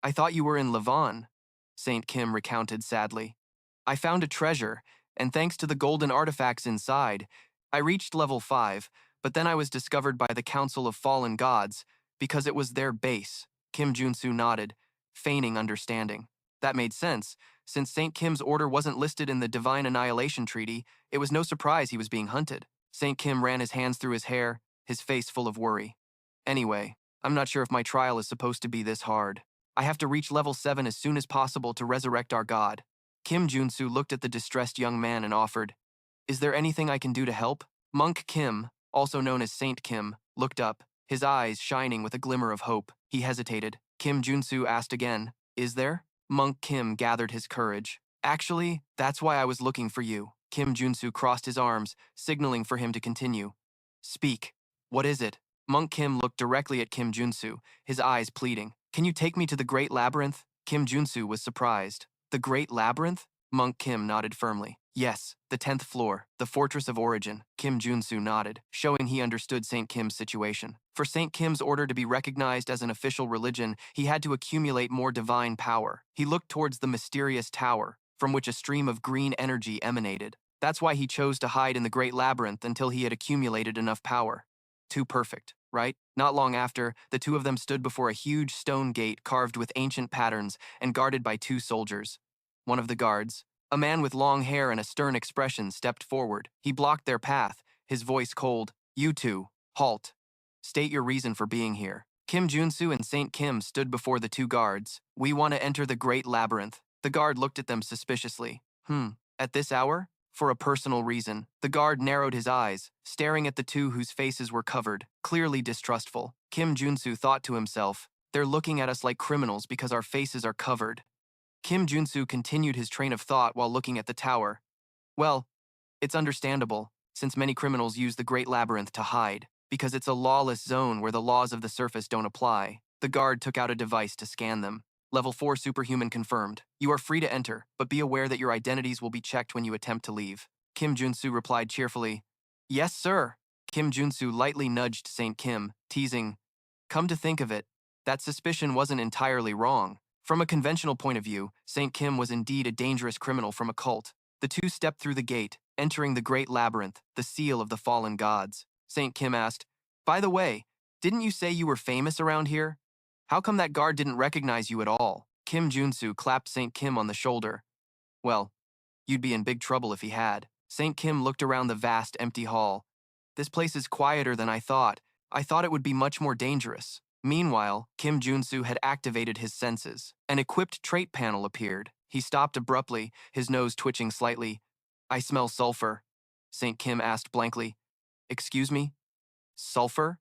I thought you were in Lavon. Saint Kim recounted sadly. I found a treasure, and thanks to the golden artifacts inside, I reached level 5, but then I was discovered by the Council of Fallen Gods because it was their base. Kim Junsu nodded, feigning understanding. That made sense. Since Saint Kim's order wasn't listed in the Divine Annihilation Treaty, it was no surprise he was being hunted. Saint Kim ran his hands through his hair, his face full of worry. Anyway, I'm not sure if my trial is supposed to be this hard. I have to reach level 7 as soon as possible to resurrect our god. Kim Junsu looked at the distressed young man and offered, Is there anything I can do to help? Monk Kim, also known as Saint Kim, looked up, his eyes shining with a glimmer of hope. He hesitated. Kim Junsu asked again, Is there? Monk Kim gathered his courage. Actually, that's why I was looking for you. Kim Junsu crossed his arms, signaling for him to continue. Speak. What is it? Monk Kim looked directly at Kim Junsu, his eyes pleading. Can you take me to the Great Labyrinth? Kim Junsu was surprised. The Great Labyrinth? Monk Kim nodded firmly. Yes, the 10th floor, the Fortress of Origin. Kim Junsu nodded, showing he understood Saint Kim's situation. For Saint Kim's order to be recognized as an official religion, he had to accumulate more divine power. He looked towards the mysterious tower, from which a stream of green energy emanated. That's why he chose to hide in the Great Labyrinth until he had accumulated enough power. Too perfect, right? Not long after, the two of them stood before a huge stone gate carved with ancient patterns and guarded by 2 soldiers. One of the guards, a man with long hair and a stern expression, stepped forward. He blocked their path, his voice cold. You two, halt. State your reason for being here. Kim Junsu and Saint Kim stood before the 2 guards. We want to enter the Great Labyrinth. The guard looked at them suspiciously. At this hour? For a personal reason. The guard narrowed his eyes, staring at the 2 whose faces were covered, clearly distrustful. Kim Junsu thought to himself, They're looking at us like criminals because our faces are covered. Kim Junsu continued his train of thought while looking at the tower. Well, it's understandable, since many criminals use the Great Labyrinth to hide, because it's a lawless zone where the laws of the surface don't apply. The guard took out a device to scan them. Level 4 superhuman confirmed. You are free to enter, but be aware that your identities will be checked when you attempt to leave. Kim Junsu replied cheerfully, Yes, sir. Kim Junsu lightly nudged Saint Kim, teasing, Come to think of it, that suspicion wasn't entirely wrong. From a conventional point of view, Saint Kim was indeed a dangerous criminal from a cult. The 2 stepped through the gate, entering the Great Labyrinth, the seal of the fallen gods. Saint Kim asked, By the way, didn't you say you were famous around here? How come that guard didn't recognize you at all? Kim Junsu clapped Saint Kim on the shoulder. Well, you'd be in big trouble if he had. Saint Kim looked around the vast empty hall. This place is quieter than I thought. I thought it would be much more dangerous. Meanwhile, Kim Junsu had activated his senses. An equipped trait panel appeared. He stopped abruptly, his nose twitching slightly. I smell sulfur. St. Kim asked blankly. Excuse me? Sulfur?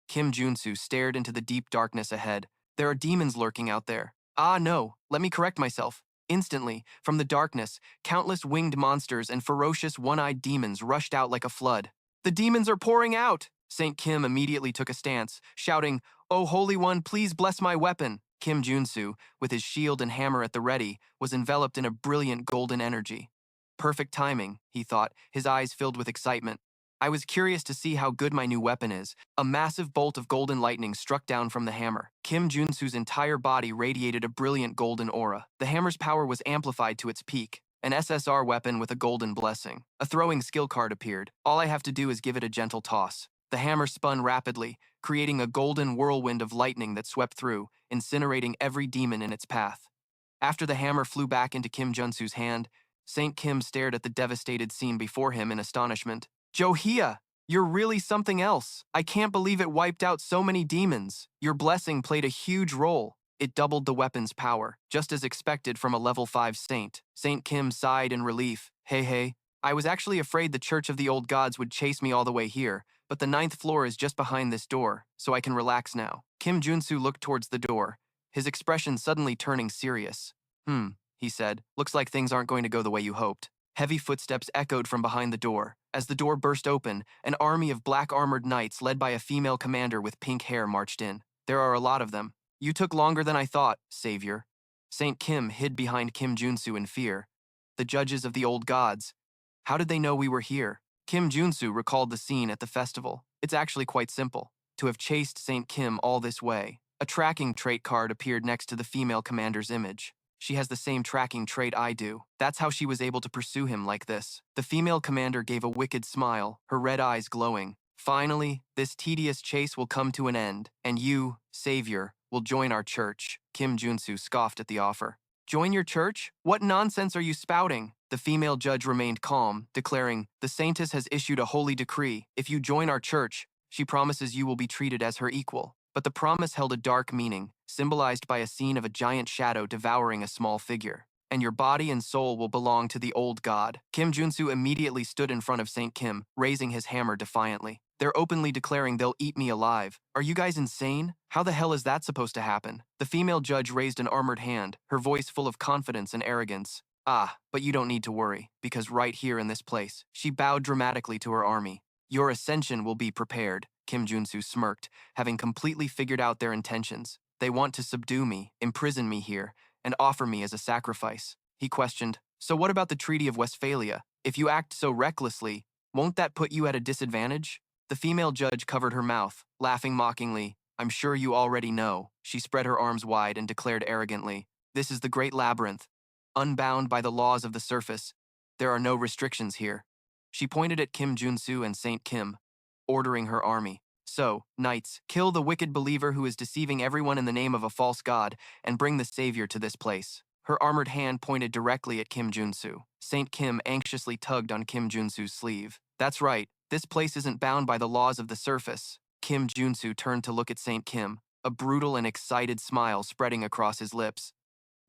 Kim Junsu stared into the deep darkness ahead. There are demons lurking out there. Ah, no, let me correct myself. Instantly, from the darkness, countless winged monsters and ferocious one-eyed demons rushed out like a flood. The demons are pouring out! St. Kim immediately took a stance, shouting, "Oh, Holy One, please bless my weapon!" Kim Junsu, with his shield and hammer at the ready, was enveloped in a brilliant golden energy. Perfect timing, he thought, his eyes filled with excitement. I was curious to see how good my new weapon is. A massive bolt of golden lightning struck down from the hammer. Kim Junsu's entire body radiated a brilliant golden aura. The hammer's power was amplified to its peak. An SSR weapon with a golden blessing. A throwing skill card appeared. All I have to do is give it a gentle toss. The hammer spun rapidly, creating a golden whirlwind of lightning that swept through, incinerating every demon in its path. After the hammer flew back into Kim Junsu's hand, St. Kim stared at the devastated scene before him in astonishment. Johia, you're really something else. I can't believe it wiped out so many demons. Your blessing played a huge role. It doubled the weapon's power, just as expected from a level 5 saint. St. Kim sighed in relief. Hey, I was actually afraid the Church of the Old Gods would chase me all the way here, but the 9th floor is just behind this door, so I can relax now. Kim Junsu looked towards the door, his expression suddenly turning serious. He said, looks like things aren't going to go the way you hoped. Heavy footsteps echoed from behind the door. As the door burst open, an army of black-armored knights led by a female commander with pink hair marched in. There are a lot of them. You took longer than I thought, Savior. St. Kim hid behind Kim Junsu in fear. The judges of the old gods. How did they know we were here? Kim Junsu recalled the scene at the festival. It's actually quite simple. To have chased St. Kim all this way. A tracking trait card appeared next to the female commander's image. She has the same tracking trait I do. That's how she was able to pursue him like this. The female commander gave a wicked smile, her red eyes glowing. Finally, this tedious chase will come to an end, and you, Savior, will join our church. Kim Junsu scoffed at the offer. Join your church? What nonsense are you spouting? The female judge remained calm, declaring, the saintess has issued a holy decree. If you join our church, she promises you will be treated as her equal. But the promise held a dark meaning, symbolized by a scene of a giant shadow devouring a small figure. And your body and soul will belong to the old god. Kim Junsu immediately stood in front of St. Kim, raising his hammer defiantly. They're openly declaring they'll eat me alive. Are you guys insane? How the hell is that supposed to happen? The female judge raised an armored hand, her voice full of confidence and arrogance. Ah, but you don't need to worry, because right here in this place, she bowed dramatically to her army. Your ascension will be prepared. Kim Junsu smirked, having completely figured out their intentions. They want to subdue me, imprison me here, and offer me as a sacrifice. He questioned, so what about the Treaty of Westphalia? If you act so recklessly, won't that put you at a disadvantage? The female judge covered her mouth, laughing mockingly. I'm sure you already know. She spread her arms wide and declared arrogantly, this is the great labyrinth. Unbound by the laws of the surface, there are no restrictions here. She pointed at Kim Junsu and St. Kim, ordering her army. So, knights, kill the wicked believer who is deceiving everyone in the name of a false god, and bring the savior to this place. Her armored hand pointed directly at Kim Junsu. St. Kim anxiously tugged on Kim Junsu's sleeve. That's right, this place isn't bound by the laws of the surface. Kim Junsu turned to look at St. Kim, a brutal and excited smile spreading across his lips.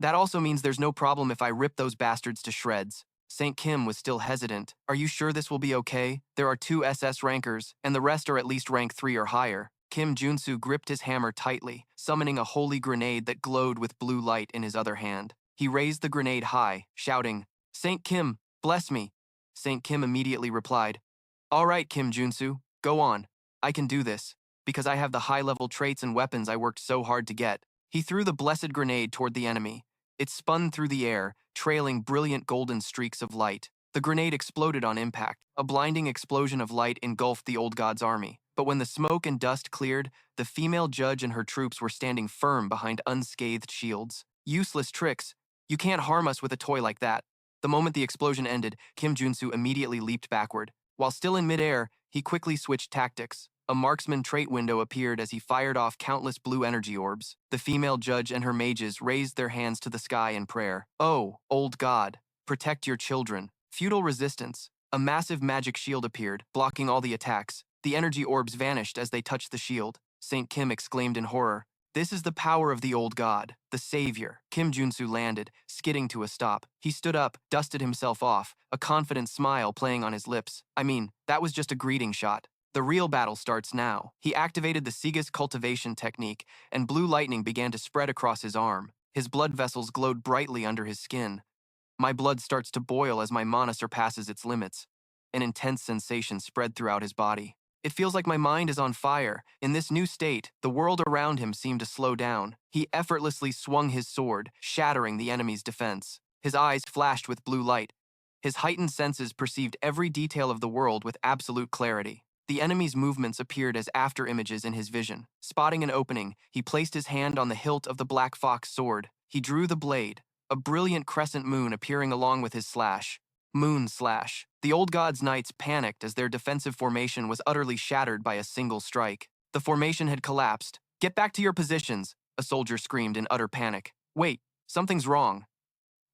That also means there's no problem if I rip those bastards to shreds. St. Kim was still hesitant. Are you sure this will be okay? There are 2 SS rankers, and the rest are at least rank 3 or higher. Kim Junsu gripped his hammer tightly, summoning a holy grenade that glowed with blue light in his other hand. He raised the grenade high, shouting, St. Kim, bless me. St. Kim immediately replied, all right, Kim Junsu, go on. I can do this, because I have the high-level traits and weapons I worked so hard to get. He threw the blessed grenade toward the enemy. It spun through the air, trailing brilliant golden streaks of light. The grenade exploded on impact. A blinding explosion of light engulfed the old god's army. But when the smoke and dust cleared, the female judge and her troops were standing firm behind unscathed shields. Useless tricks. You can't harm us with a toy like that. The moment the explosion ended, Kim Junsu immediately leaped backward. While still in midair, he quickly switched tactics. A marksman trait window appeared as he fired off countless blue energy orbs. The female judge and her mages raised their hands to the sky in prayer. Oh, old god, protect your children. Feudal resistance. A massive magic shield appeared, blocking all the attacks. The energy orbs vanished as they touched the shield. St. Kim exclaimed in horror. This is the power of the old god, the savior. Kim Junsu landed, skidding to a stop. He stood up, dusted himself off, a confident smile playing on his lips. I mean, that was just a greeting shot. The real battle starts now. He activated the Siga's cultivation technique, and blue lightning began to spread across his arm. His blood vessels glowed brightly under his skin. My blood starts to boil as my mana surpasses its limits. An intense sensation spread throughout his body. It feels like my mind is on fire. In this new state, the world around him seemed to slow down. He effortlessly swung his sword, shattering the enemy's defense. His eyes flashed with blue light. His heightened senses perceived every detail of the world with absolute clarity. The enemy's movements appeared as after-images in his vision. Spotting an opening, he placed his hand on the hilt of the Black Fox sword. He drew the blade, a brilliant crescent moon appearing along with his slash. Moon slash. The old god's knights panicked as their defensive formation was utterly shattered by a single strike. The formation had collapsed. Get back to your positions, a soldier screamed in utter panic. Wait, something's wrong.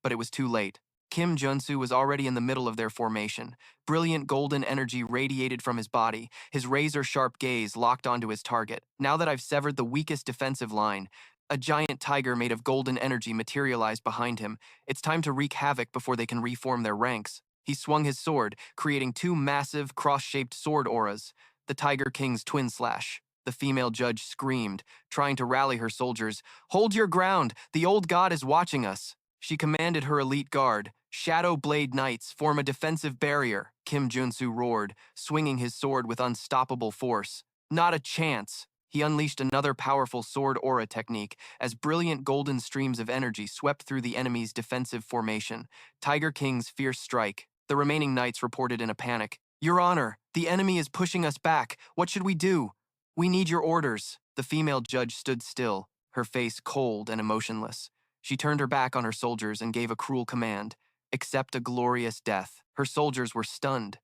But it was too late. Kim Junsu was already in the middle of their formation. Brilliant golden energy radiated from his body, his razor-sharp gaze locked onto his target. Now that I've severed the weakest defensive line, a giant tiger made of golden energy materialized behind him. It's time to wreak havoc before they can reform their ranks. He swung his sword, creating two massive, cross-shaped sword auras. The Tiger King's twin slash. The female judge screamed, trying to rally her soldiers. Hold your ground! The old god is watching us! She commanded her elite guard. Shadow Blade Knights form a defensive barrier, Kim Junsu roared, swinging his sword with unstoppable force. Not a chance! He unleashed another powerful sword aura technique as brilliant golden streams of energy swept through the enemy's defensive formation. Tiger King's fierce strike. The remaining knights reported in a panic. Your Honor, the enemy is pushing us back. What should we do? We need your orders. The female judge stood still, her face cold and emotionless. She turned her back on her soldiers and gave a cruel command. Accept a glorious death. Her soldiers were stunned.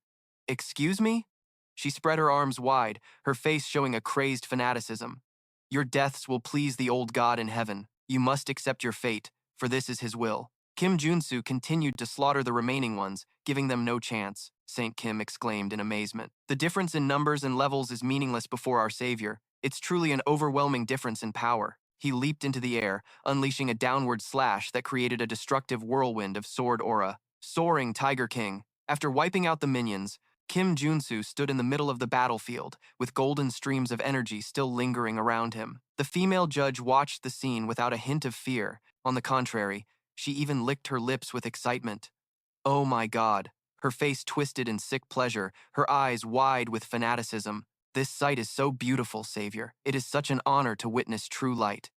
Excuse me? She spread her arms wide, her face showing a crazed fanaticism. Your deaths will please the old god in heaven. You must accept your fate, for this is his will. Kim Junsu continued to slaughter the remaining ones, giving them no chance, Saint Kim exclaimed in amazement. The difference in numbers and levels is meaningless before our savior. It's truly an overwhelming difference in power. He leaped into the air, unleashing a downward slash that created a destructive whirlwind of sword aura. Soaring Tiger King. After wiping out the minions, Kim Junsu stood in the middle of the battlefield, with golden streams of energy still lingering around him. The female judge watched the scene without a hint of fear. On the contrary, she even licked her lips with excitement. Oh my God. Her face twisted in sick pleasure, her eyes wide with fanaticism. This sight is so beautiful, Savior. It is such an honor to witness true light.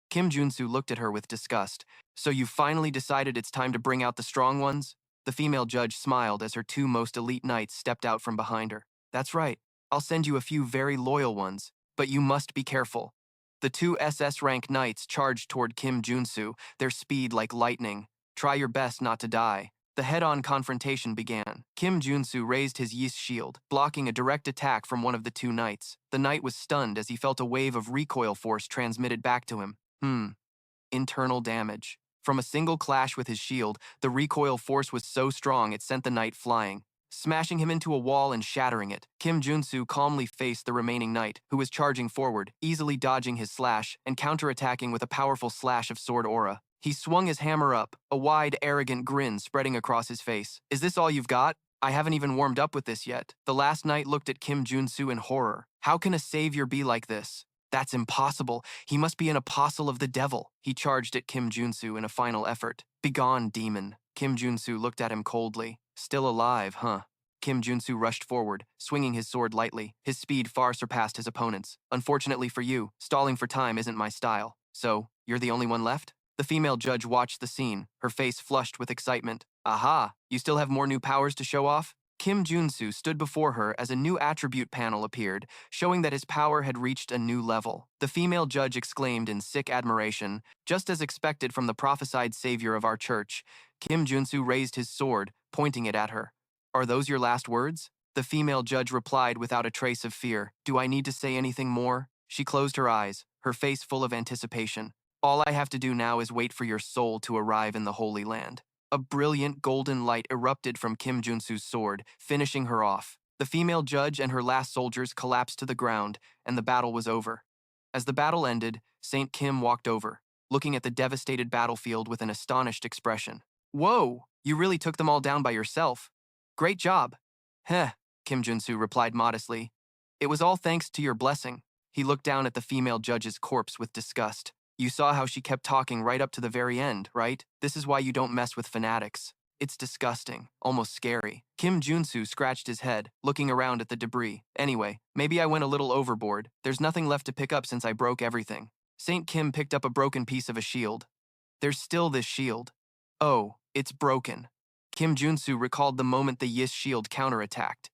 Kim Junsu looked at her with disgust. So you finally decided it's time to bring out the strong ones? The female judge smiled as her two most elite knights stepped out from behind her. That's right. I'll send you a few very loyal ones, but you must be careful. The two SS rank knights charged toward Kim Junsu, their speed like lightning. Try your best not to die. The head-on confrontation began. Kim Junsu raised his Ys shield, blocking a direct attack from one of the two knights. The knight was stunned as he felt a wave of recoil force transmitted back to him. Internal damage. From a single clash with his shield, the recoil force was so strong it sent the knight flying, smashing him into a wall and shattering it. Kim Junsu calmly faced the remaining knight, who was charging forward, easily dodging his slash and counterattacking with a powerful slash of sword aura. He swung his hammer up, a wide, arrogant grin spreading across his face. Is this all you've got? I haven't even warmed up with this yet. The last knight looked at Kim Junsu in horror. How can a savior be like this? That's impossible. He must be an apostle of the devil. He charged at Kim Junsu in a final effort. Begone, demon. Kim Junsu looked at him coldly. Still alive, huh? Kim Junsu rushed forward, swinging his sword lightly. His speed far surpassed his opponent's. Unfortunately for you, stalling for time isn't my style. So, you're the only one left? The female judge watched the scene, her face flushed with excitement. Aha, you still have more new powers to show off? Kim Junsu stood before her as a new attribute panel appeared, showing that his power had reached a new level. The female judge exclaimed in sick admiration. Just as expected from the prophesied savior of our church, Kim Junsu raised his sword, pointing it at her. Are those your last words? The female judge replied without a trace of fear. Do I need to say anything more? She closed her eyes, her face full of anticipation. All I have to do now is wait for your soul to arrive in the Holy Land. A brilliant golden light erupted from Kim Junsu's sword, finishing her off. The female judge and her last soldiers collapsed to the ground, and the battle was over. As the battle ended, Saint Kim walked over, looking at the devastated battlefield with an astonished expression. Whoa, you really took them all down by yourself. Great job. Heh, Kim Junsu replied modestly. It was all thanks to your blessing. He looked down at the female judge's corpse with disgust. You saw how she kept talking right up to the very end, right? This is why you don't mess with fanatics. It's disgusting, almost scary. Kim Junsu scratched his head, looking around at the debris. Anyway, maybe I went a little overboard. There's nothing left to pick up since I broke everything. Saint Kim picked up a broken piece of a shield. There's still this shield. Oh, it's broken. Kim Junsu recalled the moment the Yis shield counterattacked.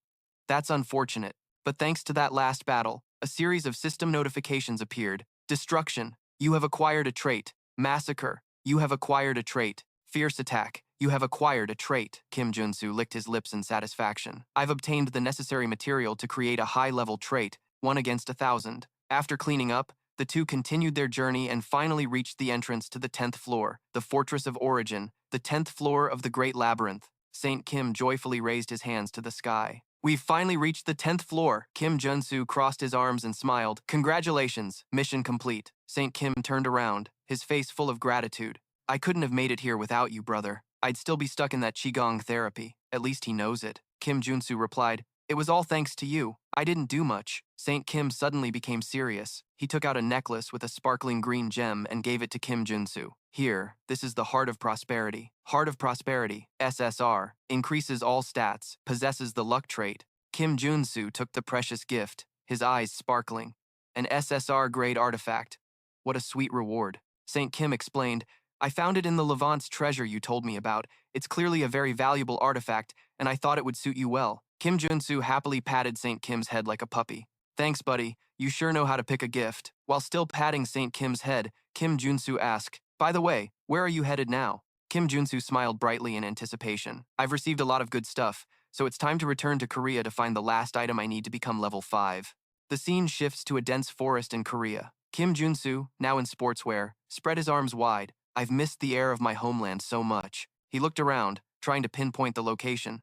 That's unfortunate, but thanks to that last battle, a series of system notifications appeared. Destruction. You have acquired a trait. Massacre. You have acquired a trait. Fierce attack. You have acquired a trait. Kim Junsu licked his lips in satisfaction. I've obtained the necessary material to create a high-level trait, 1 against 1,000. After cleaning up, the two continued their journey and finally reached the entrance to the 10th floor, the Fortress of Origin, the 10th floor of the Great Labyrinth. Saint Kim joyfully raised his hands to the sky. We've finally reached the 10th floor. Kim Junsu crossed his arms and smiled. Congratulations, mission complete. Saint Kim turned around, his face full of gratitude. I couldn't have made it here without you, brother. I'd still be stuck in that Qigong therapy. At least he knows it. Kim Junsu replied, It was all thanks to you. I didn't do much. Saint Kim suddenly became serious. He took out a necklace with a sparkling green gem and gave it to Kim Junsu. Here, this is the Heart of Prosperity. Heart of Prosperity, SSR, increases all stats, possesses the luck trait. Kim Junsu took the precious gift, his eyes sparkling. An SSR-grade artifact. What a sweet reward. Saint Kim explained, I found it in the Levant's treasure you told me about. It's clearly a very valuable artifact, and I thought it would suit you well. Kim Junsu happily patted Saint Kim's head like a puppy. Thanks, buddy. You sure know how to pick a gift. While still patting Saint Kim's head, Kim Junsu asked, By the way, where are you headed now? Kim Junsu smiled brightly in anticipation. I've received a lot of good stuff, so it's time to return to Korea to find the last item I need to become level 5. The scene shifts to a dense forest in Korea. Kim Junsu, now in sportswear, spread his arms wide. I've missed the air of my homeland so much. He looked around, trying to pinpoint the location.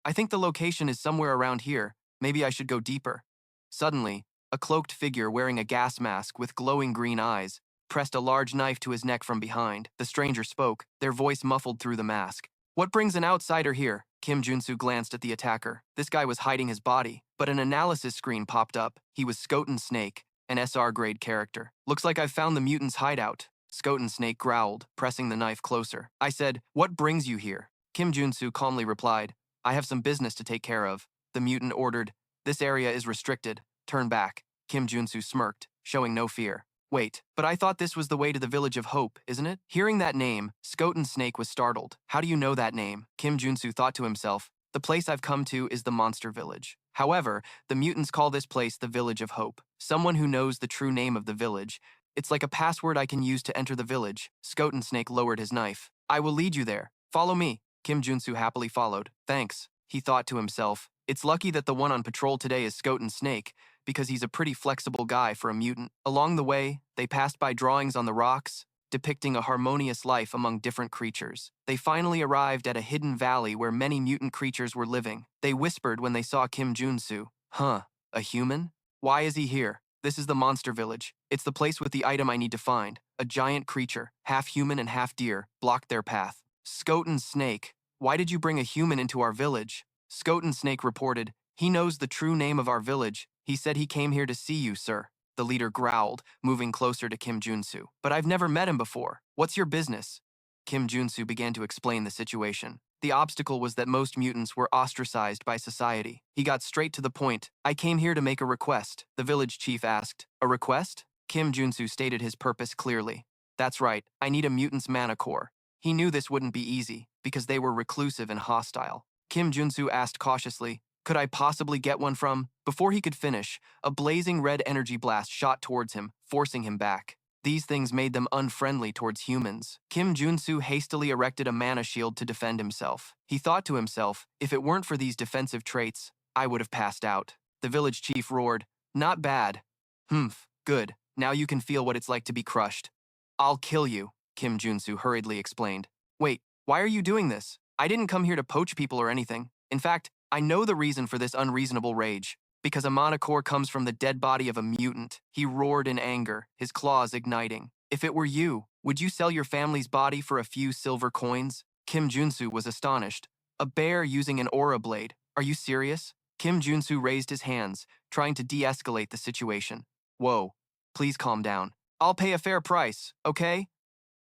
I think the location is somewhere around here. Maybe I should go deeper. Suddenly, a cloaked figure wearing a gas mask with glowing green eyes pressed a large knife to his neck from behind. The stranger spoke, their voice muffled through the mask. What brings an outsider here? Kim Junsu glanced at the attacker. This guy was hiding his body, but an analysis screen popped up. He was Skoten Snake, an SR-grade character. Looks like I've found the mutant's hideout. Skoten Snake growled, pressing the knife closer. I said, What brings you here? Kim Junsu calmly replied, I have some business to take care of. The mutant ordered, This area is restricted. Turn back. Kim Junsu smirked, showing no fear. Wait, but I thought this was the way to the Village of Hope, isn't it? Hearing that name, Skoten Snake was startled. How do you know that name? Kim Junsu thought to himself, The place I've come to is the Monster Village. However, the mutants call this place the Village of Hope. Someone who knows the true name of the village. It's like a password I can use to enter the village. Skoten Snake lowered his knife. I will lead you there. Follow me. Kim Junsu happily followed. Thanks, he thought to himself. It's lucky that the one on patrol today is Skoten Snake, because he's a pretty flexible guy for a mutant. Along the way, they passed by drawings on the rocks, depicting a harmonious life among different creatures. They finally arrived at a hidden valley where many mutant creatures were living. They whispered when they saw Kim Junsu. Huh, a human? Why is he here? This is the Monster Village. It's the place with the item I need to find. A giant creature, half human and half deer, blocked their path. Skoten Snake, why did you bring a human into our village? Skoten Snake reported, He knows the true name of our village. He said he came here to see you, sir. The leader growled, moving closer to Kim Junsu. But I've never met him before. What's your business? Kim Junsu began to explain the situation. The obstacle was that most mutants were ostracized by society. He got straight to the point. I came here to make a request. The village chief asked. A request? Kim Junsu stated his purpose clearly. That's right, I need a mutant's mana core. He knew this wouldn't be easy, because they were reclusive and hostile. Kim Junsu asked cautiously, Could I possibly get one from? Before he could finish, a blazing red energy blast shot towards him, forcing him back. These things made them unfriendly towards humans. Kim Junsu hastily erected a mana shield to defend himself. He thought to himself, if it weren't for these defensive traits, I would have passed out. The village chief roared, Not bad. Humph, good. Now you can feel what it's like to be crushed. I'll kill you, Kim Junsu hurriedly explained. Wait, why are you doing this? I didn't come here to poach people or anything. In fact, I know the reason for this unreasonable rage. Because a monocore comes from the dead body of a mutant. He roared in anger, his claws igniting. If it were you, would you sell your family's body for a few silver coins? Kim Junsu was astonished. A bear using an aura blade. Are you serious? Kim Junsu raised his hands, trying to de-escalate the situation. Whoa, please calm down. I'll pay a fair price, okay?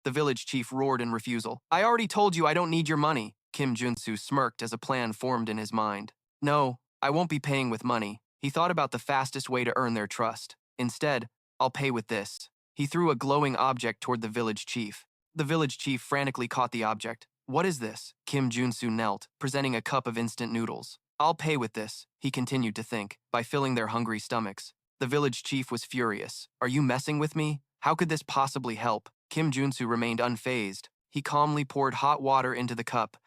The village chief roared in refusal. I already told you I don't need your money. Kim Junsu smirked as a plan formed in his mind. No, I won't be paying with money. He thought about the fastest way to earn their trust. Instead, I'll pay with this. He threw a glowing object toward the village chief. The village chief frantically caught the object. What is this? Kim Junsu knelt, presenting a cup of instant noodles. I'll pay with this, he continued to think, by filling their hungry stomachs. The village chief was furious. Are you messing with me? How could this possibly help? Kim Junsu remained unfazed. He calmly poured hot water into the cup.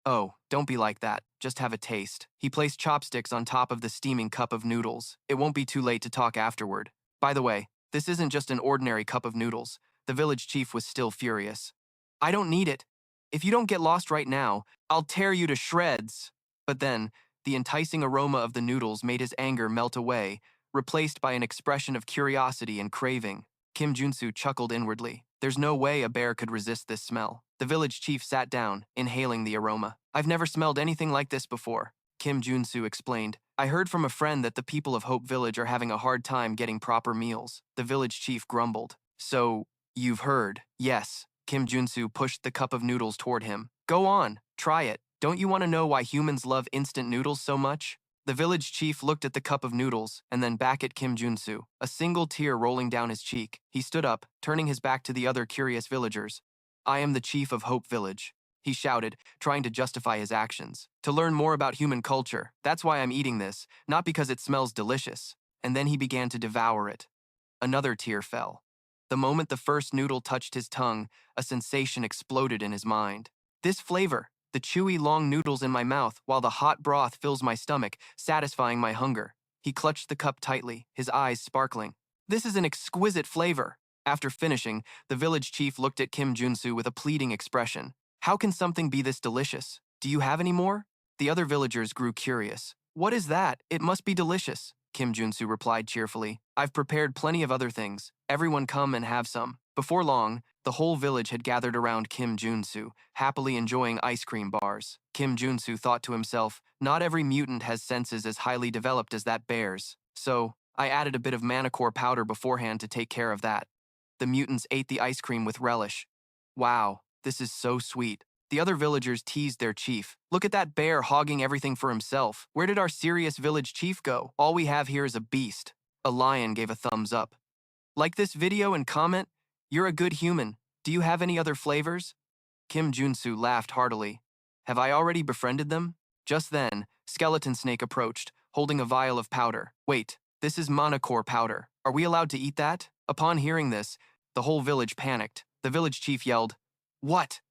Oh, don't be like that. Just have a taste. He placed chopsticks on top of the steaming cup of noodles. It won't be too late to talk afterward. By the way, this isn't just an ordinary cup of noodles. The village chief was still furious. I don't need it. If you don't get lost right now, I'll tear you to shreds. But then, the enticing aroma of the noodles made his anger melt away, replaced by an expression of curiosity and craving. Kim Junsu chuckled inwardly. There's no way a bear could resist this smell. The village chief sat down, inhaling the aroma. I've never smelled anything like this before, Kim Junsu explained. I heard from a friend that the people of Hope Village are having a hard time getting proper meals. The village chief grumbled. So, you've heard? Yes. Kim Junsu pushed the cup of noodles toward him. Go on, try it. Don't you want to know why humans love instant noodles so much? The village chief looked at the cup of noodles and then back at Kim Junsu, a single tear rolling down his cheek. He stood up, turning his back to the other curious villagers. I am the chief of Hope Village, he shouted, trying to justify his actions. To learn more about human culture, that's why I'm eating this, not because it smells delicious. And then he began to devour it. Another tear fell. The moment the first noodle touched his tongue, a sensation exploded in his mind. This flavor, the chewy long noodles in my mouth while the hot broth fills my stomach, satisfying my hunger. He clutched the cup tightly, his eyes sparkling. This is an exquisite flavor. After finishing, the village chief looked at Kim Junsu with a pleading expression. How can something be this delicious? Do you have any more? The other villagers grew curious. What is that? It must be delicious, Kim Junsu replied cheerfully. I've prepared plenty of other things. Everyone come and have some. Before long, the whole village had gathered around Kim Junsu, happily enjoying ice cream bars. Kim Junsu thought to himself, not every mutant has senses as highly developed as that bear's. So, I added a bit of manicore powder beforehand to take care of that. The mutants ate the ice cream with relish. Wow, this is so sweet. The other villagers teased their chief. Look at that bear hogging everything for himself. Where did our serious village chief go? All we have here is a beast. A lion gave a thumbs up. Like this video and comment? You're a good human. Do you have any other flavors? Kim Junsu laughed heartily. Have I already befriended them? Just then, Skeleton Snake approached, holding a vial of powder. Wait, this is monocore powder. Are we allowed to eat that? Upon hearing this, the whole village panicked. The village chief yelled, What?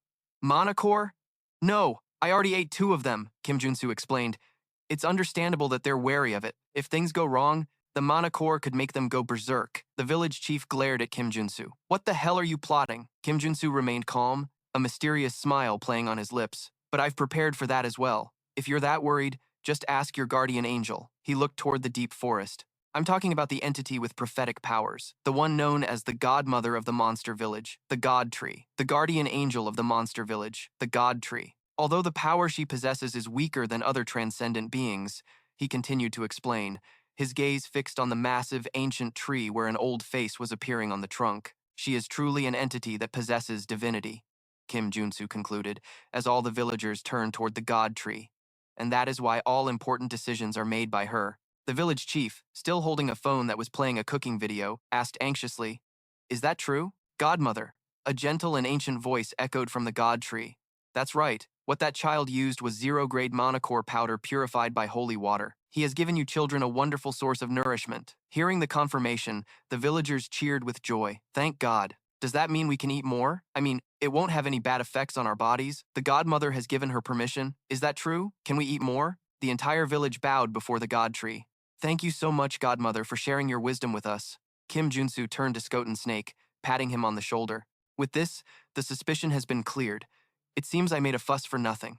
Monocore? No, I already ate 2 of them, Kim Junsu explained. It's understandable that they're wary of it. If things go wrong, the monocore could make them go berserk. The village chief glared at Kim Junsu. What the hell are you plotting? Kim Junsu remained calm, a mysterious smile playing on his lips. But I've prepared for that as well. If you're that worried, just ask your guardian angel. He looked toward the deep forest. I'm talking about the entity with prophetic powers, the one known as the godmother of the monster village, the God Tree, the guardian angel of the monster village, the God Tree. Although the power she possesses is weaker than other transcendent beings, he continued to explain, his gaze fixed on the massive, ancient tree where an old face was appearing on the trunk. She is truly an entity that possesses divinity, Kim Junsu concluded, as all the villagers turned toward the God Tree. And that is why all important decisions are made by her. The village chief, still holding a phone that was playing a cooking video, asked anxiously, Is that true? Godmother. A gentle and ancient voice echoed from the God Tree. That's right. What that child used was zero-grade monocore powder purified by holy water. He has given you children a wonderful source of nourishment. Hearing the confirmation, the villagers cheered with joy. Thank God. Does that mean we can eat more? I mean, it won't have any bad effects on our bodies. The godmother has given her permission. Is that true? Can we eat more? The entire village bowed before the God Tree. Thank you so much, godmother, for sharing your wisdom with us. Kim Junsu turned to Skoten Snake, patting him on the shoulder. With this, the suspicion has been cleared. It seems I made a fuss for nothing.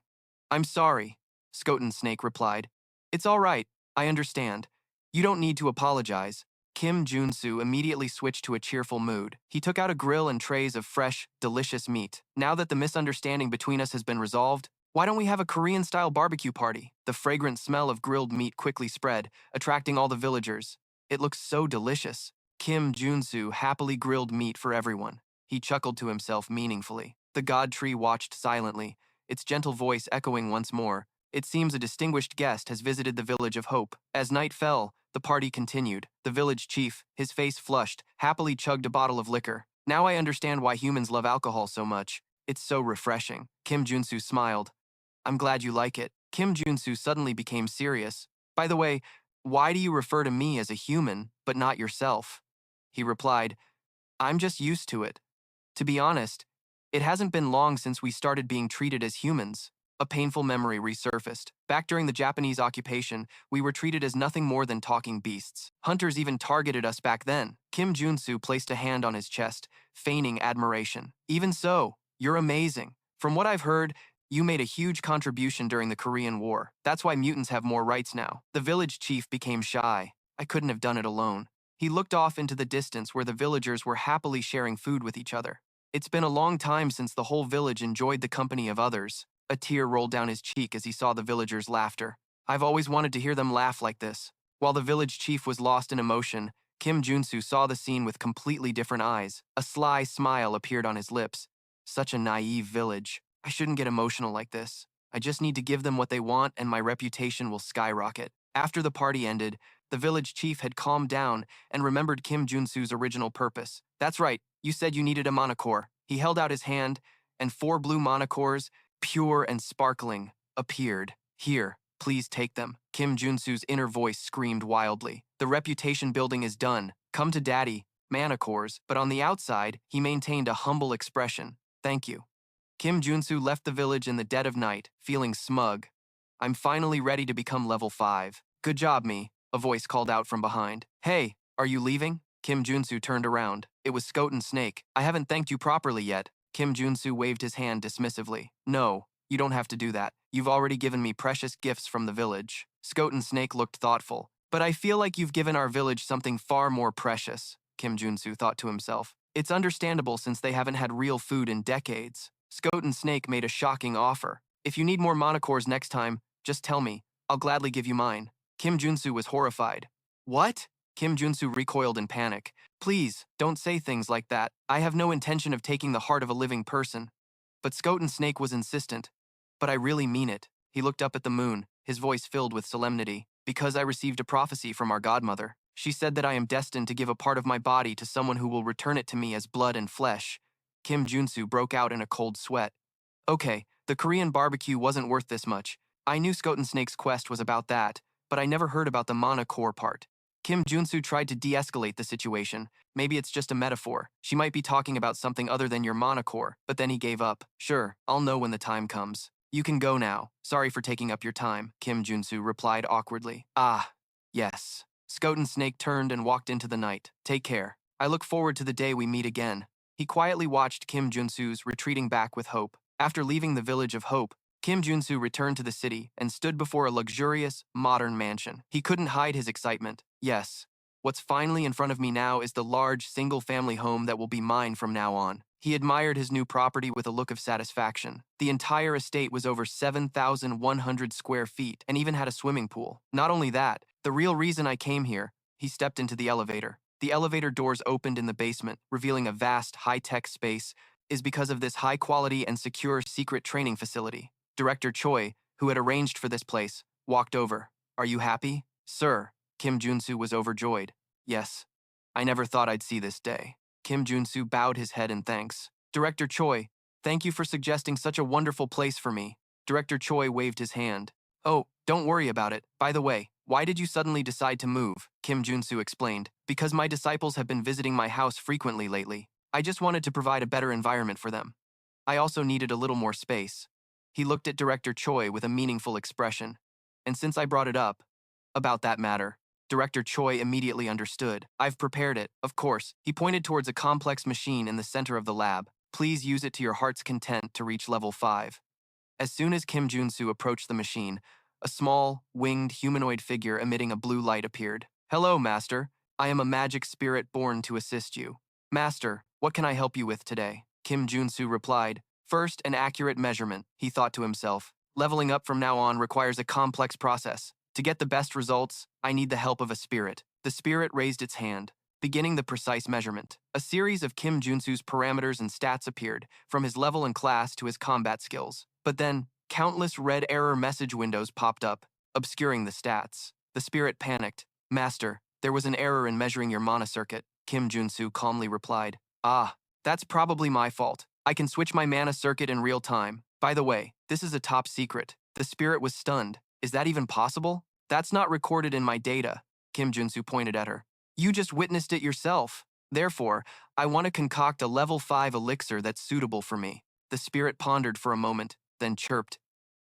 I'm sorry, Skoten Snake replied. It's all right, I understand. You don't need to apologize. Kim Junsu immediately switched to a cheerful mood. He took out a grill and trays of fresh, delicious meat. Now that the misunderstanding between us has been resolved, why don't we have a Korean-style barbecue party? The fragrant smell of grilled meat quickly spread, attracting all the villagers. It looks so delicious. Kim Junsu happily grilled meat for everyone. He chuckled to himself meaningfully. The god tree watched silently, its gentle voice echoing once more. It seems a distinguished guest has visited the village of Hope. As night fell, the party continued. The village chief, his face flushed, happily chugged a bottle of liquor. Now I understand why humans love alcohol so much. It's so refreshing. Kim Junsu smiled. I'm glad you like it. Kim Junsu suddenly became serious. By the way, why do you refer to me as a human, but not yourself? He replied, I'm just used to it. To be honest, it hasn't been long since we started being treated as humans. A painful memory resurfaced. Back during the Japanese occupation, we were treated as nothing more than talking beasts. Hunters even targeted us back then. Kim Junsu placed a hand on his chest, feigning admiration. Even so, you're amazing. From what I've heard, you made a huge contribution during the Korean War. That's why mutants have more rights now. The village chief became shy. I couldn't have done it alone. He looked off into the distance where the villagers were happily sharing food with each other. It's been a long time since the whole village enjoyed the company of others. A tear rolled down his cheek as he saw the villagers' laughter. I've always wanted to hear them laugh like this. While the village chief was lost in emotion, Kim Junsu saw the scene with completely different eyes. A sly smile appeared on his lips. Such a naive village. I shouldn't get emotional like this. I just need to give them what they want and my reputation will skyrocket. After the party ended, the village chief had calmed down and remembered Kim Junsu's original purpose. That's right, you said you needed a monocore. He held out his hand, and 4 blue monocores, pure and sparkling, appeared. Here, please take them. Kim Junsu's inner voice screamed wildly. The reputation building is done. Come to daddy, monocores. But on the outside, he maintained a humble expression. Thank you. Kim Junsu left the village in the dead of night, feeling smug. I'm finally ready to become level 5. Good job, me, a voice called out from behind. Hey, are you leaving? Kim Junsu turned around. It was Skoten Snake. I haven't thanked you properly yet. Kim Junsu waved his hand dismissively. No, you don't have to do that. You've already given me precious gifts from the village. Skoten Snake looked thoughtful. But I feel like you've given our village something far more precious, Kim Junsu thought to himself. It's understandable since they haven't had real food in decades. Skoten Snake made a shocking offer. If you need more monocores next time, just tell me. I'll gladly give you mine. Kim Junsu was horrified. What? Kim Junsu recoiled in panic. Please, don't say things like that. I have no intention of taking the heart of a living person. But Skoten Snake was insistent. But I really mean it. He looked up at the moon, his voice filled with solemnity. Because I received a prophecy from our godmother. She said that I am destined to give a part of my body to someone who will return it to me as blood and flesh. Kim Junsu broke out in a cold sweat. Okay, the Korean barbecue wasn't worth this much. I knew Skoten Snake's quest was about that, but I never heard about the monocore part. Kim Junsu tried to de-escalate the situation. Maybe it's just a metaphor. She might be talking about something other than your monocore, but then he gave up. Sure, I'll know when the time comes. You can go now. Sorry for taking up your time, Kim Junsu replied awkwardly. Ah, yes. Skoten Snake turned and walked into the night. Take care. I look forward to the day we meet again. He quietly watched Kim Junsu's retreating back with Hope. After leaving the village of Hope, Kim Junsu returned to the city and stood before a luxurious, modern mansion. He couldn't hide his excitement. Yes, what's finally in front of me now is the large, single-family home that will be mine from now on. He admired his new property with a look of satisfaction. The entire estate was over 7,100 square feet and even had a swimming pool. Not only that, the real reason I came here, he stepped into the elevator. The elevator doors opened in the basement, revealing a vast, high-tech space, is because of this high-quality and secure secret training facility. Director Choi, who had arranged for this place, walked over. Are you happy? Sir, Kim Junsu was overjoyed. Yes, I never thought I'd see this day. Kim Junsu bowed his head in thanks. Director Choi, thank you for suggesting such a wonderful place for me. Director Choi waved his hand. Oh, don't worry about it. By the way, why did you suddenly decide to move? Kim Junsu explained. Because my disciples have been visiting my house frequently lately. I just wanted to provide a better environment for them. I also needed a little more space. He looked at Director Choi with a meaningful expression. And since I brought it up, about that matter, Director Choi immediately understood. I've prepared it, of course. He pointed towards a complex machine in the center of the lab. Please use it to your heart's content to reach level 5. As soon as Kim Junsu approached the machine, a small, winged humanoid figure emitting a blue light appeared. Hello, Master. I am a magic spirit born to assist you. Master, what can I help you with today? Kim Junsu replied. First, an accurate measurement, he thought to himself. Leveling up from now on requires a complex process. To get the best results, I need the help of a spirit. The spirit raised its hand, beginning the precise measurement. A series of Kim Junsu's parameters and stats appeared, from his level and class to his combat skills. But then, countless red error message windows popped up, obscuring the stats. The spirit panicked. Master, there was an error in measuring your mana circuit, Kim Junsu calmly replied. Ah, that's probably my fault. I can switch my mana circuit in real time. By the way, this is a top secret. The spirit was stunned. Is that even possible? That's not recorded in my data, Kim Junsu pointed at her. You just witnessed it yourself. Therefore, I want to concoct a level 5 elixir that's suitable for me. The spirit pondered for a moment, then chirped.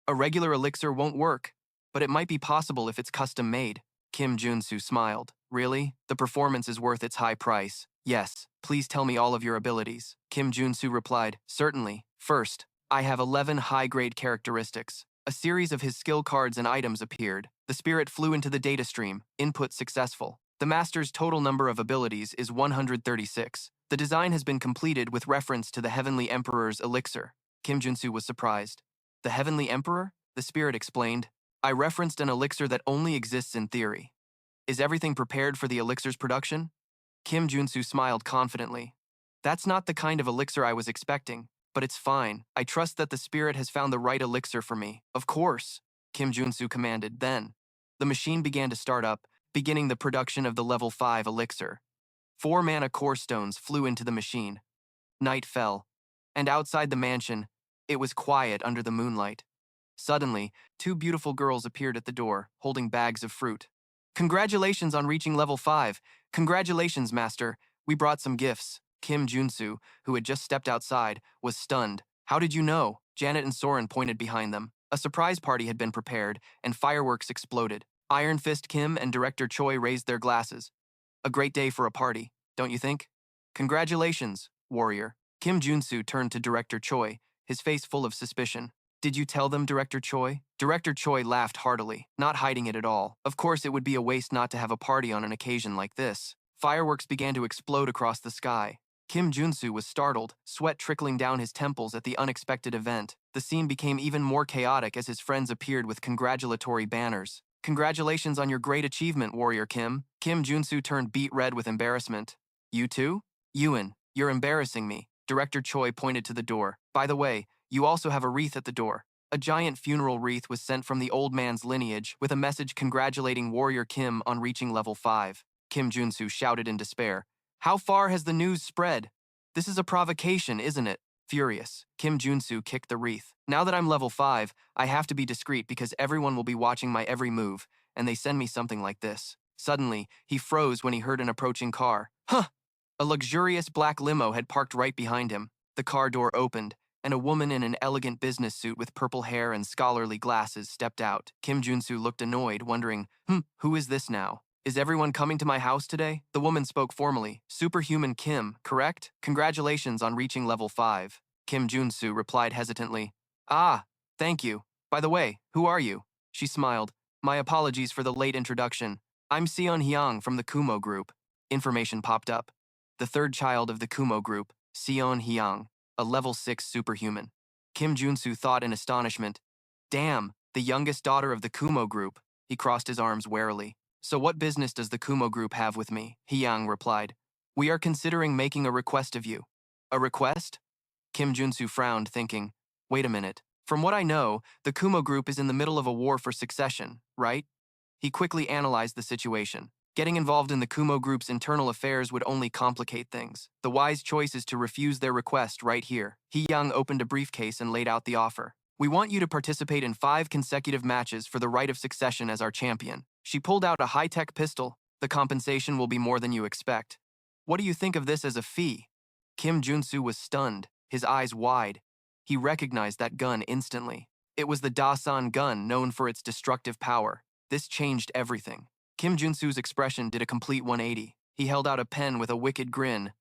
A regular elixir won't work, but it might be possible if it's custom made. Kim Junsu smiled. Really? The performance is worth its high price. Yes, please tell me all of your abilities. Kim Junsu replied. Certainly. First, I have 11 high-grade characteristics. A series of his skill cards and items appeared. The spirit flew into the data stream. Input successful. The master's total number of abilities is 136. The design has been completed with reference to the Heavenly Emperor's elixir. Kim Junsu was surprised. The Heavenly Emperor? The spirit explained. I referenced an elixir that only exists in theory. Is everything prepared for the elixir's production? Kim Junsu smiled confidently. That's not the kind of elixir I was expecting, but it's fine. I trust that the spirit has found the right elixir for me. Of course, Kim Junsu commanded. Then, the machine began to start up, beginning the production of the level 5 elixir. 4 mana core stones flew into the machine. Night fell, and outside the mansion, it was quiet under the moonlight. Suddenly, 2 beautiful girls appeared at the door, holding bags of fruit. Congratulations on reaching level 5. Congratulations, Master. We brought some gifts. Kim Junsu, who had just stepped outside, was stunned. How did you know? Janet and Soren pointed behind them. A surprise party had been prepared, and fireworks exploded. Iron Fist Kim and Director Choi raised their glasses. A great day for a party, don't you think? Congratulations, warrior. Kim Junsu turned to Director Choi, his face full of suspicion. Did you tell them, Director Choi? Director Choi laughed heartily, not hiding it at all. Of course, it would be a waste not to have a party on an occasion like this. Fireworks began to explode across the sky. Kim Junsu was startled, sweat trickling down his temples at the unexpected event. The scene became even more chaotic as his friends appeared with congratulatory banners. Congratulations on your great achievement, Warrior Kim. Kim Junsu turned beet red with embarrassment. You too? Ewan, you're embarrassing me. Director Choi pointed to the door. By the way, you also have a wreath at the door. A giant funeral wreath was sent from the old man's lineage with a message congratulating Warrior Kim on reaching level 5. Kim Junsu shouted in despair. How far has the news spread? This is a provocation, isn't it? Furious, Kim Junsu kicked the wreath. Now that I'm level 5, I have to be discreet because everyone will be watching my every move, and they send me something like this. Suddenly, he froze when he heard an approaching car. Huh! A luxurious black limo had parked right behind him. The car door opened, and a woman in an elegant business suit with purple hair and scholarly glasses stepped out. Kim Junsu looked annoyed, wondering, who is this now? Is everyone coming to my house today? The woman spoke formally. Superhuman Kim, correct? Congratulations on reaching level 5. Kim Junsu replied hesitantly. Ah, thank you. By the way, who are you? She smiled. My apologies for the late introduction. I'm Seon Hyang from the Kumo Group. Information popped up. The third child of the Kumo Group, Seon Hyang, a level 6 superhuman. Kim Junsu thought in astonishment. Damn, the youngest daughter of the Kumo Group. He crossed his arms warily. So what business does the Kumo Group have with me? Hyang replied. We are considering making a request of you. A request? Kim Junsu frowned, thinking, wait a minute. From what I know, the Kumo Group is in the middle of a war for succession, right? He quickly analyzed the situation. Getting involved in the Kumo Group's internal affairs would only complicate things. The wise choice is to refuse their request right here. Hyang opened a briefcase and laid out the offer. We want you to participate in 5 consecutive matches for the right of succession as our champion. She pulled out a high-tech pistol. The compensation will be more than you expect. What do you think of this as a fee? Kim Junsu was stunned, his eyes wide. He recognized that gun instantly. It was the Dasan gun known for its destructive power. This changed everything. Kim Junsu's expression did a complete 180. He held out a pen with a wicked grin.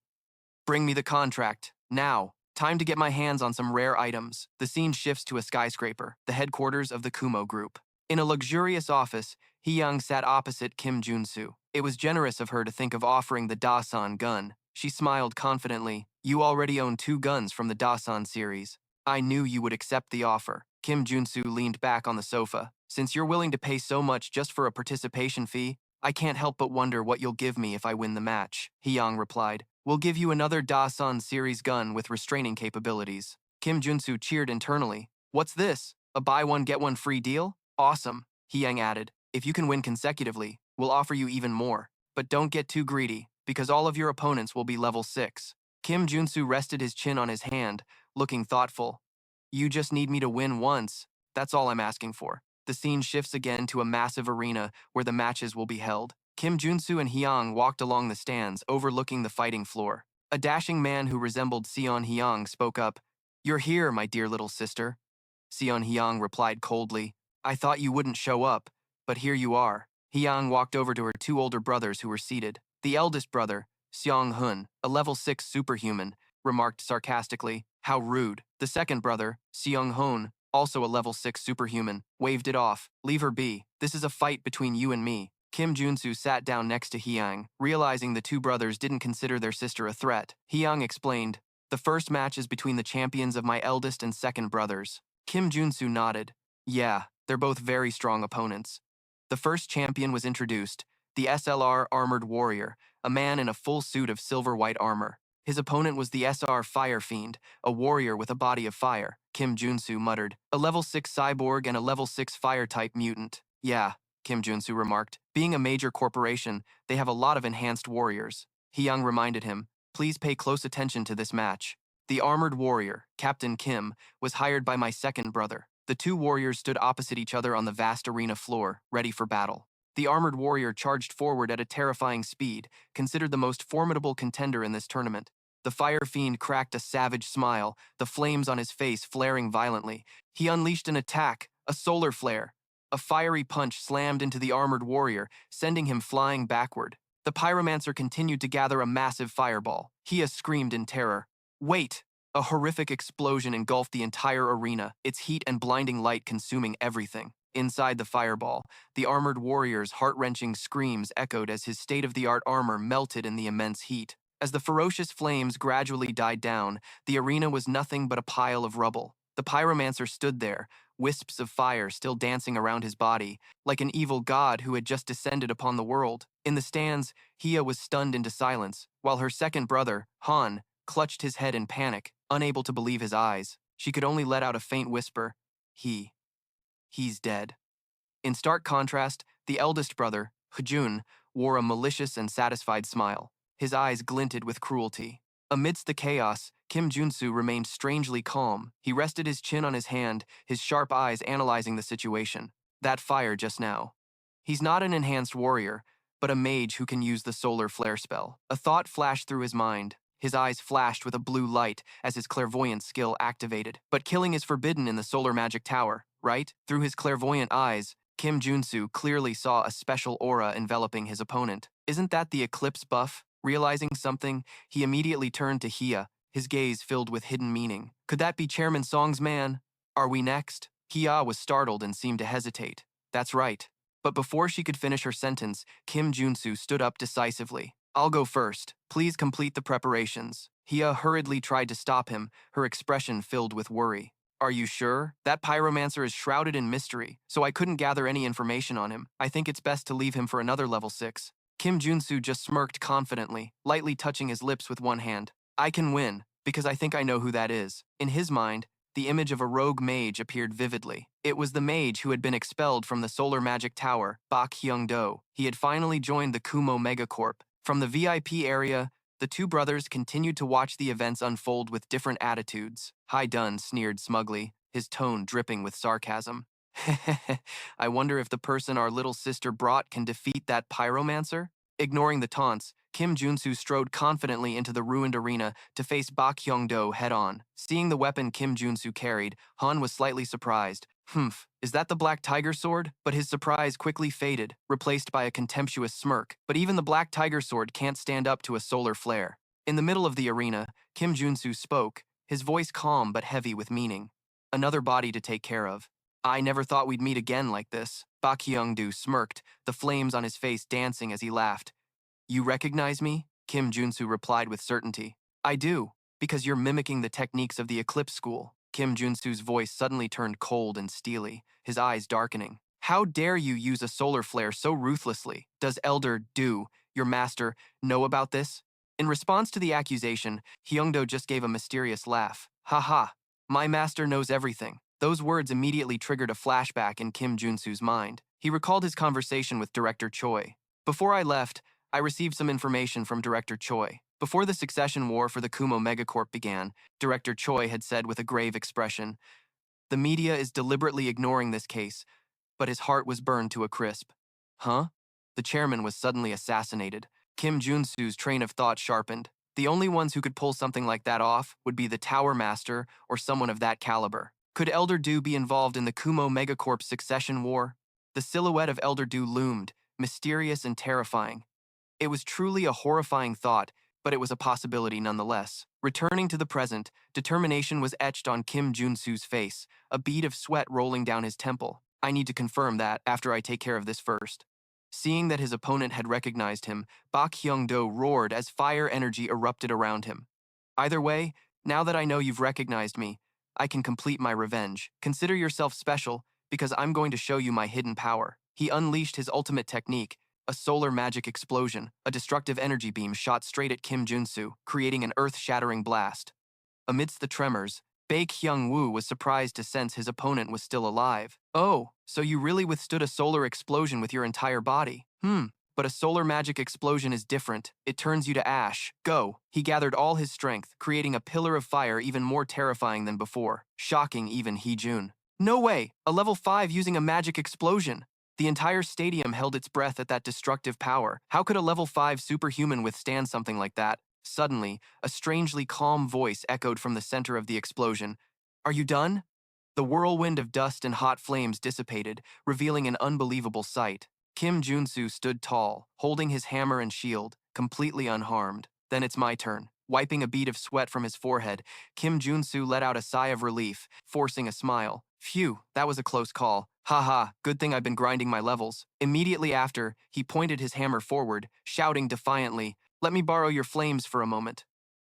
Bring me the contract, now. Time to get my hands on some rare items. The scene shifts to a skyscraper, the headquarters of the Kumo Group. In a luxurious office, Hyang sat opposite Kim Junsu. It was generous of her to think of offering the Dasan gun. She smiled confidently. You already own 2 guns from the Dasan series. I knew you would accept the offer. Kim Junsu leaned back on the sofa. Since you're willing to pay so much just for a participation fee, I can't help but wonder what you'll give me if I win the match. Hyang replied. We'll give you another Dasan series gun with restraining capabilities. Kim Junsu cheered internally. What's this? A buy one get one free deal? Awesome. Hyang added. If you can win consecutively, we'll offer you even more. But don't get too greedy, because all of your opponents will be level 6. Kim Junsu rested his chin on his hand, looking thoughtful. You just need me to win once. That's all I'm asking for. The scene shifts again to a massive arena where the matches will be held. Kim Junsu and Hyang walked along the stands, overlooking the fighting floor. A dashing man who resembled Seon Hyang spoke up. You're here, my dear little sister. Seon Hyang replied coldly. I thought you wouldn't show up, but here you are. Hyang walked over to her 2 older brothers who were seated. The eldest brother, Seong Hun, a level 6 superhuman, remarked sarcastically, How rude. The second brother, Seong Hun, also a level 6 superhuman, waved it off. Leave her be. This is a fight between you and me. Kim Junsu sat down next to Hyang, realizing the 2 brothers didn't consider their sister a threat. Hyang explained, The first match is between the champions of my eldest and second brothers. Kim Junsu nodded. Yeah, they're both very strong opponents. The first champion was introduced, the SLR Armored Warrior, a man in a full suit of silver-white armor. His opponent was the SR Fire Fiend, a warrior with a body of fire. Kim Junsu muttered, a level 6 cyborg and a level 6 fire-type mutant. Yeah, Kim Junsu remarked. Being a major corporation, they have a lot of enhanced warriors. Hyang reminded him, please pay close attention to this match. The Armored Warrior, Captain Kim, was hired by my second brother. The 2 warriors stood opposite each other on the vast arena floor, ready for battle. The Armored Warrior charged forward at a terrifying speed, considered the most formidable contender in this tournament. The Fire Fiend cracked a savage smile, the flames on his face flaring violently. He unleashed an attack, a solar flare. A fiery punch slammed into the Armored Warrior, sending him flying backward. The Pyromancer continued to gather a massive fireball. Hia screamed in terror. Wait! A horrific explosion engulfed the entire arena, its heat and blinding light consuming everything. Inside the fireball, the Armored Warrior's heart-wrenching screams echoed as his state-of-the-art armor melted in the immense heat. As the ferocious flames gradually died down, the arena was nothing but a pile of rubble. The Pyromancer stood there, wisps of fire still dancing around his body, like an evil god who had just descended upon the world. In the stands, Hia was stunned into silence, while her second brother, Han, clutched his head in panic, unable to believe his eyes. She could only let out a faint whisper, He's dead. In stark contrast, the eldest brother, Hjun, wore a malicious and satisfied smile. His eyes glinted with cruelty. Amidst the chaos, Kim Junsu remained strangely calm. He rested his chin on his hand, his sharp eyes analyzing the situation. That fire just now. He's not an enhanced warrior, but a mage who can use the solar flare spell. A thought flashed through his mind. His eyes flashed with a blue light as his clairvoyant skill activated. But killing is forbidden in the solar magic tower, right? Through his clairvoyant eyes, Kim Junsu clearly saw a special aura enveloping his opponent. Isn't that the eclipse buff? Realizing something, he immediately turned to Hia, his gaze filled with hidden meaning. Could that be Chairman Song's man? Are we next? Hia was startled and seemed to hesitate. That's right. But before she could finish her sentence, Kim Junsu stood up decisively. I'll go first. Please complete the preparations. Hia hurriedly tried to stop him, her expression filled with worry. Are you sure? That pyromancer is shrouded in mystery, so I couldn't gather any information on him. I think it's best to leave him for another level 6. Kim Junsu just smirked confidently, lightly touching his lips with one hand. I can win, because I think I know who that is. In his mind, the image of a rogue mage appeared vividly. It was the mage who had been expelled from the Solar Magic Tower, Bak Hyung-do. He had finally joined the Kumo Megacorp. From the VIP area, the 2 brothers continued to watch the events unfold with different attitudes. Hai Dun sneered smugly, his tone dripping with sarcasm. I wonder if the person our little sister brought can defeat that pyromancer? Ignoring the taunts, Kim Junsu strode confidently into the ruined arena to face Bak Hyung-do head-on. Seeing the weapon Kim Junsu carried, Han was slightly surprised. Is that the Black Tiger sword? But his surprise quickly faded, replaced by a contemptuous smirk. But even the Black Tiger sword can't stand up to a solar flare. In the middle of the arena, Kim Junsu spoke, his voice calm but heavy with meaning. Another body to take care of. I never thought we'd meet again like this. Bak Hyung-do smirked, the flames on his face dancing as he laughed. You recognize me? Kim Junsu replied with certainty. I do, because you're mimicking the techniques of the Eclipse School. Kim Junsu's voice suddenly turned cold and steely, his eyes darkening. How dare you use a solar flare so ruthlessly? Does Elder Do, your master, know about this? In response to the accusation, Hyungdo just gave a mysterious laugh. Ha ha, my master knows everything. Those words immediately triggered a flashback in Kim Junsu's mind. He recalled his conversation with Director Choi. Before I left, I received some information from Director Choi. Before the succession war for the Kumo Megacorp began, Director Choi had said with a grave expression, "The media is deliberately ignoring this case," but his heart was burned to a crisp. Huh? The chairman was suddenly assassinated. Kim Junsu's train of thought sharpened. The only ones who could pull something like that off would be the Tower Master or someone of that caliber. Could Elder Do be involved in the Kumo Megacorp succession war? The silhouette of Elder Do loomed, mysterious and terrifying. It was truly a horrifying thought, but it was a possibility nonetheless. Returning to the present, determination was etched on Kim Junsu's face, a bead of sweat rolling down his temple. I need to confirm that after I take care of this first. Seeing that his opponent had recognized him, Bak Hyung-do roared as fire energy erupted around him. Either way, now that I know you've recognized me, I can complete my revenge. Consider yourself special, because I'm going to show you my hidden power. He unleashed his ultimate technique, a solar magic explosion. A destructive energy beam shot straight at Kim Junsu, creating an earth-shattering blast. Amidst the tremors, Baek Hyung-woo was surprised to sense his opponent was still alive. Oh, so you really withstood a solar explosion with your entire body. But a solar magic explosion is different. It turns you to ash. Go. He gathered all his strength, creating a pillar of fire even more terrifying than before, shocking even Hee-jun. No way! A level 5 using a magic explosion! The entire stadium held its breath at that destructive power. How could a level 5 superhuman withstand something like that? Suddenly, a strangely calm voice echoed from the center of the explosion. Are you done? The whirlwind of dust and hot flames dissipated, revealing an unbelievable sight. Kim Junsu stood tall, holding his hammer and shield, completely unharmed. Then it's my turn. Wiping a bead of sweat from his forehead, Kim Junsu let out a sigh of relief, forcing a smile. Phew, that was a close call. Haha, good thing I've been grinding my levels. Immediately after, he pointed his hammer forward, shouting defiantly, "Let me borrow your flames for a moment."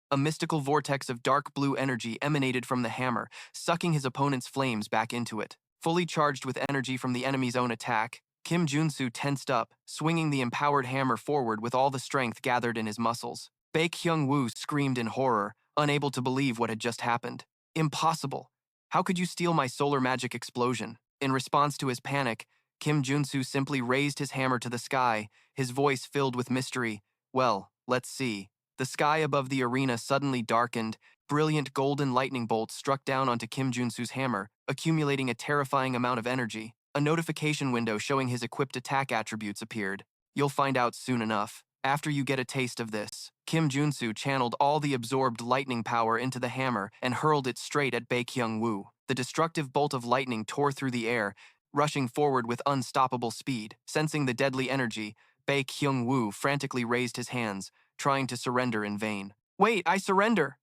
A mystical vortex of dark blue energy emanated from the hammer, sucking his opponent's flames back into it. Fully charged with energy from the enemy's own attack, Kim Junsu tensed up, swinging the empowered hammer forward with all the strength gathered in his muscles. Baek Hyung-woo screamed in horror, unable to believe what had just happened. Impossible! How could you steal my solar magic explosion? In response to his panic, Kim Junsu simply raised his hammer to the sky, his voice filled with mystery. Well, let's see. The sky above the arena suddenly darkened. Brilliant golden lightning bolts struck down onto Kim Junsu's hammer, accumulating a terrifying amount of energy. A notification window showing his equipped attack attributes appeared. You'll find out soon enough. After you get a taste of this, Kim Junsu channeled all the absorbed lightning power into the hammer and hurled it straight at Baek Hyung-woo. The destructive bolt of lightning tore through the air, rushing forward with unstoppable speed. Sensing the deadly energy, Baek Hyung-woo frantically raised his hands, trying to surrender in vain. Wait, I surrender!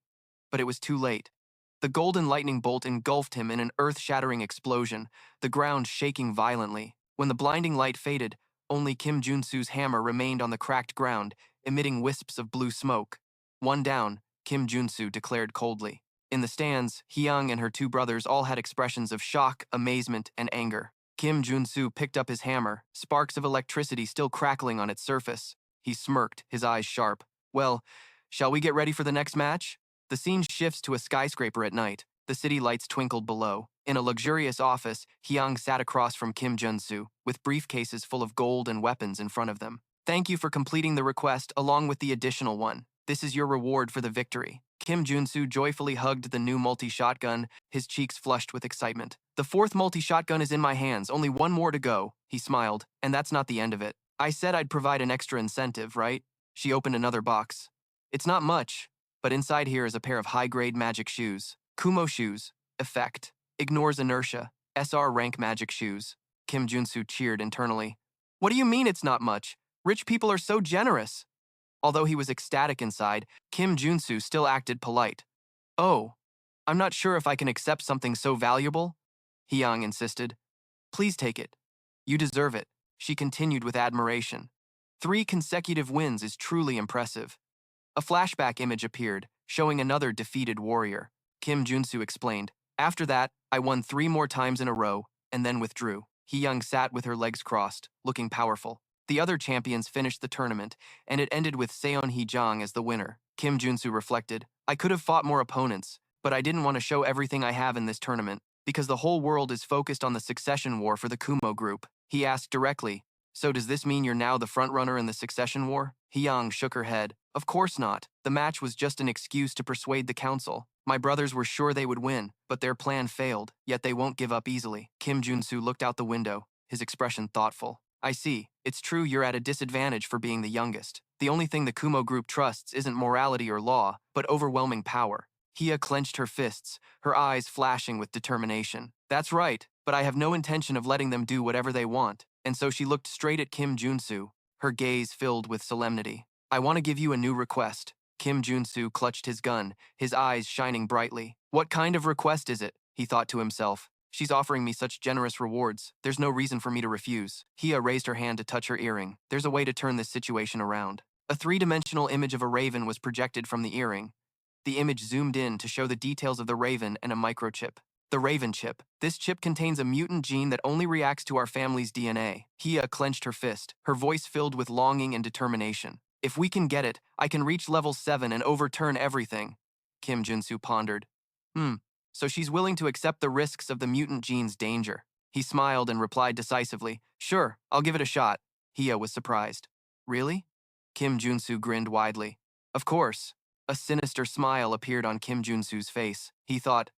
But it was too late. The golden lightning bolt engulfed him in an earth-shattering explosion, the ground shaking violently. When the blinding light faded, only Kim Junsu's hammer remained on the cracked ground, emitting wisps of blue smoke. One down, Kim Junsu declared coldly. In the stands, Hyung and her two brothers all had expressions of shock, amazement, and anger. Kim Junsu picked up his hammer, sparks of electricity still crackling on its surface. He smirked, his eyes sharp. Well, shall we get ready for the next match? The scene shifts to a skyscraper at night. The city lights twinkled below. In a luxurious office, Hyung sat across from Kim Junsu, with briefcases full of gold and weapons in front of them. Thank you for completing the request along with the additional one. This is your reward for the victory. Kim Junsu joyfully hugged the new multi-shotgun, his cheeks flushed with excitement. The fourth multi-shotgun is in my hands, only one more to go, he smiled, and that's not the end of it. I said I'd provide an extra incentive, right? She opened another box. It's not much, but inside here is a pair of high-grade magic shoes. Kumo shoes. Effect. Ignores inertia. SR rank magic shoes. Kim Junsu cheered internally. What do you mean it's not much? Rich people are so generous. Although he was ecstatic inside, Kim Junsu still acted polite. Oh, I'm not sure if I can accept something so valuable, Hyung insisted. Please take it. You deserve it, she continued with admiration. 3 consecutive wins is truly impressive. A flashback image appeared, showing another defeated warrior. Kim Junsu explained. After that, I won 3 more times in a row, and then withdrew. Hee-young sat with her legs crossed, looking powerful. The other champions finished the tournament, and it ended with Seon Hee-jang as the winner. Kim Junsu reflected, I could have fought more opponents, but I didn't want to show everything I have in this tournament, because the whole world is focused on the succession war for the Kumo group. He asked directly, so does this mean you're now the frontrunner in the succession war? Hee-young shook her head. Of course not. The match was just an excuse to persuade the council. My brothers were sure they would win, but their plan failed, yet they won't give up easily. Kim Junsu looked out the window, his expression thoughtful. I see. It's true you're at a disadvantage for being the youngest. The only thing the Kumo group trusts isn't morality or law, but overwhelming power. Hia clenched her fists, her eyes flashing with determination. That's right, but I have no intention of letting them do whatever they want. And so she looked straight at Kim Junsu, her gaze filled with solemnity. I want to give you a new request. Kim Junsu clutched his gun, his eyes shining brightly. What kind of request is it? He thought to himself. She's offering me such generous rewards. There's no reason for me to refuse. Hia raised her hand to touch her earring. There's a way to turn this situation around. A 3-dimensional image of a raven was projected from the earring. The image zoomed in to show the details of the raven and a microchip. The Raven chip. This chip contains a mutant gene that only reacts to our family's DNA. Hia clenched her fist, her voice filled with longing and determination. If we can get it, I can reach level 7 and overturn everything. Kim Junsu pondered. So she's willing to accept the risks of the mutant gene's danger. He smiled and replied decisively, Sure, I'll give it a shot. Hia was surprised. Really? Kim Junsu grinned widely. Of course. A sinister smile appeared on Kim Junsu's face. He thought,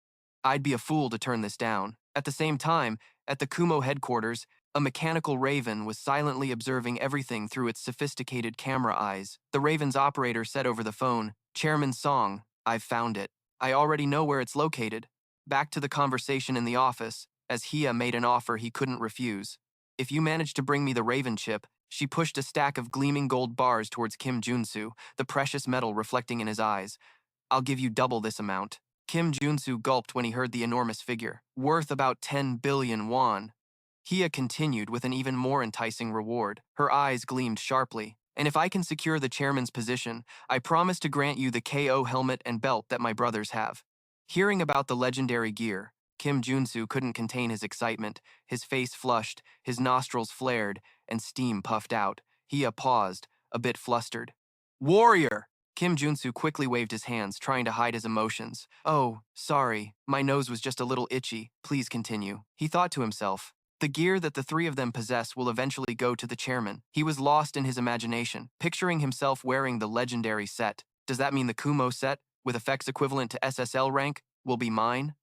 I'd be a fool to turn this down. At the same time, at the Kumo headquarters, a mechanical raven was silently observing everything through its sophisticated camera eyes. The raven's operator said over the phone, Chairman Song, I've found it. I already know where it's located. Back to the conversation in the office, as Hia made an offer he couldn't refuse. If you manage to bring me the raven chip, she pushed a stack of gleaming gold bars towards Kim Junsu, the precious metal reflecting in his eyes. I'll give you double this amount. Kim Junsu gulped when he heard the enormous figure, worth about 10 billion won. Hia continued with an even more enticing reward. Her eyes gleamed sharply. And if I can secure the chairman's position, I promise to grant you the KO helmet and belt that my brothers have. Hearing about the legendary gear, Kim Junsu couldn't contain his excitement. His face flushed, his nostrils flared, and steam puffed out. Hia paused, a bit flustered. Warrior! Kim Junsu quickly waved his hands, trying to hide his emotions. Oh, sorry, my nose was just a little itchy. Please continue. He thought to himself. The gear that the 3 of them possess will eventually go to the chairman. He was lost in his imagination, picturing himself wearing the legendary set. Does that mean the Kumo set, with effects equivalent to SSL rank, will be mine?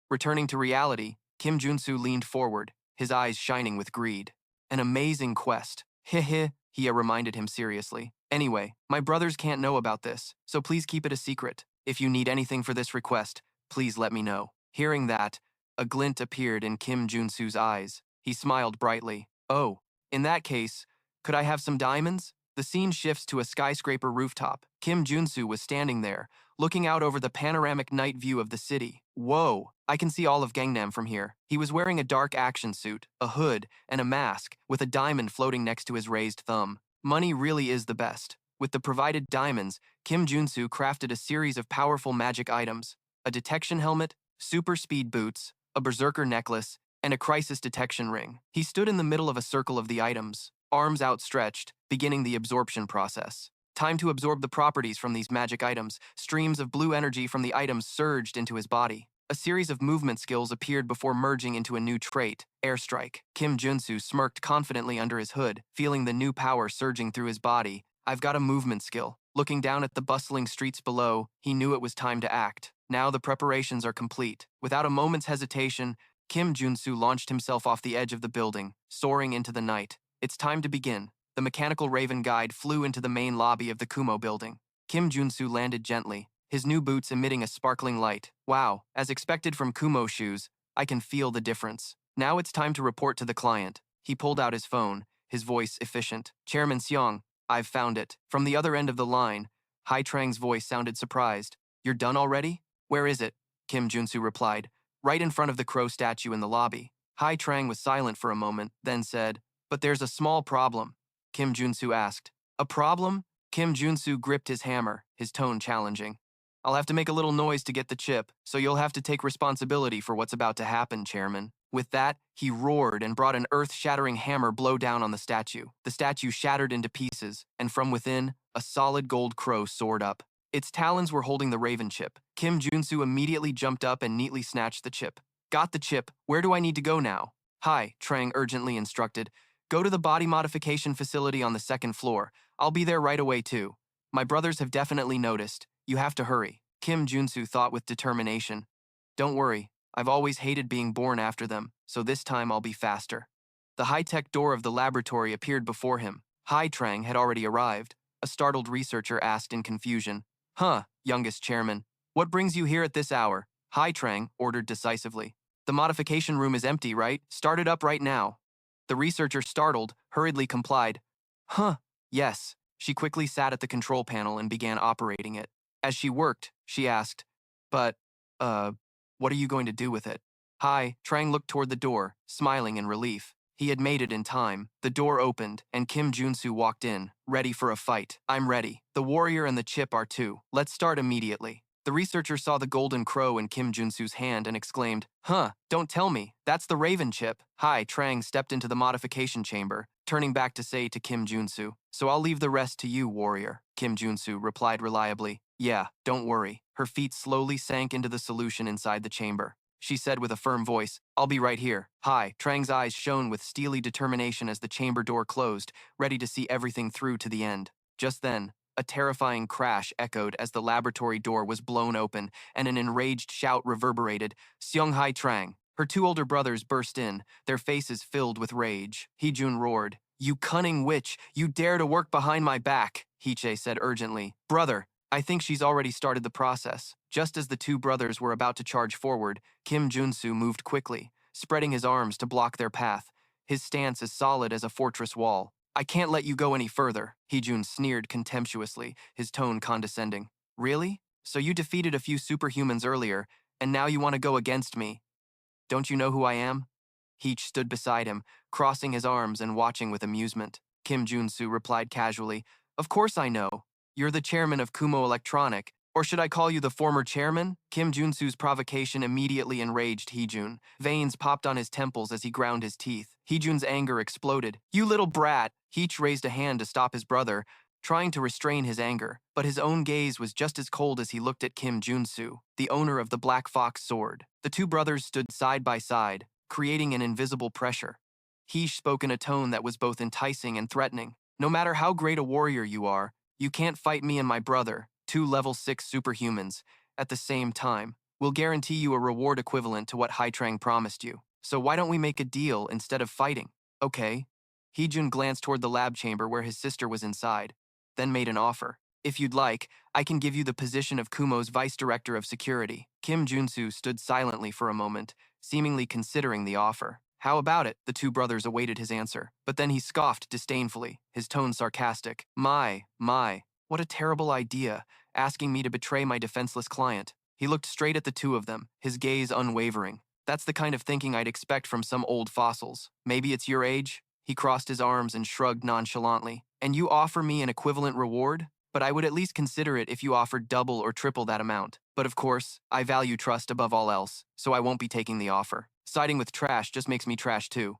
Returning to reality, Kim Junsu leaned forward, his eyes shining with greed. An amazing quest. Heh, Hia reminded him seriously. Anyway, my brothers can't know about this, so please keep it a secret. If you need anything for this request, please let me know. Hearing that, a glint appeared in Kim Junsu's eyes. He smiled brightly. Oh, in that case, could I have some diamonds? The scene shifts to a skyscraper rooftop. Kim Junsu was standing there, looking out over the panoramic night view of the city. Whoa, I can see all of Gangnam from here. He was wearing a dark action suit, a hood, and a mask, with a diamond floating next to his raised thumb. Money really is the best. With the provided diamonds, Kim Junsu crafted a series of powerful magic items. A detection helmet, super speed boots, a berserker necklace, and a crisis detection ring. He stood in the middle of a circle of the items, arms outstretched, beginning the absorption process. Time to absorb the properties from these magic items. Streams of blue energy from the items surged into his body. A series of movement skills appeared before merging into a new trait, airstrike. Kim Junsu smirked confidently under his hood, feeling the new power surging through his body. I've got a movement skill. Looking down at the bustling streets below, he knew it was time to act. Now the preparations are complete. Without a moment's hesitation, Kim Junsu launched himself off the edge of the building, soaring into the night. It's time to begin. The mechanical raven guide flew into the main lobby of the Kumo building. Kim Junsu landed gently, his new boots emitting a sparkling light. Wow, as expected from Kumo shoes, I can feel the difference. Now it's time to report to the client. He pulled out his phone, his voice efficient. Chairman Seong, I've found it. From the other end of the line, Hai Trang's voice sounded surprised. You're done already? Where is it? Kim Junsu replied. Right in front of the crow statue in the lobby. Hai Trang was silent for a moment, then said, "But there's a small problem," Kim Junsu asked. "A problem?" Kim Junsu gripped his hammer, his tone challenging. "I'll have to make a little noise to get the chip, so you'll have to take responsibility for what's about to happen, Chairman." With that, he roared and brought an earth-shattering hammer blow down on the statue. The statue shattered into pieces, and from within, a solid gold crow soared up. Its talons were holding the raven chip. Kim Junsu immediately jumped up and neatly snatched the chip. "Got the chip. Where do I need to go now?" "Hi," Trang urgently instructed. "Go to the body modification facility on the second floor. I'll be there right away too. My brothers have definitely noticed. You have to hurry." Kim Junsu thought with determination. "Don't worry. I've always hated being born after them, so this time I'll be faster." The high-tech door of the laboratory appeared before him. Hai Trang had already arrived. A startled researcher asked in confusion, "Huh, youngest chairman, what brings you here at this hour?" Hai Trang ordered decisively. "The modification room is empty, right? Start it up right now." The researcher, startled, hurriedly complied. "Huh, yes." She quickly sat at the control panel and began operating it. As she worked, she asked, "But, what are you going to do with it?" Hai Trang looked toward the door, smiling in relief. He had made it in time. The door opened, and Kim Junsu walked in, ready for a fight. "I'm ready. The warrior and the chip are too. Let's start immediately." The researcher saw the golden crow in Kim Junsu's hand and exclaimed, "Huh, don't tell me. That's the raven chip." Hai Trang stepped into the modification chamber, turning back to say to Kim Junsu, "So I'll leave the rest to you, warrior." Kim Junsu replied reliably, "Yeah, don't worry." Her feet slowly sank into the solution inside the chamber. She said with a firm voice, "I'll be right here." Hai Trang's eyes shone with steely determination as the chamber door closed, ready to see everything through to the end. Just then, a terrifying crash echoed as the laboratory door was blown open, and an enraged shout reverberated, "Seong Hai Trang!" Her two older brothers burst in, their faces filled with rage. Heejun roared, "You cunning witch! You dare to work behind my back!" Heechae said urgently, "Brother, I think she's already started the process." Just as the two brothers were about to charge forward, Kim Junsu moved quickly, spreading his arms to block their path, his stance as solid as a fortress wall. "I can't let you go any further," Heejun sneered contemptuously, his tone condescending. "Really? So you defeated a few superhumans earlier, and now you want to go against me? Don't you know who I am?" Heech stood beside him, crossing his arms and watching with amusement. Kim Junsu replied casually, "Of course I know. You're the chairman of Kumo Electronic. Or should I call you the former chairman?" Kim Junsu's provocation immediately enraged Heejun. Veins popped on his temples as he ground his teeth. Heejun's anger exploded. "You little brat!" Heech raised a hand to stop his brother, trying to restrain his anger, but his own gaze was just as cold as he looked at Kim Junsu, the owner of the Black Fox sword. The two brothers stood side by side, creating an invisible pressure. Heesh spoke in a tone that was both enticing and threatening. "No matter how great a warrior you are, you can't fight me and my brother, two level 6 superhumans, at the same time. We'll guarantee you a reward equivalent to what Hai Trang promised you. So why don't we make a deal instead of fighting?" "Okay." Heejun glanced toward the lab chamber where his sister was inside, then made an offer. "If you'd like, I can give you the position of Kumo's vice director of security." Kim Junsu stood silently for a moment, seemingly considering the offer. "How about it?" The two brothers awaited his answer, but then he scoffed disdainfully, his tone sarcastic. My, what a terrible idea, asking me to betray my defenseless client." He looked straight at the two of them, his gaze unwavering. "That's the kind of thinking I'd expect from some old fossils. Maybe it's your age?" He crossed his arms and shrugged nonchalantly. "And you offer me an equivalent reward? But I would at least consider it if you offered double or triple that amount. But of course, I value trust above all else, so I won't be taking the offer. Siding with trash just makes me trash too."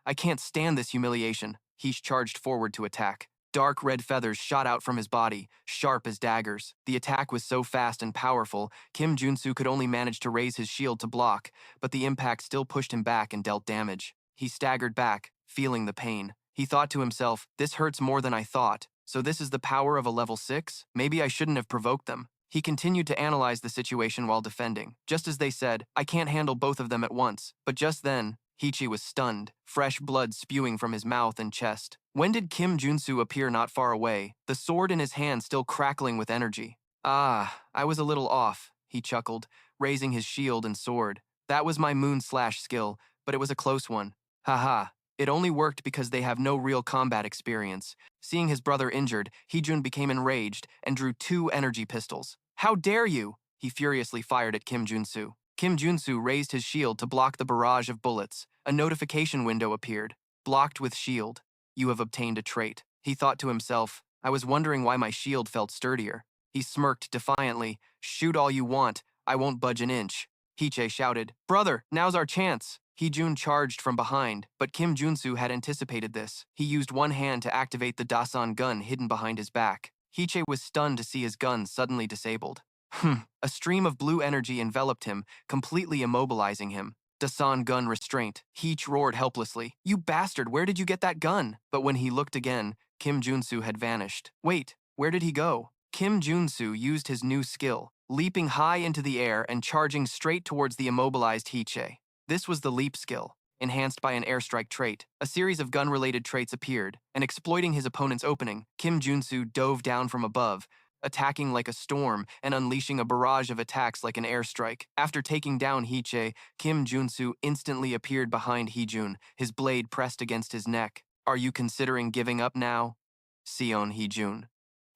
"I can't stand this humiliation." He charged forward to attack. Dark red feathers shot out from his body, sharp as daggers. The attack was so fast and powerful, Kim Junsu could only manage to raise his shield to block, but the impact still pushed him back and dealt damage. He staggered back, feeling the pain. He thought to himself, "This hurts more than I thought. So this is the power of a level 6? Maybe I shouldn't have provoked them." He continued to analyze the situation while defending. Just as they said, "I can't handle both of them at once." But just then, Heechi was stunned, fresh blood spewing from his mouth and chest. When did Kim Junsu appear not far away, the sword in his hand still crackling with energy? "Ah, I was a little off," he chuckled, raising his shield and sword. "That was my moon slash skill, but it was a close one. Haha. It only worked because they have no real combat experience." Seeing his brother injured, Heejun became enraged and drew 2 energy pistols. "How dare you!" He furiously fired at Kim Junsu. Kim Junsu raised his shield to block the barrage of bullets. A notification window appeared. Blocked with shield. You have obtained a trait. He thought to himself, I was wondering why my shield felt sturdier. He smirked defiantly. Shoot all you want. I won't budge an inch. Hiche shouted, Brother, now's our chance. Heejun charged from behind, but Kim Junsu had anticipated this. He used one hand to activate the Dasan gun hidden behind his back. Hiche was stunned to see his gun suddenly disabled. A stream of blue energy enveloped him, completely immobilizing him. Dasan gun restraint. Heech roared helplessly. You bastard, where did you get that gun? But when he looked again, Kim Junsu had vanished. Wait, where did he go? Kim Junsu used his new skill, leaping high into the air and charging straight towards the immobilized Hiche. This was the leap skill, enhanced by an airstrike trait. A series of gun-related traits appeared, and exploiting his opponent's opening, Kim Junsu dove down from above, attacking like a storm and unleashing a barrage of attacks like an airstrike. After taking down Hiche, Kim Junsu instantly appeared behind Heejun, his blade pressed against his neck. Are you considering giving up now? Sion Heejun.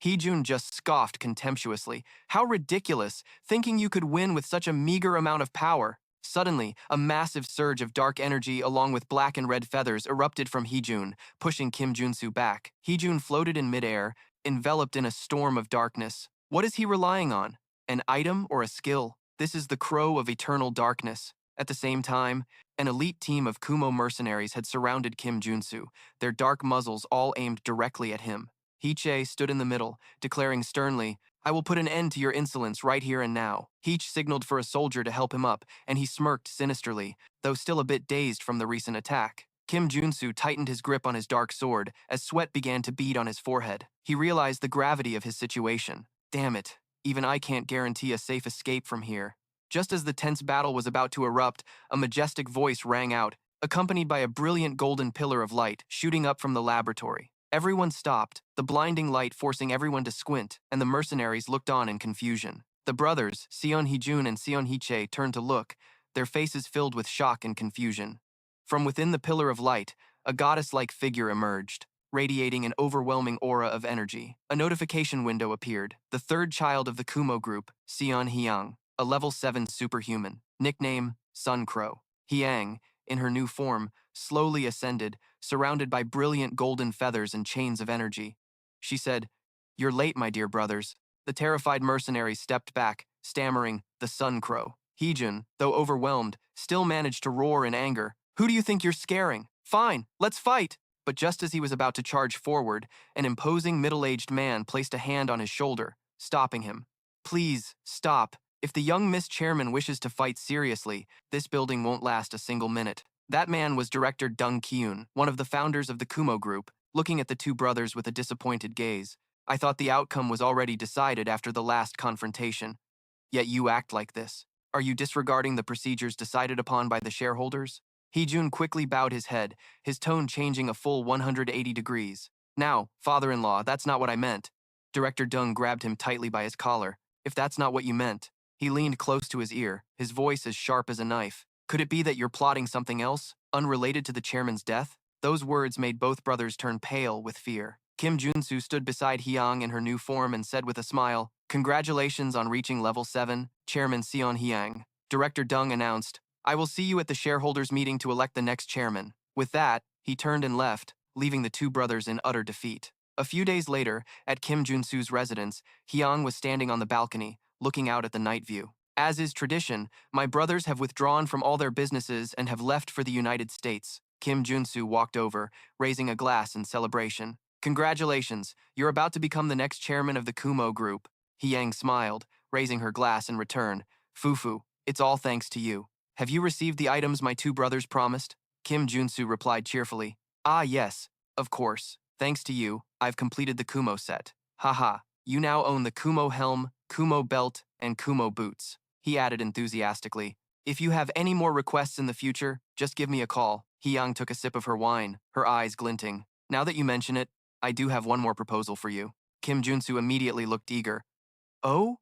Heejun just scoffed contemptuously. How ridiculous, thinking you could win with such a meager amount of power. Suddenly, a massive surge of dark energy along with black and red feathers erupted from Heejun, pushing Kim Junsu back. Heejun floated in midair, enveloped in a storm of darkness. What is he relying on? An item or a skill? This is the crow of eternal darkness. At the same time, an elite team of Kumo mercenaries had surrounded Kim Junsu, their dark muzzles all aimed directly at him. Hiche stood in the middle, declaring sternly, I will put an end to your insolence right here and now. Heech signaled for a soldier to help him up, and he smirked sinisterly, though still a bit dazed from the recent attack. Kim Junsu tightened his grip on his dark sword as sweat began to bead on his forehead. He realized the gravity of his situation. Damn it, even I can't guarantee a safe escape from here. Just as the tense battle was about to erupt, a majestic voice rang out, accompanied by a brilliant golden pillar of light shooting up from the laboratory. Everyone stopped, the blinding light forcing everyone to squint, and the mercenaries looked on in confusion. The brothers, Sion Heejun and Sion Hiche, turned to look, their faces filled with shock and confusion. From within the pillar of light, a goddess-like figure emerged, radiating an overwhelming aura of energy. A notification window appeared. The third child of the Kumo group, Sion Hyang, a level 7 superhuman, nickname Sun Crow. Hyang, in her new form, slowly ascended, surrounded by brilliant golden feathers and chains of energy. She said, You're late, my dear brothers. The terrified mercenaries stepped back, stammering, the Sun Crow. Heejun, though overwhelmed, still managed to roar in anger. Who do you think you're scaring? Fine, let's fight! But just as he was about to charge forward, an imposing middle-aged man placed a hand on his shoulder, stopping him. Please, stop. If the young Miss Chairman wishes to fight seriously, this building won't last a single minute. That man was Director TRUCK-KUN, one of the founders of the Kumo group, looking at the two brothers with a disappointed gaze. I thought the outcome was already decided after the last confrontation. Yet you act like this. Are you disregarding the procedures decided upon by the shareholders? Heejun quickly bowed his head, his tone changing a full 180 degrees. Now, father-in-law, that's not what I meant. Director Dung grabbed him tightly by his collar. If that's not what you meant. He leaned close to his ear, his voice as sharp as a knife. Could it be that you're plotting something else, unrelated to the chairman's death? Those words made both brothers turn pale with fear. Kim Junsu stood beside Hyang in her new form and said with a smile, Congratulations on reaching level 7, Chairman Sion Hyang. Director Dung announced, I will see you at the shareholders' meeting to elect the next chairman. With that, he turned and left, leaving the two brothers in utter defeat. A few days later, at Kim Junsu's residence, Hyang was standing on the balcony, looking out at the night view. As is tradition, my brothers have withdrawn from all their businesses and have left for the United States. Kim Junsu walked over, raising a glass in celebration. Congratulations, you're about to become the next chairman of the Kumo group. Hyang smiled, raising her glass in return. Fufu, it's all thanks to you. Have you received the items my two brothers promised? Kim Junsu replied cheerfully. Ah yes, of course. Thanks to you, I've completed the Kumo set. Haha, you now own the Kumo helm, Kumo belt, and Kumo boots. He added enthusiastically. If you have any more requests in the future, just give me a call. Hyang took a sip of her wine, her eyes glinting. Now that you mention it, I do have one more proposal for you. Kim Junsu immediately looked eager. Oh?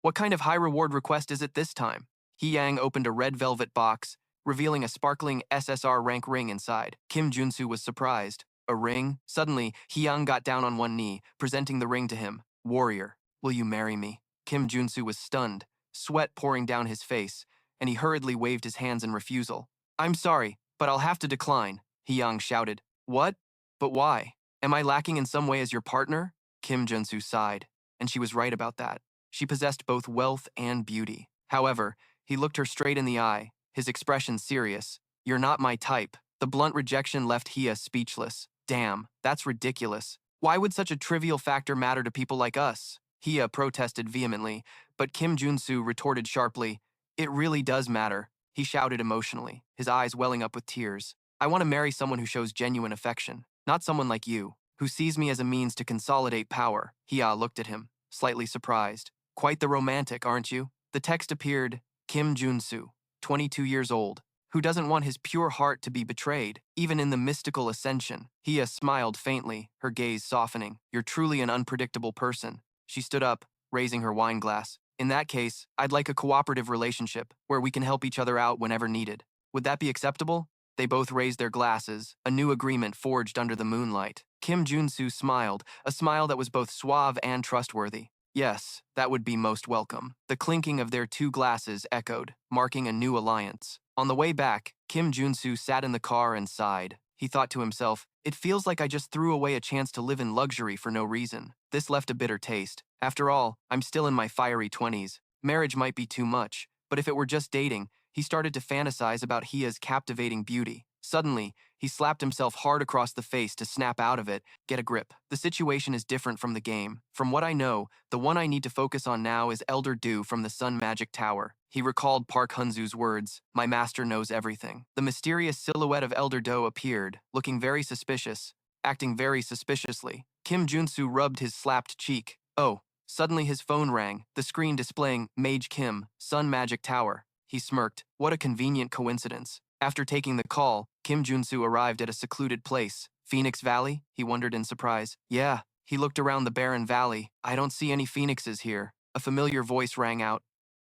What kind of high-reward request is it this time? Hyang opened a red velvet box, revealing a sparkling SSR rank ring inside. Kim Junsu was surprised. A ring? Suddenly, Hyang got down on one knee, presenting the ring to him. Warrior, will you marry me? Kim Junsu was stunned, sweat pouring down his face. and he hurriedly waved his hands in refusal. I'm sorry, but I'll have to decline, Hyang shouted. What? But why? Am I lacking in some way as your partner? Kim Junsu sighed, and she was right about that. She possessed both wealth and beauty. However, he looked her straight in the eye, his expression serious. You're not my type. The blunt rejection left Hia speechless. Damn, that's ridiculous. Why would such a trivial factor matter to people like us? Hia protested vehemently, but Kim Junsu retorted sharply. It really does matter, he shouted emotionally, his eyes welling up with tears. I want to marry someone who shows genuine affection, not someone like you, who sees me as a means to consolidate power. Hia looked at him, slightly surprised. Quite the romantic, aren't you? The text appeared, Kim Junsu, 22 years old, who doesn't want his pure heart to be betrayed, even in the mystical ascension. Hia smiled faintly, her gaze softening. You're truly an unpredictable person. She stood up, raising her wine glass. In that case, I'd like a cooperative relationship, where we can help each other out whenever needed. Would that be acceptable? They both raised their glasses, a new agreement forged under the moonlight. Kim Junsu smiled, a smile that was both suave and trustworthy. Yes, that would be most welcome. The clinking of their two glasses echoed, marking a new alliance. On the way back, Kim Junsu sat in the car and sighed. He thought to himself, it feels like I just threw away a chance to live in luxury for no reason. This left a bitter taste. After all, I'm still in my fiery 20s. Marriage might be too much, but if it were just dating, he started to fantasize about Hia's captivating beauty. Suddenly, he slapped himself hard across the face to snap out of it. Get a grip. The situation is different from the game. From what I know, the one I need to focus on now is Elder Du from the Sun Magic Tower. He recalled Park Hunzu's words, my master knows everything. The mysterious silhouette of Elder Do appeared, looking very suspicious, acting very suspiciously. Kim Junsu rubbed his slapped cheek. Oh, suddenly his phone rang, the screen displaying Mage Kim, Sun Magic Tower. He smirked. What a convenient coincidence. After taking the call, Kim Junsu arrived at a secluded place. Phoenix Valley? He wondered in surprise. Yeah. He looked around the barren valley. I don't see any phoenixes here. A familiar voice rang out.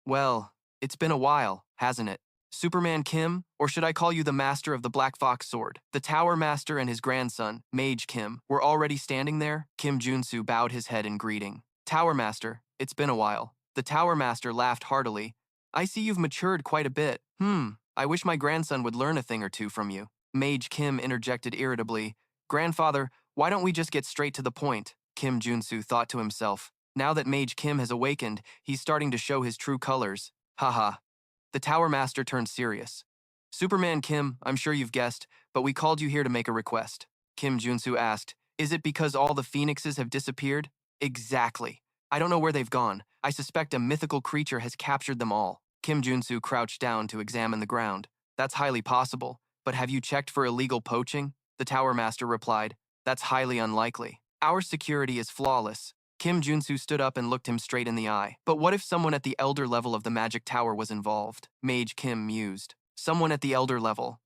Well, it's been a while, hasn't it? Superman Kim, or should I call you the master of the Black Fox Sword? The Tower Master and his grandson, Mage Kim, were already standing there. Kim Junsu bowed his head in greeting. Tower Master, it's been a while. The Tower Master laughed heartily. I see you've matured quite a bit. I wish my grandson would learn a thing or two from you. Mage Kim interjected irritably. Grandfather, why don't we just get straight to the point? Kim Junsu thought to himself. Now that Mage Kim has awakened, he's starting to show his true colors. Haha. The Tower Master turned serious. Superman Kim, I'm sure you've guessed, but we called you here to make a request. Kim Junsu asked, is it because all the phoenixes have disappeared? Exactly. I don't know where they've gone. I suspect a mythical creature has captured them all. Kim Junsu crouched down to examine the ground. That's highly possible, but have you checked for illegal poaching? The Tower Master replied, that's highly unlikely. Our security is flawless. Kim Junsu stood up and looked him straight in the eye. But what if someone at the elder level of the magic tower was involved? Mage Kim mused. Someone at the elder level.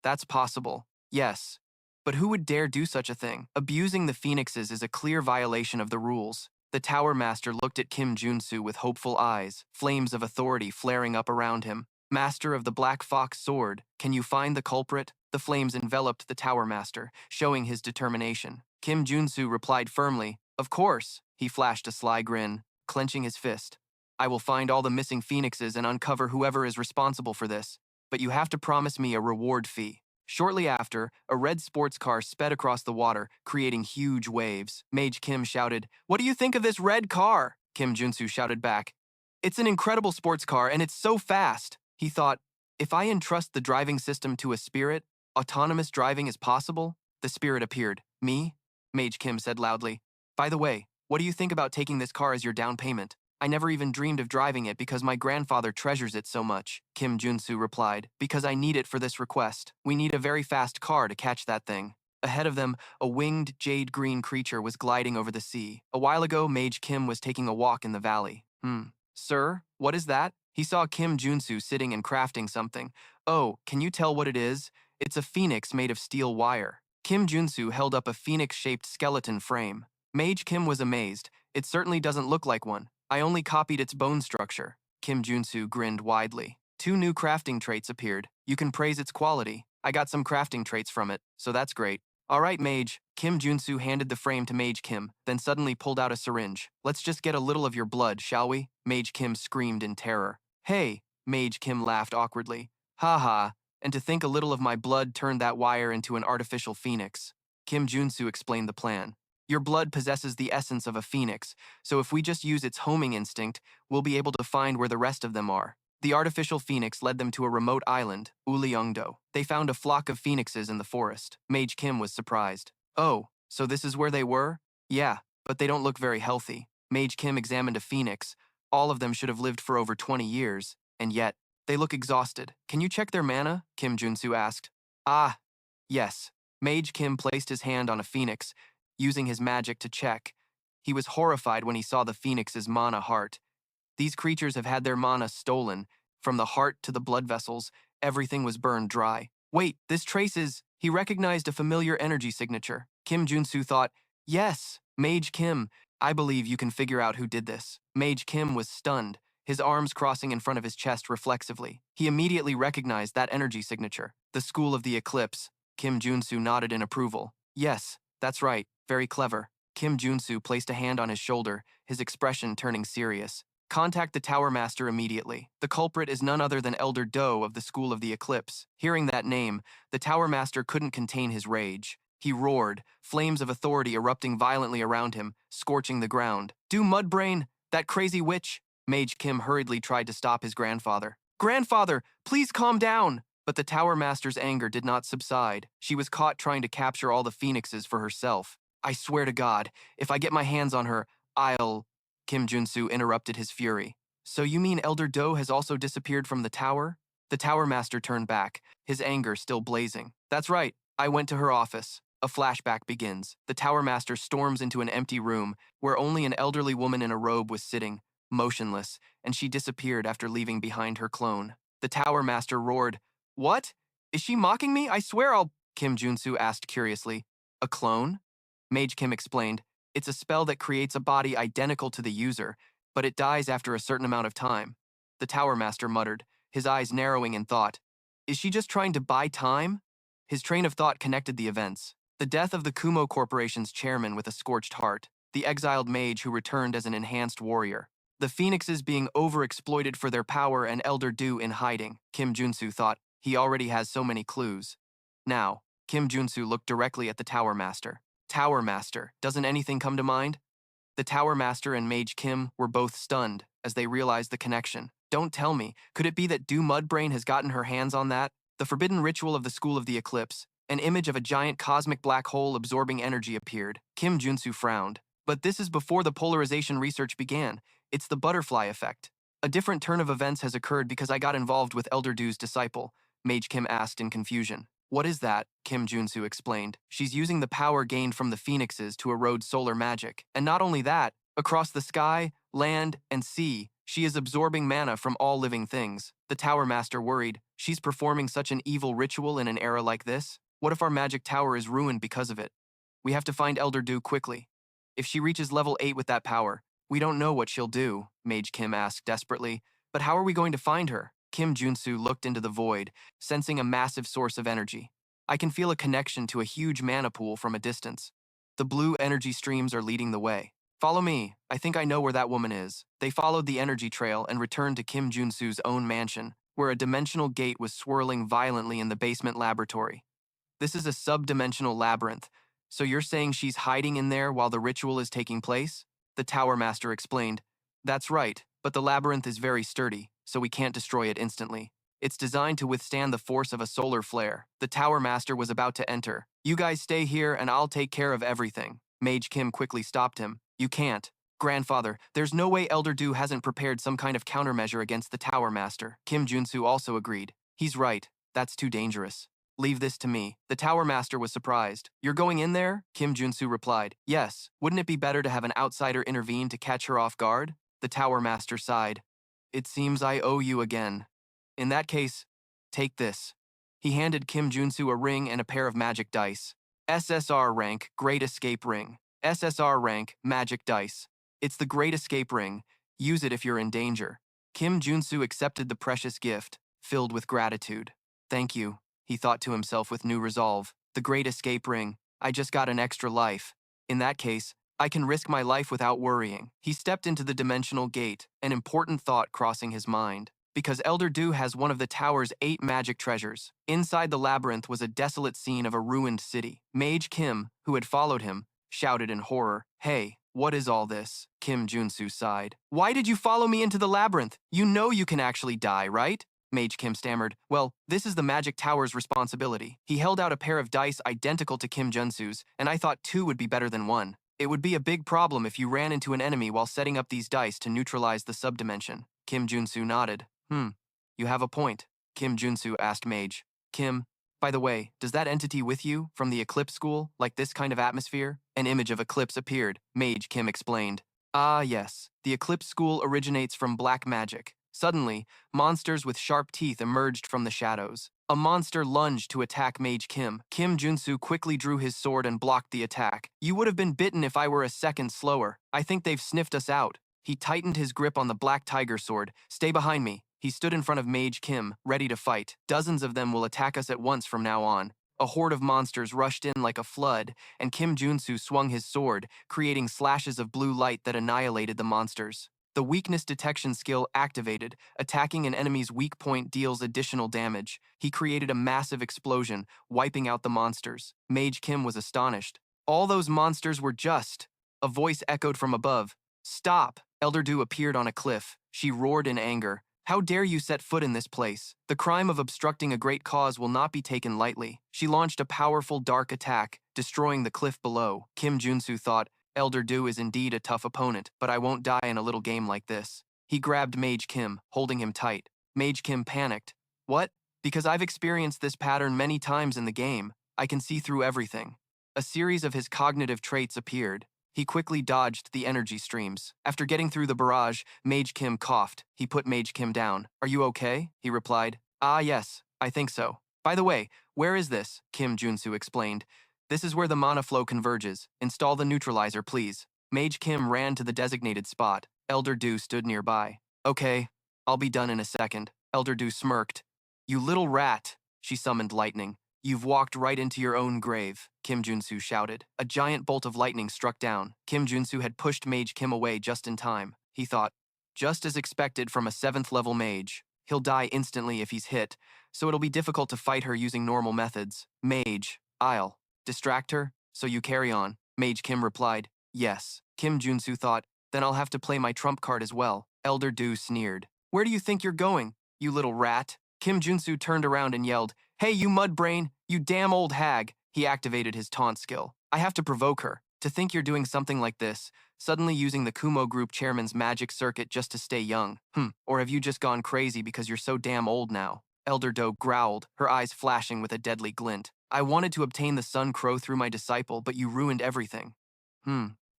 That's possible. Yes. But who would dare do such a thing? Abusing the phoenixes is a clear violation of the rules. The Tower Master looked at Kim Junsu with hopeful eyes, flames of authority flaring up around him. Master of the Black Fox Sword, can you find the culprit? The flames enveloped the Tower Master, showing his determination. Kim Junsu replied firmly, of course. He flashed a sly grin, clenching his fist. I will find all the missing phoenixes and uncover whoever is responsible for this. But you have to promise me a reward fee. Shortly after, a red sports car sped across the water, creating huge waves. Mage Kim shouted, what do you think of this red car? Kim Junsu shouted back, it's an incredible sports car and it's so fast. He thought, if I entrust the driving system to a spirit, autonomous driving is possible? The spirit appeared. Me? Mage Kim said loudly. By the way, what do you think about taking this car as your down payment? I never even dreamed of driving it because my grandfather treasures it so much, Kim Junsu replied, because I need it for this request. We need a very fast car to catch that thing. Ahead of them, a winged jade-green creature was gliding over the sea. A while ago, Mage Kim was taking a walk in the valley. Sir, what is that? He saw Kim Junsu sitting and crafting something. Oh, can you tell what it is? It's a phoenix made of steel wire. Kim Junsu held up a phoenix-shaped skeleton frame. Mage Kim was amazed. It certainly doesn't look like one. I only copied its bone structure. Kim Junsu grinned widely. 2 new crafting traits appeared. You can praise its quality. I got some crafting traits from it, so that's great. All right, Mage. Kim Junsu handed the frame to Mage Kim, then suddenly pulled out a syringe. Let's just get a little of your blood, shall we? Mage Kim screamed in terror. Hey, Mage Kim laughed awkwardly. Ha ha, and to think a little of my blood turned that wire into an artificial phoenix. Kim Junsu explained the plan. Your blood possesses the essence of a phoenix, so if we just use its homing instinct, we'll be able to find where the rest of them are. The artificial phoenix led them to a remote island, Uliongdo. They found a flock of phoenixes in the forest. Mage Kim was surprised. Oh, so this is where they were? Yeah, but they don't look very healthy. Mage Kim examined a phoenix. All of them should have lived for over 20 years, and yet, they look exhausted. Can you check their mana? Kim Junsu asked. Ah, yes. Mage Kim placed his hand on a phoenix, using his magic to check. He was horrified when he saw the phoenix's mana heart. These creatures have had their mana stolen. From the heart to the blood vessels, everything was burned dry. Wait, this traces... He recognized a familiar energy signature. Kim Junsu thought, yes, Mage Kim, I believe you can figure out who did this. Mage Kim was stunned, his arms crossing in front of his chest reflexively. He immediately recognized that energy signature. The School of the Eclipse. Kim Junsu nodded in approval. Yes, that's right, very clever. Kim Junsu placed a hand on his shoulder, his expression turning serious. Contact the Tower Master immediately. The culprit is none other than Elder Do of the School of the Eclipse. Hearing that name, the Tower Master couldn't contain his rage. He roared, flames of authority erupting violently around him, scorching the ground. Do Mudbrain, that crazy witch! Mage Kim hurriedly tried to stop his grandfather. Grandfather, please calm down! But the Tower Master's anger did not subside. She was caught trying to capture all the phoenixes for herself. I swear to God, if I get my hands on her, I'll... Kim Junsu interrupted his fury. So you mean Elder Do has also disappeared from the tower? The Tower Master turned back, his anger still blazing. That's right, I went to her office. A flashback begins. The Tower Master storms into an empty room where only an elderly woman in a robe was sitting, motionless, and she disappeared after leaving behind her clone. The Tower Master roared, What? Is she mocking me? I swear I'll... Kim Junsu asked curiously. A clone? Mage Kim explained. It's a spell that creates a body identical to the user, but it dies after a certain amount of time. The Tower Master muttered, his eyes narrowing in thought. Is she just trying to buy time? His train of thought connected the events. The death of the Kumo Corporation's chairman with a scorched heart, the exiled mage who returned as an enhanced warrior, the phoenixes being overexploited for their power and Elder Do in hiding. Kim Junsu thought, he already has so many clues. Now, Kim Junsu looked directly at the Tower Master. Tower Master, doesn't anything come to mind? The Tower Master and Mage Kim were both stunned as they realized the connection. Don't tell me, could it be that Do Mudbrain has gotten her hands on that? The forbidden ritual of the School of the Eclipse. An image of a giant cosmic black hole absorbing energy appeared. Kim Junsu frowned. But this is before the polarization research began. It's the butterfly effect. A different turn of events has occurred because I got involved with Elder Do's disciple, Mage Kim asked in confusion. What is that? Kim Junsu explained. She's using the power gained from the phoenixes to erode solar magic. And not only that, across the sky, land, and sea, she is absorbing mana from all living things. The Tower Master worried. She's performing such an evil ritual in an era like this? What if our magic tower is ruined because of it? We have to find Elder Do quickly. If she reaches level 8 with that power, we don't know what she'll do, Mage Kim asked desperately. But how are we going to find her? Kim Junsu looked into the void, sensing a massive source of energy. I can feel a connection to a huge mana pool from a distance. The blue energy streams are leading the way. Follow me. I think I know where that woman is. They followed the energy trail and returned to Kim Junsu's own mansion, where a dimensional gate was swirling violently in the basement laboratory. This is a sub-dimensional labyrinth, so you're saying she's hiding in there while the ritual is taking place? The Tower Master explained. That's right, but the labyrinth is very sturdy, so we can't destroy it instantly. It's designed to withstand the force of a solar flare. The Tower Master was about to enter. You guys stay here and I'll take care of everything. Mage Kim quickly stopped him. You can't. Grandfather, there's no way Elder Do hasn't prepared some kind of countermeasure against the Tower Master. Kim Junsu also agreed. He's right. That's too dangerous. Leave this to me. The Tower Master was surprised. You're going in there? Kim Junsu replied. Yes. Wouldn't it be better to have an outsider intervene to catch her off guard? The Tower Master sighed. It seems I owe you again. In that case, take this. He handed Kim Junsu a ring and a pair of magic dice. SSR rank, Great Escape Ring. SSR rank, magic dice. It's the Great Escape Ring. Use it if you're in danger. Kim Junsu accepted the precious gift, filled with gratitude. Thank you, he thought to himself with new resolve. The Great Escape Ring. I just got an extra life. In that case, I can risk my life without worrying. He stepped into the dimensional gate, an important thought crossing his mind. Because Elder Du has one of the tower's 8 magic treasures. Inside the labyrinth was a desolate scene of a ruined city. Mage Kim, who had followed him, shouted in horror, "Hey, what is all this?" Kim Junsu sighed. "Why did you follow me into the labyrinth? You know you can actually die, right?" Mage Kim stammered. "Well, this is the magic tower's responsibility." He held out a pair of dice identical to Kim Junsu's, and I thought 2 would be better than 1. It would be a big problem if you ran into an enemy while setting up these dice to neutralize the subdimension. Kim Junsu nodded. You have a point, Kim Junsu asked Mage. Kim, by the way, does that entity with you from the Eclipse School like this kind of atmosphere? An image of Eclipse appeared, Mage Kim explained. Ah, yes, the Eclipse School originates from black magic. Suddenly, monsters with sharp teeth emerged from the shadows. A monster lunged to attack Mage Kim. Kim Junsu quickly drew his sword and blocked the attack. You would have been bitten if I were a second slower. I think they've sniffed us out. He tightened his grip on the black tiger sword. Stay behind me. He stood in front of Mage Kim, ready to fight. Dozens of them will attack us at once from now on. A horde of monsters rushed in like a flood, and Kim Junsu swung his sword, creating slashes of blue light that annihilated the monsters. The weakness detection skill activated. Attacking an enemy's weak point deals additional damage. He created a massive explosion, wiping out the monsters. Mage Kim was astonished. All those monsters were just... A voice echoed from above. Stop! Elder Du appeared on a cliff. She roared in anger. How dare you set foot in this place? The crime of obstructing a great cause will not be taken lightly. She launched a powerful dark attack, destroying the cliff below. Kim Junsu thought, Elder Du is indeed a tough opponent, but I won't die in a little game like this. He grabbed Mage Kim, holding him tight. Mage Kim panicked. What? Because I've experienced this pattern many times in the game. I can see through everything. A series of his cognitive traits appeared. He quickly dodged the energy streams. After getting through the barrage, Mage Kim coughed. He put Mage Kim down. Are you okay? He replied. Ah, yes, I think so. By the way, where is this? Kim Junsu explained. This is where the mana flow converges. Install the neutralizer, please. Mage Kim ran to the designated spot. Elder Du stood nearby. Okay, I'll be done in a second. Elder Du smirked. You little rat, she summoned lightning. You've walked right into your own grave, Kim Junsu shouted. A giant bolt of lightning struck down. Kim Junsu had pushed Mage Kim away just in time. He thought, just as expected from a 7th level mage. He'll die instantly if he's hit, so it'll be difficult to fight her using normal methods. Mage, I'll distract her, so you carry on. Mage Kim replied, yes. Kim Junsu thought, then I'll have to play my trump card as well. Elder Du sneered. Where do you think you're going, you little rat? Kim Junsu turned around and yelled, Hey, you mudbrain, you damn old hag. He activated his taunt skill. I have to provoke her. To think you're doing something like this, suddenly using the Kumo group chairman's magic circuit just to stay young. Or have you just gone crazy because you're so damn old now? Elder Du growled, her eyes flashing with a deadly glint. I wanted to obtain the Sun Crow through my disciple, but you ruined everything.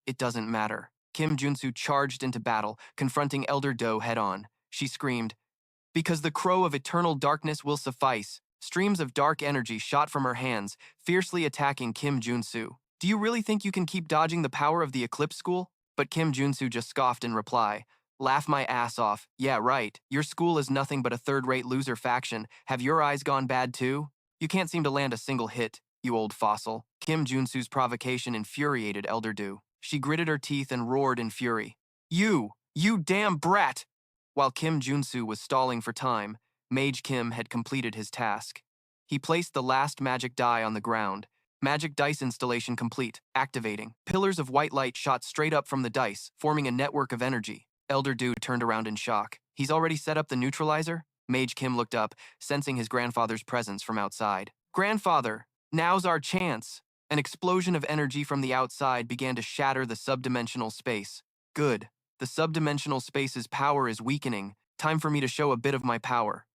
It doesn't matter. Kim Junsu charged into battle, confronting Elder Du head-on. She screamed, Because the crow of eternal darkness will suffice. Streams of dark energy shot from her hands, fiercely attacking Kim Junsu. Do you really think you can keep dodging the power of the Eclipse School? But Kim Junsu just scoffed in reply. Laugh my ass off. Yeah, right. Your school is nothing but a third-rate loser faction. Have your eyes gone bad too? You can't seem to land a single hit, you old fossil. Kim Junsu's provocation infuriated Elder Du. She gritted her teeth and roared in fury. You damn brat! While Kim Junsu was stalling for time, Mage Kim had completed his task. He placed the last magic die on the ground. Magic dice installation complete. Activating. Pillars of white light shot straight up from the dice, forming a network of energy. Elder Du turned around in shock. He's already set up the neutralizer? Mage Kim looked up, sensing his grandfather's presence from outside. Grandfather, now's our chance. An explosion of energy from the outside began to shatter the subdimensional space. Good. The subdimensional space's power is weakening. Time for me to show a bit of my power.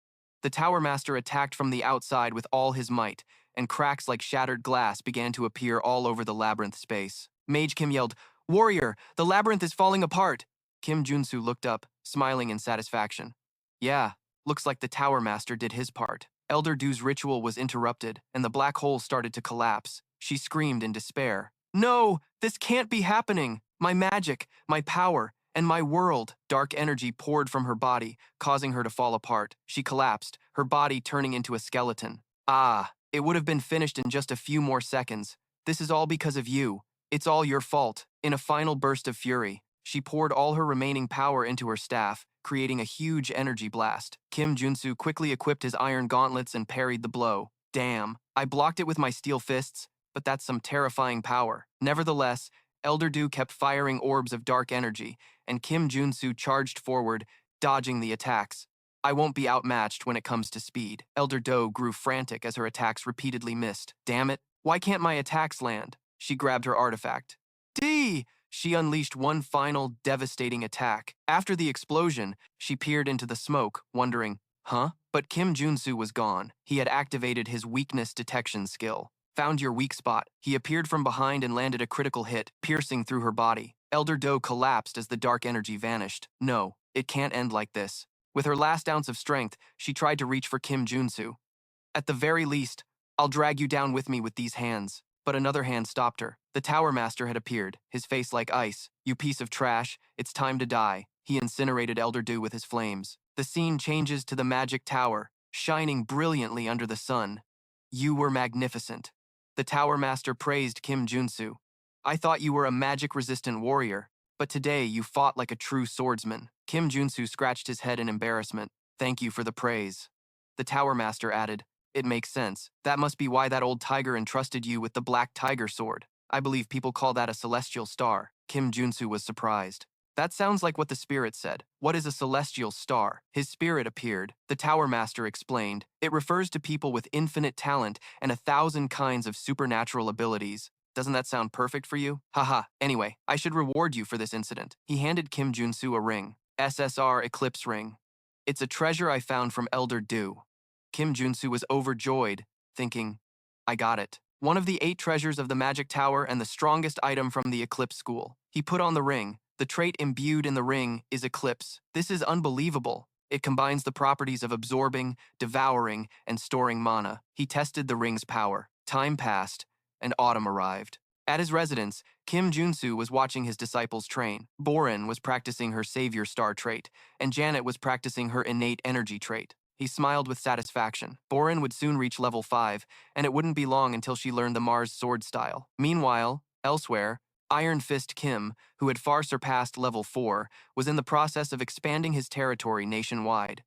The Tower Master attacked from the outside with all his might, and cracks like shattered glass began to appear all over the labyrinth space. Mage Kim yelled, Warrior, the labyrinth is falling apart. Kim Junsu looked up, smiling in satisfaction. Yeah, looks like the Tower Master did his part. Elder Du's ritual was interrupted, and the black hole started to collapse. She screamed in despair. No, this can't be happening. My magic, my power, and my world. Dark energy poured from her body, causing her to fall apart. She collapsed, her body turning into a skeleton. Ah, it would have been finished in just a few more seconds. This is all because of you. It's all your fault. In a final burst of fury, She poured all her remaining power into her staff, creating a huge energy blast. Kim Junsu quickly equipped his iron gauntlets and parried the blow. Damn, I blocked it with my steel fists, but that's some terrifying power. Nevertheless, Elder Du kept firing orbs of dark energy, and Kim Junsu charged forward, dodging the attacks. I won't be outmatched when it comes to speed. Elder Do grew frantic as her attacks repeatedly missed. Damn it, why can't my attacks land? She grabbed her artifact. D! She unleashed one final, devastating attack. After the explosion, she peered into the smoke, wondering, huh? But Kim Junsu was gone. He had activated his weakness detection skill. Found your weak spot. He appeared from behind and landed a critical hit, piercing through her body. Elder Do collapsed as the dark energy vanished. No, it can't end like this. With her last ounce of strength, she tried to reach for Kim Junsu. At the very least, I'll drag you down with me with these hands. But another hand stopped her. The Tower Master had appeared, his face like ice. You piece of trash, it's time to die. He incinerated Elder Du with his flames. The scene changes to the magic tower, shining brilliantly under the sun. You were magnificent. The Tower Master praised Kim Junsu. I thought you were a magic-resistant warrior, but today you fought like a true swordsman. Kim Junsu scratched his head in embarrassment. Thank you for the praise. The Tower Master added, it makes sense. That must be why that old tiger entrusted you with the black tiger sword. I believe people call that a celestial star. Kim Junsu was surprised. That sounds like what the spirit said. What is a celestial star? His spirit appeared. The Tower Master explained. It refers to people with infinite talent and 1,000 kinds of supernatural abilities. Doesn't that sound perfect for you? Haha. Anyway, I should reward you for this incident. He handed Kim Junsu a ring. SSR Eclipse Ring. It's a treasure I found from Elder Du. Kim Junsu was overjoyed, thinking, I got it. One of the 8 treasures of the Magic Tower and the strongest item from the Eclipse School. He put on the ring. The trait imbued in the ring is Eclipse. This is unbelievable. It combines the properties of absorbing, devouring, and storing mana. He tested the ring's power. Time passed, and autumn arrived. At his residence, Kim Junsu was watching his disciples train. Borin was practicing her Savior Star trait, and Janet was practicing her Innate Energy trait. He smiled with satisfaction. Borin would soon reach level 5, and it wouldn't be long until she learned the Mars sword style. Meanwhile, elsewhere, Iron Fist Kim, who had far surpassed level 4, was in the process of expanding his territory nationwide.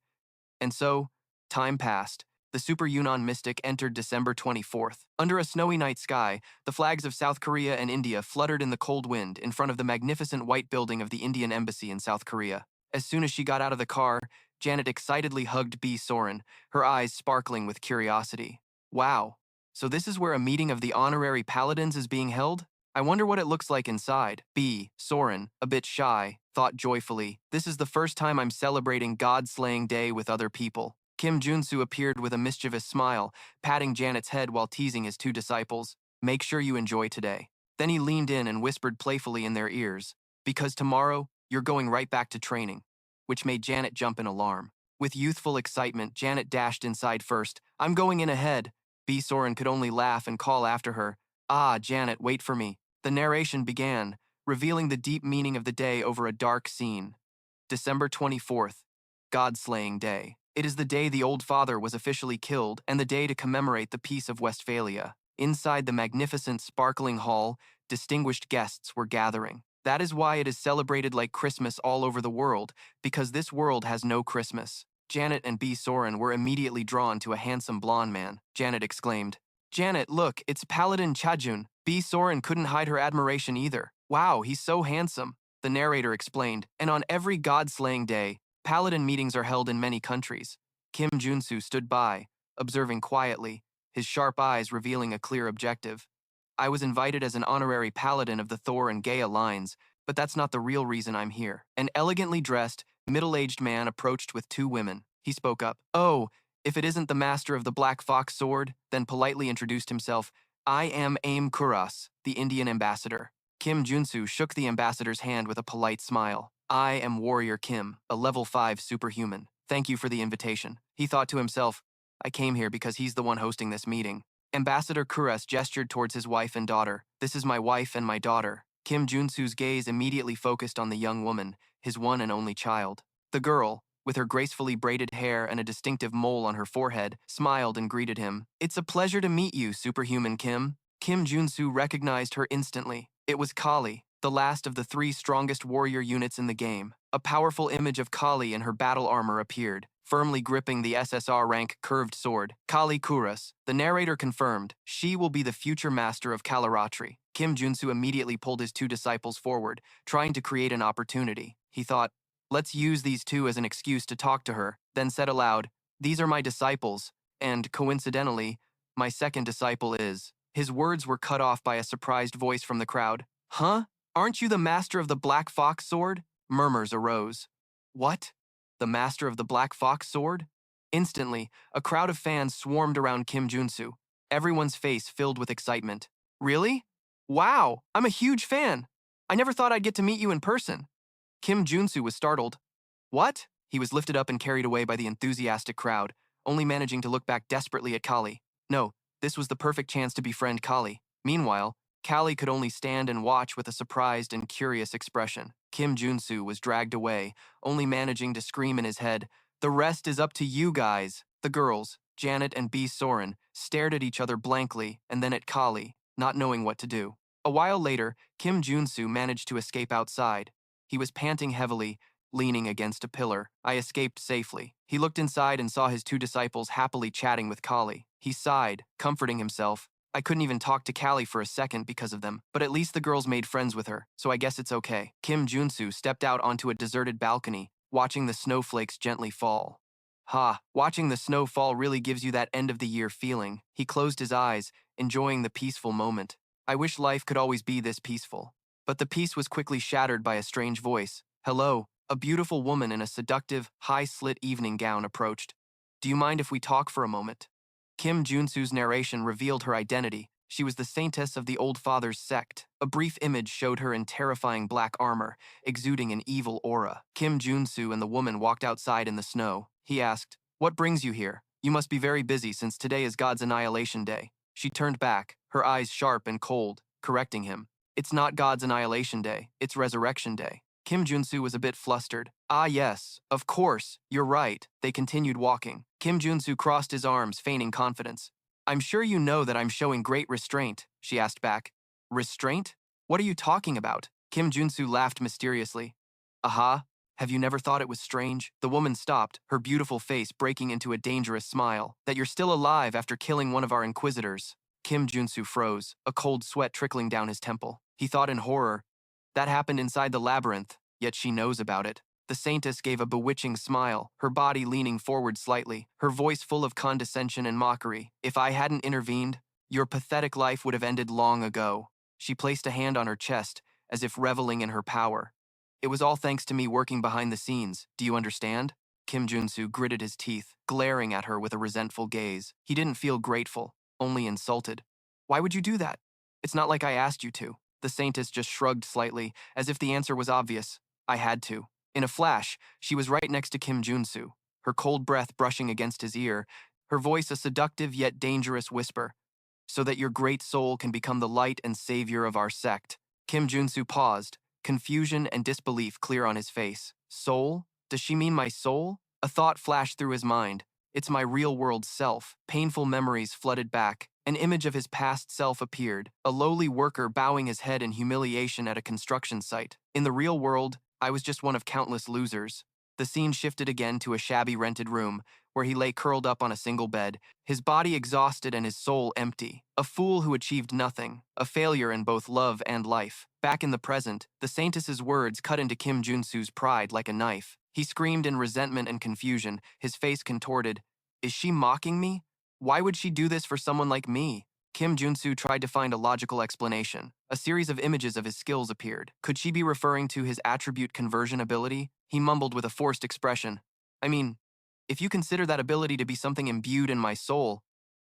And so, time passed. The Super Yunnan Mystic entered December 24th. Under a snowy night sky, the flags of South Korea and India fluttered in the cold wind in front of the magnificent white building of the Indian Embassy in South Korea. As soon as she got out of the car, Janet excitedly hugged B. Soren, her eyes sparkling with curiosity. Wow, so this is where a meeting of the honorary paladins is being held? I wonder what it looks like inside. B. Soren, a bit shy, thought joyfully, this is the first time I'm celebrating God-slaying day with other people. Kim Junsu appeared with a mischievous smile, patting Janet's head while teasing his 2 disciples. Make sure you enjoy today. Then he leaned in and whispered playfully in their ears, because tomorrow, you're going right back to training, which made Janet jump in alarm. With youthful excitement, Janet dashed inside first. I'm going in ahead. B. Soren could only laugh and call after her. Ah, Janet, wait for me. The narration began, revealing the deep meaning of the day over a dark scene. December 24th, God-slaying day. It is the day the Old Father was officially killed and the day to commemorate the Peace of Westphalia. Inside the magnificent, sparkling hall, distinguished guests were gathering. That is why it is celebrated like Christmas all over the world, because this world has no Christmas. Janet and B. Soren were immediately drawn to a handsome blonde man. Janet exclaimed, Janet, look, it's Paladin Chajun. B. Soren couldn't hide her admiration either. Wow, he's so handsome. The narrator explained, and on every god-slaying day, Paladin meetings are held in many countries. Kim Junsu stood by, observing quietly, his sharp eyes revealing a clear objective. I was invited as an honorary paladin of the Thor and Gaia lines, but that's not the real reason I'm here. An elegantly dressed, middle-aged man approached with 2 women. He spoke up. Oh, if it isn't the master of the Black Fox sword, then politely introduced himself. I am Aim Kuras, the Indian ambassador. Kim Junsu shook the ambassador's hand with a polite smile. I am Warrior Kim, a level 5 superhuman. Thank you for the invitation. He thought to himself, I came here because he's the one hosting this meeting. Ambassador Kuras gestured towards his wife and daughter. This is my wife and my daughter. Kim Junsu's gaze immediately focused on the young woman, his one and only child. The girl, with her gracefully braided hair and a distinctive mole on her forehead, smiled and greeted him. It's a pleasure to meet you, superhuman Kim. Kim Junsu recognized her instantly. It was Kali, the last of the 3 strongest warrior units in the game. A powerful image of Kali in her battle armor appeared, firmly gripping the SSR rank curved sword. Kali Kuras, the narrator confirmed, she will be the future master of Kalaratri. Kim Junsu immediately pulled his 2 disciples forward, trying to create an opportunity. He thought, let's use these 2 as an excuse to talk to her, then said aloud, these are my disciples, and, coincidentally, my second disciple is. His words were cut off by a surprised voice from the crowd. Huh? Aren't you the master of the Black Fox sword? Murmurs arose. What? The master of the Black Fox sword? Instantly, a crowd of fans swarmed around Kim Junsu, everyone's face filled with excitement. Really? Wow, I'm a huge fan. I never thought I'd get to meet you in person. Kim Junsu was startled. What? He was lifted up and carried away by the enthusiastic crowd, only managing to look back desperately at Kali. No, this was the perfect chance to befriend Kali. Meanwhile, Kali could only stand and watch with a surprised and curious expression. Kim Junsu was dragged away, only managing to scream in his head, the rest is up to you guys. The girls, Janet and B. Soren, stared at each other blankly and then at Kali, not knowing what to do. A while later, Kim Junsu managed to escape outside. He was panting heavily, leaning against a pillar. I escaped safely. He looked inside and saw his 2 disciples happily chatting with Kali. He sighed, comforting himself. I couldn't even talk to Kali for a second because of them, but at least the girls made friends with her, so I guess it's okay. Kim Junsu stepped out onto a deserted balcony, watching the snowflakes gently fall. Watching the snow fall really gives you that end-of-the-year feeling. He closed his eyes, enjoying the peaceful moment. I wish life could always be this peaceful. But the peace was quickly shattered by a strange voice. Hello, a beautiful woman in a seductive, high-slit evening gown approached. Do you mind if we talk for a moment? Kim Junsu's narration revealed her identity. She was the saintess of the Old Father's sect. A brief image showed her in terrifying black armor, exuding an evil aura. Kim Junsu and the woman walked outside in the snow. He asked, what brings you here? You must be very busy since today is God's Annihilation Day. She turned back, her eyes sharp and cold, correcting him. It's not God's Annihilation Day, it's Resurrection Day. Kim Junsu was a bit flustered. Ah yes, of course, you're right. They continued walking. Kim Junsu crossed his arms, feigning confidence. I'm sure you know that I'm showing great restraint, she asked back. Restraint? What are you talking about? Kim Junsu laughed mysteriously. Aha, have you never thought it was strange? The woman stopped, her beautiful face breaking into a dangerous smile. That you're still alive after killing one of our inquisitors. Kim Junsu froze, a cold sweat trickling down his temple. He thought in horror. That happened inside the labyrinth, yet she knows about it. The saintess gave a bewitching smile, her body leaning forward slightly, her voice full of condescension and mockery. If I hadn't intervened, your pathetic life would have ended long ago. She placed a hand on her chest, as if reveling in her power. It was all thanks to me working behind the scenes. Do you understand? Kim Junsu gritted his teeth, glaring at her with a resentful gaze. He didn't feel grateful, only insulted. Why would you do that? It's not like I asked you to. The saintess just shrugged slightly, as if the answer was obvious. I had to. In a flash, she was right next to Kim Junsu, her cold breath brushing against his ear, her voice a seductive yet dangerous whisper. So that your great soul can become the light and savior of our sect. Kim Junsu paused, confusion and disbelief clear on his face. Soul? Does she mean my soul? A thought flashed through his mind. It's my real-world self. Painful memories flooded back. An image of his past self appeared, a lowly worker bowing his head in humiliation at a construction site. In the real world, I was just one of countless losers. The scene shifted again to a shabby rented room, where he lay curled up on a single bed, his body exhausted and his soul empty. A fool who achieved nothing, a failure in both love and life. Back in the present, the saintess's words cut into Kim Junsu's pride like a knife. He screamed in resentment and confusion, his face contorted. Is she mocking me? Why would she do this for someone like me? Kim Junsu tried to find a logical explanation. A series of images of his skills appeared. Could she be referring to his attribute conversion ability? He mumbled with a forced expression. I mean, if you consider that ability to be something imbued in my soul,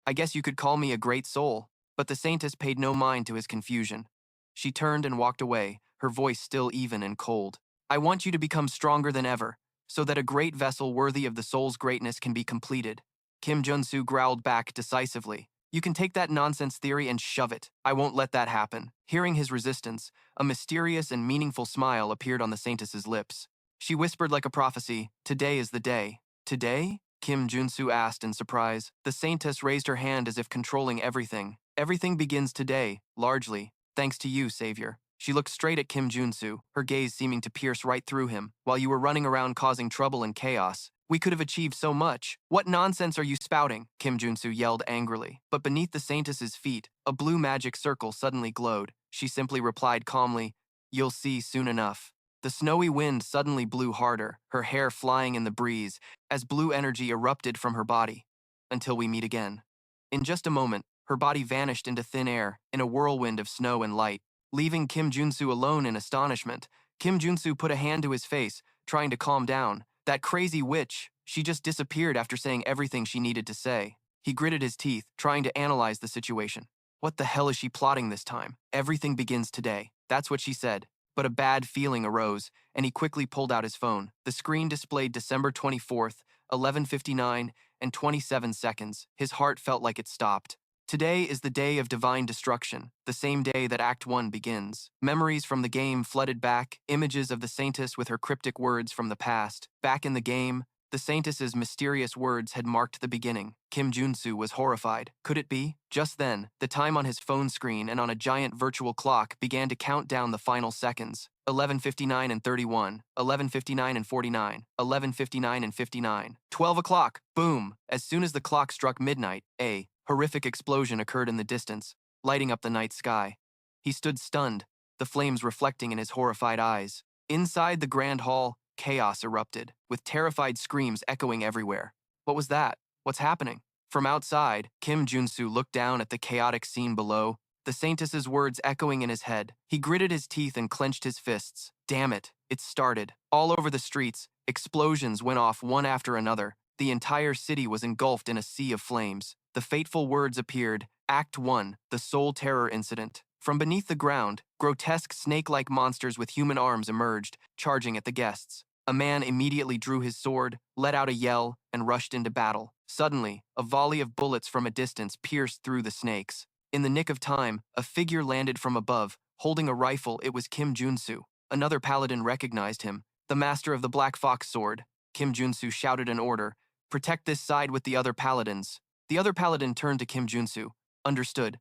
I guess you could call me a great soul. But the saintess paid no mind to his confusion. She turned and walked away, her voice still even and cold. I want you to become stronger than ever, so that a great vessel worthy of the soul's greatness can be completed. Kim Junsu growled back decisively. You can take that nonsense theory and shove it. I won't let that happen. Hearing his resistance, a mysterious and meaningful smile appeared on the saintess's lips. She whispered like a prophecy, today is the day. Today? Kim Junsu asked in surprise. The saintess raised her hand as if controlling everything. Everything begins today, largely, thanks to you, Savior. She looked straight at Kim Junsu, her gaze seeming to pierce right through him. While you were running around causing trouble and chaos, we could have achieved so much. What nonsense are you spouting? Kim Junsu yelled angrily. But beneath the Saintess's feet, a blue magic circle suddenly glowed. She simply replied calmly, "You'll see soon enough." The snowy wind suddenly blew harder, her hair flying in the breeze, as blue energy erupted from her body. Until we meet again. In just a moment, her body vanished into thin air, in a whirlwind of snow and light. Leaving Kim Junsu alone in astonishment, Kim Junsu put a hand to his face, trying to calm down. That crazy witch, she just disappeared after saying everything she needed to say. He gritted his teeth, trying to analyze the situation. What the hell is she plotting this time? Everything begins today. That's what she said. But a bad feeling arose, and he quickly pulled out his phone. The screen displayed December 24th, 11:59 and 27 seconds. His heart felt like it stopped. Today is the day of divine destruction, the same day that Act 1 begins. Memories from the game flooded back, images of the Saintess with her cryptic words from the past. Back in the game, the Saintess's mysterious words had marked the beginning. Kim Junsu was horrified. Could it be? Just then, the time on his phone screen and on a giant virtual clock began to count down the final seconds. 11:59 and 31, 11:59 and 49, 11:59 and 59. 12 o'clock! Boom! As soon as the clock struck midnight, a horrific explosion occurred in the distance, lighting up the night sky. He stood stunned, the flames reflecting in his horrified eyes. Inside the grand hall, chaos erupted, with terrified screams echoing everywhere. What was that? What's happening? From outside, Kim Junsu looked down at the chaotic scene below, the Saintess's words echoing in his head. He gritted his teeth and clenched his fists. Damn it, it started. All over the streets, explosions went off one after another. The entire city was engulfed in a sea of flames. The fateful words appeared, Act 1, the Soul Terror Incident. From beneath the ground, grotesque snake-like monsters with human arms emerged, charging at the guests. A man immediately drew his sword, let out a yell, and rushed into battle. Suddenly, a volley of bullets from a distance pierced through the snakes. In the nick of time, a figure landed from above, holding a rifle. It was Kim Junsu. Another paladin recognized him, the master of the Black Fox sword. Kim Junsu shouted an order, "Protect this side with the other paladins." The other paladin turned to Kim Junsu. "Understood.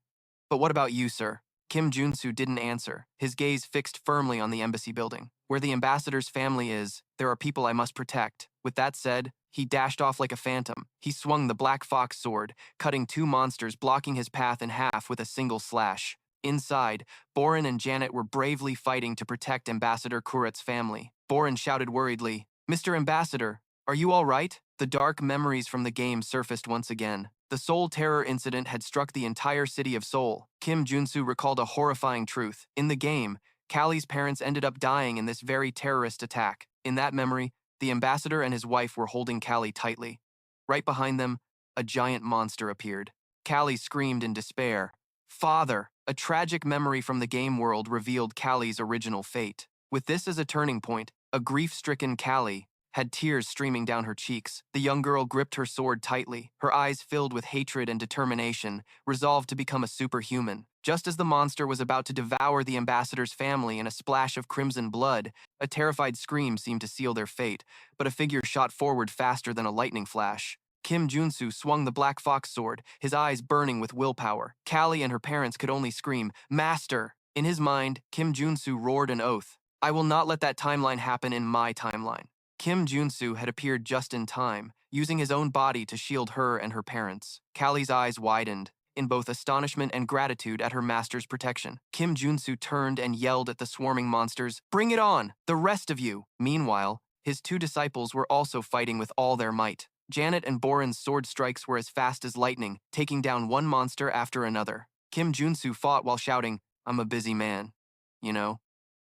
But what about you, sir?" Kim Junsu didn't answer, his gaze fixed firmly on the embassy building. "Where the ambassador's family is, there are people I must protect." With that said, he dashed off like a phantom. He swung the Black Fox sword, cutting two monsters, blocking his path in half with a single slash. Inside, Boren and Janet were bravely fighting to protect Ambassador Kuret's family. Boren shouted worriedly, "Mr. Ambassador, are you all right?" The dark memories from the game surfaced once again. The Soul Terror incident had struck the entire city of Seoul. Kim Junsu recalled a horrifying truth. In the game, Callie's parents ended up dying in this very terrorist attack. In that memory, the ambassador and his wife were holding Callie tightly. Right behind them, a giant monster appeared. Callie screamed in despair. "Father!" A tragic memory from the game world revealed Callie's original fate. With this as a turning point, a grief-stricken Callie had tears streaming down her cheeks. The young girl gripped her sword tightly, her eyes filled with hatred and determination, resolved to become a superhuman. Just as the monster was about to devour the ambassador's family in a splash of crimson blood, a terrified scream seemed to seal their fate, but a figure shot forward faster than a lightning flash. Kim Junsu swung the Black Fox sword, his eyes burning with willpower. Callie and her parents could only scream, "Master!" In his mind, Kim Junsu roared an oath. "I will not let that timeline happen in my timeline." Kim Junsu had appeared just in time, using his own body to shield her and her parents. Callie's eyes widened, in both astonishment and gratitude at her master's protection. Kim Junsu turned and yelled at the swarming monsters, "Bring it on, the rest of you!" Meanwhile, his two disciples were also fighting with all their might. Janet and Boren's sword strikes were as fast as lightning, taking down one monster after another. Kim Junsu fought while shouting, "I'm a busy man, you know."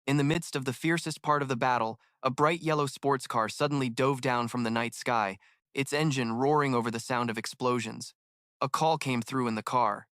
In the midst of the fiercest part of the battle, a bright yellow sports car suddenly dove down from the night sky, its engine roaring over the sound of explosions. A call came through in the car.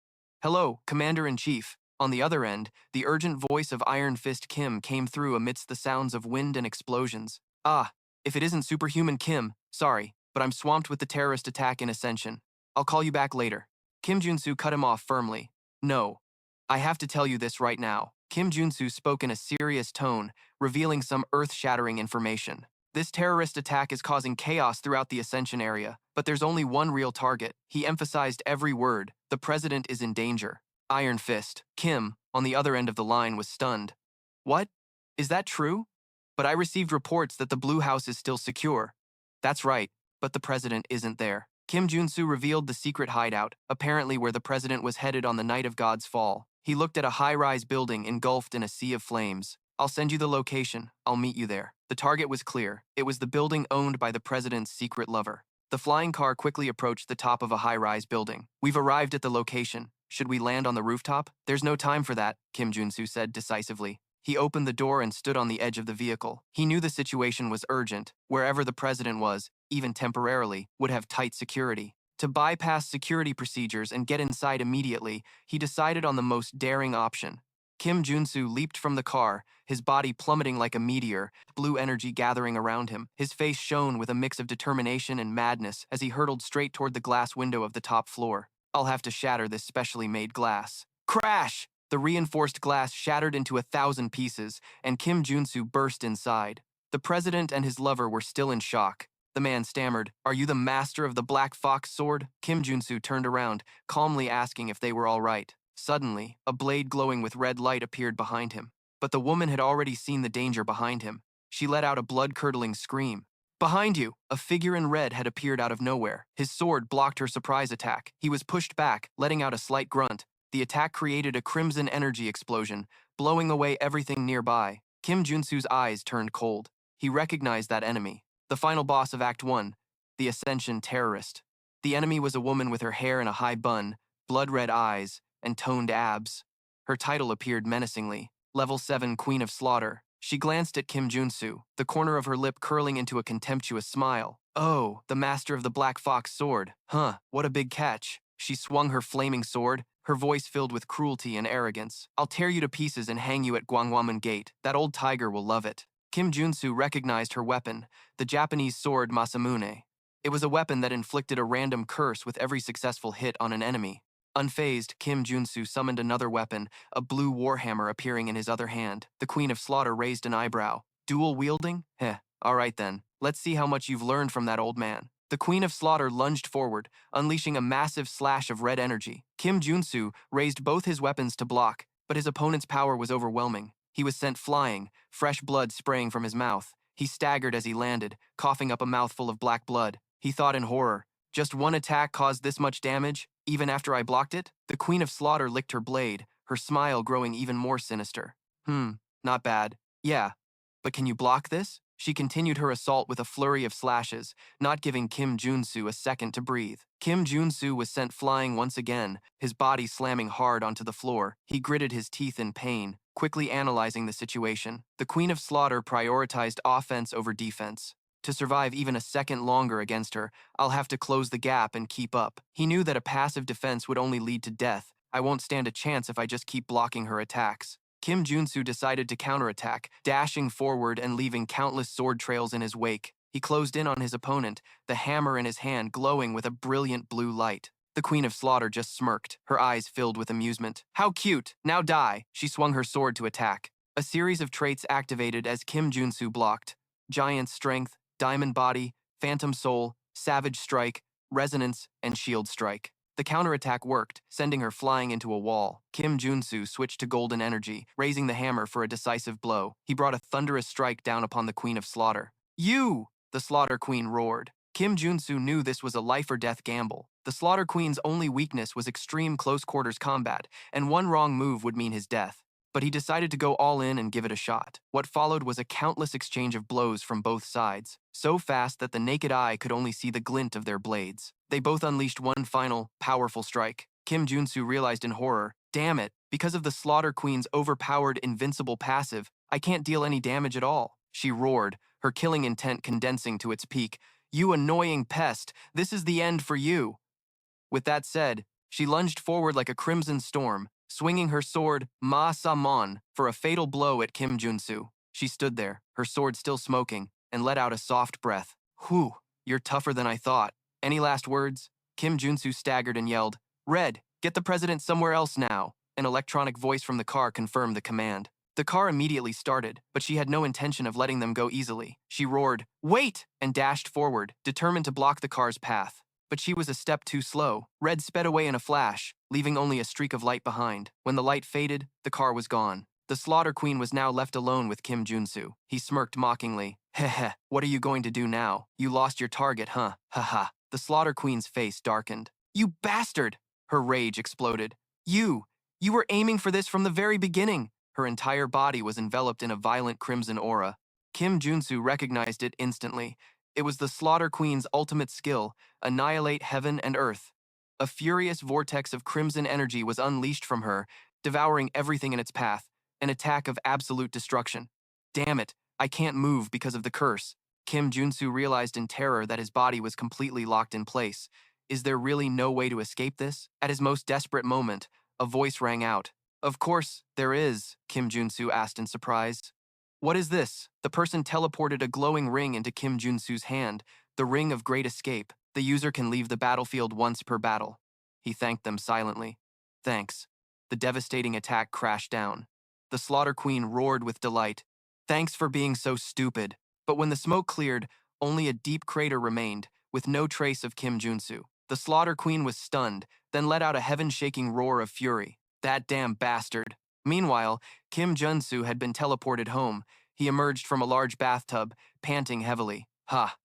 "Hello, Commander-in-Chief." On the other end, the urgent voice of Iron Fist Kim came through amidst the sounds of wind and explosions. "Ah, if it isn't Superhuman Kim, sorry, but I'm swamped with the terrorist attack in Ascension. I'll call you back later." Kim Junsu cut him off firmly. "No, I have to tell you this right now." Kim Junsu spoke in a serious tone, revealing some earth-shattering information. "This terrorist attack is causing chaos throughout the Ascension area, but there's only one real target." He emphasized every word. "The president is in danger." Iron Fist Kim, on the other end of the line, was stunned. What? Is that true? But I received reports that the Blue House is still secure. That's right, but the president isn't there. Kim Junsu revealed the secret hideout, apparently where the president was headed on the night of God's fall. He looked at a high-rise building engulfed in a sea of flames. I'll send you the location. I'll meet you there. The target was clear. It was the building owned by the president's secret lover. The flying car quickly approached the top of a high-rise building. We've arrived at the location. Should we land on the rooftop? There's no time for that, Kim Junsu said decisively. He opened the door and stood on the edge of the vehicle. He knew the situation was urgent. Wherever the president was, even temporarily, would have tight security. To bypass security procedures and get inside immediately, he decided on the most daring option. Kim Junsu leaped from the car, his body plummeting like a meteor, blue energy gathering around him. His face shone with a mix of determination and madness as he hurtled straight toward the glass window of the top floor. I'll have to shatter this specially made glass. Crash! The reinforced glass shattered into 1,000 pieces, and Kim Junsu burst inside. The president and his lover were still in shock. The man stammered, "Are you the master of the Black Fox sword?" Kim Junsu turned around, calmly asking if they were all right. Suddenly, a blade glowing with red light appeared behind him. But the woman had already seen the danger behind him. She let out a blood-curdling scream. Behind you, a figure in red had appeared out of nowhere. His sword blocked her surprise attack. He was pushed back, letting out a slight grunt. The attack created a crimson energy explosion, blowing away everything nearby. Kim Junsu's eyes turned cold. He recognized that enemy. The final boss of Act 1, the Ascension Terrorist. The enemy was a woman with her hair in a high bun, blood-red eyes, and toned abs. Her title appeared menacingly, Level 7 Queen of Slaughter. She glanced at Kim Junsu, the corner of her lip curling into a contemptuous smile. Oh, the master of the Black Fox sword. Huh, what a big catch. She swung her flaming sword, her voice filled with cruelty and arrogance. I'll tear you to pieces and hang you at Gwangwamun Gate. That old tiger will love it. Kim Junsu recognized her weapon, the Japanese sword Masamune. It was a weapon that inflicted a random curse with every successful hit on an enemy. Unfazed, Kim Junsu summoned another weapon, a blue warhammer appearing in his other hand. The Queen of Slaughter raised an eyebrow. Dual wielding? Heh, all right then. Let's see how much you've learned from that old man. The Queen of Slaughter lunged forward, unleashing a massive slash of red energy. Kim Junsu raised both his weapons to block, but his opponent's power was overwhelming. He was sent flying, fresh blood spraying from his mouth. He staggered as he landed, coughing up a mouthful of black blood. He thought in horror, just one attack caused this much damage, even after I blocked it? The Queen of Slaughter licked her blade, her smile growing even more sinister. Not bad. Yeah, but can you block this? She continued her assault with a flurry of slashes, not giving Kim Junsu a second to breathe. Kim Junsu was sent flying once again, his body slamming hard onto the floor. He gritted his teeth in pain, quickly analyzing the situation. The Queen of Slaughter prioritized offense over defense. To survive even a second longer against her, I'll have to close the gap and keep up. He knew that a passive defense would only lead to death. I won't stand a chance if I just keep blocking her attacks. Kim Junsu decided to counterattack, dashing forward and leaving countless sword trails in his wake. He closed in on his opponent, the hammer in his hand glowing with a brilliant blue light. The Queen of Slaughter just smirked, her eyes filled with amusement. How cute! Now die! She swung her sword to attack. A series of traits activated as Kim Junsu blocked. Giant Strength, Diamond Body, Phantom Soul, Savage Strike, Resonance, and Shield Strike. The counterattack worked, sending her flying into a wall. Kim Junsu switched to Golden Energy, raising the hammer for a decisive blow. He brought a thunderous strike down upon the Queen of Slaughter. You! The Slaughter Queen roared. Kim Junsu knew this was a life-or-death gamble. The Slaughter Queen's only weakness was extreme close-quarters combat, and one wrong move would mean his death. But he decided to go all in and give it a shot. What followed was a countless exchange of blows from both sides, so fast that the naked eye could only see the glint of their blades. They both unleashed one final, powerful strike. Kim Junsu realized in horror, damn it, because of the Slaughter Queen's overpowered invincible passive, I can't deal any damage at all. She roared, her killing intent condensing to its peak. You annoying pest, this is the end for you. With that said, she lunged forward like a crimson storm, swinging her sword, Ma Samon, for a fatal blow at Kim Junsu. She stood there, her sword still smoking, and let out a soft breath. Whew, you're tougher than I thought. Any last words? Kim Junsu staggered and yelled, Red, get the president somewhere else now. An electronic voice from the car confirmed the command. The car immediately started, but she had no intention of letting them go easily. She roared, Wait! And dashed forward, determined to block the car's path. But she was a step too slow. Red sped away in a flash, leaving only a streak of light behind. When the light faded, the car was gone. The Slaughter Queen was now left alone with Kim Junsu. He smirked mockingly. Heh, what are you going to do now? You lost your target, huh? Haha. The Slaughter Queen's face darkened. You bastard! Her rage exploded. You were aiming for this from the very beginning. Her entire body was enveloped in a violent crimson aura. Kim Junsu recognized it instantly. It was the Slaughter Queen's ultimate skill, annihilate heaven and earth. A furious vortex of crimson energy was unleashed from her, devouring everything in its path, an attack of absolute destruction. Damn it, I can't move because of the curse. Kim Junsu realized in terror that his body was completely locked in place. Is there really no way to escape this? At his most desperate moment, a voice rang out. Of course, there is, Kim Junsu asked in surprise. What is this? The person teleported a glowing ring into Kim Junsu's hand, the Ring of Great Escape. The user can leave the battlefield once per battle. He thanked them silently. Thanks. The devastating attack crashed down. The Slaughter Queen roared with delight. Thanks for being so stupid. But when the smoke cleared, only a deep crater remained, with no trace of Kim Junsu. The Slaughter Queen was stunned, then let out a heaven-shaking roar of fury. That damn bastard. Meanwhile, Kim Junsu had been teleported home. He emerged from a large bathtub, panting heavily. Ha!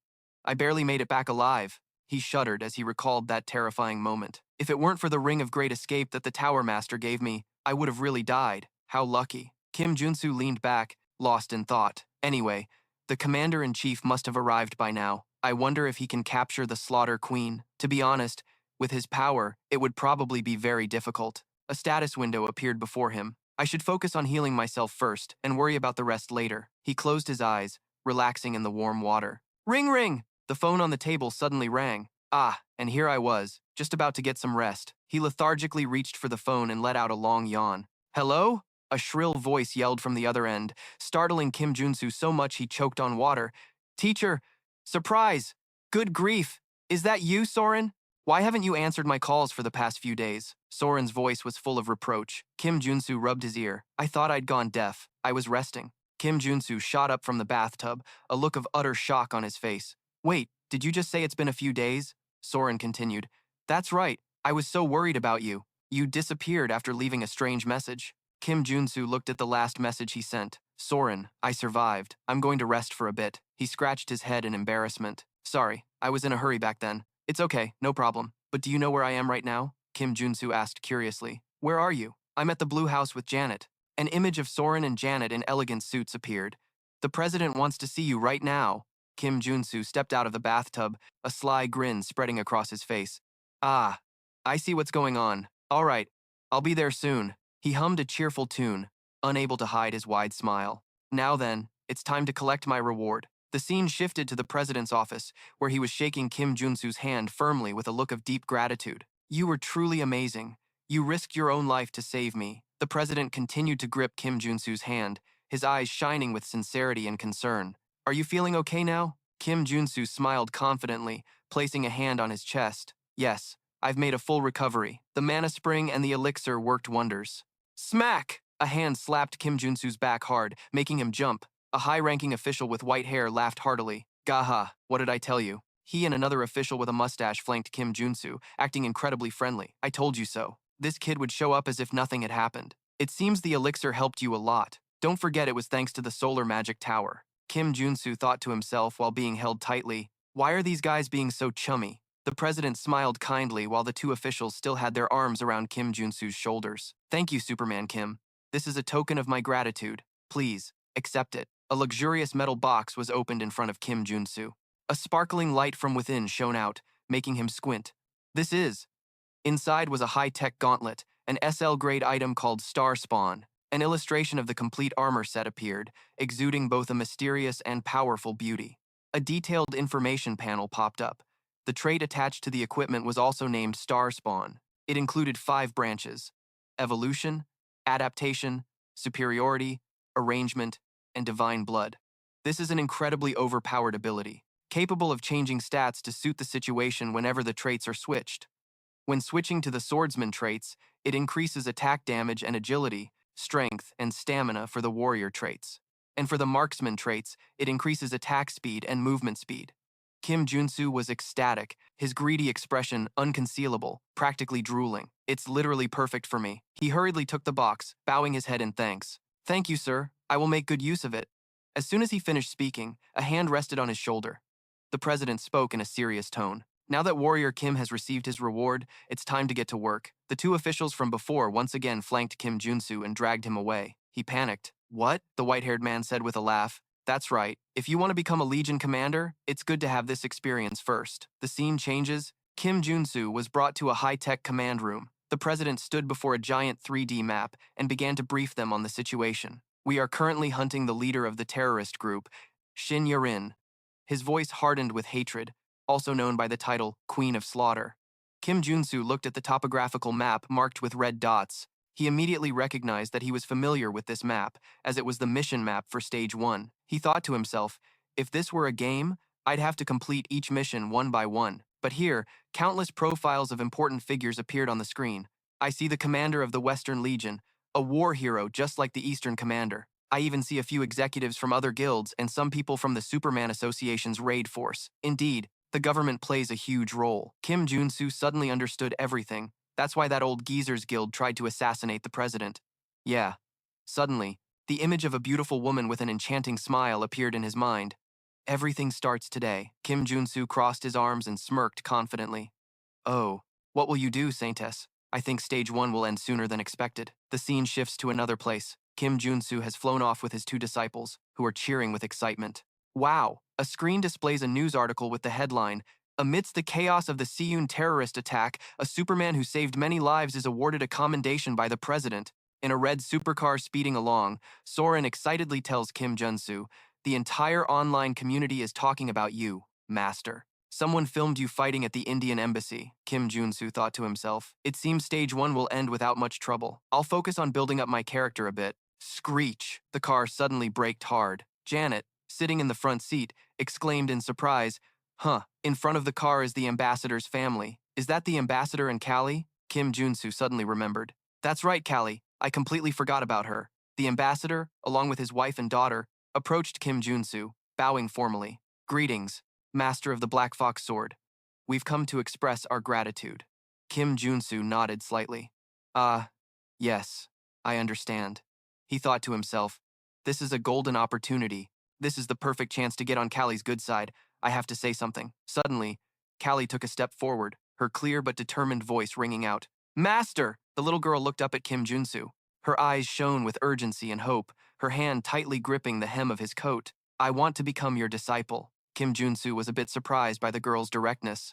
I barely made it back alive. He shuddered as he recalled that terrifying moment. If it weren't for the Ring of Great Escape that the Tower Master gave me, I would have really died. How lucky. Kim Junsu leaned back, lost in thought. Anyway, the Commander-in-Chief must have arrived by now. I wonder if he can capture the Slaughter Queen. To be honest, with his power, it would probably be very difficult. A status window appeared before him. I should focus on healing myself first and worry about the rest later. He closed his eyes, relaxing in the warm water. Ring ring! The phone on the table suddenly rang. Ah, and here I was, just about to get some rest. He lethargically reached for the phone and let out a long yawn. Hello? A shrill voice yelled from the other end, startling Kim Junsu so much he choked on water. Teacher! Surprise! Good grief! Is that you, Soren? Why haven't you answered my calls for the past few days? Soren's voice was full of reproach. Kim Junsu rubbed his ear. I thought I'd gone deaf. I was resting. Kim Junsu shot up from the bathtub, a look of utter shock on his face. Wait, did you just say it's been a few days? Soren continued. That's right. I was so worried about you. You disappeared after leaving a strange message. Kim Junsu looked at the last message he sent. Soren, I survived. I'm going to rest for a bit. He scratched his head in embarrassment. Sorry, I was in a hurry back then. It's okay, no problem. But do you know where I am right now? Kim Junsu asked curiously. Where are you? I'm at the Blue House with Janet. An image of Soren and Janet in elegant suits appeared. The president wants to see you right now. Kim Junsu stepped out of the bathtub, a sly grin spreading across his face. Ah, I see what's going on. All right, I'll be there soon. He hummed a cheerful tune, unable to hide his wide smile. Now then, it's time to collect my reward. The scene shifted to the president's office, where he was shaking Kim Junsu's hand firmly with a look of deep gratitude. You were truly amazing. You risked your own life to save me. The president continued to grip Kim Junsu's hand, his eyes shining with sincerity and concern. Are you feeling okay now? Kim Junsu smiled confidently, placing a hand on his chest. Yes, I've made a full recovery. The mana spring and the elixir worked wonders. Smack! A hand slapped Kim Junsu's back hard, making him jump. A high-ranking official with white hair laughed heartily. Gaha, what did I tell you? He and another official with a mustache flanked Kim Junsu, acting incredibly friendly. I told you so. This kid would show up as if nothing had happened. It seems the elixir helped you a lot. Don't forget it was thanks to the solar magic tower. Kim Junsu thought to himself while being held tightly. Why are these guys being so chummy? The president smiled kindly while the two officials still had their arms around Kim Junsu's shoulders. Thank you, Superman Kim. This is a token of my gratitude. Please, accept it. A luxurious metal box was opened in front of Kim Junsu. A sparkling light from within shone out, making him squint. This is. Inside was a high-tech gauntlet, an SL-grade item called Star Spawn. An illustration of the complete armor set appeared, exuding both a mysterious and powerful beauty. A detailed information panel popped up. The trait attached to the equipment was also named Star Spawn. It included 5 branches: evolution, adaptation, superiority, arrangement, and divine blood. This is an incredibly overpowered ability, capable of changing stats to suit the situation whenever the traits are switched. When switching to the swordsman traits, it increases attack damage and agility, strength, and stamina for the warrior traits. And for the marksman traits, it increases attack speed and movement speed. Kim Junsu was ecstatic, his greedy expression unconcealable, practically drooling. It's literally perfect for me. He hurriedly took the box, bowing his head in thanks. Thank you, sir. I will make good use of it. As soon as he finished speaking, a hand rested on his shoulder. The president spoke in a serious tone. Now that Warrior Kim has received his reward, it's time to get to work. The two officials from before once again flanked Kim Junsu and dragged him away. He panicked. What? The white-haired man said with a laugh. That's right. If you want to become a Legion commander, it's good to have this experience first. The scene changes. Kim Junsu was brought to a high-tech command room. The president stood before a giant 3D map and began to brief them on the situation. We are currently hunting the leader of the terrorist group, Shin Yarin. His voice hardened with hatred, also known by the title Queen of Slaughter. Kim Junsu looked at the topographical map marked with red dots. He immediately recognized that he was familiar with this map, as it was the mission map for Stage 1. He thought to himself, if this were a game, I'd have to complete each mission one by one. But here, countless profiles of important figures appeared on the screen. I see the commander of the Western Legion, a war hero just like the Eastern commander. I even see a few executives from other guilds and some people from the Superman Association's raid force. Indeed, the government plays a huge role. Kim Junsu suddenly understood everything. That's why that old geezer's guild tried to assassinate the president. Yeah. Suddenly, the image of a beautiful woman with an enchanting smile appeared in his mind. Everything starts today. Kim Junsu crossed his arms and smirked confidently. Oh, what will you do, Saintess? I think Stage 1 will end sooner than expected. The scene shifts to another place. Kim Junsu has flown off with his two disciples, who are cheering with excitement. Wow! A screen displays a news article with the headline, amidst the chaos of the Seoul terrorist attack, a Superman who saved many lives is awarded a commendation by the president. In a red supercar speeding along, Soren excitedly tells Kim Junsu, the entire online community is talking about you, master. Someone filmed you fighting at the Indian embassy, Kim Junsu thought to himself. It seems Stage 1 will end without much trouble. I'll focus on building up my character a bit. Screech! The car suddenly braked hard. Janet, sitting in the front seat, exclaimed in surprise, Huh, in front of the car is the ambassador's family. Is that the ambassador and Callie? Kim Junsu suddenly remembered. That's right, Callie. I completely forgot about her. The ambassador, along with his wife and daughter, approached Kim Junsu, bowing formally. Greetings, master of the Black Fox Sword. We've come to express our gratitude. Kim Junsu nodded slightly. Yes, I understand. He thought to himself, this is a golden opportunity. This is the perfect chance to get on Callie's good side. I have to say something. Suddenly, Callie took a step forward, her clear but determined voice ringing out. Master! The little girl looked up at Kim Junsu. Her eyes shone with urgency and hope, her hand tightly gripping the hem of his coat. I want to become your disciple. Kim Junsu was a bit surprised by the girl's directness.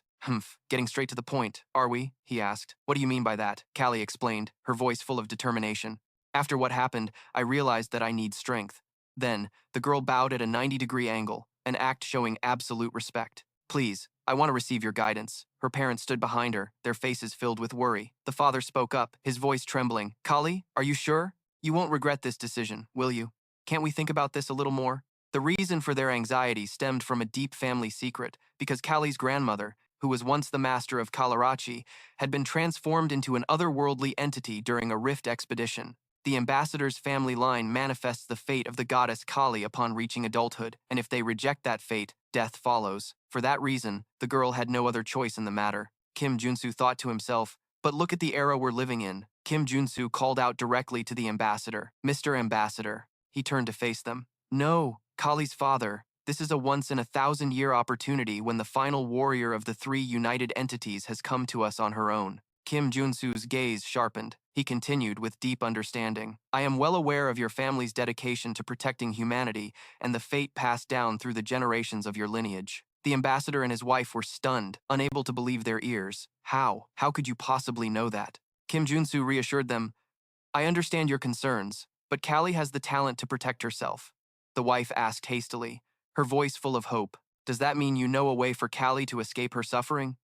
Getting straight to the point, are we? He asked. What do you mean by that? Callie explained, her voice full of determination. After what happened, I realized that I need strength. Then, the girl bowed at a 90-degree angle, an act showing absolute respect. Please, I want to receive your guidance. Her parents stood behind her, their faces filled with worry. The father spoke up, his voice trembling. Callie, are you sure? You won't regret this decision, will you? Can't we think about this a little more? The reason for their anxiety stemmed from a deep family secret, because Callie's grandmother, who was once the master of Kalarachi, had been transformed into an otherworldly entity during a rift expedition. The ambassador's family line manifests the fate of the goddess Kali upon reaching adulthood, and if they reject that fate, death follows. For that reason, the girl had no other choice in the matter. Kim Junsu thought to himself, but look at the era we're living in. Kim Junsu called out directly to the ambassador. Mr. Ambassador. He turned to face them. No, Kali's father. This is a once-in-a-thousand-year opportunity when the final warrior of the three united entities has come to us on her own. Kim Junsu's gaze sharpened. He continued with deep understanding. I am well aware of your family's dedication to protecting humanity and the fate passed down through the generations of your lineage. The ambassador and his wife were stunned, unable to believe their ears. How? How could you possibly know that? Kim Junsu reassured them, I understand your concerns, but Callie has the talent to protect herself. The wife asked hastily, her voice full of hope. Does that mean you know a way for Callie to escape her suffering?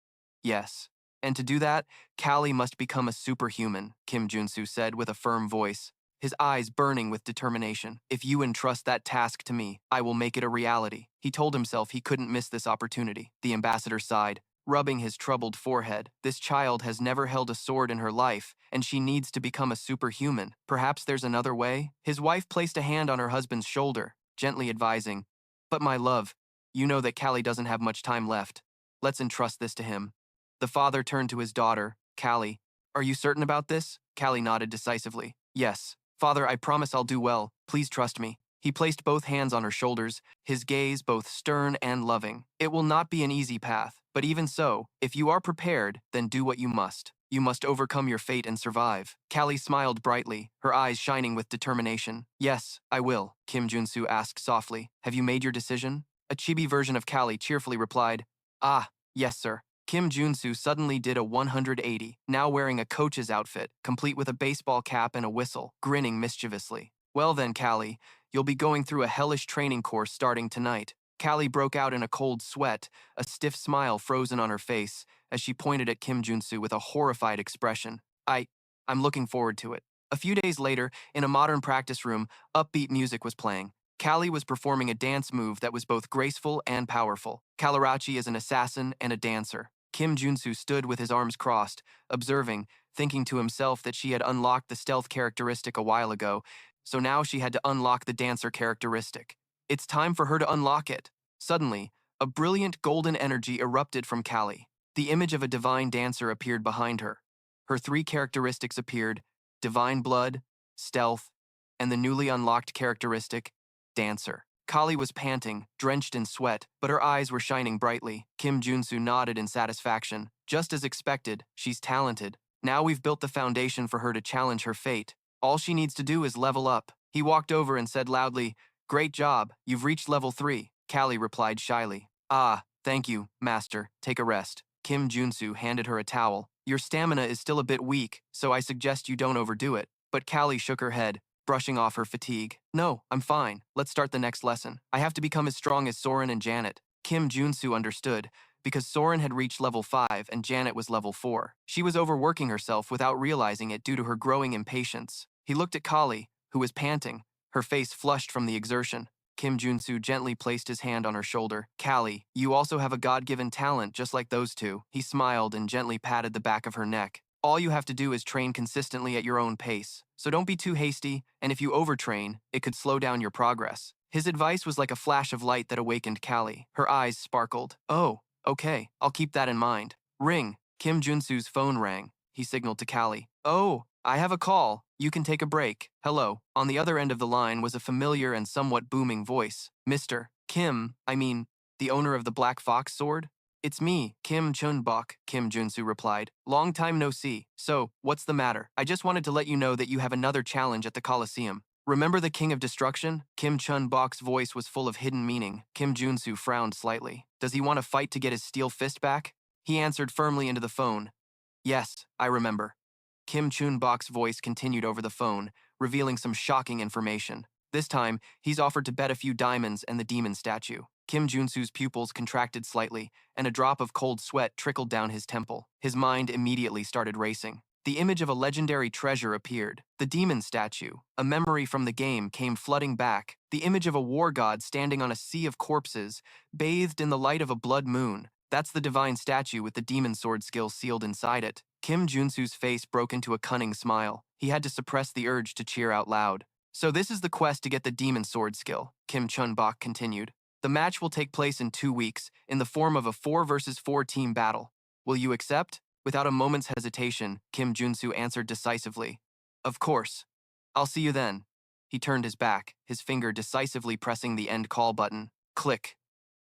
Yes. And to do that, Callie must become a superhuman, Kim Junsu said with a firm voice, his eyes burning with determination. If you entrust that task to me, I will make it a reality. He told himself he couldn't miss this opportunity. The ambassador sighed, rubbing his troubled forehead. This child has never held a sword in her life, and she needs to become a superhuman. Perhaps there's another way? His wife placed a hand on her husband's shoulder, gently advising, But my love, you know that Callie doesn't have much time left. Let's entrust this to him. The father turned to his daughter, Callie. Are you certain about this? Callie nodded decisively. Yes. Father, I promise I'll do well. Please trust me. He placed both hands on her shoulders, his gaze both stern and loving. It will not be an easy path, but even so, if you are prepared, then do what you must. You must overcome your fate and survive. Callie smiled brightly, her eyes shining with determination. Yes, I will, Kim Junsu asked softly. Have you made your decision? A chibi version of Callie cheerfully replied, Ah, yes, sir. Kim Junsu suddenly did a 180, now wearing a coach's outfit, complete with a baseball cap and a whistle, grinning mischievously. Well then, Callie, you'll be going through a hellish training course starting tonight. Callie broke out in a cold sweat, a stiff smile frozen on her face, as she pointed at Kim Junsu with a horrified expression. I'm looking forward to it. A few days later, in a modern practice room, upbeat music was playing. Callie was performing a dance move that was both graceful and powerful. Kalarachi is an assassin and a dancer. Kim Junsu stood with his arms crossed, observing, thinking to himself that she had unlocked the stealth characteristic a while ago, so now she had to unlock the dancer characteristic. It's time for her to unlock it. Suddenly, a brilliant golden energy erupted from Callie. The image of a divine dancer appeared behind her. Her three characteristics appeared: divine blood, stealth, and the newly unlocked characteristic, dancer. Callie was panting, drenched in sweat, but her eyes were shining brightly. Kim Junsu nodded in satisfaction. Just as expected, she's talented. Now we've built the foundation for her to challenge her fate. All she needs to do is level up. He walked over and said loudly, Great job, you've reached level 3. Callie replied shyly. Ah, thank you, master. Take a rest. Kim Junsu handed her a towel. Your stamina is still a bit weak, so I suggest you don't overdo it. But Callie shook her head, brushing off her fatigue. No, I'm fine. Let's start the next lesson. I have to become as strong as Soren and Janet. Kim Junsu understood, because Soren had reached level 5 and Janet was level 4. She was overworking herself without realizing it due to her growing impatience. He looked at Callie, who was panting, her face flushed from the exertion. Kim Junsu gently placed his hand on her shoulder. Callie, you also have a God-given talent just like those two. He smiled and gently patted the back of her neck. All you have to do is train consistently at your own pace. So don't be too hasty, and if you overtrain, it could slow down your progress. His advice was like a flash of light that awakened Callie. Her eyes sparkled. Oh, okay, I'll keep that in mind. Ring. Kim Junsu's phone rang. He signaled to Callie. Oh, I have a call. You can take a break. Hello. On the other end of the line was a familiar and somewhat booming voice. Mr. Kim, the owner of the Black Fox sword? It's me, Kim Chun-bok, Kim Junsu replied. Long time no see. So, what's the matter? I just wanted to let you know that you have another challenge at the Colosseum. Remember the King of Destruction? Kim Chun-bok's voice was full of hidden meaning. Kim Junsu frowned slightly. Does he want to fight to get his steel fist back? He answered firmly into the phone. Yes, I remember. Kim Chun-bok's voice continued over the phone, revealing some shocking information. This time, he's offered to bet a few diamonds and the demon statue. Kim Junsu's pupils contracted slightly, and a drop of cold sweat trickled down his temple. His mind immediately started racing. The image of a legendary treasure appeared. The demon statue, a memory from the game, came flooding back. The image of a war god standing on a sea of corpses, bathed in the light of a blood moon. That's the divine statue with the demon sword skill sealed inside it. Kim Junsu's face broke into a cunning smile. He had to suppress the urge to cheer out loud. So this is the quest to get the demon sword skill, Kim Chun-bok continued. The match will take place in 2 weeks, in the form of a 4 versus 4 team battle. Will you accept? Without a moment's hesitation, Kim Junsu answered decisively. Of course. I'll see you then. He turned his back, his finger decisively pressing the end call button. Click.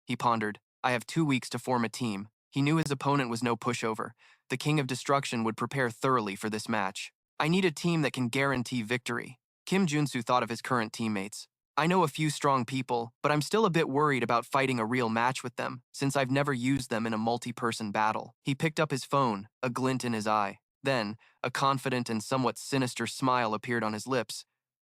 He pondered. I have 2 weeks to form a team. He knew his opponent was no pushover. The King of Destruction would prepare thoroughly for this match. I need a team that can guarantee victory. Kim Junsu thought of his current teammates. I know a few strong people, but I'm still a bit worried about fighting a real match with them, since I've never used them in a multi-person battle. He picked up his phone, a glint in his eye. Then, a confident and somewhat sinister smile appeared on his lips.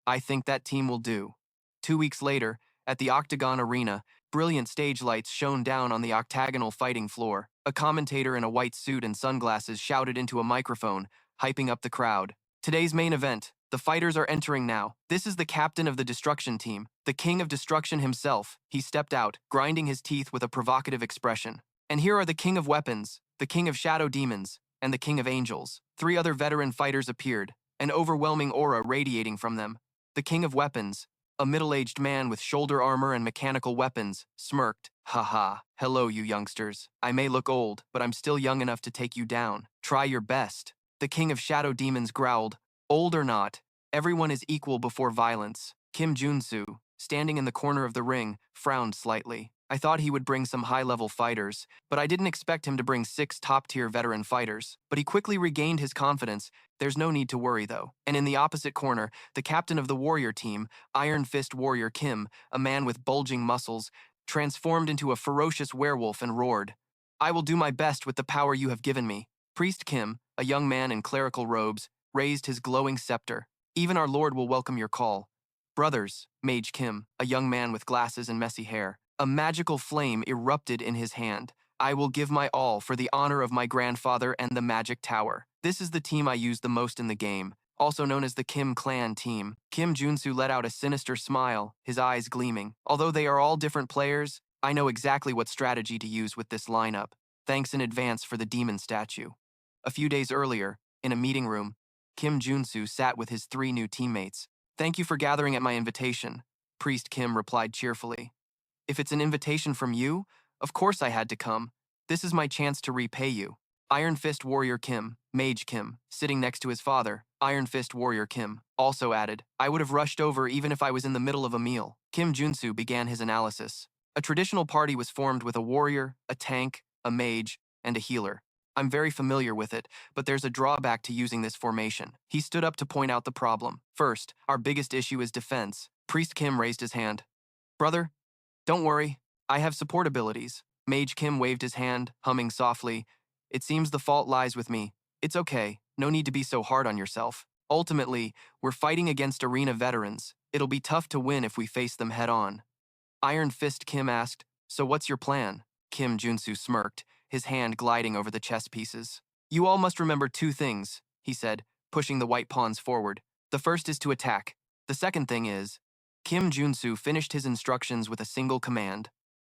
I think that team will do. 2 weeks later, at the Octagon Arena, brilliant stage lights shone down on the octagonal fighting floor. A commentator in a white suit and sunglasses shouted into a microphone, hyping up the crowd. Today's main event. The fighters are entering now. This is the captain of the Destruction team, the King of Destruction himself. He stepped out, grinding his teeth with a provocative expression. And here are the King of Weapons, the King of Shadow Demons, and the King of Angels. 3 other veteran fighters appeared, an overwhelming aura radiating from them. The King of Weapons, a middle-aged man with shoulder armor and mechanical weapons, smirked. Haha, hello you youngsters. I may look old, but I'm still young enough to take you down. Try your best. The King of Shadow Demons growled. Old or not, everyone is equal before violence. Kim Junsu, standing in the corner of the ring, frowned slightly. I thought he would bring some high-level fighters, but I didn't expect him to bring 6 top-tier veteran fighters. But he quickly regained his confidence. There's no need to worry, though. And in the opposite corner, the captain of the warrior team, Iron Fist Warrior Kim, a man with bulging muscles, transformed into a ferocious werewolf and roared, "I will do my best with the power you have given me." Priest Kim, a young man in clerical robes, raised his glowing scepter. "Even our Lord will welcome your call." "Brothers," Mage Kim, a young man with glasses and messy hair, a magical flame erupted in his hand. "I will give my all for the honor of my grandfather and the Magic Tower. This is the team I use the most in the game, also known as the Kim Clan team." Kim Junsu let out a sinister smile, his eyes gleaming. "Although they are all different players, I know exactly what strategy to use with this lineup. Thanks in advance for the demon statue." A few days earlier, in a meeting room, Kim Junsu sat with his 3 new teammates. "Thank you for gathering at my invitation," Priest Kim replied cheerfully. "If it's an invitation from you, of course I had to come. This is my chance to repay you." Iron Fist Warrior Kim, Mage Kim, sitting next to his father, Iron Fist Warrior Kim, also added, "I would have rushed over even if I was in the middle of a meal." Kim Junsu began his analysis. A traditional party was formed with a warrior, a tank, a mage, and a healer. "I'm very familiar with it, but there's a drawback to using this formation." He stood up to point out the problem. "First, our biggest issue is defense." Priest Kim raised his hand. "Brother, don't worry, I have support abilities." Mage Kim waved his hand, humming softly, "It seems the fault lies with me. It's okay, no need to be so hard on yourself. Ultimately, we're fighting against arena veterans. It'll be tough to win if we face them head-on." Iron Fist Kim asked, "So what's your plan?" Kim Junsu smirked, his hand gliding over the chess pieces. "You all must remember 2 things," he said, pushing the white pawns forward. "The first is to attack. The second thing is..." Kim Junsu finished his instructions with a single command: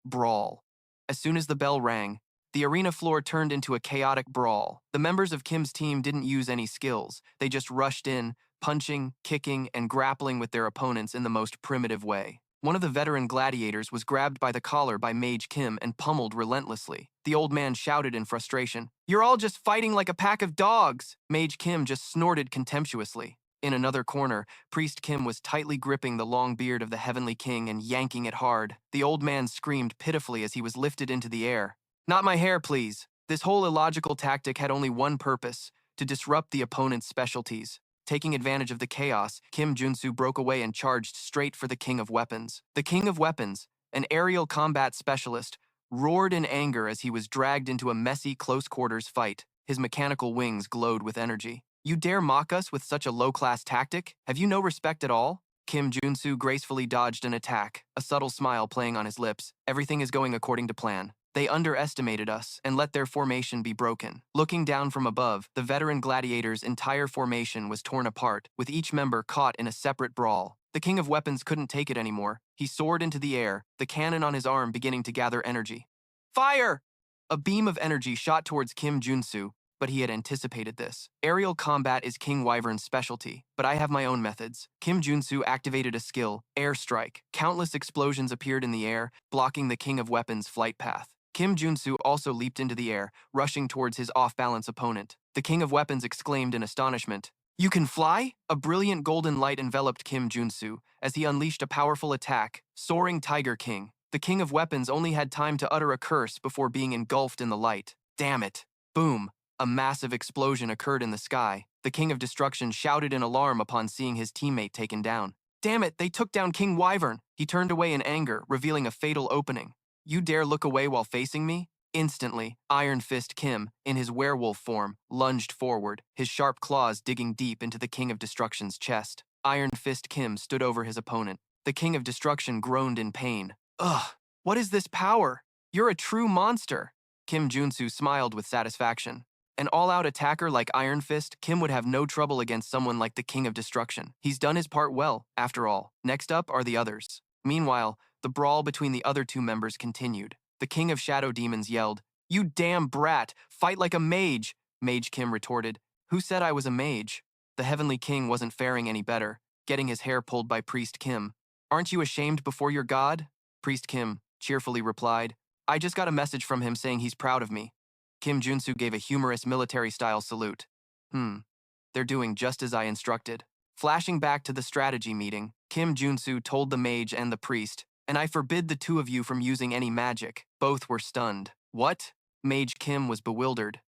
brawl. As soon as the bell rang, the arena floor turned into a chaotic brawl. The members of Kim's team didn't use any skills. They just rushed in, punching, kicking, and grappling with their opponents in the most primitive way. One of the veteran gladiators was grabbed by the collar by Mage Kim and pummeled relentlessly. The old man shouted in frustration, "You're all just fighting like a pack of dogs!" Mage Kim just snorted contemptuously. In another corner, Priest Kim was tightly gripping the long beard of the Heavenly King and yanking it hard. The old man screamed pitifully as he was lifted into the air. "Not my hair, please." This whole illogical tactic had only one purpose: to disrupt the opponent's specialties. Taking advantage of the chaos, Kim Junsu broke away and charged straight for the King of Weapons. The King of Weapons, an aerial combat specialist, roared in anger as he was dragged into a messy close-quarters fight. His mechanical wings glowed with energy. "You dare mock us with such a low-class tactic? Have you no respect at all?" Kim Junsu gracefully dodged an attack, a subtle smile playing on his lips. "Everything is going according to plan. They underestimated us and let their formation be broken." Looking down from above, the veteran gladiator's entire formation was torn apart, with each member caught in a separate brawl. The King of Weapons couldn't take it anymore. He soared into the air, the cannon on his arm beginning to gather energy. "Fire!" A beam of energy shot towards Kim Junsu, but he had anticipated this. Aerial combat is King Wyvern's specialty, but I have my own methods. Kim Junsu activated a skill, Air Strike. Countless explosions appeared in the air, blocking the King of Weapons' flight path. Kim Junsu also leaped into the air, rushing towards his off-balance opponent. The King of Weapons exclaimed in astonishment, "You can fly?" A brilliant golden light enveloped Kim Junsu as he unleashed a powerful attack, Soaring Tiger King. The King of Weapons only had time to utter a curse before being engulfed in the light. Damn it. Boom. A massive explosion occurred in the sky. The King of Destruction shouted in alarm upon seeing his teammate taken down. "Damn it, they took down King Wyvern." He turned away in anger, revealing a fatal opening. "You dare look away while facing me?" Instantly, Iron Fist Kim, in his werewolf form, lunged forward, his sharp claws digging deep into the King of Destruction's chest. Iron Fist Kim stood over his opponent. The King of Destruction groaned in pain. "Ugh, what is this power? You're a true monster." Kim Junsu smiled with satisfaction. An all-out attacker like Iron Fist, Kim would have no trouble against someone like the King of Destruction. He's done his part well, after all. Next up are the others. Meanwhile, the brawl between the other 2 members continued. The King of Shadow Demons yelled, "You damn brat! Fight like a mage!" Mage Kim retorted, "Who said I was a mage?" The Heavenly King wasn't faring any better, getting his hair pulled by Priest Kim. "Aren't you ashamed before your god?" Priest Kim cheerfully replied, "I just got a message from him saying he's proud of me." Kim Junsu gave a humorous military-style salute. They're doing just as I instructed. Flashing back to the strategy meeting, Kim Junsu told the mage and the priest, "And I forbid the two of you from using any magic." Both were stunned. What? Mage Kim was bewildered.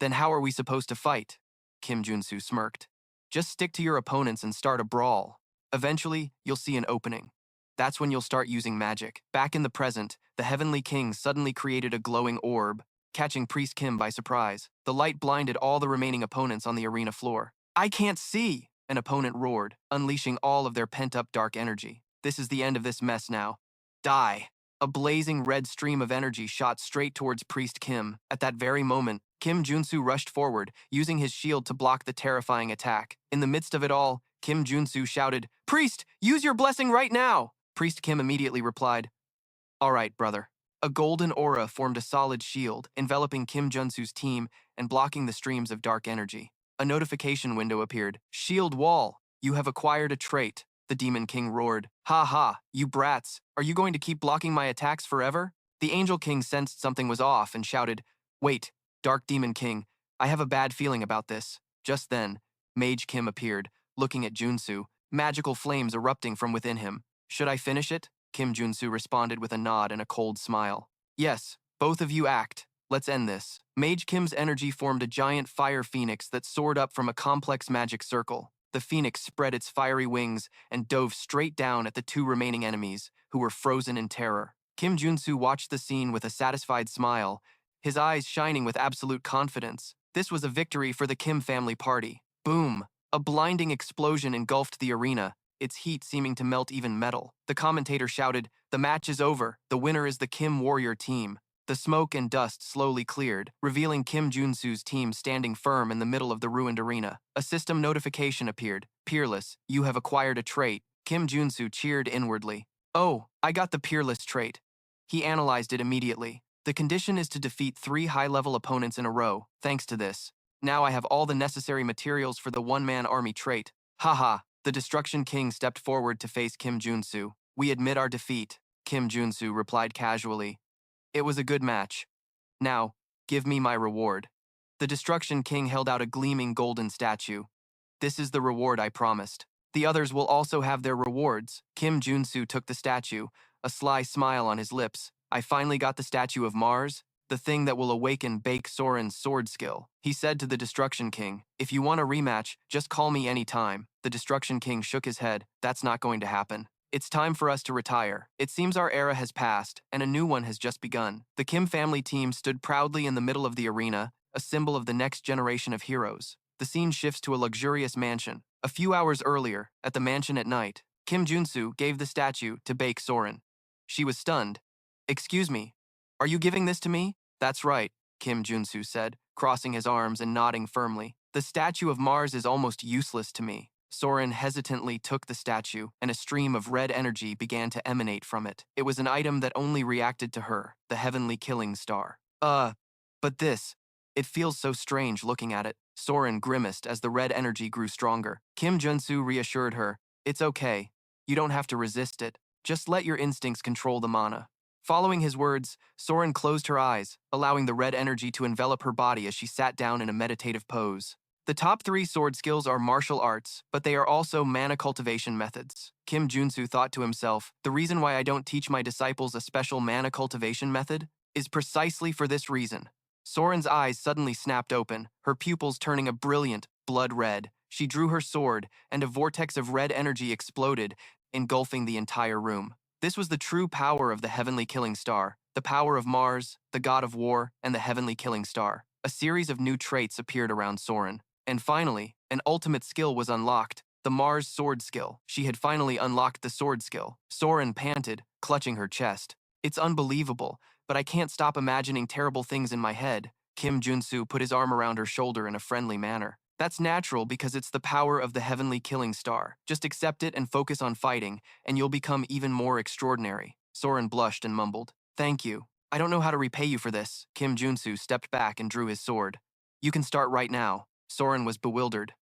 Then how are we supposed to fight? Kim Junsu smirked. Just stick to your opponents and start a brawl. Eventually, you'll see an opening. That's when you'll start using magic. Back in the present, the Heavenly King suddenly created a glowing orb, catching Priest Kim by surprise. The light blinded all the remaining opponents on the arena floor. "I can't see!" an opponent roared, unleashing all of their pent-up dark energy. "This is the end of this mess now. Die!" A blazing red stream of energy shot straight towards Priest Kim. At that very moment, Kim Junsu rushed forward, using his shield to block the terrifying attack. In the midst of it all, Kim Junsu shouted, "Priest, use your blessing right now!" Priest Kim immediately replied, "All right, brother." A golden aura formed a solid shield, enveloping Kim Junsu's team and blocking the streams of dark energy. A notification window appeared. "Shield wall, you have acquired a trait." The Demon King roared. "Ha ha, you brats, are you going to keep blocking my attacks forever?" The Angel King sensed something was off and shouted, "Wait, Dark Demon King, I have a bad feeling about this." Just then, Mage Kim appeared, looking at Junsu, magical flames erupting from within him. "Should I finish it?" Kim Junsu responded with a nod and a cold smile. "Yes, both of you act. Let's end this." Mage Kim's energy formed a giant fire phoenix that soared up from a complex magic circle. The phoenix spread its fiery wings and dove straight down at the two remaining enemies, who were frozen in terror. Kim Junsu watched the scene with a satisfied smile, his eyes shining with absolute confidence. This was a victory for the Kim family party. Boom! A blinding explosion engulfed the arena, its heat seeming to melt even metal. The commentator shouted, "The match is over. The winner is the Kim warrior team." The smoke and dust slowly cleared, revealing Kim Junsu's team standing firm in the middle of the ruined arena. A system notification appeared. "Peerless, you have acquired a trait." Kim Junsu cheered inwardly. "Oh, I got the Peerless trait." He analyzed it immediately. The condition is to defeat 3 high-level opponents in a row. Thanks to this, now I have all the necessary materials for the one-man army trait. Haha, the Destruction King stepped forward to face Kim Junsu. "We admit our defeat," Kim Junsu replied casually. "It was a good match. Now, give me my reward." The Destruction King held out a gleaming golden statue. "This is the reward I promised. The others will also have their rewards." Kim Junsu took the statue, a sly smile on his lips. "I finally got the statue of Mars, the thing that will awaken Baek Soren's sword skill." He said to the Destruction King, "If you want a rematch, just call me anytime." The Destruction King shook his head. "That's not going to happen. It's time for us to retire. It seems our era has passed, and a new one has just begun." The Kim family team stood proudly in the middle of the arena, a symbol of the next generation of heroes. The scene shifts to a luxurious mansion. A few hours earlier, at the mansion at night, Kim Junsu gave the statue to Baek Soren. She was stunned. "Excuse me, are you giving this to me?" "That's right," Kim Junsu said, crossing his arms and nodding firmly. "The statue of Mars is almost useless to me." Soren hesitantly took the statue, and a stream of red energy began to emanate from it. It was an item that only reacted to her, the Heavenly Killing Star. But this, it feels so strange looking at it." Soren grimaced as the red energy grew stronger. Kim Junsu reassured her, "It's okay. You don't have to resist it. Just let your instincts control the mana." Following his words, Soren closed her eyes, allowing the red energy to envelop her body as she sat down in a meditative pose. The top 3 sword skills are martial arts, but they are also mana cultivation methods. Kim Junsu thought to himself, "The reason why I don't teach my disciples a special mana cultivation method is precisely for this reason." Soren's eyes suddenly snapped open, her pupils turning a brilliant, blood red. She drew her sword, and a vortex of red energy exploded, engulfing the entire room. This was the true power of the Heavenly Killing Star, the power of Mars, the god of war, and the Heavenly Killing Star. A series of new traits appeared around Soren. And finally, an ultimate skill was unlocked, the Mars sword skill. She had finally unlocked the sword skill. Soren panted, clutching her chest. "It's unbelievable, but I can't stop imagining terrible things in my head." Kim Junsu put his arm around her shoulder in a friendly manner. "That's natural because it's the power of the Heavenly Killing Star. Just accept it and focus on fighting, and you'll become even more extraordinary." Soren blushed and mumbled, "Thank you. I don't know how to repay you for this." Kim Junsu stepped back and drew his sword. "You can start right now." Soren was bewildered.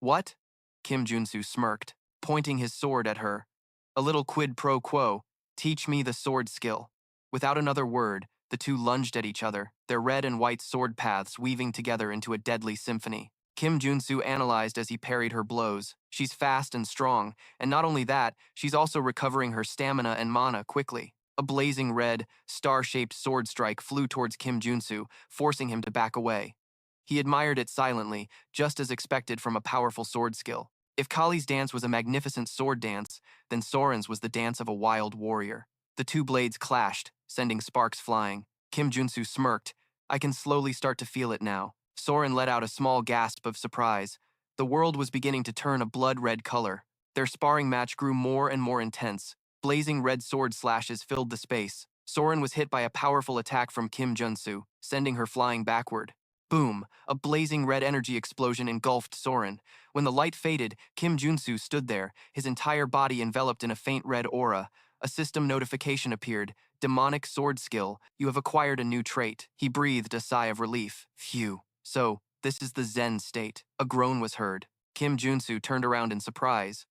"What?" Kim Junsu smirked, pointing his sword at her. "A little quid pro quo. Teach me the sword skill." Without another word, the two lunged at each other, their red and white sword paths weaving together into a deadly symphony. Kim Junsu analyzed as he parried her blows. She's fast and strong, and not only that, she's also recovering her stamina and mana quickly. A blazing red, star-shaped sword strike flew towards Kim Junsu, forcing him to back away. He admired it silently, just as expected from a powerful sword skill. If Kali's dance was a magnificent sword dance, then Soren's was the dance of a wild warrior. The two blades clashed, sending sparks flying. Kim Junsu smirked. I can slowly start to feel it now. Soren let out a small gasp of surprise. The world was beginning to turn a blood-red color. Their sparring match grew more and more intense. Blazing red sword slashes filled the space. Soren was hit by a powerful attack from Kim Junsu, sending her flying backward. Boom! A blazing red energy explosion engulfed Soren. When the light faded, Kim Junsu stood there, his entire body enveloped in a faint red aura. A system notification appeared. Demonic sword skill. You have acquired a new trait. He breathed a sigh of relief. Phew. So, this is the Zen state. A groan was heard. Kim Junsu turned around in surprise.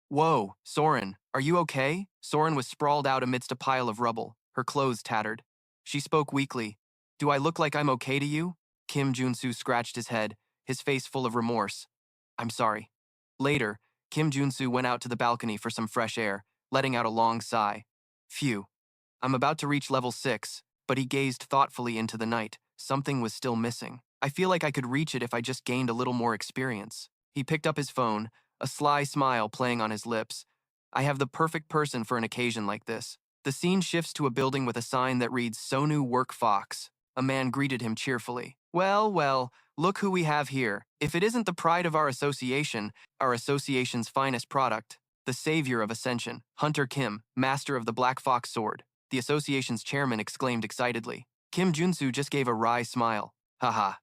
Whoa, Soren, are you okay? Soren was sprawled out amidst a pile of rubble, her clothes tattered. She spoke weakly. Do I look like I'm okay to you? Kim Junsu scratched his head, his face full of remorse. I'm sorry. Later, Kim Junsu went out to the balcony for some fresh air, letting out a long sigh. Phew. I'm about to reach level 6, but he gazed thoughtfully into the night. Something was still missing. I feel like I could reach it if I just gained a little more experience. He picked up his phone, a sly smile playing on his lips. I have the perfect person for an occasion like this. The scene shifts to a building with a sign that reads Sonu Work Fox. A man greeted him cheerfully. Well, well, look who we have here. If it isn't the pride of our association's finest product, the savior of Ascension, Hunter Kim, master of the Black Fox sword. The association's chairman exclaimed excitedly. Kim Junsu just gave a wry smile. Haha.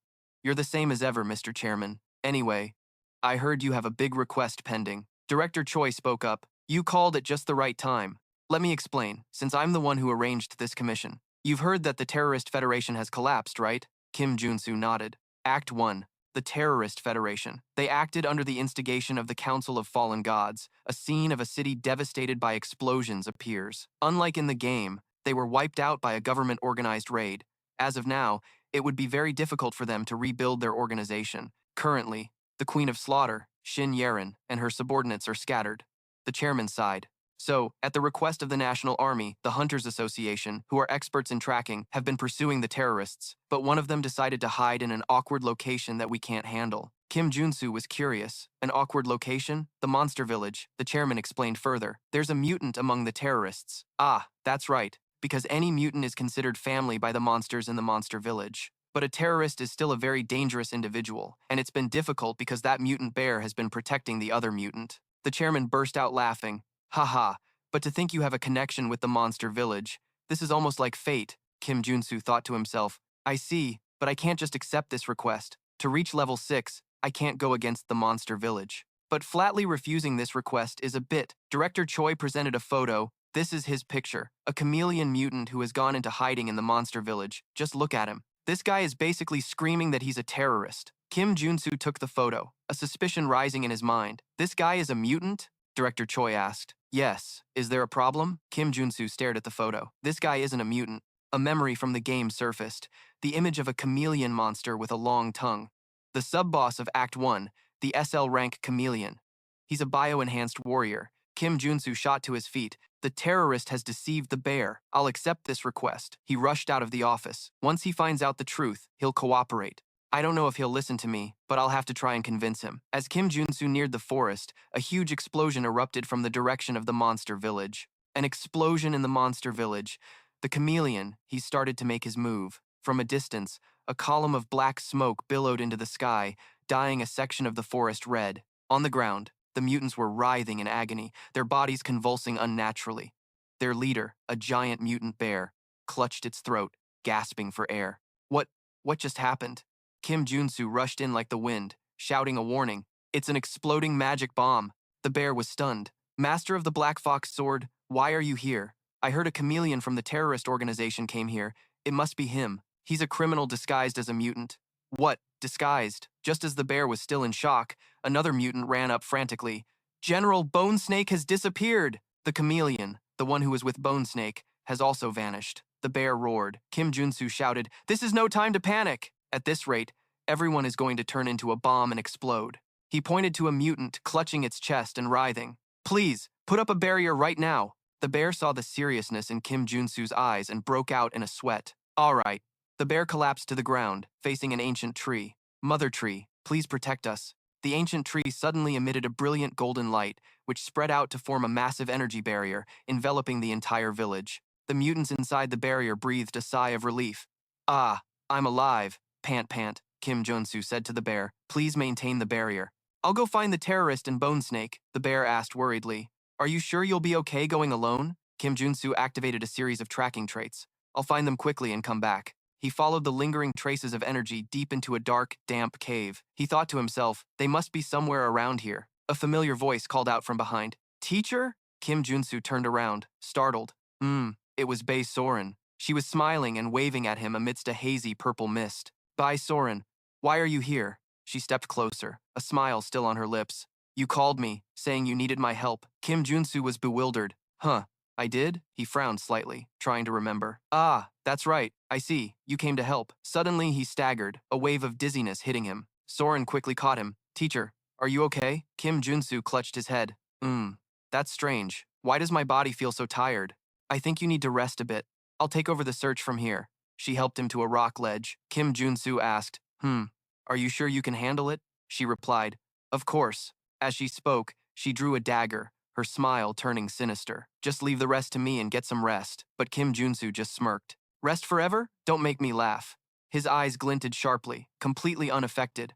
You're the same as ever, Mr. Chairman. Anyway, I heard you have a big request pending. Director Choi spoke up. You called at just the right time. Let me explain, since I'm the one who arranged this commission. You've heard that the Terrorist Federation has collapsed, right? Kim Junsu nodded. Act 1. The Terrorist Federation. They acted under the instigation of the Council of Fallen Gods. A scene of a city devastated by explosions appears. Unlike in the game, they were wiped out by a government-organized raid. As of now, it would be very difficult for them to rebuild their organization. Currently, the Queen of Slaughter, Shin Yeren, and her subordinates are scattered. The chairman sighed. So, at the request of the National Army, the Hunters Association, who are experts in tracking, have been pursuing the terrorists, but one of them decided to hide in an awkward location that we can't handle. Kim Junsu was curious. An awkward location? The monster village, the chairman explained further. There's a mutant among the terrorists. Ah, that's right, because any mutant is considered family by the monsters in the monster village. But a terrorist is still a very dangerous individual, and it's been difficult because that mutant bear has been protecting the other mutant. The chairman burst out laughing. Haha, but to think you have a connection with the monster village. This is almost like fate, Kim Junsu thought to himself. I see, but I can't just accept this request. To reach level 6, I can't go against the monster village. But flatly refusing this request is a bit. Director Choi presented a photo. This is his picture. A chameleon mutant who has gone into hiding in the monster village. Just look at him. This guy is basically screaming that he's a terrorist. Kim Junsu took the photo, a suspicion rising in his mind. This guy is a mutant? Director Choi asked. Yes. Is there a problem? Kim Junsu stared at the photo. This guy isn't a mutant. A memory from the game surfaced. The image of a chameleon monster with a long tongue. The sub-boss of Act 1, the SL rank chameleon. He's a bio-enhanced warrior. Kim Junsu shot to his feet. The terrorist has deceived the bear. I'll accept this request. He rushed out of the office. Once he finds out the truth, he'll cooperate. I don't know if he'll listen to me, but I'll have to try and convince him. As Kim Junsu neared the forest, a huge explosion erupted from the direction of the monster village. An explosion in the monster village. The chameleon, he started to make his move. From a distance, a column of black smoke billowed into the sky, dyeing a section of the forest red. On the ground, the mutants were writhing in agony, their bodies convulsing unnaturally. Their leader, a giant mutant bear, clutched its throat, gasping for air. What just happened? Kim Junsu rushed in like the wind, shouting a warning. It's an exploding magic bomb. The bear was stunned. Master of the Black Fox sword, why are you here? I heard a chameleon from the terrorist organization came here. It must be him. He's a criminal disguised as a mutant. What? Disguised? Just as the bear was still in shock, another mutant ran up frantically. General Bone Snake has disappeared! The chameleon, the one who was with Bone Snake, has also vanished. The bear roared. Kim Junsu shouted, This is no time to panic! At this rate, Everyone is going to turn into a bomb and explode. He pointed to a mutant clutching its chest and writhing. Please, put up a barrier right now. The bear saw the seriousness in Kim Junsu's eyes and broke out in a sweat. All right. The bear collapsed to the ground, facing an ancient tree. Mother tree, please protect us. The ancient tree suddenly emitted a brilliant golden light, which spread out to form a massive energy barrier, enveloping the entire village. The mutants inside the barrier breathed a sigh of relief. Ah, I'm alive, pant pant, Kim Junsu said to the bear. Please maintain the barrier. I'll go find the terrorist and Bone Snake, the bear asked worriedly. Are you sure you'll be okay going alone? Kim Junsu activated a series of tracking traits. I'll find them quickly and come back. He followed the lingering traces of energy deep into a dark, damp cave. He thought to himself, they must be somewhere around here. A familiar voice called out from behind. Teacher? Kim Junsu turned around, startled. It was Bei Soren. She was smiling and waving at him amidst a hazy purple mist. Bei Soren, why are you here? She stepped closer, a smile still on her lips. You called me, saying you needed my help. Kim Junsu was bewildered. Huh, I did? He frowned slightly, trying to remember. Ah, that's right, I see, you came to help. Suddenly he staggered, a wave of dizziness hitting him. Soren quickly caught him. Teacher, are you okay? Kim Junsu clutched his head. That's strange. Why does my body feel so tired? I think you need to rest a bit. I'll take over the search from here. She helped him to a rock ledge. Kim Junsu asked, Are you sure you can handle it? She replied, Of course. As she spoke, she drew a dagger, her smile turning sinister. Just leave the rest to me and get some rest. But Kim Junsu just smirked. Rest forever? Don't make me laugh. His eyes glinted sharply, completely unaffected.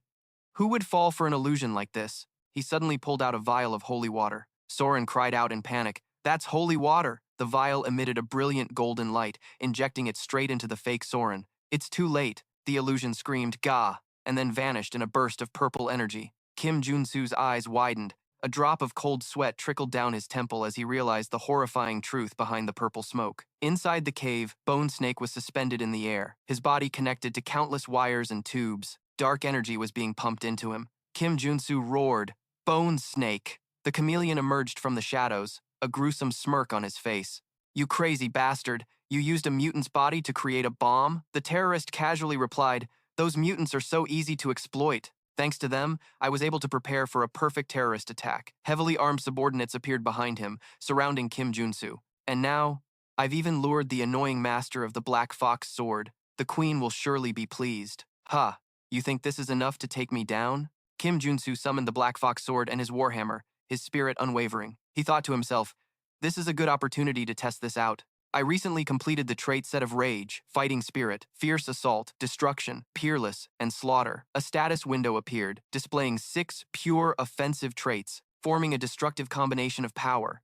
Who would fall for an illusion like this? He suddenly pulled out a vial of holy water. Soren cried out in panic. That's holy water! The vial emitted a brilliant golden light, injecting it straight into the fake Soren. It's too late, the illusion screamed, Gah, and then vanished in a burst of purple energy. Kim Junsu's eyes widened. A drop of cold sweat trickled down his temple as he realized the horrifying truth behind the purple smoke. Inside the cave, Bone Snake was suspended in the air, his body connected to countless wires and tubes. Dark energy was being pumped into him. Kim Junsu roared, Bone Snake! The chameleon emerged from the shadows, a gruesome smirk on his face. You crazy bastard, you used a mutant's body to create a bomb? The terrorist casually replied, Those mutants are so easy to exploit. Thanks to them, I was able to prepare for a perfect terrorist attack. Heavily armed subordinates appeared behind him, surrounding Kim Junsu. And now, I've even lured the annoying master of the Black Fox sword. The queen will surely be pleased. Ha, you think this is enough to take me down? Kim Junsu summoned the Black Fox sword and his warhammer, his spirit unwavering. He thought to himself, this is a good opportunity to test this out. I recently completed the trait set of Rage, Fighting Spirit, Fierce Assault, Destruction, Peerless, and Slaughter. A status window appeared, displaying 6 pure offensive traits, forming a destructive combination of power.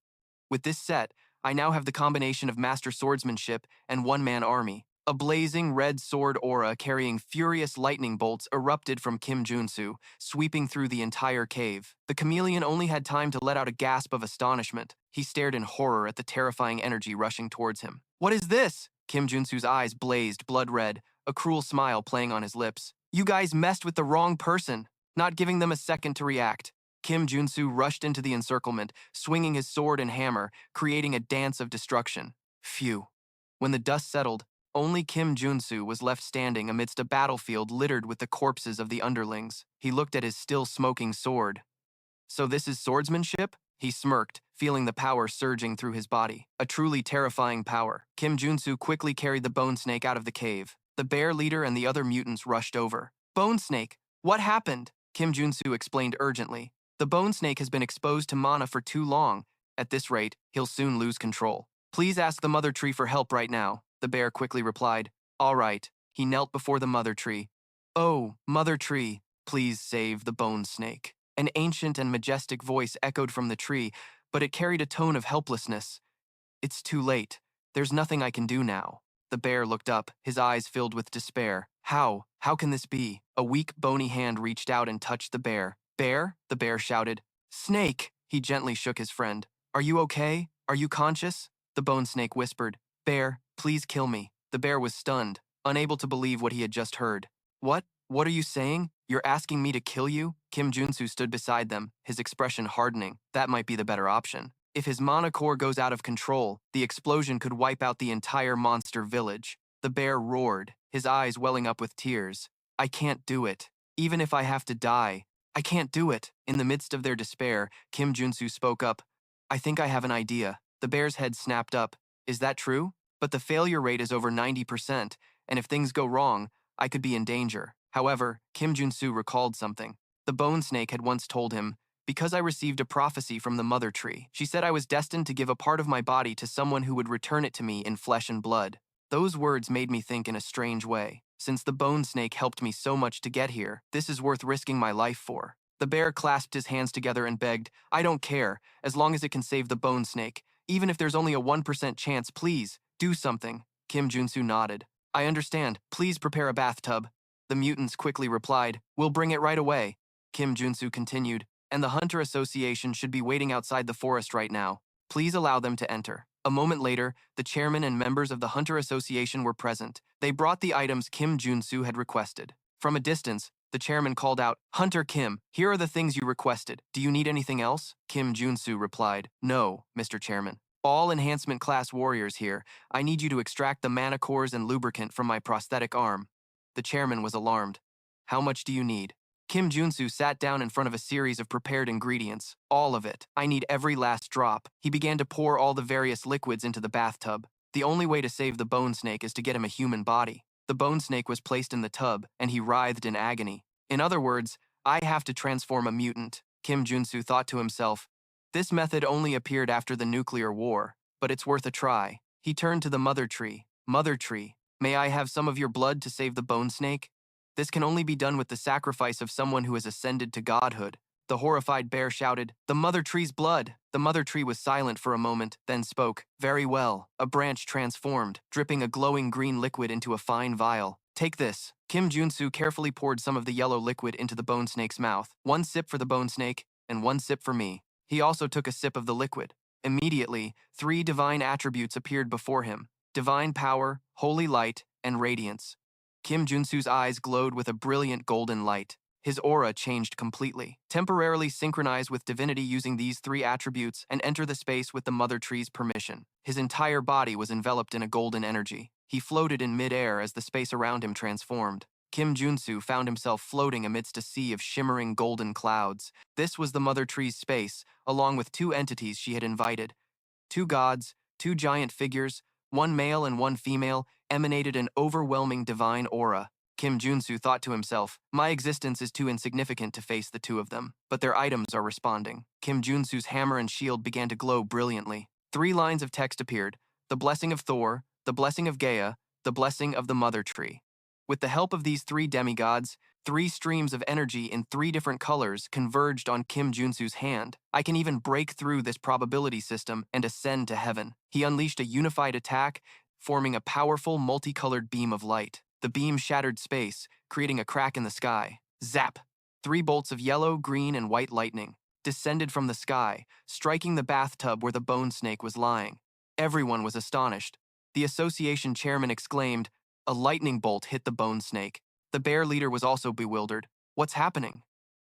With this set, I now have the combination of Master Swordsmanship and One-Man Army. A blazing red sword aura carrying furious lightning bolts erupted from Kim Junsu, sweeping through the entire cave. The chameleon only had time to let out a gasp of astonishment. He stared in horror at the terrifying energy rushing towards him. What is this? Kim Junsu's eyes blazed blood red, a cruel smile playing on his lips. You guys messed with the wrong person, not giving them a second to react. Kim Junsu rushed into the encirclement, swinging his sword and hammer, creating a dance of destruction. Phew. When the dust settled, only Kim Junsu was left standing amidst a battlefield littered with the corpses of the underlings. He looked at his still smoking sword. So this is swordsmanship? He smirked, feeling the power surging through his body. A truly terrifying power. Kim Junsu quickly carried the Bone Snake out of the cave. The bear leader and the other mutants rushed over. Bone Snake, what happened? Kim Junsu explained urgently. The Bone Snake has been exposed to mana for too long. At this rate, he'll soon lose control. Please ask the Mother Tree for help right now. The bear quickly replied. All right. He knelt before the Mother Tree. Oh, Mother Tree, please save the Bone Snake. An ancient and majestic voice echoed from the tree, but it carried a tone of helplessness. It's too late. There's nothing I can do now. The bear looked up, his eyes filled with despair. How? How can this be? A weak, bony hand reached out and touched the bear. Bear? The bear shouted. Snake! He gently shook his friend. Are you okay? Are you conscious? The Bone Snake whispered. Bear, please kill me. The bear was stunned, unable to believe what he had just heard. What? What are you saying? You're asking me to kill you? Kim Junsu stood beside them, his expression hardening. That might be the better option. If his mana core goes out of control, the explosion could wipe out the entire monster village. The bear roared, his eyes welling up with tears. I can't do it. Even if I have to die, I can't do it. In the midst of their despair, Kim Junsu spoke up. I think I have an idea. The bear's head snapped up. Is that true? But the failure rate is over 90%, and if things go wrong, I could be in danger. However, Kim Junsu recalled something. The bone snake had once told him, because I received a prophecy from the mother tree. She said I was destined to give a part of my body to someone who would return it to me in flesh and blood. Those words made me think in a strange way. Since the bone snake helped me so much to get here, this is worth risking my life for. The bear clasped his hands together and begged, I don't care, as long as it can save the bone snake. Even if there's only a 1% chance, please, do something. Kim Junsu nodded. I understand. Please prepare a bathtub. The mutants quickly replied, We'll bring it right away. Kim Junsu continued, and the Hunter Association should be waiting outside the forest right now. Please allow them to enter. A moment later, the chairman and members of the Hunter Association were present. They brought the items Kim Junsu had requested. From a distance, the chairman called out, Hunter Kim, here are the things you requested. Do you need anything else? Kim Junsu replied, No, Mr. Chairman. All enhancement class warriors here. I need you to extract the mana cores and lubricant from my prosthetic arm. The chairman was alarmed. How much do you need? Kim Junsu sat down in front of a series of prepared ingredients. All of it. I need every last drop. He began to pour all the various liquids into the bathtub. The only way to save the bone snake is to get him a human body. The bone snake was placed in the tub, and he writhed in agony. In other words, I have to transform a mutant. Kim Junsu thought to himself. This method only appeared after the nuclear war, but it's worth a try. He turned to the mother tree. Mother tree, may I have some of your blood to save the bone snake? This can only be done with the sacrifice of someone who has ascended to godhood. The horrified bear shouted, The mother tree's blood! The mother tree was silent for a moment, then spoke. Very well. A branch transformed, dripping a glowing green liquid into a fine vial. Take this. Kim Junsu carefully poured some of the yellow liquid into the bone snake's mouth. 1 sip for the bone snake, and 1 sip for me. He also took a sip of the liquid. Immediately, 3 divine attributes appeared before him. Divine power, holy light, and radiance. Kim Junsu's eyes glowed with a brilliant golden light. His aura changed completely. Temporarily synchronize with divinity using these 3 attributes and enter the space with the mother tree's permission. His entire body was enveloped in a golden energy. He floated in mid-air as the space around him transformed. Kim Junsu found himself floating amidst a sea of shimmering golden clouds. This was the mother tree's space, along with 2 entities she had invited. 2 gods, 2 giant figures, 1 male and 1 female, emanated an overwhelming divine aura. Kim Junsu thought to himself, my existence is too insignificant to face the 2 of them, but their items are responding. Kim Junsu's hammer and shield began to glow brilliantly. 3 lines of text appeared, the blessing of Thor, the blessing of Gaia, the blessing of the mother tree. With the help of these 3 demigods, 3 streams of energy in 3 different colors converged on Kim Junsu's hand. I can even break through this probability system and ascend to heaven. He unleashed a unified attack, forming a powerful multicolored beam of light. The beam shattered space, creating a crack in the sky. Zap! 3 bolts of yellow, green, and white lightning descended from the sky, striking the bathtub where the bone snake was lying. Everyone was astonished. The association chairman exclaimed, a lightning bolt hit the bone snake. The bear leader was also bewildered. What's happening?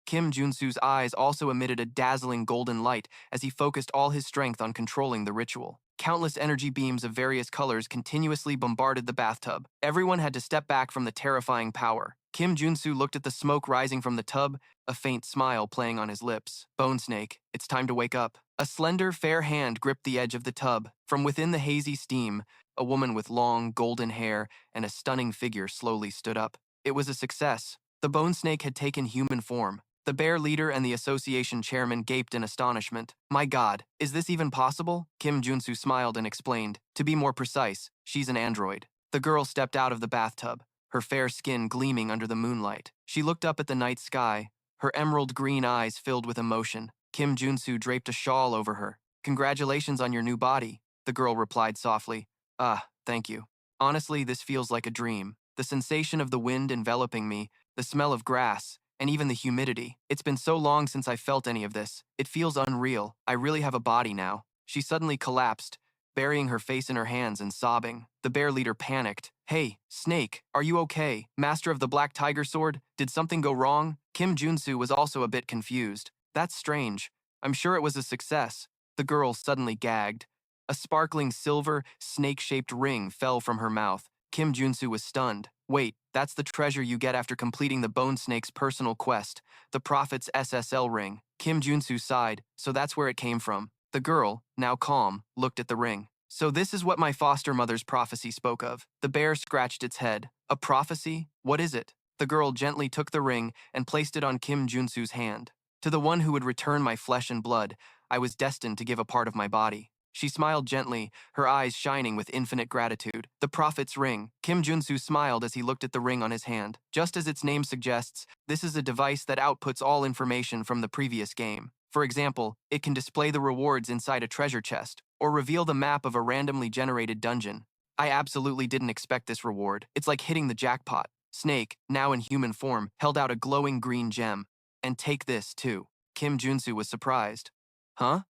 Kim Junsu's eyes also emitted a dazzling golden light as he focused all his strength on controlling the ritual. Countless energy beams of various colors continuously bombarded the bathtub. Everyone had to step back from the terrifying power. Kim Junsu looked at the smoke rising from the tub, a faint smile playing on his lips. Bone snake, it's time to wake up. A slender, fair hand gripped the edge of the tub. From within the hazy steam, a woman with long, golden hair and a stunning figure slowly stood up. It was a success. The bone snake had taken human form. The bear leader and the association chairman gaped in astonishment. My God, is this even possible? Kim Junsu smiled and explained. To be more precise, she's an android. The girl stepped out of the bathtub, her fair skin gleaming under the moonlight. She looked up at the night sky, her emerald green eyes filled with emotion. Kim Junsu draped a shawl over her. Congratulations on your new body, the girl replied softly. Ah, thank you. Honestly, this feels like a dream. The sensation of the wind enveloping me, the smell of grass, and even the humidity. It's been so long since I felt any of this. It feels unreal. I really have a body now. She suddenly collapsed, burying her face in her hands and sobbing. The bear leader panicked. Hey, Snake, are you okay? Master of the Black Tiger Sword, did something go wrong? Kim Junsu was also a bit confused. That's strange. I'm sure it was a success. The girl suddenly gagged. A sparkling silver, snake-shaped ring fell from her mouth. Kim Junsu was stunned. Wait, That's the treasure you get after completing the Bone Snake's personal quest, the Prophet's SSL ring. Kim Junsu sighed, so that's where it came from. The girl, now calm, looked at the ring. So this is what my foster mother's prophecy spoke of. The bear scratched its head. A prophecy? What is it? The girl gently took the ring and placed it on Kim Junsu's hand. To the one who would return my flesh and blood, I was destined to give a part of my body. She smiled gently, her eyes shining with infinite gratitude. The Prophet's ring. Kim Junsu smiled as he looked at the ring on his hand. Just as its name suggests, this is a device that outputs all information from the previous game. For example, it can display the rewards inside a treasure chest, or reveal the map of a randomly generated dungeon. I absolutely didn't expect this reward. It's like hitting the jackpot. Snake, now in human form, held out a glowing green gem. And take this, too. Kim Junsu was surprised. Huh?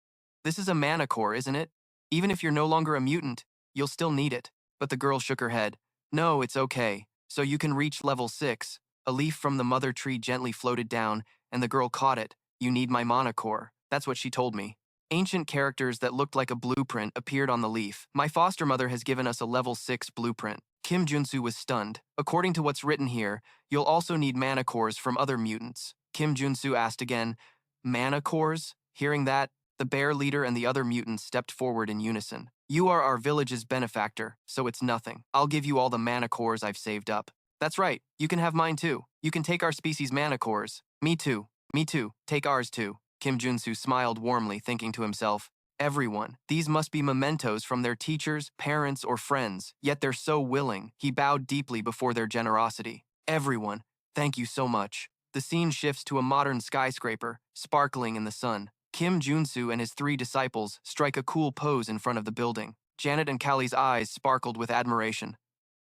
This is a mana core, isn't it? Even if you're no longer a mutant, you'll still need it. But the girl shook her head. No, it's okay. So you can reach level 6. A leaf from the mother tree gently floated down, and the girl caught it. You need my mana core. That's what she told me. Ancient characters that looked like a blueprint appeared on the leaf. My foster mother has given us a level 6 blueprint. Kim Junsu was stunned. According to what's written here, you'll also need mana cores from other mutants. Kim Junsu asked again, mana cores? Hearing that, the bear leader and the other mutants stepped forward in unison. You are our village's benefactor, so it's nothing. I'll give you all the mana cores I've saved up. That's right, you can have mine too. You can take our species' mana cores. Me too. Me too. Take ours too. Kim Junsu smiled warmly, thinking to himself, everyone. These must be mementos from their teachers, parents, or friends, yet they're so willing. He bowed deeply before their generosity. Everyone, thank you so much. The scene shifts to a modern skyscraper, sparkling in the sun. Kim Junsu and his 3 disciples strike a cool pose in front of the building. Janet and Callie's eyes sparkled with admiration.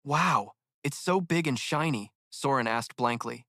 Wow, it's so big and shiny, Soren asked blankly.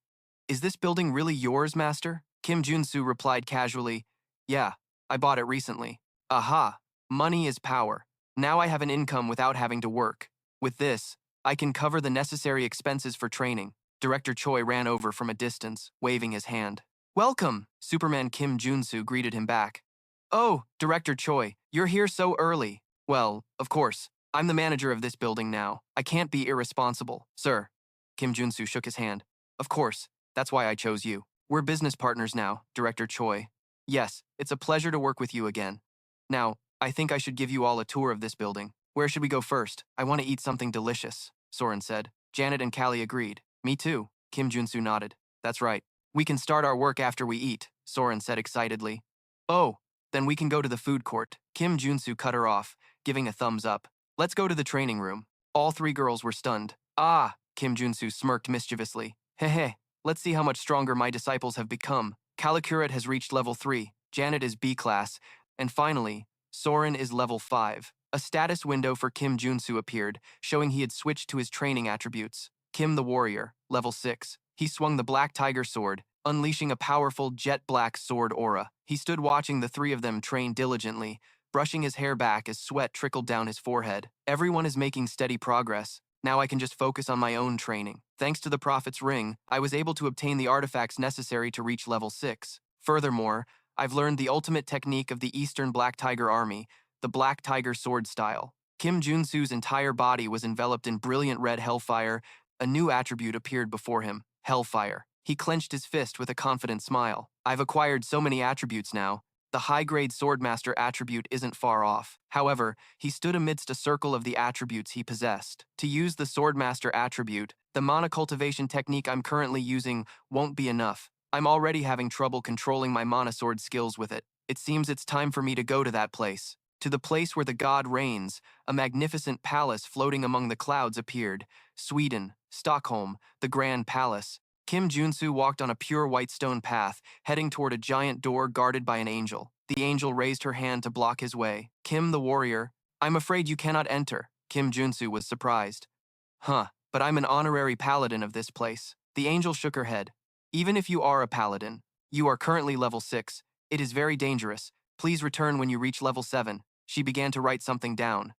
Is this building really yours, Master? Kim Junsu replied casually, yeah, I bought it recently. Aha, money is power. Now I have an income without having to work. With this, I can cover the necessary expenses for training. Director Choi ran over from a distance, waving his hand. Welcome, Superman Kim Junsu greeted him back. Oh, Director Choi, you're here so early. Well, of course, I'm the manager of this building now. I can't be irresponsible. Sir, Kim Junsu shook his hand. Of course, that's why I chose you. We're business partners now, Director Choi. Yes, it's a pleasure to work with you again. Now, I think I should give you all a tour of this building. Where should we go first? I want to eat something delicious, Soren said. Janet and Callie agreed. Me too, Kim Junsu nodded. That's right. We can start our work after we eat, Soren said excitedly. Oh, then we can go to the food court. Kim Junsu cut her off, giving a thumbs up. Let's go to the training room. All 3 girls were stunned. Ah, Kim Junsu smirked mischievously. Hehe, let's see how much stronger my disciples have become. Calicuret has reached level 3, Janet is B class, and finally, Soren is level 5. A status window for Kim Junsu appeared, showing he had switched to his training attributes. Kim the Warrior, level 6. He swung the Black Tiger sword, unleashing a powerful jet-black sword aura. He stood watching the 3 of them train diligently, brushing his hair back as sweat trickled down his forehead. Everyone is making steady progress. Now I can just focus on my own training. Thanks to the Prophet's Ring, I was able to obtain the artifacts necessary to reach level 6. Furthermore, I've learned the ultimate technique of the Eastern Black Tiger Army, the Black Tiger sword style. Kim Junsu's entire body was enveloped in brilliant red hellfire. A new attribute appeared before him, Hellfire. He clenched his fist with a confident smile. I've acquired so many attributes now. The high-grade Swordmaster attribute isn't far off. However, he stood amidst a circle of the attributes he possessed. To use the Swordmaster attribute, the mana cultivation technique I'm currently using won't be enough. I'm already having trouble controlling my mana sword skills with it. It seems it's time for me to go to that place. To the place where the god reigns, a magnificent palace floating among the clouds appeared. Sweden, Stockholm, the Grand Palace. Kim Junsu walked on a pure white stone path, heading toward a giant door guarded by an angel. The angel raised her hand to block his way. Kim the Warrior, I'm afraid you cannot enter. Kim Junsu was surprised. Huh, but I'm an honorary paladin of this place. The angel shook her head. Even if you are a paladin, you are currently level 6. It is very dangerous. Please return when you reach level 7. She began to write something down.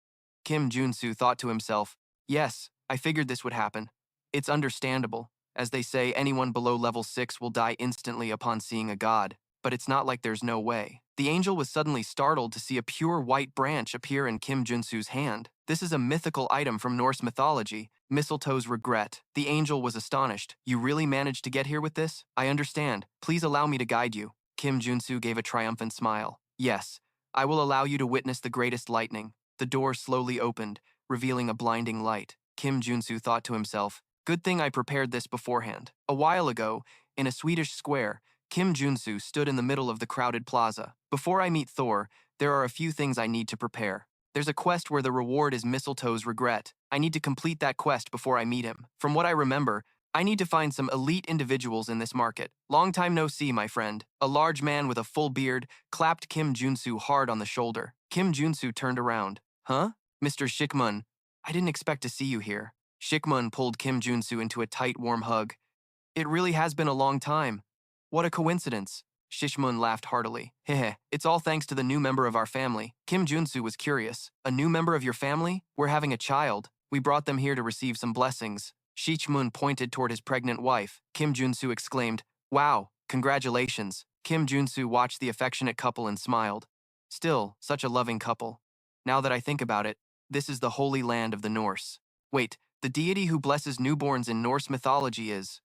Kim Junsu thought to himself, yes, I figured this would happen. It's understandable. As they say, anyone below level 6 will die instantly upon seeing a god. But it's not like there's no way. The angel was suddenly startled to see a pure white branch appear in Kim Junsu's hand. This is a mythical item from Norse mythology. Mistletoe's regret. The angel was astonished. You really managed to get here with this? I understand. Please allow me to guide you. Kim Junsu gave a triumphant smile. Yes, I will allow you to witness the greatest lightning. The door slowly opened, revealing a blinding light. Kim Junsu thought to himself, good thing I prepared this beforehand. A while ago, in a Swedish square, Kim Junsu stood in the middle of the crowded plaza. Before I meet Thor, there are a few things I need to prepare. There's a quest where the reward is Mistletoe's regret. I need to complete that quest before I meet him. From what I remember, I need to find some elite individuals in this market. Long time no see, my friend. A large man with a full beard clapped Kim Junsu hard on the shoulder. Kim Junsu turned around. Huh? Mr. Shikmun, I didn't expect to see you here. Shikmun pulled Kim Junsu into a tight, warm hug. It really has been a long time. What a coincidence. Shishmun laughed heartily. Hehe, it's all thanks to the new member of our family. Kim Junsu was curious. A new member of your family? We're having a child. We brought them here to receive some blessings. Shichmun pointed toward his pregnant wife. Kim Junsu exclaimed, wow, congratulations. Kim Junsu watched the affectionate couple and smiled. Still, such a loving couple. Now that I think about it, this is the holy land of the Norse. Wait, the deity who blesses newborns in Norse mythology is...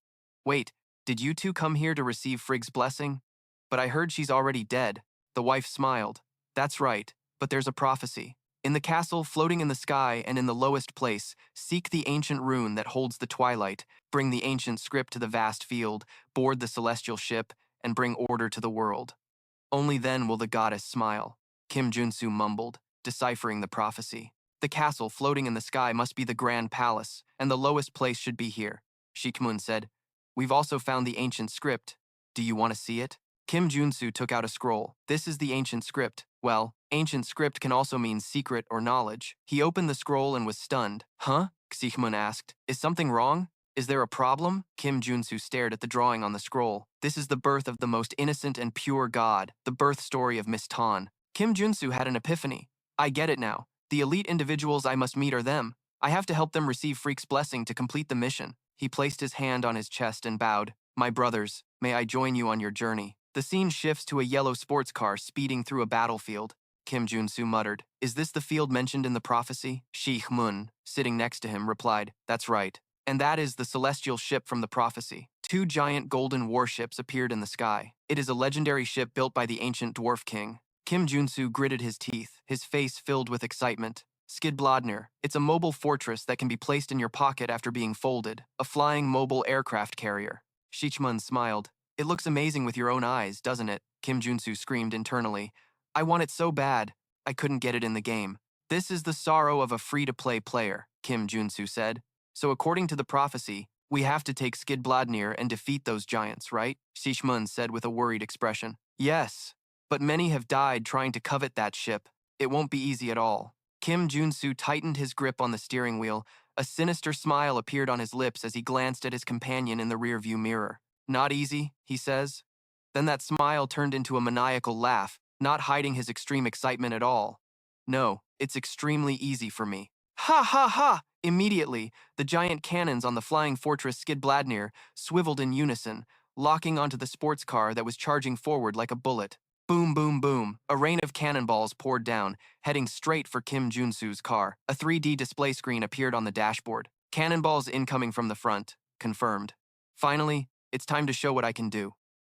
Wait, did you two come here to receive Frigg's blessing? But I heard she's already dead. The wife smiled. That's right, but there's a prophecy. In the castle, floating in the sky, and in the lowest place, seek the ancient rune that holds the twilight, bring the ancient script to the vast field, board the celestial ship, and bring order to the world. Only then will the goddess smile. Kim Junsu mumbled, deciphering the prophecy. The castle, floating in the sky, must be the grand palace, and the lowest place should be here. Shikmun said, we've also found the ancient script. Do you want to see it? Kim Junsu took out a scroll. This is the ancient script. Well, ancient script can also mean secret or knowledge. He opened the scroll and was stunned. Huh? Xichmun asked. Is something wrong? Is there a problem? Kim Junsu stared at the drawing on the scroll. This is the birth of the most innocent and pure god, the birth story of Miss Tan. Kim Junsu had an epiphany. I get it now. The elite individuals I must meet are them. I have to help them receive Freak's blessing to complete the mission. He placed his hand on his chest and bowed. My brothers, may I join you on your journey? The scene shifts to a yellow sports car speeding through a battlefield. Kim Junsu muttered, is this the field mentioned in the prophecy? Sheikh Mun, sitting next to him, replied, that's right. And that is the celestial ship from the prophecy. Two giant golden warships appeared in the sky. It is a legendary ship built by the ancient dwarf king. Kim Junsu gritted his teeth, his face filled with excitement. Skidbladnir, it's a mobile fortress that can be placed in your pocket after being folded. A flying mobile aircraft carrier. Shichmun smiled. It looks amazing with your own eyes, doesn't it? Kim Junsu screamed internally. I want it so bad. I couldn't get it in the game. This is the sorrow of a free-to-play player, Kim Junsu said. So according to the prophecy, we have to take Skidbladnir and defeat those giants, right? Shishmun said with a worried expression. Yes, but many have died trying to covet that ship. It won't be easy at all. Kim Junsu tightened his grip on the steering wheel. A sinister smile appeared on his lips as he glanced at his companion in the rearview mirror. Not easy, he says. Then that smile turned into a maniacal laugh, not hiding his extreme excitement at all. No, it's extremely easy for me. Ha ha ha! Immediately, the giant cannons on the flying fortress Skidbladnir swiveled in unison, locking onto the sports car that was charging forward like a bullet. Boom, boom, boom. A rain of cannonballs poured down, heading straight for Kim Junsu's car. A 3D display screen appeared on the dashboard. Cannonballs incoming from the front. Confirmed. Finally, it's time to show what I can do.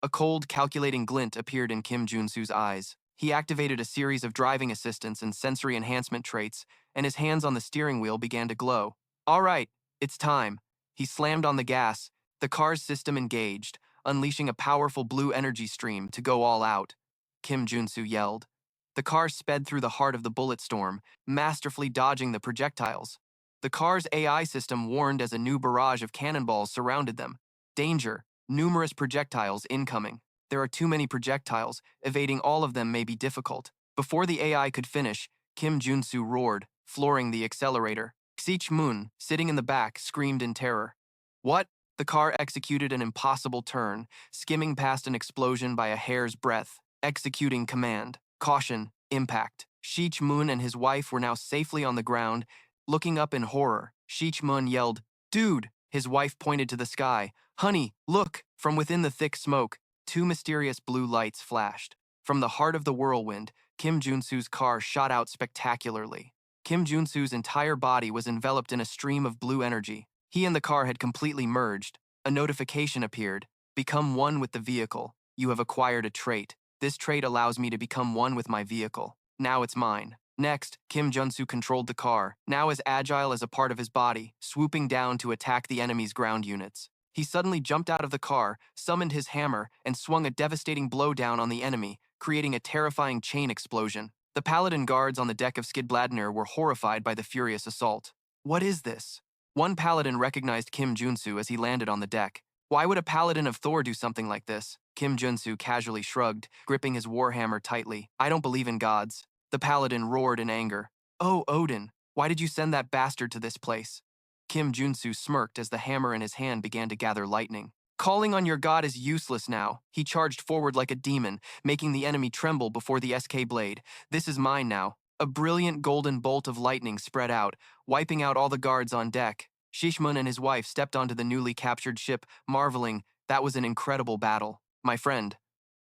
A cold, calculating glint appeared in Kim Junsu's eyes. He activated a series of driving assistance and sensory enhancement traits, and his hands on the steering wheel began to glow. All right, it's time. He slammed on the gas. The car's system engaged, unleashing a powerful blue energy stream to go all out. Kim Junsu yelled. The car sped through the heart of the bullet storm, masterfully dodging the projectiles. The car's AI system warned as a new barrage of cannonballs surrounded them. Danger. Numerous projectiles incoming. There are too many projectiles. Evading all of them may be difficult. Before the AI could finish, Kim Junsu roared, flooring the accelerator. Xich Moon, sitting in the back, screamed in terror. What? The car executed an impossible turn, skimming past an explosion by a hair's breadth. Executing command. Caution. Impact. Shich Moon and his wife were now safely on the ground, looking up in horror. Shich Moon yelled, Dude! His wife pointed to the sky. Honey, look! From within the thick smoke, two mysterious blue lights flashed. From the heart of the whirlwind, Kim Junsu's car shot out spectacularly. Kim Junsu's entire body was enveloped in a stream of blue energy. He and the car had completely merged. A notification appeared. Become one with the vehicle. You have acquired a trait. This trait allows me to become one with my vehicle. Now it's mine. Next, Kim Junsu controlled the car, now as agile as a part of his body, swooping down to attack the enemy's ground units. He suddenly jumped out of the car, summoned his hammer, and swung a devastating blow down on the enemy, creating a terrifying chain explosion. The Paladin guards on the deck of Skidbladner were horrified by the furious assault. What is this? One Paladin recognized Kim Junsu as he landed on the deck. Why would a Paladin of Thor do something like this? Kim Junsu casually shrugged, gripping his warhammer tightly. I don't believe in gods. The Paladin roared in anger. Oh, Odin, why did you send that bastard to this place? Kim Junsu smirked as the hammer in his hand began to gather lightning. Calling on your god is useless now. He charged forward like a demon, making the enemy tremble before the SK blade. This is mine now. A brilliant golden bolt of lightning spread out, wiping out all the guards on deck. Shishmun and his wife stepped onto the newly captured ship, marveling, that was an incredible battle. My friend.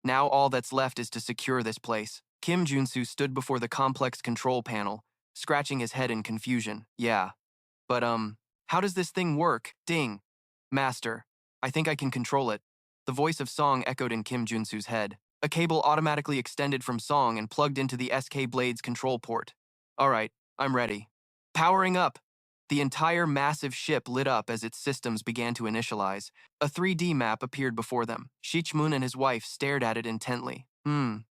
Now all that's left is to secure this place. Kim Junsu stood before the complex control panel, scratching his head in confusion. Yeah. But, how does this thing work? Ding. Master. I think I can control it. The voice of Song echoed in Kim Junsu's head. A cable automatically extended from Song and plugged into the SK Blade's control port. All right, I'm ready. Powering up. The entire massive ship lit up as its systems began to initialize. A 3D map appeared before them. Shichmun and his wife stared at it intently.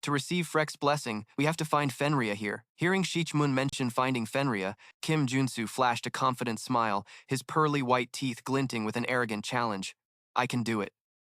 To receive Freck's blessing, we have to find Fenrir here. Hearing Shichmun mention finding Fenrir, Kim Junsu flashed a confident smile, his pearly white teeth glinting with an arrogant challenge. I can do it.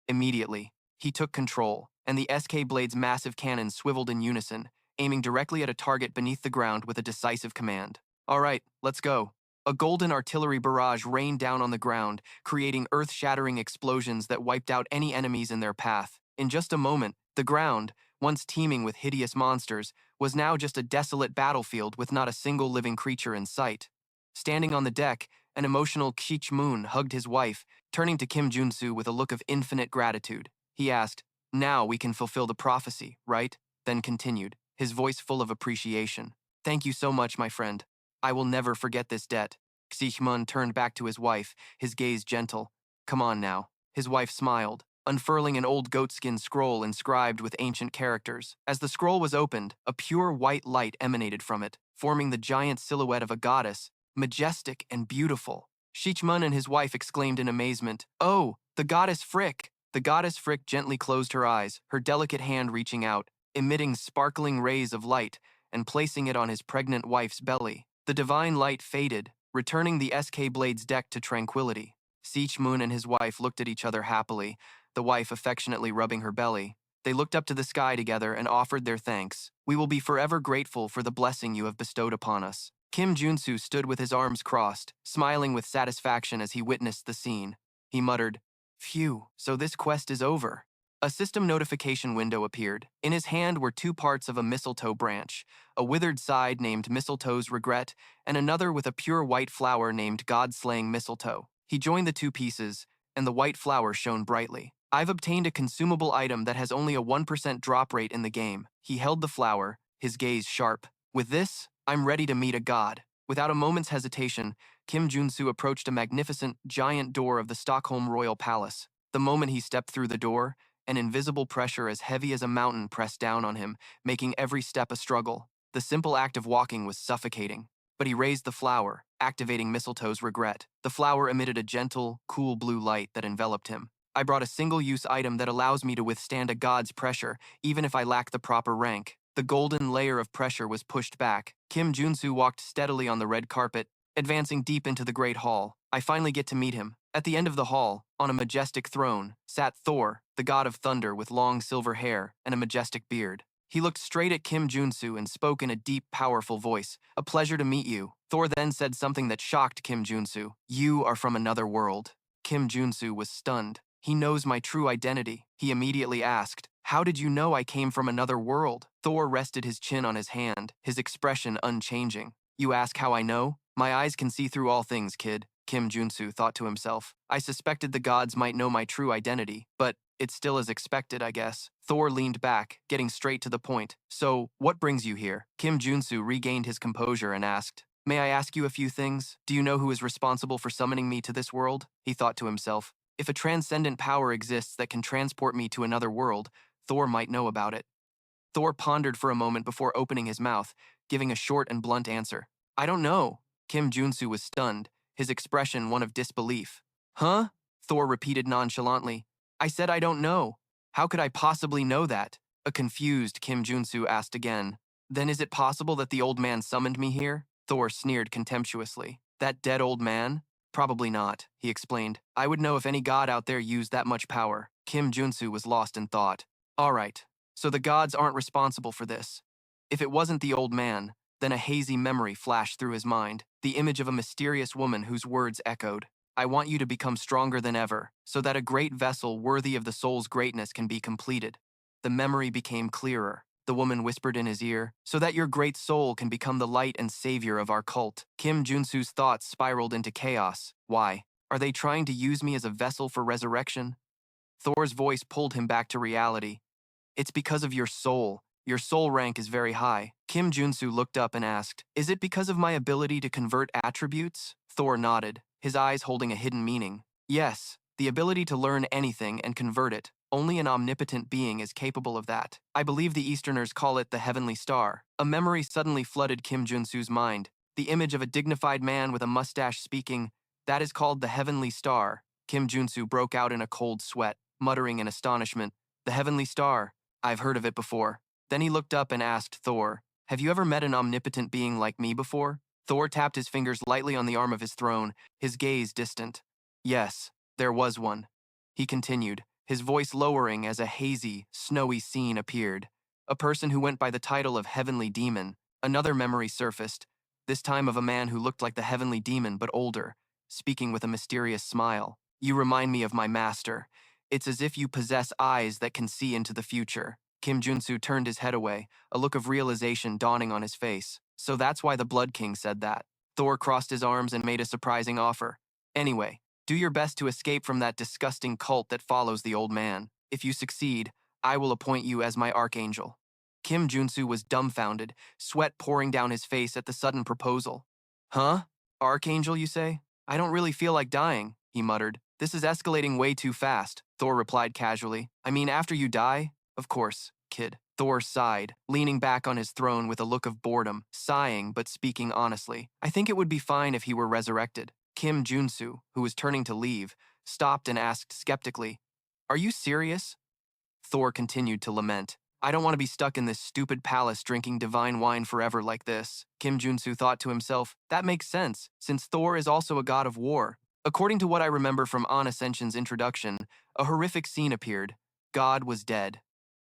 Immediately, he took control, and the SK Blade's massive cannon swiveled in unison, aiming directly at a target beneath the ground with a decisive command. All right, let's go. A golden artillery barrage rained down on the ground, creating earth-shattering explosions that wiped out any enemies in their path. In just a moment, the ground, once teeming with hideous monsters, was now just a desolate battlefield with not a single living creature in sight. Standing on the deck, an emotional Shichmun hugged his wife, turning to Kim Junsu with a look of infinite gratitude. He asked, now we can fulfill the prophecy, right? Then continued, his voice full of appreciation. Thank you so much, my friend. I will never forget this debt. Shichmun turned back to his wife, his gaze gentle. Come on now. His wife smiled, unfurling an old goatskin scroll inscribed with ancient characters. As the scroll was opened, a pure white light emanated from it, forming the giant silhouette of a goddess, majestic and beautiful. Shichmun and his wife exclaimed in amazement, Oh, the goddess Frick! The goddess Frick gently closed her eyes, her delicate hand reaching out, emitting sparkling rays of light, and placing it on his pregnant wife's belly. The divine light faded, returning the SK Blade's deck to tranquility. Shichmun and his wife looked at each other happily, the wife affectionately rubbing her belly. They looked up to the sky together and offered their thanks. We will be forever grateful for the blessing you have bestowed upon us. Kim Junsu stood with his arms crossed, smiling with satisfaction as he witnessed the scene. He muttered, Phew, so this quest is over. A system notification window appeared. In his hand were two parts of a mistletoe branch, a withered side named Mistletoe's Regret, and another with a pure white flower named God-Slaying Mistletoe. He joined the two pieces, and the white flower shone brightly. I've obtained a consumable item that has only a 1% drop rate in the game. He held the flower, his gaze sharp. With this, I'm ready to meet a god. Without a moment's hesitation, Kim Junsu approached a magnificent, giant door of the Stockholm Royal Palace. The moment he stepped through the door, an invisible pressure as heavy as a mountain pressed down on him, making every step a struggle. The simple act of walking was suffocating. But he raised the flower, activating Mistletoe's Regret. The flower emitted a gentle, cool blue light that enveloped him. I brought a single-use item that allows me to withstand a god's pressure, even if I lack the proper rank. The golden layer of pressure was pushed back. Kim Junsu walked steadily on the red carpet, advancing deep into the great hall. I finally get to meet him. At the end of the hall, on a majestic throne, sat Thor, the god of thunder with long silver hair and a majestic beard. He looked straight at Kim Junsu and spoke in a deep, powerful voice. A pleasure to meet you. Thor then said something that shocked Kim Junsu. You are from another world. Kim Junsu was stunned. He knows my true identity. He immediately asked, How did you know I came from another world? Thor rested his chin on his hand, his expression unchanging. You ask how I know? My eyes can see through all things, kid. Kim Junsu thought to himself. I suspected the gods might know my true identity, but It's still as expected, I guess. Thor leaned back, getting straight to the point. So, what brings you here? Kim Junsu regained his composure and asked, May I ask you a few things? Do you know who is responsible for summoning me to this world? He thought to himself. If a transcendent power exists that can transport me to another world, Thor might know about it. Thor pondered for a moment before opening his mouth, giving a short and blunt answer. I don't know. Kim Junsu was stunned, his expression one of disbelief. Huh? Thor repeated nonchalantly. I said I don't know. How could I possibly know that? A confused Kim Junsu asked again. Then is it possible that the old man summoned me here? Thor sneered contemptuously. That dead old man? Probably not, he explained. I would know if any god out there used that much power. Kim Junsu was lost in thought. All right, so the gods aren't responsible for this. If it wasn't the old man, then a hazy memory flashed through his mind, the image of a mysterious woman whose words echoed. I want you to become stronger than ever, so that a great vessel worthy of the soul's greatness can be completed. The memory became clearer. The woman whispered in his ear, so that your great soul can become the light and savior of our cult. Kim Junsu's thoughts spiraled into chaos. Why? Are they trying to use me as a vessel for resurrection? Thor's voice pulled him back to reality. It's because of your soul. Your soul rank is very high. Kim Junsu looked up and asked, Is it because of my ability to convert attributes? Thor nodded, his eyes holding a hidden meaning. Yes, the ability to learn anything and convert it. Only an omnipotent being is capable of that. I believe the Easterners call it the Heavenly Star. A memory suddenly flooded Kim Junsu's mind. The image of a dignified man with a mustache speaking, That is called the Heavenly Star. Kim Junsu broke out in a cold sweat, muttering in astonishment, The Heavenly Star. I've heard of it before. Then he looked up and asked Thor, Have you ever met an omnipotent being like me before? Thor tapped his fingers lightly on the arm of his throne, his gaze distant. Yes, there was one. He continued, his voice lowering as a hazy, snowy scene appeared. A person who went by the title of Heavenly Demon. Another memory surfaced, this time of a man who looked like the Heavenly Demon but older, speaking with a mysterious smile. You remind me of my master. It's as if you possess eyes that can see into the future. Kim Junsu turned his head away, a look of realization dawning on his face. So that's why the Blood King said that. Thor crossed his arms and made a surprising offer. Anyway, do your best to escape from that disgusting cult that follows the old man. If you succeed, I will appoint you as my archangel. Kim Junsu was dumbfounded, sweat pouring down his face at the sudden proposal. Huh? Archangel, you say? I don't really feel like dying, he muttered. This is escalating way too fast, Thor replied casually. I mean, after you die? Of course, kid. Thor sighed, leaning back on his throne with a look of boredom, sighing but speaking honestly. I think it would be fine if he were resurrected. Kim Junsu, who was turning to leave, stopped and asked skeptically, Are you serious? Thor continued to lament. I don't want to be stuck in this stupid palace drinking divine wine forever like this. Kim Junsu thought to himself, that makes sense, since Thor is also a god of war. According to what I remember from On Ascension's introduction, a horrific scene appeared. God was dead.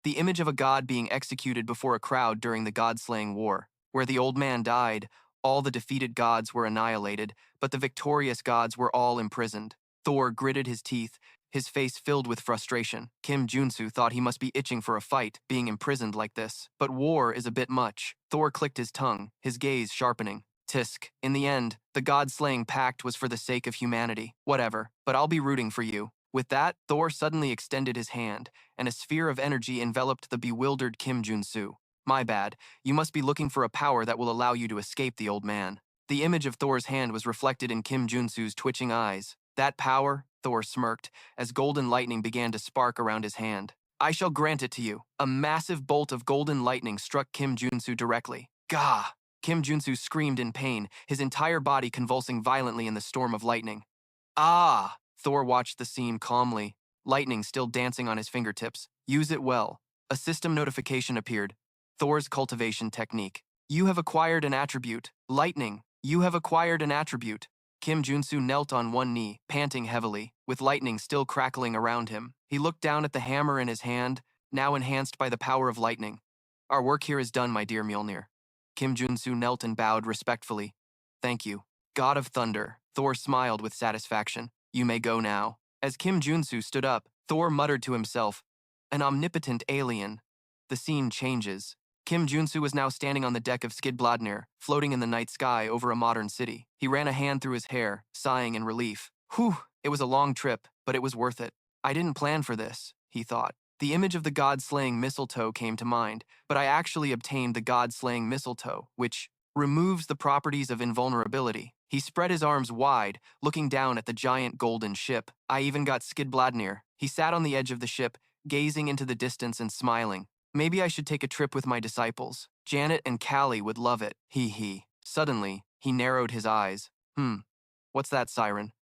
The image of a god being executed before a crowd during the god-slaying war. Where the old man died, all the defeated gods were annihilated, but the victorious gods were all imprisoned. Thor gritted his teeth, his face filled with frustration. Kim Junsu thought he must be itching for a fight, being imprisoned like this. But war is a bit much. Thor clicked his tongue, his gaze sharpening. Tisk. In the end, the god-slaying pact was for the sake of humanity. Whatever, but I'll be rooting for you. With that, Thor suddenly extended his hand, and a sphere of energy enveloped the bewildered Kim Junsu. My bad, you must be looking for a power that will allow you to escape the old man. The image of Thor's hand was reflected in Kim Junsu's twitching eyes. That power? Thor smirked, as golden lightning began to spark around his hand. I shall grant it to you. A massive bolt of golden lightning struck Kim Junsu directly. Gah! Kim Junsu screamed in pain, his entire body convulsing violently in the storm of lightning. Ah! Thor watched the scene calmly, lightning still dancing on his fingertips. Use it well. A system notification appeared. Thor's cultivation technique. You have acquired an attribute. Lightning. You have acquired an attribute. Kim Junsu knelt on one knee, panting heavily, with lightning still crackling around him. He looked down at the hammer in his hand, now enhanced by the power of lightning. Our work here is done, my dear Mjolnir. Kim Junsu knelt and bowed respectfully. Thank you. God of Thunder. Thor smiled with satisfaction. You may go now. As Kim Junsu stood up, Thor muttered to himself, An omnipotent alien. The scene changes. Kim Junsu was now standing on the deck of Skidbladnir, floating in the night sky over a modern city. He ran a hand through his hair, sighing in relief. Whew, it was a long trip, but it was worth it. I didn't plan for this. he thought. The image of the god-slaying mistletoe came to mind, but I actually obtained the god-slaying mistletoe, which removes the properties of invulnerability. He spread his arms wide, looking down at the giant golden ship. I even got Skidbladnir. He sat on the edge of the ship, gazing into the distance and smiling. Maybe I should take a trip with my disciples. Janet and Callie would love it. He. Suddenly, he narrowed his eyes. What's that, siren?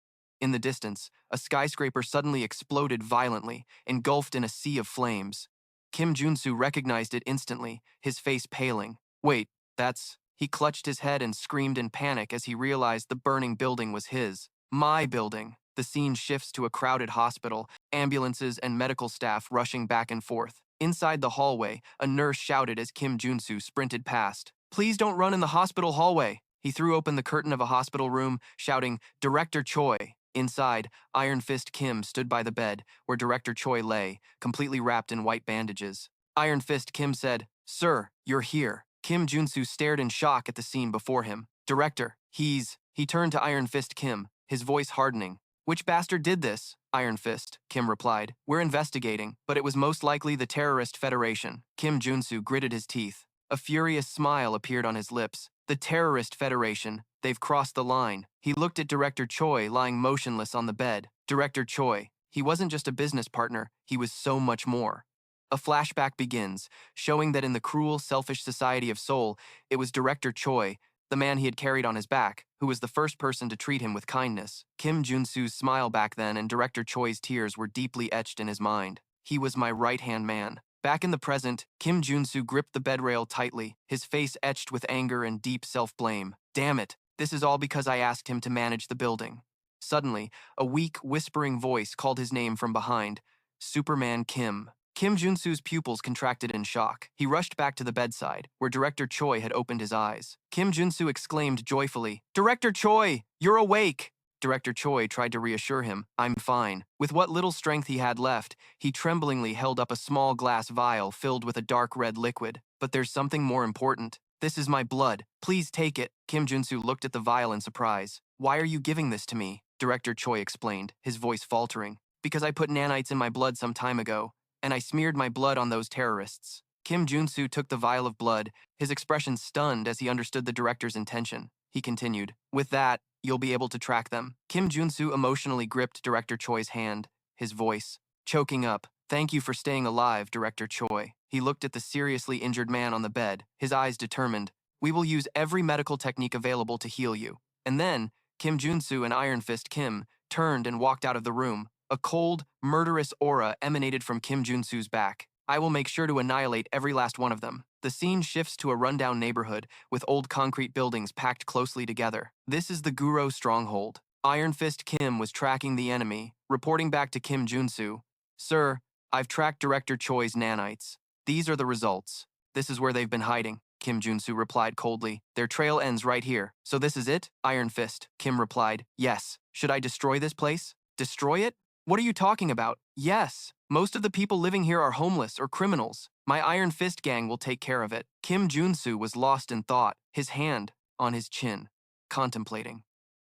In the distance, a skyscraper suddenly exploded violently, engulfed in a sea of flames. Kim Junsu recognized it instantly, his face paling. Wait, that's... He clutched his head and screamed in panic as he realized the burning building was his. My building. The scene shifts to a crowded hospital, ambulances and medical staff rushing back and forth. Inside the hallway, a nurse shouted as Kim Junsu sprinted past. Please don't run in the hospital hallway. He threw open the curtain of a hospital room, shouting, Director Choi. Inside, Iron Fist Kim stood by the bed, where Director Choi lay, completely wrapped in white bandages. Iron Fist Kim said, Sir, you're here. Kim Junsu stared in shock at the scene before him. Director, He turned to Iron Fist Kim, his voice hardening. Which bastard did this? Iron Fist, Kim replied. We're investigating, but it was most likely the Terrorist Federation. Kim Junsu gritted his teeth. A furious smile appeared on his lips. The Terrorist Federation. They've crossed the line. He looked at Director Choi lying motionless on the bed. Director Choi. He wasn't just a business partner, he was so much more. A flashback begins, showing that in the cruel, selfish society of Seoul, it was Director Choi, the man he had carried on his back, who was the first person to treat him with kindness. Kim Junsu's smile back then and Director Choi's tears were deeply etched in his mind. He was my right-hand man. Back in the present, Kim Junsu gripped the bedrail tightly, his face etched with anger and deep self-blame. Damn it, this is all because I asked him to manage the building. Suddenly, a weak, whispering voice called his name from behind. Superman Kim. Kim Junsu's pupils contracted in shock. He rushed back to the bedside, where Director Choi had opened his eyes. Kim Junsu exclaimed joyfully, Director Choi, you're awake! Director Choi tried to reassure him, I'm fine. With what little strength he had left, he tremblingly held up a small glass vial filled with a dark red liquid. But there's something more important. This is my blood. Please take it. Kim Junsu looked at the vial in surprise. Why are you giving this to me? Director Choi explained, his voice faltering. Because I put nanites in my blood some time ago, and I smeared my blood on those terrorists. Kim Junsu took the vial of blood, his expression stunned as he understood the director's intention. He continued, With that, you'll be able to track them. Kim Junsu emotionally gripped Director Choi's hand, his voice choking up. Thank you for staying alive, Director Choi. He looked at the seriously injured man on the bed, his eyes determined. We will use every medical technique available to heal you. And then, Kim Junsu and Iron Fist Kim turned and walked out of the room. A cold, murderous aura emanated from Kim Junsu's back. I will make sure to annihilate every last one of them. The scene shifts to a rundown neighborhood with old concrete buildings packed closely together. This is the Guro stronghold. Iron Fist Kim was tracking the enemy, reporting back to Kim Junsu. Sir, I've tracked Director Choi's nanites. These are the results. This is where they've been hiding, Kim Junsu replied coldly. Their trail ends right here. So this is it? Iron Fist, Kim replied. Yes. Should I destroy this place? Destroy it? What are you talking about? Yes. Most of the people living here are homeless or criminals. My Iron Fist gang will take care of it. Kim Junsu was lost in thought, his hand on his chin, contemplating.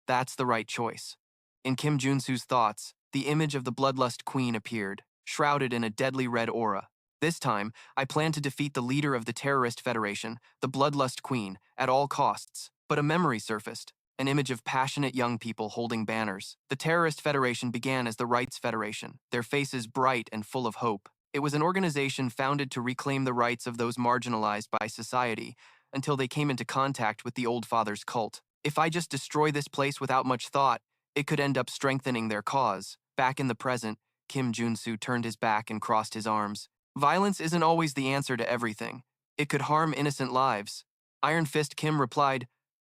That's the right choice. In Kim Junsu's thoughts, the image of the Bloodlust Queen appeared, shrouded in a deadly red aura. This time, I plan to defeat the leader of the Terrorist Federation, the Bloodlust Queen, at all costs. But a memory surfaced. An image of passionate young people holding banners. The Terrorist Federation began as the Rights Federation, their faces bright and full of hope. It was an organization founded to reclaim the rights of those marginalized by society until they came into contact with the Old Father's cult. If I just destroy this place without much thought, it could end up strengthening their cause. Back in the present, Kim Junsu turned his back and crossed his arms. Violence isn't always the answer to everything. It could harm innocent lives. Iron Fist Kim replied,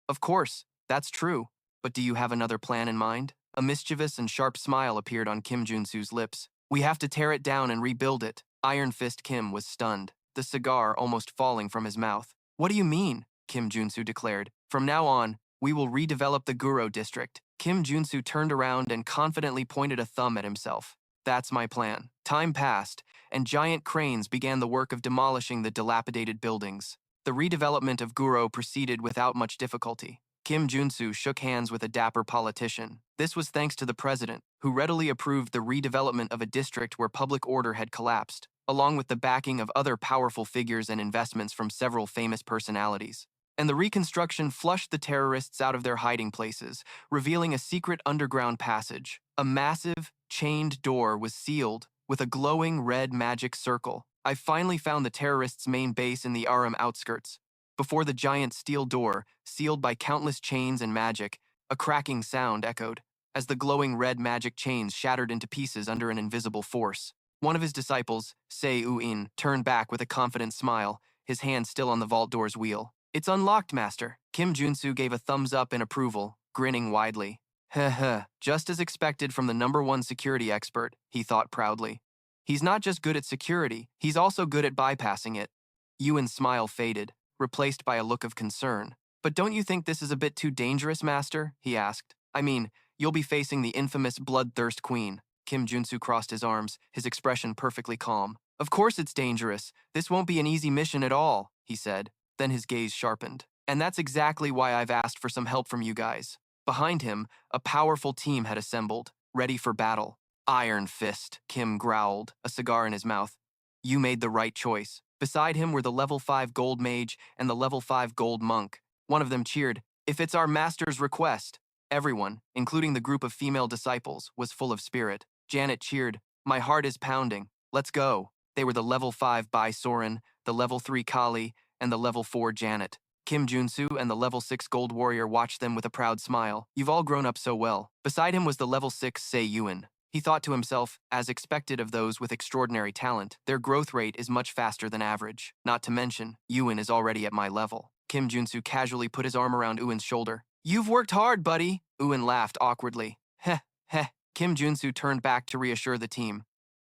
Of course. That's true, but do you have another plan in mind? A mischievous and sharp smile appeared on Kim Junsu's lips. We have to tear it down and rebuild it. Iron Fist Kim was stunned, the cigar almost falling from his mouth. What do you mean? Kim Junsu declared. From now on, we will redevelop the Guro district. Kim Junsu turned around and confidently pointed a thumb at himself. That's my plan. Time passed, and giant cranes began the work of demolishing the dilapidated buildings. The redevelopment of Guro proceeded without much difficulty. Kim Junsu shook hands with a dapper politician. This was thanks to the president, who readily approved the redevelopment of a district where public order had collapsed, along with the backing of other powerful figures and investments from several famous personalities. And the reconstruction flushed the terrorists out of their hiding places, revealing a secret underground passage. A massive, chained door was sealed with a glowing red magic circle. I finally found the terrorists' main base in the Aram outskirts. Before the giant steel door, sealed by countless chains and magic, a cracking sound echoed, as the glowing red magic chains shattered into pieces under an invisible force. One of his disciples, Se U-in, turned back with a confident smile, his hand still on the vault door's wheel. "It's unlocked, Master." Kim Junsu gave a thumbs up in approval, grinning widely. Heh heh, just as expected from the #1 security expert, he thought proudly. He's not just good at security, he's also good at bypassing it. Yuan's smile faded, replaced by a look of concern. "But don't you think this is a bit too dangerous, Master?" he asked. "I mean, you'll be facing the infamous Bloodthirst Queen." Kim Junsu crossed his arms, his expression perfectly calm. "Of course it's dangerous. This won't be an easy mission at all," he said. Then his gaze sharpened. "And that's exactly why I've asked for some help from you guys." Behind him, a powerful team had assembled, ready for battle. "Iron Fist," Kim growled, a cigar in his mouth. "You made the right choice." Beside him were the level 5 gold mage and the level 5 gold monk. One of them cheered, "If it's our master's request." Everyone, including the group of female disciples, was full of spirit. Janet cheered, "My heart is pounding. Let's go." They were the level 5 Bai Soren, the level 3 Kali, and the level 4 Janet. Kim Junsu and the level 6 gold warrior watched them with a proud smile. "You've all grown up so well." Beside him was the level 6 Se Yuan. He thought to himself, as expected of those with extraordinary talent, their growth rate is much faster than average. Not to mention, Yuan is already at my level. Kim Junsu casually put his arm around Yuan's shoulder. "You've worked hard, buddy." Yuan laughed awkwardly. Heh, heh. Kim Junsu turned back to reassure the team.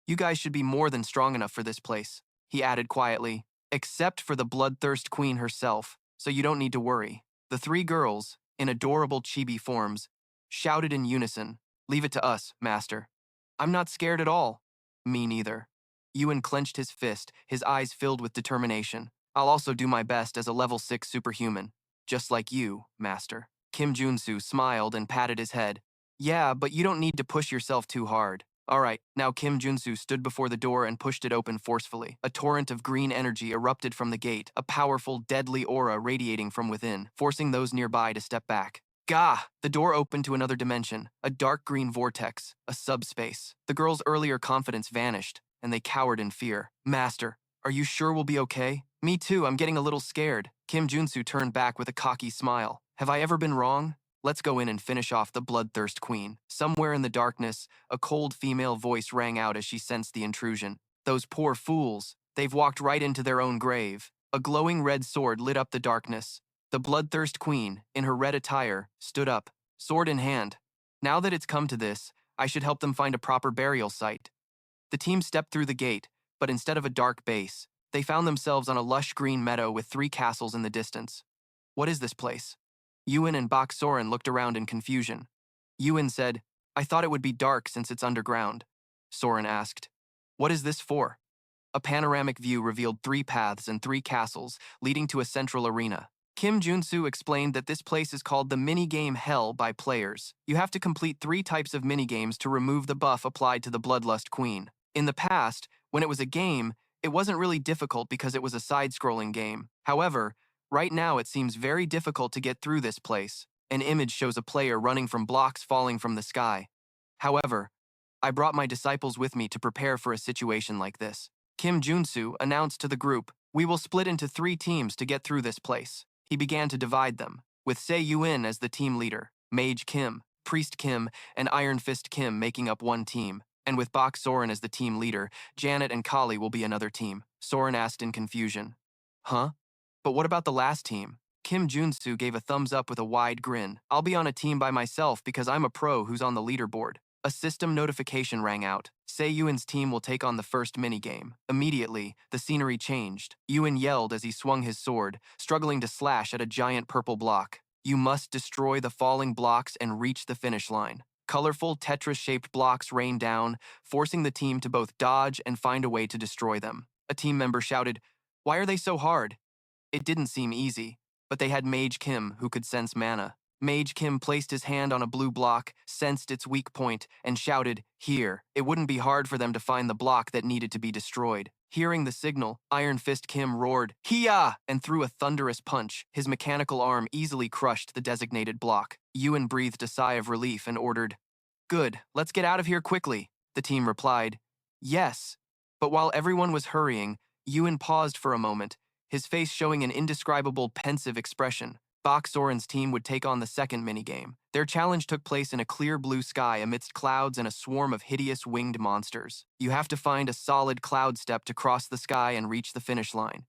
"You guys should be more than strong enough for this place," he added quietly, "except for the Bloodthirst Queen herself, so you don't need to worry." The three girls, in adorable chibi forms, shouted in unison, "Leave it to us, Master." "I'm not scared at all." "Me neither." Yuan clenched his fist, his eyes filled with determination. "I'll also do my best as a level 6 superhuman, just like you, Master." Kim Junsu smiled and patted his head. "Yeah, but you don't need to push yourself too hard." "All right." Now Kim Junsu stood before the door and pushed it open forcefully. A torrent of green energy erupted from the gate, a powerful, deadly aura radiating from within, forcing those nearby to step back. Gah! The door opened to another dimension, a dark green vortex, a subspace. The girls' earlier confidence vanished, and they cowered in fear. "Master, are you sure we'll be okay?" "Me too, I'm getting a little scared." Kim Junsu turned back with a cocky smile. "Have I ever been wrong? Let's go in and finish off the Bloodthirst Queen." Somewhere in the darkness, a cold female voice rang out as she sensed the intrusion. "Those poor fools. They've walked right into their own grave." A glowing red sword lit up the darkness. The Bloodthirst Queen, in her red attire, stood up, sword in hand. "Now that it's come to this, I should help them find a proper burial site." The team stepped through the gate, but instead of a dark base, they found themselves on a lush green meadow with 3 castles in the distance. "What is this place?" Yuan and Bak Soren looked around in confusion. Yuan said, "I thought it would be dark since it's underground." Soren asked, "What is this for?" A panoramic view revealed 3 paths and 3 castles, leading to a central arena. Kim Junsu explained that this place is called the minigame Hell by players. You have to complete 3 types of minigames to remove the buff applied to the Bloodlust Queen. In the past, when it was a game, it wasn't really difficult because it was a side-scrolling game. However, right now it seems very difficult to get through this place. An image shows a player running from blocks falling from the sky. However, I brought my disciples with me to prepare for a situation like this. Kim Junsu announced to the group, "We will split into 3 teams to get through this place." He began to divide them, with Se Yuan as the team leader, Mage Kim, Priest Kim, and Iron Fist Kim making up one team, and with Bak Soren as the team leader, Janet and Kali will be another team. Soren asked in confusion, "Huh? But what about the last team?" Kim Junsu gave a thumbs up with a wide grin. "I'll be on a team by myself because I'm a pro who's on the leaderboard." A system notification rang out. Se Yuan's team will take on the first minigame. Immediately, the scenery changed. Yuan yelled as he swung his sword, struggling to slash at a giant purple block. "You must destroy the falling blocks and reach the finish line." Colorful Tetris-shaped blocks rained down, forcing the team to both dodge and find a way to destroy them. A team member shouted, "Why are they so hard?" It didn't seem easy, but they had Mage Kim who could sense mana. Mage Kim placed his hand on a blue block, sensed its weak point, and shouted, "Here." It wouldn't be hard for them to find the block that needed to be destroyed. Hearing the signal, Iron Fist Kim roared, "Hiya!" and threw a thunderous punch. His mechanical arm easily crushed the designated block. Yuan breathed a sigh of relief and ordered, "Good, let's get out of here quickly." The team replied, "Yes." But while everyone was hurrying, Yuan paused for a moment, his face showing an indescribable pensive expression. Bak Soren's team would take on the second minigame. Their challenge took place in a clear blue sky amidst clouds and a swarm of hideous winged monsters. You have to find a solid cloud step to cross the sky and reach the finish line.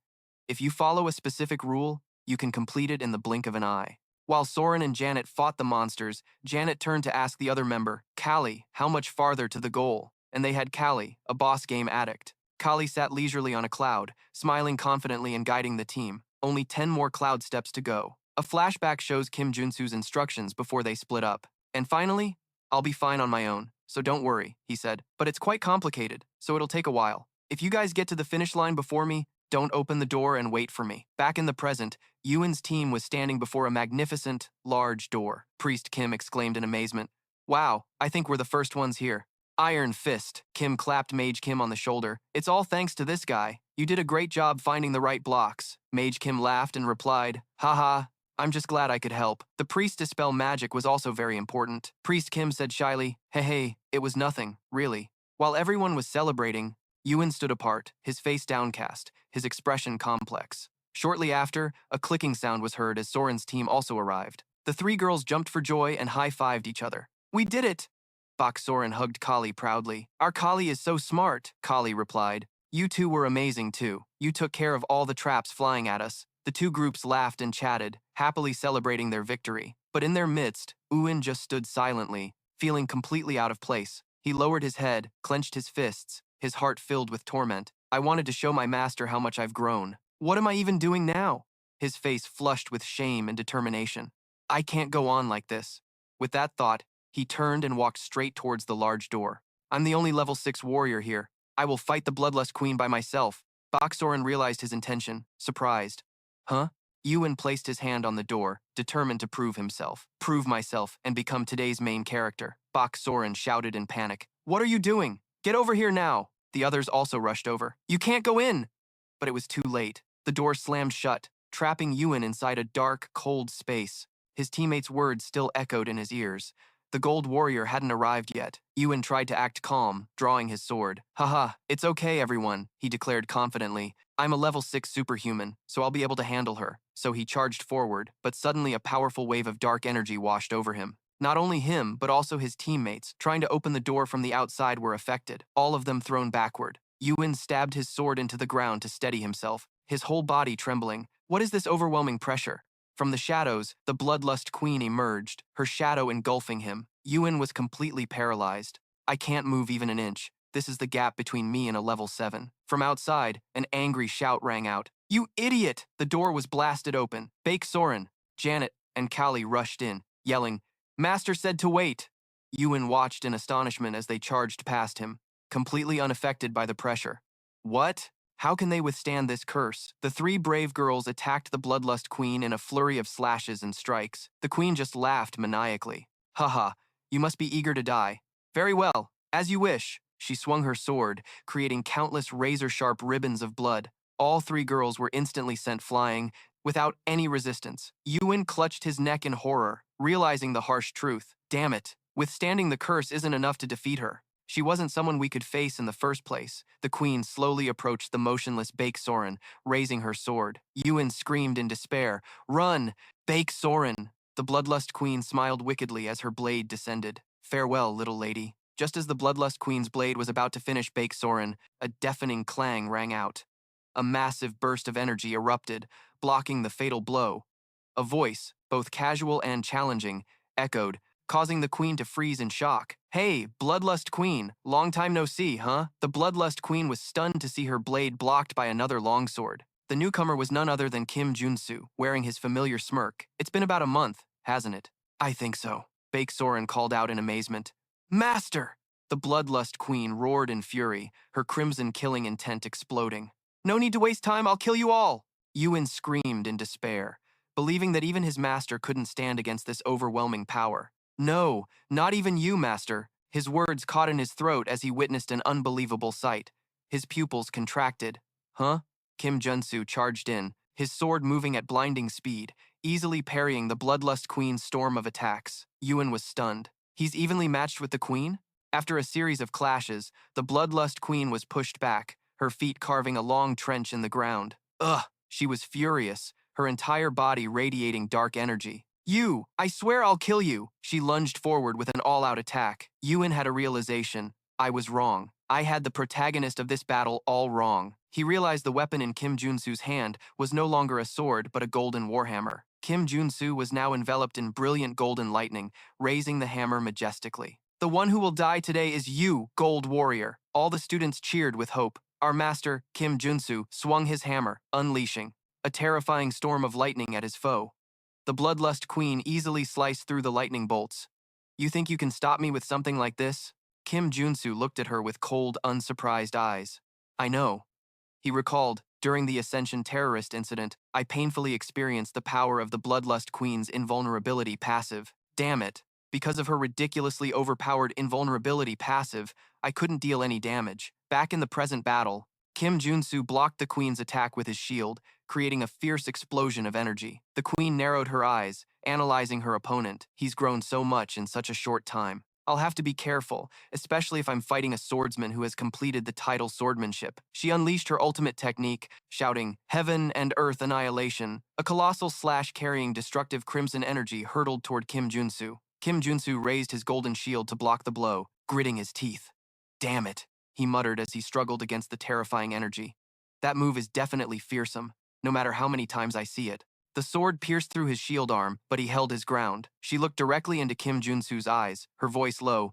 If you follow a specific rule, you can complete it in the blink of an eye. While Soren and Janet fought the monsters, Janet turned to ask the other member, Callie, how much farther to the goal? And they had Callie, a boss game addict. Callie sat leisurely on a cloud, smiling confidently and guiding the team. Only 10 more cloud steps to go. A flashback shows Kim Junsu's instructions before they split up. And finally, "I'll be fine on my own, so don't worry," he said. "But it's quite complicated, so it'll take a while. If you guys get to the finish line before me, don't open the door and wait for me." Back in the present, Yuan's team was standing before a magnificent, large door. Priest Kim exclaimed in amazement, "Wow, I think we're the first ones here." Iron Fist, Kim clapped Mage Kim on the shoulder. "It's all thanks to this guy. You did a great job finding the right blocks." Mage Kim laughed and replied, "Haha, I'm just glad I could help." The priest dispel magic was also very important. Priest Kim said shyly, "Hey, it was nothing, really." While everyone was celebrating, Yuan stood apart, his face downcast, his expression complex. Shortly after, a clicking sound was heard as Soren's team also arrived. The three girls jumped for joy and high-fived each other. "We did it!" Bak Soren hugged Kali proudly. "Our Kali is so smart," Kali replied. "You two were amazing too. You took care of all the traps flying at us." The two groups laughed and chatted, happily celebrating their victory. But in their midst, Uin just stood silently, feeling completely out of place. He lowered his head, clenched his fists, his heart filled with torment. "I wanted to show my master how much I've grown. What am I even doing now?" His face flushed with shame and determination. "I can't go on like this." With that thought, he turned and walked straight towards the large door. "I'm the only level 6 warrior here. I will fight the Bloodlust Queen by myself." Bak Soren realized his intention, surprised. "Huh?" Yuan placed his hand on the door, determined to prove himself. "Prove myself and become today's main character." Bak Soren shouted in panic. "What are you doing? Get over here now!" The others also rushed over. "You can't go in!" But it was too late. The door slammed shut, trapping Yuan inside a dark, cold space. His teammates' words still echoed in his ears. The gold warrior hadn't arrived yet. Yuan tried to act calm, drawing his sword. "Haha, it's okay, everyone," he declared confidently. "I'm a level 6 superhuman, so I'll be able to handle her." So he charged forward, but suddenly a powerful wave of dark energy washed over him. Not only him, but also his teammates, trying to open the door from the outside, were affected, all of them thrown backward. Yuan stabbed his sword into the ground to steady himself, his whole body trembling. What is this overwhelming pressure? From the shadows, the Bloodlust Queen emerged, her shadow engulfing him. Yuan was completely paralyzed. "I can't move even an inch. This is the gap between me and a level 7. From outside, an angry shout rang out. "You idiot!" The door was blasted open. Bake Soren, Janet, and Callie rushed in, yelling, "Master said to wait!" Yuan watched in astonishment as they charged past him, completely unaffected by the pressure. What? How can they withstand this curse? The three brave girls attacked the Bloodlust Queen in a flurry of slashes and strikes. The queen just laughed maniacally. "Haha, you must be eager to die. Very well, as you wish." She swung her sword, creating countless razor-sharp ribbons of blood. All three girls were instantly sent flying, without any resistance. Yuan clutched his neck in horror, realizing the harsh truth. Damn it, withstanding the curse isn't enough to defeat her. She wasn't someone we could face in the first place. The queen slowly approached the motionless Bake Soren, raising her sword. Yuan screamed in despair, "Run, Bake Soren!" The Bloodlust Queen smiled wickedly as her blade descended. "Farewell, little lady." Just as the Bloodlust Queen's blade was about to finish Bake Soren, a deafening clang rang out. A massive burst of energy erupted, blocking the fatal blow. A voice, both casual and challenging, echoed, causing the queen to freeze in shock. "Hey, Bloodlust Queen, long time no see, huh?" The Bloodlust Queen was stunned to see her blade blocked by another longsword. The newcomer was none other than Kim Junsu, wearing his familiar smirk. "It's been about a month, hasn't it?" "I think so," Bake Soren called out in amazement. "Master!" The Bloodlust Queen roared in fury, her crimson killing intent exploding. "No need to waste time, I'll kill you all!" Yuan screamed in despair. believing that even his master couldn't stand against this overwhelming power. No, not even you, master. His words caught in his throat as he witnessed an unbelievable sight. His pupils contracted. Huh? Kim Junsu charged in, his sword moving at blinding speed, easily parrying the Bloodlust Queen's storm of attacks. Yuan was stunned. He's evenly matched with the Queen? After a series of clashes, the Bloodlust Queen was pushed back, her feet carving a long trench in the ground. Ugh! She was furious, her entire body radiating dark energy. You! I swear I'll kill you! She lunged forward with an all-out attack. Yuan had a realization. I was wrong. I had the protagonist of this battle all wrong. He realized the weapon in Kim Junsu's hand was no longer a sword but a golden warhammer. Kim Junsu was now enveloped in brilliant golden lightning, raising the hammer majestically. The one who will die today is you, Gold Warrior. All the students cheered with hope. Our master, Kim Junsu, swung his hammer, unleashing a terrifying storm of lightning at his foe. The Bloodlust Queen easily sliced through the lightning bolts. You think you can stop me with something like this? Kim Junsu looked at her with cold, unsurprised eyes. I know. He recalled, during the Ascension terrorist incident, I painfully experienced the power of the Bloodlust Queen's invulnerability passive. Damn it. Because of her ridiculously overpowered invulnerability passive, I couldn't deal any damage. Back in the present battle, Kim Junsu blocked the Queen's attack with his shield, creating a fierce explosion of energy. The Queen narrowed her eyes, analyzing her opponent. He's grown so much in such a short time. I'll have to be careful, especially if I'm fighting a swordsman who has completed the title swordsmanship. She unleashed her ultimate technique, shouting, Heaven and Earth Annihilation. A colossal slash carrying destructive crimson energy hurtled toward Kim Junsu. Kim Junsu raised his golden shield to block the blow, gritting his teeth. Damn it, he muttered as he struggled against the terrifying energy. That move is definitely fearsome, no matter how many times I see it. The sword pierced through his shield arm, but he held his ground. She looked directly into Kim Junsu's eyes, her voice low.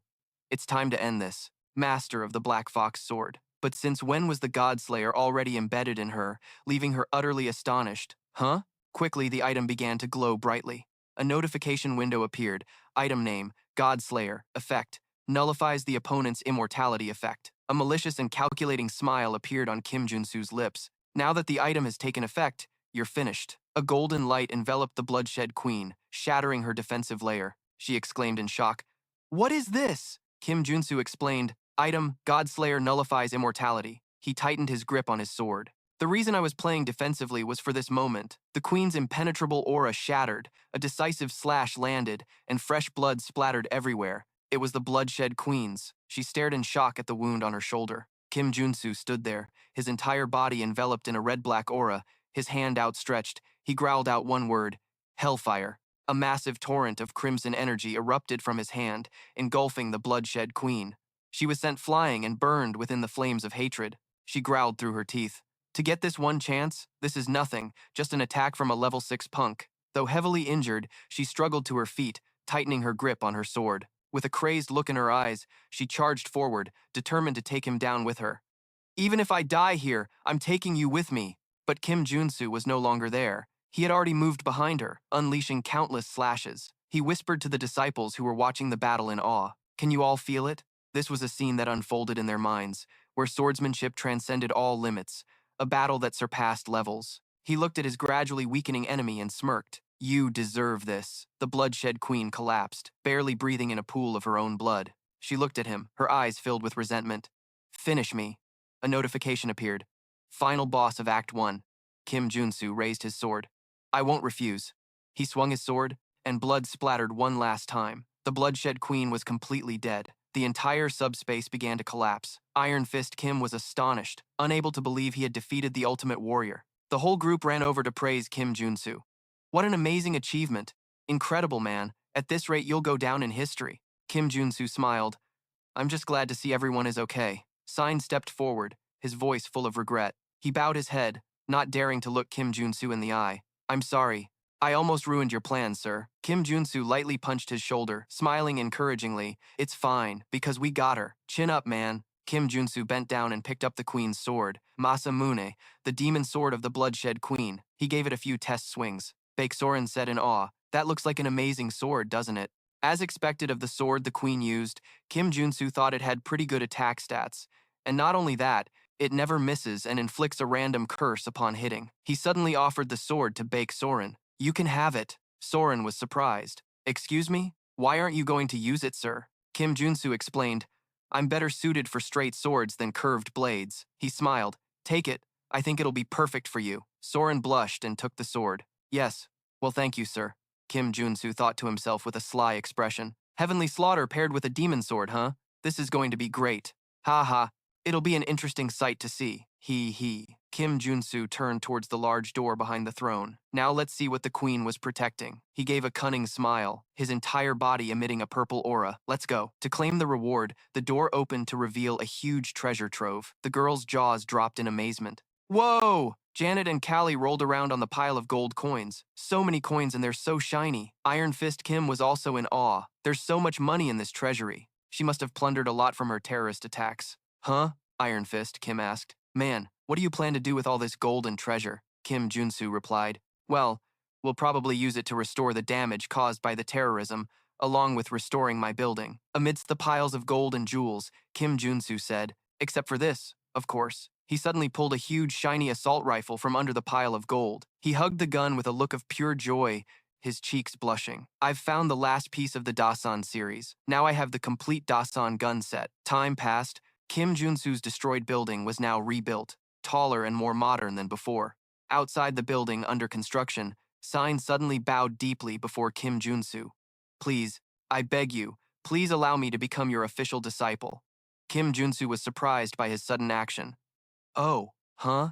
It's time to end this, master of the Black Fox sword. But since when was the Godslayer already embedded in her, leaving her utterly astonished? Huh? Quickly, the item began to glow brightly. A notification window appeared. Item name, Godslayer. Effect, nullifies the opponent's immortality effect. A malicious and calculating smile appeared on Kim Junsu's lips. Now that the item has taken effect, you're finished. A golden light enveloped the Bloodshed Queen, shattering her defensive layer. She exclaimed in shock. What is this? Kim Junsu explained. Item, Godslayer nullifies immortality. He tightened his grip on his sword. The reason I was playing defensively was for this moment. The Queen's impenetrable aura shattered, a decisive slash landed, and fresh blood splattered everywhere. It was the Bloodshed Queen's. She stared in shock at the wound on her shoulder. Kim Junsu stood there, his entire body enveloped in a red-black aura, his hand outstretched. He growled out one word, Hellfire. A massive torrent of crimson energy erupted from his hand, engulfing the Bloodshed Queen. She was sent flying and burned within the flames of hatred. She growled through her teeth. To get this one chance, this is nothing, just an attack from a level 6 punk. Though heavily injured, she struggled to her feet, tightening her grip on her sword. With a crazed look in her eyes, she charged forward, determined to take him down with her. Even if I die here, I'm taking you with me. But Kim Junsu was no longer there. He had already moved behind her, unleashing countless slashes. He whispered to the disciples who were watching the battle in awe. Can you all feel it? This was a scene that unfolded in their minds, where swordsmanship transcended all limits, a battle that surpassed levels. He looked at his gradually weakening enemy and smirked. You deserve this. The Bloodshed Queen collapsed, barely breathing in a pool of her own blood. She looked at him, her eyes filled with resentment. Finish me. A notification appeared. Final boss of Act 1. Kim Junsu raised his sword. I won't refuse. He swung his sword, and blood splattered one last time. The Bloodshed Queen was completely dead. The entire subspace began to collapse. Iron Fist Kim was astonished, unable to believe he had defeated the Ultimate Warrior. The whole group ran over to praise Kim Junsu. What an amazing achievement. Incredible, man. At this rate, you'll go down in history. Kim Junsu smiled. I'm just glad to see everyone is okay. Sign stepped forward, his voice full of regret. He bowed his head, not daring to look Kim Junsu in the eye. I'm sorry. I almost ruined your plans, sir. Kim Junsu lightly punched his shoulder, smiling encouragingly. It's fine, because we got her. Chin up, man. Kim Junsu bent down and picked up the Queen's sword, Masamune, the demon sword of the Bloodshed Queen. He gave it a few test swings. Baeksoren said in awe, that looks like an amazing sword, doesn't it? As expected of the sword the Queen used, Kim Junsu thought it had pretty good attack stats. And not only that, it never misses and inflicts a random curse upon hitting. He suddenly offered the sword to Baeksoren. You can have it. Soren was surprised. Excuse me? Why aren't you going to use it, sir? Kim Junsu explained. I'm better suited for straight swords than curved blades. He smiled. Take it. I think it'll be perfect for you. Soren blushed and took the sword. Yes. Well, thank you, sir. Kim Junsu thought to himself with a sly expression. Heavenly slaughter paired with a demon sword, huh? This is going to be great. Ha ha. It'll be an interesting sight to see. He. Kim Junsu turned towards the large door behind the throne. Now let's see what the queen was protecting. He gave a cunning smile, his entire body emitting a purple aura. Let's go. To claim the reward, the door opened to reveal a huge treasure trove. The girl's jaws dropped in amazement. Whoa! Janet and Callie rolled around on the pile of gold coins. So many coins and they're so shiny. Iron Fist Kim was also in awe. There's so much money in this treasury. She must have plundered a lot from her terrorist attacks. Huh? Iron Fist, Kim asked. Man, what do you plan to do with all this gold and treasure? Kim Junsu replied. Well, we'll probably use it to restore the damage caused by the terrorism, along with restoring my building. Amidst the piles of gold and jewels, Kim Junsu said, except for this, of course. He suddenly pulled a huge, shiny assault rifle from under the pile of gold. He hugged the gun with a look of pure joy, his cheeks blushing. I've found the last piece of the Dasan series. Now I have the complete Dasan gun set. Time passed. Kim Junsu's destroyed building was now rebuilt, taller and more modern than before. Outside the building under construction, Sign suddenly bowed deeply before Kim Junsu. Please, I beg you, please allow me to become your official disciple. Kim Junsu was surprised by his sudden action. Oh, huh?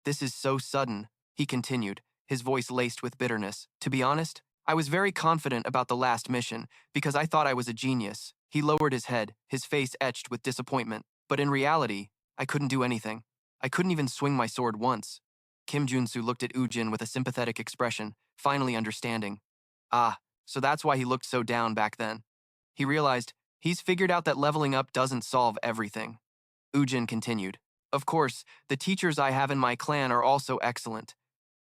This is so sudden, he continued, his voice laced with bitterness. To be honest, I was very confident about the last mission because I thought I was a genius. He lowered his head, his face etched with disappointment. But in reality, I couldn't do anything. I couldn't even swing my sword once. Kim Junsu looked at Ujin with a sympathetic expression, finally understanding. Ah, so that's why he looked so down back then. He realized he's figured out that leveling up doesn't solve everything. Ujin continued. Of course, the teachers I have in my clan are also excellent,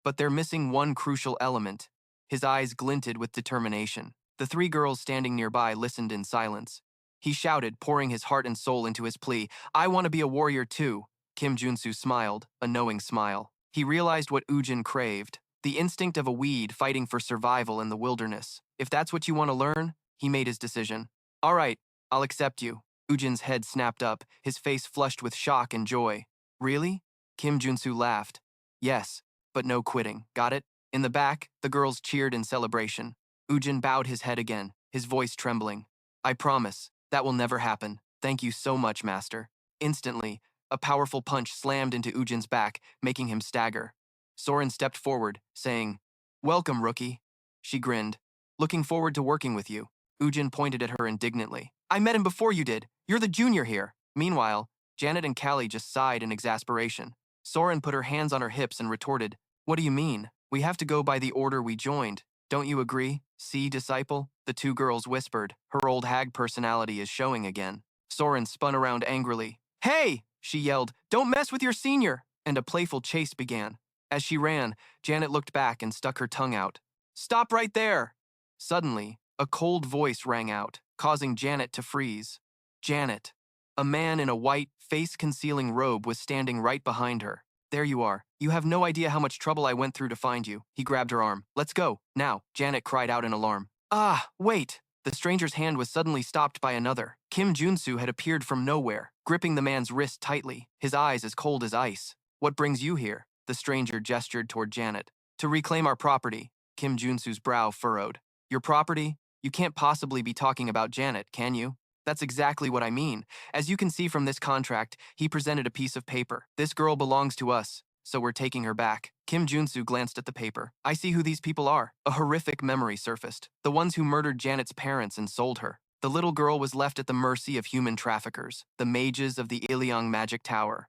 but they're missing one crucial element. His eyes glinted with determination. The three girls standing nearby listened in silence. He shouted, pouring his heart and soul into his plea, I want to be a warrior too. Kim Junsu smiled, a knowing smile. He realized what Ujin craved, the instinct of a weed fighting for survival in the wilderness. If that's what you want to learn, he made his decision. All right, I'll accept you. Ujin's head snapped up, his face flushed with shock and joy. Really? Kim Junsu laughed. Yes, but no quitting, got it? In the back, the girls cheered in celebration. Ujin bowed his head again, his voice trembling. I promise, that will never happen. Thank you so much, Master. Instantly, a powerful punch slammed into Ujin's back, making him stagger. Soren stepped forward, saying, Welcome, rookie. She grinned. Looking forward to working with you. Ujin pointed at her indignantly. I met him before you did. You're the junior here. Meanwhile, Janet and Callie just sighed in exasperation. Soren put her hands on her hips and retorted, What do you mean? We have to go by the order we joined. Don't you agree? See, disciple? The two girls whispered. Her old hag personality is showing again. Soren spun around angrily. Hey! She yelled, Don't mess with your senior! And a playful chase began. As she ran, Janet looked back and stuck her tongue out. Stop right there! Suddenly, a cold voice rang out, causing Janet to freeze. Janet. A man in a white, face-concealing robe was standing right behind her. There you are. You have no idea how much trouble I went through to find you. He grabbed her arm. Let's go. Now, Janet cried out in alarm. Ah, wait. The stranger's hand was suddenly stopped by another. Kim Junsu had appeared from nowhere, gripping the man's wrist tightly, his eyes as cold as ice. What brings you here? The stranger gestured toward Janet. To reclaim our property. Kim Junsu's brow furrowed. Your property? You can't possibly be talking about Janet, can you? That's exactly what I mean. As you can see from this contract, he presented a piece of paper. This girl belongs to us, so we're taking her back. Kim Junsu glanced at the paper. I see who these people are. A horrific memory surfaced. The ones who murdered Janet's parents and sold her. The little girl was left at the mercy of human traffickers, the mages of the Ilyang Magic Tower.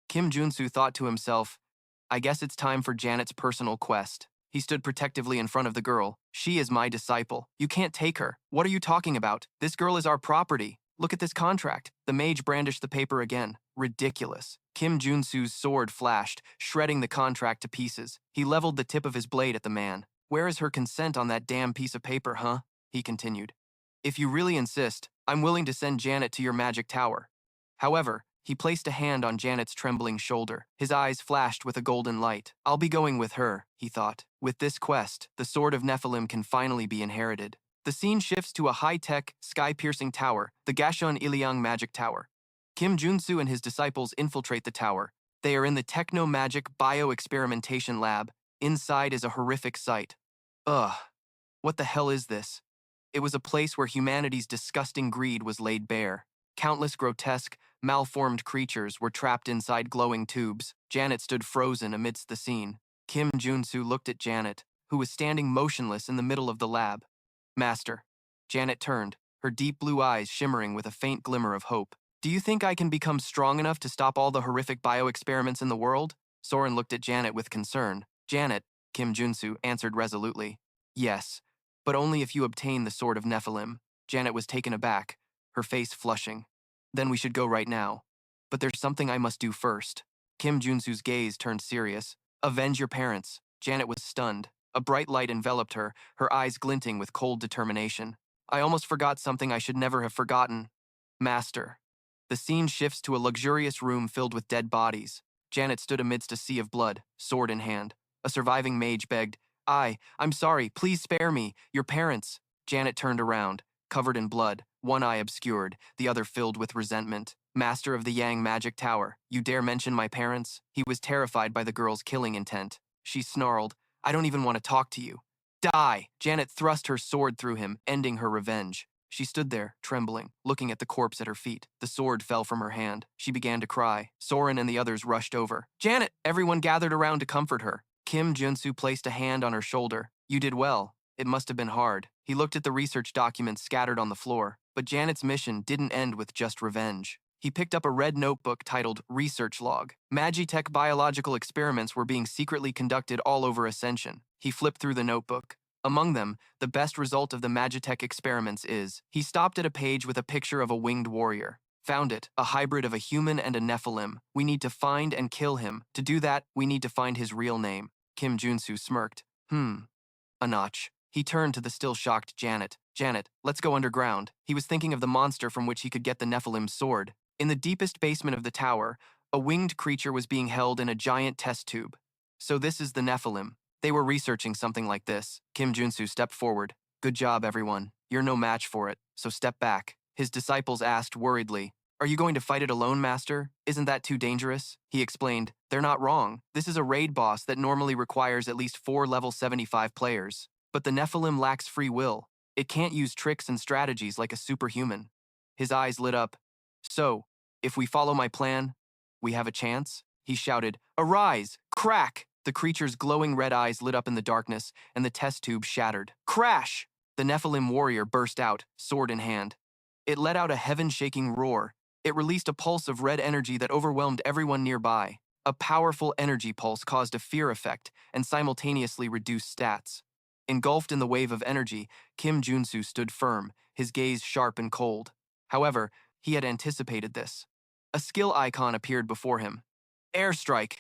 Kim Junsu thought to himself, I guess it's time for Janet's personal quest. He stood protectively in front of the girl. She is my disciple. You can't take her. What are you talking about? This girl is our property. Look at this contract. The mage brandished the paper again. Ridiculous. Kim Junsu's sword flashed, shredding the contract to pieces. He leveled the tip of his blade at the man. Where is her consent on that damn piece of paper, huh? He continued. If you really insist, I'm willing to send Janet to your magic tower. However, He placed a hand on Janet's trembling shoulder. His eyes flashed with a golden light. I'll be going with her, he thought. With this quest, the Sword of Nephilim can finally be inherited. The scene shifts to a high-tech, sky-piercing tower, the Gashon Iliang Magic Tower. Kim Junsu and his disciples infiltrate the tower. They are in the techno-magic bio-experimentation lab. Inside is a horrific sight. Ugh, what the hell is this? It was a place where humanity's disgusting greed was laid bare. Countless grotesque, malformed creatures were trapped inside glowing tubes. Janet stood frozen amidst the scene. Kim Junsu looked at Janet, who was standing motionless in the middle of the lab. Master. Janet turned, her deep blue eyes shimmering with a faint glimmer of hope. Do you think I can become strong enough to stop all the horrific bio-experiments in the world? Soren looked at Janet with concern. Janet, Kim Junsu answered resolutely. Yes, but only if you obtain the Sword of Nephilim. Janet was taken aback, her face flushing. Then we should go right now. But there's something I must do first. Kim Junsu's gaze turned serious. Avenge your parents. Janet was stunned. A bright light enveloped her, her eyes glinting with cold determination. I almost forgot something I should never have forgotten. Master. The scene shifts to a luxurious room filled with dead bodies. Janet stood amidst a sea of blood, sword in hand. A surviving mage begged, I'm sorry, please spare me, your parents. Janet turned around, covered in blood, one eye obscured, the other filled with resentment. Master of the Yang Magic Tower, you dare mention my parents? He was terrified by the girl's killing intent. She snarled, I don't even want to talk to you. Die! Janet thrust her sword through him, ending her revenge. She stood there, trembling, looking at the corpse at her feet. The sword fell from her hand. She began to cry. Soren and the others rushed over. Janet! Everyone gathered around to comfort her. Kim Junsu placed a hand on her shoulder. You did well. It must have been hard. He looked at the research documents scattered on the floor. But Janet's mission didn't end with just revenge. He picked up a red notebook titled Research Log. Magitech biological experiments were being secretly conducted all over Ascension. He flipped through the notebook. Among them, the best result of the Magitech experiments is, he stopped at a page with a picture of a winged warrior. Found it, a hybrid of a human and a Nephilim. We need to find and kill him. To do that, we need to find his real name. Kim Junsu smirked. A notch. He turned to the still shocked Janet. Janet, let's go underground. He was thinking of the monster from which he could get the Nephilim's sword. In the deepest basement of the tower, a winged creature was being held in a giant test tube. So this is the Nephilim. They were researching something like this. Kim Junsu stepped forward. Good job, everyone. You're no match for it, so step back. His disciples asked worriedly, Are you going to fight it alone, Master? Isn't that too dangerous? He explained, They're not wrong. This is a raid boss that normally requires at least 4 level 75 players. But the Nephilim lacks free will. It can't use tricks and strategies like a superhuman. His eyes lit up. So, if we follow my plan, we have a chance? He shouted, Arise! Crack! The creature's glowing red eyes lit up in the darkness, and the test tube shattered. Crash! The Nephilim warrior burst out, sword in hand. It let out a heaven-shaking roar. It released a pulse of red energy that overwhelmed everyone nearby. A powerful energy pulse caused a fear effect and simultaneously reduced stats. Engulfed in the wave of energy, Kim Junsu stood firm, his gaze sharp and cold. However, he had anticipated this. A skill icon appeared before him. Airstrike!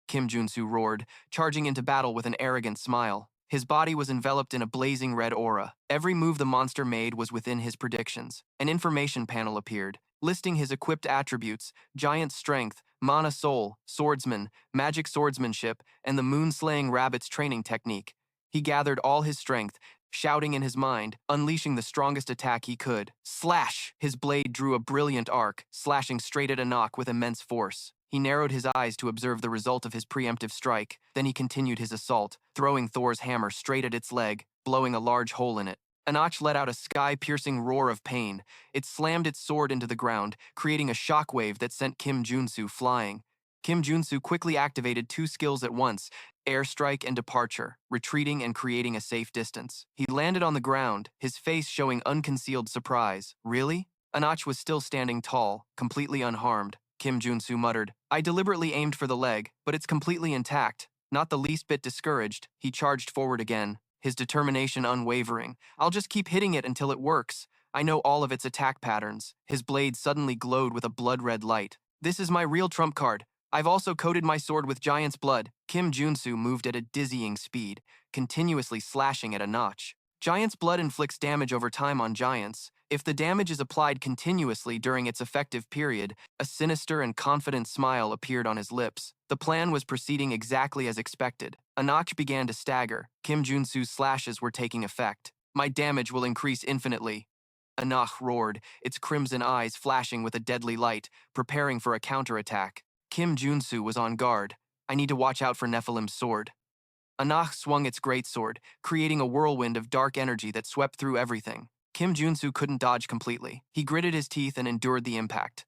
Kim Junsu roared, charging into battle with an arrogant smile. His body was enveloped in a blazing red aura. Every move the monster made was within his predictions. An information panel appeared, listing his equipped attributes, giant strength, mana soul, swordsman, magic swordsmanship, and the moon-slaying rabbit's training technique. He gathered all his strength, shouting in his mind, unleashing the strongest attack he could. Slash! His blade drew a brilliant arc, slashing straight at Anak with immense force. He narrowed his eyes to observe the result of his preemptive strike. Then he continued his assault, throwing Thor's hammer straight at its leg, blowing a large hole in it. Anak let out a sky-piercing roar of pain. It slammed its sword into the ground, creating a shockwave that sent Kim Junsu flying. Kim Junsu quickly activated 2 skills at once, airstrike and departure, retreating and creating a safe distance. He landed on the ground, his face showing unconcealed surprise. Really? Anak was still standing tall, completely unharmed. Kim Junsu muttered, I deliberately aimed for the leg, but it's completely intact. Not the least bit discouraged, he charged forward again, his determination unwavering. I'll just keep hitting it until it works. I know all of its attack patterns. His blade suddenly glowed with a blood-red light. This is my real trump card. I've also coated my sword with giant's blood. Kim Junsu moved at a dizzying speed, continuously slashing at Anak. Giant's blood inflicts damage over time on giants. If the damage is applied continuously during its effective period, a sinister and confident smile appeared on his lips. The plan was proceeding exactly as expected. Anak began to stagger. Kim Junsu's slashes were taking effect. My damage will increase infinitely. Anak roared, its crimson eyes flashing with a deadly light, preparing for a counterattack. Kim Junsu was on guard. I need to watch out for Nephilim's sword. Anak swung its greatsword, creating a whirlwind of dark energy that swept through everything. Kim Junsu couldn't dodge completely. He gritted his teeth and endured the impact.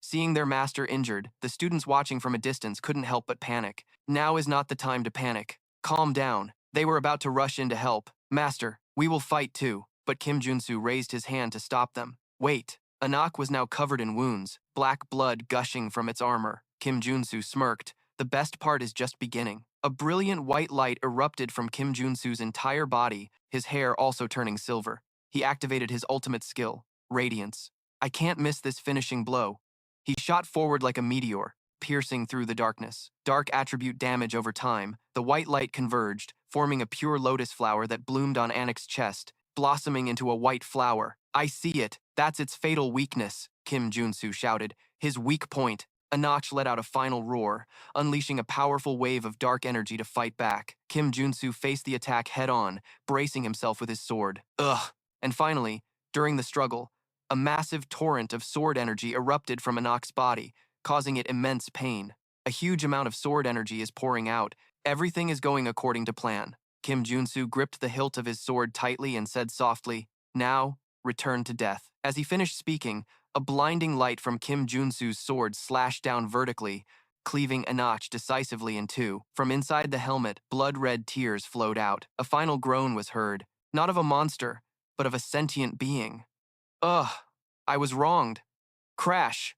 Seeing their master injured, the students watching from a distance couldn't help but panic. Now is not the time to panic. Calm down. They were about to rush in to help. Master, we will fight too. But Kim Junsu raised his hand to stop them. Wait. Anak was now covered in wounds, black blood gushing from its armor. Kim Junsu smirked. The best part is just beginning. A brilliant white light erupted from Kim Junsu's entire body, his hair also turning silver. He activated his ultimate skill, Radiance. I can't miss this finishing blow. He shot forward like a meteor, piercing through the darkness. Dark attribute damage over time, the white light converged, forming a pure lotus flower that bloomed on Anak's chest, blossoming into a white flower. I see it. That's its fatal weakness, Kim Junsu shouted. His weak point. Anak let out a final roar, unleashing a powerful wave of dark energy to fight back. Kim Junsu faced the attack head-on, bracing himself with his sword. And finally, during the struggle, a massive torrent of sword energy erupted from Anak's body, causing it immense pain. A huge amount of sword energy is pouring out. Everything is going according to plan. Kim Junsu gripped the hilt of his sword tightly and said softly, "Now, return to death." As he finished speaking, a blinding light from Kim Junsu's sword slashed down vertically, cleaving Anak decisively in two. From inside the helmet, blood-red tears flowed out. A final groan was heard, not of a monster, but of a sentient being. I was wronged. Crash!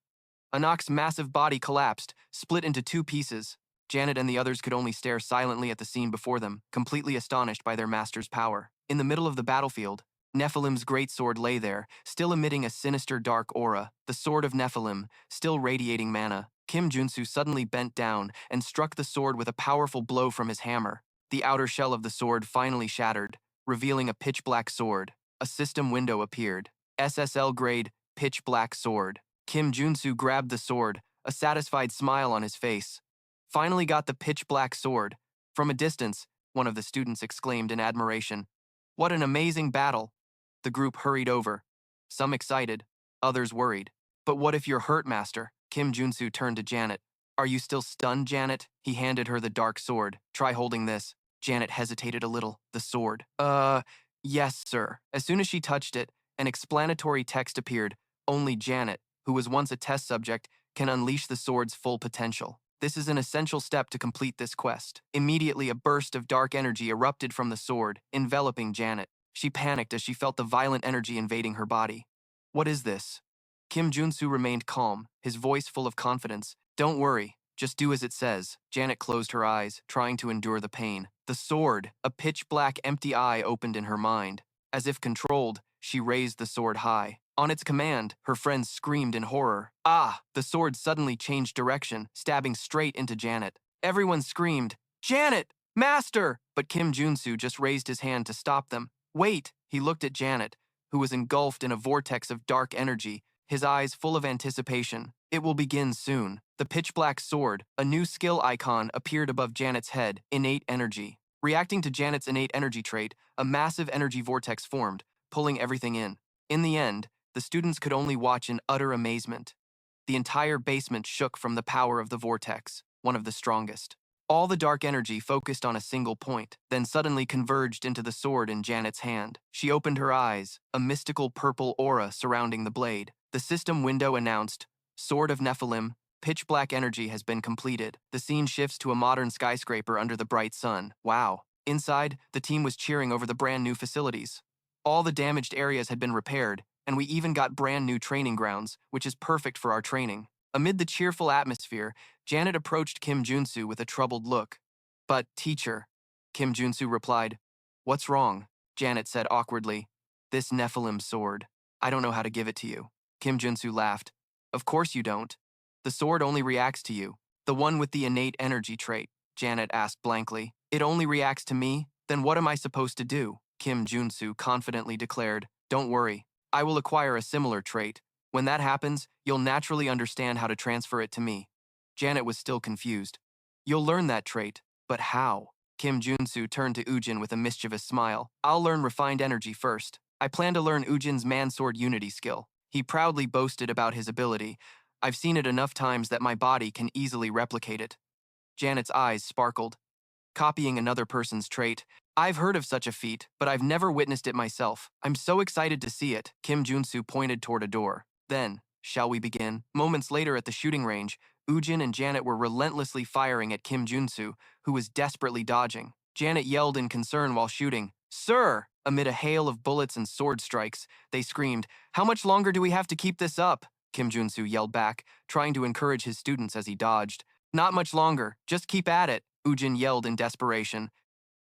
Anak's massive body collapsed, split into two pieces. Janet and the others could only stare silently at the scene before them, completely astonished by their master's power. In the middle of the battlefield, Nephilim's greatsword lay there, still emitting a sinister dark aura, the sword of Nephilim, still radiating mana. Kim Junsu suddenly bent down and struck the sword with a powerful blow from his hammer. The outer shell of the sword finally shattered, revealing a pitch-black sword. A system window appeared. SSL grade, pitch-black sword. Kim Junsu grabbed the sword, a satisfied smile on his face. Finally got the pitch-black sword. From a distance, one of the students exclaimed in admiration. What an amazing battle! The group hurried over, some excited, others worried. But what if you're hurt, Master? Kim Junsu turned to Janet. Are you still stunned, Janet? He handed her the dark sword. Try holding this. Janet hesitated a little. The sword. Yes, sir. As soon as she touched it, an explanatory text appeared. Only Janet, who was once a test subject, can unleash the sword's full potential. This is an essential step to complete this quest. Immediately, a burst of dark energy erupted from the sword, enveloping Janet. She panicked as she felt the violent energy invading her body. What is this? Kim Junsu remained calm, his voice full of confidence. Don't worry, just do as it says. Janet closed her eyes, trying to endure the pain. The sword, a pitch-black empty eye opened in her mind. As if controlled, she raised the sword high. On its command, her friends screamed in horror. The sword suddenly changed direction, stabbing straight into Janet. Everyone screamed, Janet! Master! But Kim Junsu just raised his hand to stop them. Wait! He looked at Janet, who was engulfed in a vortex of dark energy, his eyes full of anticipation. It will begin soon. The pitch-black sword, a new skill icon, appeared above Janet's head, innate energy. Reacting to Janet's innate energy trait, a massive energy vortex formed, pulling everything in. In the end, the students could only watch in utter amazement. The entire basement shook from the power of the vortex, one of the strongest. All the dark energy focused on a single point, then suddenly converged into the sword in Janet's hand. She opened her eyes, a mystical purple aura surrounding the blade. The system window announced, Sword of Nephilim, pitch-black energy has been completed. The scene shifts to a modern skyscraper under the bright sun. Wow. Inside, the team was cheering over the brand new facilities. All the damaged areas had been repaired, and we even got brand new training grounds, which is perfect for our training. Amid the cheerful atmosphere, Janet approached Kim Junsu with a troubled look. But, teacher, Kim Junsu replied. What's wrong? Janet said awkwardly. This Nephilim sword. I don't know how to give it to you. Kim Junsu laughed. Of course you don't. The sword only reacts to you. The one with the innate energy trait, Janet asked blankly. It only reacts to me? Then what am I supposed to do? Kim Junsu confidently declared. Don't worry. I will acquire a similar trait. When that happens, you'll naturally understand how to transfer it to me. Janet was still confused. You'll learn that trait, but how? Kim Junsu turned to Ujin with a mischievous smile. I'll learn refined energy first. I plan to learn Ujin's man-sword unity skill. He proudly boasted about his ability. I've seen it enough times that my body can easily replicate it. Janet's eyes sparkled. Copying another person's trait. I've heard of such a feat, but I've never witnessed it myself. I'm so excited to see it. Kim Junsu pointed toward a door. Then, shall we begin? Moments later at the shooting range, Ujin and Janet were relentlessly firing at Kim Junsu, who was desperately dodging. Janet yelled in concern while shooting. Sir! Amid a hail of bullets and sword strikes, they screamed, How much longer do we have to keep this up? Kim Junsu yelled back, trying to encourage his students as he dodged. Not much longer. Just keep at it, Ujin yelled in desperation.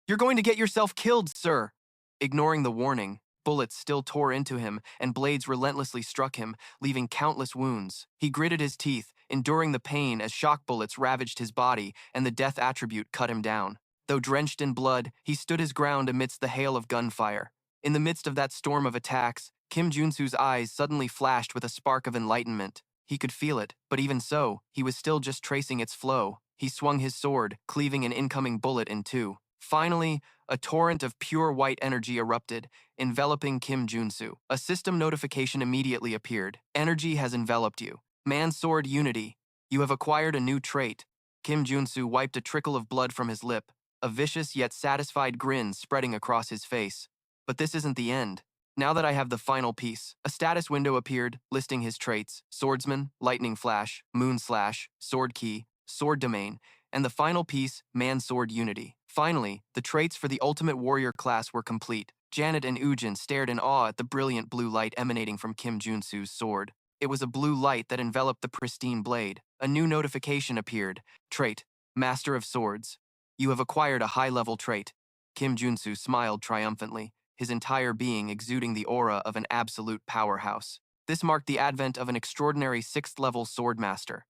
You're going to get yourself killed, sir. Ignoring the warning, bullets still tore into him, and blades relentlessly struck him, leaving countless wounds. He gritted his teeth, enduring the pain as shock bullets ravaged his body and the death attribute cut him down. Though drenched in blood, he stood his ground amidst the hail of gunfire. In the midst of that storm of attacks, Kim Junsu's eyes suddenly flashed with a spark of enlightenment. He could feel it, but even so, he was still just tracing its flow. He swung his sword, cleaving an incoming bullet in two. Finally, a torrent of pure white energy erupted, enveloping Kim Junsu. A system notification immediately appeared. Energy has enveloped you. Man-sword unity. You have acquired a new trait. Kim Junsu wiped a trickle of blood from his lip, a vicious yet satisfied grin spreading across his face. But this isn't the end. Now that I have the final piece, a status window appeared, listing his traits: Swordsman, Lightning Flash, Moon Slash, Sword Key, Sword Domain, and the final piece, Man-Sword Unity. Finally, the traits for the Ultimate Warrior class were complete. Janet and Ujin stared in awe at the brilliant blue light emanating from Kim Junsu's sword. It was a blue light that enveloped the pristine blade. A new notification appeared. Trait: Master of Swords. You have acquired a high-level trait. Kim Junsu smiled triumphantly, his entire being exuding the aura of an absolute powerhouse. This marked the advent of an extraordinary 6th-level swordmaster.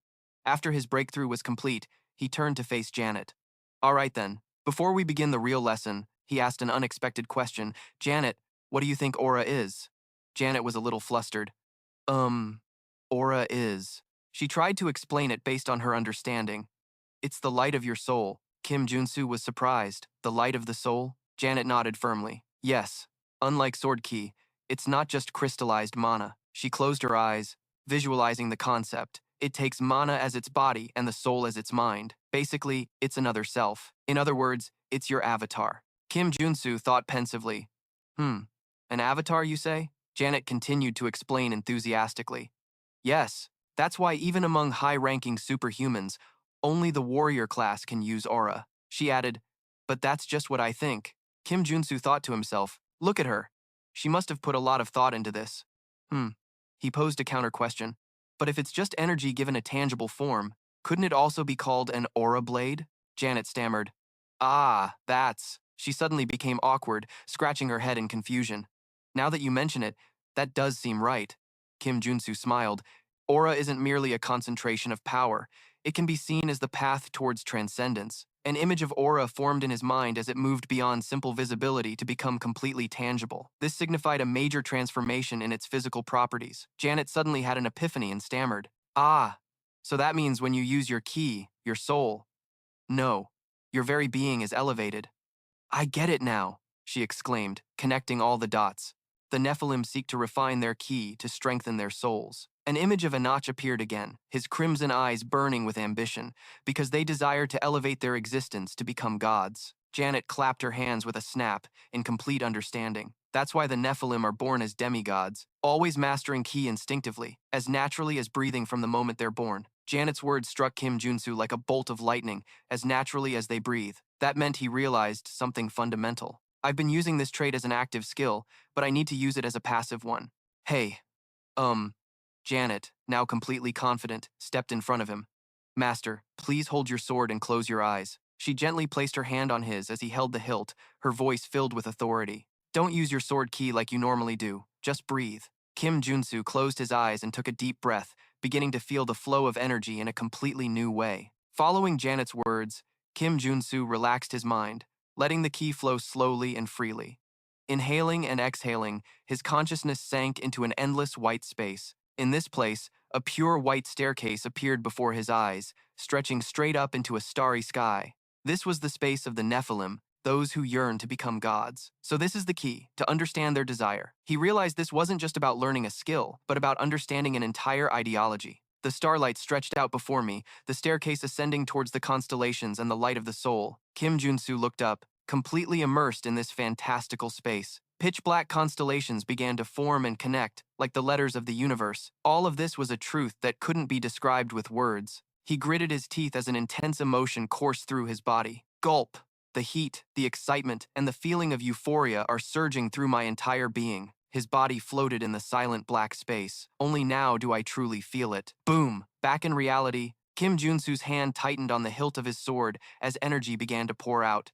After his breakthrough was complete, he turned to face Janet. All right then, before we begin the real lesson, he asked an unexpected question. Janet, what do you think aura is? Janet was a little flustered. Aura is. She tried to explain it based on her understanding. It's the light of your soul. Kim Junsu was surprised. The light of the soul? Janet nodded firmly. Yes. Unlike Sword Key, it's not just crystallized mana. She closed her eyes, visualizing the concept. It takes mana as its body and the soul as its mind. Basically, it's another self. In other words, it's your avatar. Kim Junsu thought pensively. An avatar, you say? Janet continued to explain enthusiastically. Yes, that's why even among high-ranking superhumans, only the warrior class can use aura. She added, but that's just what I think. Kim Junsu thought to himself, look at her. She must have put a lot of thought into this. He posed a counter question. But if it's just energy given a tangible form, couldn't it also be called an aura blade? Janet stammered. Ah, that's... She suddenly became awkward, scratching her head in confusion. Now that you mention it, that does seem right. Kim Junsu smiled. Aura isn't merely a concentration of power. It can be seen as the path towards transcendence. An image of aura formed in his mind as it moved beyond simple visibility to become completely tangible. This signified a major transformation in its physical properties. Janet suddenly had an epiphany and stammered. Ah, so that means when you use your ki, your soul. No, your very being is elevated. I get it now, she exclaimed, connecting all the dots. The Nephilim seek to refine their ki to strengthen their souls. An image of Enoch appeared again, his crimson eyes burning with ambition, because they desired to elevate their existence to become gods. Janet clapped her hands with a snap, in complete understanding. That's why the Nephilim are born as demigods, always mastering ki instinctively, as naturally as breathing from the moment they're born. Janet's words struck Kim Junsu like a bolt of lightning, as naturally as they breathe. That meant he realized something fundamental. I've been using this trait as an active skill, but I need to use it as a passive one. Hey, Janet, now completely confident, stepped in front of him. Master, please hold your sword and close your eyes. She gently placed her hand on his as he held the hilt, her voice filled with authority. Don't use your sword ki like you normally do. Just breathe. Kim Junsu closed his eyes and took a deep breath, beginning to feel the flow of energy in a completely new way. Following Janet's words, Kim Junsu relaxed his mind, letting the ki flow slowly and freely. Inhaling and exhaling, his consciousness sank into an endless white space. In this place, a pure white staircase appeared before his eyes, stretching straight up into a starry sky. This was the space of the Nephilim, those who yearn to become gods. So this is the key, to understand their desire. He realized this wasn't just about learning a skill, but about understanding an entire ideology. The starlight stretched out before me, the staircase ascending towards the constellations and the light of the soul. Kim Junsu looked up, completely immersed in this fantastical space. Pitch-black constellations began to form and connect, like the letters of the universe. All of this was a truth that couldn't be described with words. He gritted his teeth as an intense emotion coursed through his body. Gulp! The heat, the excitement, and the feeling of euphoria are surging through my entire being. His body floated in the silent black space. Only now do I truly feel it. Boom! Back in reality, Kim Junsu's hand tightened on the hilt of his sword as energy began to pour out.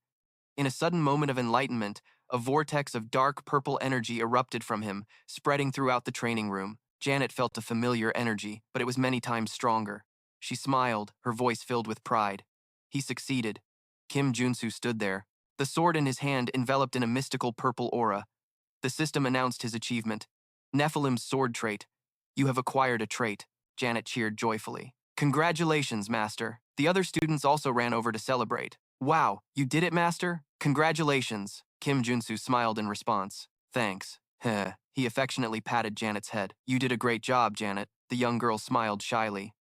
In a sudden moment of enlightenment, a vortex of dark purple energy erupted from him, spreading throughout the training room. Janet felt a familiar energy, but it was many times stronger. She smiled, her voice filled with pride. He succeeded. Kim Junsu stood there, the sword in his hand enveloped in a mystical purple aura. The system announced his achievement. Nephilim's sword trait. You have acquired a trait. Janet cheered joyfully. Congratulations, Master. The other students also ran over to celebrate. Wow, you did it, Master? Congratulations. Kim Junsu smiled in response. Thanks. Heh. He affectionately patted Janet's head. You did a great job, Janet. The young girl smiled shyly.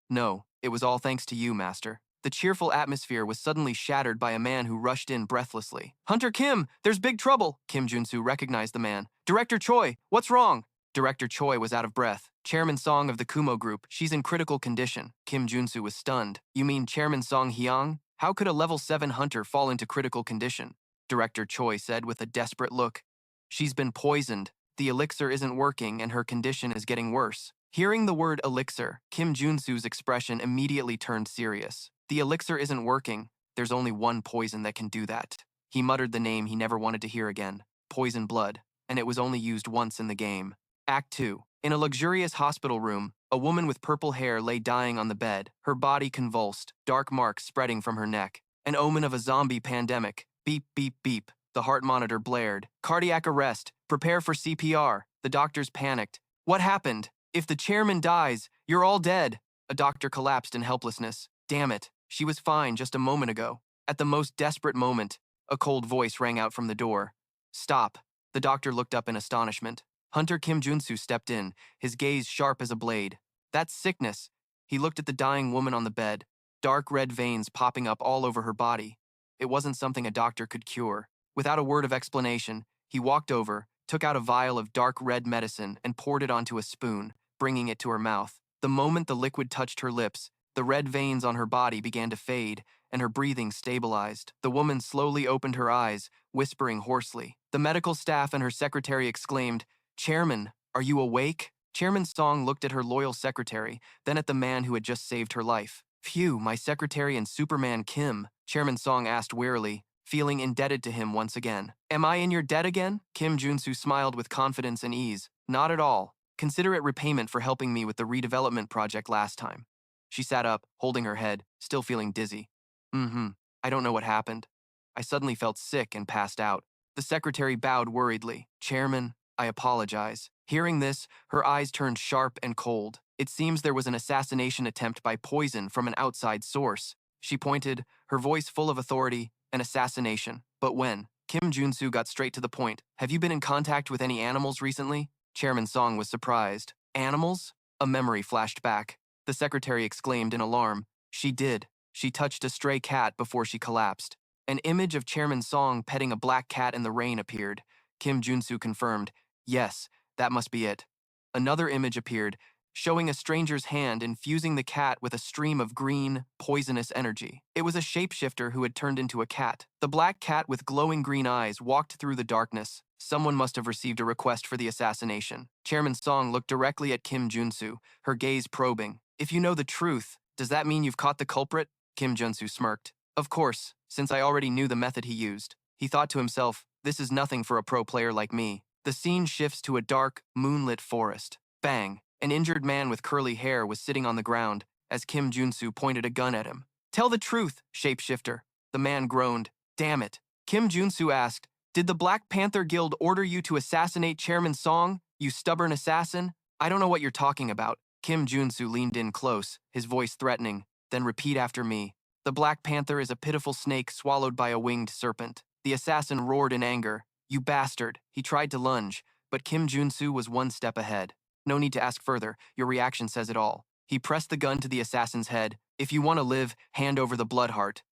No, it was all thanks to you, Master. The cheerful atmosphere was suddenly shattered by a man who rushed in breathlessly. Hunter Kim, there's big trouble! Kim Junsu recognized the man. Director Choi, what's wrong? Director Choi was out of breath. Chairman Song of the Kumo Group, she's in critical condition. Kim Junsu was stunned. You mean Chairman Song Hyang? How could a level 7 hunter fall into critical condition? Director Choi said with a desperate look. She's been poisoned. The elixir isn't working and her condition is getting worse. Hearing the word elixir, Kim Junsu's expression immediately turned serious. The elixir isn't working. There's only one poison that can do that. He muttered the name he never wanted to hear again. Poison blood. And it was only used once in the game. Act 2. In a luxurious hospital room, a woman with purple hair lay dying on the bed, her body convulsed, dark marks spreading from her neck. An omen of a zombie pandemic. Beep, beep, beep. The heart monitor blared. Cardiac arrest. Prepare for CPR. The doctors panicked. What happened? If the chairman dies, you're all dead. A doctor collapsed in helplessness. Damn it. She was fine just a moment ago. At the most desperate moment, a cold voice rang out from the door. Stop. The doctor looked up in astonishment. Hunter Kim Junsu stepped in, his gaze sharp as a blade. That's sickness. He looked at the dying woman on the bed, dark red veins popping up all over her body. It wasn't something a doctor could cure. Without a word of explanation, he walked over, took out a vial of dark red medicine, and poured it onto a spoon, bringing it to her mouth. The moment the liquid touched her lips, the red veins on her body began to fade, and her breathing stabilized. The woman slowly opened her eyes, whispering hoarsely. The medical staff and her secretary exclaimed, Chairman, are you awake? Chairman Song looked at her loyal secretary, then at the man who had just saved her life. Phew, my secretary and Superman Kim, Chairman Song asked wearily, feeling indebted to him once again. Am I in your debt again? Kim Junsu smiled with confidence and ease. Not at all. Consider it repayment for helping me with the redevelopment project last time. She sat up, holding her head, still feeling dizzy. I don't know what happened. I suddenly felt sick and passed out. The secretary bowed worriedly. Chairman, I apologize. Hearing this, her eyes turned sharp and cold. It seems there was an assassination attempt by poison from an outside source. She pointed, her voice full of authority, an assassination. But when? Kim Junsu got straight to the point. Have you been in contact with any animals recently? Chairman Song was surprised. Animals? A memory flashed back. The secretary exclaimed in alarm. She did. She touched a stray cat before she collapsed. An image of Chairman Song petting a black cat in the rain appeared. Kim Junsu confirmed. Yes, that must be it. Another image appeared, showing a stranger's hand infusing the cat with a stream of green, poisonous energy. It was a shapeshifter who had turned into a cat. The black cat with glowing green eyes walked through the darkness. Someone must have received a request for the assassination. Chairman Song looked directly at Kim Junsu, her gaze probing. If you know the truth, does that mean you've caught the culprit? Kim Junsu smirked. Of course, since I already knew the method he used. He thought to himself, this is nothing for a pro player like me. The scene shifts to a dark, moonlit forest. Bang! An injured man with curly hair was sitting on the ground as Kim Junsu pointed a gun at him. Tell the truth, shapeshifter. The man groaned. Damn it. Kim Junsu asked, Did the Black Panther Guild order you to assassinate Chairman Song, you stubborn assassin? I don't know what you're talking about. Kim Junsu leaned in close, his voice threatening. Then repeat after me. The Black Panther is a pitiful snake swallowed by a winged serpent. The assassin roared in anger. You bastard. He tried to lunge, but Kim Junsu was one step ahead. No need to ask further, your reaction says it all. He pressed the gun to the assassin's head. If you want to live, hand over the blood heart.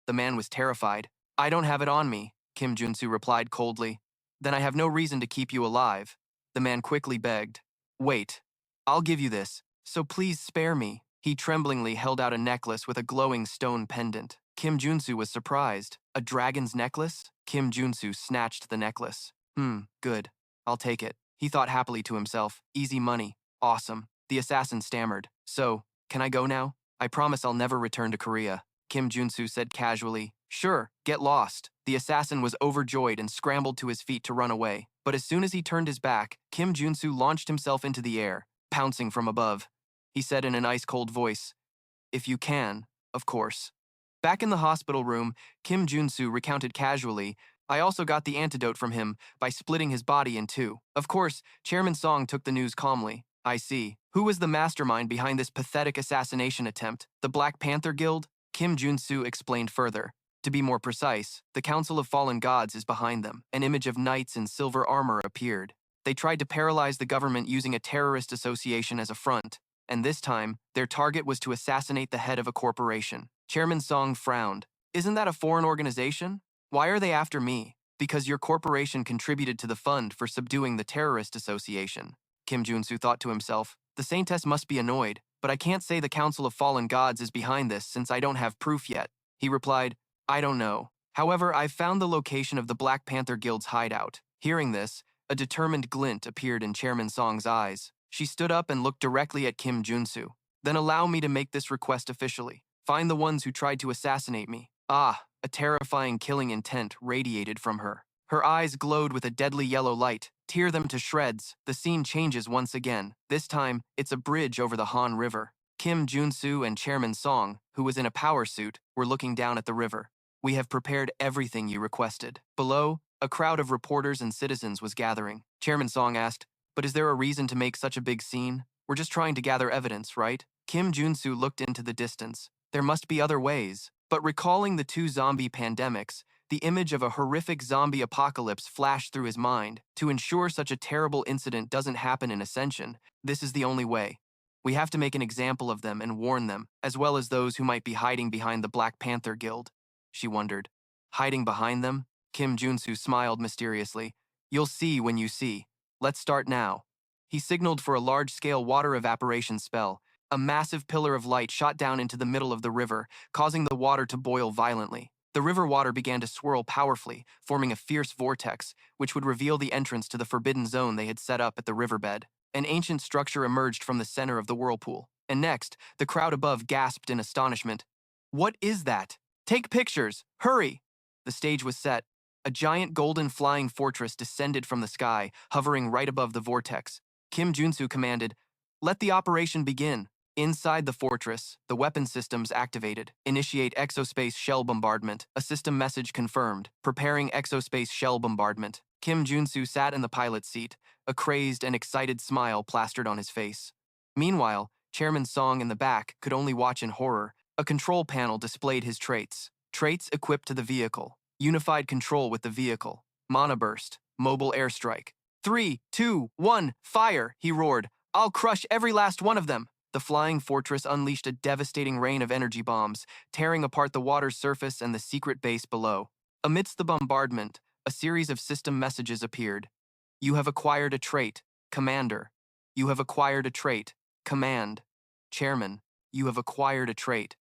The man was terrified. I don't have it on me, Kim Junsu replied coldly. Then I have no reason to keep you alive. The man quickly begged. Wait. I'll give you this, so please spare me. He tremblingly held out a necklace with a glowing stone pendant. Kim Junsu was surprised. A dragon's necklace? Kim Junsu snatched the necklace. Good. I'll take it. He thought happily to himself. Easy money. Awesome. The assassin stammered. So, can I go now? I promise I'll never return to Korea. Kim Junsu said casually. Sure, get lost. The assassin was overjoyed and scrambled to his feet to run away. But as soon as he turned his back, Kim Junsu launched himself into the air, pouncing from above. He said in an ice-cold voice, If you can, of course. Back in the hospital room, Kim Junsu recounted casually, I also got the antidote from him by splitting his body in two. Of course, Chairman Song took the news calmly. I see. Who was the mastermind behind this pathetic assassination attempt? The Black Panther Guild? Kim Junsu explained further. To be more precise, the Council of Fallen Gods is behind them. An image of knights in silver armor appeared. They tried to paralyze the government using a terrorist association as a front, and this time, their target was to assassinate the head of a corporation. Chairman Song frowned. Isn't that a foreign organization? Why are they after me? Because your corporation contributed to the fund for subduing the terrorist association. Kim Junsu thought to himself, the Saintess must be annoyed, but I can't say the Council of Fallen Gods is behind this since I don't have proof yet. He replied, I don't know. However, I've found the location of the Black Panther Guild's hideout. Hearing this, a determined glint appeared in Chairman Song's eyes. She stood up and looked directly at Kim Junsu. Then allow me to make this request officially. Find the ones who tried to assassinate me. Ah, a terrifying killing intent radiated from her. Her eyes glowed with a deadly yellow light. Tear them to shreds. The scene changes once again. This time, it's a bridge over the Han River. Kim Junsu and Chairman Song, who was in a power suit, were looking down at the river. We have prepared everything you requested. Below, a crowd of reporters and citizens was gathering. Chairman Song asked, but is there a reason to make such a big scene? We're just trying to gather evidence, right? Kim Junsu looked into the distance. There must be other ways. But recalling the two zombie pandemics, the image of a horrific zombie apocalypse flashed through his mind. To ensure such a terrible incident doesn't happen in Ascension, this is the only way. We have to make an example of them and warn them, as well as those who might be hiding behind the Black Panther Guild. She wondered. Hiding behind them? Kim Junsu smiled mysteriously. You'll see when you see. Let's start now. He signaled for a large-scale water evaporation spell. A massive pillar of light shot down into the middle of the river, causing the water to boil violently. The river water began to swirl powerfully, forming a fierce vortex, which would reveal the entrance to the forbidden zone they had set up at the riverbed. An ancient structure emerged from the center of the whirlpool. And next, the crowd above gasped in astonishment. What is that? Take pictures! Hurry! The stage was set. A giant golden flying fortress descended from the sky, hovering right above the vortex. Kim Junsu commanded, Let the operation begin. Inside the fortress, the weapon systems activated. Initiate exospace shell bombardment. A system message confirmed. Preparing exospace shell bombardment. Kim Junsu sat in the pilot's seat, a crazed and excited smile plastered on his face. Meanwhile, Chairman Song in the back could only watch in horror. A control panel displayed his traits. Traits equipped to the vehicle. Unified control with the vehicle. Mana burst. Mobile airstrike. 3, 2, 1, fire, he roared. I'll crush every last one of them. The flying fortress unleashed a devastating rain of energy bombs, tearing apart the water's surface and the secret base below. Amidst the bombardment, a series of system messages appeared. You have acquired a trait. Commander. You have acquired a trait. Command. Chairman. You have acquired a trait.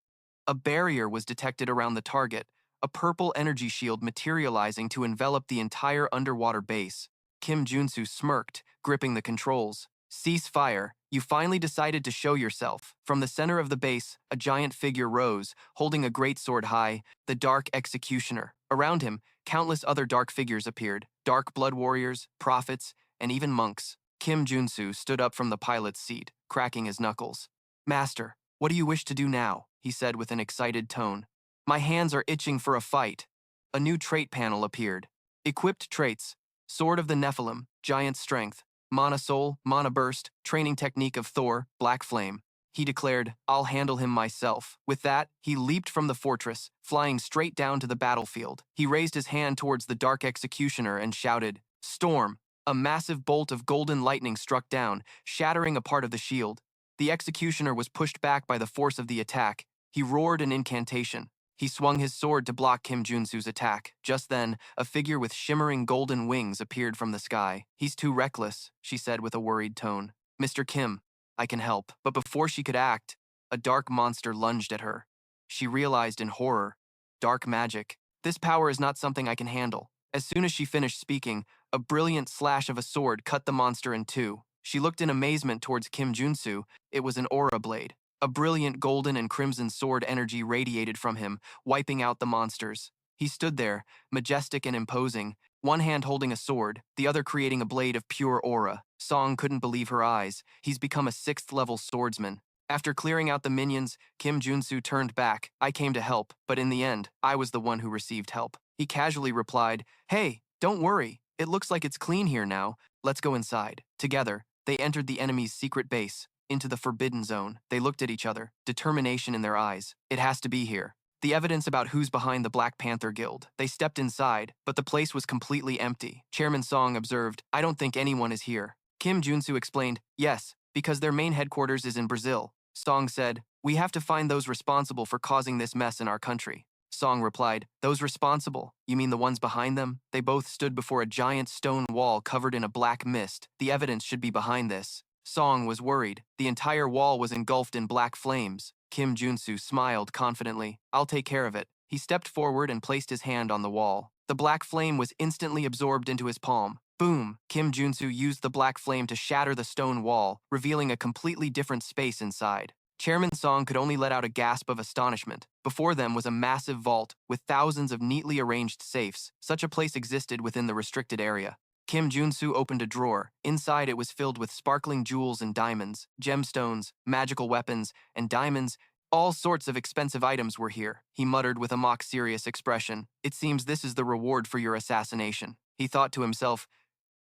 A barrier was detected around the target, a purple energy shield materializing to envelop the entire underwater base. Kim Junsu smirked, gripping the controls. Cease fire. You finally decided to show yourself. From the center of the base, a giant figure rose, holding a great sword high, the Dark Executioner. Around him, countless other dark figures appeared, dark blood warriors, prophets, and even monks. Kim Junsu stood up from the pilot's seat, cracking his knuckles. Master, what do you wish to do now? He said with an excited tone. My hands are itching for a fight. A new trait panel appeared. Equipped traits: Sword of the Nephilim, Giant Strength, Mana Soul, Mana Burst, Training Technique of Thor, Black Flame. He declared, "I'll handle him myself." With that, he leaped from the fortress, flying straight down to the battlefield. He raised his hand towards the Dark Executioner and shouted, "Storm!" A massive bolt of golden lightning struck down, shattering a part of the shield. The executioner was pushed back by the force of the attack. He roared an incantation. He swung his sword to block Kim Junsu's attack. Just then, a figure with shimmering golden wings appeared from the sky. "He's too reckless," she said with a worried tone. "Mr. Kim, I can help." But before she could act, a dark monster lunged at her. She realized in horror, dark magic. This power is not something I can handle. As soon as she finished speaking, a brilliant slash of a sword cut the monster in two. She looked in amazement towards Kim Junsu. It was an aura blade. A brilliant golden and crimson sword energy radiated from him, wiping out the monsters. He stood there, majestic and imposing, one hand holding a sword, the other creating a blade of pure aura. Song couldn't believe her eyes. He's become a 6th-level swordsman. After clearing out the minions, Kim Junsu turned back. "I came to help, but in the end, I was the one who received help." He casually replied, "Hey, don't worry. It looks like it's clean here now. Let's go inside." Together, they entered the enemy's secret base, into the Forbidden Zone. They looked at each other, determination in their eyes. "It has to be here." The evidence about who's behind the Black Panther Guild. They stepped inside, but the place was completely empty. Chairman Song observed, "I don't think anyone is here." Kim Junsu explained, "Yes, because their main headquarters is in Brazil." Song said, "We have to find those responsible for causing this mess in our country." Song replied, "Those responsible? You mean the ones behind them?" They both stood before a giant stone wall covered in a black mist. The evidence should be behind this. Song was worried. The entire wall was engulfed in black flames. Kim Junsu smiled confidently. "I'll take care of it." He stepped forward and placed his hand on the wall. The black flame was instantly absorbed into his palm. Boom! Kim Junsu used the black flame to shatter the stone wall, revealing a completely different space inside. Chairman Song could only let out a gasp of astonishment. Before them was a massive vault with thousands of neatly arranged safes. Such a place existed within the restricted area. Kim Junsu opened a drawer. Inside it was filled with sparkling jewels and diamonds, gemstones, magical weapons, and diamonds. All sorts of expensive items were here. He muttered with a mock-serious expression. "It seems this is the reward for your assassination." He thought to himself,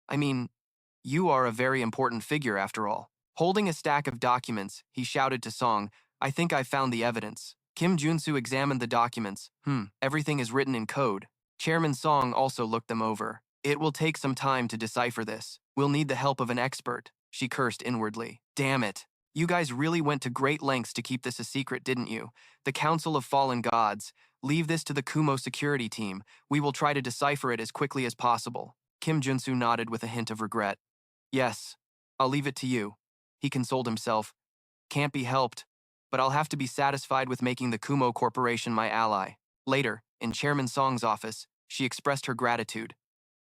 "I mean, you are a very important figure after all." Holding a stack of documents, he shouted to Song, "I think I've found the evidence." Kim Junsu examined the documents. Everything is written in code." Chairman Song also looked them over. "It will take some time to decipher this. We'll need the help of an expert." She cursed inwardly. "Damn it. You guys really went to great lengths to keep this a secret, didn't you? The Council of Fallen Gods. Leave this to the Kumo security team. We will try to decipher it as quickly as possible." Kim Junsu nodded with a hint of regret. "Yes, I'll leave it to you." He consoled himself. "Can't be helped, but I'll have to be satisfied with making the Kumo Corporation my ally." Later, in Chairman Song's office, she expressed her gratitude.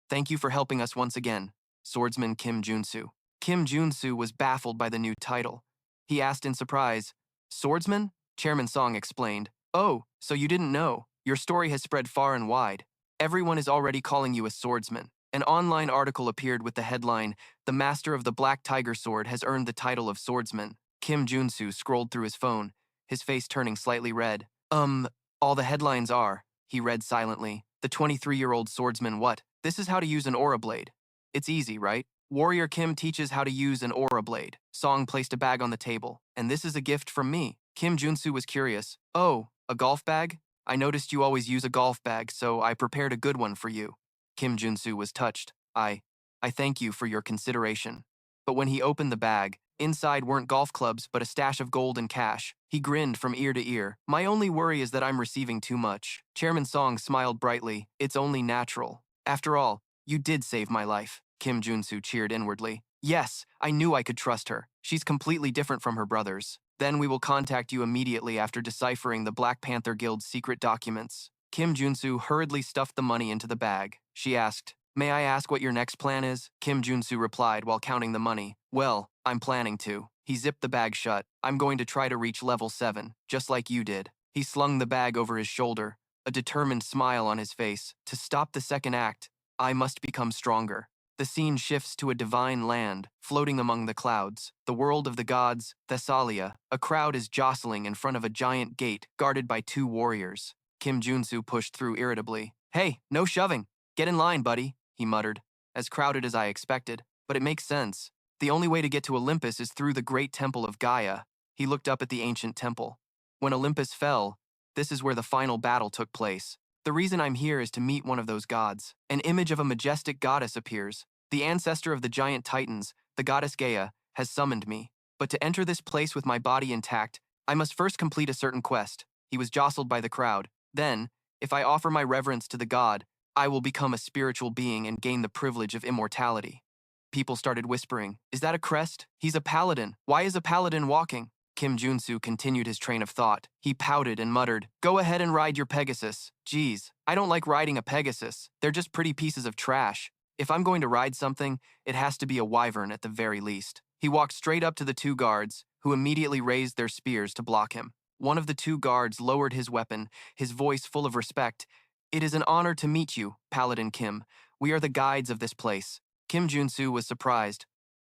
"Thank you for helping us once again, Swordsman Kim Junsu." Kim Junsu was baffled by the new title. He asked in surprise, "Swordsman?" Chairman Song explained, "Oh, so you didn't know. Your story has spread far and wide. Everyone is already calling you a swordsman." An online article appeared with the headline, "The Master of the Black Tiger Sword has earned the title of swordsman." Kim Junsu scrolled through his phone, his face turning slightly red. All the headlines are," he read silently. "The 23-year-old swordsman what? This is how to use an aura blade. It's easy, right? Warrior Kim teaches how to use an aura blade." Song placed a bag on the table. "And this is a gift from me." Kim Junsu was curious. "Oh, a golf bag? I noticed you always use a golf bag, so I prepared a good one for you." Kim Junsu was touched. I thank you for your consideration." But when he opened the bag, inside weren't golf clubs but a stash of gold and cash. He grinned from ear to ear. "My only worry is that I'm receiving too much." Chairman Song smiled brightly. "It's only natural. After all, you did save my life." Kim Junsu cheered inwardly. "Yes, I knew I could trust her. She's completely different from her brothers." "Then we will contact you immediately after deciphering the Black Panther Guild's secret documents." Kim Junsu hurriedly stuffed the money into the bag. She asked, "May I ask what your next plan is?" Kim Junsu replied while counting the money. "Well, I'm planning to." He zipped the bag shut. "I'm going to try to reach level 7, just like you did." He slung the bag over his shoulder, a determined smile on his face. "To stop the second act, I must become stronger." The scene shifts to a divine land, floating among the clouds. The world of the gods, Thessalia. A crowd is jostling in front of a giant gate, guarded by 2 warriors. Kim Junsu pushed through irritably. "Hey, no shoving. Get in line, buddy, he muttered. As crowded as I expected, but it makes sense. The only way to get to Olympus is through the great temple of Gaia. He looked up at the ancient temple. When Olympus fell, this is where the final battle took place. The reason I'm here is to meet one of those gods. An image of a majestic goddess appears. The ancestor of the giant titans, the goddess Gaia, has summoned me. But to enter this place with my body intact, I must first complete a certain quest. He was jostled by the crowd. Then, if I offer my reverence to the god, I will become a spiritual being and gain the privilege of immortality. People started whispering, "Is that a crest? He's a paladin. Why is a paladin walking?" Kim Junsu continued his train of thought. He pouted and muttered, "Go ahead and ride your Pegasus. Geez, I don't like riding a Pegasus. They're just pretty pieces of trash. If I'm going to ride something, it has to be a wyvern at the very least." He walked straight up to the two guards, who immediately raised their spears to block him. One of the two guards lowered his weapon, his voice full of respect. "It is an honor to meet you, Paladin Kim. We are the guides of this place." Kim Junsu was surprised.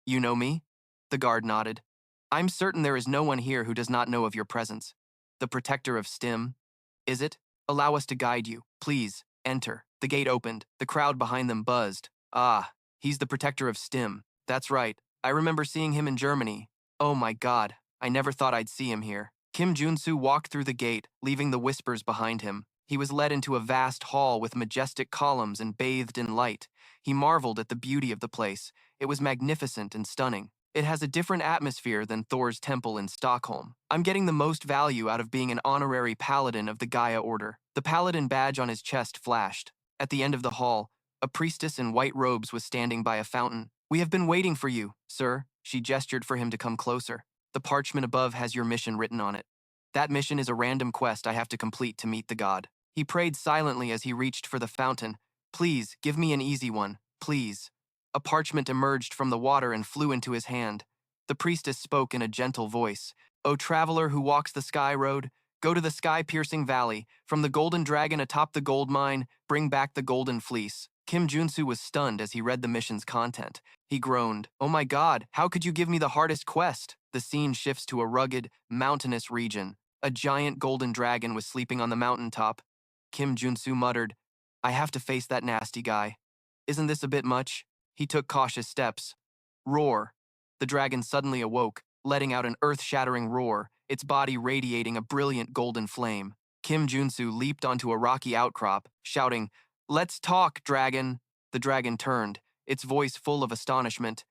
"You know me?" The guard nodded. "I'm certain there is no one here who does not know of your presence. The protector of STEM, is it? Allow us to guide you. Please, enter." The gate opened. The crowd behind them buzzed. "Ah, he's the protector of STEM. That's right. I remember seeing him in Germany. Oh my god, I never thought I'd see him here." Kim Junsu walked through the gate, leaving the whispers behind him. He was led into a vast hall with majestic columns and bathed in light. He marveled at the beauty of the place. It was magnificent and stunning. It has a different atmosphere than Thor's temple in Stockholm. I'm getting the most value out of being an honorary paladin of the Gaia Order. The paladin badge on his chest flashed. At the end of the hall, a priestess in white robes was standing by a fountain. "We have been waiting for you, sir." She gestured for him to come closer. "The parchment above has your mission written on it. That mission is a random quest I have to complete to meet the god." He prayed silently as he reached for the fountain. "Please, give me an easy one, please." A parchment emerged from the water and flew into his hand. The priestess spoke in a gentle voice. "O traveler who walks the sky road, go to the sky-piercing valley. From the golden dragon atop the gold mine, bring back the golden fleece." Kim Junsu was stunned as he read the mission's content. He groaned, "Oh my god, how could you give me the hardest quest?" The scene shifts to a rugged, mountainous region. A giant golden dragon was sleeping on the mountaintop. Kim Junsu muttered, "I have to face that nasty guy. Isn't this a bit much?" He took cautious steps. Roar. The dragon suddenly awoke, letting out an earth-shattering roar, its body radiating a brilliant golden flame. Kim Junsu leaped onto a rocky outcrop, shouting, "Let's talk, dragon!" The dragon turned, its voice full of astonishment.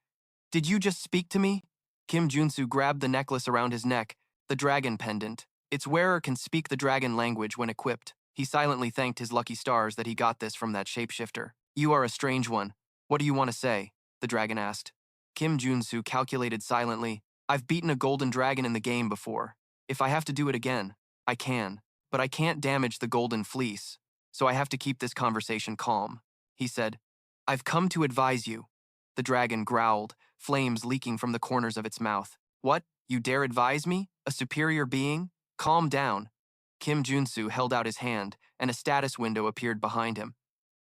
"Did you just speak to me?" Kim Junsu grabbed the necklace around his neck, the dragon pendant. Its wearer can speak the dragon language when equipped. He silently thanked his lucky stars that he got this from that shapeshifter. "You are a strange one. What do you want to say?" the dragon asked. Kim Junsu calculated silently. "I've beaten a golden dragon in the game before. If I have to do it again, I can. But I can't damage the golden fleece, so I have to keep this conversation calm." He said, "I've come to advise you." The dragon growled, flames leaking from the corners of its mouth. "What? You dare advise me? A superior being? Calm down." Kim Junsu held out his hand, and a status window appeared behind him.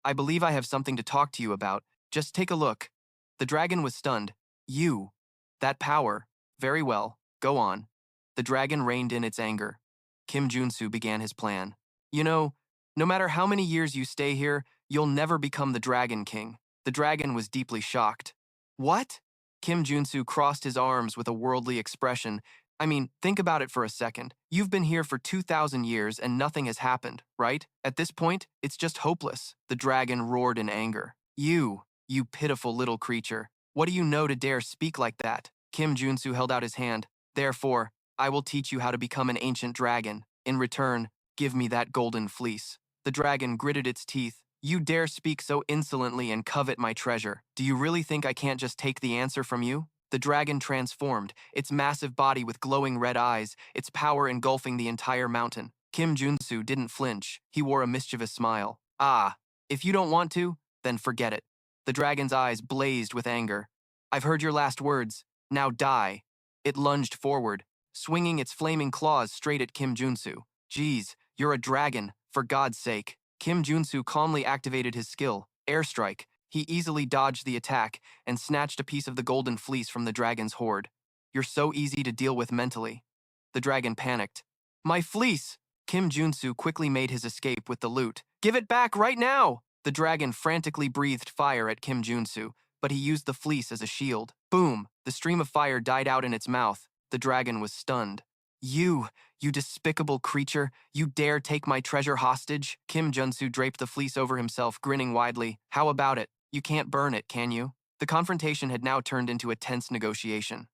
"I believe I have something to talk to you about. Just take a look." The dragon was stunned. "You? That power? Very well, go on." The dragon reined in its anger. Kim Junsu began his plan. "You know, no matter how many years you stay here, you'll never become the Dragon King." The dragon was deeply shocked. "What?" Kim Junsu crossed his arms with a worldly expression. "I mean, think about it for a second. You've been here for 2,000 years and nothing has happened, right? At this point, it's just hopeless." The dragon roared in anger. You pitiful little creature. What do you know to dare speak like that?" Kim Junsu held out his hand. "Therefore, I will teach you how to become an ancient dragon. In return, give me that golden fleece." The dragon gritted its teeth. "You dare speak so insolently and covet my treasure. Do you really think I can't just take the answer from you?" The dragon transformed, its massive body with glowing red eyes, its power engulfing the entire mountain. Kim Junsu didn't flinch. He wore a mischievous smile. "Ah, if you don't want to, then forget it." The dragon's eyes blazed with anger. "I've heard your last words. Now die." It lunged forward, swinging its flaming claws straight at Kim Junsu. "Geez, you're a dragon, for God's sake." Kim Junsu calmly activated his skill, Airstrike. He easily dodged the attack and snatched a piece of the golden fleece from the dragon's hoard. "You're so easy to deal with mentally." The dragon panicked. "My fleece!" Kim Junsu quickly made his escape with the loot. "Give it back right now!" The dragon frantically breathed fire at Kim Junsu, but he used the fleece as a shield. Boom! The stream of fire died out in its mouth. The dragon was stunned. You despicable creature, you dare take my treasure hostage? Kim Junsu draped the fleece over himself, grinning widely. How about it? You can't burn it, can you? The confrontation had now turned into a tense negotiation.